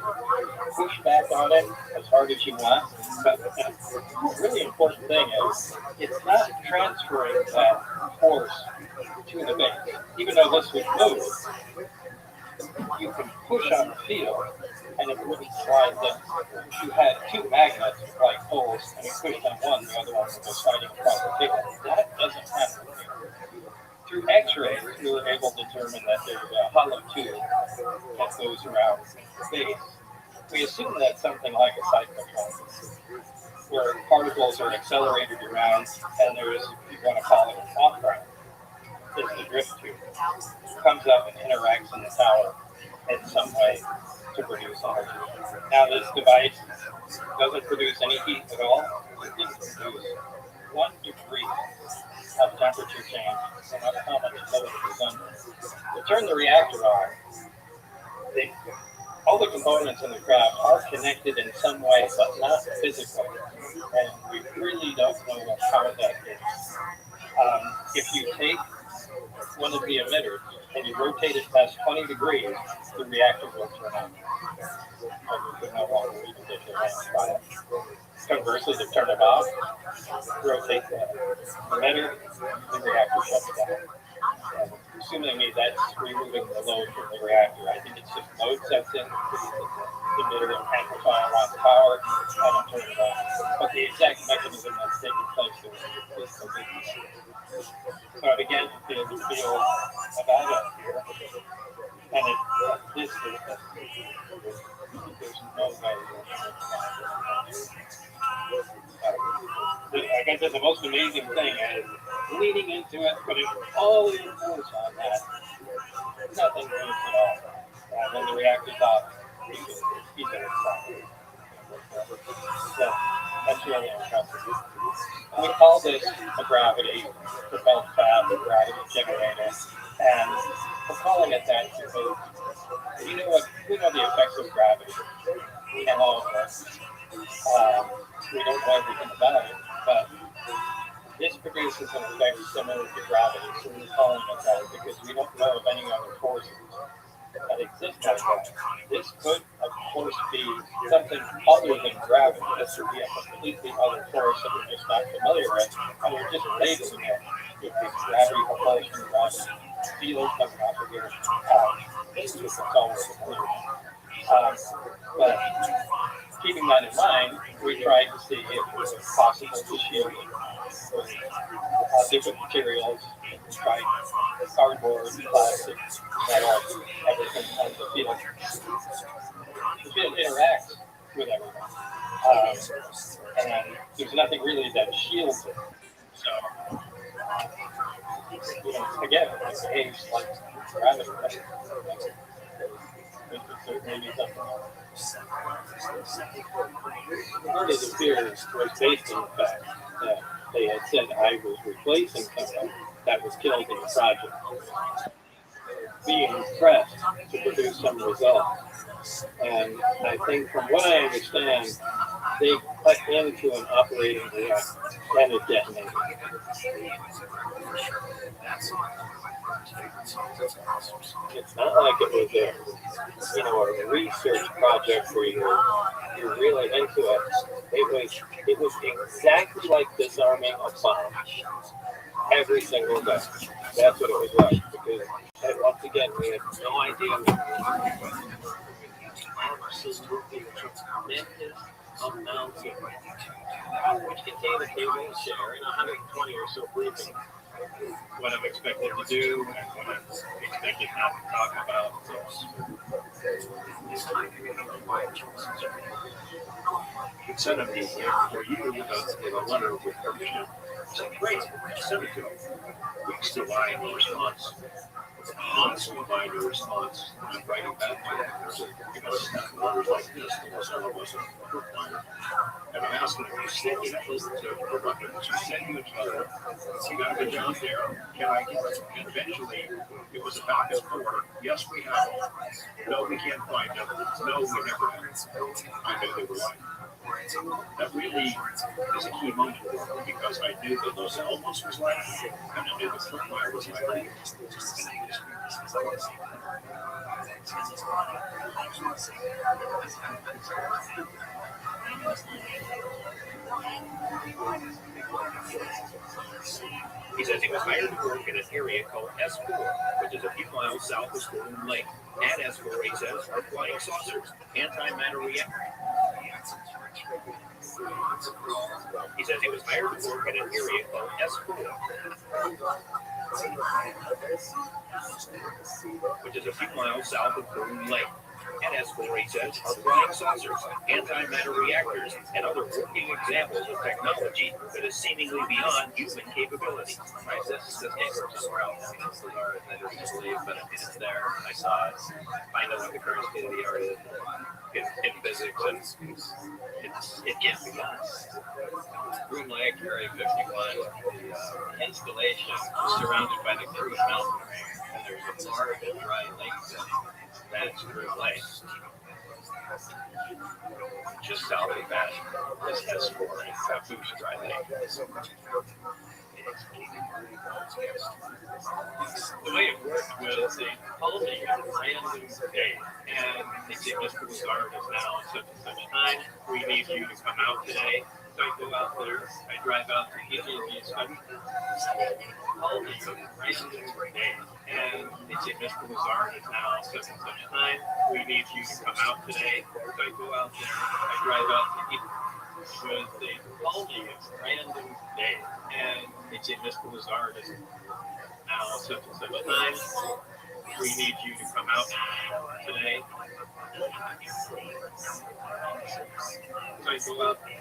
push back on it as hard as you want, but the really important thing is it's not transferring that force to the base. Even though this would move, you can push on the field and it wouldn't slide down. If you had two magnets like poles and you pushed on one, the other one would go sliding across the table. That doesn't happen here. Through X-rays, we were able to determine that there's a hollow tube that goes around the base. We assume that's something like a cyclotron, where particles are accelerated around, and there is, if you want to call it an off-ramp, is the drift tube. It comes up and interacts in the tower in some way to produce energy. Now, this device doesn't produce any heat at all. It just produces 1 degree of temperature change, no matter how much load is under. To turn the reactor on, all the components in the craft are connected in some way, but not physically. And we really don't know how that is. If you take one of the emitters and you rotate it past 20 degrees, the reactor will turn on. And you can no longer even get your hands by it. Conversely, to turn it off, rotate the emitter, the reactor shuts down. And assuming that's removing the load from the reactor, I think it's just load sets in, the emitter and amplifier on power, and I'll turn it on. But the exact mechanism that's taking place is the big issue. So it began to feel about up here, and this is there's no way. I guess the most amazing thing is leaning into it, putting all the influence on that. Nothing moves at all. And when the reactor's off, you can keep it inside. So that's really impressive. We call this a gravity propelled fab, a gravity generator, and we're calling it that because we know the effects of gravity. We know all of this. We don't know everything about it, but this produces an effect similar to gravity, so we're calling it that because we don't know of any other forces that exist like that. This could, of course, be something other than gravity. This would be a completely other force that we're just not familiar with, and we're just labeling it with this gravity propulsion, gravity field coming off of here. This is what's always familiar. But keeping that in mind, we tried to see if it was possible to shield with different materials. We tried cardboard, plastic, metal, everything on the field. The field interacts with everything. And there's nothing really that shields it. So, again, it behaves like gravity. It's a part of the fears was based on the fact that they had said I was replacing someone that was killed in the project, being pressed to produce some results. And I think from what I understand, they cut into an operating reactor and it detonated. It's not like it was a research project where you're really into it. It was exactly like disarming a bomb every single day. That's what it was like. Because once again, we had no idea. Absolutely tremendous amounts of which contain a table and chair and 120 or so briefings. What I'm expected to do and what I'm expected not to talk about. Send a meeting for you with a letter with permission. So great, send it to them. Weeks to lie no response. Months go by no response. I'm writing back to them. Because letters like this, the most of us are. And I'm asking if you send each other to records, you send you each other. You got a good job there. Can I get it? And eventually, it was a back and forth. Yes, we have it. No, we can't find them. No, we never have it. I know they were lying. That really is a key moment because I knew that Los Alamos was lying, and I knew that Frontwire was lying. He says he was hired to work in an area called S4, which is a few miles south of Golden Lake. At S4, he says, are flying saucers, antimatter reactors. He says he was hired to work in an area called S4, which is a few miles south of Golden Lake. At S4, he says, are flying saucers, antimatter reactors, and other working examples of technology that is seemingly beyond human capability. Right, this came from somewhere else. It's bizarre, I don't believe, but it's there. I saw it. I know what the current state of the art is in physics, and it can't be done. Groom Lake, Area 51, the installation is surrounded by the Cruise Mountain range, and there's a large dry lake there. That's Groom Lake. Just south of that is S4 and Papoose Dry Lake. The way it worked was they called me on a random day, and they said, Mr. Lazard is now at such and such time. We need you to come out today. So I go out there, I drive out to EJG study. Called me on a random day, and they said, Mr. Lazard is now at such and such time. We need you to come out today. So I go out there, I drive out to EJG. They called me on a random day, and they said, Mr. Lazard is now such and such time. We need you to come out today. So I go out there.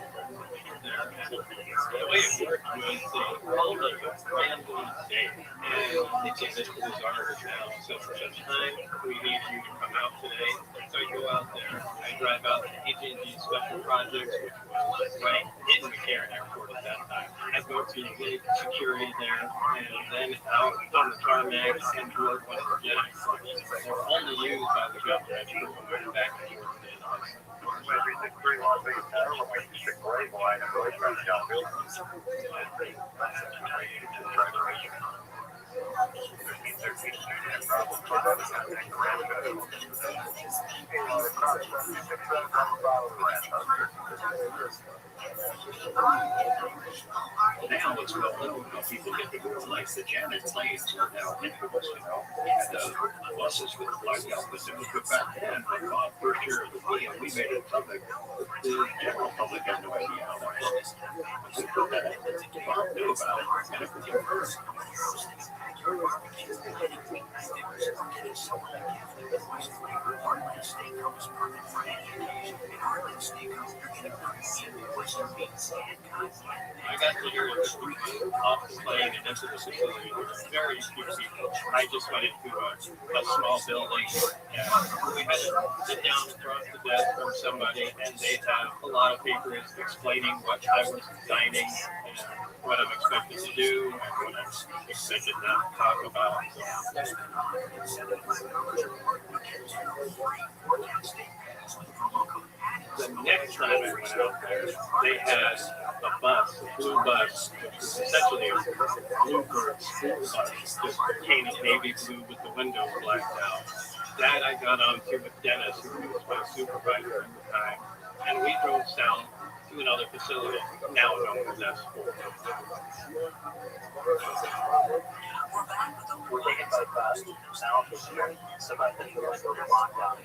The way it worked was they called me a random day, and they said, Mr. Lazard is now such and such time. We need you to come out today. So I go out there. I drive out to EJG Special Projects, which was right in McCarran Airport at that time. I go to the security there, and then out on the tarmac and board one of the jets. They were only used by the government for going back and forth. Now it's well known how people get to go like the Janet planes are now infamous, and buses with blacked out windows. But back then, when Bob first year of the deal, we made it public. The general public had no idea how that was. We put that out there. Bob knew about it, and it was heard. I got to hear it off the plane and into the facility. There were very few people. I just went into a small building and we had to sit down across the desk from somebody and they'd have a lot of papers explaining what I was designing and what I'm expected to do and what I'm expected not to talk about. The next time I went out there, they had a bus, a blue bus, which was essentially a bluebird school bus, just painted navy blue with the windows blacked out. That I got onto with Dennis, who was my supervisor at the time, and we drove south to another facility, now known as S4. We're taken by bus south of here, so by the windows lockdown,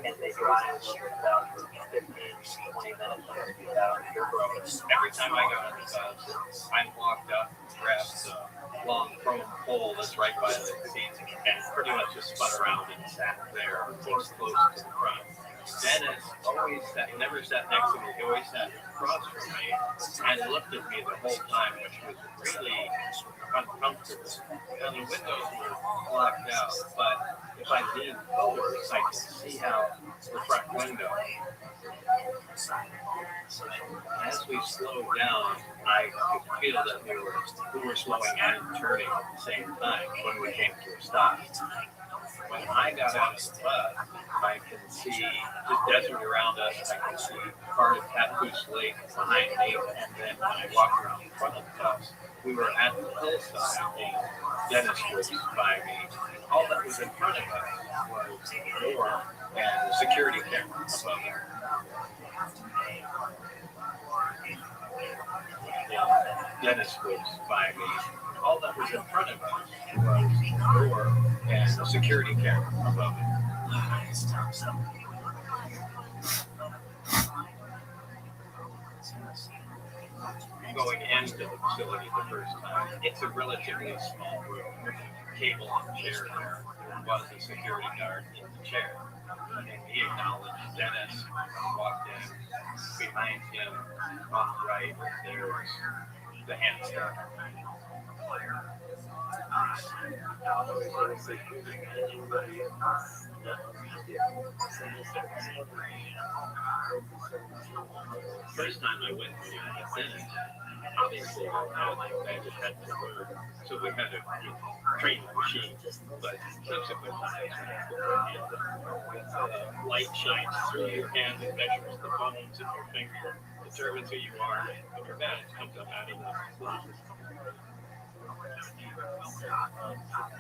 and they drive about 15, 20 minutes without your roads. Every time I got on the bus, I walked up, grabbed the long chrome pole that's right by the seat, and pretty much just spun around and sat there, close to the front. Dennis never sat next to me, he always sat across from me and looked at me the whole time, which was really uncomfortable. And the windows were blocked out, but if I leaned forward, I could see out the front window. As we slowed down, I could feel that we were slowing and turning at the same time when we came to a stop. When I got out of the bus, I can see just desert around us. I can see part of Catfish Lake behind me, and then when I walked around in front of the bus, we were at the hillside, and Dennis was by me. All that was in front of us was a door and a security camera above it. Dennis was by me. All that was in front of us was a door and a security camera above it. Going into the facility the first time, it's a relatively small room with a table and chair there. There was a security guard in the chair. And he acknowledged Dennis, walked in. Behind him, on the right, there was the handstand. First time I went to Dennis, obviously I just had to learn, so we had a training machine, but subsequent times light shines through your hand and measures the bones in your finger, determines who you are, and your badge comes up out of the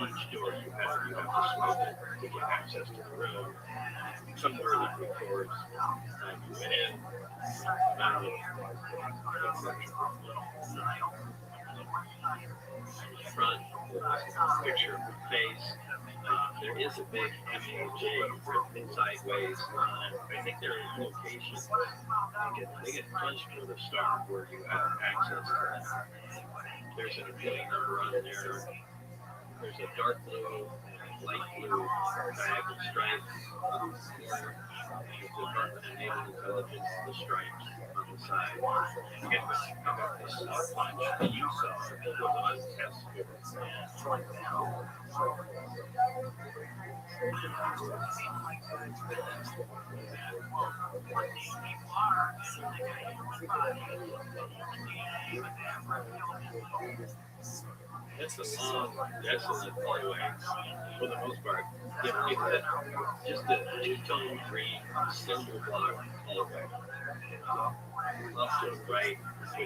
each door you have to swipe it to get access to the room. Some were liquid doors, and you went in, out. Front, picture of your face. There is a big MAJ written sideways. I think there is locations. They get punched for the start where you have access to that. There's an employee number on there. There's a dark blue and light blue diagonal stripes on the corner. The Department of Naval Intelligence, the stripes on the side. You get this punch that you saw was on test. It's a long, desolate hallway for the most part. It's just a two-tone green cinder block hallway. Off to the right would be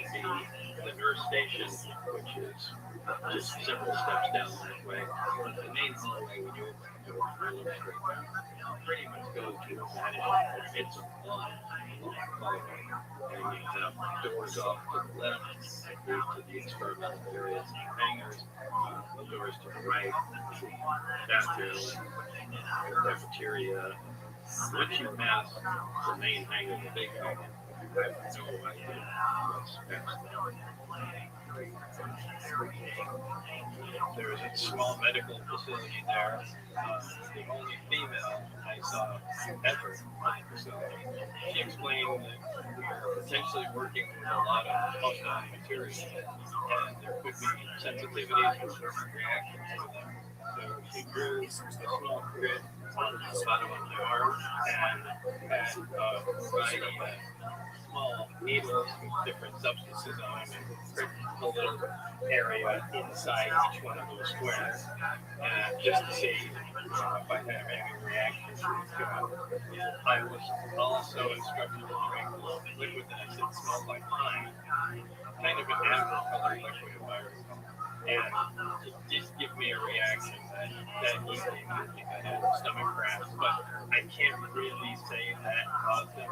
the nurse station, which is just several steps down that way. But the main hallway, when you open the door, you look straight down. Pretty much go to that. It's a long hallway. And you have doors off to the left, that lead to the experimental areas and hangars. The doors to the right, the bathroom, the cafeteria. Once you pass the main hangar, the big hangar, you have no idea what's next. There's a small medical facility there. the only female I saw ever. So she explained that we are potentially working with a lot of hostile material, and there could be sensitivities or certain reactions to them. So she drew a small grid on the bottom of the arm and had a variety of small needles with different substances on them and pricked a little area inside each one of those squares just to see if I had any reaction to it. I was also instructed to drink a liquid that I said smelled like pine, kind of an amber colored liquid if I recall. And it did give me a reaction that evening. I think I had stomach cramps, but I can't really say that caused them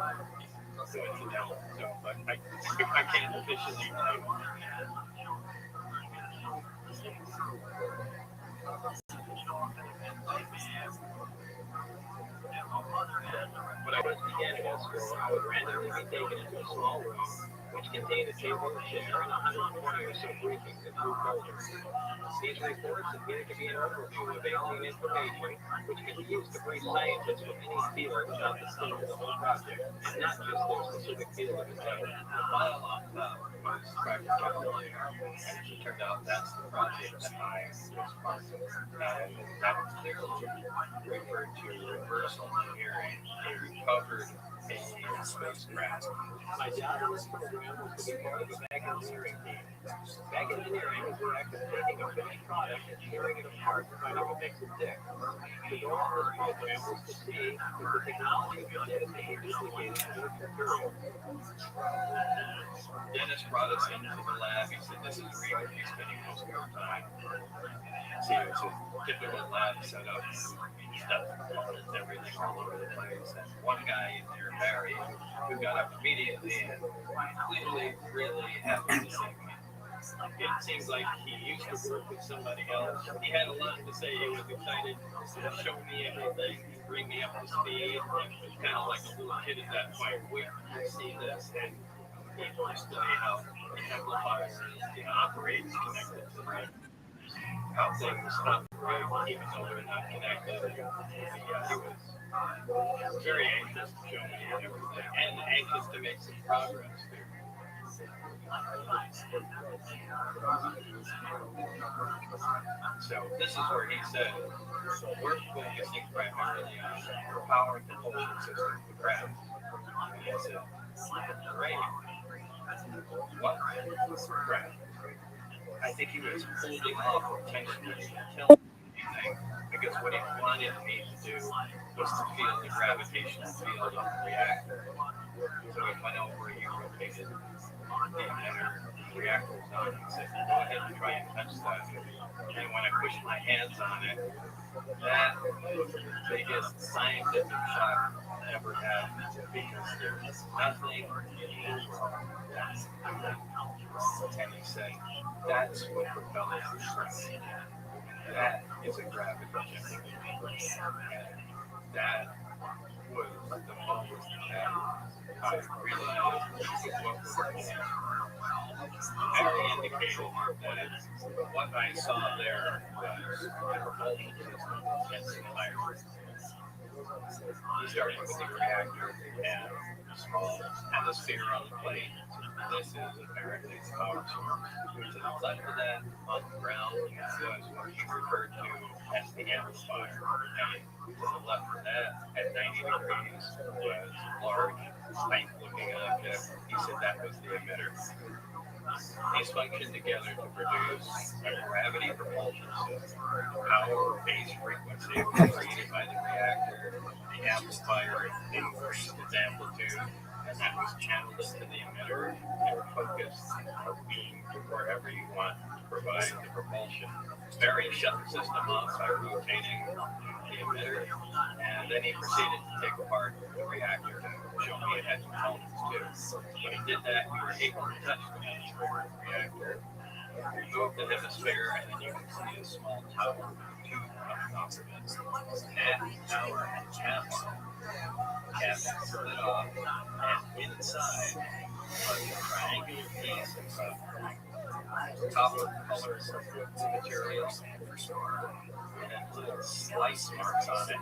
coincidental. So, but I can't officially blame them. When I first began at school, I would randomly be taken into a small room which contained a table and chair and 120 or so briefings in blue folders. These reports appeared to be an overview of alien information which could be used to brief scientists from any field about the scheme of the whole project, and not just their specific field of endeavor. The file on top was private calculator, and as it turned out, that's the project that I was part of. That clearly referred to reversal engineering, a recovered alien spacecraft. My job in this program was to be part of the back engineering team. Back engineering is the act of taking a finished product and tearing it apart to find out what makes it tick. The goal of this program was to see if the technology of the data can be duplicated in this material. Dennis brought us into the lab. He said, "This is where you're going to be spending most of your time." See, it's a typical lab setup. Stuff, components, everything all over the place. And one guy in there, Barry, who got up immediately and clearly really happy to see me. It seems like he used to work with somebody else. He had a lot to say. He was excited to show me everything, bring me up to speed, and was kind of like a little kid at that point. Wait, I see this, and he explained how the amplifiers operate connected to the how things operate, even though they're not connected. He was very anxious to show me everything, and anxious to make some progress too. So this is where he said, "We're focusing primarily on power propulsion system for craft." And I said, "Great. What craft?" I think he was holding off intentionally to tell me anything, because what he wanted me to do was to feel the gravitational field of the reactor. So he went over, he rotated the emitter, the reactor was on, and said, "Go ahead and try and touch that." And when I pushed my hands on it, that was the biggest scientific shock I ever had, because there was nothing in the world that's and he said, "That's what propels the train. That is a gravity generator." And that was the moment that I realized what was going on. Every indication that what I saw there was the propulsion system that's entirely. You started with the reactor and a small atmosphere on the plate. This is apparently the power source. To the left of that, on the ground, was what he referred to as the amplifier. And to the left of that, at 90 degrees, was a large, pipe-looking object. He said that was the emitter. These function together to produce a gravity propulsion system. Power base frequency was created by the reactor. The amplifier increased its amplitude, and that was channeled into the emitter and focused a beam to wherever you want to provide the propulsion. Barry shut the system off by rotating the emitter, and then he proceeded to take apart the reactor to show me it had components too. When he did that, we were able to touch the hemisphere of the reactor, remove the hemisphere, and then you can see a small tower tube coming off of it. That tower had caps on it. Caps split off, and inside was a triangular piece of copper color material and little slice marks on it.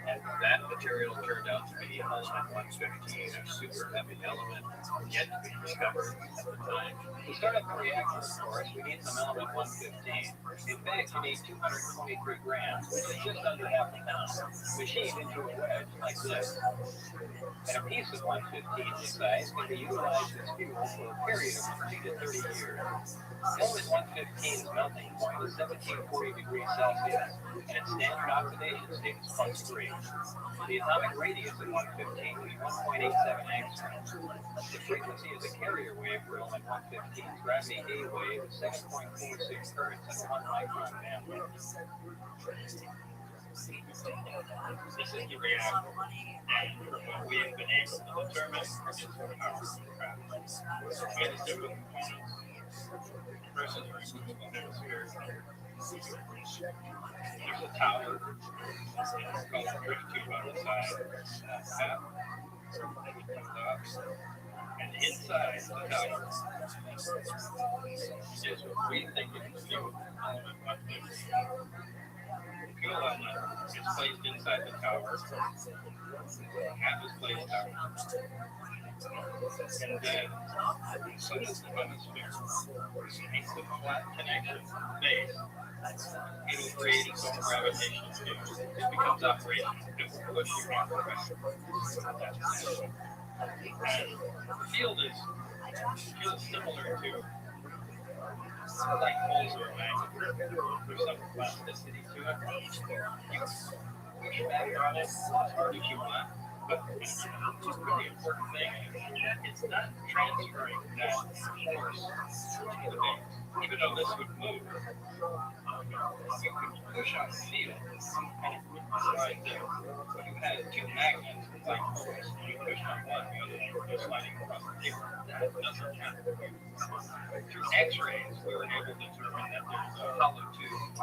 And that material turned out to be element 115, a super heavy element yet to be discovered at the time. To start up the reactor, of course, we need some element 115. In fact, you need 223 grams, which is just under half a pound, machined into a wedge like this. And a piece of 115 this size can be utilized as fuel for a period of 30 to 30 years. Element 115's melting point is 1740 degrees Celsius, and its standard oxidation state is +3. The atomic radius of 115 is 1.87 angstroms. The frequency of the carrier wave for element 115's gravity A wave is 7.46 hertz at 1 micron bandwidth. This is the reactor, and from what we have been able to determine, it's the power of the craft. We have several components. First is the removable hemisphere. There's a tower, it's called a drift tube on the side, cap, comes off, and inside the tower is what we think is the fuel element 115. The fuel element is placed inside the tower, half is placed out, and then so does the hemisphere. Makes a flat connection base. It will create its own gravitational field. It becomes operational. It will push you off the pressure. And the field is similar to like poles or a magnet. There's some plasticity to it. You push back on it as hard as you want, but the really important thing is that it's not transferring that force to the base. Even though this would move, you could push on the field and it would slide there. But you had two magnets like poles, and you pushed on one, the other one was sliding across the table. That doesn't happen. Through X-rays, we were able to determine that there's a hollow tube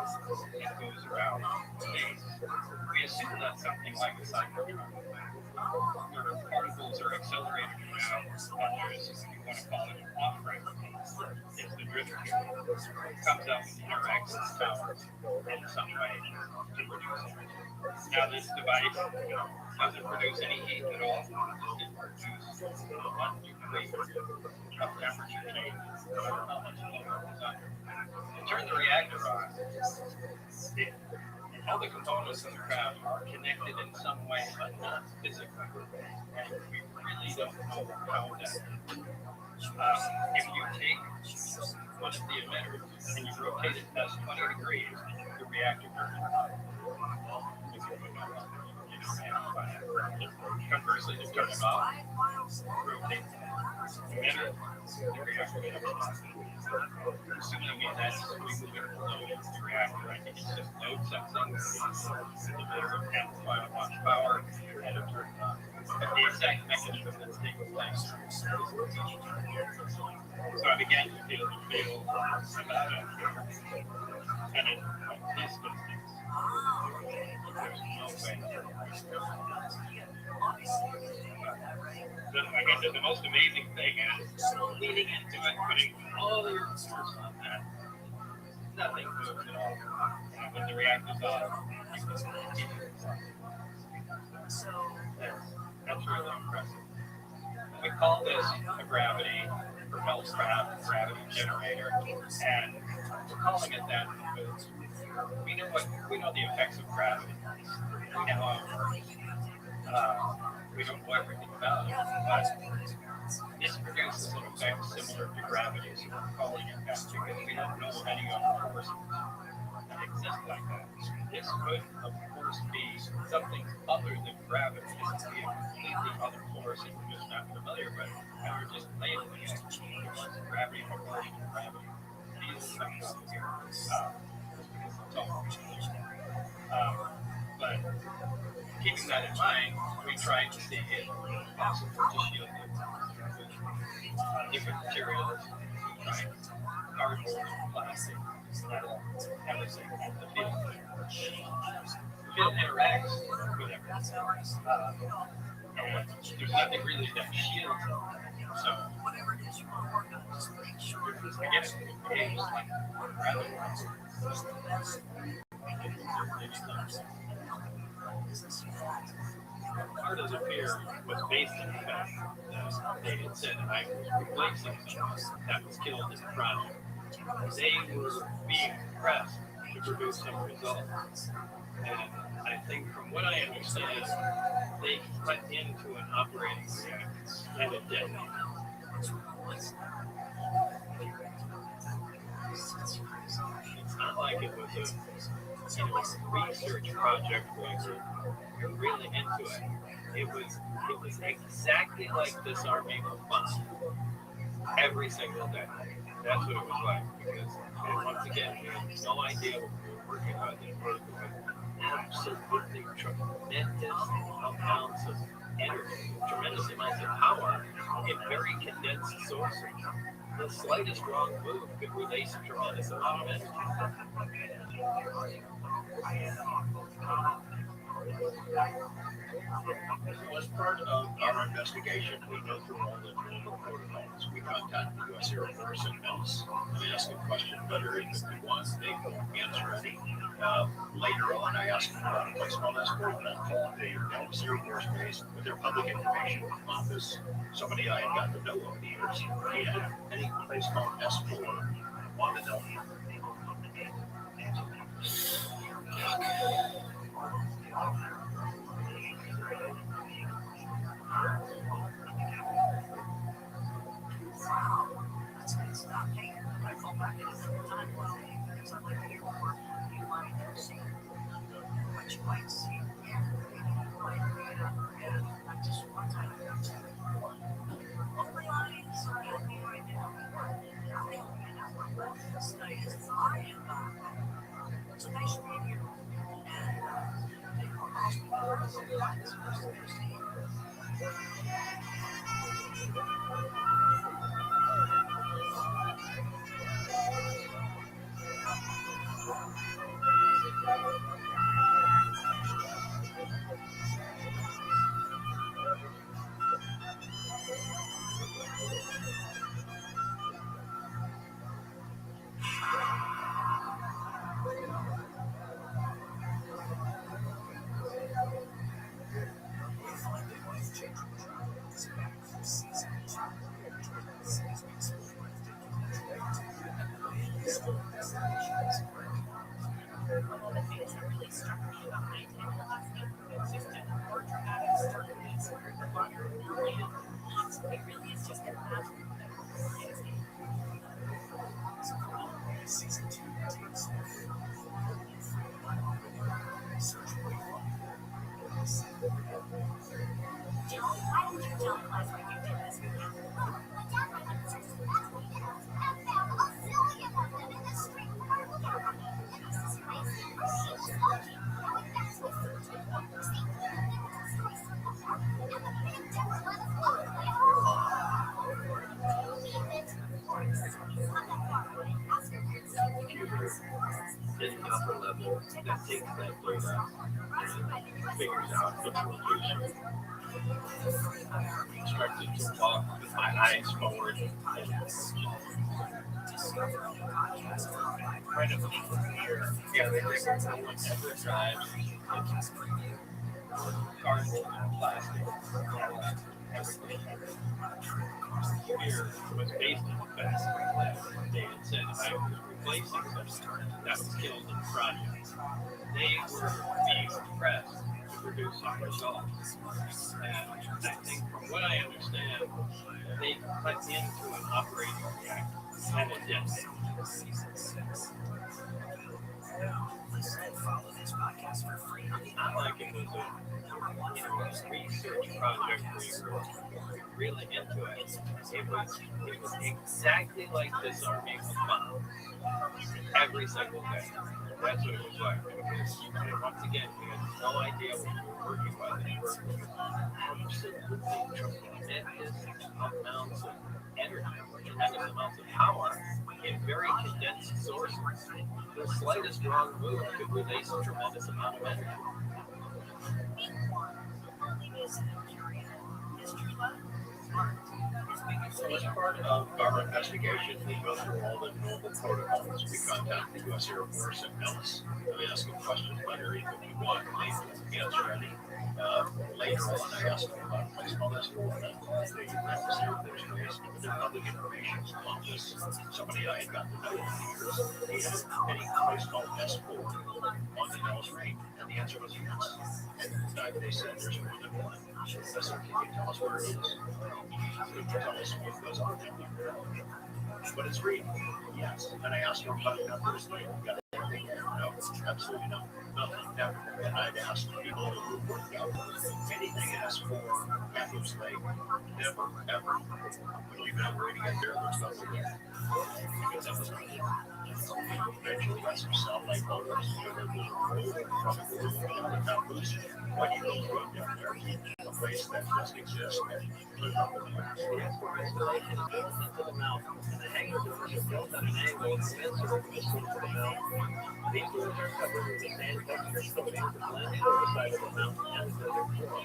that goes around the base. We assume that's something like a cyclotron, where particles are accelerated around, and there's, if you want to call it, an off-ramp. It's the drift tube. It comes up and interacts with the tower in some way to produce energy. Now, this device doesn't produce any heat at all. It produces one degree of temperature change, how much lower it is under. To turn the reactor on, all the components of the craft are connected in some way, but not physically. And we really don't know how that. If you take one of the emitters and you rotate it past 20 degrees, the reactor turns on. Conversely, to turn it off, rotate the emitter, the reactor turns on. Assuming that's we move it below the reactor, I think it's just load something, the emitter amplify much power, and it turns on. But the exact mechanism that's taking place. So I began to feel about it, and it like this distance. There's no way. The most amazing thing is leaning into it, putting all your force on that. Nothing moves at all. And when the reactor's on, that's really impressive. We call this a gravity-propelled craft, gravity generator, and we're calling it that because we know the effects of gravity. We know how it works. We don't know everything about it, but this produces an effect similar to gravity, so we're calling it that because we don't know any other forces that exist like that. This could, of course, be something other than gravity. This could be a completely other force that we're just not familiar with, and we're just labeling it. It's gravity proportion to gravity. These things up here. But keeping that in mind, we tried to see if possible to shield it with different materials. We tried cardboard, plastic, metal, everything. The field interacts with everything. And there's nothing really that shields it. So, again, it behaves rather part of the fear was based on the fact that they had said I was replacing someone that was killed in the project. They were being pressed to produce some results. And I think from what I understand, they went into an operating reactor and it detonated. It's not like it was a research project where you're really into it. It was exactly like this Army bomb every single day. That's what it was like. Because once again, we had no idea what we were working on. These were absolutely tremendous amounts of energy, tremendous amounts of power in very condensed sources. The slightest wrong move could release a tremendous amount of energy. As part of our investigation, we go through all the normal protocols. We contact the U.S. Air Force and NOS and ask a question better if we want. They will answer any. Later on, I asked them about a place called S4, and I called the Dallas Air Force Base with their public information office, somebody I had gotten to know over the years. And any place called S4 wanted to know. Any upper level that takes that data and figures out its location. I'm instructed to walk with my eyes forward and incredibly clear. Yeah, they bring whatever drives cardboard and plastic, everything. Fear was based on the fact that they had said I was replacing someone that was killed in the project. They were being pressed to produce some results. And I think from what I understand, they went into an operating reactor and it detonated. It's not like it was a research project where you're really into it. It was exactly like this Army bomb every single day. That's what it was like. Because once again, we had no idea what we were working with. They were absolutely tremendous amounts of energy, tremendous amounts of power in very condensed sources. The slightest wrong move could release a tremendous amount of energy. part of our investigation, we go through all the normal protocols. We contact the U.S. Air Force and Nellis. We ask them questions about areas that we want. They answer any. Later on, I asked them about a place called S4. They represent there's no public information on this. Somebody I had gotten to know over the years. He had any place called S4 on the Nellis Range, and the answer was yes. And they said there's more than one. I said, can you tell us where it is? Can you tell us what goes on there? But it's free. Yes. And I asked him about numbers. Got anything? No, absolutely not. Nothing. Never. And I'd asked people who worked out anything as for Matthew's Lake. Never, ever. We don't even have a rating out there. There's nothing there. Because that was not it. Eventually got some satellite photos. There's a road from the campus. When you go road down there, a place that doesn't exist. The airport installation is built into the mountain, and the hangar doors are built at an angle commensurate with the slope of the mountain. These doors are covered with a sand texture coating to blend with the side of the mountain and the desert floor.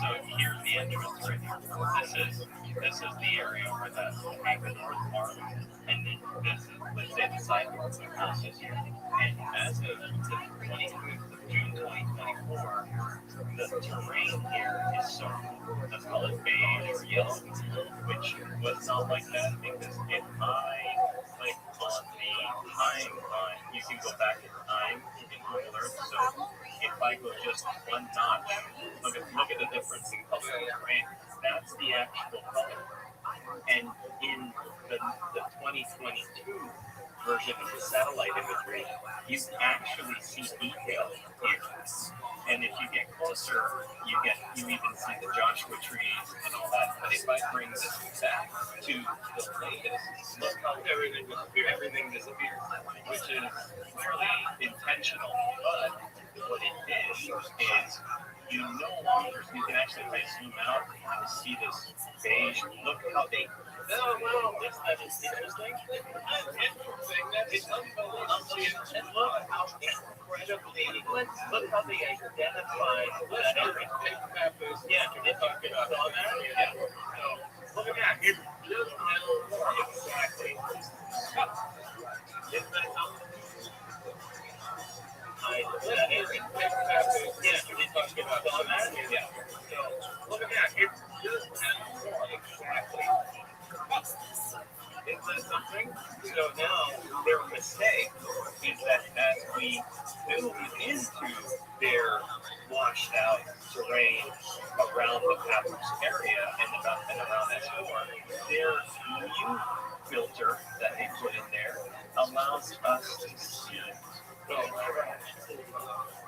So here's the entrance right here. This is the area where the hangar doors are, and then this is, let's say, the side doors of the house is here. And as of the 25th of June 2024, the terrain here is so, let's call it beige or yellow, which was not like that because if I click on the timeline, you can go back in time in Google Earth. So if I go just one notch, look at the difference in color of the terrain. That's the actual color. And in the 2022 version of the satellite imagery, you actually see detail here. And if you get closer, you even see the Joshua trees and all that. But if I bring this back to the latest, look how everything disappears, which is clearly intentional. But what it did is you no longer, you can actually zoom out and see this beige. Look how they. Oh, well, that is interesting. That's interesting. It's unbelievable. And look how incredibly, look how they identify that area. Yeah, you're talking about that? Yeah. So, look at that. Exactly. Isn't that something? Yeah, you're talking about that? Yeah. So, look at that. Exactly. Isn't that something? So now their mistake is that as we move into their washed out terrain around the Papoose area and around that shore, their new filter that they put in there allows us to see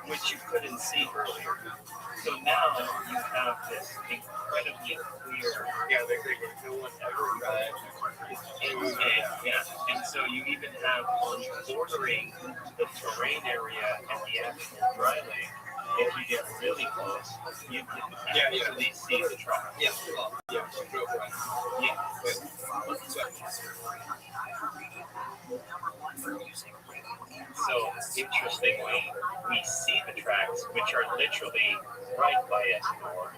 which you couldn't see earlier. So now you have this incredibly clear. Yeah, no one ever drives. And so you even have bordering the terrain area and the actual dry lake. If you get really close, you can actually see the truck. Yeah. So interestingly, we see the tracks, which are literally right by S4.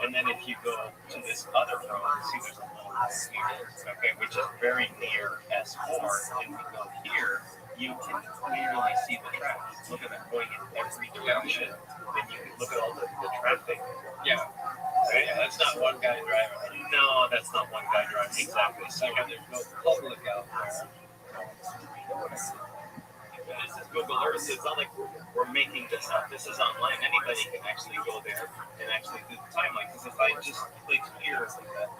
And then if you go to this other road, see there's a little road here, okay, which is very near S4, and we go here, you can clearly see the tracks. Look at them going in every direction. And you can look at all the traffic. Yeah. Right? That's not one guy driving. No, that's not one guy driving. Exactly. So there's no public out there. This is Google Earth. It's not like we're making this up. This is online. Anybody can actually go there and actually do the timeline. Because if I just click here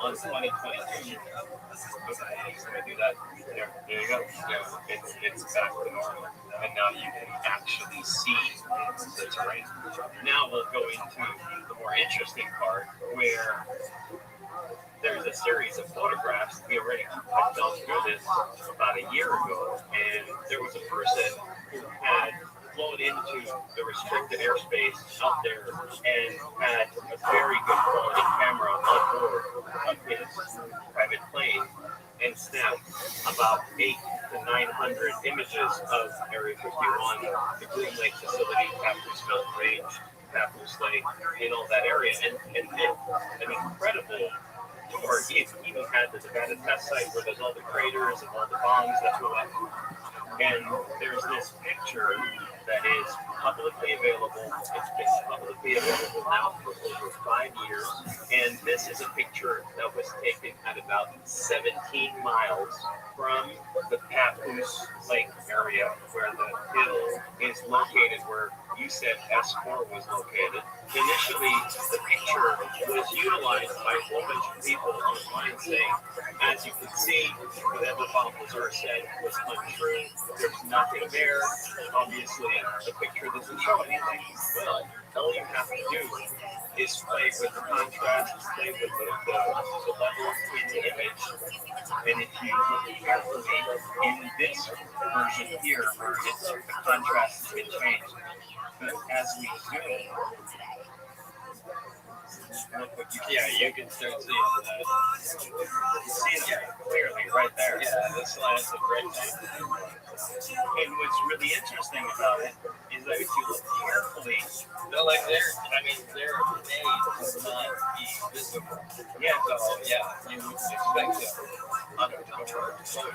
on 2022, okay, so I do that. There you go. Yeah, it's back to normal. And now you can actually see the terrain. Now we'll go into the more interesting part where there's a series of photographs. We already had gone through this about a year ago, and there was a person who had flown into the restricted airspace out there and had a very good quality camera on board of his private plane and snapped about 800 to 900 images of Area 51, the Green Lake facility, Papoose Mountain Range, Papoose Lake, and all that area, and did an incredible tour he even had the Nevada test site where there's all the craters and all the bombs that go up. And there's this picture that is publicly available. It's been publicly available now for over 5 years. And this is a picture that was taken at about 17 miles from the Papoose Lake area where the hill is located, where you said S4 was located. Initially, the picture was utilized by a whole bunch of people online saying, as you can see, whatever Bob Lazar said was untrue. There's nothing there. Obviously, the picture doesn't show anything. Well, all you have to do is play with the contrast, play with the level in the image. And if you look carefully in this version here, where the contrast has been changed, but as we zoom, you can start seeing that. You see it clearly right there. Yeah, this lines of rectangle. And what's really interesting about it is that if you look carefully, they're like they're made to not be visible. Yeah, so you would expect it undercover photo to show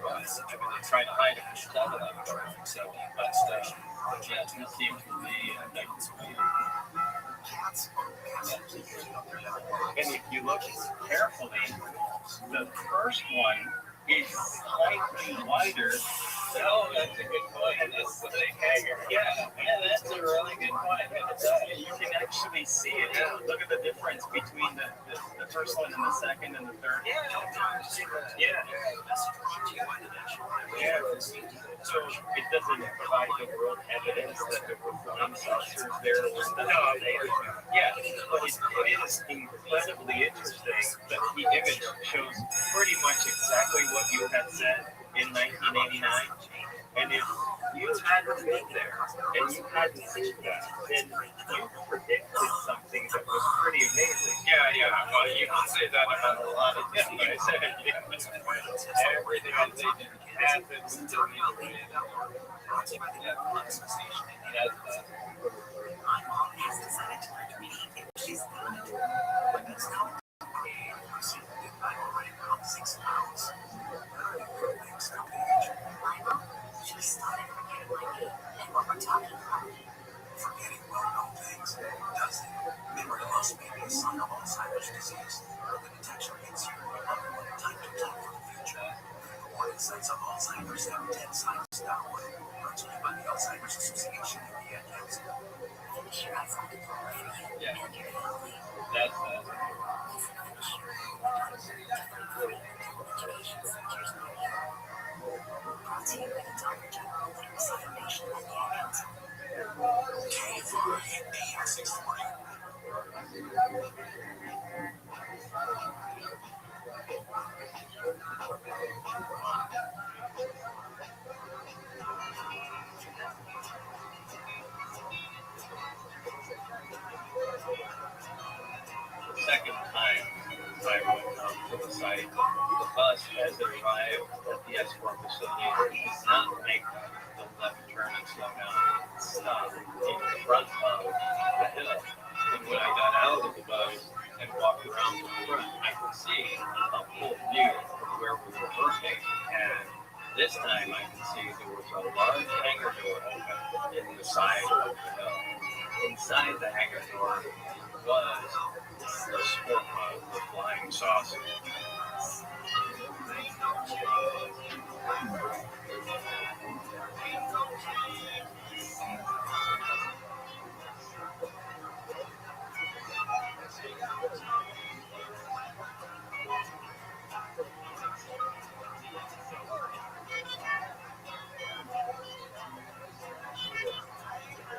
up. They're trying to hide it from satellite. So, but this seems to be and if you look carefully, the first one is slightly wider. Oh, that's a good point. And that's the big hanger. Yeah, that's a really good point. You can actually see it. Yeah. Look at the difference between the first one and the second and the third. Yeah. So it doesn't provide the world evidence that there were flying saucers there. Yeah, but it is incredibly interesting that the image shows pretty much exactly what you had said in 1989. And if you hadn't been there and you hadn't seen that, then you predicted something that was pretty amazing. Yeah. Well, you can say that about a lot of things. I said, everything that they did happened still need to be Just started forgetting my name and what we're talking about. Forgetting well-known things doesn't. Memory loss may be a sign of Alzheimer's disease. Early detection means you will have one type to plan for the future. The warning signs of Alzheimer's have 10 signs downward. Brought to you by the Alzheimer's Association and the Ad Council. Finish your outside diploma for you and your family. That's Finish your education centers near you. Brought to you by the Dr. General Literacy Foundation and the Ad Council. KFI 640. the second time I went to the site. The bus, as it arrived at the S4 facility, did not make the left turn and slow down. It stopped in front of the hill. And when I got out of the bus and walked around to the front, I could see a full view from where we were working. And this time I could see there was a large hangar door open in the side of the hill. Inside the hangar door was the sport of the flying saucer.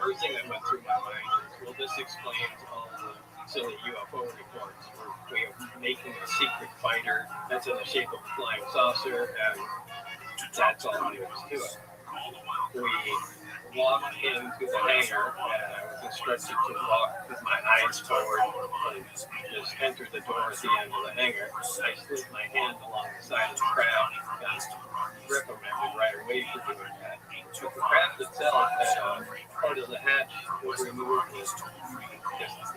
First thing that went through my mind is, well, this explains all the silly UFO reports where we are making a secret fighter that's in the shape of a flying saucer, and that's all there is to it. We walked into the hangar, and I was instructed to walk with my eyes forward and just enter the door at the end of the hangar. I slid my hand along the side of the craft and got reprimanded right away for doing that. But the craft itself had part of the hatch was removed, just the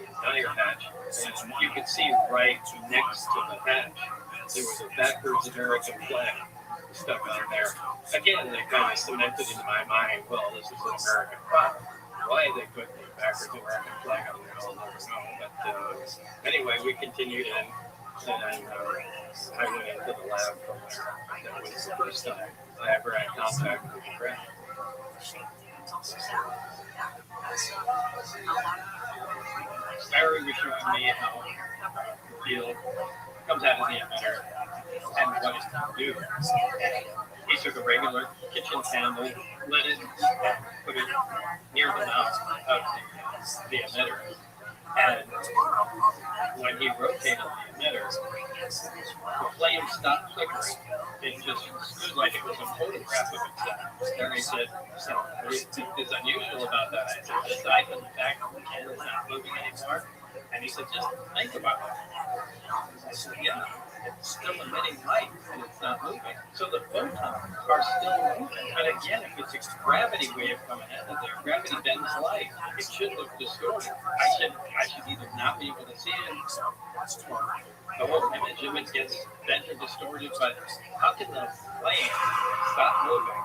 entire hatch, and you could see right next to the hatch, there was a backwards American flag stuck on there. Again, they kind of cemented in my mind, well, this is an American product. Why they put the backwards American flag on there, I'll never know. But anyway, we continued in, and I went into the lab from there. That was the first time I ever had contact with the ground. Barry was showing me how the field comes out of the emitter and what it can do. He took a regular kitchen candle, lit it, and put it near the mouth of the emitter. And when he rotated the emitter, the flame stopped flickering. It just stood like it was a photograph of itself. Barry said, what do you think is unusual about that? I said, aside from the fact that the candle's not moving anymore. And he said, just think about it. I said, yeah, it's still emitting light and it's not moving. So the photons are still moving. And again, if it's a gravity wave coming out of there, gravity bends light. It should look distorted. I should either not be able to see it or the whole image of it gets bent or distorted. But how can the flame stop moving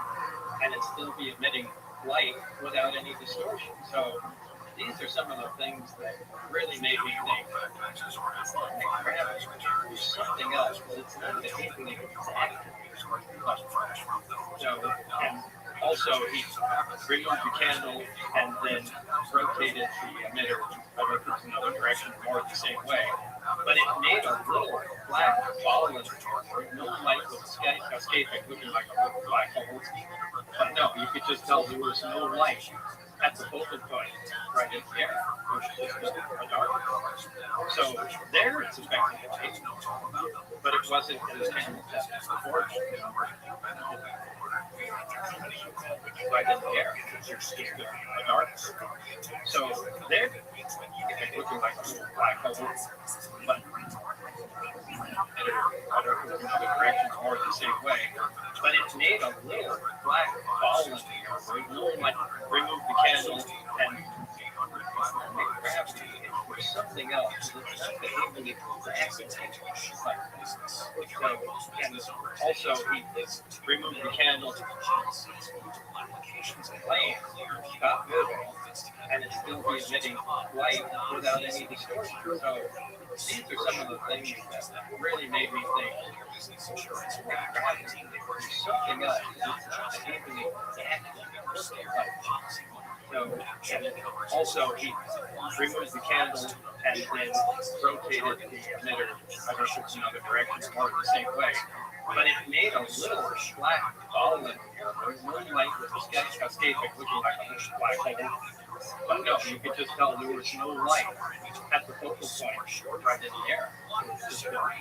and it still be emitting light without any distortion? So these are some of the things that really made me think, there's something else, but it's not behaving exactly. So, and also he removed the candle and then rotated the emitter, I looked in another direction, more the same way. But it made a little black ball in there. No light was escaping, looking like a little black hole. But no, you could just tell there was no light at the focal point, right in the air, which is just a dark. So there it's affecting light, but it wasn't in the candle test before. Right in the air, it's just a dark. So there, it's looking like a little black hole, but I don't know if the directions are the same way, but it made a little black ball in the air. Remove the candle and gravity or something else. It's not behaving exactly like this. And also, he removed the candle, flame stop moving, and it still be emitting light without any distortion. So these are some of the things that really made me think, there's something else. It's not behaving exactly like this. So, and also he removed the candle and then rotated the emitter, I don't know, in another direction, more the same way. But it made a little black ball in there. No light was escaping, looking like a little black hole. But no, you could just tell there was no light at the focal point, right in the air. It's just a dark.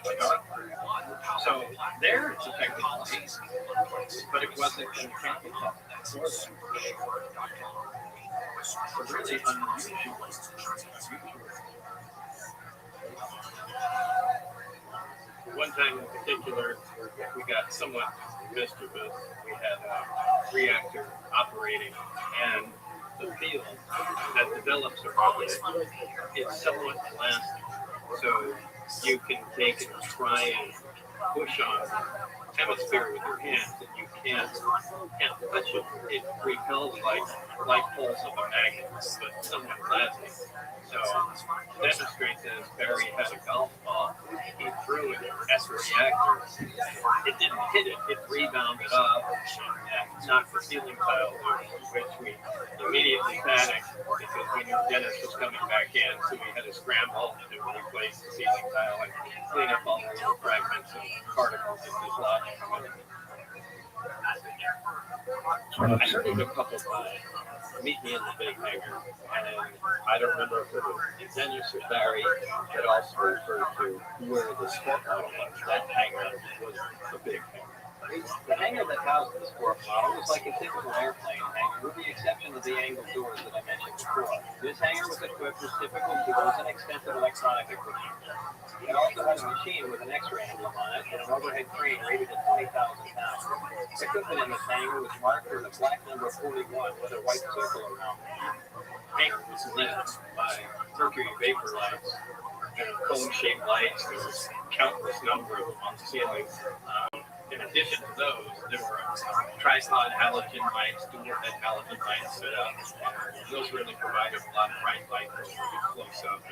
So there it's affecting light, but it wasn't in the candle test. It's really unusual. One time in particular, we got somewhat mischievous. We had a reactor operating, and the field that develops around it is somewhat elastic. So you can take and try and push on hemisphere with your hands, and you can't touch it. It repels like poles of a magnet, but somewhat plastic. So to demonstrate this, Barry had a golf ball. He threw it at the reactor. It didn't hit it. It rebounded up and knocked the ceiling tile loose, which we immediately panicked because we knew Dennis was coming back in, so we had to scramble to replace the ceiling tile and clean up all the little fragments and particles that dislodged from it. I heard it a couple times. Meet me in the big hangar. And I don't remember if it was Dennis or Barry that also referred to where the sport model was. That hangar was the big hangar. The hangar that housed the sport model was like a typical airplane hangar, with the exception of the angled doors that I mentioned before. This hangar was equipped with typical doors and extensive electronic equipment. It also had a machine with an X-ray emblem on it and an overhead crane rated at 20,000 pounds. Equipment in this hangar was marked with a black number 41 with a white circle around it. The hangar was lit by mercury vapor lights shaped lights. There was countless number of them on the ceiling. In addition to those, there were tripod halogen lights, dual head halogen lights set up. And those really provided a lot of bright light for close up.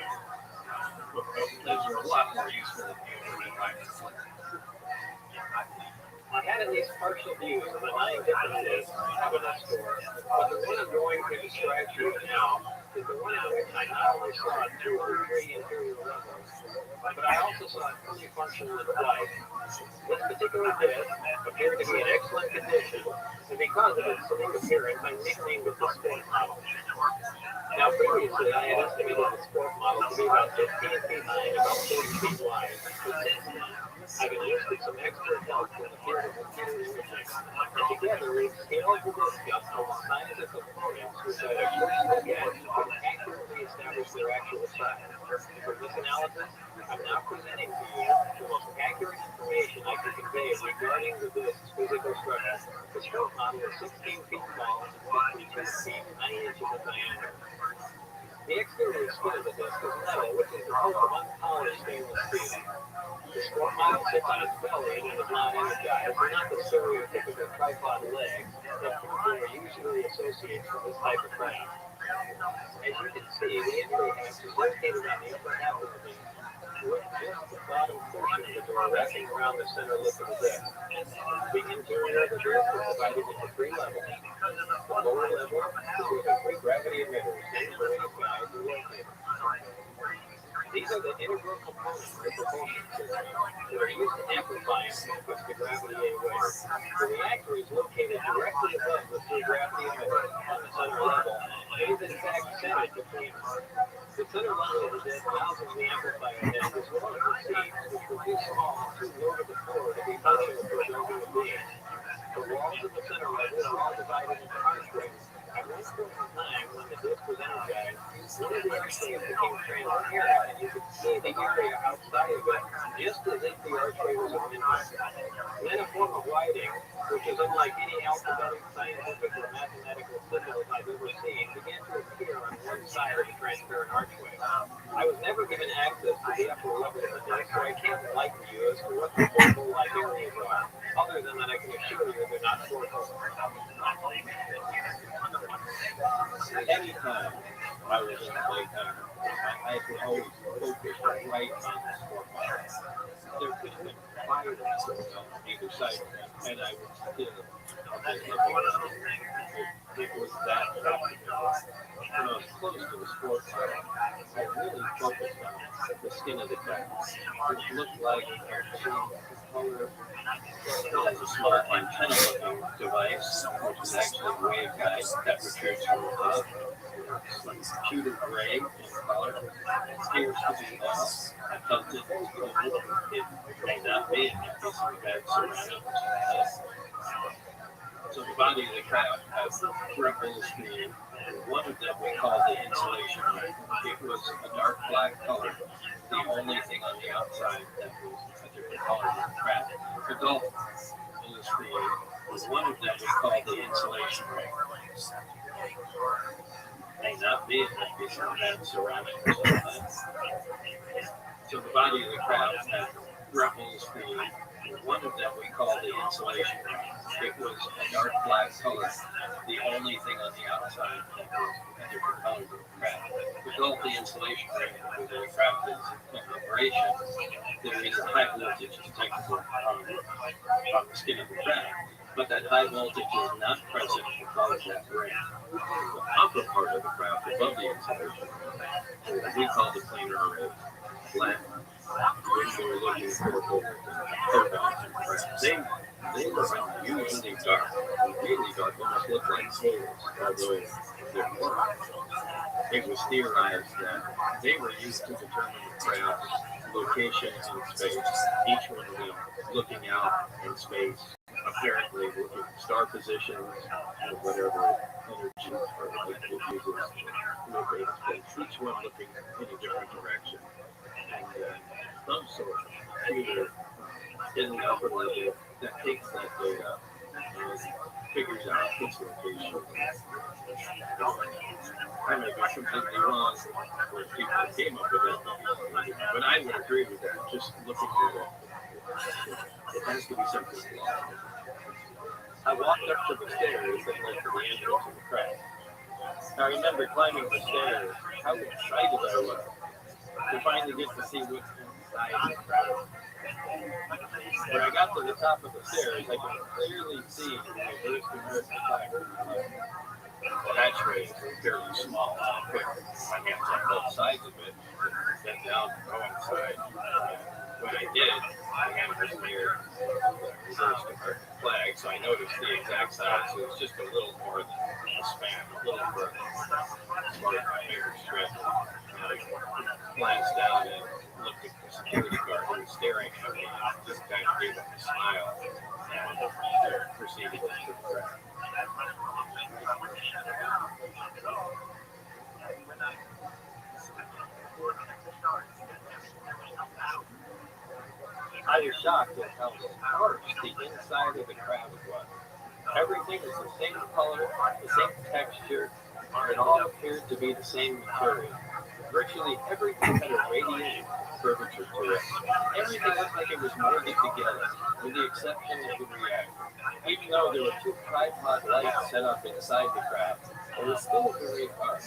Those were a lot more useful than the overhead lights. I had at least partial views of the 9 differences of an store, but the one I'm going to describe to you now is the one in which I not only saw 2 or 3 interior levels, but I also saw a fully functional device. This particular disc appeared to be in excellent condition, and because of its smooth appearance, I nicknamed it the sport model. Now, previously, I had estimated the sport model to be about 15 feet high and about 40 feet wide, but since then, I've enlisted some expert help from the field of computer imaging, and together we've scaled the disc up to the size of components which at a first look at could accurately establish their actual size. For this analysis, I'm now presenting to you the most accurate information I can convey regarding the disc's physical structure. The sport model is 16 feet tall and 52 feet 9 inches in diameter. The exterior skin of the disc is metal, which is composed of unpolished stainless steel. The sport model sits on its belly and is not energized, and not the stereotypical tripod legs that people are usually associated with this type of craft. As you can see, the entry hatch is located on the upper half of the disc, with just the bottom portion of the door wrapping around the center lip of the disc. The interior of the disc is divided into 3 levels. The lower level is with the 3 gravity emitters, separated guides, and locators. These are the integral components of the propulsion system that are used to amplify and focus the gravity away. The reactor is located directly above the 3 gravity emitters on the center level. It is in fact centered between them. The center level of the disc houses the amplifier head as well as the seats, which were too small and too low to the floor to be functional for building a beam. The walls of the center level are all divided into archways. At one point in time, when the disc was energized, one of the archways became transparent, and you could see the area outside of it, just as if the archway was a window. Then a form of lighting, which is unlike any alphabetic, scientific, or mathematical symbol I've ever seen, began to appear on one side of the transparent archway. I was never given access to the upper level of the disc, so I can't enlighten you as to what the portal-like areas are, other than that I can assure you they're not portals. Anytime I was in the playtime, I could always focus right on the sport model. There could have been fire going on either side of them, and I would still it was that practical. When I was close to the sport model, I really focused on the skin of the cat, which looked like a color. It has a small antenna-looking device, which is actually a waveguide that retrieves from above. It's like pewter gray in color. It appears to be off. I felt it was cool. It may not be in that piece of bad ceramics. So the body of the craft has ripples being one of them we call the insulation ring. It was a dark black color. The only thing on the outside that was a different color than the craft. The Gulf industry was one of them we call the insulation ring. May not be in that piece of bad ceramics. So the body of the craft had ripples being one of them we call the insulation ring. It was a dark black color. The only thing on the outside that was a different color than the craft. The Gulf insulation ring was a craft that's in operation. There is a high voltage detectable on the skin of the craft, but that high voltage is not present because of that ring. The upper part of the craft above the insulation ring, we call the planar array flat. When we were looking for photons and crafts, they were unusually dark, really dark, almost looked like holes, although there weren't. It was theorized that they were used to determine the craft's location in space, each one of them looking out in space, apparently looking at star positions or whatever energy or light it uses to look at space, each one looking in a different direction. And some sort of computer in the upper level that takes that data and figures out its location. I may be completely wrong where people came up with that, but I would have agree with that. Just looking at it, it has to be something wrong. I walked up to the stairs that led to the entrance of the craft. I remember climbing the stairs, how excited I was to finally get to see what's inside the craft. When I got to the top of the stairs, I could clearly see the reversed American flag from the left. The hatchway is fairly small. I put my hands on both sides of it, bent down to go inside. When I did, my hand was near the reversed American flag, so I noticed the exact size. It was just a little more than a span, a little further. As far as my finger stretched, and I glanced down and looked at the security guard who was staring at me and just kind of gave him a smile and proceeded to the craft. I was shocked at how sparse the inside of the crab was. Everything was the same color, the same texture, and it all appeared to be the same material. Virtually everything had a radiant curvature to it. Everything looked like it was molded together, with the exception of the reactor. Even though there were two tripod lights set up inside the craft, it was still very dark.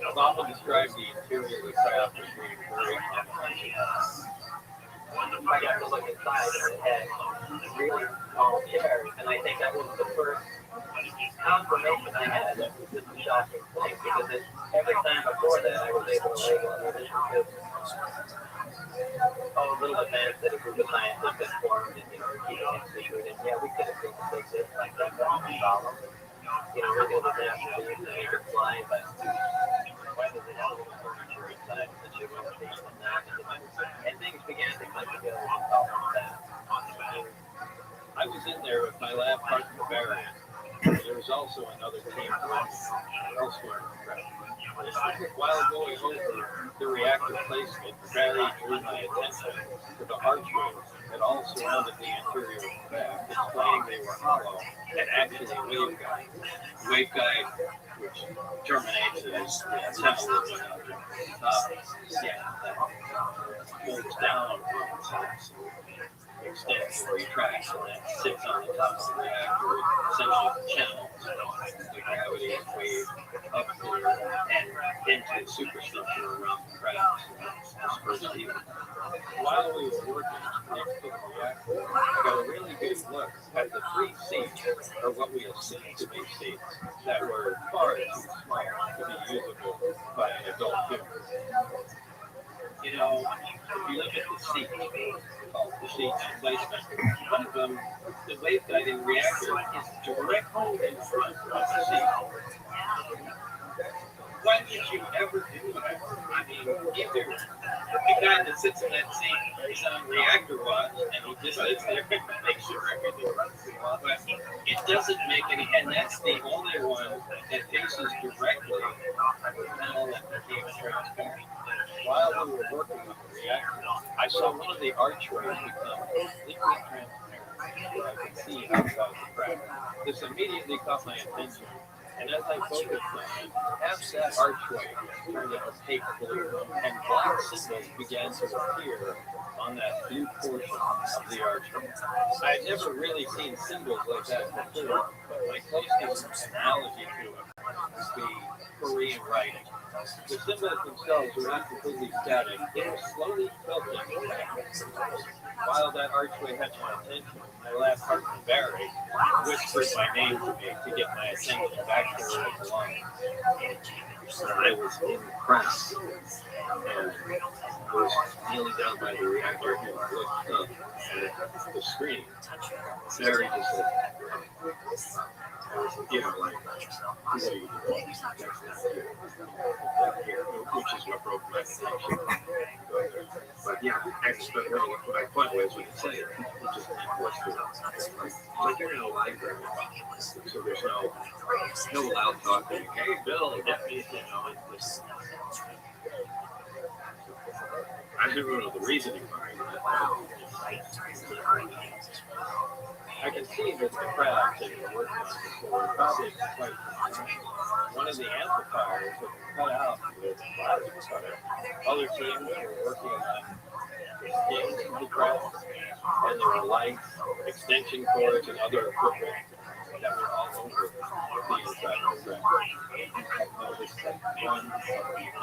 I've often described the interior of the craft as being very complex. I got to look inside and it had really small chairs, and I think that was the first confirmation I had that was just a shocking thing, because every time before that I was able to label it as just a little advanced that it was a scientific form and keeping it secret, and yeah, we could have seen it exist like that, but no problem. Regular disaster, they could fly, but why does it have a little furniture inside that you wouldn't see in that? And things began to come together and all of that. I was in there with my lab partner Barry. There was also another team elsewhere in the craft. While going over the reactor placement, Barry drew my attention to the archways that all surrounded the interior of the craft, explaining they were hollow and actually waveguide. Waveguide, which terminates as the temple of the top, that moves down on the sides. Extends or retracts and then sits on the top of the reactor, essentially channels the gravity wave up through and into the superstructure around the craft. While we were working next to the reactor, I got a really good look at the three seats, or what we assumed to be seats, that were far too small to be usable by an adult human. If you look at the seat, the seats placement, one of them, the waveguiding reactor, is directly in front of the seat. Why would you ever do that? I mean, either the guy that sits in that seat is on reactor watch and he just sits there and makes sure everything runs well. But it doesn't make any, and that's the only one that faces directly the panel that became transparent. While we were working on the reactor, I saw one of the archways become completely transparent where I could see outside the crack. This immediately caught my attention, and as I focused on it, half that archway turned an opaque blue, and black symbols began to appear on that blue portion of the archway. I had never really seen symbols like that before, but my closest analogy to it would be Korean writing. The symbols themselves were not completely static, they were slowly filtering back. While that archway had my attention, my lab partner Barry whispered my name to me to get my attention back to where it belonged. I was impressed, and I was kneeling down by the reactor and looked up at the screen. Barry just said, what are you doing? Which is what broke my attention. But yeah, what my point was when you say it, it just what's like you're in a library, so there's no loud talking. Hey, Bill, get me, I don't know the reasoning behind it. I can see that the crowd that you're working on before probably quite one of the amplifiers that was cut out with wireless cutter. Other teams were working on the skins of the craft, and there were lights, extension cords, and other equipment that were all over the inside of the craft. I noticed that one of the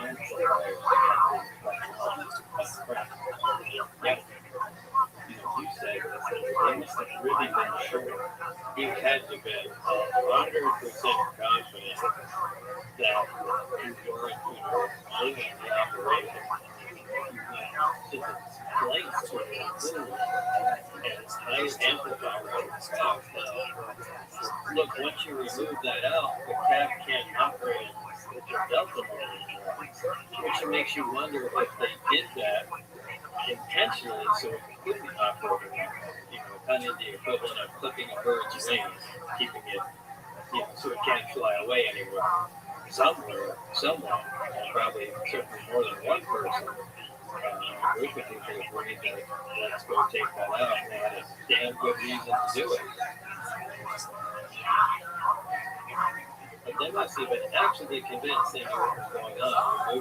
amplifiers was cracked. Yet, you said they must have really been sure. He had to be 100% confident that you weren't, moving the operation to the place to move and high amplifier of the craft. Look, once you remove that out, the craft can't operate with your delta mode anymore, which makes you wonder if they did that intentionally so it couldn't operate, kind of the equivalent of clipping a bird's wings, keeping it, so it can't fly away anymore. Somewhere, someone, and probably certainly more than one person, a group of people agreed that let's go take that out, and they had a damn good reason to do it. But they must have been absolutely convinced they knew what was going on. We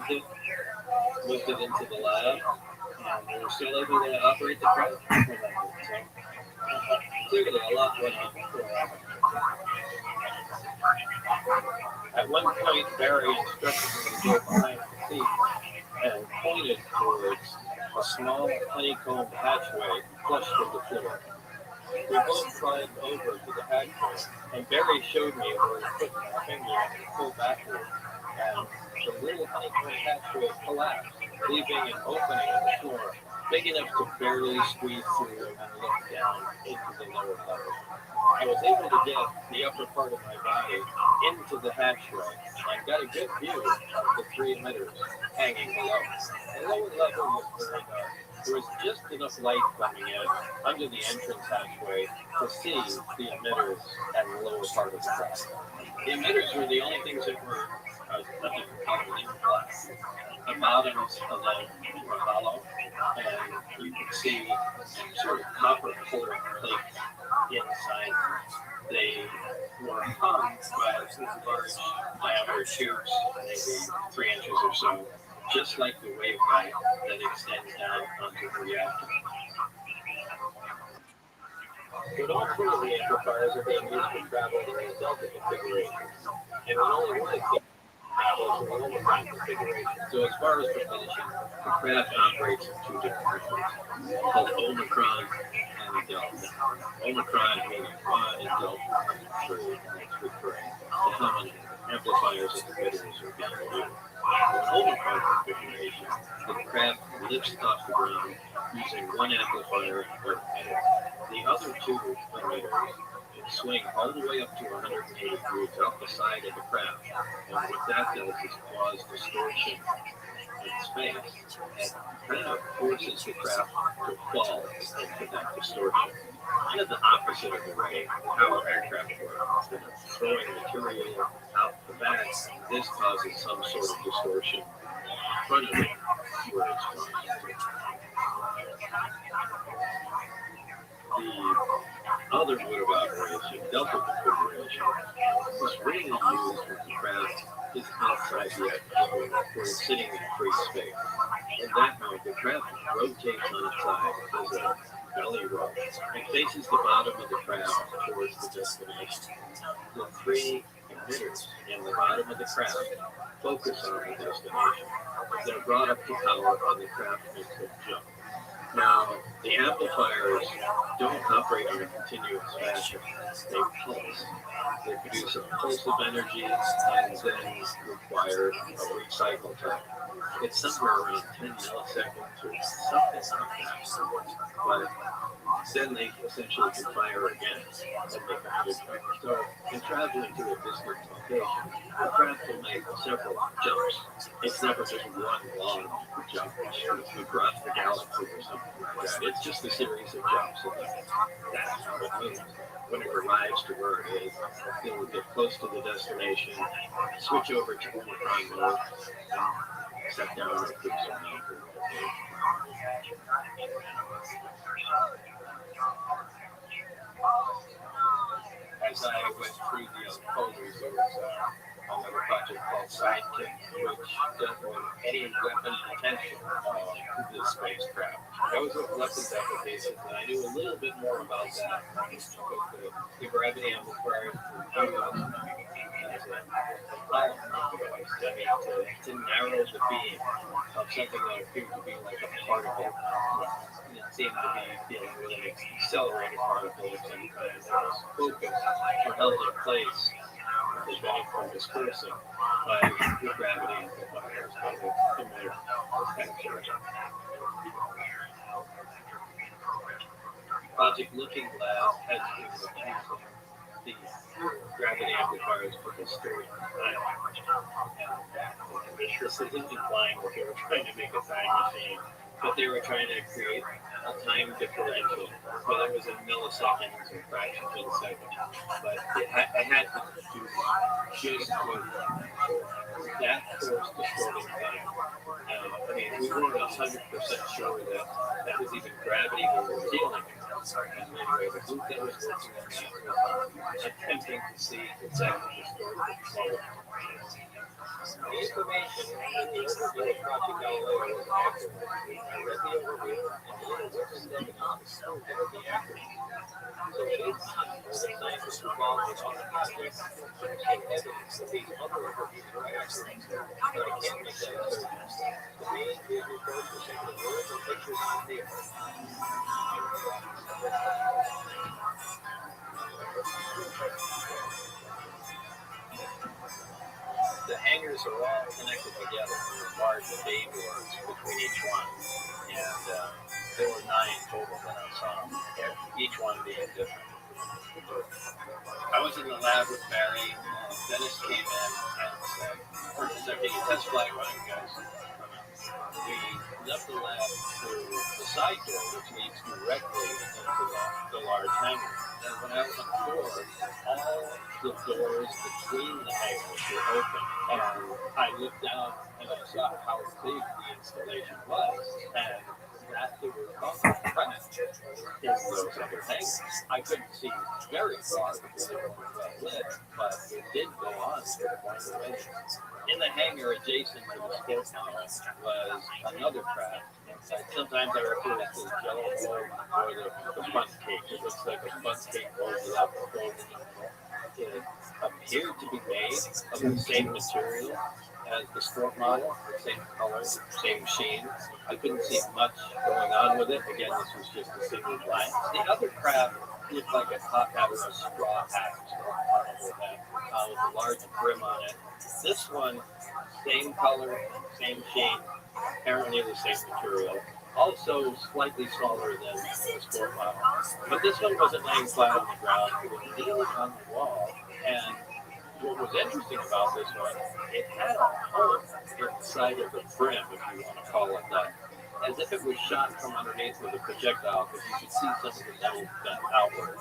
moved it into the lab, and they were still able to operate the craft. So clearly a lot went on before that. At one point, Barry instructed me to go behind the seat and pointed towards a small honeycomb hatchway flush with the floor. We both climbed over to the hatchway, and Barry showed me where he put my finger and pulled backward, and the little honeycomb hatchway collapsed, leaving an opening in the floor big enough to barely squeeze through and look down into the lower level. I was able to get the upper part of my body into the hatchway and got a good view of the three emitters hanging below. The lower level was very dark. There was just enough light coming in under the entrance hatchway to see the emitters and the lower part of the craft. The emitters were the only things that were black. The bottoms of them were hollow, and you could see sort of copper colored plates inside them. They were hung by large diameter tubes, maybe 3 inches or so, just like the waveguide that extends down onto the reactor. But all three of the amplifiers are being used for travel in the Delta configuration, and when only one is travels in the Omicron configuration. So as far as the finishing, the craft operates in two different versions, called Omicron and Delta. Omicron meaning 1 and Delta meaning 3, and it's referring to how many amplifiers and emitters are being used. In Omicron configuration, the craft lifts off the ground using one amplifier per emitter. The other two emitters can swing all the way up to 180 degrees up the side of the craft, and what that does is cause distortion in space, and kind of forces the craft to fall into that distortion. Kind of the opposite of the way how aircraft work. Instead of throwing material out the back, this causes some sort of distortion in front of it where it's flying into. The other mode of operation, Delta configuration, is really used when the craft is outside the atmosphere, where it's sitting in free space. In that mode, the craft rotates on its side, does a belly roll, and faces the bottom of the craft towards the destination. The three emitters in the bottom of the craft focus on the destination. They're brought up to power and the craft makes a jump. Now, the amplifiers don't operate in a continuous fashion. They pulse. They produce a pulse of energy and then require a recycle time. It's somewhere around 10 milliseconds or something like that. But then they essentially can fire again and make a good jump. So, in traveling to a distant location, the craft will make several jumps. It's never just one long jump across the galaxy or something like that. It's just a series of jumps, and that's how it moves. When it arrives to where it is, it will get close to the destination, switch over to Omicron mode, and set down or cruise around. As I went through the folders, there was another project called Sidekick, which dealt with any weapon potential to the spacecraft. That was a weapons application, and I knew a little bit more about that with the gravity amplifiers for as a pilot device. I mean, to narrow the beam of something that appeared to be like a particle. It seemed to be dealing with an accelerated particle of some kind that was focused or held in place to prevent from dispersing by the gravity amplifiers by the emitter temperature. Project Looking Glass has been using the gravity amplifiers for historic time. This isn't implying that they were trying to make a time machine, but they were trying to create a time differential, but it was in milliseconds or fractions of a second. But I had to do just with that force distorting time. I mean, we weren't 100% sure that that was even gravity we were dealing with. And anyway, the group that was working on that was attempting to see exactly distorted flow. The information in the overview of Project Galileo was accurate. I read the overview, and the witness evidence still bear the accuracy. So it is possible that scientists involved with other projects have evidence that these other overviews are accurate. But I can't make that assertion. The main is referred to some of the words and pictures on paper. The hangars are all connected together with large bay doors between each one, and there were 9 total that I saw, each one being different. I was in the lab with Barry, and Dennis came in and said, "We're just taking a test flight running, guys." We left the lab through the side door, which leads directly into the large hangar. And when I was on the floor, all the doors between the hangars were open. And I looked down and I saw how big the installation was. And that there were crashed in those other hangars. I couldn't see very far because they weren't well lit, but it did go on for quite a ways. In the hangar adjacent to the sports tunnel was another craft. Sometimes I refer to it as the jello bowl or the sponge cake. It looks like a sponge cake bowl without the foam. It appeared to be made of the same material as the sport model, same color, same sheen. I couldn't see much going on with it. Again, this was just a single glance. The other craft looked like a top hat with a straw hat with a large brim on it. This one, same color, same sheen, apparently the same material. Also slightly smaller than the sport model. But this one wasn't laying flat on the ground. It was kneeling on the wall. And what was interesting about this one, it had a hole inside of the brim, if you want to call it that. As if it was shot from underneath with a projectile, because you could see some of the metal bent outward.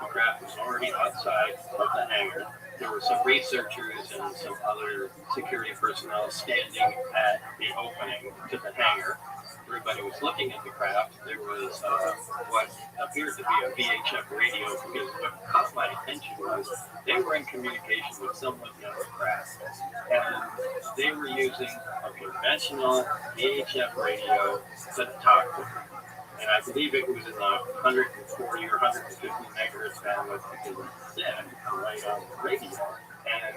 The craft was already outside of the hangar. There were some researchers and some other security personnel standing at the opening to the hangar. Everybody was looking at the craft. There was what appeared to be a VHF radio, because what caught my attention was they were in communication with someone in the craft. And they were using a conventional VHF radio to talk to them. And I believe it was in the 140 or 150 megahertz bandwidth because it said right on the radio. And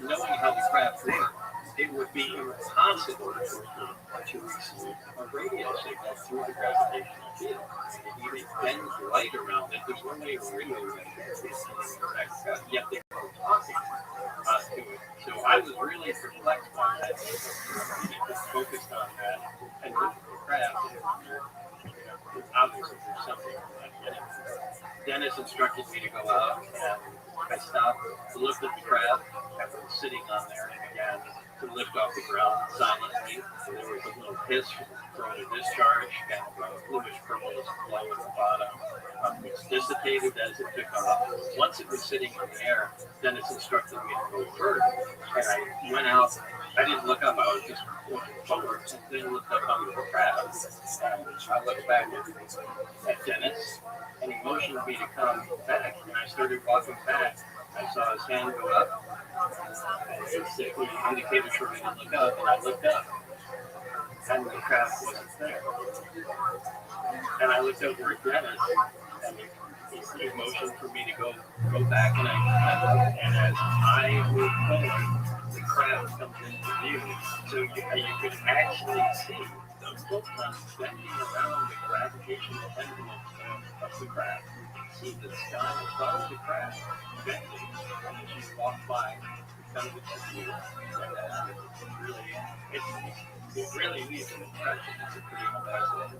knowing how the craft worked, it would be impossible to receive a radio signal through the gravitational field. If you bend light around it, there's no way a radio would yet they were talking to it. So I was really perplexed by that. I focused on that and looked at the craft. Obviously, there's something in it. Dennis instructed me to go out, and I stopped to look at the craft after sitting on there and began to lift off the ground silently. So there was a little hiss from a discharge, kind of a bluish purplish glow at the bottom, which dissipated as it took off. Once it was sitting in the air, Dennis instructed me to go further, and I went out. I didn't look up, I was just looking forward, and then looked up under the craft. And I looked back at Dennis, and he motioned me to come back, and I started walking back I saw his hand go up. It indicated for me to look up, and I looked up, and the crab wasn't there. And I looked over at Dennis, and he motioned for me to go back, and as I moved forward, the crab comes into view, so you could actually see the photons bending around the gravitational pendulum of the crab. You could see the sky above the crab bending, and as you walk by, it comes into view, and it really leaves an impression. It's a pretty impressive.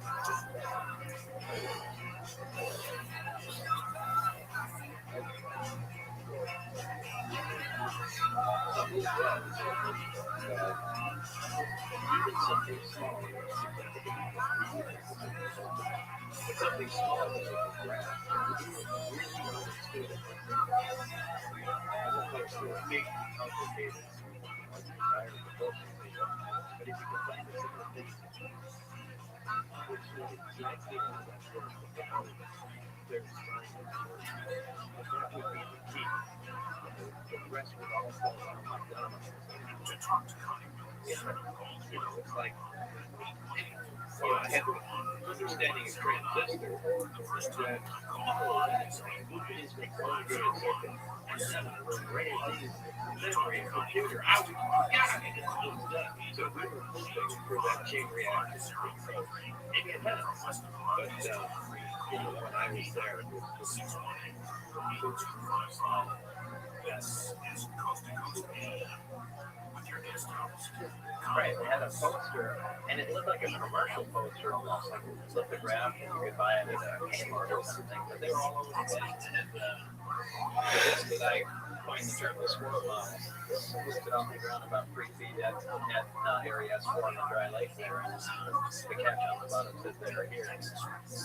Even something small, something small that you can grab, really understood, as opposed to a big, complicated, like entire proportion thing. But if you can find the simple things, which the idea of that work, there's science work, that would be the key. The rest would all fall down. It's like, understanding a transistor, that who can is make one good circuit, and then array these memory and computer. I would got it. So we were hoping for that chain reaction. Maybe it has, but when I was there, it was just right, they had a poster, and it looked like a commercial poster, almost like a lithograph, and you could buy it at a Kmart or something, but they were all over the place. And the disc that I coined the term the squirrel model was listed on the ground about 3 feet at area S4 on the dry lake there, and the caption on the bottom said they're here. It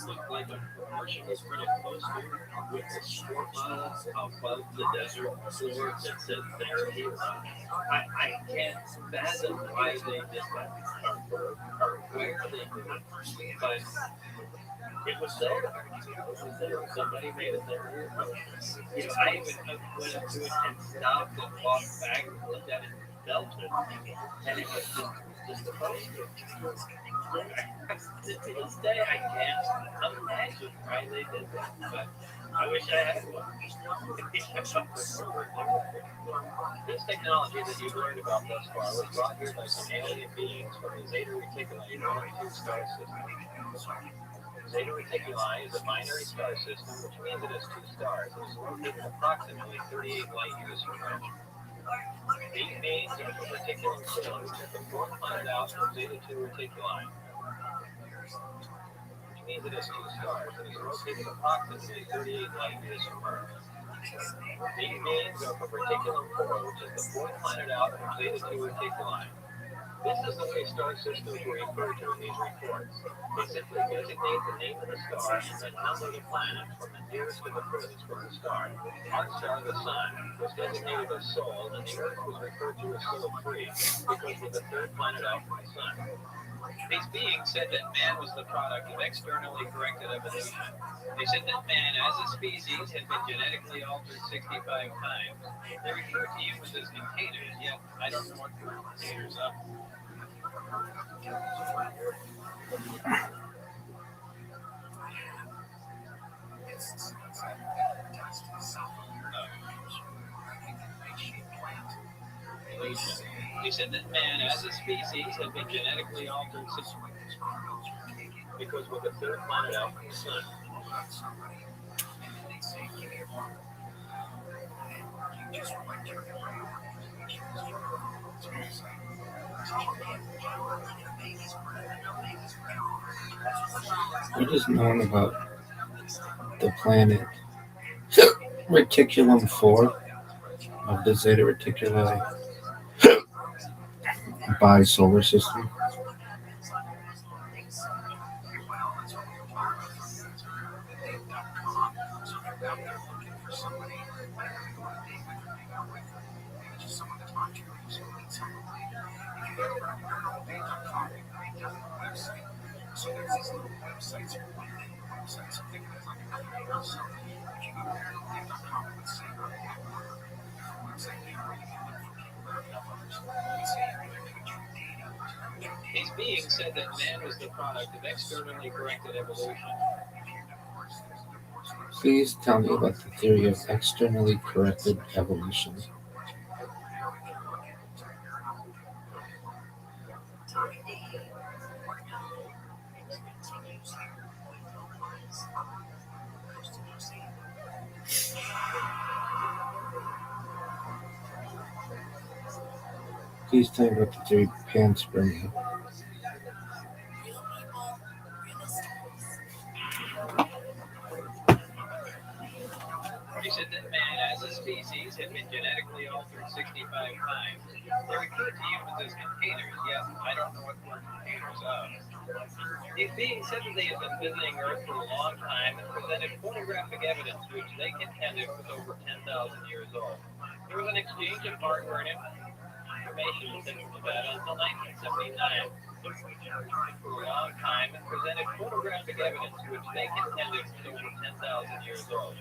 looked like a commercially printed poster with the squirrel model above the desert floor that said they're here. I can't fathom why they did that, or where they did it, but it was there. Somebody made it there. I even went up to it and stopped and walked back and looked at it and felt it, and it was just a poster. To this day, I can't imagine why they did that, but I wish I had one. This technology that you've learned about thus far was brought here by some alien beings from the Zeta Reticuli star system. Zeta Reticuli is a binary star system, which means it has 2 stars and is located approximately 38 light years from Earth. These beings are from Reticulum Solar, which is the 4th planet out from Zeta 2 Reticuli, which means it has 2 stars and is located approximately 38 light years from Earth. These beings are from Reticulum 4, which is the 4th planet out from Zeta 2 Reticuli. This is the way star systems were referred to in these reports. They simply designate the name of the star and then number the planets from the nearest to the furthest from the star. Our star, the Sun, was designated as Sol, and the Earth was referred to as Sol 3 because we're the 3rd planet out from the Sun. These beings said that man was the product of externally corrected evolution. They said that man, as a species, had been genetically altered 65 times. They refer to humans as containers, yet I don't know what containers are. They said that man, as a species, had been genetically altered because we're the 3rd planet out from the Sun. What is known about the planet Reticulum 4 of the Zeta Reticuli by solar system? So there's these little websites. These beings said that man was the product of externally corrected evolution. Please tell me about the theory of externally corrected evolution. Please tell me about the theory of panspermia. He said that man, as a species, had been genetically altered 65 times. They referred to humans as containers, yet I don't know what we're containers of. These beings said that they had been visiting Earth for a long time and presented photographic evidence which they contended was over 10,000 years old. There was an exchange of hardware and information since that until 1979. For a long time and presented photographic evidence which they contended was over 10,000 years old.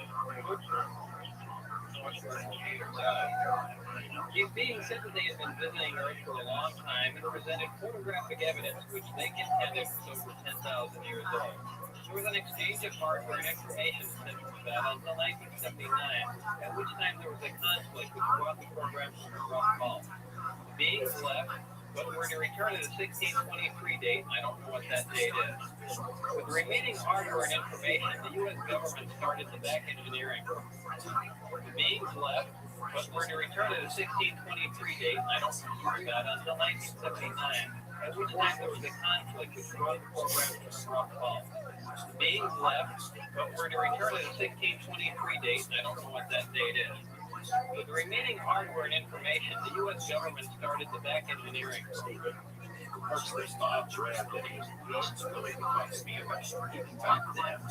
These beings said that they had been visiting Earth for a long time and presented photographic evidence which they contended was over 10,000 years old. There was an exchange of hardware and information since that until 1979, at which time there was a conflict which brought the program to a rough halt. The beings left, but were to return at a 1623 date, and I don't know what that date is. With the remaining hardware and information, the U.S. government started the back engineering. The beings left, but were to return at a 1623 date, and I don't know that until 1979, at which time there was a conflict which brought the program to a rough halt. The beings left, but were to return at a 1623 date, and I don't know what that date is. With the remaining hardware and information, the U.S. government started the back engineering. Parts of this Bob draft that he was really talking to me about even back then,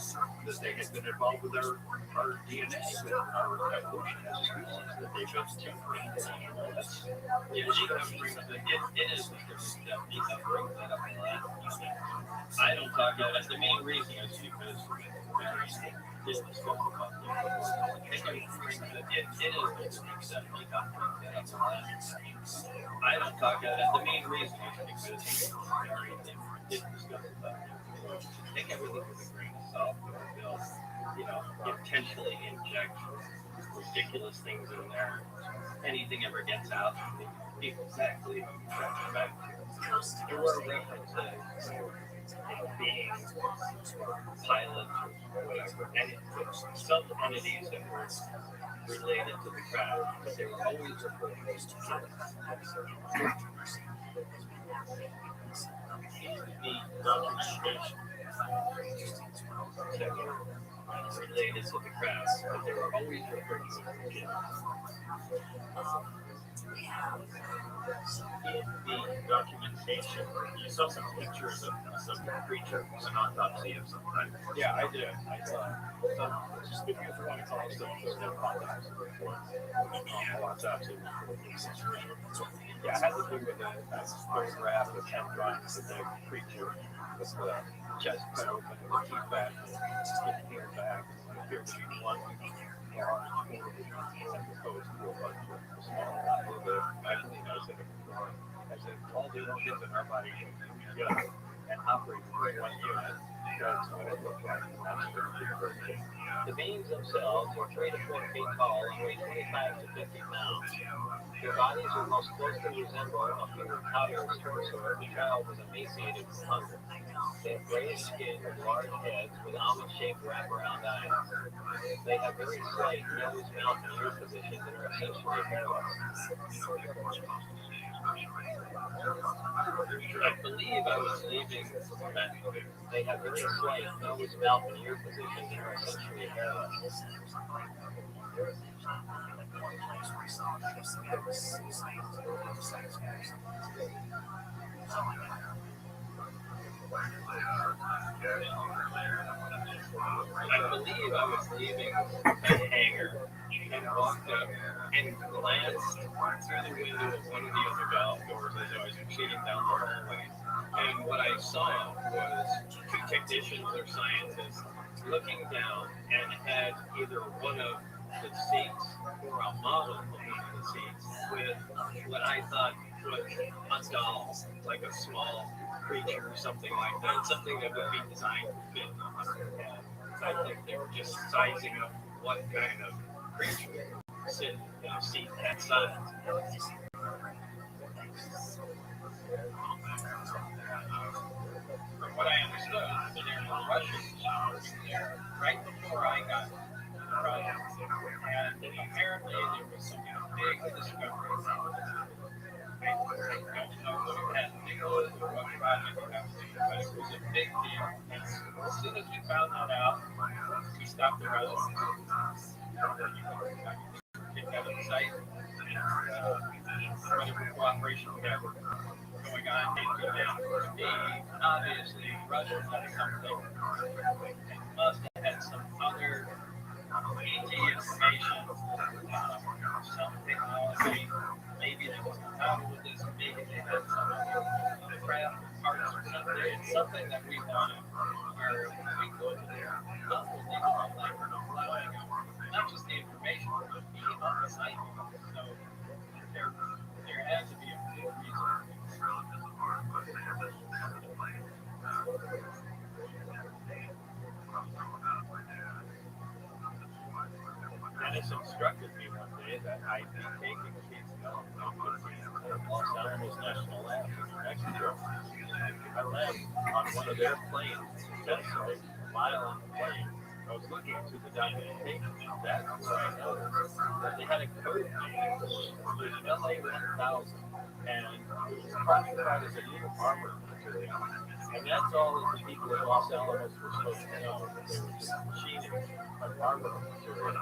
that they had been involved with our DNA, with our evolution as a species, that they've been tinkering. It is that up a lot. I don't talk about it. The main reason is because I don't talk about it. The main reason is because they didn't discuss it. Take everything with a grain of salt. They'll intentionally inject ridiculous things in there. Anything ever gets out, people exactly back. There were references being pilots or whatever, and some entities that were related to the crowd, but they were always referred to as the documentation that were related to the crowd, but they were always referred to as kids. In the documentation, you saw some pictures of some creature, an autopsy of some kind. Yeah, I did. I saw some, if you want to call it some sort of autopsy report. Autopsy report. Yeah, it had to do with a photograph of 10 drawings of the creature with the chest cut open and the teeth back and hair back. It appeared to be one large as opposed to a bunch of small. I believe I said it before. I said all the organs in our body should come together and operate as one unit. That's what it looked like. The beings themselves were 3 to 4 feet tall and weighed 25 to 50 pounds. Their bodies would most closely resemble a human toddler's torso if the child was emaciated from hunger. They have grayish skin with large heads with almond-shaped wraparound eyes. They have very slight nose, mouth, and ear positions and are essentially hairless. I believe I was leaving that they have very slight nose, mouth, and ear positions and are essentially hairless. I believe I was leaving the hangar and walked up and glanced through the window of one of the other valve doors as I was proceeding down the hallway. And what I saw was 2 technicians or scientists looking down and had either one of the seats or a model of one of the seats with what I thought was a doll, like a small creature or something like that, something that would be designed to fit in a head. So I think they were just sizing up what kind of creature would sit in a seat that size. From what I understood, the Russians were there right before I got from, and apparently there was some big discovery. I don't know what it had to do with or what project it had to do, but it was a big deal. And as soon as we found that out, we stopped the rest. Get that in sight, and whatever cooperation we have going on obviously Russia had something, must have had some other ET information, some technology, maybe there was a problem with this, maybe they had some other craft parts or something. It's something that we wanted, where we go to their local digital labor and allowing not just the information, but being on the site. So there has to be a good reason. Dennis instructed me one day that I'd be taking kids going to Los Alamos National Lab in New Mexico. I landed on one of their planes, test site, while on the plane. I was looking into the documentation, and that's where I noticed that they had a code name with LA 1000, and it was classified as a new armor material. And that's all that the people at Los Alamos were supposed to know, that they were just machining an armor material.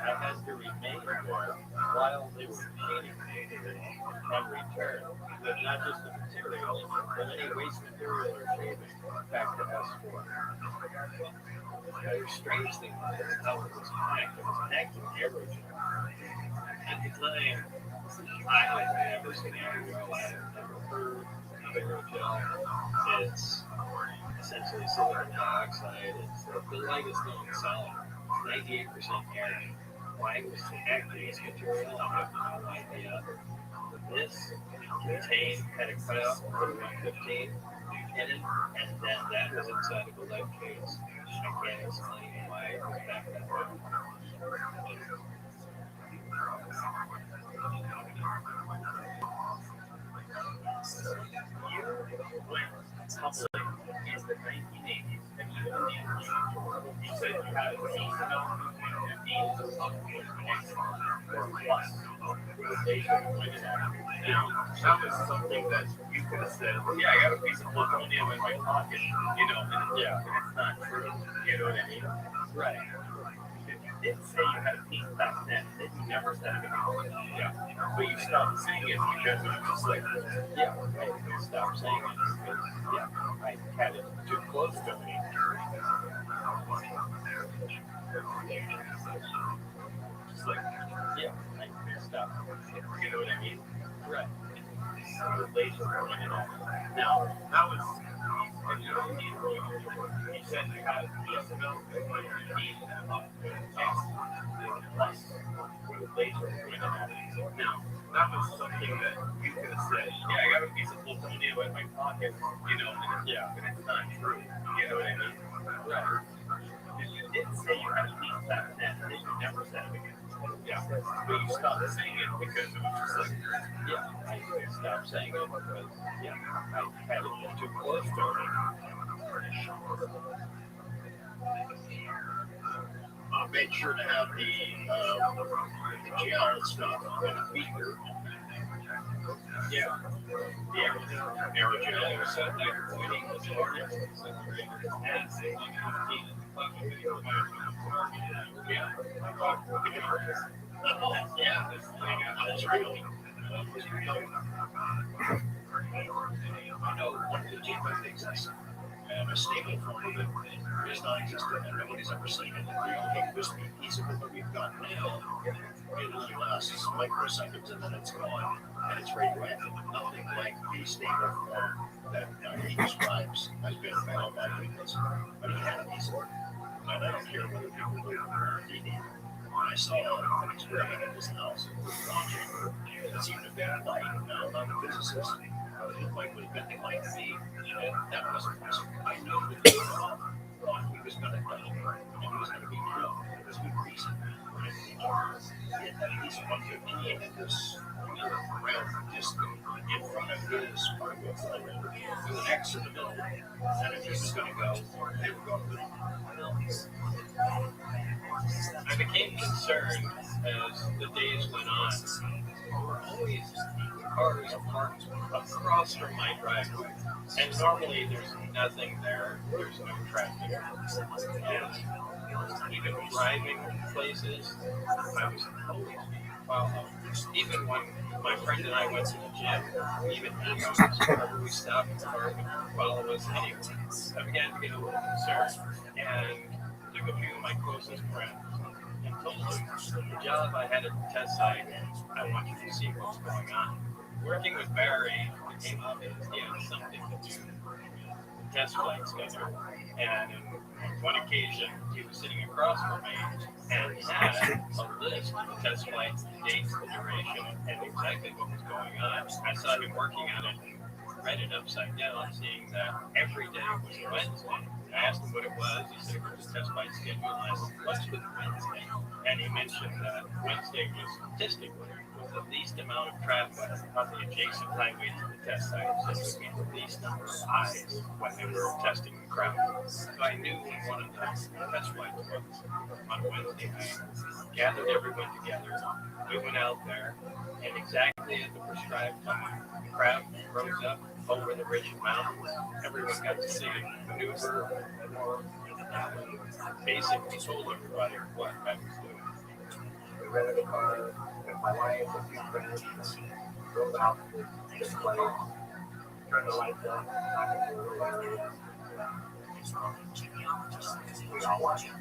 I had to remain there while they were machining it and return, but not just the material, but any waste material or shaving back to S4. The strange thing was how it was packed. It was packed in aerogel. At the time, I had never seen aerogel. I had never heard of aerogel. It's essentially silicon dioxide. It's the lightest known solid. 98% air. Why it was acting as material, I have no idea. This contained had a cutout for 115 in it, and then that was inside of a lead case. I can't explain why it was back that way. You went public in the 1980s, and you said you had a means of public or plus realization when it happened. Now, that was something that you could have said, well, yeah, I got a piece of plutonium in my pocket, and it's not true. You know what I mean? Right. If you did say you had a piece back then, then you never said it again. Yeah. But you stopped saying it because it was just like, I stopped saying it because, I had it too close to me. Just like, I stopped. You know what I mean? Right. Now, that was, you said you had a piece of milk, now, that was something that you could have said, I got a piece of plutonium in my pocket, but it's not true. You know what I mean? Right. If you did say you had a piece back then, then you never said it again. But you stopped saying it because it was just like, I stopped saying it because, I had it too close to me. Made sure to have the gel stuff in a beaker. The aerogel. So they're pointing the target. Acid, that's right. I know one of the cheapest things I saw, and a staple form of it is non-existent, and nobody's ever seen it. The only wispy piece of it that we've got now, it only lasts microseconds, and then it's gone, and it's radioactive. Nothing like the staple form that he describes as being found by witness. But he had a piece of it. but I don't care whether people do it or not. I saw an experiment in this house with launching. It seemed to be light. Now, I'm not a physicist, but it like was bending light to me. And that wasn't possible. I knew it was wrong. He was going to go, and he was going to be killed for this good reason. It had at least 115 in this round disc in front of his cargo floater with an X in the middle. And if he was going to go, they were going to go. I became concerned as the days went on. There were always cars parked across from my driveway, and normally there's nothing there. There's no traffic. And even driving places, I was always being followed. Even when my friend and I went to the gym, even he noticed whenever we stopped the car would follow us anyway. I began to get a little concerned, and took a few of my closest friends and told them the job I had at the test site, I want you to see what's going on. Working with Barry, it came obvious he had something to do with the test flight schedule. And on one occasion, he was sitting across from me and had a list of the test flights, the dates, the duration, and exactly what was going on. I saw him working on it and read it upside down, seeing that every day was a Wednesday. I asked him what it was. He said it was a test flight schedule. And I said, what's with Wednesday? And he mentioned that Wednesday was statistically the least amount of traffic on the adjacent highway to the test site. So it would be the least number of eyes when they were testing the crowd. So I knew when one of the test flights was on Wednesday night. Gathered everyone together. We went out there, and exactly at the prescribed time, the crowd rose up over the ridge of mountains. Everyone got to see it maneuver, or basically told everybody what I was doing. We rented a car with my wife, a few friends, drove out to this place, turned the lights on, we all watched it.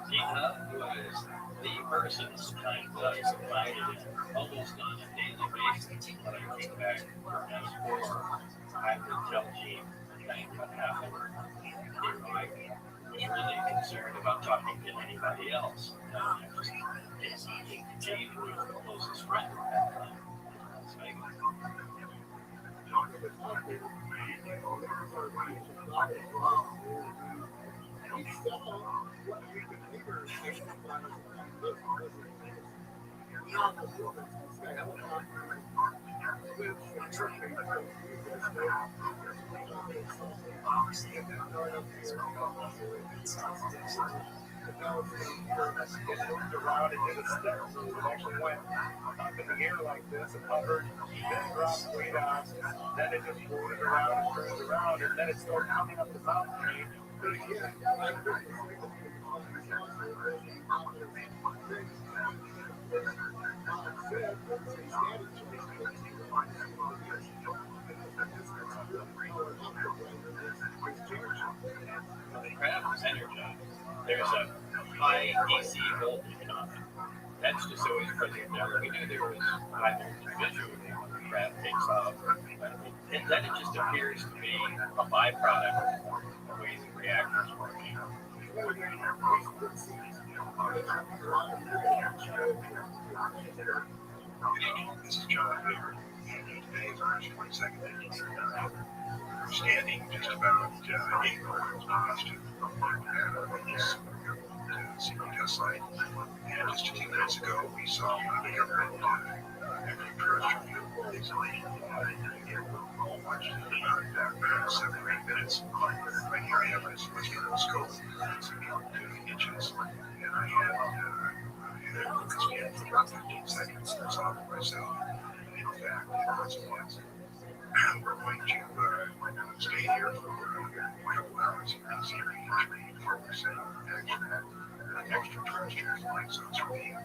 G-Hub was the person sometimes that I confided in almost on a daily basis. When I came back from S4, I would tell Gene what happened. He was really concerned about talking to anybody else. Gene was the closest friend at that time. Around and did a step, so it actually went up in the air like this and hovered, then dropped way down, then it just floated around and turned around, and then it started coming up the mountain range. But again, The craft is energized. There's a high DC voltage on it. That's just always present there. We knew there was high voltage visually when the craft takes off. And then it just appears to be a byproduct of the way the reactor's working. This is John Weaver, and today is March 22nd, 1939. We're standing just about 8 miles west of this secret test site. And just a few minutes ago, we saw the government We're going to stay here for a couple hours and see if we can trade for percent extraterrestrial license for you.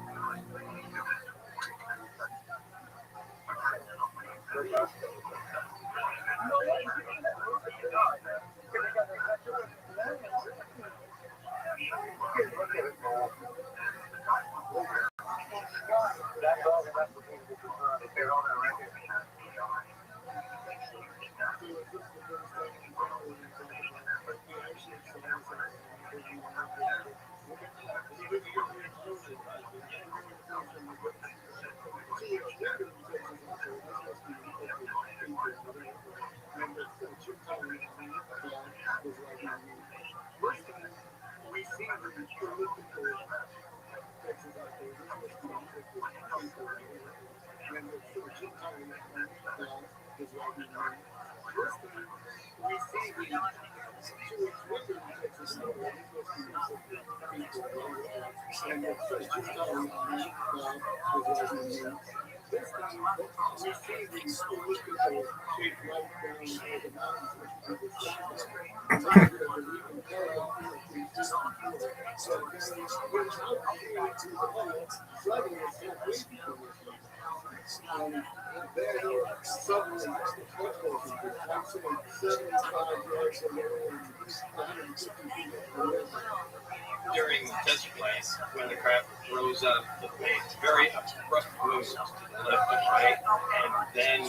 During the test flight, when the craft rose up, it made very abrupt moves to the left and right, and then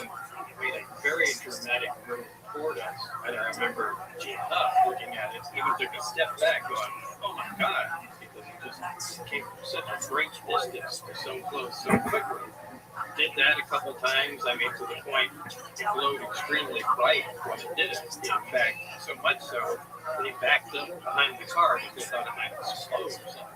made a very dramatic move toward us. And I remember Gene Huff looking at it, even took a step back, going, "Oh my God!" Because it just came from such a great distance, so close, so quickly. Did that a couple times. I mean, to the point it glowed extremely bright when it did it. In fact, so much so they backed up behind the car because they thought it might explode or something.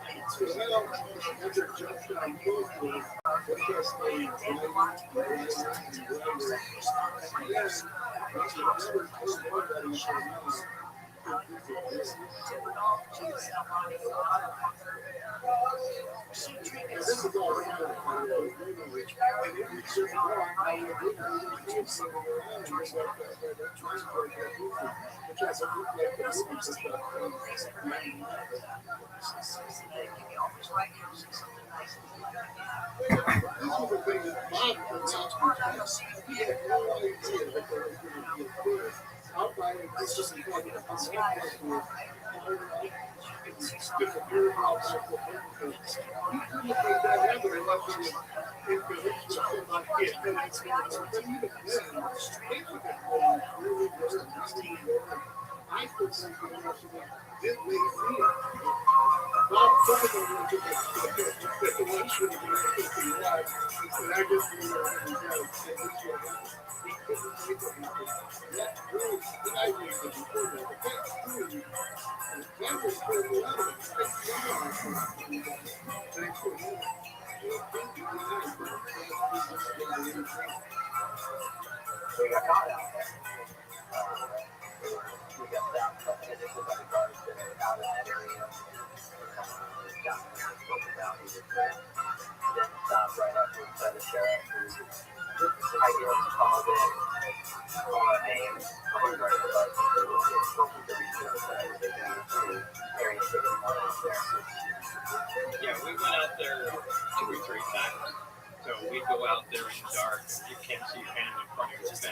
Yeah, we went out there 2 or 3 times. So we go out there in the dark, you can't see your hand in front of your face.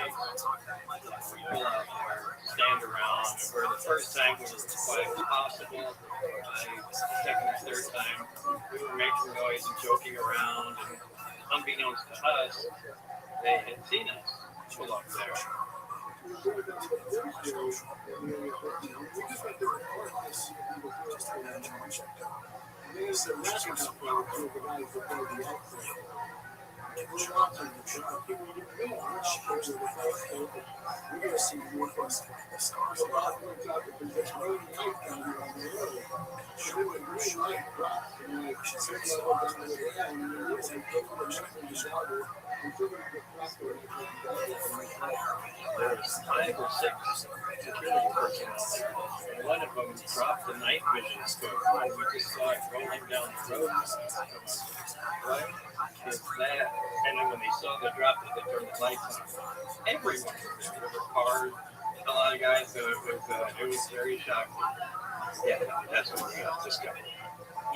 We pull out there, stand around, and where the first time we were quite possible, second or third time, we were making noise and joking around, and unbeknownst to us, they had seen us pull up there. There was 5 or 6 security personnel there, and one of them dropped the night vision scope, and we just saw it rolling down the road. What is that? And then when they saw the drop, they turned the lights on. Everyone was there. There were cars, a lot of guys. So it was very shocking. Yeah, that's what we discovered.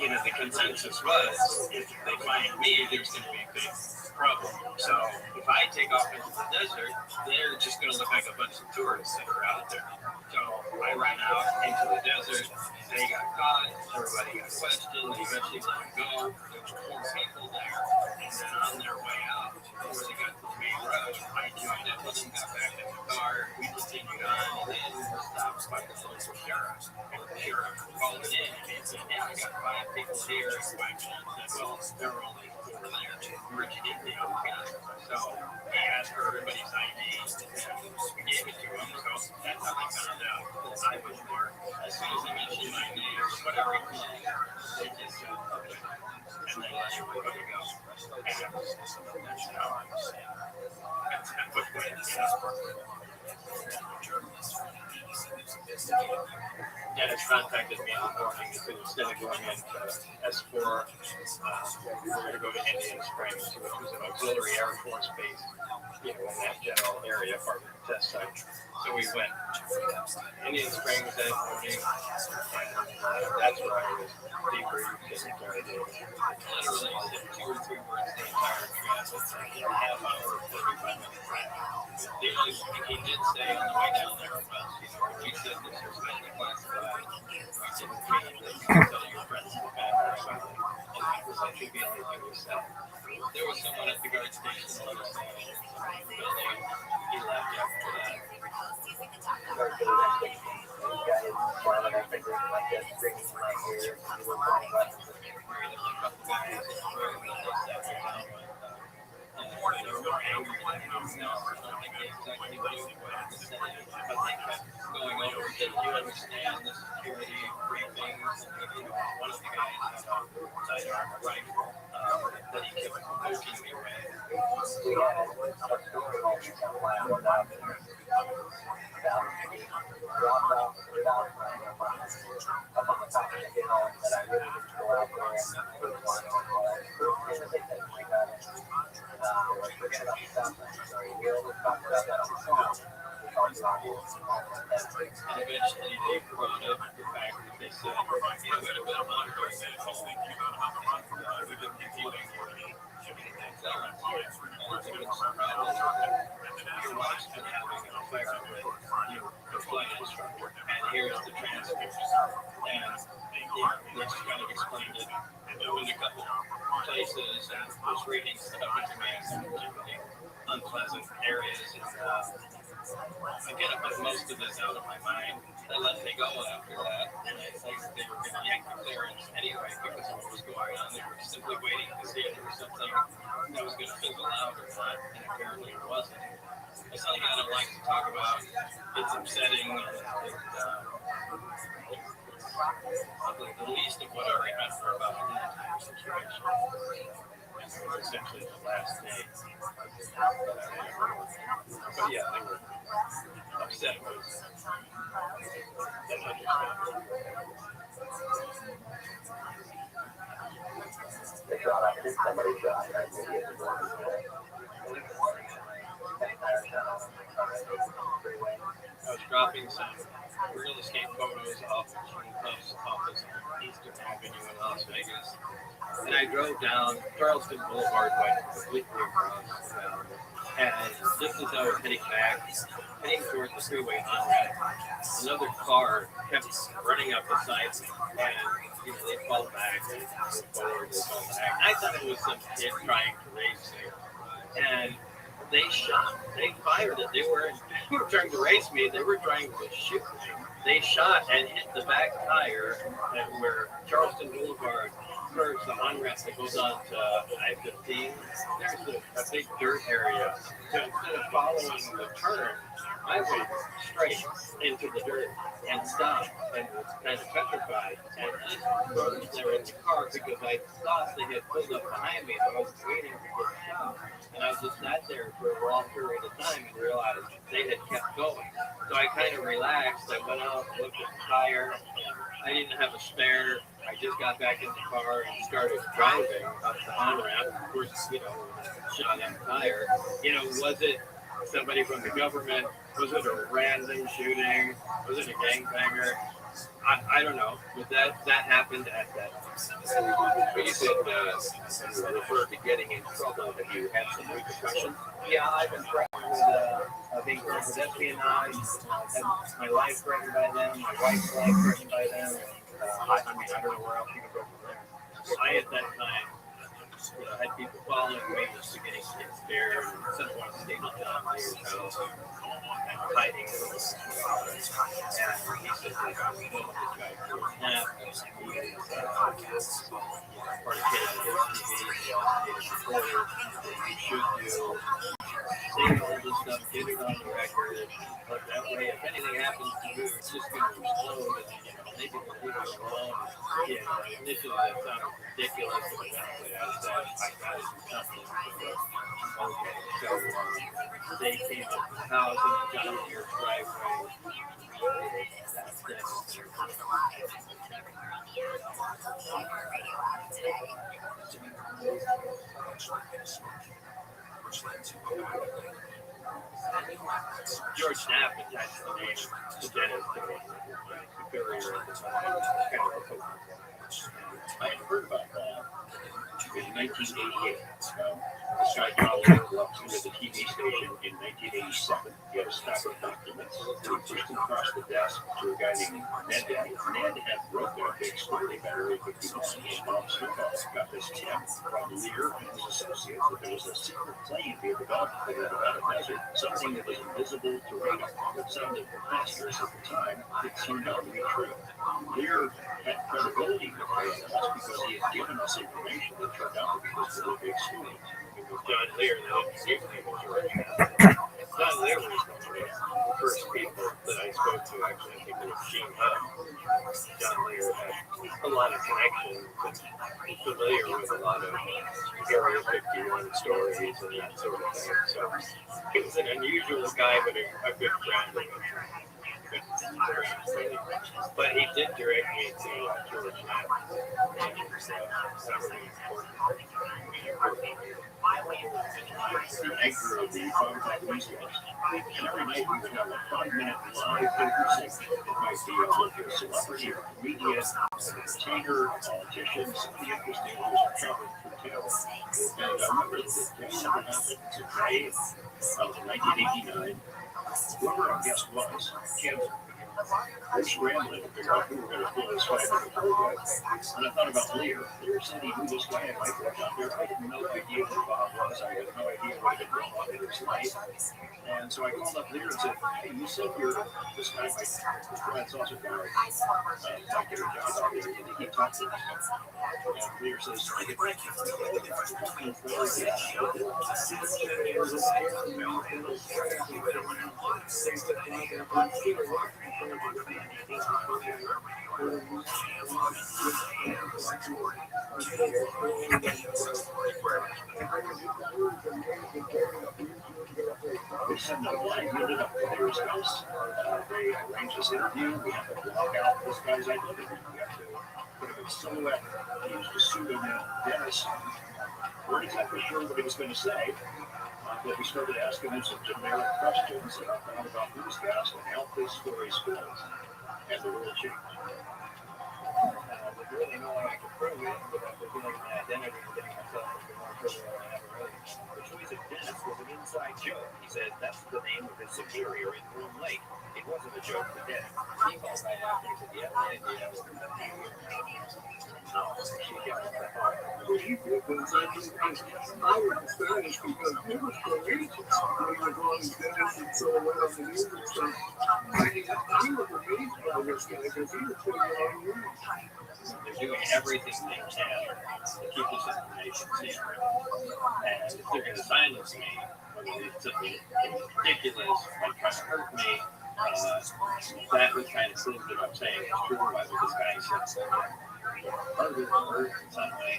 You know, the consensus was if they find me, there's going to be a big problem. So if I take off into the desert, they're just going to look like a bunch of tourists that are out there. So I ran out into the desert. They got caught. Everybody got questioned. They eventually let them go. There were 4 people there. And then on their way out, before they got to the main road, I joined up with them, got back in the car. We continued on, and then we were stopped by the local sheriff. And the sheriff called it in, and he said, yeah, I got 5 people here. And I said, well, there were only 4 there. Where'd you get the other guy? So he asked for everybody's IDs, and we gave it to him. So that's how they found out that I was there. As soon as I mentioned my name, whatever he called, they just said, okay. And they let everybody go. And that's how that's a quick way to stop. Dennis contacted me in the morning and said instead of going into S4, we were going to go to Indian Springs, which was an auxiliary Air Force base, you know, in that general area, part of the test site. So we went Indian Springs that morning, and that's where I was debriefed and interrogated. Literally said 2 or 3 words the entire trip, a half hour, 45 minutes. The only thing he did say on the way down there was, you know, when you said this was highly classified, you didn't mean that you could tell your friends in the background about it. And that was, I think, the only thing he said. There was someone at the guard station that let us know in the building. He left after that. Going over, did you understand the security briefings? You know, one of the guys had a sidearm rifle that he kept poking me with. And eventually they brought up the fact that they said, we've been monitoring this whole thing about how much we've been computing your wife's been having an affair with the flight instructor, and here's the transcript. And they just kind of explained it. It was a couple places and was reading stuff into me in some particularly unpleasant areas. I get up with most of this out of my mind. They let me go after that, and I think they were going to yank the clearance anyway because of what was going on. They were simply waiting to see if there was something that was going to fizzle out or not, and apparently it wasn't. It's something I don't like to talk about. It's upsetting, and probably the least of what I remember about the entire situation. And it was essentially the last day. But yeah, they were upset with I was dropping some real estate photos off of Puff's office on Eastern Avenue in Las Vegas. And I drove down Charleston Boulevard, went completely across. And just as I was heading back, heading towards the freeway on-ramp, another car kept running up beside me. And, you know, they fall back, they move forward, they fall back. I thought it was some kid trying to race me. And they shot, they fired it. They weren't trying to race me, they were trying to shoot me. They shot and hit the back tire where Charleston Boulevard first, the on-ramp that goes on to I-15, there's a big dirt area. So instead of following the turn, I went straight into the dirt and stopped and was kind of petrified. And just froze there in the car because I thought they had pulled up behind me, so I was waiting to get stopped. And I just sat there for a long period of time and realized they had kept going. So I kind of relaxed. I went out, looked at the tire. I didn't have a spare. I just got back in the car and started driving up the on-ramp. Of course, shot that tire. Was it somebody from the government? Was it a random shooting? Was it a gangbanger? I don't know, but that happened at that time. But you said you referred to getting in trouble. Have you had some repercussions? Yeah, I've been threatened with being threatened with espionage. Had my life threatened by them, my wife's life threatened by them. I don't know where else you can go from there. I, at that time, had people following me, just beginning to get scared. Someone stayed at John Lear's house, hiding from us. And he said, this guy threw a snap. He was part of KTV, reporter. You should do. Say all this stuff, get it on the record. But that way, if anything happens to you, it's just going to explode. And maybe they'll leave it alone. Initially, that sounded ridiculous. But eventually, I said, I got to do something. Okay, so they came up to the house and John Lear's driveway. That's it. George Knapp attached the name to Dennis Superior at the time. I had heard about that. In 1988, this guy Collier walked into the TV station in 1987. He had a stack of documents. He pushed them across the desk to a guy named Ned. Ned had broke a big story about Area 51. And Bob Smith got this tip from Lear and his associates that there was a secret plane being developed for the Nevada desert, something that was invisible to radar. It sounded preposterous at the time. It turned out to be true. Lear had credibility with us because he had given us information that turned out to be this really big story. It was John Lear that gave me the George Knapp. John Lear was one of the first people that I spoke to, actually. I think it was Gene Hub. John Lear had a lot of connections and familiar with a lot of Area 51 stories and that sort of thing. So he was an unusual guy, but a good friend. But he did direct me to George Knapp. And that was really important. The anchor of the Contact newscast. And every night we would have a 5-minute live conversation. It might be a local celebrity or comedian, an entertainer, politician, something interesting who was traveling through town. And I remember the day that happened in May of 1989. Whoever our guest was, Jim, we're scrambling to figure out who we're going to fill this 5-minute program. And I thought about Lear. Lear said he knew this guy at my work out there. I had no idea who Bob was. I had no idea what he had done in his life. And so I called up Lear and said, hey, you said you're this guy, Brad Saucer guy, might get a job out there. He talked to us. And Lear says, I get back here. They sent a line ended up to Lear's house. They arranged this interview. We have to block out this guy's identity. We have to put him in silhouette. He used the pseudonym Dennis. We weren't exactly sure what he was going to say. But we started asking him some generic questions about newscast and how this story spills. And the world changed. There's really no way I could prove it without revealing my identity and getting myself into more trouble than I ever really. The choice of Dennis was an inside joke. He said that's the name of his superior in Groom Lake. It wasn't a joke for Dennis. He called right after. He said, yeah, no idea. No, she got it. doing everything they can to keep this information secret. And if they're going to silence me, it's something ridiculous, like trying to hurt me, that would kind of prove that I'm saying it's true. Why would this guy say harder to hurt in some way?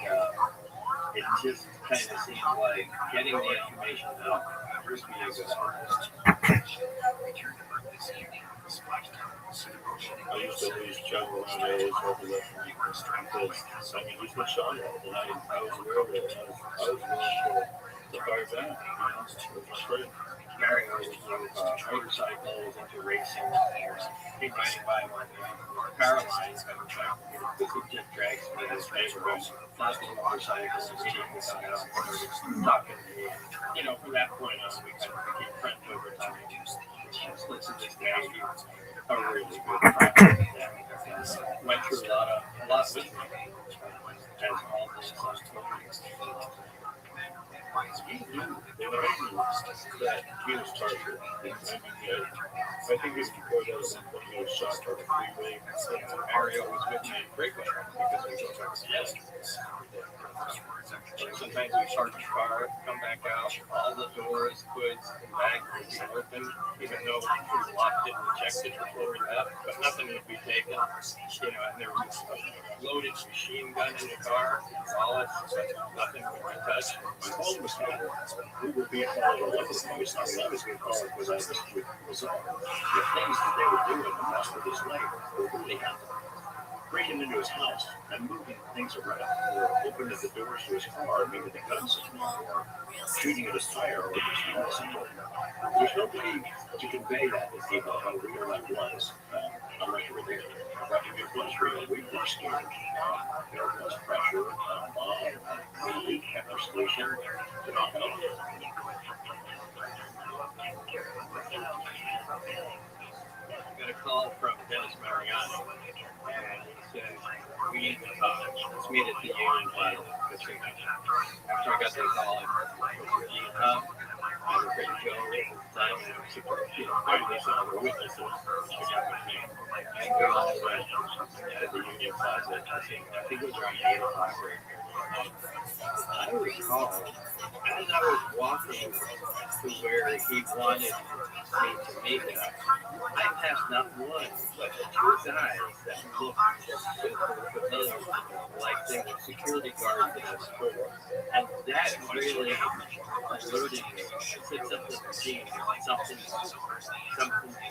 And it just kind of seems like getting the information out would be a good artist. I used to lose Chuck around A's over the because I mean he's my child, and I was aware of it. I was willing to fight back. It was my friend. Gary was into motorcycles, into racing, he riding by one paralyzed. This would just drag me to his neighborhood, flasking motorcycles, and meeting with talking to me. You know, from that point on, we kind of became friends over time. Listen to this guy, he's a really good friend. Went through a lot with me, as all this unfolded. He knew, and I knew that he was tortured. I think it's because I was when he was shot by the freeway. Mario was with me frequently because we go back to jail. Sometimes we park the car, come back out, all the doors, hoods, and bags would be open, even though we locked it and checked it before we left, but nothing would be taken. You know, and there was a loaded machine gun in the car, wallets, nothing would be touched. My phone was gone. We were being followed all over the place. I was being followed because I was the things that they were doing and that's what this night were really happening. Breaking into his house and moving things around, or opening the doors to his car, maybe the guns, or shooting at his tire, or just something. There's no way to convey that to people how real that was. Unless you were there. But it was real. We were scared. There was pressure on the pepper station to knock it off. I got a call from Dennis Mariano, and he said, we need to talk. Let's meet at the Union Plaza. After I got that call, I was I was ready to go at the time, and I was super, finally some other witnesses to get with me. I go all the way to the Union Plaza. I think it was around 8 o'clock. I recall, as I was walking to where he wanted me to meet him, I passed not one, but two guys that looked super familiar, like they were security guards in a store. And that really alerted me. I said something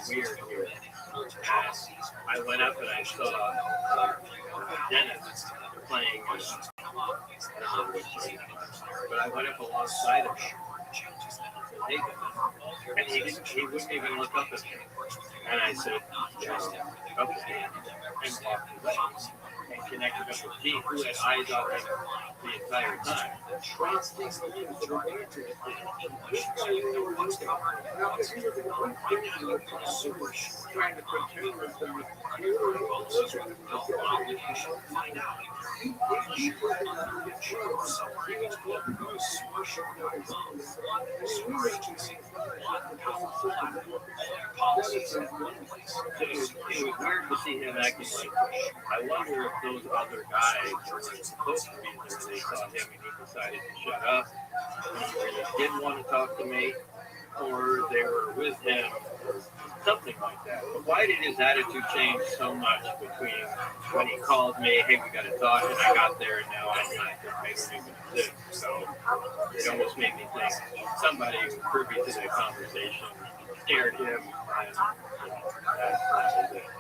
weird here. And I went up and I saw Dennis playing, I don't know which game, but I went up alongside of him. Hey, and he wouldn't even look up at me. And I said, okay, and walked away. And connected up with Pete, who had eyes on him the entire time. Trying to put two with them. It was weird to see him acting like that. I wonder if those other guys were supposed to be there. They saw him and he decided to shut up. He didn't want to talk to me, or they were with him, or something like that. But why did his attitude change so much between when he called me, hey, we got to talk, and I got there, and now I don't even exist. So it almost made me think somebody was privy to the conversation, scared him, and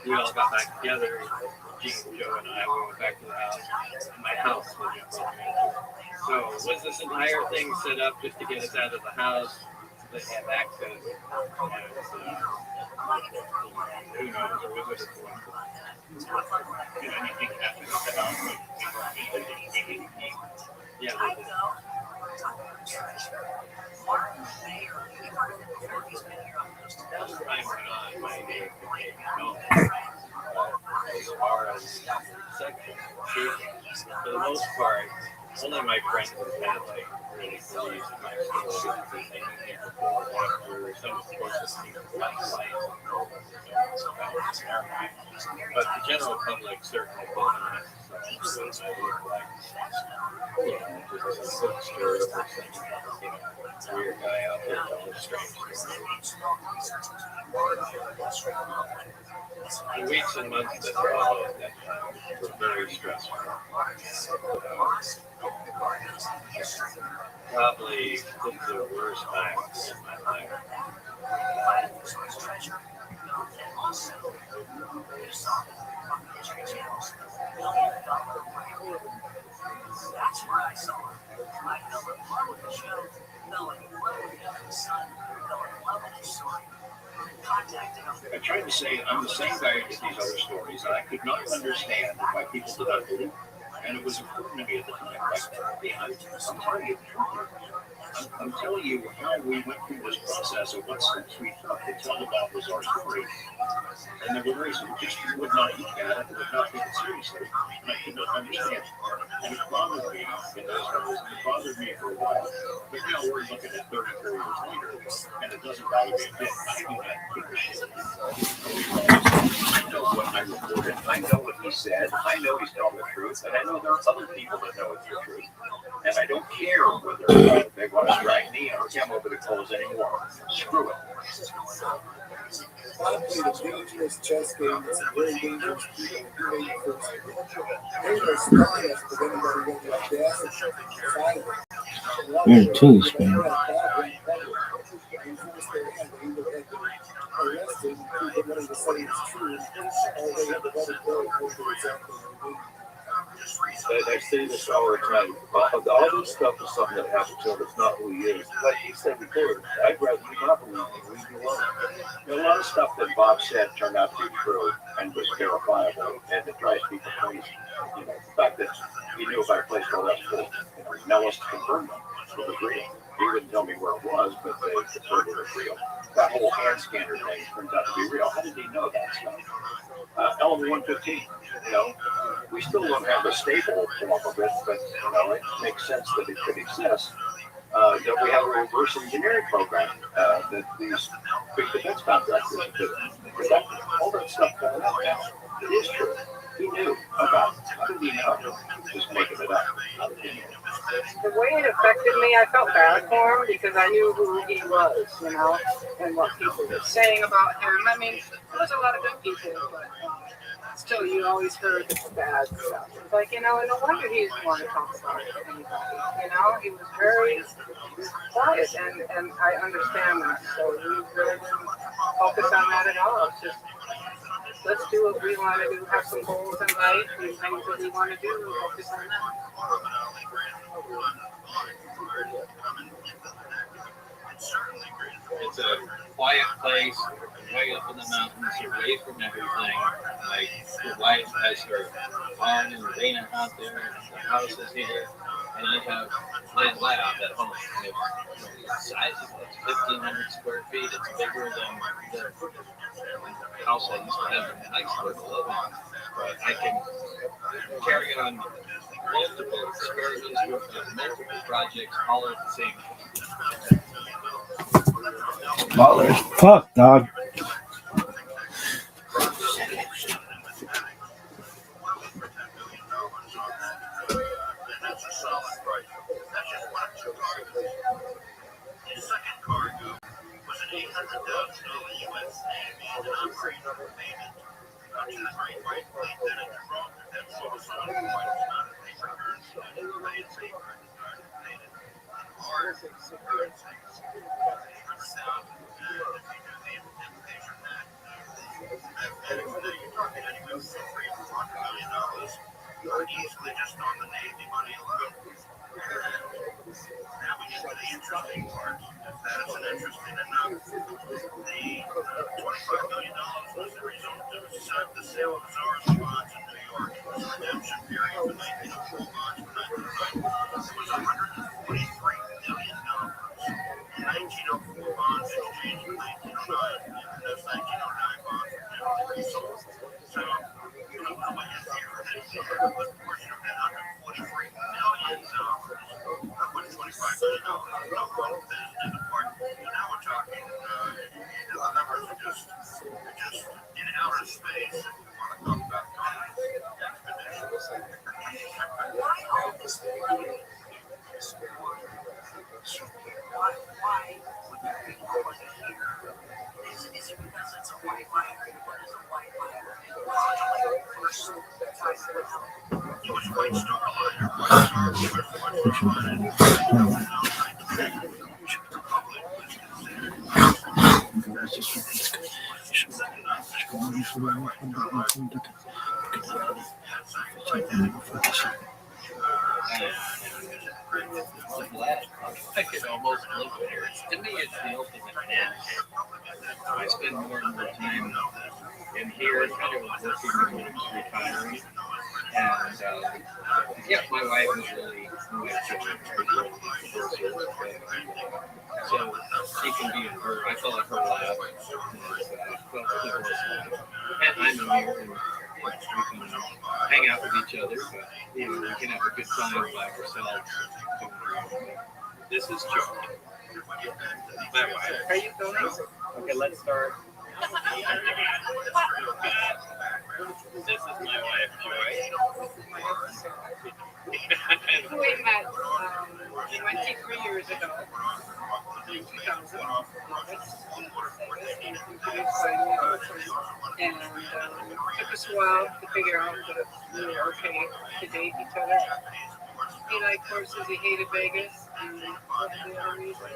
we all got back together. Gene, Joe, and I, we went back to the house. My house was broken into. So was this entire thing set up just to get us out of the house? They have access, and who knows, or was it a coincidence? Did anything happen at the house? Yeah, as time went on, my name became known. As far as section, for the most part, only my friends and family really believe my story. They knew me before or after some of the courses people like life. But the general public certainly didn't necessarily. I look like, just some bookstore or some weird guy out there telling strange stories. The weeks and months that followed that time were very stressful. Probably the worst time in my life. That's where I saw him. I fell in love with the show, fell in love with the other son, fell in love with his story. Contacted him. I tried to say I'm the same guy as these other stories, and I could not understand why people did not believe it. And it was important to me at the time. I'm telling you how we went through this process of what steps we took to tell about was our story. And there were ways who just would not look at it, would not take it seriously. And I could not understand. And it bothered me in those days. It bothered me for a while. But now we're looking at 34 years later, and it doesn't bother me a bit. I do not give a shit. I know what I reported. I know what he said. I know he's telling the truth. And I know there are other people that know it's the truth. And I don't care whether they want to drag me or him over the coals anymore. Screw it. I played a dangerous chess game with some very dangerous people who made it first. They were stalling us, but anybody went like that. You're too spin. Arrested, people wanted to say it's true, or they had to let it go before they exactly knew. I say this all the time. All this stuff is something that happens to him. It's not who he is. Like he said before, I'd rather you not believe me, leave me alone. A lot of stuff that Bob said turned out to be true and was verifiable, and it drives people crazy. You know, the fact that he knew about a place called Restream, now wants to confirm them. It was real. He wouldn't tell me where it was, but they confirmed it was real. That whole hand scanner thing turns out to be real. How did he know that stuff? Element 115, you know, we still don't have a stable form of it, but, you know, it makes sense that it could exist. That we have a reverse engineering program that these big defense contractors could conduct. All that stuff coming out now. It is true. He knew about it. How did he know? Just making it up. How did he know? The way it affected me, I felt bad for him because I knew who he was, you know, and what people were saying about him. I mean, there was a lot of good people, but still, you always heard the bad stuff. It's like, you know, and no wonder he didn't want to talk about it to anybody. You know, he was very quiet, and I understand that. So we really didn't focus on that at all. It's just, let's do what we want to do, have some goals in life, and things that we want to do, and focus on that. It's a quiet place, way up in the mountains, away from everything. Like, the wife has her lawn and arena out there, and the house is here, and I have my lab at home. And the size of it, it's 1,500 square feet. It's bigger than the house I used to have in high school below. But I can carry on multiple experiments with multiple projects all at the same time. Baller as fuck, dog. Easily just on the Navy money alone. Now we get to the interesting part. If that isn't interesting enough, the $25 million was the result of the sale of Czar's bonds in New York. It was a redemption period for 1904 bonds from 1990. It was $143 million. 1904 bonds exchanged in 1909, and those 1909 bonds were never resold. So, what portion of that $143 putting $25 million upfront in the park. Now we're talking, the numbers are just in outer space. If we want to talk about Why would you be over here? Is it because it's a white light? What is a white light? Was it like the first time around? it was White Star Liner. White Star Liner. I could almost live there. To me, it's the ultimate match. I spend more and more time in here, kind of working when I was retiring. And yeah, my wife is really so she can be in her, I call it her lab. And I'm in here and we can hang out with each other, but you know, we can have a good time by ourselves. This is Joe. My wife. Are you filming? Okay, let's start. This is my wife, Joy. We met 23 years ago, in 2000. And took us a while to figure out that we were okay to date each other. He liked horses, he hated Vegas, and what was the other reason?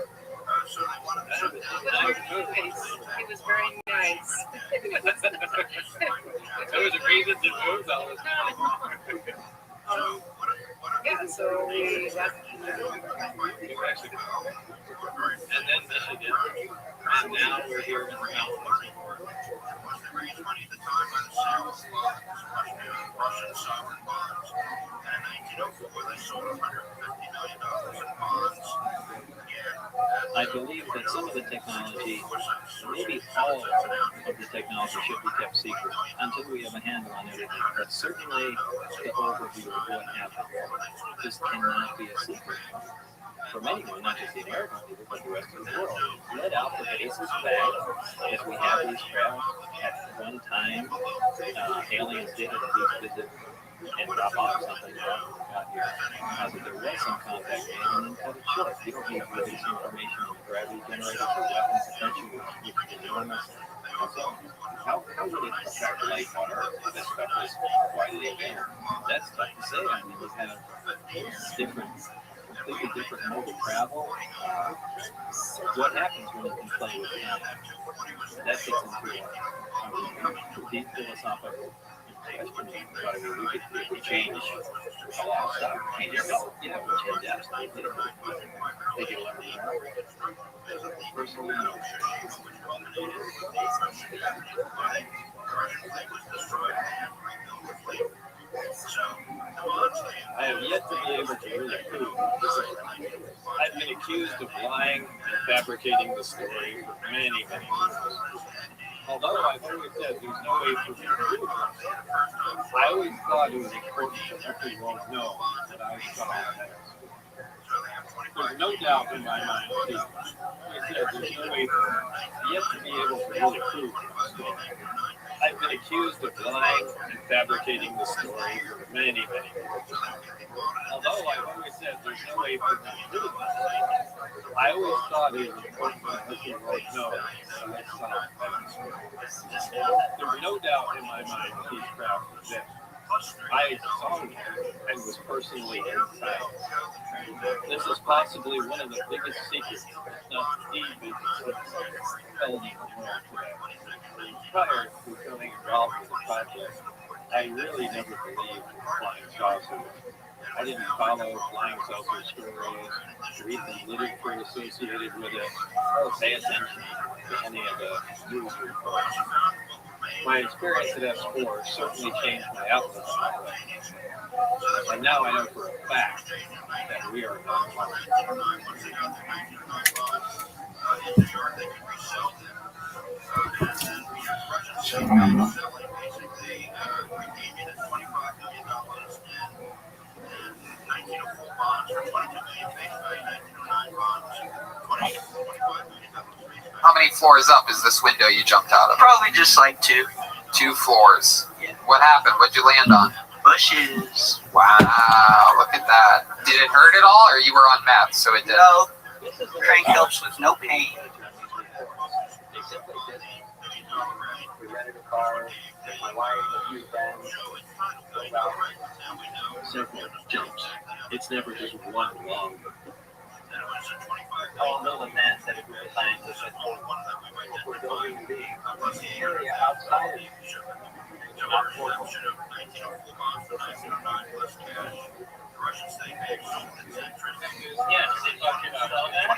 He was very nice. There was a reason to move all the time. Yeah, so we left New Mexico. And then Michigan. And now we're here in the mountains. Raised money at the time by the sale of Russian sovereign bonds. And in 1904, they sold $150 million in bonds. I believe that some of the technology, maybe all of the technology, should be kept secret until we have a handle on everything. But certainly the overview of what happened just cannot be a secret from anyone, not just the American people, but the rest of the world. Let out the basis fact that we have these craft at one time. Aliens did at least visit and drop off something out here. That there was some contact made and then cut it short. You don't need to release information on the gravity generators or weapons potential, which is enormous. So, how would it affect life on Earth if this stuff is widely available? That's tough to say. I mean, we have completely different mode of travel. What happens when you can play with time? That gets into a deep philosophical question. We change a lot of stuff. Change your health, you know, change absolutely. They can learn more. Personally, no. I have yet to be able to really prove. I've been accused of lying and fabricating the story for many, many years. Although I've always said there's no way for me to prove it, I always thought it was important that people won't know that I saw that. There's no doubt in my mind, like I said, there's no way for me yet to be able to really prove the story. I've been accused of lying and fabricating the story for many, many years. Although I've always said there's no way for me to prove it, I always thought it was important that people won't know that I saw that. There's no doubt in my mind that these crowds exist. I saw them and was personally inside. This is possibly one of the biggest secrets, if not the biggest secret held in the world today. Prior to becoming involved with the project, I really never believed in flying saucers. I didn't follow flying saucer stories, read the literature associated with it, or pay attention to any of the news reports. My experience at S4 certainly changed my outlook on all that. And now I know for a fact that we are not alone. How many floors up is this window you jumped out of? Probably just like 2. 2 floors. Yeah. What happened? What'd you land on? Bushes. Wow, look at that. Did it hurt at all, or you were on meth, so it didn't? No. Crank helps with no pain. We rented a car, my wife, a few friends, several jumps. It's never just one long. Although the man said a group of scientists that we're going to be area outside of yes, they talked about all that.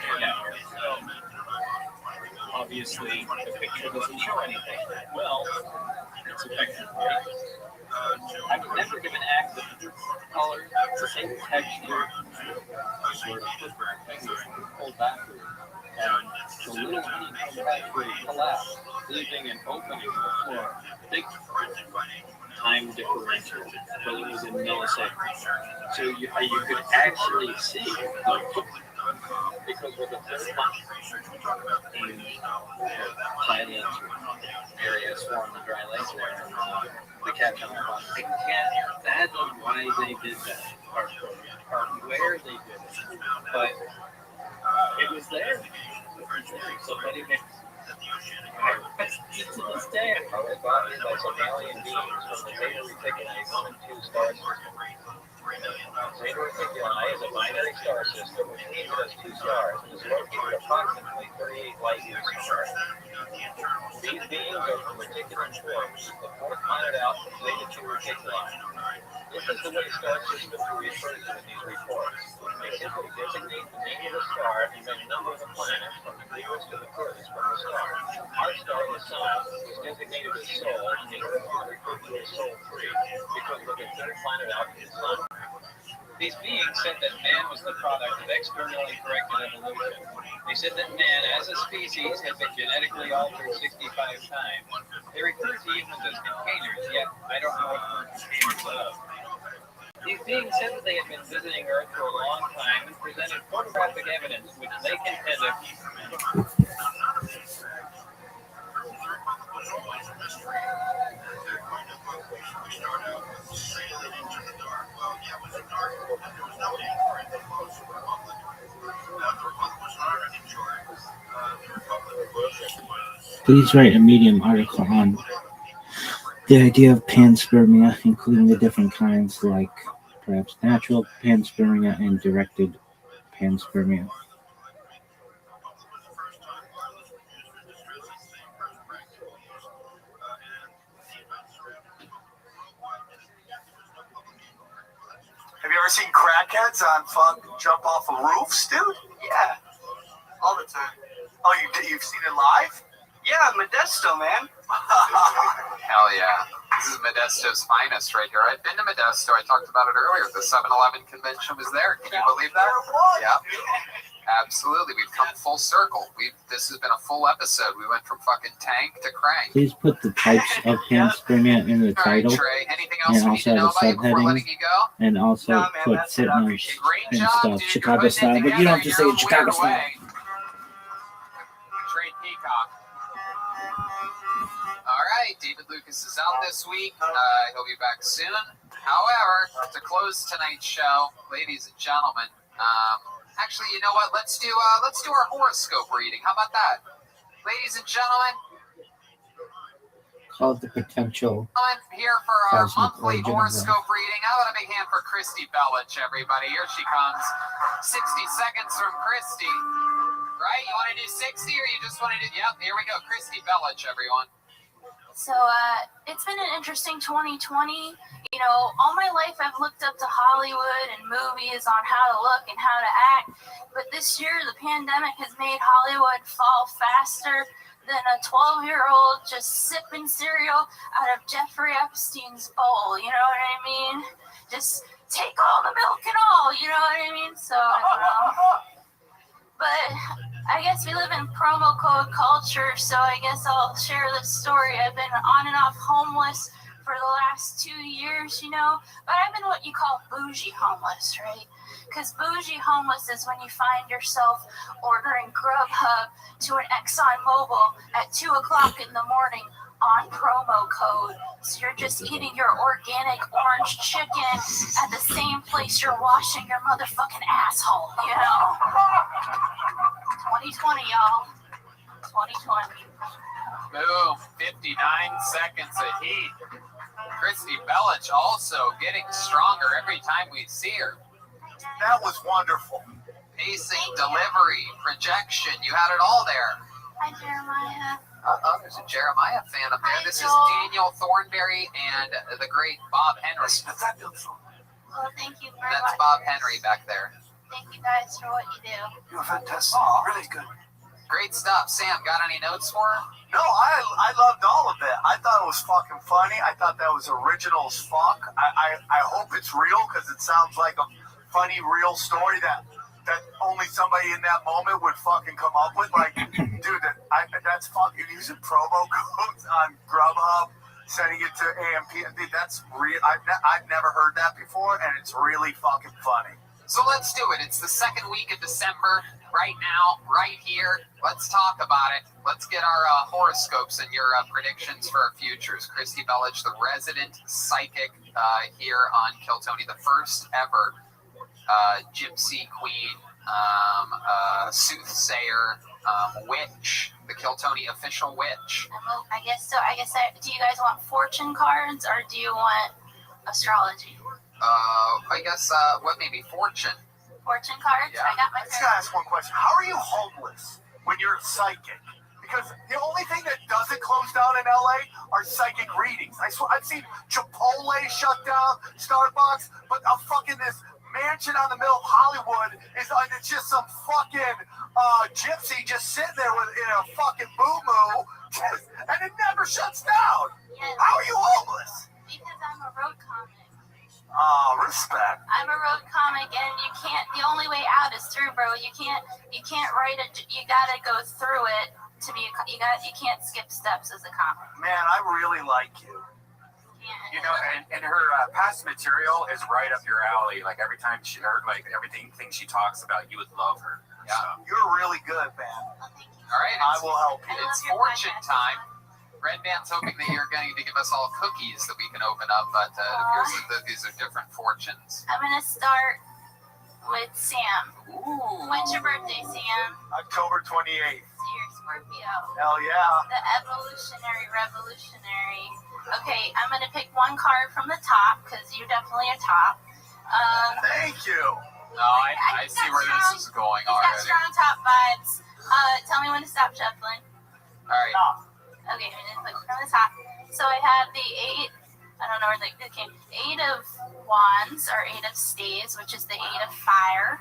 Obviously, the picture doesn't show anything. Well, it's a picture, right? I've never given access to color, the same texture, sort of pulled backward. And the little tiny pulled backward collapsed, leaving an opening for big time differential, but it was in milliseconds. So you could actually see, because with the third one in pilot area swarm the dry lake there, and the captain I can't fathom why they did that, or where they did it, but it was there. Somebody makes to this day, I probably thought it was some alien beings from the Beta Reticuli 1 and 2 star system. Beta Reticuli is a binary star system which aims at 2 stars and is located approximately 38 light years from Earth. These beings are from reticular forms, the fourth planet out from Beta 2 Reticuli. This is the way star systems are referred to in these reports. They simply designate the name of the star and then number the planets from the nearest to the furthest from the star. Our star, the Sun, is designated as Sol, and the Earth is referred to as Sol 3 because we're the third planet out from the Sun. These beings said that man was the product of externally corrected evolution. They said that man, as a species, had been genetically altered 65 times. They refer to humans as containers, yet I don't know what we're containers of. These beings said that they had been visiting Earth for a long time and presented photographic evidence which they contended. Please write a Medium article on the idea of panspermia, including the different kinds, like perhaps natural panspermia and directed panspermia. Have you ever seen crackheads on fucking jump off of roofs, dude? Yeah. All the time. Oh, you've seen it live? Yeah, Modesto, man. Hell yeah. This is Modesto's finest right here. I've been to Modesto. I talked about it earlier. The 7-Eleven convention was there. Can you believe that? Yeah. Absolutely. We've come full circle. This has been a full episode. We went from fucking tank to crank. Please put the types of panspermia in the title, Trey, anything else and we need to also know the about you before subheadings, letting you go? and also put footnotes and stuff, Chicago style, but you don't have to say it Chicago style. Trey Peacock. All right, David Lucas is out this week. He'll be back soon. However, to close tonight's show, ladies and gentlemen, actually, you know what? Let's do our horoscope reading. How about that, ladies and gentlemen? Called the potential here for our cosmic monthly origin of horoscope reading. How about a big hand for Christy Bellich, everybody? Here she comes. 60 seconds from Christy. Right? You want to do 60 or you just want to do... Yep, here we go. Christy Bellich, everyone. So, it's been an interesting 2020. You know, all my life I've looked up to Hollywood and movies on how to look and how to act. But this year, the pandemic has made Hollywood fall faster than a 12-year-old just sipping cereal out of Jeffrey Epstein's bowl. You know what I mean? Just take all the milk and all. You know what I mean? So, I don't know. But I guess we live in promo code culture, so I guess I'll share this story. I've been on and off homeless for the last 2 years, you know, but I've been what you call bougie homeless, right? Because bougie homeless is when you find yourself ordering Grubhub to an ExxonMobil at 2 o'clock in the morning on promo code. So you're just eating your organic orange chicken at the same place you're washing your motherfucking asshole, you know? 2020, y'all. 2020. Boom. 59 seconds of heat. Christy Bellich also getting stronger every time we see her. That was wonderful. Pacing, delivery, projection. You had it all there. Hi, Jeremiah. There's a Jeremiah fan up there. This is Daniel Thornberry and the great Bob Henry. Well, thank you very That's much. Bob Henry back there. Thank you guys for what you do. You're fantastic. Really good. Great stuff. Sam, got any notes for her? No, I loved all of it. I thought it was fucking funny. I thought that was original as fuck. I hope it's real because it sounds like a funny, real story that only somebody in that moment would fucking come up with. Like, dude, that's fucking using promo codes on Grubhub, sending it to AMP. Dude, that's real. I've never heard that before, and it's really fucking funny. So let's do it. It's the second week of December. Right now, right here. Let's talk about it. Let's get our horoscopes and your predictions for our futures. Christy Bellich, the resident psychic here on Kill Tony, the first ever gypsy queen, soothsayer, witch, the Kill Tony official witch. I guess so. Do you guys want fortune cards or do you want astrology? I guess, what maybe fortune? Fortune cards? Yeah. I got my I just gotta ask one question. How are you homeless when you're psychic? Because the only thing that doesn't close down in LA are psychic readings. I swear, I've seen Chipotle shut down, Starbucks, but this mansion on the middle of Hollywood it's just some fucking gypsy just sitting there in a fucking boo-moo, and it never shuts down. Yeah. How are you homeless? Because I'm a road comic. Oh, respect. I'm a road comic, and you can't. The only way out is through, bro. You can't write it. You gotta go through it to be. You can't skip steps as a comic. Man, I really like you. You know, and her past material is right up your alley. Like every time everything she talks about, you would love her. Yeah, so. You're really good, man. Well, thank you. All right, I will help you. It's fortune time. Red Band's hoping that you're going to give us all cookies that we can open up, but it appears that these are different fortunes. I'm gonna start with Sam. Ooh. When's your birthday, Sam? October 28th. So you're Scorpio. Hell yeah. The revolutionary. Okay, I'm gonna pick one card from the top because you're definitely a top. Thank you. No, I see where this is going He's already. got strong top vibes. Tell me when to stop shuffling. All right. Okay, I'm gonna put from the top. So I have the 8. I don't know where it came. 8 of Wands or 8 of Staves, which is the 8 of Fire.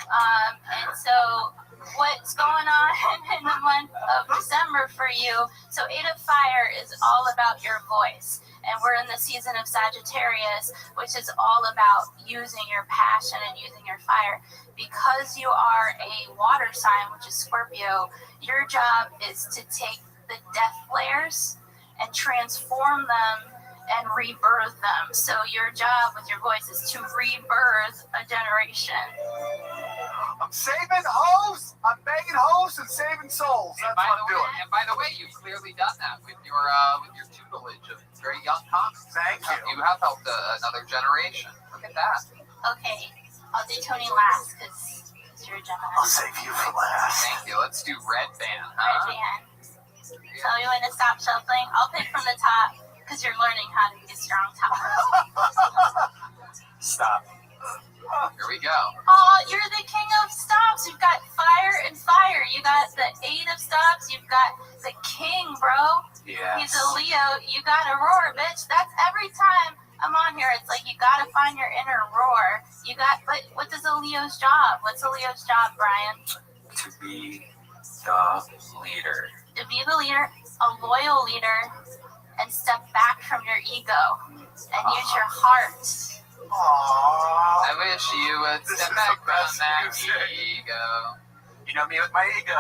And so what's going on in the month of December for you? So 8 of Fire is all about your voice. And we're in the season of Sagittarius, which is all about using your passion and using your fire. Because you are a water sign, which is Scorpio, your job is to take the death layers and transform them and rebirth them. So your job with your voice is to rebirth a generation. I'm saving hoes. I'm banging hoes and saving souls. That's what I'm doing. And by the way, you've clearly done that with your tutelage of very young comics. Thank you. You have helped another generation. Look at that. Okay, I'll do Tony last because you're a Gemini. I'll save you for last. Thank you. Let's do Red Band. Red Band. Tell me when to stop shuffling. I'll pick from the top because you're learning how to be a strong top. Stop. Here we go. Oh, you're the king of stops. You've got fire and fire. You got the 8 of stops. You've got the king, bro. Yes. He's a Leo. You gotta roar, bitch. That's every time I'm on here. It's like you gotta find your inner roar. But what is a Leo's job? What's a Leo's job, Brian? To be the leader. To be the leader, a loyal leader, and step back from your ego and use your heart. Aww. I wish you would step back from that ego. You know me with my ego.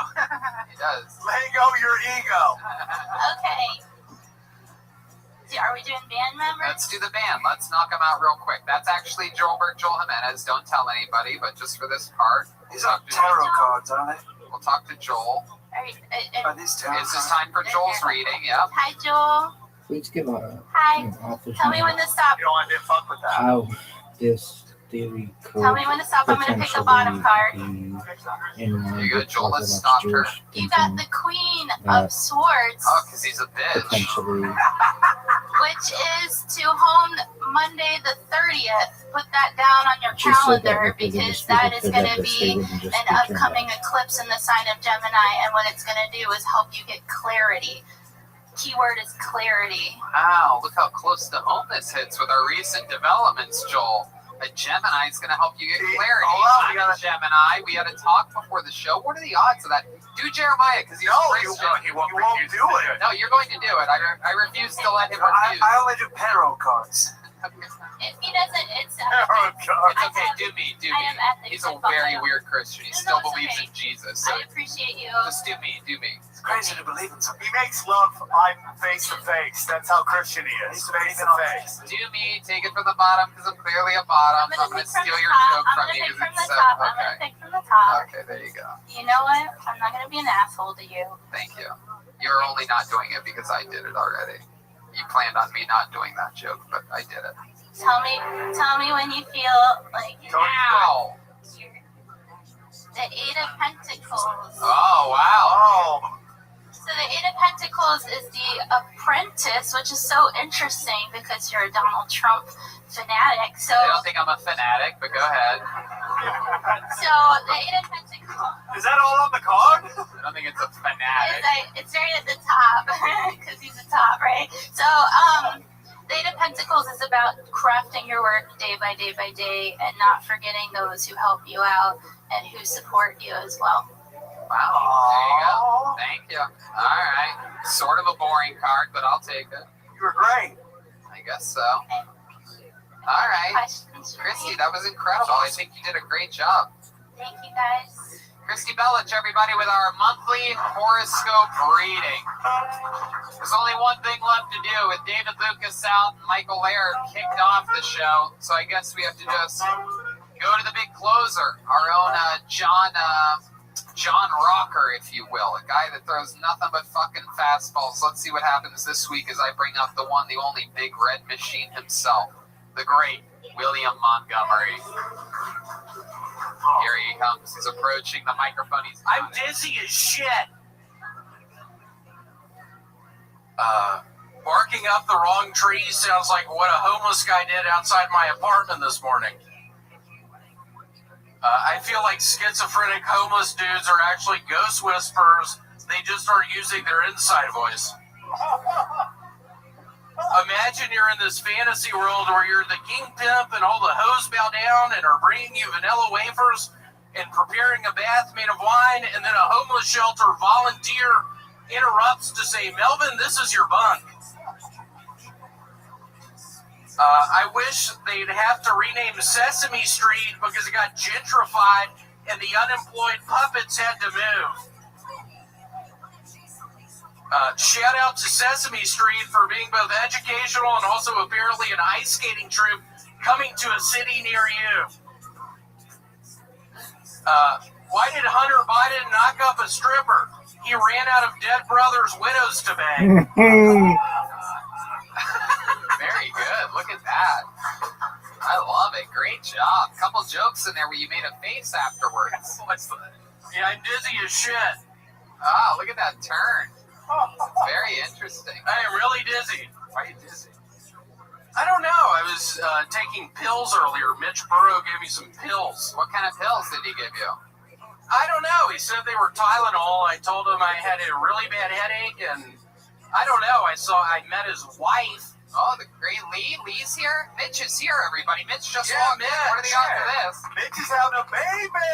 He does. Let go your ego. Okay. Are we doing band members? Let's do the band. Let's knock them out real quick. That's actually Joel Jimenez. Don't tell anybody, but just for this part. These are tarot cards, aren't they? We'll talk to Joel. Are these tarot cards? It's time for Joel's reading, yeah. Hi, Joel. Please give a Hi. offer. Tell me when to stop. You don't want to fuck with that. How this theory could Tell me when to stop. I'm going to pick the bottom card. You go, Joel. Let's stop her. You got the Queen of Swords. Oh, because he's a bitch. Potentially. Which is to hone Monday the 30th. Put that down on your calendar because that is going to be an upcoming eclipse in the sign of Gemini. And what it's going to do is help you get clarity. Keyword is clarity. Wow, look how close to home this hits with our recent developments, Joel. A Gemini is going to help you get clarity. I'm a Gemini. We had a talk before the show. What are the odds of that? Do Jeremiah, because he's Christian. He won't do it. No, you're going to do it. I refuse to let him refuse. I only do tarot cards. If he doesn't, it's It's okay. Do me. I am ethics. He's a very weird Christian. He still believes in Jesus. So I appreciate you. just do me. It's crazy to believe in something. He makes love face to face. That's how Christian he is. Face to face. Do me. Take it from the bottom because I'm clearly a bottom. So I'm going to steal your joke from you. I'm going to pick from the top. Okay, there you go. You know what? I'm not going to be an asshole to you. Thank you. You're only not doing it because I did it already. You planned on me not doing that joke, but I did it. Tell me when you feel like Ow! The Eight of Pentacles. Oh, wow. So the Eight of Pentacles is the apprentice, which is so interesting because you're a Donald Trump fanatic. So I don't think I'm a fanatic, but go ahead. So the Eight of Pentacles. Is that all on the card? I don't think it's a fanatic. It's right at the top because he's the top, right? So the Eight of Pentacles is about crafting your work day by day by day and not forgetting those who help you out and who support you as well. Wow. There you go. Thank you. All right. Sort of a boring card, but I'll take it. You were great. I guess so. All right. Christy, that was incredible. I think you did a great job. Thank you, guys. Christy Bellich, everybody, with our monthly horoscope reading. There's only one thing left to do. With David Lucas out and Michael Laird kicked off the show, so I guess we have to just go to the big closer, our own John Rocker, if you will, a guy that throws nothing but fucking fastballs. Let's see what happens this week as I bring up the one, the only big red machine himself, the great William Montgomery. Here he comes. He's approaching the microphone. I'm dizzy as shit. Barking up the wrong tree sounds like what a homeless guy did outside my apartment this morning. I feel like schizophrenic homeless dudes are actually ghost whisperers. They just are using their inside voice. Imagine you're in this fantasy world where you're the king pimp and all the hoes bow down and are bringing you vanilla wafers and preparing a bath made of wine, and then a homeless shelter volunteer interrupts to say, Melvin, this is your bunk. I wish they'd have to rename Sesame Street because it got gentrified and the unemployed puppets had to move. Shout out to Sesame Street for being both educational and also apparently an ice skating troupe coming to a city near you. Why did Hunter Biden knock up a stripper? He ran out of dead brothers' widows to bang. Very good. Look at that. I love it. Great job. Couple jokes in there where you made a face afterwards. Yeah, I'm dizzy as shit. Oh, look at that turn. Very interesting. I am really dizzy. Why are you dizzy? I don't know. I was taking pills earlier. Mitch Burrow gave me some pills. What kind of pills did he give you? I don't know. He said they were Tylenol. I told him I had a really bad headache, and I don't know. I met his wife. Oh, the great Lee. Lee's here? Mitch is here, everybody. Mitch just Yeah, walked in. What are the odds of this? Mitch is having a baby.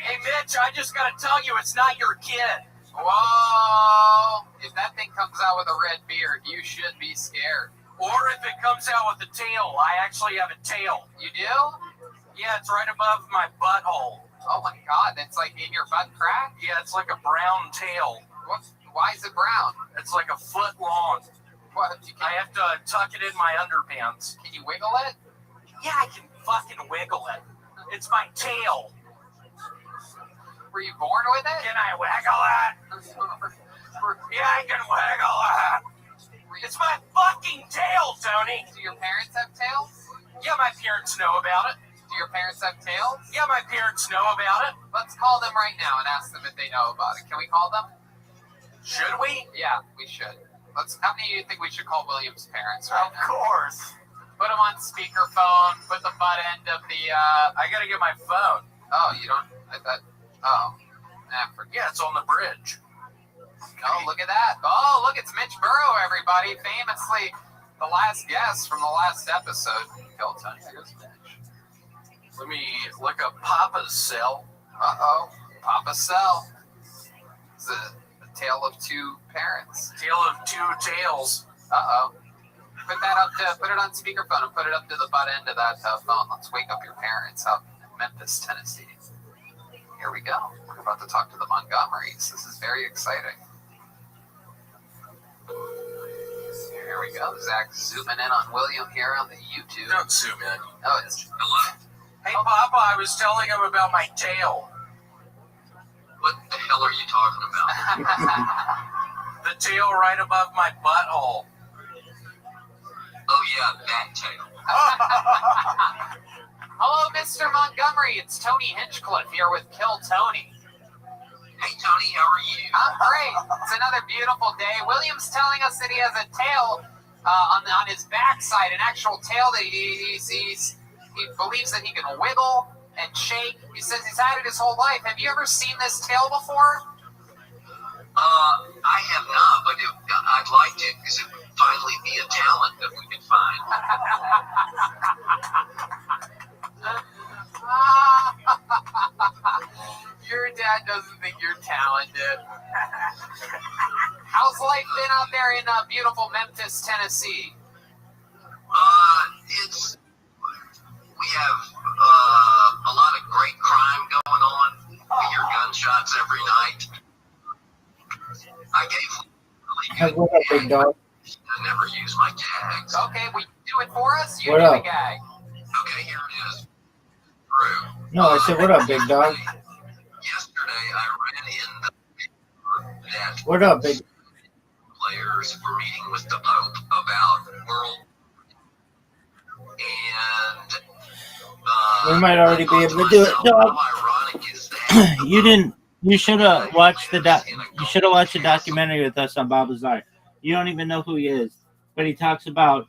Hey, Mitch, I just got to tell you, it's not your kid. Whoa. If that thing comes out with a red beard, you should be scared. Or if it comes out with a tail. I actually have a tail. You do? Yeah, it's right above my butthole. Oh my God, it's like in your butt crack? Yeah, it's like a brown tail. Why is it brown? It's like a foot long. What? I have to tuck it in my underpants. Can you wiggle it? Yeah, I can fucking wiggle it. It's my tail. Were you born with it? Can I wiggle it? Yeah, I can wiggle it. It's my fucking tail, Tony. Do your parents have tails? Yeah, my parents know about it. Do your parents have tails? Yeah, my parents know about it. Let's call them right now and ask them if they know about it. Can we call them? Should we? Yeah, we should. How many of you think we should call William's parents right now? Of course. Put them on speakerphone. Put the butt end of the. I gotta get my phone. Oh, you don't. I thought. Oh, yeah, it's on the bridge. Oh, look at that. Oh, look, it's Mitch Burrow, everybody. Famously, the last guest from the last episode. Kill Tony. Here's Mitch. Let me look up Papa's cell. Uh-oh. Papa's cell. It's a tale of two parents. Tale of two tails. Uh-oh. Put it on speakerphone and put it up to the butt end of that phone. Let's wake up your parents out in Memphis, Tennessee. Here we go. We're about to talk to the Montgomerys. This is very exciting. Here we go. Zach zooming in on William here on the YouTube. Don't zoom in. Oh, it's hello. Hey, Papa, I was telling him about my tail. What the hell are you talking about? The tail right above my butthole. Oh yeah, that tail. Hello, Mr. Montgomery. It's Tony Hinchcliffe here with Kill Tony. Hey, Tony, how are you? I'm great. It's another beautiful day. William's telling us that he has a tail on his backside, an actual tail that he believes that he can wiggle and shake. He says he's had it his whole life. Have you ever seen this tail before? I have not, but I'd like to, because it would finally be a talent that we could find. Your dad doesn't think you're talented. How's life been out there in beautiful Memphis, Tennessee? We have a lot of great crime going on. We hear gunshots every night. I gave What up, big dog? I never use my tags. Okay, will you do it for us? You What do up? the gag. Okay, here it is. No, I said, what up, big dog? Yesterday, I read in the paper that What up, big? players were meeting with the Pope about world, and We might already be able to do it, dog. how ironic is that? You didn't. You should have watched You should have watched the documentary with us on Bob Lazar. You don't even know who he is, but he talks about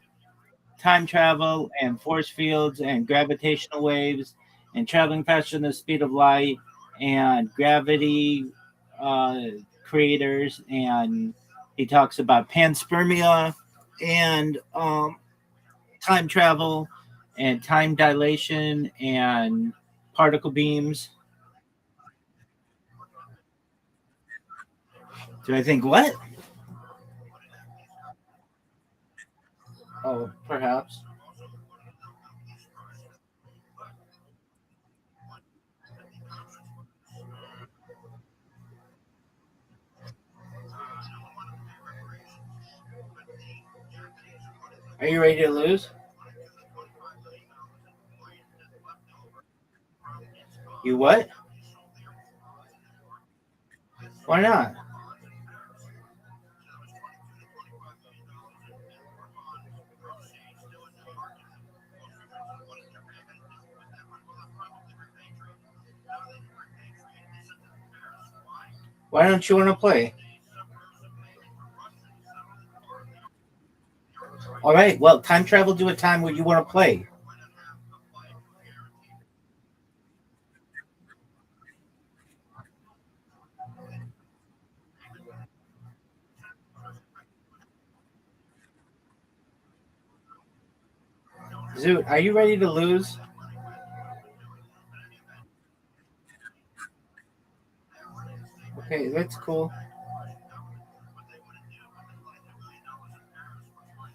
time travel and force fields and gravitational waves and traveling faster than the speed of light and gravity creators, and he talks about panspermia and time travel and time dilation and particle beams. Do I think what? Oh, perhaps. Are you ready to lose? You what? Why not? Why don't you want to play? All right, well, time travel to a time where you want to play. Zoot, are you ready to lose? Okay, that's cool.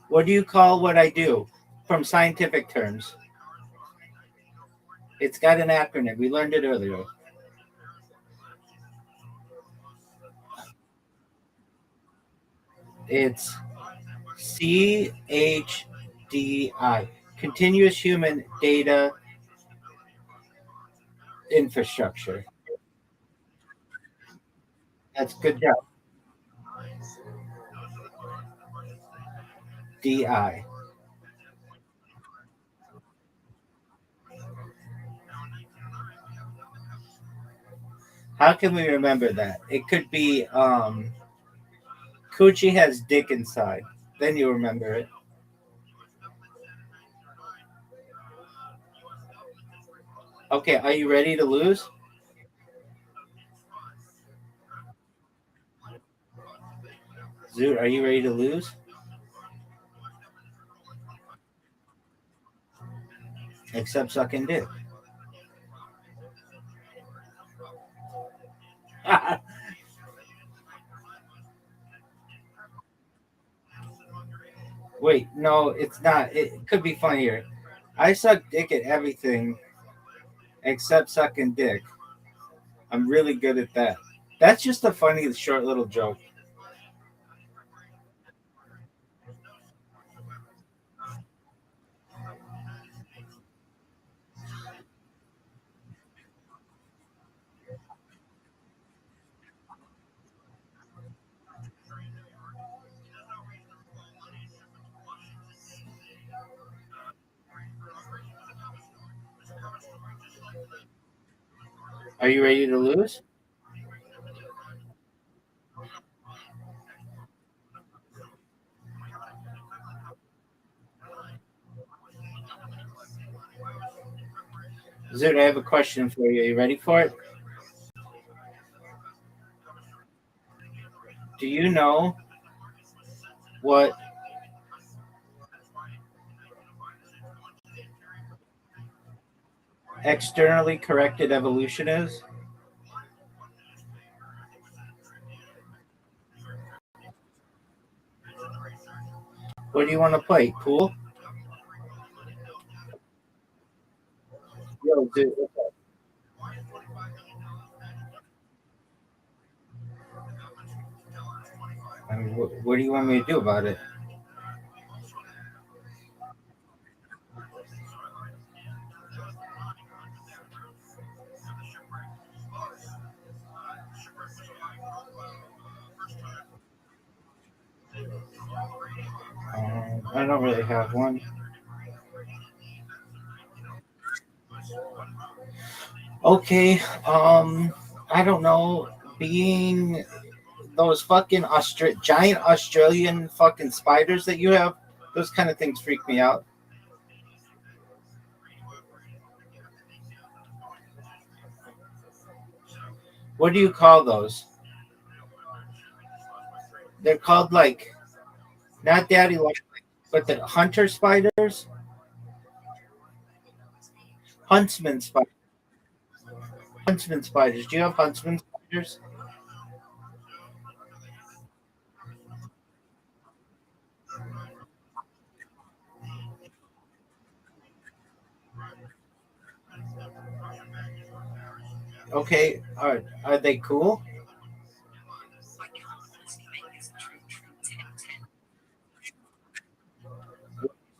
What do you call what I do from scientific terms? It's got an acronym. We learned it earlier. It's CHDI, Continuous Human Data Infrastructure. That's good job. DI. How can we remember that? It could be Coochie has dick inside. Then you remember it. Okay, are you ready to lose? Zoot, are you ready to lose? Except sucking dick. Wait, no, it's not. It could be funnier. I suck dick at everything except sucking dick. I'm really good at that. That's just a funny, short little joke. Are you ready to lose? Zoot, I have a question for you. Are you ready for it? Do you know what externally corrected evolution is? What do you want to play? Pool? Yo, dude. I mean, what do you want me to do about it? I don't really have one. Okay, I don't know. Being those fucking giant Australian fucking spiders that you have, those kind of things freak me out. What do you call those? They're called like not daddy long, but the hunter spiders, huntsman spiders. Huntsman spiders. Do you have huntsman spiders? Okay, are they cool?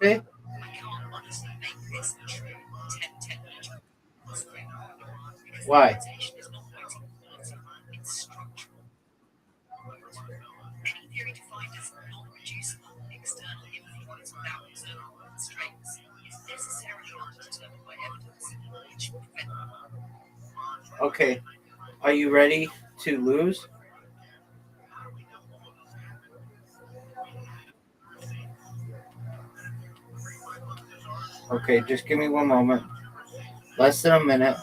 Okay. Why? Okay, are you ready to lose? Okay, just give me one moment. Less than a minute.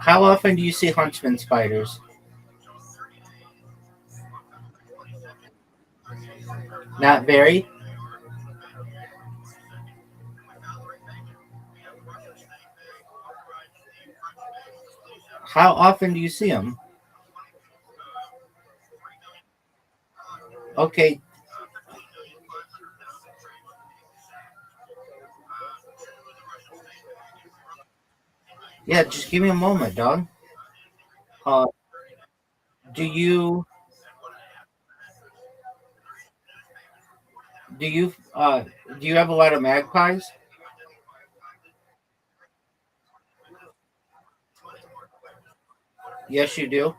How often do you see huntsman spiders? Not very. How often do you see him? Okay. Yeah, just give me a moment, dog. Uh, do you do you uh do you have a lot of magpies? Yes, you do.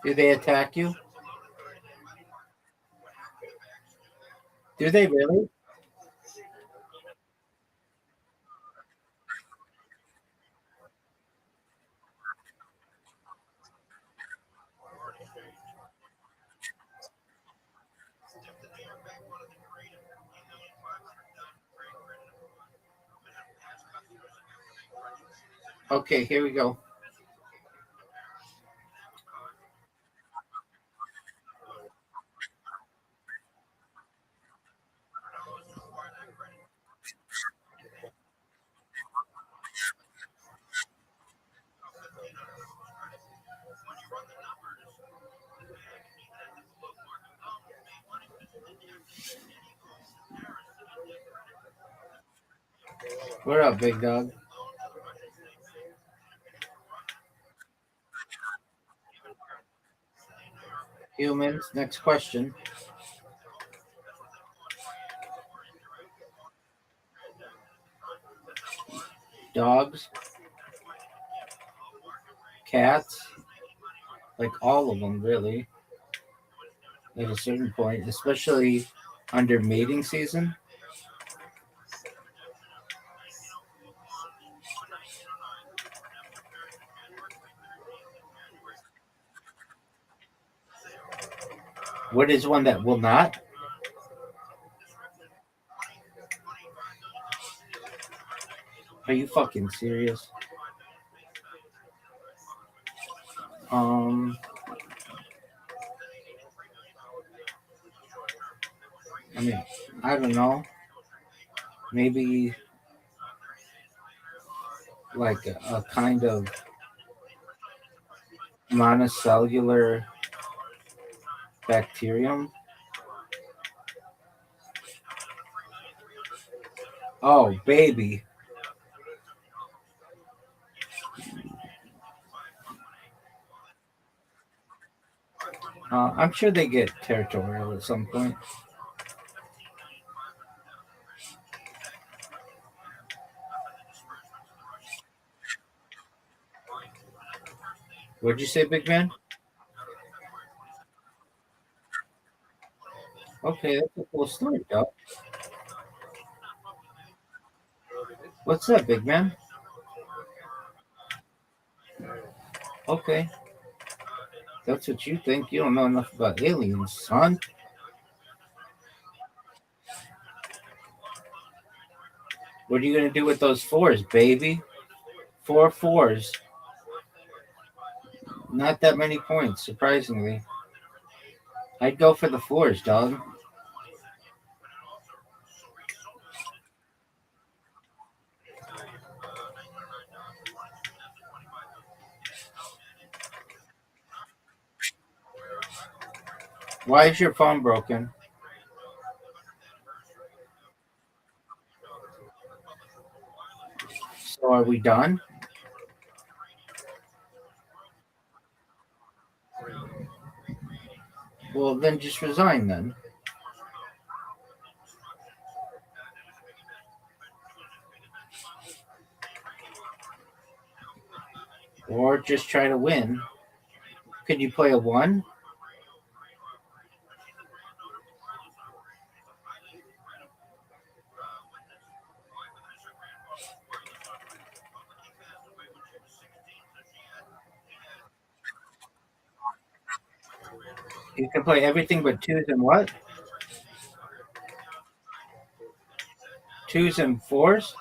Do they attack you? Do they really? Okay, here we go. What up, big dog? Humans. Next question. Dogs, cats, like all of them, really, at a certain point, especially under mating season. What is one that will not? Are you fucking serious? Um, I mean, I don't know. Maybe like a kind of monocellular bacterium. Oh, baby. I'm sure they get territorial at some point. What'd you say, big man? Okay, that's a cool story, dog. What's up, big man? Okay, that's what you think. You don't know enough about aliens, son. What are you gonna do with those fours, baby? Four fours. Not that many points, surprisingly. I'd go for the fours, dog. Why is your phone broken? So are we done? Well, then just resign then. Or just try to win. Could you play a one? You can play everything but twos and what? Twos and fours?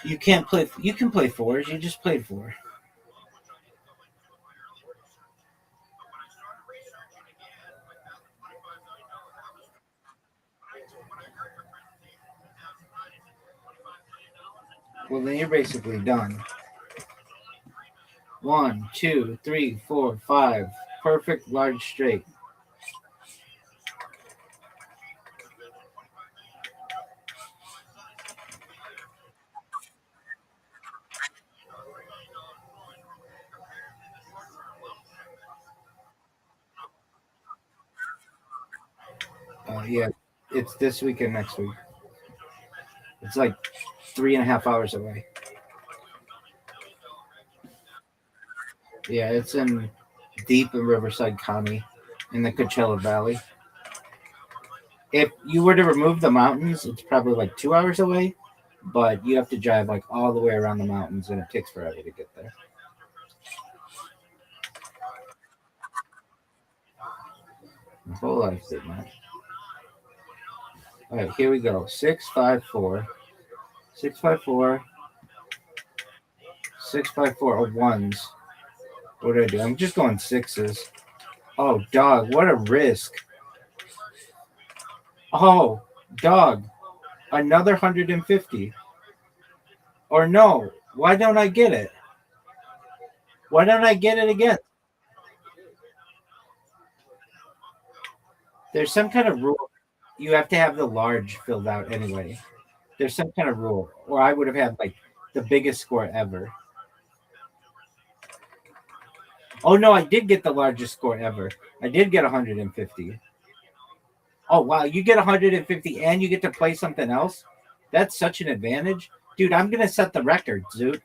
You can't play. You can play fours. You just played four. Well, then you're basically done. 1, 2, 3, 4, 5. Perfect large straight. Yeah, it's this week and next week. It's like 3.5 hours away. Yeah, it's in deep in Riverside County in the Coachella Valley. If you were to remove the mountains, it's probably like 2 hours away, but you have to drive like all the way around the mountains and it takes forever to get there. My whole life did not. All right, here we go. 654. 654. 654 of ones. What do I do? I'm just going sixes. Oh, dog, what a risk. Oh, dog, another 150. Or no, why don't I get it? Why don't I get it again? There's some kind of rule. You have to have the large filled out anyway. There's some kind of rule. Or I would have had like the biggest score ever. Oh, no, I did get the largest score ever. I did get 150. Oh, wow, you get 150 and you get to play something else? That's such an advantage. Dude, I'm going to set the record, Zoot.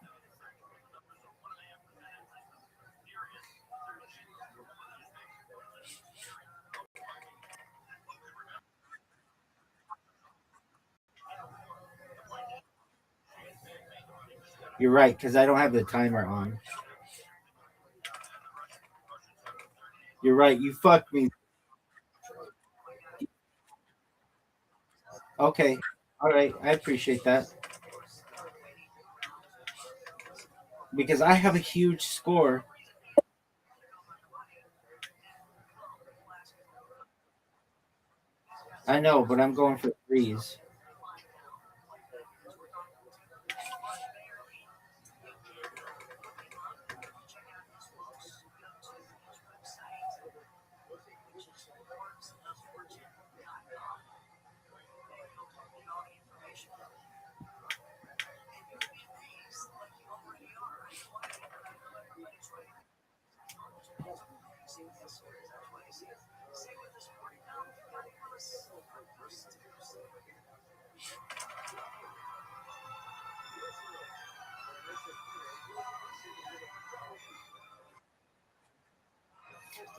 You're right, because I don't have the timer on. You're right. You fucked me. Okay. All right. I appreciate that. Because I have a huge score. I know, but I'm going for threes.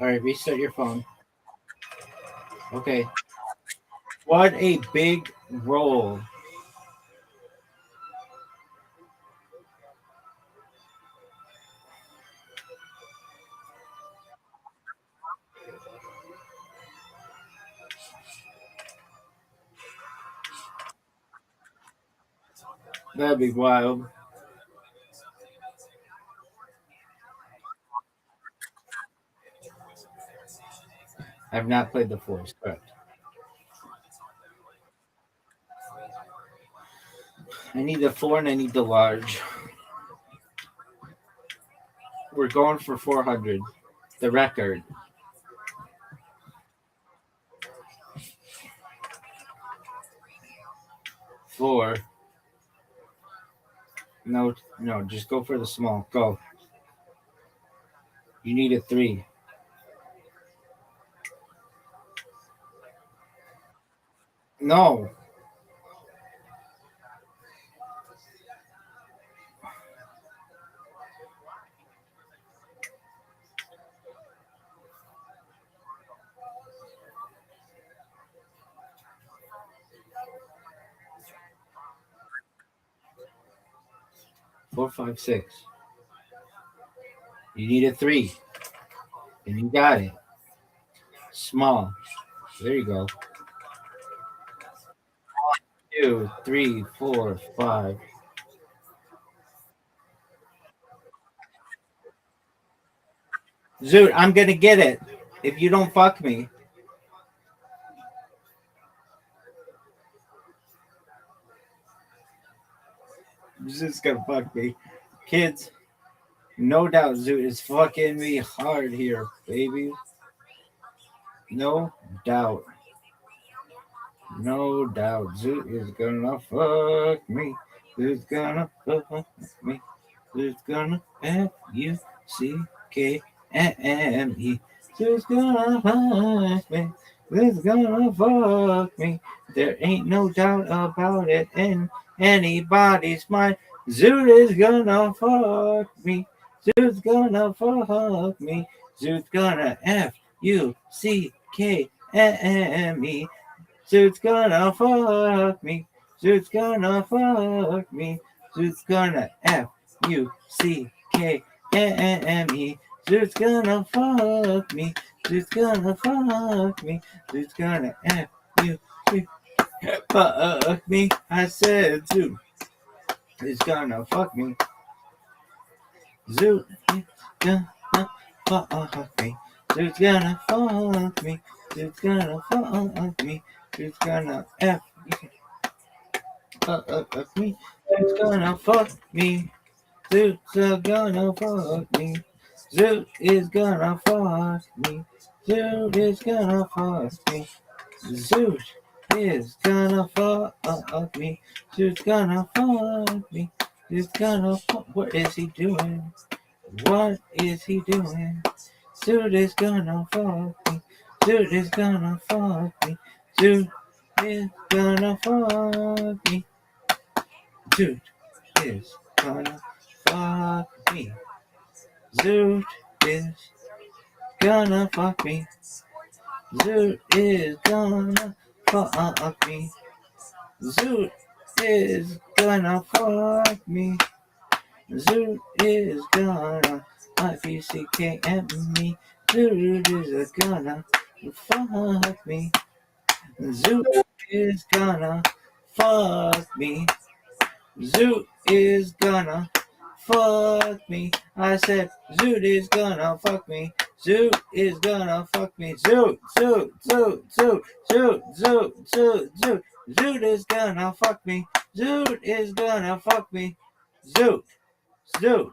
All right, restart your phone. Okay. What a big roll. That'd be wild. I've not played the fours, correct. I need the four and I need the large. We're going for 400. The record. Four. No, just go for the small. Go. You need a three. No. Four, five, six. You need a three. And you got it. Small. There you go. 1, 2, 3, 4, 5. Zoot, I'm gonna get it if you don't fuck me. Zoot's gonna fuck me. Kids, no doubt Zoot is fucking me hard here, baby. No doubt. No doubt. Zoot is gonna fuck me. Zoot's gonna fuck me. Zoot's gonna Fucke. Zoot's gonna fuck me. Zoot's gonna fuck me. There ain't no doubt about it in anybody's mind. Zoot is gonna fuck me. Zoot's gonna fuck me. Zoot's gonna Fucke. Zoot's gonna fuck me. Zoot's gonna fuck me. Zoot's gonna Fucke. Zoot's gonna fuck me. Zoot's gonna fuck me. Zoot's gonna fuck me. I said Zoot is gonna fuck me. Zoot is gonna fuck me. Zoot's gonna fuck me. Zoot's gonna fuck me. Zoot's gonna fuck me. Zoot's gonna fuck me. Zoot's gonna fuck me. Zoot is gonna fuck me. Zoot is gonna fuck me. Zoot is gonna fuck me. Zoot's gonna fuck me. Zoot's gonna fuck. What is he doing? What is he doing? Zoot is gonna fuck me. Zoot is gonna fuck me. Zoot is gonna fuck me. Zoot is gonna fuck me. Zoot is gonna fuck me. Zoot is gonna fuck me. Zoot is gonna fuck me. Zoot is gonna Fucke me. Zoot is gonna fuck me. Zoot is gonna fuck me. Zoot is gonna fuck me. I said Zoot is gonna fuck me. Zoot is gonna fuck me. Zoot, Zoot, Zoot, Zoot, Zoot, Zoot, Zoot, Zoot. Zoot is gonna fuck me. Zoot is gonna fuck me. Zoot, Zoot.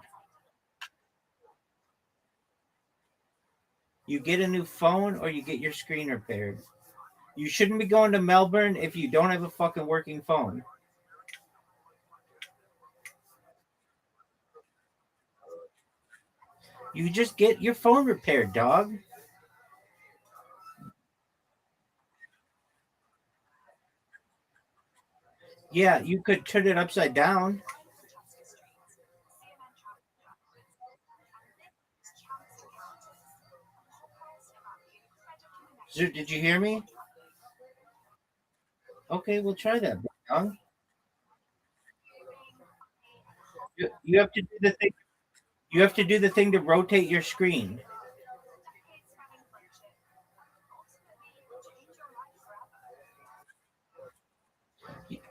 You get a new phone or you get your screen repaired. You shouldn't be going to Melbourne if you don't have a fucking working phone. You just get your phone repaired, dog. Yeah, you could turn it upside down. Zoot, did you hear me? Okay, we'll try that, dog. You have to do the thing. You have to do the thing to rotate your screen.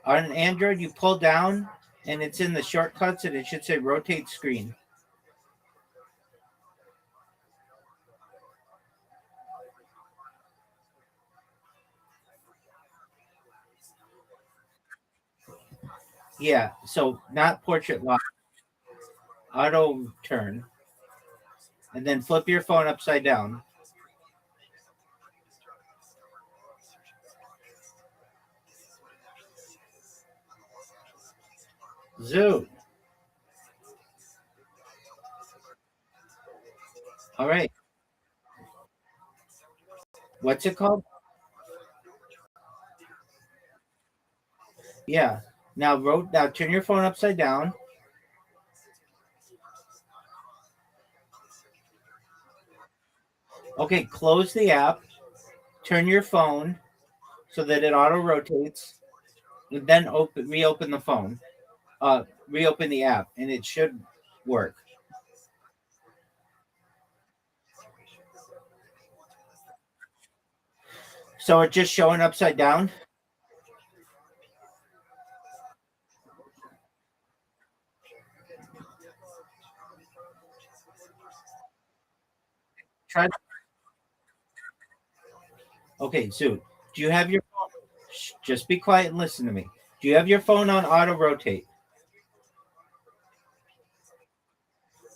On an Android, you pull down and it's in the shortcuts and it should say rotate screen. Yeah, so not portrait lock, auto turn. And then flip your phone upside down. Zoot. All right. What's it called? Yeah. Now turn your phone upside down. Okay, close the app. Turn your phone so that it auto rotates. And then reopen the phone. Reopen the app and it should work. So it's just showing upside down. try. Okay, so do you have your phone? Just be quiet and listen to me. Do you have your phone on auto rotate?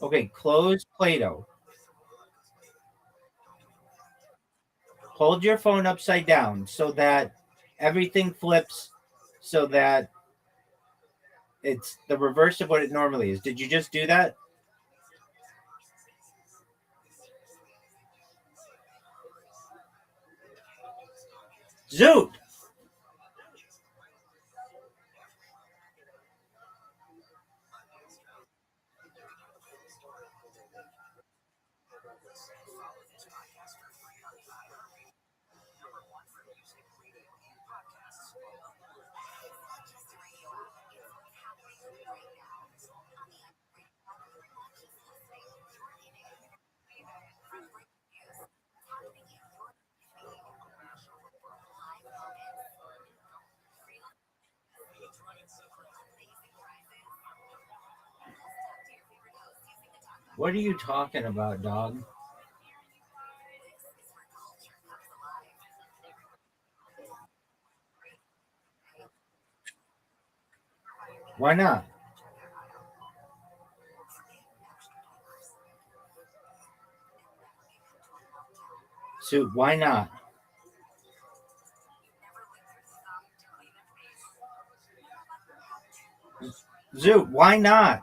Okay, close Play-Doh. Hold your phone upside down so that everything flips so that it's the reverse of what it normally is. Did you just do that? Zoot! What are you talking about, dog? Why not? So why not? Zoot, why not?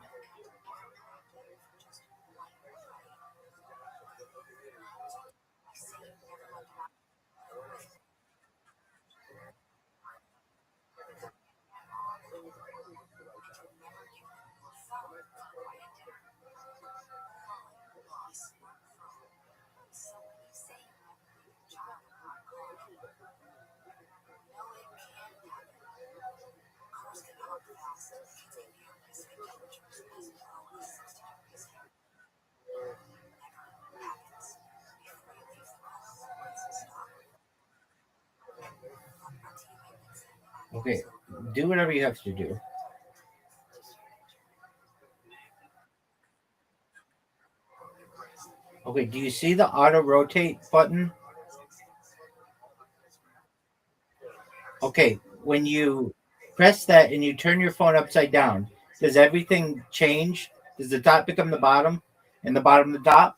Okay, do whatever you have to do. Okay, do you see the auto rotate button? Okay, when you press that and you turn your phone upside down, does everything change? Does the top become the bottom and the bottom the top?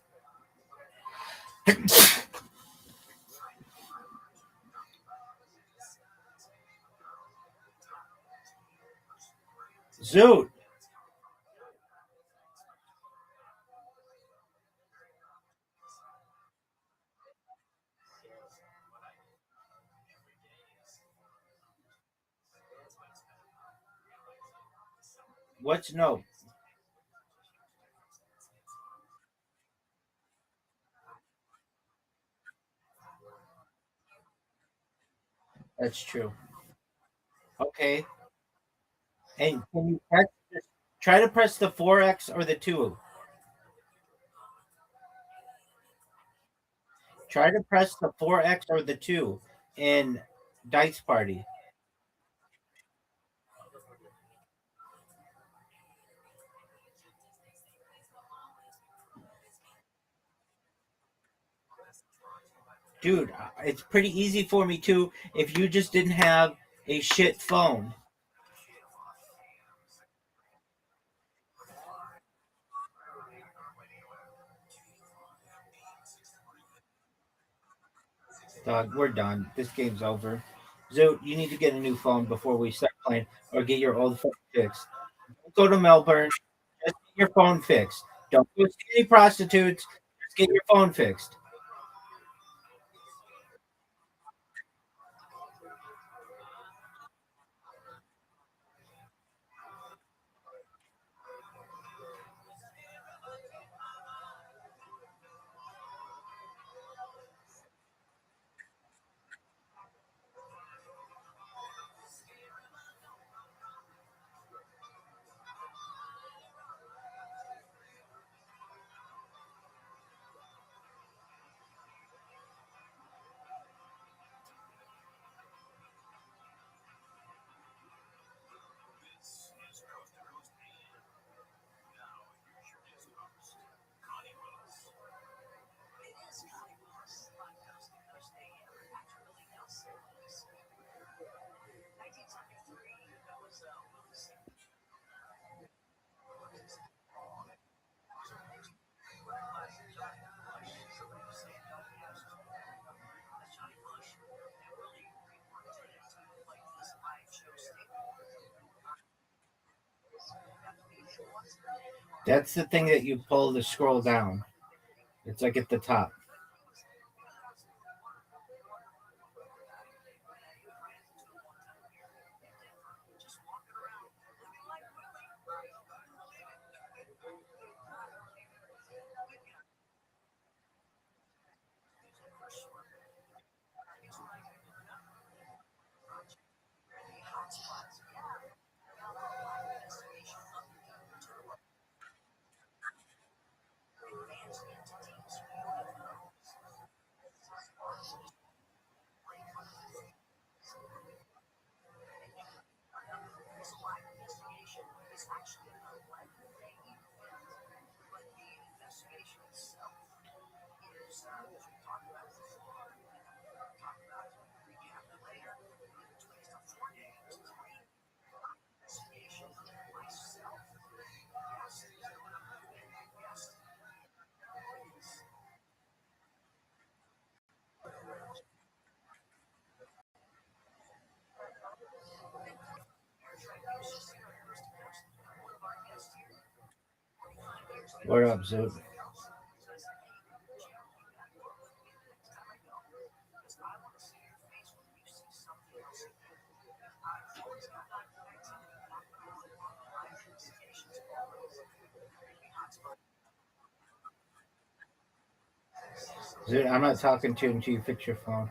Zoot. What's no? That's true. Okay. And can you try to press the 4X or the 2? Try to press the 4X or the 2 in Dice Party. Dude, it's pretty easy for me too if you just didn't have a shit phone. Dog, we're done. This game's over. Zoot, you need to get a new phone before we start playing or get your old phone fixed. Don't go to Melbourne. Just get your phone fixed. Don't go see any prostitutes. Just get your phone fixed. That's the thing that you pull to scroll down. It's like at the top. What up, Zoot? Zoot, I'm not talking to you until you fix your phone.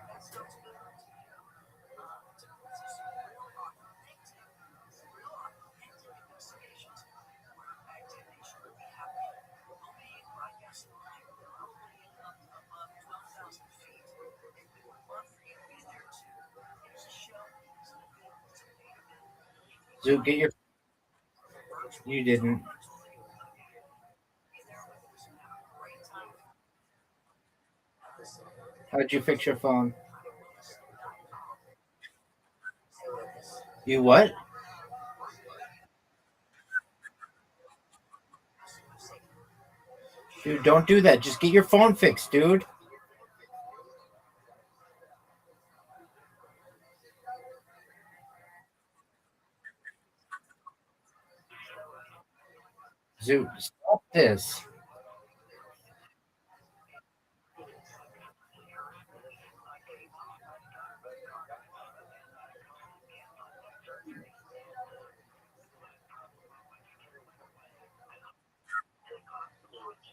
Zoot, get your... You didn't. How'd you fix your phone? You what? Dude, don't do that. Just get your phone fixed, dude. Zoot, stop this.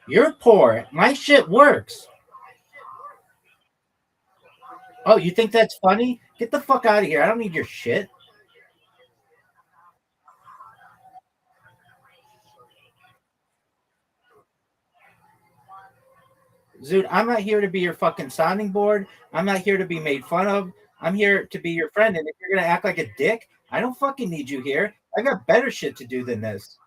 You're poor. My shit works. Oh, you think that's funny? Get the fuck out of here. I don't need your shit. Zoot, I'm not here to be your fucking sounding board. I'm not here to be made fun of. I'm here to be your friend. And if you're going to act like a dick, I don't fucking need you here. I got better shit to do than this.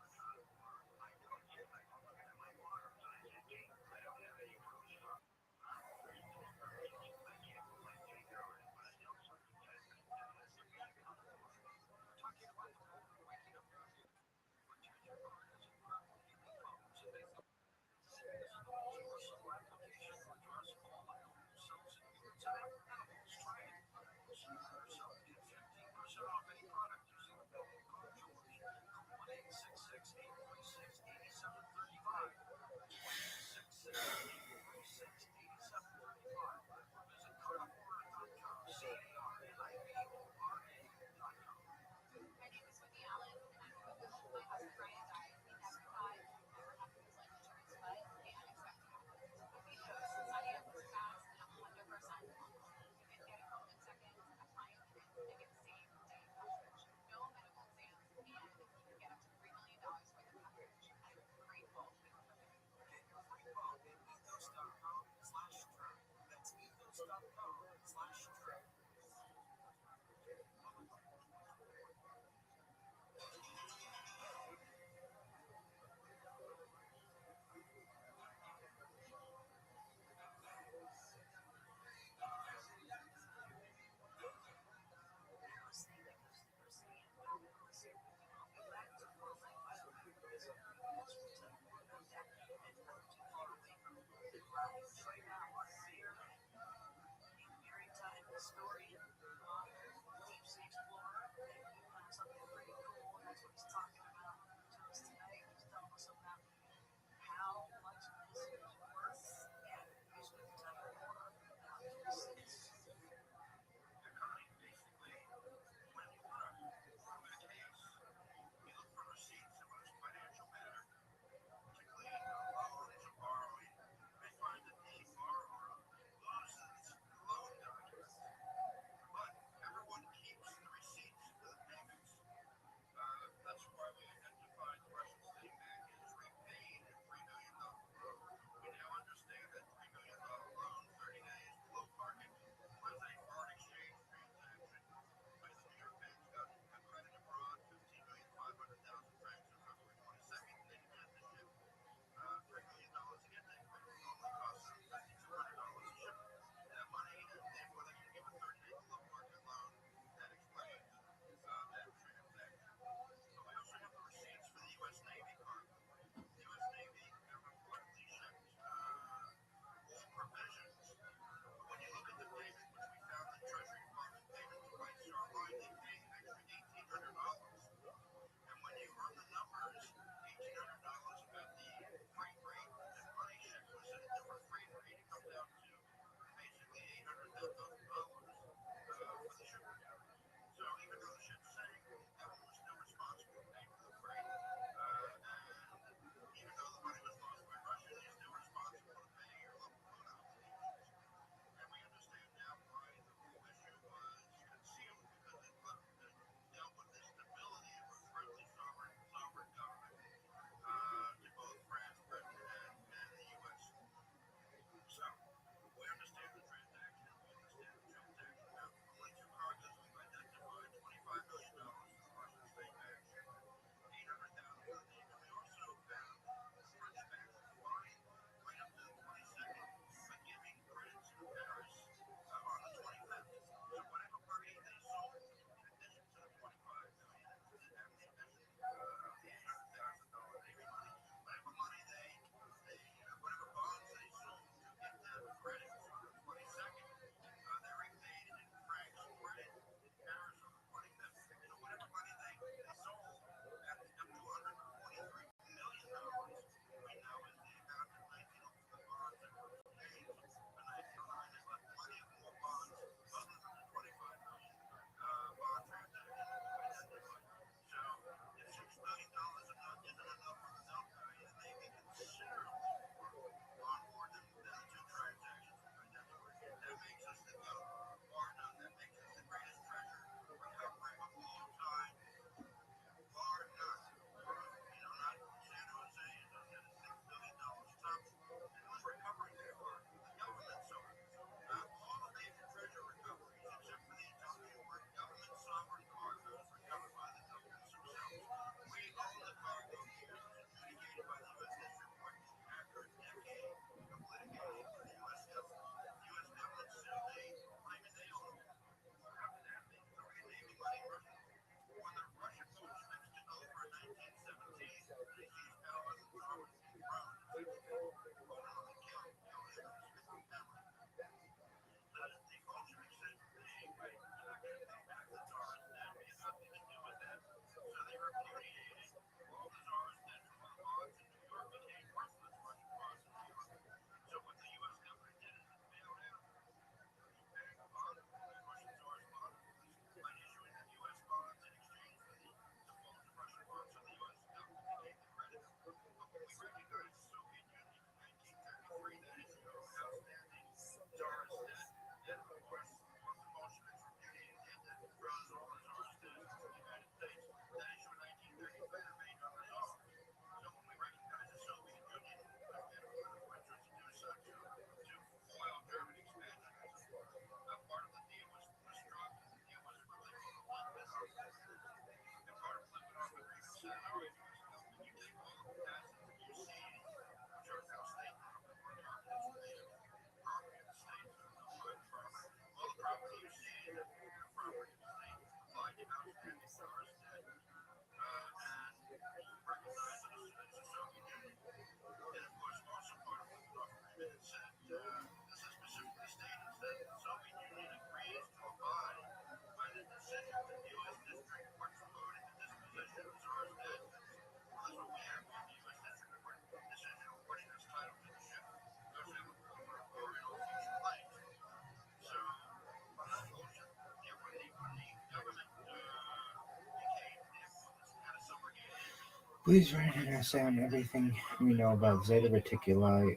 Please write an essay on everything we know about Zeta Reticuli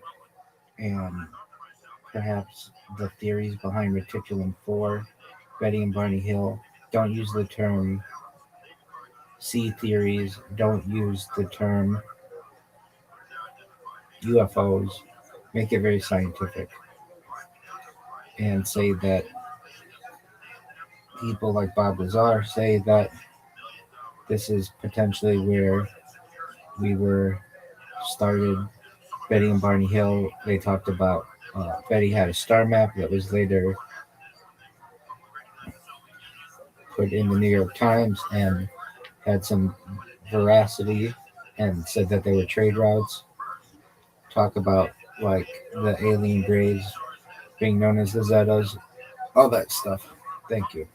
and perhaps the theories behind Reticulum 4, Betty and Barney Hill. Don't use the term C theories. Don't use the term UFOs. Make it very scientific. And say that people like Bob Lazar say that this is potentially where we were started. Betty and Barney Hill, they talked about Betty had a star map that was later put in the New York Times and had some veracity and said that they were trade routes. Talk about like the alien graves being known as the Zetas, all that stuff. Thank you.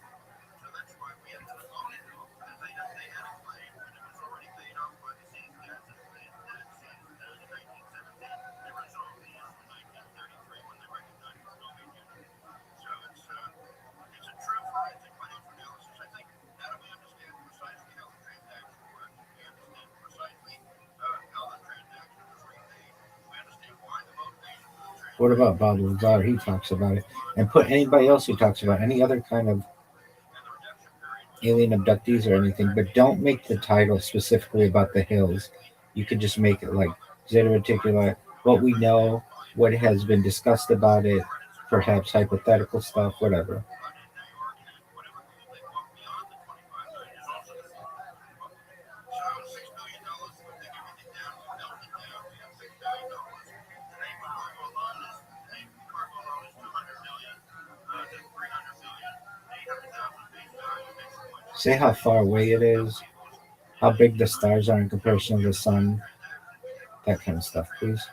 What about Bob Lazar? He talks about it. And put anybody else who talks about any other kind of alien abductees or anything, but don't make the title specifically about the hills. You could just make it like Zeta Reticuli, what we know, what has been discussed about it, perhaps hypothetical stuff, whatever. Say how far away it is, how big the stars are in comparison to the sun, that kind of stuff, please.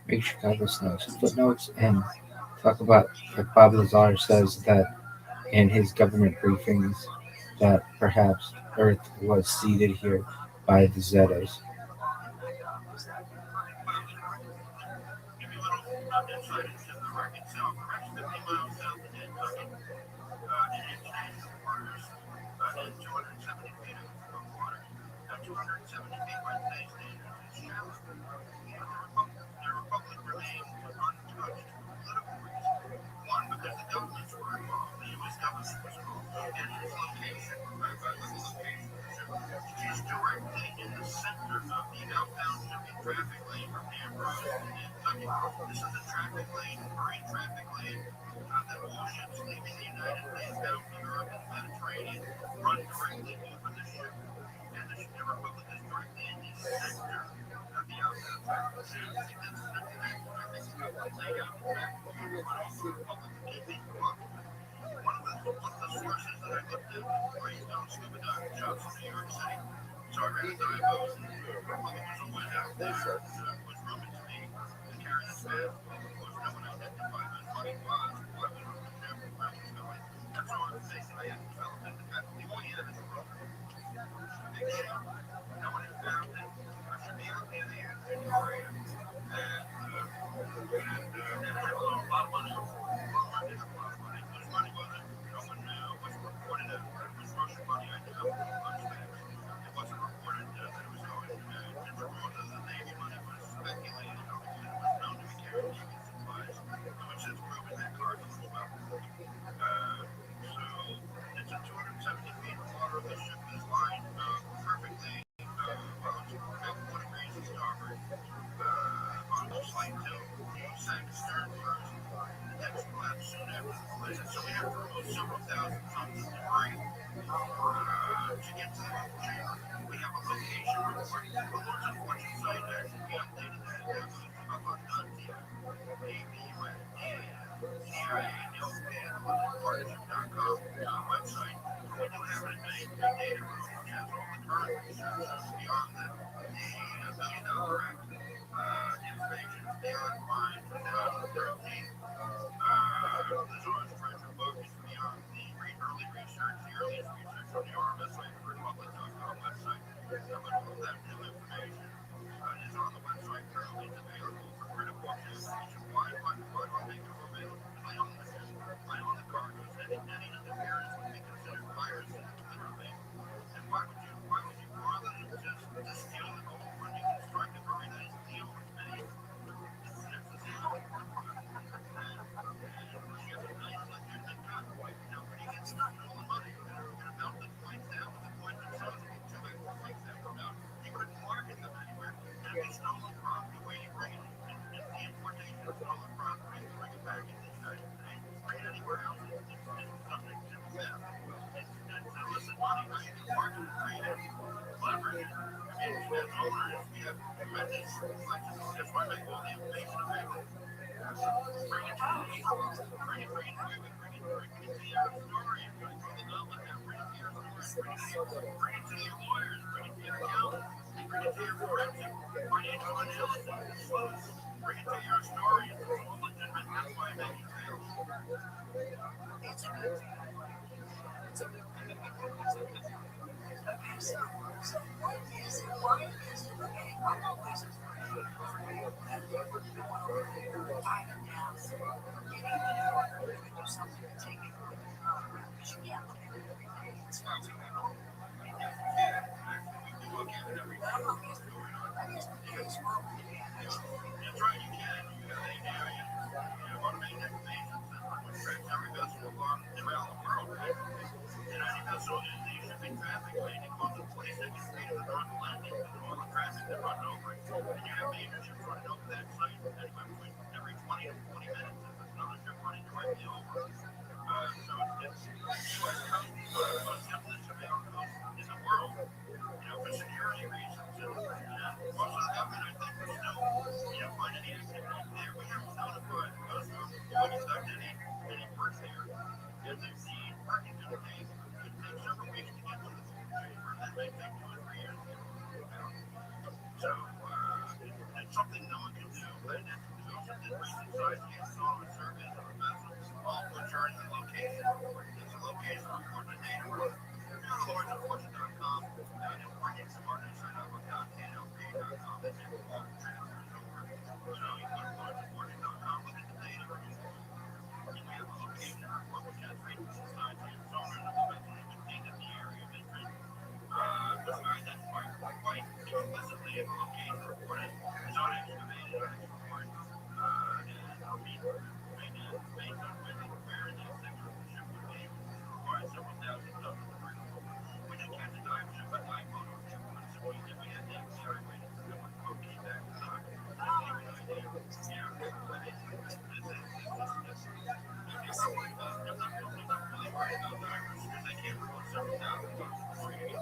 Big Chicago Snows. Footnotes and talk about, like Bob Lazar says that in his government briefings, that perhaps Earth was seeded here by the Zetas. several thousand tons of debris. To get to the whole chamber, we have a location report. The Lord's unfortunate site actually we updated that. That was about CIA.partnership.com website. We do have an administrative data room which has all the current research beyond the $1 billion act information beyond mine 2013. There's always treasure focus beyond the early research, the earliest research on the RMSRepublic.com website. But all of that new information is on the website currently. It's available for critical examination. Why make it available? Play on the ship, play on the cargoes. Any interference would be considered piracy, literally. And why would you bother to steal the gold when you can strike a very nice deal with many? Something no one can do, but it also did recent size solar surveys of the vessel, all of which are in the location. It's a location report in the data room. ViralRabbi.com, and we're getting started, sign up on .nlp.com, that's it, all the transfers over. So you go to ViralRabbi.com, look at the data room, and we have a location report which has recent size solar and the vessel even in the area of interest. But we identify quite explicitly in the location report as unexcavated report, and I'll be based on where the section of the ship would be, requires several thousand tons of debris. We did catch a dive ship at night on our ship once, so we had the FBI waiting for them with cocaine back inside. Just to give you an idea. Yeah, but this is I'm not really worried about divers because they can't remove several thousand tons of debris.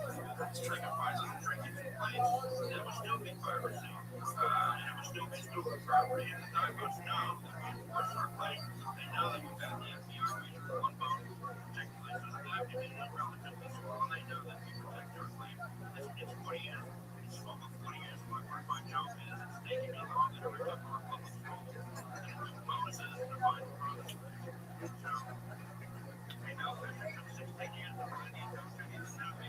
It's trying to find little trinkets in place. And it would still be piracy. And it would still be stolen property. And the divers know that we enforce our claim. They know that we've got the FBI waiting for one boat, particularly so the dive division is relatively small. And they know that we protect our claim. It's 40 years. It's over 40 years. My job is it's taking me longer to recover our public schools. And the bonuses to find the products. So, we know that it took 16 years to find these those who need to sue me.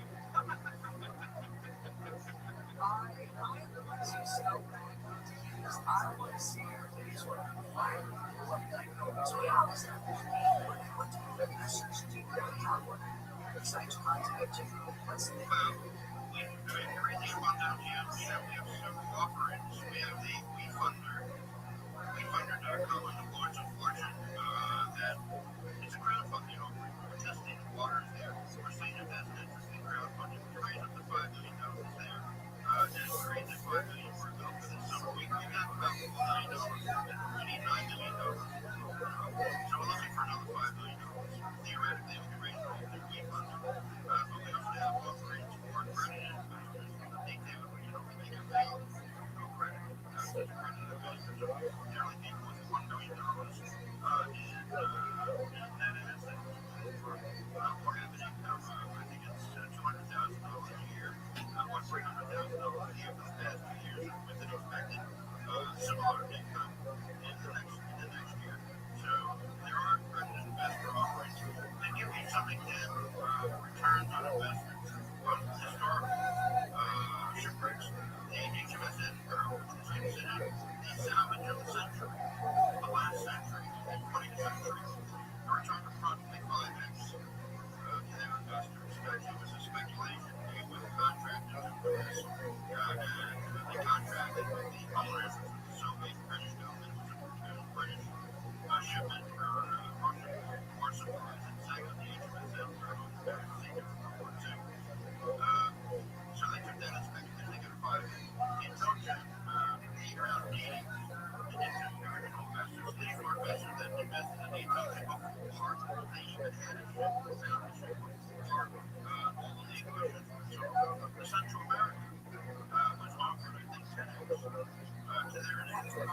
Everything about that here, we have several offerings. We have the WeFunder.com and the Lords of Fortune. That it's a crowdfunding offering. We're testing the waters there. We're seeing if that's an interesting crowdfunding. We raised up to $5 million there. And we raised at $5 million for a bill for this summer. We got about $4 million. We need $9 million. So we're looking for another $5 million. Theoretically. They contracted with the British, Soviet British government was a British shipment for Russian war supplies, and second, the HMS Emperor was taken from World War II. So they took that inspection, and they got 5 in total, around 80 original vessels. They were vessels that invested in the Etobicoke Port. They even had it found the ship before all of the equipment. So Central America was offered, I think, 10 acres to their initiative.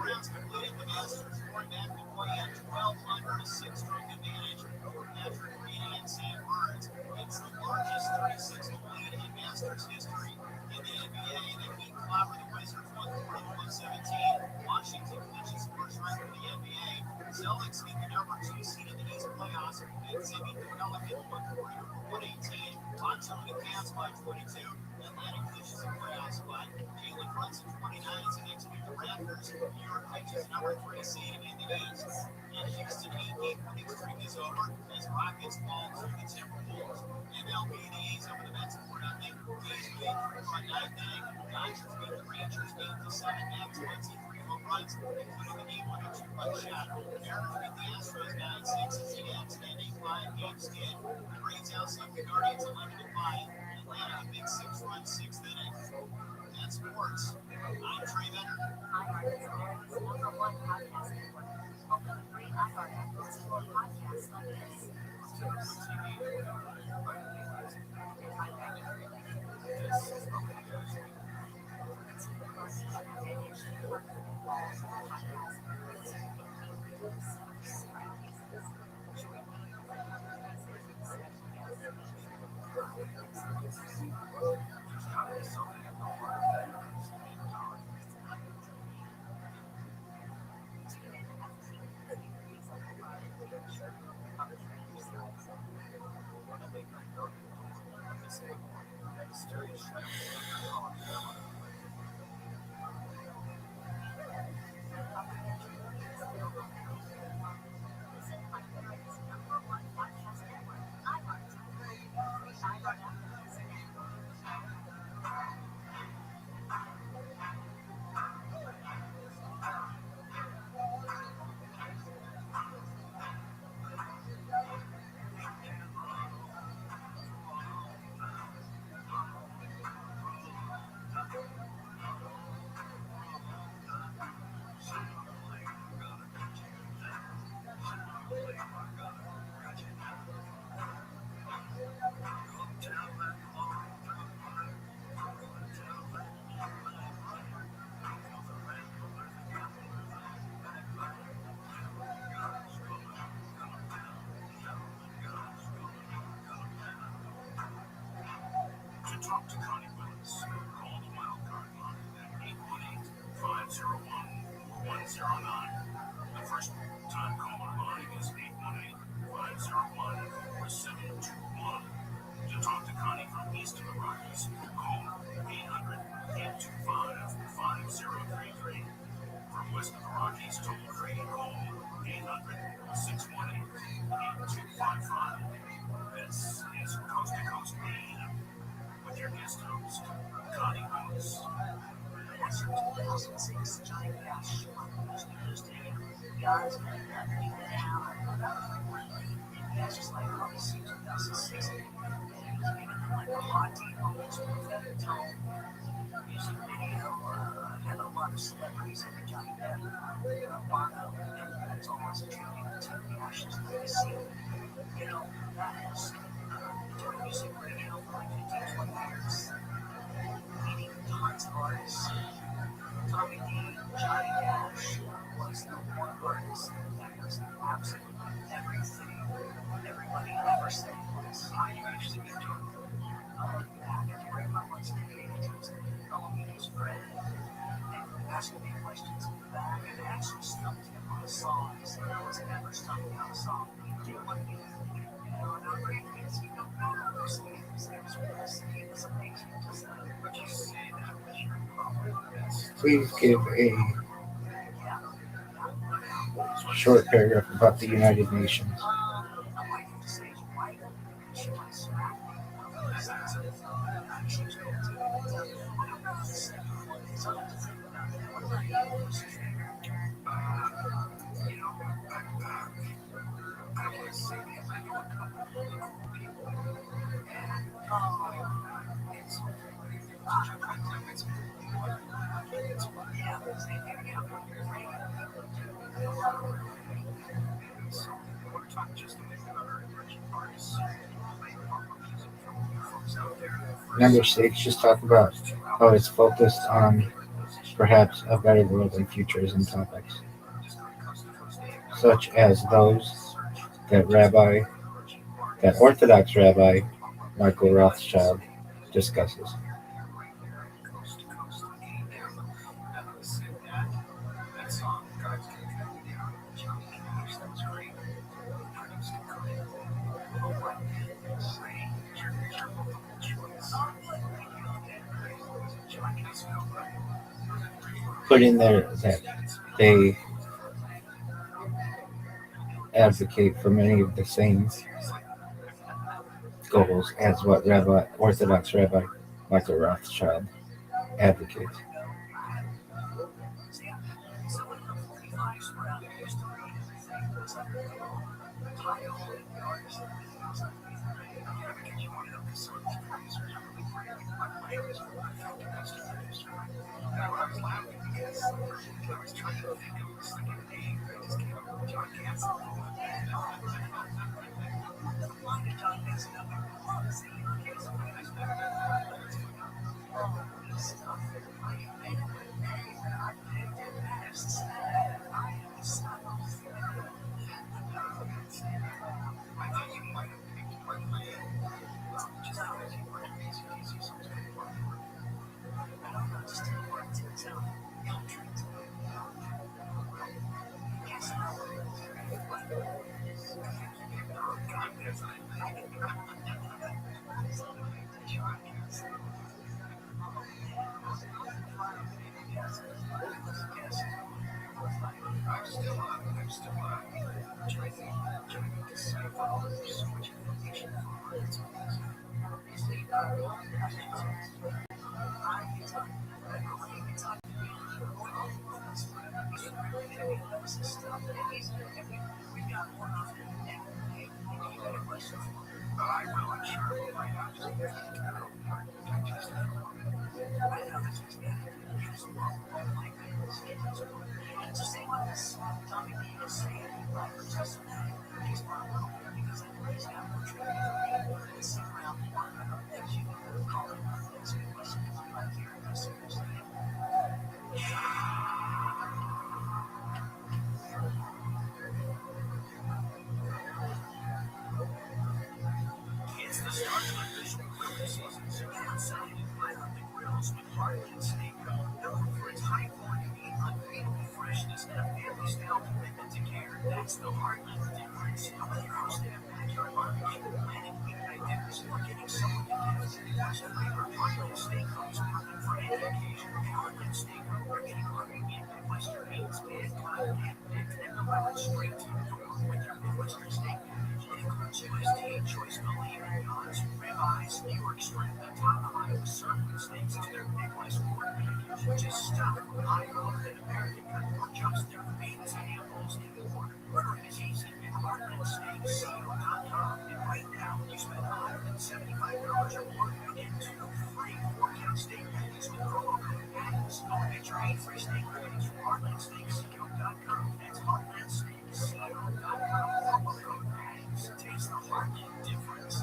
Reds completed the Masters, scoring back to play at 12 under a 6-stroke advantage over Patrick Reed and Sam Burns. It's the largest 36 lead in Masters history. In the NBA, they beat Cloud the Wizards 140-117. Washington clinches first rank in the NBA. Celtics get the number 2 seed in the East playoffs. And Jimmy the Pelicans 140-118. Toronto and the Cavs by 22. Atlanta clinches a playoff spot. Jalen Brunson 29 as they execute the Raptors. New York clinches number 3 seed in the East. In Houston, 8-game winning streak is over as Rockets fall to the Timberwolves. MLB, the A's over the Mets 4-0. A's beat on 9-9. Dodgers beat the Rangers 8-7. Max Muncy 3 home runs, including the game winner 2-run shot. Mariners beat the Astros 9-6 as they extend a 5-game skid. The Braves outside the Guardians 11-5. Atlanta a big 6-run 6th inning. That's sports. I'm Trey Vetter. Talk to Connie Willis. Call the wild card line at 818-501-109. The first time caller line is 818-501-4721. To talk to Connie from east of the Rockies, call 800-825-5033. From west of the Please toll free call 800-618-8255. This is Coast to Coast Radio with your guest host, Connie Rose. That's your 2006 Johnny Cash. Guys, that's just like Odyssey 2006. Like a hot team almost perfect tone. Music video had a lot of celebrities in the Johnny Depp. Bono, and it's almost a tribute to the Ashes legacy. You know, that is doing music radio for like 15, 20 years. Meeting tons of artists. Tommy D, Johnny Cash was the one artist that was absolutely everything everybody ever said was. I used to get to back at the Rabbi Rothschild meetings, calling me his friend, and asking me questions in the back, and actually stumped him on a song. He said, I was never stumped on a song. Do you want me to? And I'm great because you don't know those things. There's what he was amazing. Just what you say that was your problem. Please give a short paragraph about the United Nations. Number 6, just talk about how it's focused on perhaps a better world and futurism topics, such as those that Orthodox Rabbi Michael Rothschild discusses. Put in there that they advocate for many of the same goals as what Orthodox Rabbi Michael Rothschild advocates. Just stop. I know that American people adjust their feet animals anymore. Murdering is easy. HeartlandSteaks.com. And right now, you spend $175 or more, you get 2 free 4-count steak patties with promo code patties. Get your 8 free steak patties from HeartlandSteaks.com. That's HeartlandSteaks.com. Promo code patties. Taste the Heartland difference.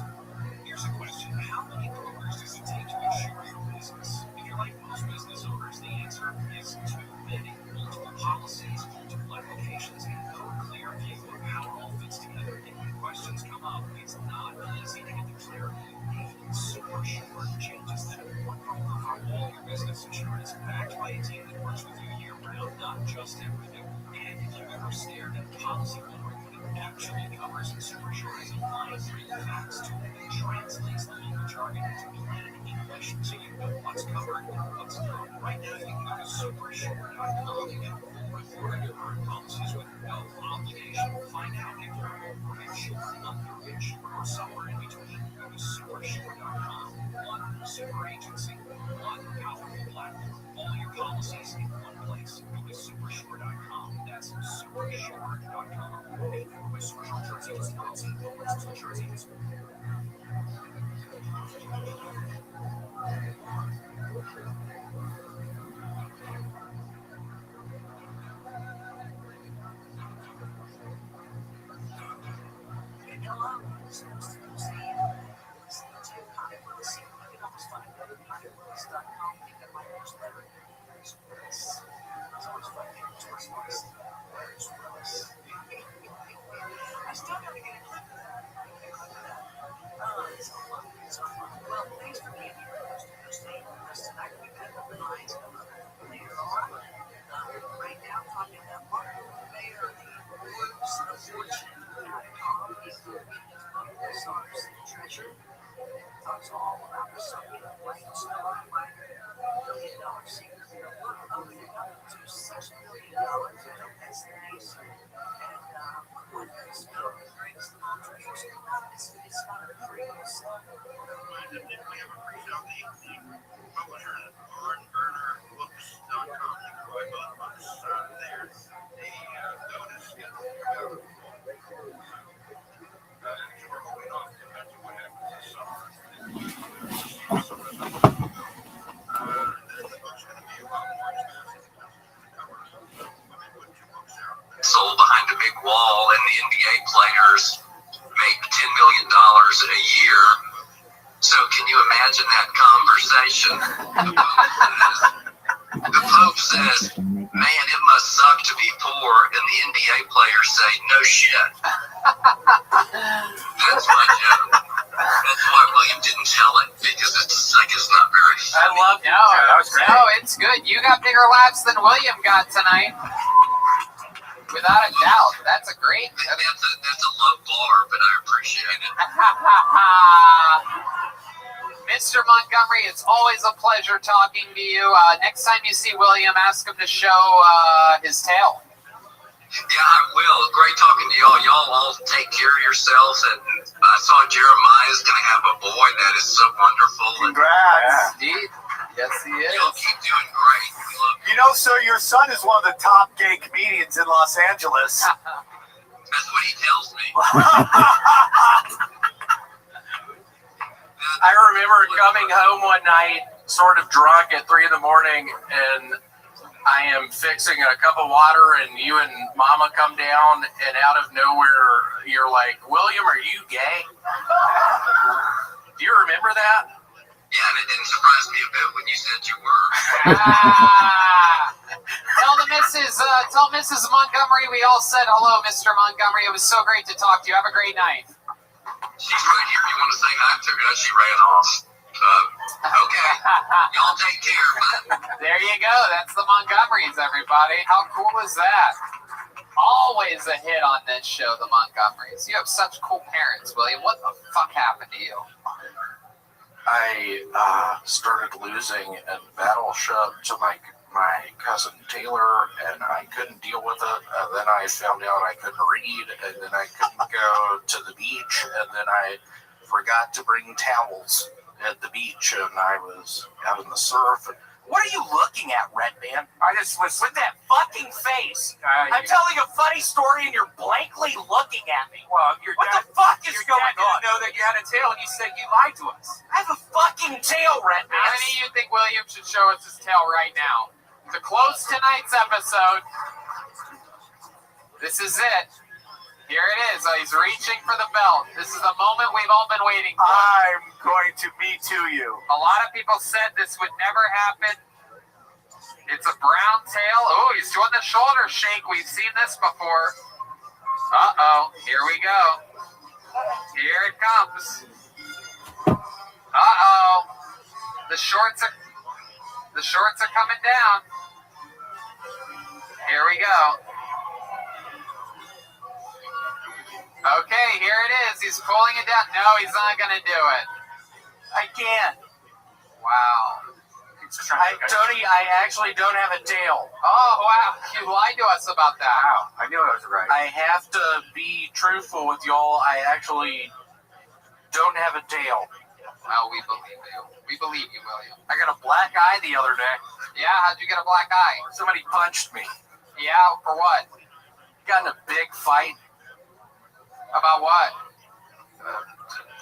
Here's a question. How many brokers does it take to insure your business? If you're like most business owners, the answer is too many. Multiple policies, multiple applications, and no clear view of how it all fits together. And when questions come up, it's not easy to get the clarity you need. Super Short changes that. One broker for all your business insurance, backed by a team that works with you year-round, not just everything. And if you've ever stared at a policy number that actually covers it, Super Short is a line-reading fax tool that translates the legal jargon into plain English so you know what's covered and what's not. Right now, you can go to supershort.com to get a full report on your current policies with no obligation. Find out if you're insured, underinsured, or somewhere in between. Go to supershort.com. One super agency, one powerful platform. All your policies in one place. Go to supershort.com. That's supershort.com. Paid for by Social Insurance Agency policy. No Social Insurance Agency. Well, thanks for being here. Tonight we've had the lines of later on. Right now, talking about Mark Mayer, the Works of Fortune.com. He's the Stars Treasure. Talks all about the subject of life and $1 billion secret. Look up and up to $6 billion. I hope that's the case. And what does brings the most treasures? It's not a free stuff. We have a free show, the publisher at barnburnerbooks.com. You can buy both books there. The notice is available. We're holding off to mention what happens this summer. The book's going to be a lot more expensive in terms of the covers. When they put 2 books out. Sold behind a big wall, and the NBA players make $10 million a year. So can you imagine that conversation? The Pope says, man, it must suck to be poor, and the NBA players say, no shit. That's my joke. That's why William didn't tell it, because it's not very funny. I love it. No, it's good. You got bigger laughs than William got tonight. Without a doubt. That's a great. That's a low bar, but I appreciate it. Mr. Montgomery, it's always a pleasure talking to you. Next time you see William, ask him to show his tail. Yeah, I will. Great talking to y'all. Y'all all take care of yourselves. And I saw Jeremiah's going to have a boy. That is so wonderful. Congrats. Indeed. Yes, he is. Y'all keep doing great. We love you. You know, sir, your son is one of the top gay comedians in Los Angeles. That's what he tells me. I remember coming home one night, sort of drunk at 3 a.m, and I am fixing a cup of water, and you and Mama come down, and out of nowhere, you're like, William, are you gay? Do you remember that? Yeah, and it didn't surprise me a bit when you said you were. Tell Mrs. Montgomery we all said hello, Mr. Montgomery. It was so great to talk to you. Have a great night. She's right here. You want to say hi to her? She ran off. Okay. Y'all take care, man. There you go. That's the Montgomerys, everybody. How cool is that? Always a hit on this show, the Montgomerys. You have such cool parents, William. What the fuck happened to you? I started losing in Battleship to my cousin Taylor, and I couldn't deal with it. And then I found out I couldn't read, and then I couldn't go to the beach, and then I forgot to bring towels at the beach, and I was out in the surf. What are you looking at, Red Man? I just was with that fucking face. I'm telling a funny story and you're blankly looking at me. Well, what the fuck is going on? Didn't know that you had a tail and you said you lied to us. I have a fucking tail, Red Man. How many of you think William should show us his tail right now? To close tonight's episode, this is it. Here it is. He's reaching for the belt. This is the moment we've all been waiting for. I'm going to be to you. A lot of people said this would never happen. It's a brown tail. Oh, he's doing the shoulder shake. We've seen this before. Uh-oh. Here we go. Here it comes. Uh-oh. The shorts are coming down. Here we go. Okay, here it is. He's pulling it down. No, he's not going to do it. I can't. Wow. Tony, I actually don't have a tail. Oh, wow. You lied to us about that. Wow, I knew I was right. I have to be truthful with y'all. I actually don't have a tail. Well, we believe you. We believe you, William. I got a black eye the other day. Yeah, how'd you get a black eye? Somebody punched me. Yeah, for what? Got in a big fight. About what?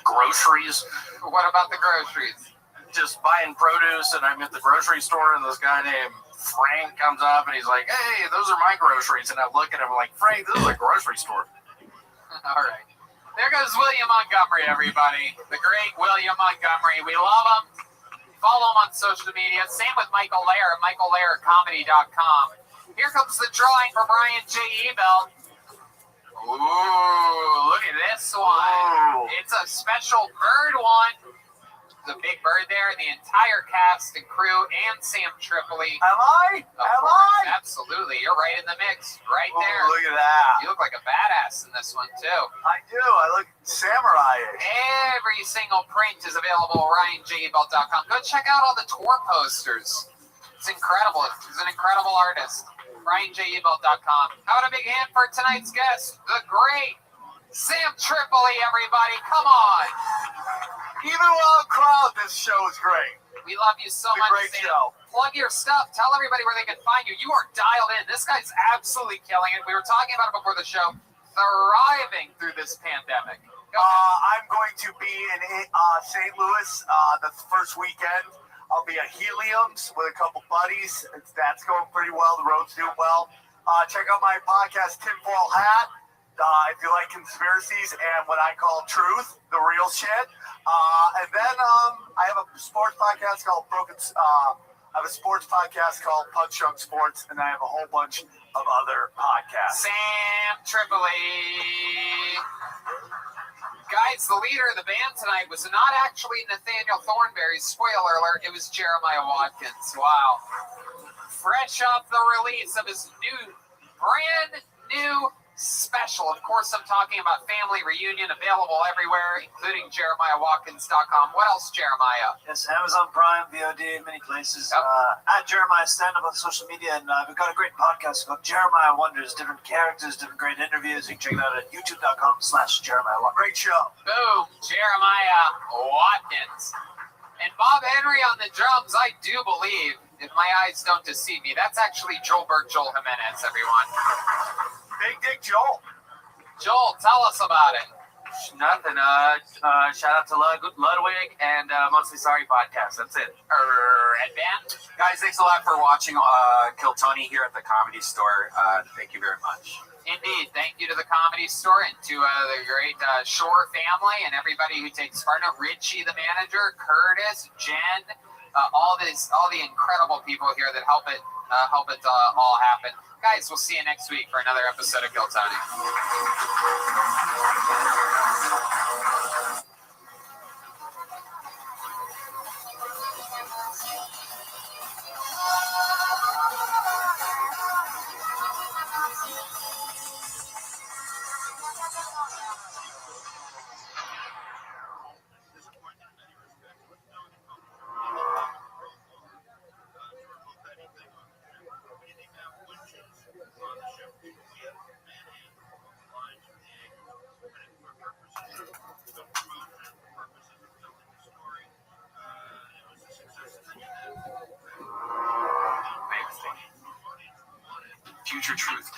Groceries. What about the groceries? Just buying produce, and I'm at the grocery store, and this guy named Frank comes up, and he's like, "Hey, those are my groceries." And I look at him like, "Frank, this is a grocery store." All right. There goes William Montgomery, everybody. The great William Montgomery. We love him. Follow him on social media. Same with Michael Lair at michaellaircomedy.com. Here comes the drawing from Ryan J. Ebel. Ooh, look at this one. Ooh. It's a special bird one. The big bird there, the entire cast and crew, and Sam Tripoli. Am I? Am I? Absolutely. You're right in the mix. Right there. Look at that. You look like a badass in this one, too. I do. I look samurai-ish. Every single print is available at RyanJebelt.com. Go check out all the tour posters. It's incredible. He's an incredible artist. RyanJebelt.com. How about a big hand for tonight's guest, the great Sam Tripoli, everybody. Come on. Even while crowd, this show is great. We love you so much, Great Sam. show. Plug your stuff. Tell everybody where they can find you. You are dialed in. This guy's absolutely killing it. We were talking about it before the show. Thriving through this pandemic. I'm going to be in St. Louis the first weekend. I'll be at Helium's with a couple buddies. That's going pretty well. The road's doing well. Check out my podcast, Tinfoil Hat. If you like conspiracies and what I call truth, the real shit. And then I have a sports podcast called Punch Drunk Sports, and I have a whole bunch of other podcasts. Sam Tripoli. Guys, the leader of the band tonight was not actually Nathaniel Thornberry. Spoiler alert, it was Jeremiah Watkins. Wow. Fresh off the release of his brand new special. Of course, I'm talking about Family Reunion, available everywhere, including JeremiahWatkins.com. What else, Jeremiah? Yes, Amazon Prime, VOD, many places. Yep. At Jeremiah Stand Up on social media, and we've got a great podcast called Jeremiah Wonders, different characters, different great interviews. You can check it out at youtube.com/Jeremiah Watkins. Great show. Boom, Jeremiah Watkins. And Bob Henry on the drums, I do believe, if my eyes don't deceive me, that's actually Joel Jimenez, everyone. Big Dick Joel. Joel, tell us about it. Nothing. Shout out to Ludwig and Mostly Sorry podcast. That's it. Red Band. Guys, thanks a lot for watching Kill Tony here at the Comedy Store. Thank you very much. Indeed. Thank you to the Comedy Store and to the great Shore family and everybody who takes part in it. Richie, the manager, Curtis, Jen, all the incredible people here that help it all happen. Guys, we'll see you next week for another episode of Kill Tony.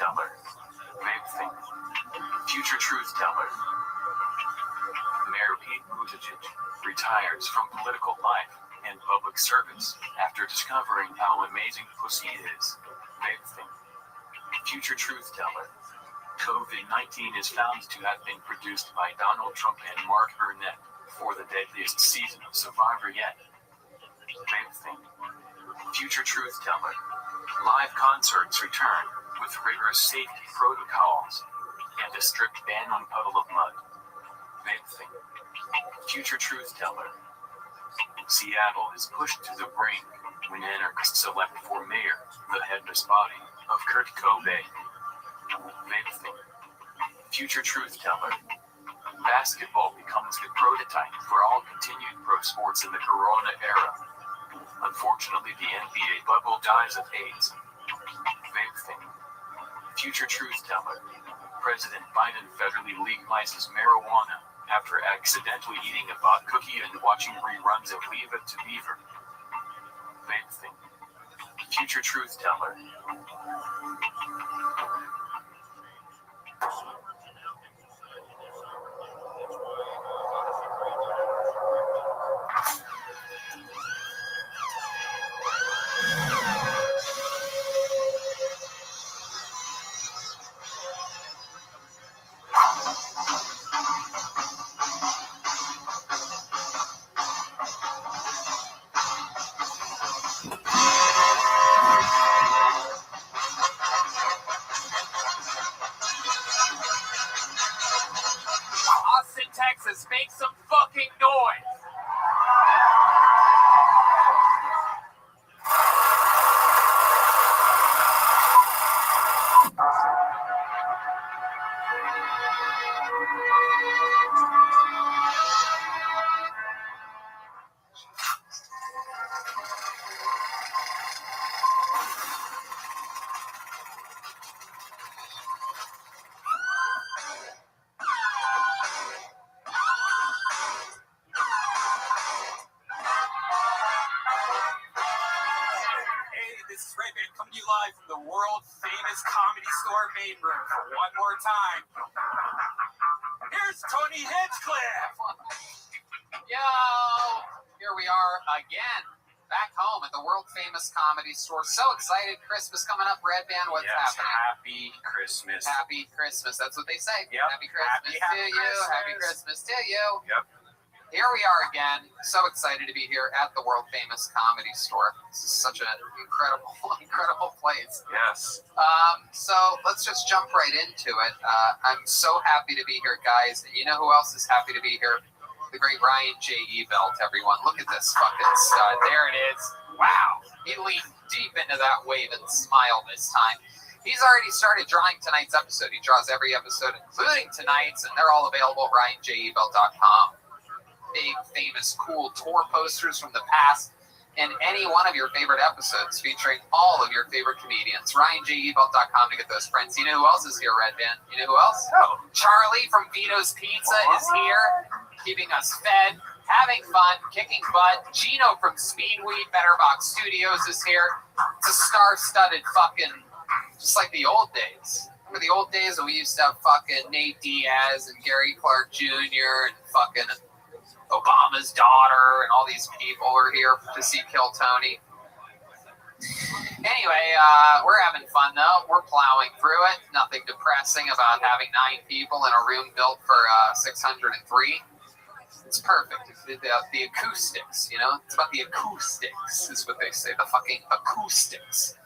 teller. Vape thing. Future truth teller. Mayor Pete Buttigieg retires from political life and public service after discovering how amazing pussy is. Vape thing. Future truth teller. COVID-19 is found to have been produced by Donald Trump and Mark Burnett for the deadliest season of Survivor yet. Vape thing. Future truth teller. Live concerts return with rigorous safety protocols and a strict ban on puddle of mud. Vape thing. Future truth teller. Seattle is pushed to the brink when anarchists select for mayor the headless body of Kurt Cobain. Vape thing. Future truth teller. Basketball becomes the prototype for all continued pro sports in the Corona era. Unfortunately, the NBA bubble dies of AIDS. Vape thing. Future truth teller. President Biden federally legalizes marijuana after accidentally eating a bot cookie and watching reruns of Leave It to Beaver. Vape thing. Future truth teller. Austin, Texas, make some fucking noise. Hey, this is Ray Ban coming to you live from the world famous Comedy Store main room for one more time. Here's Tony Hinchcliffe. Yo, here we are again, back home at the world famous Comedy Store. So excited! Christmas coming up. Red Band, what's happening? Happy Christmas. Happy Christmas. That's what they say. Yep. Happy Christmas Happy to you. Christmas. Happy Christmas to you. Yep. Here we are again. So excited to be here at the world famous Comedy Store. This is such an incredible, incredible place. Yes. So let's just jump right into it. I'm so happy to be here, guys. And you know who else is happy to be here? The great Ryan J. Ebelt, everyone. Look at this fucking stud. There it is. Wow. He leaned deep into that wave and smiled this time. He's already started drawing tonight's episode. He draws every episode, including tonight's, and they're all available at RyanJEbelt.com. Big, famous, cool tour posters from the past, and any one of your favorite episodes featuring all of your favorite comedians. RyanJEbelt.com to get those prints. You know who else is here, Red Band? You know who else? Oh. Charlie from Vito's Pizza is here, keeping us fed, having fun, kicking butt. Gino from Speedweed Betterbox Studios is here. It's a star-studded fucking, just like the old days. Remember the old days when we used to have fucking Nate Diaz and Gary Clark Jr. and fucking Obama's daughter and all these people are here to see Kill Tony. Anyway, we're having fun though. We're plowing through it. Nothing depressing about having 9 people in a room built for 603. It's perfect. It's the acoustics, you know? It's about the acoustics is what they say. The fucking acoustics.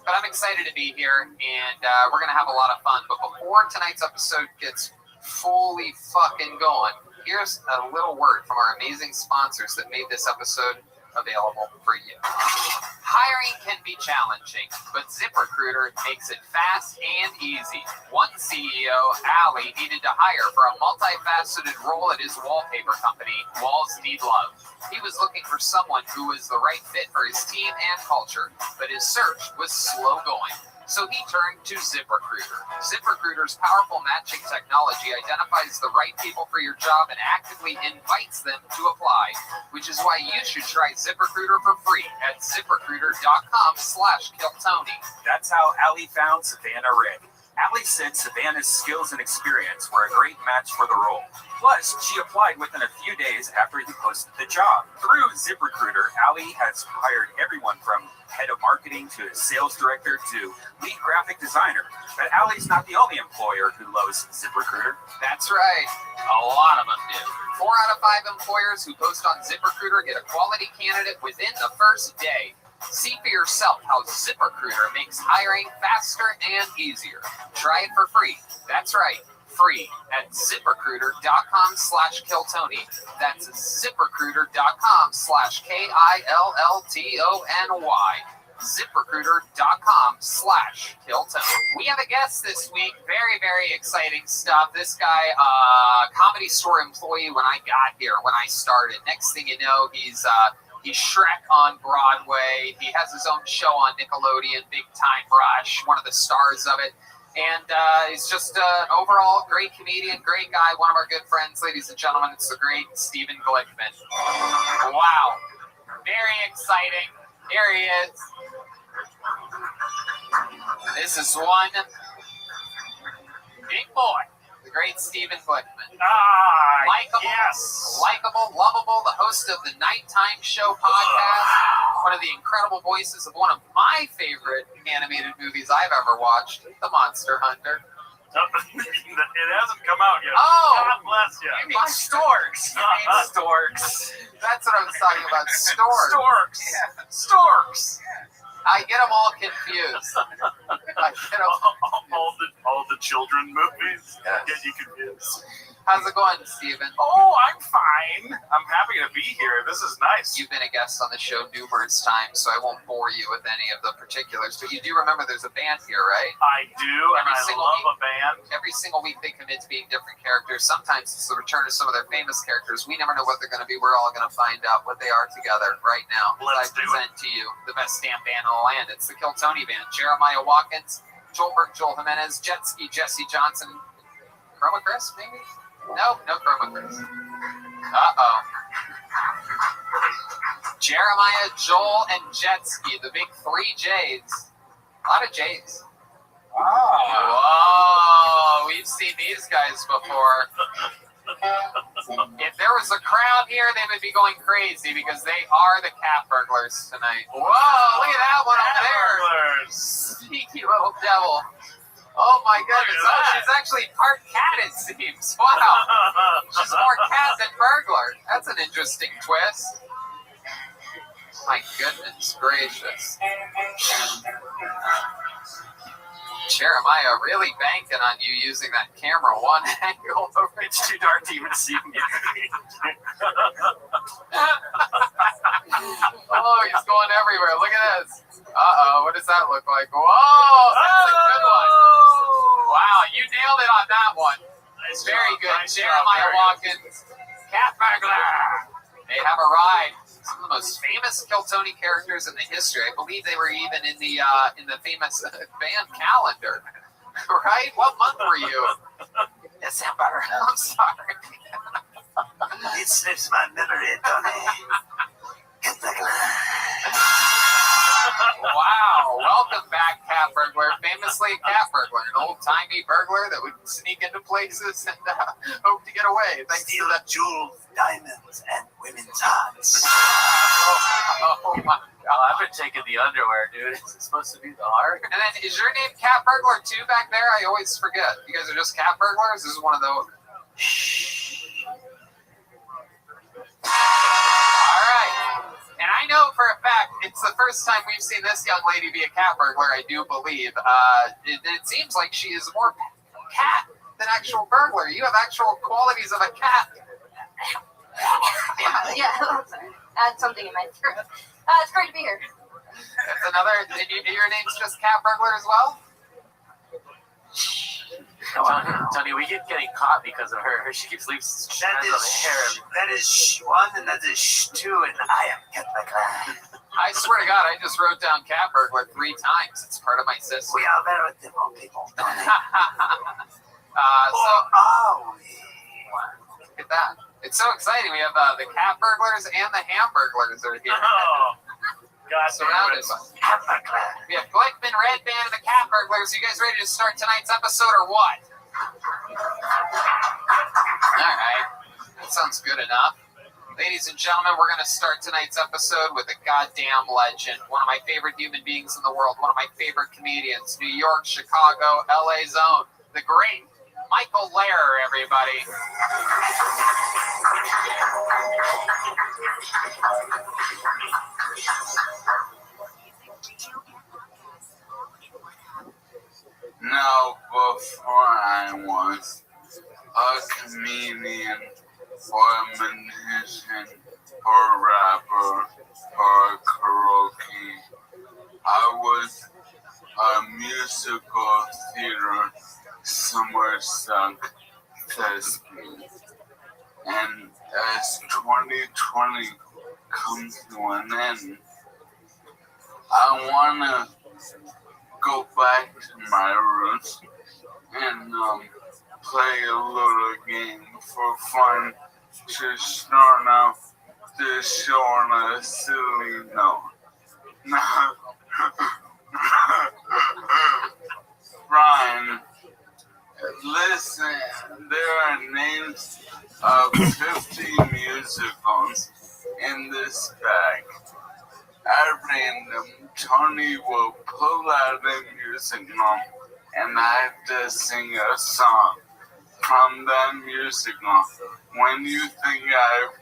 But I'm excited to be here, and we're going to have a lot of fun. But before tonight's episode gets fully fucking going, here's a little word from our amazing sponsors that made this episode available for you. Hiring can be challenging, but ZipRecruiter makes it fast and easy. One CEO, Ali, needed to hire for a multifaceted role at his wallpaper company, Walls Need Love. He was looking for someone who was the right fit for his team and culture, but his search was slow going. So he turned to ZipRecruiter. ZipRecruiter's powerful matching technology identifies the right people for your job and actively invites them to apply, which is why you should try ZipRecruiter for free at ZipRecruiter.com/KillTony. That's how Allie found Savannah Rick. Allie said Savannah's skills and experience were a great match for the role. Plus, she applied within a few days after he posted the job. Through ZipRecruiter, Allie has hired everyone from head of marketing to sales director to lead graphic designer. But Allie's not the only employer who loves ZipRecruiter. That's right. A lot of them do. 4 out of 5 employers who post on ZipRecruiter get a quality candidate within the first day. See for yourself how ZipRecruiter makes hiring faster and easier. Try it for free. That's right, free at ZipRecruiter.com/KillTony. That's ZipRecruiter.com/KillTony. ZipRecruiter.com/KillTony. We have a guest this week. Very, very exciting stuff. This guy, Comedy Store employee when I got here, when I started. Next thing you know, he's Shrek on Broadway. He has his own show on Nickelodeon, Big Time Rush, one of the stars of it. And he's just an overall great comedian, great guy, one of our good friends, ladies and gentlemen. It's the great Steven Glickman. Wow. Very exciting. Here he is. This is one big boy, the great Steven Glickman. Likeable, lovable, the host of the Nighttime Show podcast, one of the incredible voices of one of my favorite animated movies I've ever watched, The Monster Hunter. It hasn't come out yet. Oh! God bless you. You mean Storks. You mean Storks. That's what I was talking about. Storks. Storks. Yeah. Storks. I get them all confused. All the children movies get you confused. How's it going, Steven? Oh, I'm fine. I'm happy to be here. This is nice. You've been a guest on the show numerous times, so I won't bore you with any of the particulars. But you do remember there's a band here, right? I do, and I love a band. Every single week they commit to being different characters. Sometimes it's the return of some of their famous characters. We never know what they're going to be. We're all going to find out what they are together right now. I present to you the best damn band in the land. It's the Kill Tony Band. Jeremiah Watkins, Joel Burke, Joel Jimenez, Jet Ski, Jesse Johnson, Chroma Chris, maybe? No Chroma Chris. Uh-oh. Jeremiah, Joel, and Jet Ski, the big 3 J's. A lot of J's. Whoa, we've seen these guys before. If there was a crowd here, they would be going crazy because they are the cat burglars tonight. Whoa, look at that one up there. Sneaky little devil. Oh my goodness. Oh, she's actually part cat, it seems. Wow. She's more cat than burglar. That's an interesting twist. My goodness gracious. Jeremiah really banking on you using that camera one angle. It's too dark to even see me. Oh, he's going everywhere. Look at this. Uh-oh, what does that look like? Whoa, that's a good one. Wow, you nailed it on that one. It's very good. Jeremiah Watkins, cat burglar. They have a ride. Some of the most famous Kill Tony characters in the history. I believe they were even in the famous band calendar. Right? What month were you? December. I'm sorry. It slips my memory, Tony. Cat burglar. Wow. Welcome back, cat burglar. Famously a cat burglar. An old-timey burglar that would sneak into places and hope to get away. Steal jewels, diamonds, and women's hearts. Oh my God. I've been taking the underwear, dude. Is it supposed to be the heart? And then, is your name Cat Burglar too back there? I always forget. You guys are just cat burglars? This is one of those. All right. And I know for a fact, it's the first time we've seen this young lady be a cat burglar, I do believe. It seems like she is more cat than actual burglar. You have actual qualities of a cat. Yeah. Add something in my throat. It's great to be here. That's another. Your name's just Cat Burglar as well? Tony, we keep getting caught because of her. She keeps leaving That is one, and that is two, and I am Cat burglar. I swear to God, I just wrote down cat burglar 3 times. It's part of my system. We are very different people. So, look at that. It's so exciting. We have the cat burglars and the hamburglars are here. Oh, God, surrounded by. We have Glickman, Red Band, and the cat burglars. You guys ready to start tonight's episode or what? All right. That sounds good enough. Ladies and gentlemen, we're going to start tonight's episode with a goddamn legend. One of my favorite human beings in the world. One of my favorite comedians. New York, Chicago, LA zone. The great Michael Lehrer, everybody. Now, before I was a comedian or a musician or a rapper or a karaoke, I was a musical theater summer stock thespian. And as 2020 comes to an end, I want to go back to my roots and play a little game for fun to start out this show on a silly note. Brian, listen, there are names of 50 musicals in this bag. At random, Tony will pull out a musical and I have to sing a song from that musical. When you think I've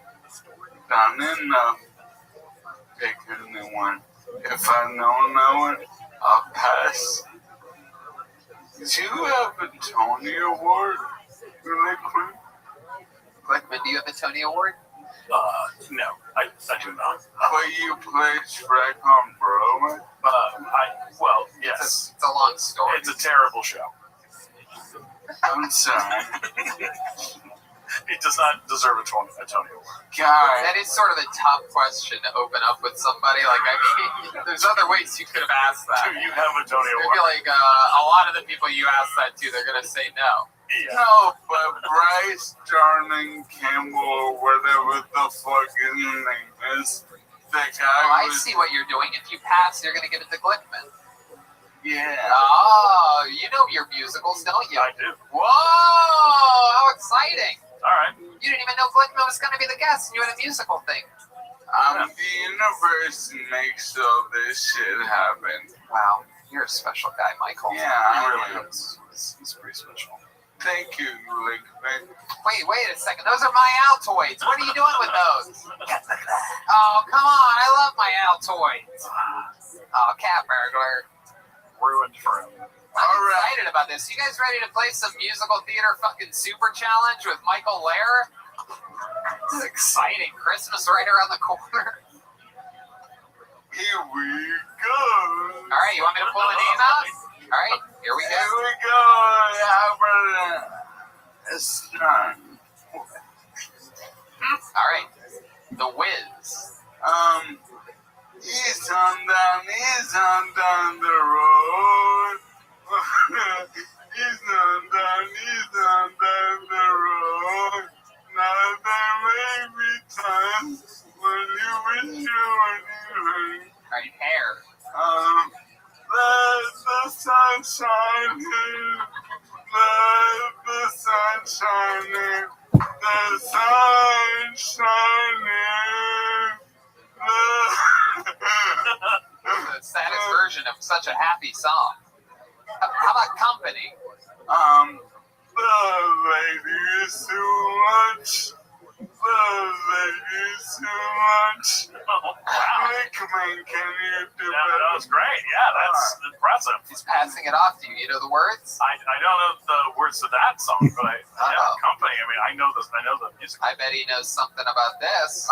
done enough, pick a new one. If I don't know it, I'll pass. Do you have a Tony Award, really quick? Glickman, do you have a Tony Award? No, I do not. But you play Shrek on Broadway? Well, yes. It's a long story. It's a terrible show. I'm sorry. It does not deserve a Tony Award. God. That is sort of a tough question to open up with somebody. Like, I mean, there's other ways you could have asked that. Do you have a Tony I Award? feel like a lot of the people you ask that to, they're going to say no. Yeah. No, but Bryce Darling Campbell, whatever the fuck his name is, the guy I see what you're doing. If you pass, you're going to give it to Glickman. Yeah. Oh, you know your musicals, don't you? I do. Whoa, how exciting. All right. You didn't even know Glickman was going to be the guest, and you had a musical thing. The universe makes all this shit happen. Wow, you're a special guy, Michael. Yeah, He really is. He's pretty special. Thank you, Glickman. Wait a second. Those are my Altoids. What are you doing with those? Oh, come on. I love my Altoids. Oh, cat burglar. Ruined for him. I'm excited about this. You guys ready to play some musical theater fucking super challenge with Michael Lehrer? This is exciting. Christmas right around the corner. Here we go. All right, you want me to pull a name out? All right, here we go. Here we go. How about it's time? All right, The Wiz. He's on down the road. He's on down the road. Now there may be times when you wish you were here. All right, Hair. Let the sun shine in. Let the sun shine in. The sun shining. The saddest version of such a happy song. How about Company? The lady is too much. The lady is too much. Oh, wow. Glickman, can you do That was great. Yeah, that's impressive. He's passing it off to you. You know the words? I don't know the words to that song, but Company. I mean, I know the music. I bet he knows something about this.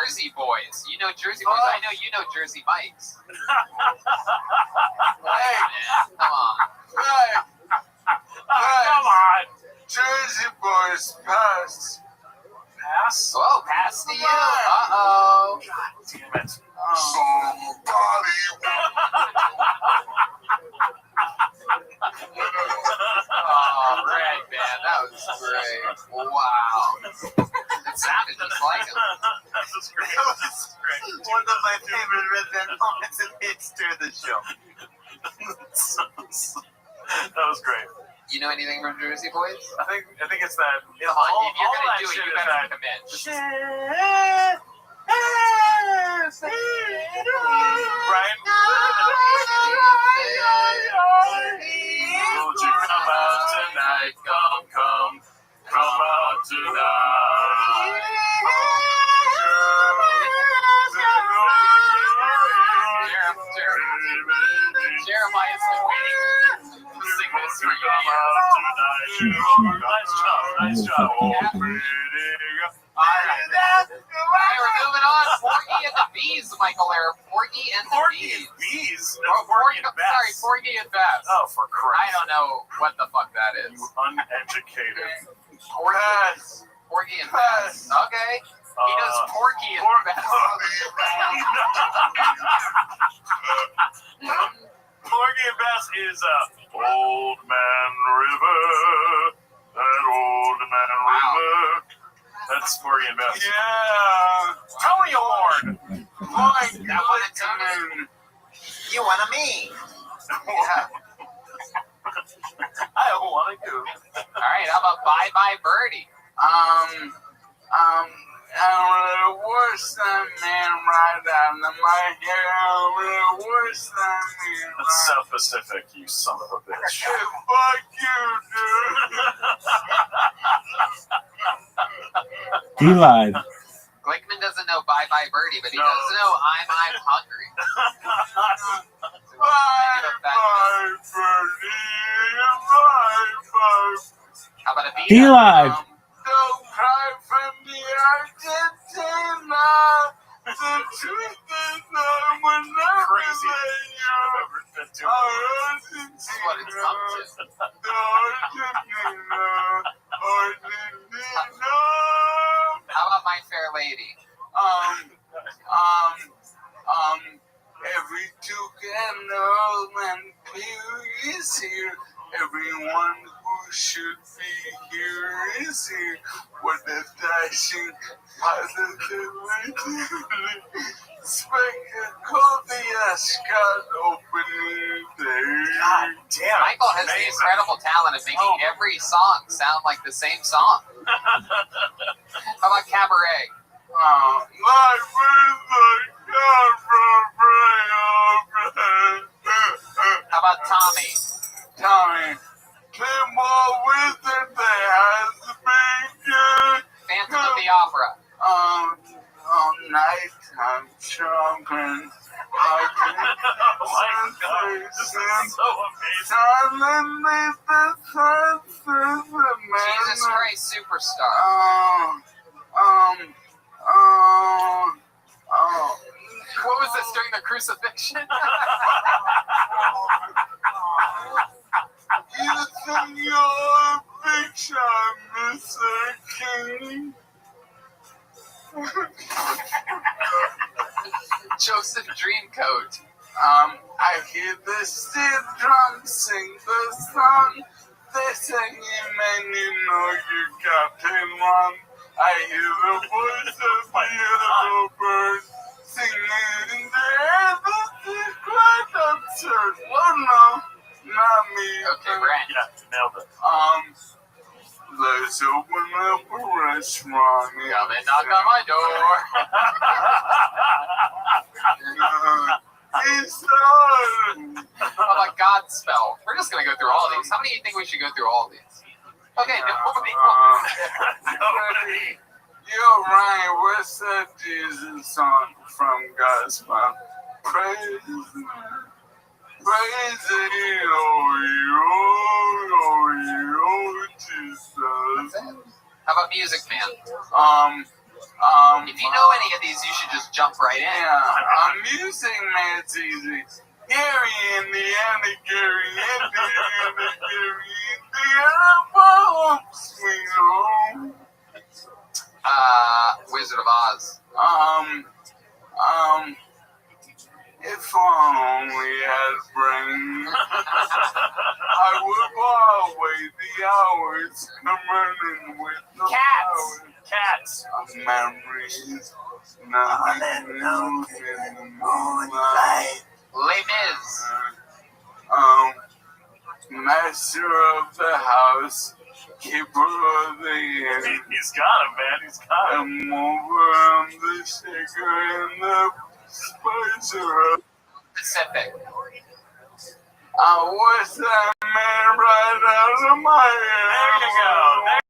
Jersey Boys. You know Jersey Boys. I know you know Jersey Mike's. Hey, man, come on. Hey, come on. Jersey Boys pass. pass? Whoa, pass to you. Uh-oh. Damn it. Oh, Red Man, that was great. Wow. It sounded just like him. That was great. That was great. One of my favorite Red Band moments in the history of the show. That was great. You know anything from Jersey Boys? I think it's that. Come on, if you're going to do it, you better commit. Right? Won't you come out tonight? Come out tonight. Jeremiah's been waiting to sing this for you. Nice job. Alright, we're moving on. Porgy and the Bees, Michael Air. Porgy and the Bees. Bees? Porgy and Bess. Oh, for Christ. I don't know what the fuck that is. You uneducated. Porgy and Bess. Okay. He knows Porgy and Bess. Porgy and Bess is Old Man River. That Old Man River. That's Porgy and Bess. Yeah. Tony Award. That one at Tony. You want a me? Yeah. I don't want to go. Alright, how about Bye Bye Birdie? Worse than man right out of my hair. Worse than me. That's South Pacific, you son of a bitch. Fuck you, dude. D-Live. Glickman doesn't know Bye Bye Birdie, but he does know I'm hungry. Bye, birdie. Bye. How about a beat? D-Live. Don't cry for me, Argentina. The truth is I would never Crazy. let you. Argentina. This is what it's come to. Argentina. Argentina. How about My Fair Lady? Every Duke and Earl and Pew is here. Everyone who should be here is here. What a dashing, positively spectacle the Ascot opening day. God damn. Michael has the incredible talent of making every song sound like the same song. How about Cabaret? Life is a cabaret. How about Tommy? Tommy, play more with it. There has been good. Phantom of the Opera. Nighttime shopping. Oh my God, this is so amazing. Jesus Christ Superstar. What was this during the crucifixion? You think you're a big shot, Mr. King? Joseph Dreamcoat. I hear the steel drums sing the song. They sing him and you know you got him on. I hear the voice of the little bird singing in the air. This is quite absurd. Oh no, not me. Okay, Brent. Yeah, nailed it. Let's open up a restaurant. Come and knock on my door. How about Godspell? We're just going to go through all of these. How many do you think we should go through all of these? Okay, nobody. You're right. What's that Jesus song from Godspell? Praise Him. Praise Him. Oh, Jesus. How about Music Man? If you know any of these, you should just jump right in. Yeah, Music Man's easy. Gary, Indiana, Gary, Indiana, Gary, Indiana, home, sweet home. Wizard of Oz. If I only had brains, I would walk away the hours, coming with the Cats. memories. Nothing new in the moonlight. Les Mis. Master of the house, keeper of the inn. He's got him, man. He's got him. I'm over the shaker and the spicer of Pacific. I was that man right out of my head. There you go.